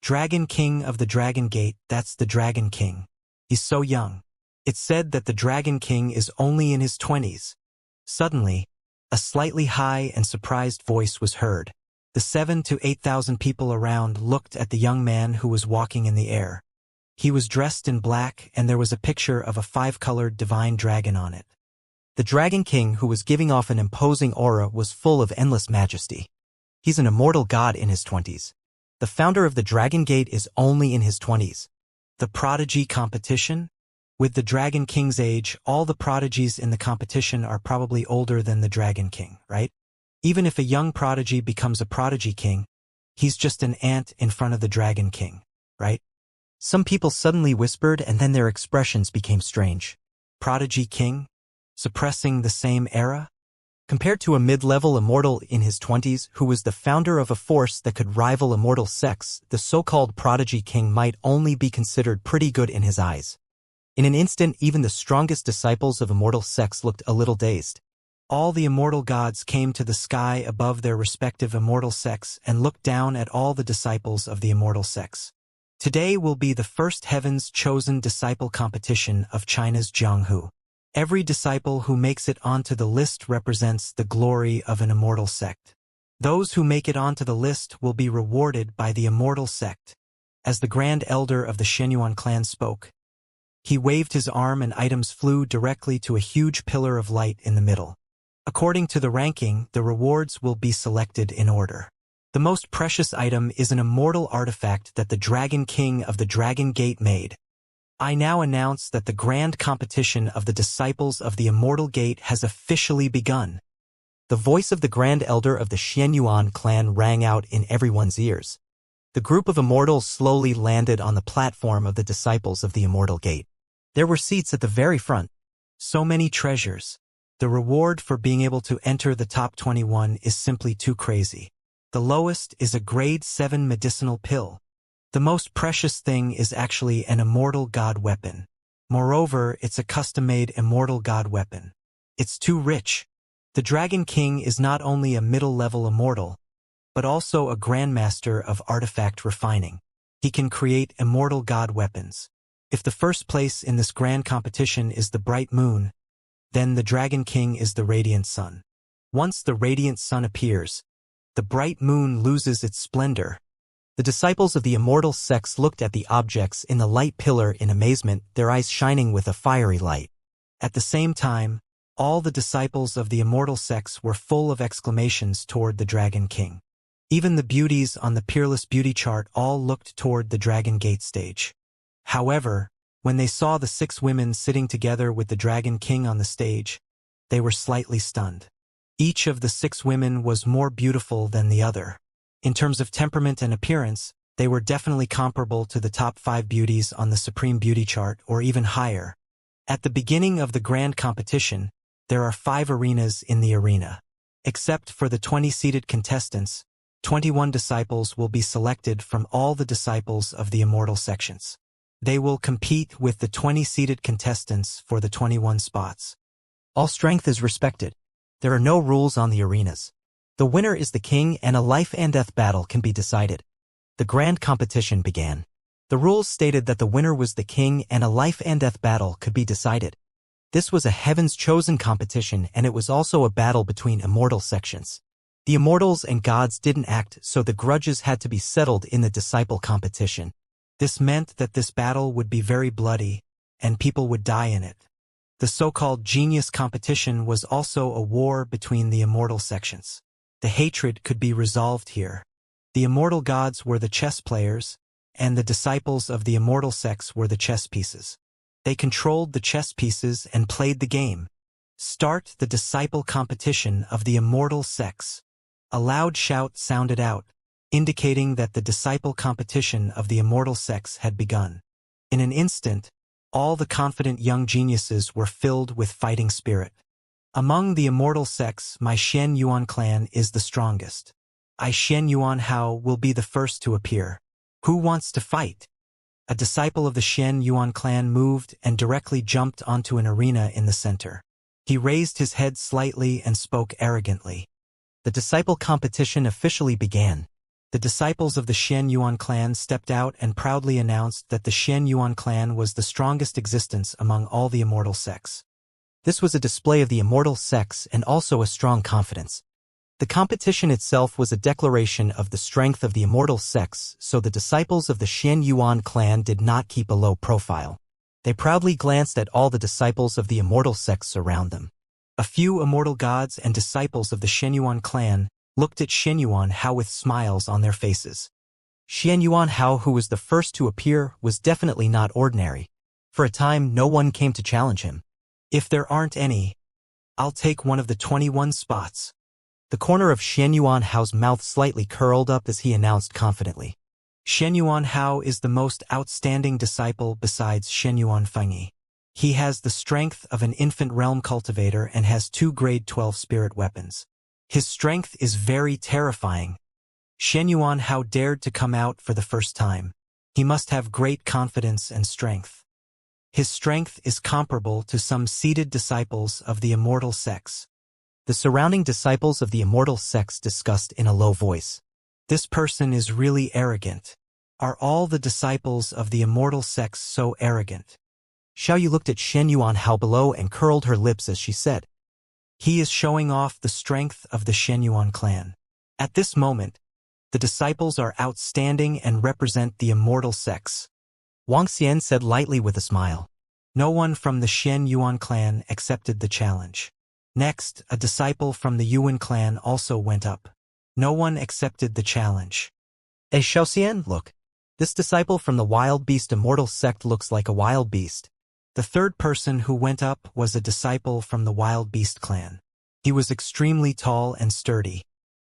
Dragon King of the Dragon Gate, that's the Dragon King. He's so young. It's said that the Dragon King is only in his 20s. Suddenly, a slightly high and surprised voice was heard. The 7,000 to 8,000 people around looked at the young man who was walking in the air. He was dressed in black, and there was a picture of a 5-colored divine dragon on it. The Dragon King, who was giving off an imposing aura, was full of endless majesty. He's an immortal god in his 20s. The founder of the Dragon Gate is only in his 20s. The prodigy competition? With the Dragon King's age, all the prodigies in the competition are probably older than the Dragon King, right? Even if a young prodigy becomes a prodigy king, he's just an ant in front of the Dragon King, right? Some people suddenly whispered, and then their expressions became strange. Prodigy king? Suppressing the same era? Compared to a mid-level immortal in his 20s who was the founder of a force that could rival immortal sects, the so-called prodigy king might only be considered pretty good in his eyes. In an instant, even the strongest disciples of immortal sects looked a little dazed. All the immortal gods came to the sky above their respective immortal sects and looked down at all the disciples of the immortal sects. Today will be the first Heaven's Chosen Disciple competition of China's Jianghu. Every disciple who makes it onto the list represents the glory of an immortal sect. Those who make it onto the list will be rewarded by the immortal sect. As the Grand Elder of the Shenyuan clan spoke, he waved his arm and items flew directly to a huge pillar of light in the middle. According to the ranking, the rewards will be selected in order. The most precious item is an immortal artifact that the Dragon King of the Dragon Gate made. I now announce that the grand competition of the disciples of the Immortal Gate has officially begun. The voice of the Grand Elder of the Shenyuan clan rang out in everyone's ears. The group of immortals slowly landed on the platform of the disciples of the Immortal Gate. There were seats at the very front. So many treasures. The reward for being able to enter the top 21 is simply too crazy. The lowest is a grade 7 medicinal pill. The most precious thing is actually an immortal god weapon. Moreover, it's a custom-made immortal god weapon. It's too rich. The Dragon King is not only a middle-level immortal, but also a grandmaster of artifact refining. He can create immortal god weapons. If the first place in this grand competition is the bright moon, then the Dragon King is the radiant sun. Once the radiant sun appears, the bright moon loses its splendor. The disciples of the immortal sects looked at the objects in the light pillar in amazement, their eyes shining with a fiery light. At the same time, all the disciples of the immortal sects were full of exclamations toward the Dragon King. Even the beauties on the Peerless Beauty chart all looked toward the Dragon Gate stage. However, when they saw the 6 women sitting together with the Dragon King on the stage, they were slightly stunned. Each of the 6 women was more beautiful than the other. In terms of temperament and appearance, they were definitely comparable to the top 5 beauties on the Supreme Beauty chart or even higher. At the beginning of the grand competition, there are 5 arenas in the arena. Except for the 20 seated contestants, 21 disciples will be selected from all the disciples of the Immortal sections. They will compete with the 20 seated contestants for the 21 spots. All strength is respected. There are no rules on the arenas. The winner is the king and a life and death battle can be decided. The grand competition began. The rules stated that the winner was the king and a life and death battle could be decided. This was a heaven's chosen competition and it was also a battle between immortal sections. The immortals and gods didn't act, so the grudges had to be settled in the disciple competition. This meant that this battle would be very bloody, and people would die in it. The so-called genius competition was also a war between the immortal sections. The hatred could be resolved here. The immortal gods were the chess players, and the disciples of the immortal sex were the chess pieces. They controlled the chess pieces and played the game. Start the disciple competition of the immortal sex. A loud shout sounded out, indicating that the disciple competition of the immortal sex had begun. In an instant, all the confident young geniuses were filled with fighting spirit. Among the immortal sex, my Shen Yuan clan is the strongest. I Shen Yuan Hao will be the first to appear. Who wants to fight? A disciple of the Shen Yuan clan moved and directly jumped onto an arena in the center. He raised his head slightly and spoke arrogantly. The disciple competition officially began. The disciples of the Shen Yuan clan stepped out and proudly announced that the Shen Yuan clan was the strongest existence among all the immortal sex. This was a display of the immortal sex and also a strong confidence. The competition itself was a declaration of the strength of the immortal sex, so the disciples of the Shen Yuan clan did not keep a low profile. They proudly glanced at all the disciples of the immortal sex around them. A few immortal gods and disciples of the Shen Yuan clan looked at Shen Yuan Hao with smiles on their faces. Shen Yuan Hao, who was the first to appear, was definitely not ordinary. For a time, no one came to challenge him. If there aren't any, I'll take one of the 21 spots. The corner of Shen Yuan Hao's mouth slightly curled up as he announced confidently. Shen Yuan Hao is the most outstanding disciple besides Shen Yuan Fengyi. He has the strength of an infant realm cultivator and has 2 grade 12 spirit weapons. His strength is very terrifying. Shen Yuan Hao dared to come out for the first time. He must have great confidence and strength. His strength is comparable to some seated disciples of the immortal sex. The surrounding disciples of the immortal sex discussed in a low voice. This person is really arrogant. Are all the disciples of the immortal sex so arrogant? Xiaoyu looked at Shen Yuan Hao below and curled her lips as she said, "He is showing off the strength of the Shen Yuan clan." At this moment, the disciples are outstanding and represent the immortal sex. Wang Xian said lightly with a smile. No one from the Shen Yuan clan accepted the challenge. Next, a disciple from the Yuan clan also went up. No one accepted the challenge. Hey Xiaoxian, look. This disciple from the wild beast immortal sect looks like a wild beast. The third person who went up was a disciple from the Wild Beast clan. He was extremely tall and sturdy.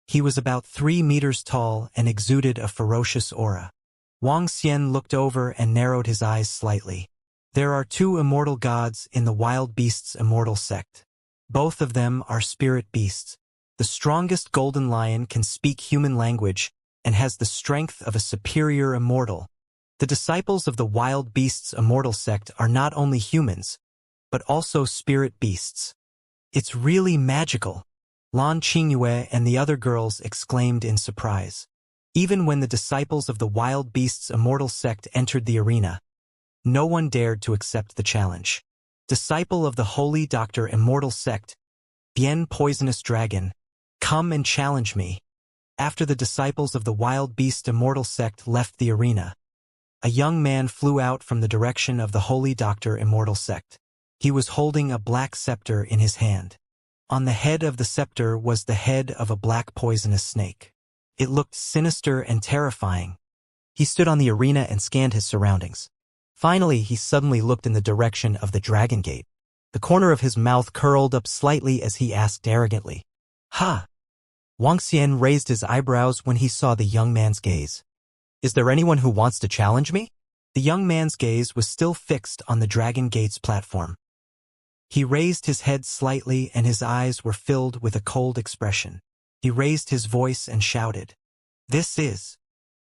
He was about 3 meters tall and exuded a ferocious aura. Wang Xian looked over and narrowed his eyes slightly. There are 2 immortal gods in the Wild Beasts immortal sect. Both of them are spirit beasts. The strongest golden lion can speak human language and has the strength of a superior immortal. The disciples of the Wild Beasts immortal sect are not only humans, but also spirit beasts. It's really magical. Lan Qingyue and the other girls exclaimed in surprise. Even when the disciples of the Wild Beasts immortal sect entered the arena, no one dared to accept the challenge. Disciple of the Holy Doctor immortal sect, Bien Poisonous Dragon, come and challenge me. After the disciples of the Wild Beast immortal sect left the arena, a young man flew out from the direction of the Holy Doctor immortal sect. He was holding a black scepter in his hand. On the head of the scepter was the head of a black poisonous snake. It looked sinister and terrifying. He stood on the arena and scanned his surroundings. Finally, he suddenly looked in the direction of the Dragon Gate. The corner of his mouth curled up slightly as he asked arrogantly, "Ha!" Wuxia raised his eyebrows when he saw the young man's gaze. "Is there anyone who wants to challenge me?" The young man's gaze was still fixed on the Dragon Gate's platform. He raised his head slightly and his eyes were filled with a cold expression. He raised his voice and shouted, "This is..."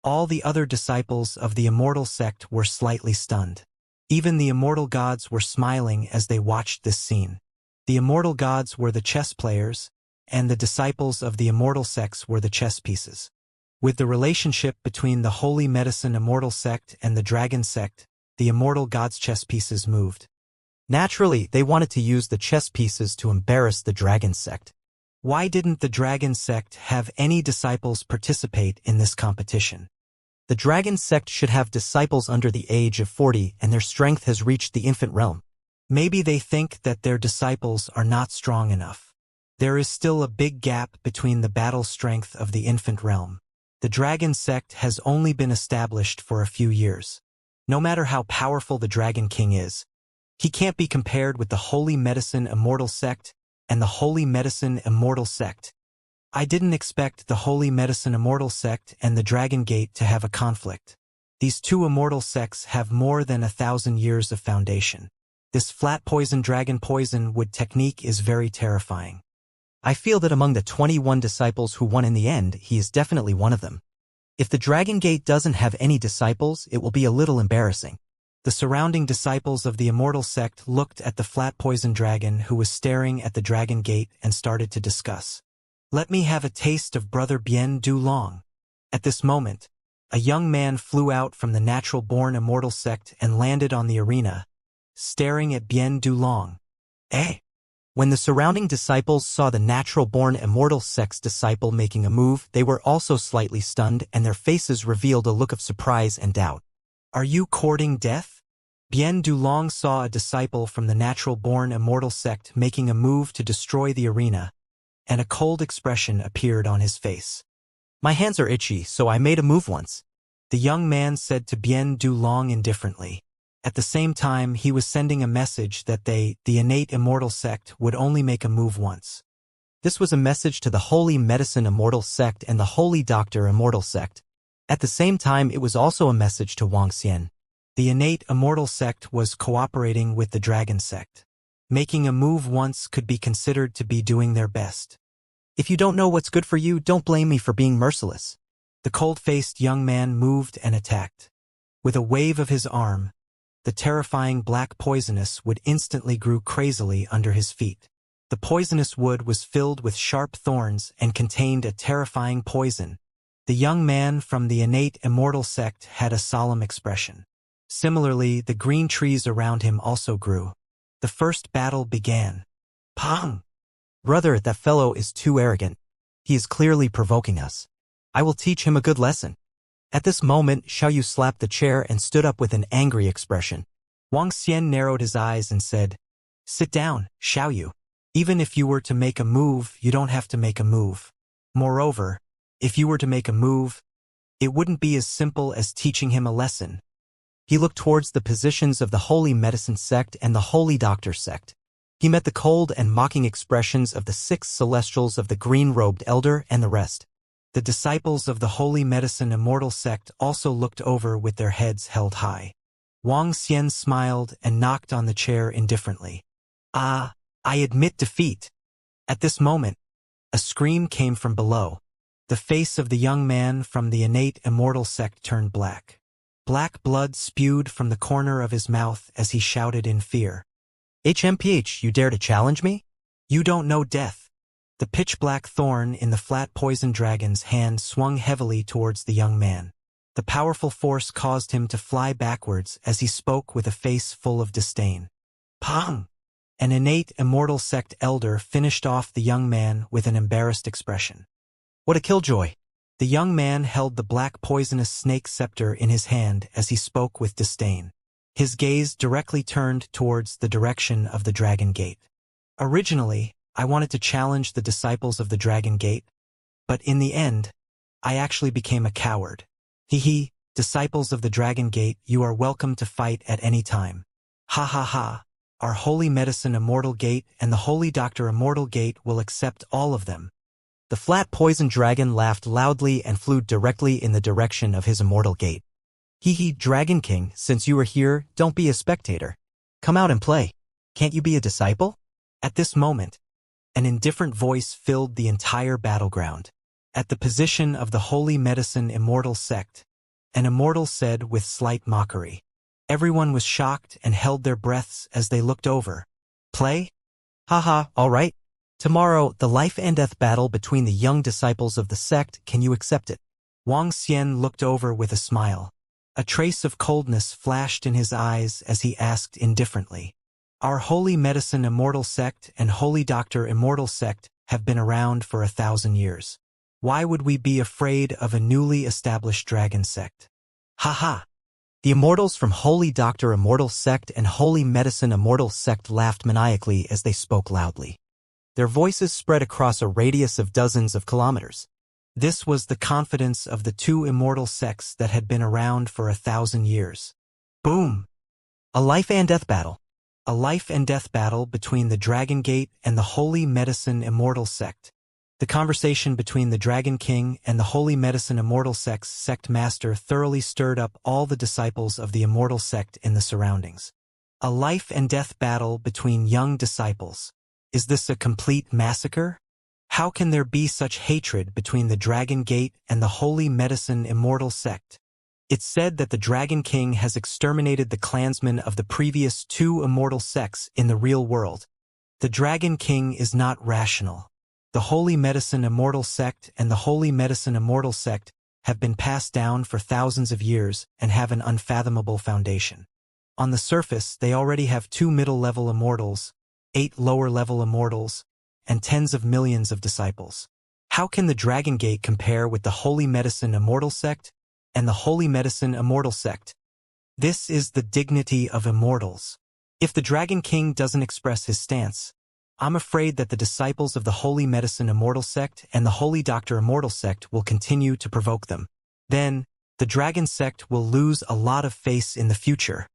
All the other disciples of the Immortal sect were slightly stunned. Even the Immortal gods were smiling as they watched this scene. The Immortal gods were the chess players, and the disciples of the Immortal sects were the chess pieces. With the relationship between the Holy Medicine Immortal sect and the Dragon sect, the Immortal gods' chess pieces moved. Naturally, they wanted to use the chess pieces to embarrass the Dragon sect. Why didn't the Dragon sect have any disciples participate in this competition? The Dragon sect should have disciples under the age of 40 and their strength has reached the infant realm. Maybe they think that their disciples are not strong enough. There is still a big gap between the battle strength of the infant realm. The Dragon sect has only been established for a few years. No matter how powerful the Dragon King is, he can't be compared with the Holy Medicine Immortal sect and the Holy Medicine Immortal sect. I didn't expect the Holy Medicine Immortal sect and the Dragon Gate to have a conflict. These two immortal sects have more than 1,000 years of foundation. This flat poison dragon poison wood technique is very terrifying. I feel that among the 21 disciples who won in the end, he is definitely one of them. If the Dragon Gate doesn't have any disciples, it will be a little embarrassing. The surrounding disciples of the Immortal sect looked at the flat poison dragon who was staring at the Dragon Gate and started to discuss. "Let me have a taste of Brother Bien Du Long." At this moment, a young man flew out from the natural-born Immortal sect and landed on the arena, staring at Bien Du Long. "Eh?" When the surrounding disciples saw the natural-born Immortal sect's disciple making a move, they were also slightly stunned and their faces revealed a look of surprise and doubt. "Are you courting death?" Bien Du Long saw a disciple from the natural-born Immortal sect making a move to destroy the arena, and a cold expression appeared on his face. "My hands are itchy, so I made a move once," the young man said to Bien Du Long indifferently. At the same time, he was sending a message that the innate Immortal sect, would only make a move once. This was a message to the Holy Medicine Immortal sect and the Holy Doctor Immortal sect. At the same time, it was also a message to Wuxia. The innate Immortal sect was cooperating with the Dragon sect. Making a move once could be considered to be doing their best. "If you don't know what's good for you, don't blame me for being merciless." The cold-faced young man moved and attacked. With a wave of his arm, the terrifying black poisonous wood instantly grew crazily under his feet. The poisonous wood was filled with sharp thorns and contained a terrifying poison. The young man from the innate Immortal sect had a solemn expression. Similarly, the green trees around him also grew. The first battle began. Pong! "Brother, that fellow is too arrogant. He is clearly provoking us. I will teach him a good lesson." At this moment, Xiaoyu slapped the chair and stood up with an angry expression. Wuxia narrowed his eyes and said, "Sit down, Xiaoyu. Even if you were to make a move, you don't have to make a move. Moreover, if you were to make a move, it wouldn't be as simple as teaching him a lesson." He looked towards the positions of the Holy Medicine sect and the Holy Doctor sect. He met the cold and mocking expressions of the 6 celestials of the green-robed elder and the rest. The disciples of the Holy Medicine Immortal sect also looked over with their heads held high. Wuxia smiled and knocked on the chair indifferently. "Ah, I admit defeat." At this moment, a scream came from below. The face of the young man from the innate Immortal sect turned black. Black blood spewed from the corner of his mouth as he shouted in fear. "HMPH, you dare to challenge me? You don't know death." The pitch-black thorn in the flat poison dragon's hand swung heavily towards the young man. The powerful force caused him to fly backwards as he spoke with a face full of disdain. Pong! An innate Immortal sect elder finished off the young man with an embarrassed expression. "What a killjoy!" The young man held the black poisonous snake scepter in his hand as he spoke with disdain. His gaze directly turned towards the direction of the Dragon Gate. "Originally, I wanted to challenge the disciples of the Dragon Gate, but in the end, I actually became a coward. Hee, disciples of the Dragon Gate, you are welcome to fight at any time. Ha ha ha. Our holy medicine Immortal Gate and the holy doctor Immortal Gate will accept all of them. The flat poison dragon laughed loudly and flew directly in the direction of his Immortal Gate. Dragon King, since you are here, don't be a spectator. Come out and play. Can't you be a disciple? At this moment, an indifferent voice filled the entire battleground. At the position of the holy medicine Immortal sect, an immortal said with slight mockery. Everyone was shocked and held their breaths as they looked over. Play? Haha, all right. Tomorrow, the life and death battle between the young disciples of the sect, can you accept it? Wang Xian looked over with a smile. A trace of coldness flashed in his eyes as he asked indifferently. Our holy medicine Immortal sect and holy doctor Immortal sect have been around for 1,000 years. Why would we be afraid of a newly established dragon sect? Ha. The immortals from Holy Doctor Immortal sect and Holy Medicine Immortal sect laughed maniacally as they spoke loudly. Their voices spread across a radius of dozens of kilometers. This was the confidence of the two immortal sects that had been around for 1,000 years. Boom! A life and death battle. A life and death battle between the Dragon Gate and the Holy Medicine Immortal sect. The conversation between the Dragon King and the Holy Medicine Immortal sect's sect master thoroughly stirred up all the disciples of the Immortal sect in the surroundings. A life and death battle between young disciples. Is this a complete massacre? How can there be such hatred between the Dragon Gate and the Holy Medicine Immortal sect? It's said that the Dragon King has exterminated the clansmen of the previous two immortal sects in the real world. The Dragon King is not rational. The Holy Medicine Immortal sect and the Holy Medicine Immortal sect have been passed down for thousands of years and have an unfathomable foundation. On the surface, they already have 2 middle-level immortals, 8 lower-level immortals, and tens of millions of disciples. How can the Dragon Gate compare with the Holy Medicine Immortal sect and the Holy Medicine Immortal sect? This is the dignity of immortals. If the Dragon King doesn't express his stance, I'm afraid that the disciples of the Holy Medicine Immortal sect and the Holy Doctor Immortal sect will continue to provoke them. Then, the Dragon sect will lose a lot of face in the future.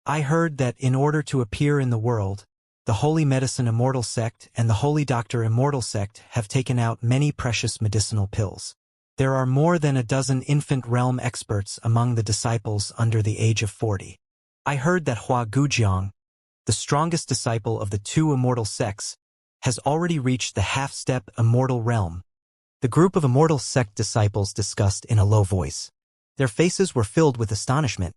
I heard that in order to appear in the world, the Holy Medicine Immortal sect and the Holy Doctor Immortal sect have taken out many precious medicinal pills. There are more than a dozen infant realm experts among the disciples under the age of 40. I heard that Hua Gujiang, the strongest disciple of the two immortal sects, has already reached the half-step immortal realm. The group of immortal sect disciples discussed in a low voice. Their faces were filled with astonishment.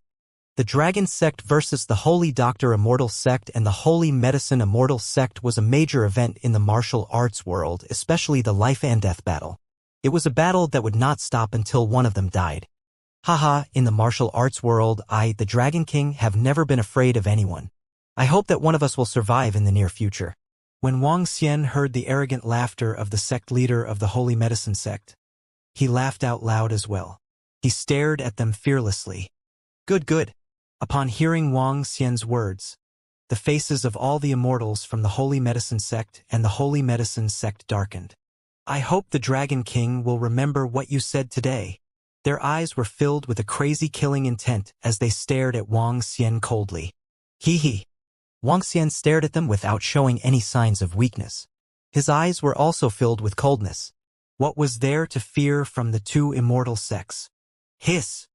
The Dragon sect versus the Holy Doctor Immortal sect and the Holy Medicine Immortal sect was a major event in the martial arts world, especially the life and death battle. It was a battle that would not stop until one of them died. Haha, in the martial arts world, the Dragon King, have never been afraid of anyone. I hope that one of us will survive in the near future. When Wang Xian heard the arrogant laughter of the sect leader of the Holy Medicine sect, he laughed out loud as well. He stared at them fearlessly. Good. Upon hearing Wang Xian's words, the faces of all the immortals from the Holy Medicine sect and the Holy Medicine sect darkened. I hope the Dragon King will remember what you said today. Their eyes were filled with a crazy killing intent as they stared at Wang Xian coldly. Hee. Wang Xian stared at them without showing any signs of weakness. His eyes were also filled with coldness. What was there to fear from the two immortal sects? Hiss!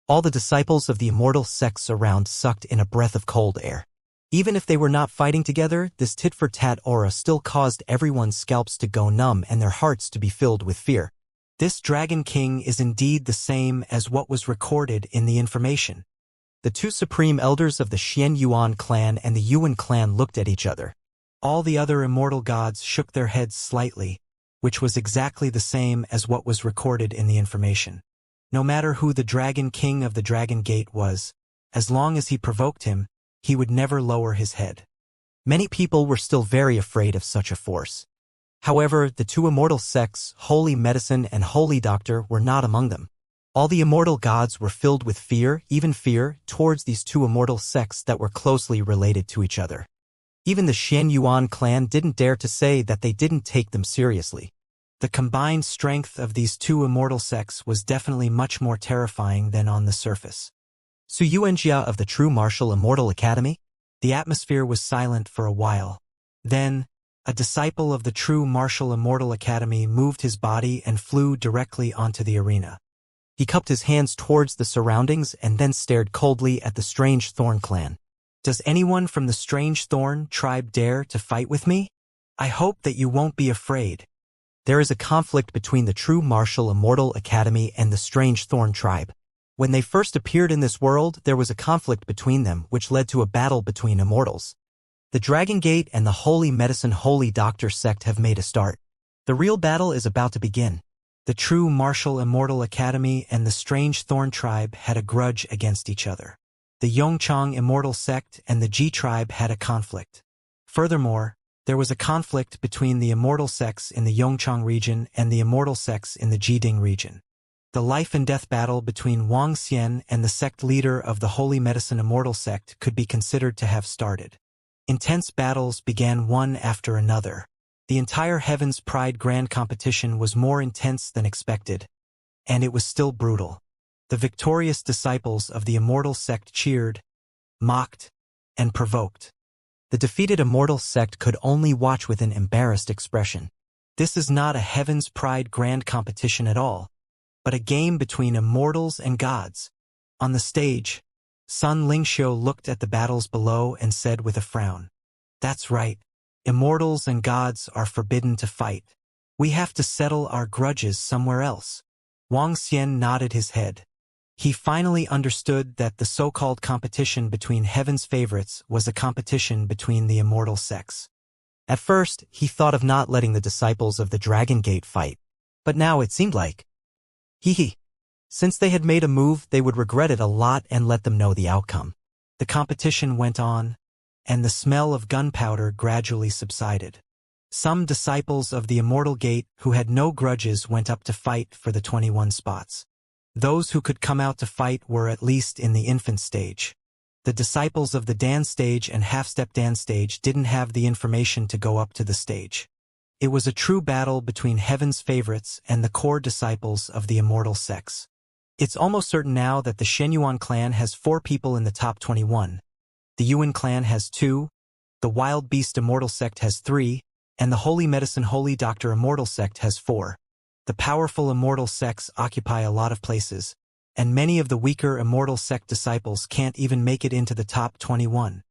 All the disciples of the immortal sects around sucked in a breath of cold air. Even if they were not fighting together, this tit-for-tat aura still caused everyone's scalps to go numb and their hearts to be filled with fear. This Dragon King is indeed the same as what was recorded in the information. The two supreme elders of the Xian Yuan clan and the Yuan clan looked at each other. All the other immortal gods shook their heads slightly, which was exactly the same as what was recorded in the information. No matter who the Dragon King of the Dragon Gate was, as long as he provoked him, he would never lower his head. Many people were still very afraid of such a force. However, the two immortal sects, Holy Medicine and Holy Doctor, were not among them. All the immortal gods were filled with fear, even fear, towards these two immortal sects that were closely related to each other. Even the Xian Yuan clan didn't dare to say that they didn't take them seriously. The combined strength of these two immortal sects was definitely much more terrifying than on the surface. Su Yuanjia of the True Martial Immortal Academy? The atmosphere was silent for a while. Then, a disciple of the True Martial Immortal Academy moved his body and flew directly onto the arena. He cupped his hands towards the surroundings and then stared coldly at the Strange Thorn clan. Does anyone from the Strange Thorn tribe dare to fight with me? I hope that you won't be afraid. There is a conflict between the True Martial Immortal Academy and the Strange Thorn tribe. When they first appeared in this world, there was a conflict between them which led to a battle between immortals. The Dragon Gate and the Holy Medicine Holy Doctor sect have made a start. The real battle is about to begin. The True Martial Immortal Academy and the Strange Thorn tribe had a grudge against each other. The Yongchang Immortal sect and the Ji tribe had a conflict. Furthermore, there was a conflict between the immortal sects in the Yongchang region and the immortal sects in the Jiding region. The life and death battle between Wang Xian and the sect leader of the Holy Medicine Immortal sect could be considered to have started. Intense battles began one after another. The entire Heaven's Pride Grand Competition was more intense than expected, and it was still brutal. The victorious disciples of the Immortal sect cheered, mocked, and provoked. The defeated Immortal sect could only watch with an embarrassed expression. This is not a Heaven's Pride Grand Competition at all, but a game between immortals and gods. On the stage, Sun Lingxiu looked at the battles below and said with a frown, "That's right. Immortals and gods are forbidden to fight. We have to settle our grudges somewhere else." Wang Xian nodded his head. He finally understood that the so-called competition between heaven's favorites was a competition between the immortal sects. At first, he thought of not letting the disciples of the Dragon Gate fight, but now it seemed like, since they had made a move, they would regret it a lot and let them know the outcome. The competition went on, and the smell of gunpowder gradually subsided. Some disciples of the Immortal Gate who had no grudges went up to fight for the 21 spots. Those who could come out to fight were at least in the infant stage. The disciples of the Dan stage and half-step Dan stage didn't have the information to go up to the stage. It was a true battle between heaven's favorites and the core disciples of the immortal sects. It's almost certain now that the Shenyuan clan has 4 people in the top 21. The Yuan clan has 2, the Wild Beast Immortal sect has 3, and the Holy Medicine Holy Doctor Immortal sect has 4. The powerful immortal sects occupy a lot of places, and many of the weaker immortal sect disciples can't even make it into the top 21.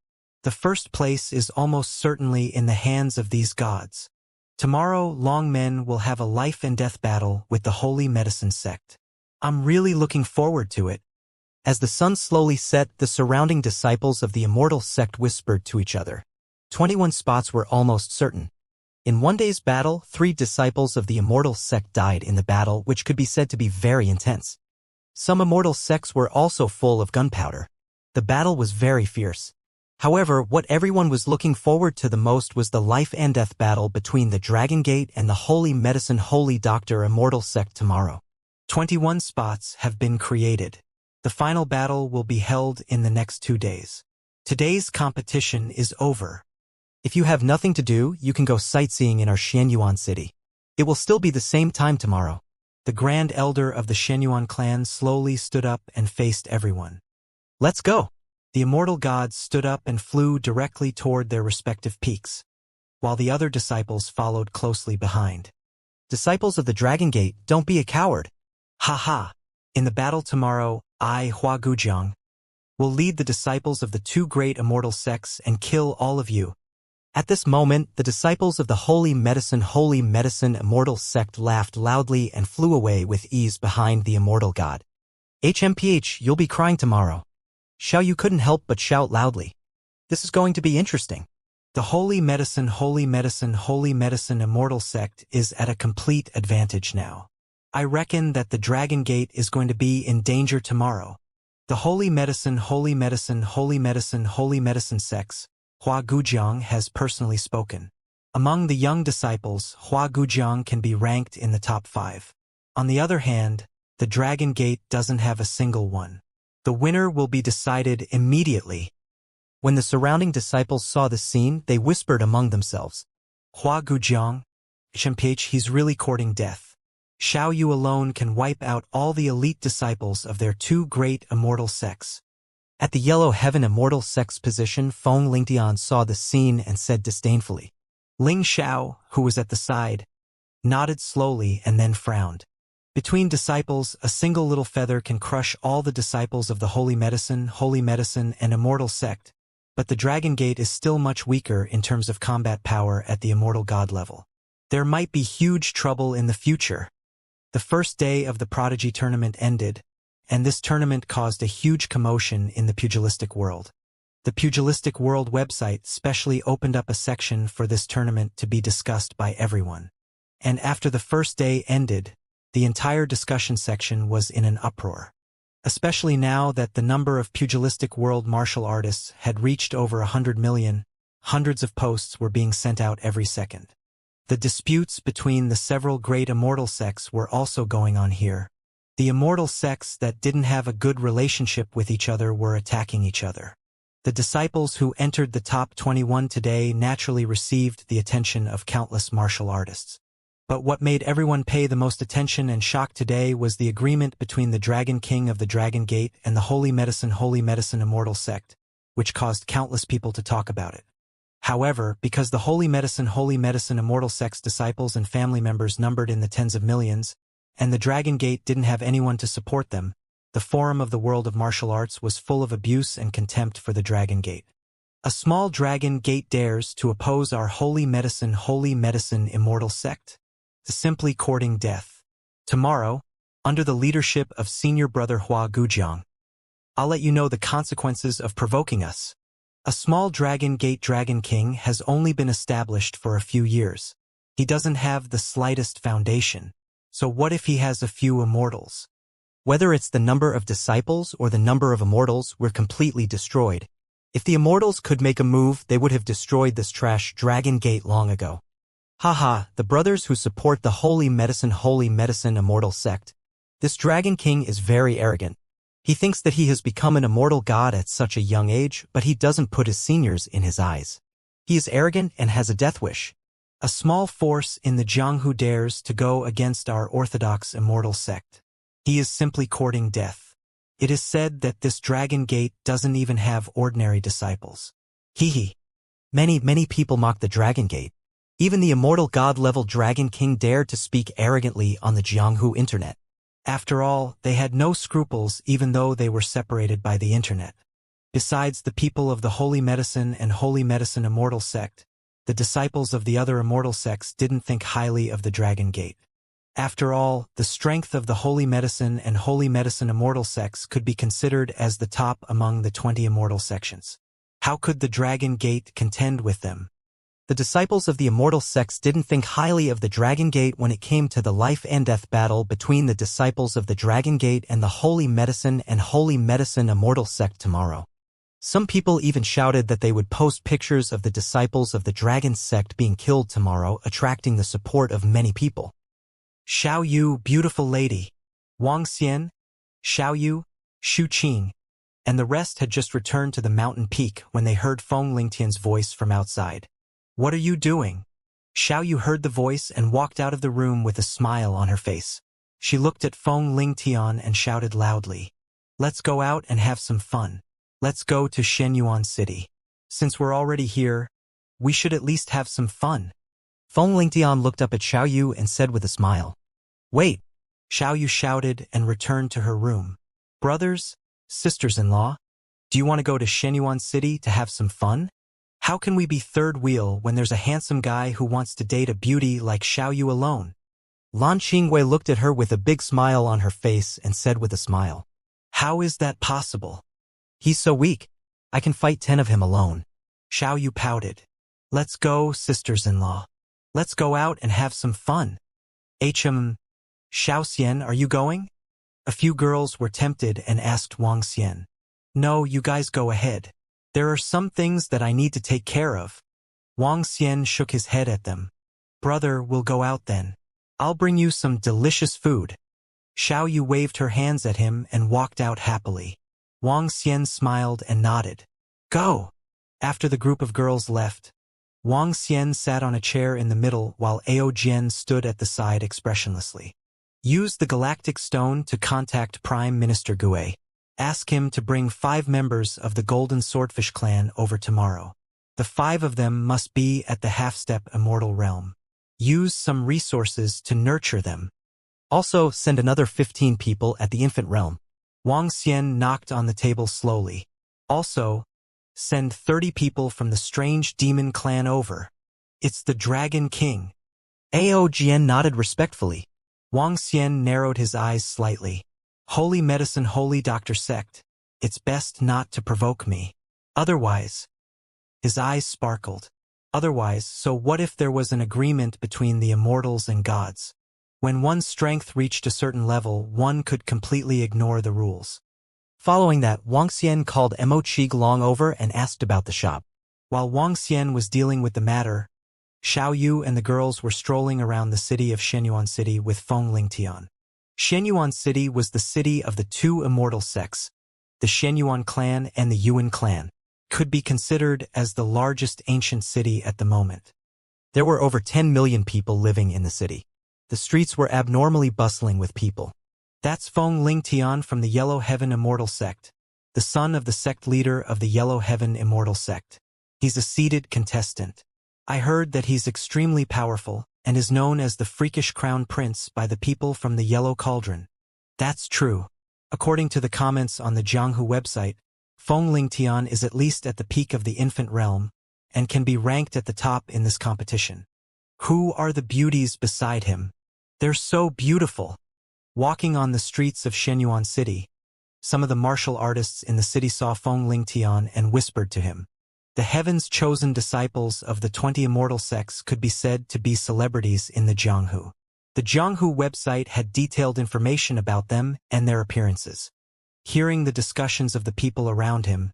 The first place is almost certainly in the hands of these gods. Tomorrow, Long Men will have a life and death battle with the Holy Medicine sect. I'm really looking forward to it. As the sun slowly set, the surrounding disciples of the immortal sect whispered to each other. 21 spots were almost certain. In one day's battle, 3 disciples of the immortal sect died in the battle, which could be said to be very intense. Some immortal sects were also full of gunpowder. The battle was very fierce. However, what everyone was looking forward to the most was the life and death battle between the Dragon Gate and the Holy Medicine Holy Doctor Immortal sect tomorrow. 21 spots have been created. The final battle will be held in the next 2 days. Today's competition is over. If you have nothing to do, you can go sightseeing in our Shenyuan city. It will still be the same time tomorrow. The Grand Elder of the Shenyuan clan slowly stood up and faced everyone. Let's go. The immortal gods stood up and flew directly toward their respective peaks, while the other disciples followed closely behind. Disciples of the Dragon Gate, don't be a coward. Ha! In the battle tomorrow, I, Hua Gujiang, will lead the disciples of the 2 great immortal sects and kill all of you. At this moment, the disciples of the Holy Medicine Immortal sect laughed loudly and flew away with ease behind the immortal god. HMPH, you'll be crying tomorrow. Xiao Yu couldn't help but shout loudly. This is going to be interesting. The Holy Medicine Immortal sect is at a complete advantage now. I reckon that the Dragon Gate is going to be in danger tomorrow. The Holy Medicine sects, Hua Gujiang has personally spoken. Among the young disciples, Hua Gujiang can be ranked in the top 5. On the other hand, the Dragon Gate doesn't have a single one. The winner will be decided immediately. When the surrounding disciples saw the scene, they whispered among themselves. Hua Gujiang, HMPH, he's really courting death. Xiao Yu alone can wipe out all the elite disciples of their two great immortal sects. At the Yellow Heaven immortal sect's position, Feng Lingtian saw the scene and said disdainfully. Ling Xiao, who was at the side, nodded slowly and then frowned. Between disciples, a single little feather can crush all the disciples of the Holy Medicine, and Immortal sect, but the Dragon Gate is still much weaker in terms of combat power at the Immortal God level. There might be huge trouble in the future. The first day of the Prodigy tournament ended, and this tournament caused a huge commotion in the pugilistic world. The pugilistic world website specially opened up a section for this tournament to be discussed by everyone. And after the first day ended, the entire discussion section was in an uproar. Especially now that the number of pugilistic world martial artists had reached over 100 million, hundreds of posts were being sent out every second. The disputes between the several great immortal sects were also going on here. The immortal sects that didn't have a good relationship with each other were attacking each other. The disciples who entered the top 21 today naturally received the attention of countless martial artists. But what made everyone pay the most attention and shock today was the agreement between the Dragon King of the Dragon Gate and the Holy Medicine Immortal sect, which caused countless people to talk about it. However, because the Holy Medicine Immortal sect's disciples and family members numbered in the tens of millions, and the Dragon Gate didn't have anyone to support them, the forum of the world of martial arts was full of abuse and contempt for the Dragon Gate. A small Dragon Gate dares to oppose our Holy Medicine Immortal sect? Simply courting death. Tomorrow, under the leadership of Senior Brother Hua Gujiang, I'll let you know the consequences of provoking us. A small Dragon Gate Dragon King has only been established for a few years. He doesn't have the slightest foundation. So what if he has a few immortals? Whether it's the number of disciples or the number of immortals, we're completely destroyed. If the immortals could make a move, they would have destroyed this trash Dragon Gate long ago. Haha, the brothers who support the Holy Medicine Immortal sect. This Dragon King is very arrogant. He thinks that he has become an immortal god at such a young age, but he doesn't put his seniors in his eyes. He is arrogant and has a death wish. A small force in the Jianghu dares to go against our orthodox immortal sect. He is simply courting death. It is said that this Dragon Gate doesn't even have ordinary disciples. Hee. Many people mock the Dragon Gate. Even the immortal god-level Dragon King dared to speak arrogantly on the Jianghu internet. After all, they had no scruples even though they were separated by the internet. Besides the people of the Holy Medicine Immortal sect, the disciples of the other immortal sects didn't think highly of the Dragon Gate. After all, the strength of the Holy Medicine Immortal sects could be considered as the top among the 20 immortal sections. How could the Dragon Gate contend with them? The disciples of the immortal sects didn't think highly of the Dragon Gate when it came to the life and death battle between the disciples of the Dragon Gate and the Holy Medicine Immortal sect tomorrow. Some people even shouted that they would post pictures of the disciples of the Dragon sect being killed tomorrow, attracting the support of many people. Xiao Yu, beautiful lady, Wang Xian, Xiao Yu, Xu Qing, and the rest had just returned to the mountain peak when they heard Feng Lingtian's voice from outside. What are you doing? Xiao Yu heard the voice and walked out of the room with a smile on her face. She looked at Feng Lingtian and shouted loudly, "Let's go out and have some fun. Let's go to Shenyuan City. Since we're already here, we should at least have some fun." Feng Lingtian looked up at Xiao Yu and said with a smile, "Wait." Xiao Yu shouted and returned to her room. "Brothers, sisters-in-law, do you want to go to Shenyuan City to have some fun? How can we be third wheel when there's a handsome guy who wants to date a beauty like Xiao Yu alone?" Lan Qingwei looked at her with a big smile on her face and said with a smile, "How is that possible? He's so weak. I can fight 10 of him alone." Xiao Yu pouted. "Let's go, sisters-in-law. Let's go out and have some fun." Xiao Xian, are you going? A few girls were tempted and asked Wang Xian. "No, you guys go ahead. There are some things that I need to take care of." Wang Xian shook his head at them. "Brother, we'll go out then. I'll bring you some delicious food." Xiao Yu waved her hands at him and walked out happily. Wang Xian smiled and nodded. "Go." After the group of girls left, Wang Xian sat on a chair in the middle while Ao Jian stood at the side expressionlessly. Use the galactic stone to contact Prime Minister Gue. Ask him to bring 5 members of the Golden Swordfish clan over tomorrow. The 5 of them must be at the half-step immortal realm. Use some resources to nurture them. Also, send another 15 people at the infant realm. Wang Xian knocked on the table slowly. Also, send 30 people from the strange demon clan over. It's the Dragon King. Ao Jian nodded respectfully. Wang Xian narrowed his eyes slightly. Holy medicine, holy doctor sect. It's best not to provoke me. Otherwise. His eyes sparkled. Otherwise, so what if there was an agreement between the immortals and gods? When one's strength reached a certain level, one could completely ignore the rules. Following that, Wang Xian called Mo Qi over and asked about the shop. While Wang Xian was dealing with the matter, Xiao Yu and the girls were strolling around the city of Shenyuan City with Feng Lingtian. Shenyuan City was the city of the 2 immortal sects, the Shenyuan clan and the Yuan clan, could be considered as the largest ancient city at the moment. There were over 10 million people living in the city. The streets were abnormally bustling with people. That's Feng Lingtian from the Yellow Heaven Immortal Sect, the son of the sect leader of the Yellow Heaven Immortal Sect. He's a seated contestant. I heard that he's extremely powerful and is known as the freakish crown prince by the people from the Yellow Cauldron. That's true. According to the comments on the Jianghu website, Feng Lingtian is at least at the peak of the infant realm and can be ranked at the top in this competition. Who are the beauties beside him? They're so beautiful. Walking on the streets of Shenyuan City, some of the martial artists in the city saw Feng Lingtian and whispered to him. The heaven's chosen disciples of the 20 immortal sects could be said to be celebrities in the Jianghu. The Jianghu website had detailed information about them and their appearances. Hearing the discussions of the people around him,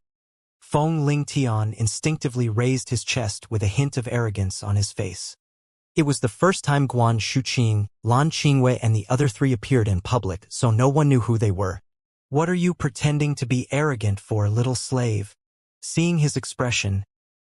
Feng Lingtian instinctively raised his chest with a hint of arrogance on his face. It was the first time Guan Shuqing, Lan Qingwei and the other 3 appeared in public, so no one knew who they were. What are you pretending to be arrogant for, little slave? Seeing his expression,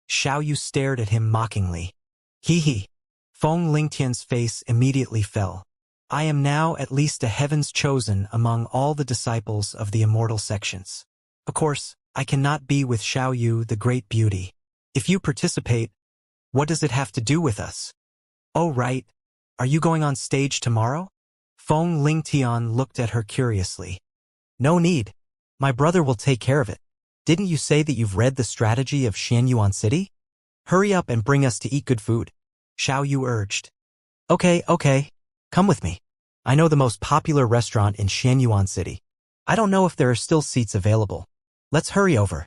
Xiao Yu stared at him mockingly. Hee. Feng Lingtian's face immediately fell. I am now at least a heaven's chosen among all the disciples of the immortal sections. Of course, I cannot be with Xiao Yu, the great beauty. If you participate, what does it have to do with us? Oh right, are you going on stage tomorrow? Feng Lingtian looked at her curiously. No need. My brother will take care of it. Didn't you say that you've read the strategy of Shenyuan City? Hurry up and bring us to eat good food. Xiao Yu urged. Okay. Come with me. I know the most popular restaurant in Shenyuan City. I don't know if there are still seats available. Let's hurry over.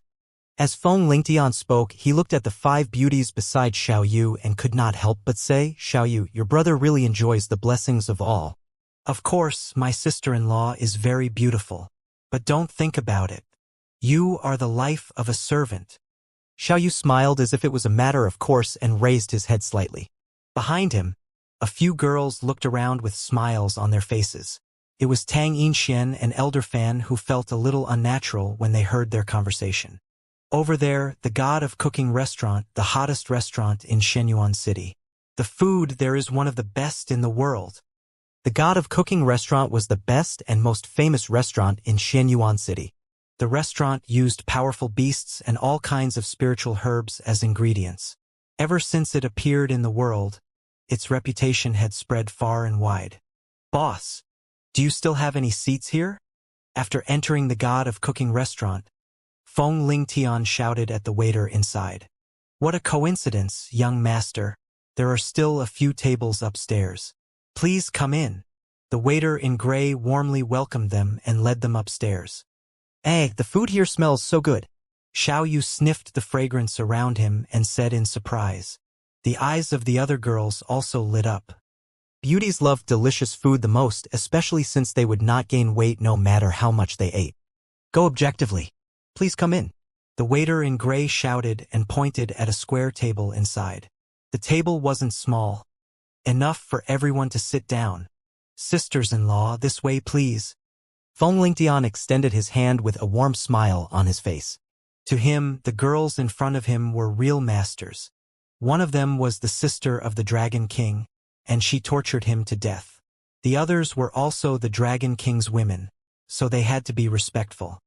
As Feng Lingtian spoke, he looked at the 5 beauties beside Xiao Yu and could not help but say, Xiao Yu, your brother really enjoys the blessings of all. Of course, my sister-in-law is very beautiful. But don't think about it. You are the life of a servant. Xiao Yu smiled as if it was a matter of course and raised his head slightly. Behind him, a few girls looked around with smiles on their faces. It was Tang Yinxian and Elder Fan who felt a little unnatural when they heard their conversation. Over there, the god of cooking restaurant, the hottest restaurant in Shenyuan City. The food there is one of the best in the world. The god of cooking restaurant was the best and most famous restaurant in Shenyuan City. The restaurant used powerful beasts and all kinds of spiritual herbs as ingredients. Ever since it appeared in the world, its reputation had spread far and wide. Boss, do you still have any seats here? After entering the god of cooking restaurant, Feng Lingtian shouted at the waiter inside. What a coincidence, young master. There are still a few tables upstairs. Please come in. The waiter in gray warmly welcomed them and led them upstairs. Hey, the food here smells so good. Xiao Yu sniffed the fragrance around him and said in surprise. The eyes of the other girls also lit up. Beauties love delicious food the most, especially since they would not gain weight no matter how much they ate. Go objectively. Please come in. The waiter in gray shouted and pointed at a square table inside. The table wasn't small. Enough for everyone to sit down. Sisters-in-law, this way please. Feng Lingtian extended his hand with a warm smile on his face. To him, the girls in front of him were real masters. One of them was the sister of the Dragon King, and she tortured him to death. The others were also the Dragon King's women, so they had to be respectful.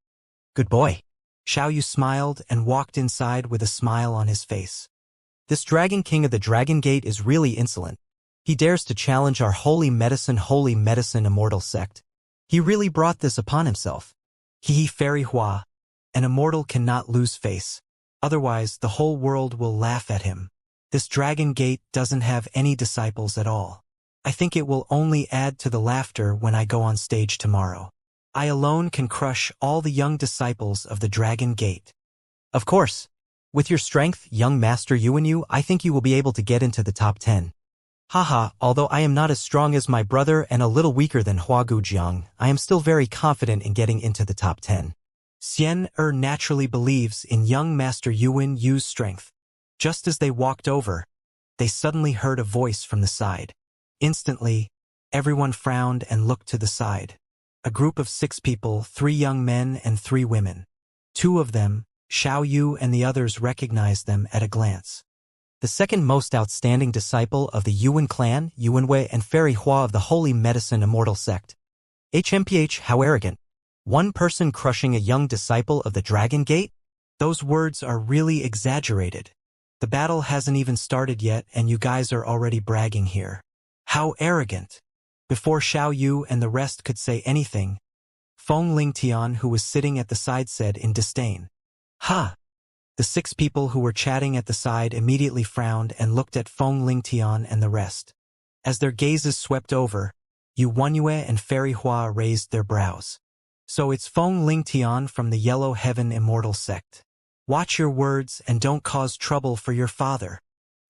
Good boy. Xiao Yu smiled and walked inside with a smile on his face. This Dragon King of the Dragon Gate is really insolent. He dares to challenge our holy medicine immortal sect. He really brought this upon himself. Fairy Hua, an immortal cannot lose face. Otherwise, the whole world will laugh at him. This Dragon Gate doesn't have any disciples at all. I think it will only add to the laughter when I go on stage tomorrow. I alone can crush all the young disciples of the Dragon Gate. Of course. With your strength, young Master Yuanyu, I think you will be able to get into the top 10. Haha, although I am not as strong as my brother and a little weaker than Hua Gujiang, I am still very confident in getting into the top 10. Xian naturally believes in young Master Yuan Yu's strength. Just as they walked over, they suddenly heard a voice from the side. Instantly, everyone frowned and looked to the side. A group of 6 people, 3 young men and 3 women. 2 of them, Xiao Yu and the others recognized them at a glance. The second most outstanding disciple of the Yuan clan, Yuanwei and Fairy Hua of the Holy Medicine Immortal sect. HMPH, how arrogant. One person crushing a young disciple of the Dragon Gate? Those words are really exaggerated. The battle hasn't even started yet and you guys are already bragging here. How arrogant. Before Xiao Yu and the rest could say anything, Feng Lingtian, who was sitting at the side, said in disdain. Ha! The 6 people who were chatting at the side immediately frowned and looked at Feng Lingtian and the rest. As their gazes swept over, Yu Wanyue and Fairy Hua raised their brows. So it's Feng Lingtian from the Yellow Heaven Immortal sect. Watch your words and don't cause trouble for your father.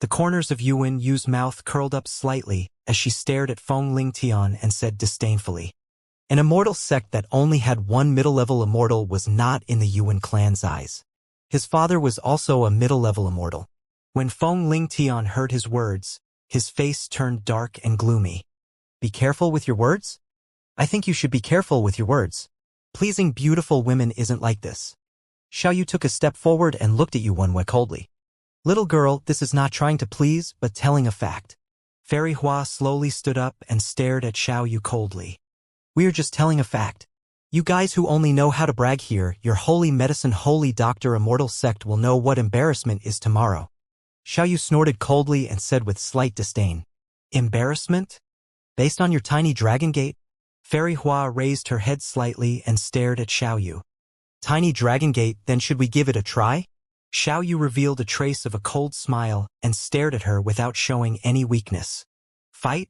The corners of Yuan Yu's mouth curled up slightly as she stared at Feng Lingtian and said disdainfully. An immortal sect that only had one middle-level immortal was not in the Yuan clan's eyes. His father was also a middle-level immortal. When Feng Lingtian heard his words, his face turned dark and gloomy. Be careful with your words? I think you should be careful with your words. Pleasing beautiful women isn't like this. Xiao Yu took a step forward and looked at Yu Wenwei coldly. Little girl, this is not trying to please, but telling a fact. Fairy Hua slowly stood up and stared at Xiao Yu coldly. We are just telling a fact. You guys who only know how to brag here, your holy medicine holy doctor immortal sect will know what embarrassment is tomorrow. Xiao Yu snorted coldly and said with slight disdain. Embarrassment? Based on your tiny dragon gate? Fairy Hua raised her head slightly and stared at Xiao Yu. Tiny dragon gate, then should we give it a try? Xiao Yu revealed a trace of a cold smile and stared at her without showing any weakness. Fight?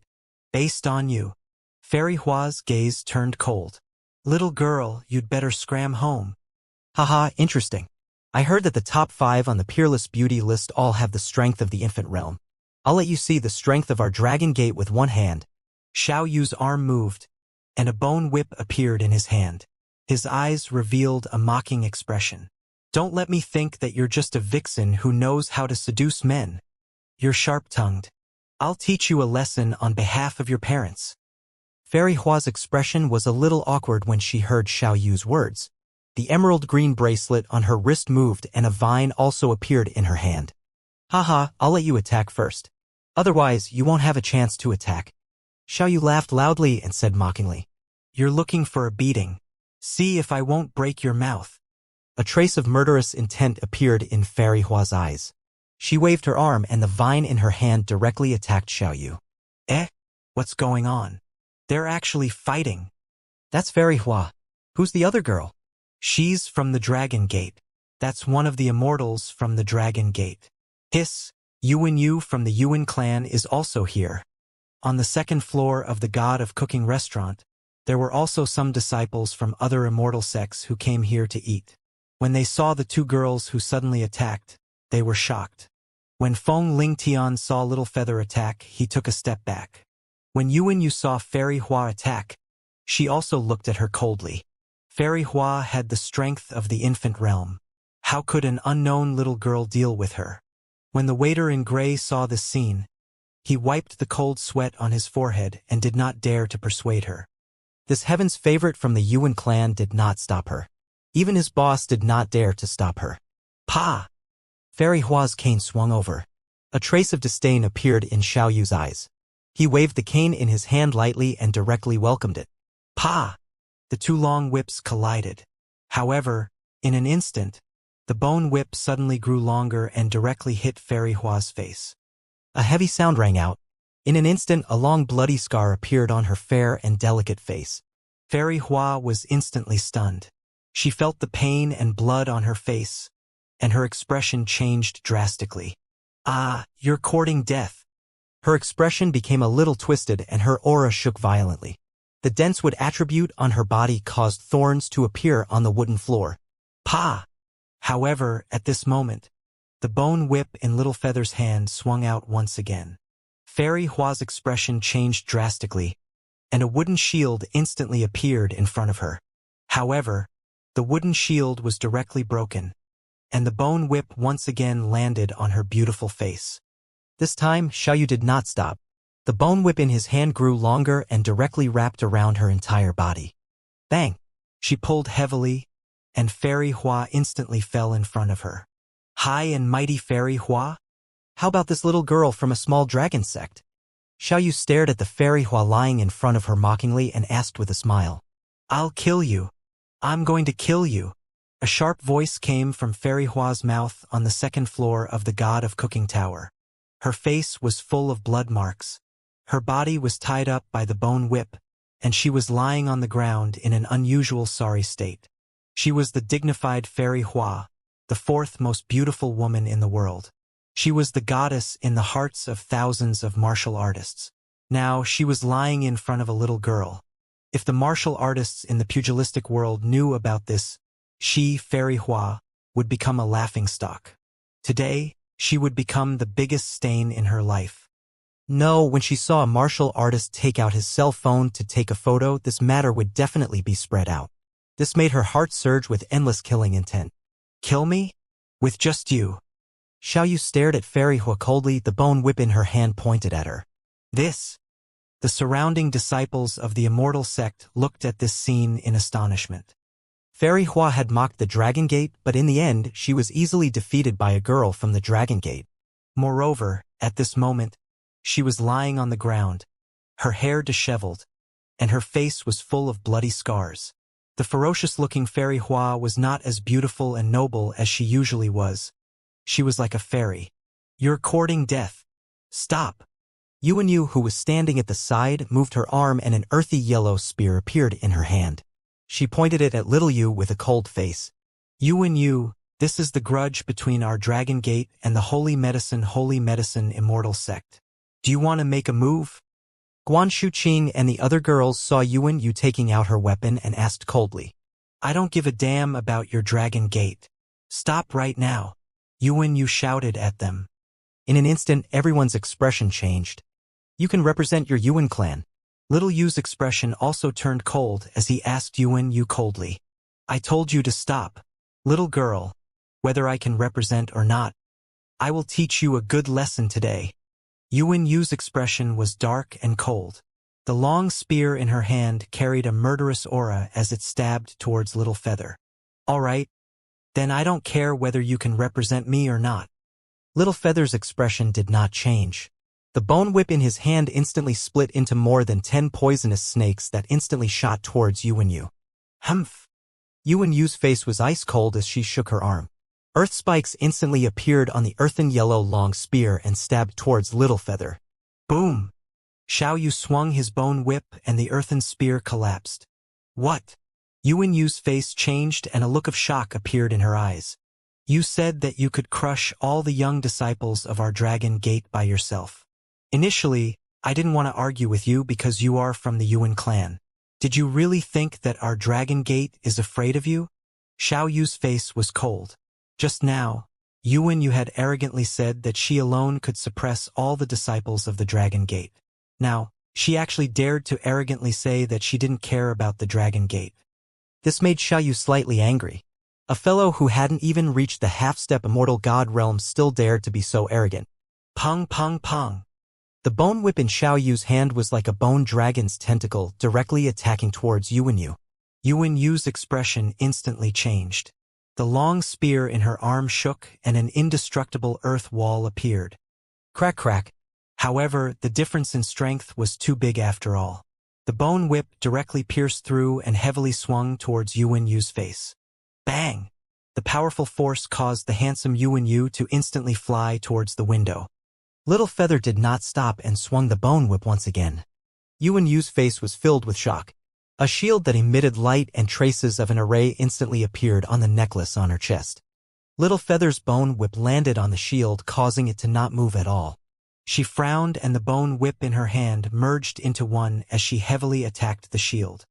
Based on you. Fairy Hua's gaze turned cold. Little girl, you'd better scram home. Haha, interesting. I heard that the top 5 on the Peerless Beauty list all have the strength of the infant realm. I'll let you see the strength of our dragon gate with one hand. Xiao Yu's arm moved, and a bone whip appeared in his hand. His eyes revealed a mocking expression. Don't let me think that you're just a vixen who knows how to seduce men. You're sharp-tongued. I'll teach you a lesson on behalf of your parents. Fairy Hua's expression was a little awkward when she heard Xiao Yu's words. The emerald green bracelet on her wrist moved and a vine also appeared in her hand. Haha, I'll let you attack first. Otherwise, you won't have a chance to attack. Xiao Yu laughed loudly and said mockingly. You're looking for a beating. See if I won't break your mouth. A trace of murderous intent appeared in Fairy Hua's eyes. She waved her arm and the vine in her hand directly attacked Xiao Yu. What's going on? They're actually fighting. That's Fairy Hua. Who's the other girl? She's from the Dragon Gate. That's one of the immortals from the Dragon Gate. Hiss, Yuan Yu from the Yuan clan is also here. On the 2nd floor of the God of Cooking restaurant, there were also some disciples from other immortal sects who came here to eat. When they saw the 2 girls who suddenly attacked, they were shocked. When Feng Lingtian saw Little Feather attack, he took a step back. When Yuan Yu saw Fairy Hua attack, she also looked at her coldly. Fairy Hua had the strength of the infant realm. How could an unknown little girl deal with her? When the waiter in gray saw this scene, he wiped the cold sweat on his forehead and did not dare to persuade her. This heaven's favorite from the Yuan clan did not stop her. Even his boss did not dare to stop her. Pa! Fairy Hua's cane swung over. A trace of disdain appeared in Xiao Yu's eyes. He waved the cane in his hand lightly and directly welcomed it. Pa! The two long whips collided. However, in an instant, the bone whip suddenly grew longer and directly hit Fairy Hua's face. A heavy sound rang out. In an instant, a long bloody scar appeared on her fair and delicate face. Fairy Hua was instantly stunned. She felt the pain and blood on her face, and her expression changed drastically. Ah, you're courting death. Her expression became a little twisted and her aura shook violently. The dense wood attribute on her body caused thorns to appear on the wooden floor. Pa! However, at this moment, the bone whip in Little Feather's hand swung out once again. Fairy Hua's expression changed drastically, and a wooden shield instantly appeared in front of her. However, the wooden shield was directly broken, and the bone whip once again landed on her beautiful face. This time, Xiao Yu did not stop. The bone whip in his hand grew longer and directly wrapped around her entire body. Bang! She pulled heavily, and Fairy Hua instantly fell in front of her. High and mighty Fairy Hua? How about this little girl from a small dragon sect? Xiao Yu stared at the Fairy Hua lying in front of her mockingly and asked with a smile. I'll kill you. I'm going to kill you. A sharp voice came from Fairy Hua's mouth on the second floor of the God of Cooking Tower. Her face was full of blood marks. Her body was tied up by the bone whip, and she was lying on the ground in an unusual sorry state. She was the dignified Fairy Hua, the fourth most beautiful woman in the world. She was the goddess in the hearts of thousands of martial artists. Now she was lying in front of a little girl. If the martial artists in the pugilistic world knew about this, she, Fairy Hua, would become a laughingstock. Today, she would become the biggest stain in her life. No, when she saw a martial artist take out his cell phone to take a photo, this matter would definitely be spread out. This made her heart surge with endless killing intent. Kill me? With just you? Xiao Yu stared at Fairy Hua coldly, the bone whip in her hand pointed at her. This? The surrounding disciples of the Immortal sect looked at this scene in astonishment. Fairy Hua had mocked the Dragon Gate, but in the end, she was easily defeated by a girl from the Dragon Gate. Moreover, at this moment, she was lying on the ground, her hair disheveled, and her face was full of bloody scars. The ferocious-looking Fairy Hua was not as beautiful and noble as she usually was. She was like a fairy. You're courting death. Stop. Yu, who was standing at the side, moved her arm and an earthy yellow spear appeared in her hand. She pointed it at little Yu with a cold face. Yu, this is the grudge between our Dragon Gate and the Holy Medicine Immortal sect. Do you want to make a move? Guan Shuqing and the other girls saw Yu taking out her weapon and asked coldly. I don't give a damn about your Dragon Gate. Stop right now. Yu shouted at them. In an instant, everyone's expression changed. You can represent your Yuan clan. Little Yu's expression also turned cold as he asked Yu coldly. I told you to stop. Little girl, whether I can represent or not, I will teach you a good lesson today. Yu's expression was dark and cold. The long spear in her hand carried a murderous aura as it stabbed towards Little Feather. All right, then I don't care whether you can represent me or not. Little Feather's expression did not change. The bone whip in his hand instantly split into more than 10 poisonous snakes that instantly shot towards Yu. Humph! Yu's face was ice cold as she shook her arm. Earth spikes instantly appeared on the earthen yellow long spear and stabbed towards Little Feather. Boom! Xiao Yu swung his bone whip and the earthen spear collapsed. What? Yu's face changed and a look of shock appeared in her eyes. You said that you could crush all the young disciples of our Dragon Gate by yourself. Initially, I didn't want to argue with you because you are from the Yuan clan. Did you really think that our Dragon Gate is afraid of you? Xiao Yu's face was cold. Just now, Yu had arrogantly said that she alone could suppress all the disciples of the Dragon Gate. Now, she actually dared to arrogantly say that she didn't care about the Dragon Gate. This made Xiao Yu slightly angry. A fellow who hadn't even reached the half-step immortal god realm still dared to be so arrogant. Pong pong pong. The bone whip in Xiao Yu's hand was like a bone dragon's tentacle directly attacking towards Yu. Yu's expression instantly changed. The long spear in her arm shook and an indestructible earth wall appeared. Crack crack. However, the difference in strength was too big after all. The bone whip directly pierced through and heavily swung towards Yuan Yu's face. Bang! The powerful force caused the handsome Yuan Yu to instantly fly towards the window. Little Feather did not stop and swung the bone whip once again. Yuan Yu's face was filled with shock. A shield that emitted light and traces of an array instantly appeared on the necklace on her chest. Little Feather's bone whip landed on the shield, causing it to not move at all. She frowned and the bone whip in her hand merged into one as she heavily attacked the shield.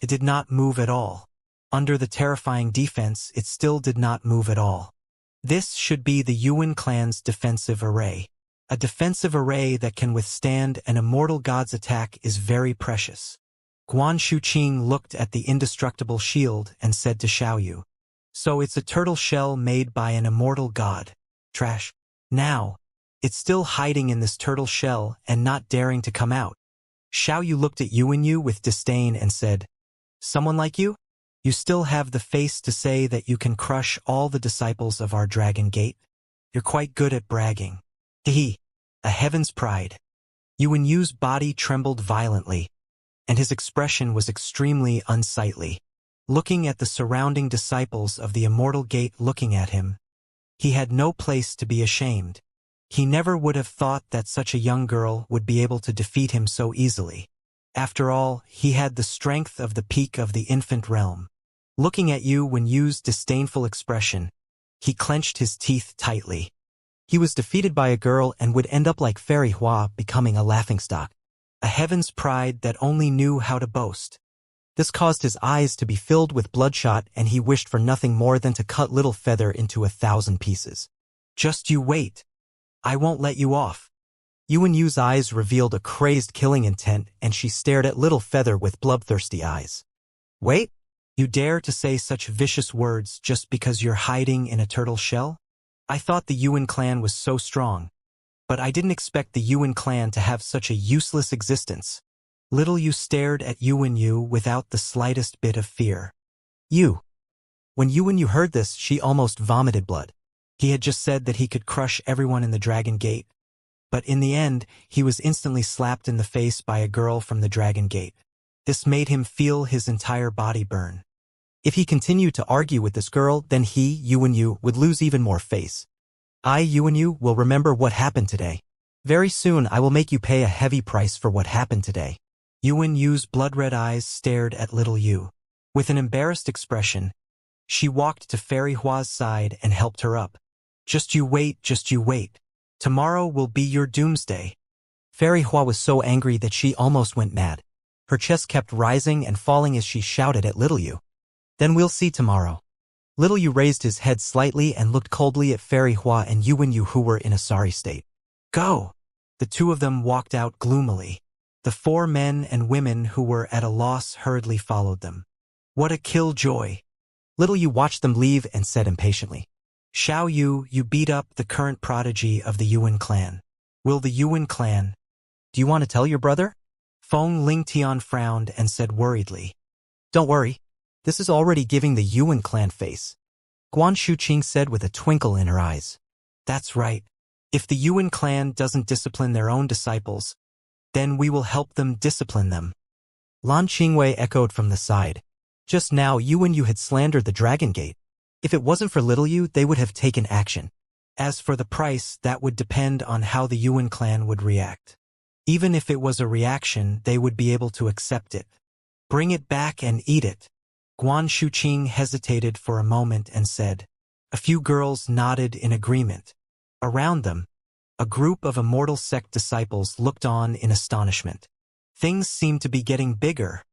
It did not move at all. Under the terrifying defense, it still did not move at all. This should be the Yuan clan's defensive array. A defensive array that can withstand an immortal god's attack is very precious. Guan Shuqing looked at the indestructible shield and said to Xiaoyu, "So it's a turtle shell made by an immortal god. Trash. Now, it's still hiding in this turtle shell and not daring to come out." Xiaoyu looked at Yuan Yu with disdain and said, "Someone like you? You still have the face to say that you can crush all the disciples of our Dragon Gate? You're quite good at bragging." He, a heaven's pride. Yuan Yu's body trembled violently, and his expression was extremely unsightly. Looking at the surrounding disciples of the Immortal Gate looking at him, he had no place to be ashamed. He never would have thought that such a young girl would be able to defeat him so easily. After all, he had the strength of the peak of the infant realm. Looking at Yuan Yu's disdainful expression, he clenched his teeth tightly. He was defeated by a girl and would end up like Fairy Hua, becoming a laughingstock. A heaven's pride that only knew how to boast. This caused his eyes to be filled with bloodshot, and he wished for nothing more than to cut Little Feather into 1,000 pieces. "Just you wait. I won't let you off." Yuan Yu's eyes revealed a crazed killing intent, and she stared at Little Feather with bloodthirsty eyes. "Wait? You dare to say such vicious words just because you're hiding in a turtle shell? I thought the Yuan clan was so strong, but I didn't expect the Yuan clan to have such a useless existence." Little Yu stared at Yuan Yu without the slightest bit of fear. When Yuan Yu heard this, she almost vomited blood. He had just said that he could crush everyone in the Dragon Gate, but in the end, he was instantly slapped in the face by a girl from the Dragon Gate. This made him feel his entire body burn. If he continued to argue with this girl, then he, Yuan Yu, would lose even more face. I, Yuan Yu, will remember what happened today. Very soon I will make you pay a heavy price for what happened today. Yuan Yu's blood-red eyes stared at Little Yu. With an embarrassed expression, she walked to Fairy Hua's side and helped her up. Just you wait. Tomorrow will be your doomsday." Fairy Hua was so angry that she almost went mad. Her chest kept rising and falling as she shouted at Little Yu. "Then we'll see tomorrow." Little Yu raised his head slightly and looked coldly at Fairy Hua and Yuan Yu, who were in a sorry state. "Go!" The two of them walked out gloomily. The 4 men and women who were at a loss hurriedly followed them. "What a killjoy!" Little Yu watched them leave and said impatiently, "Xiaoyu, you beat up the current prodigy of the Yuan clan. Will the Yuan clan—" "Do you want to tell your brother?" Feng Lingtian frowned and said worriedly. "Don't worry. This is already giving the Yuan clan face," Guan Shuqing said with a twinkle in her eyes. "That's right. If the Yuan clan doesn't discipline their own disciples, then we will help them discipline them." Lan Qingwei echoed from the side. Just now Yuan Yu had slandered the Dragon Gate. If it wasn't for Little Yu, they would have taken action. As for the price, that would depend on how the Yuan clan would react. Even if it was a reaction, they would be able to accept it. "Bring it back and eat it." Guan Shuqing hesitated for a moment and said. A few girls nodded in agreement. Around them, a group of Immortal sect disciples looked on in astonishment. Things seemed to be getting bigger.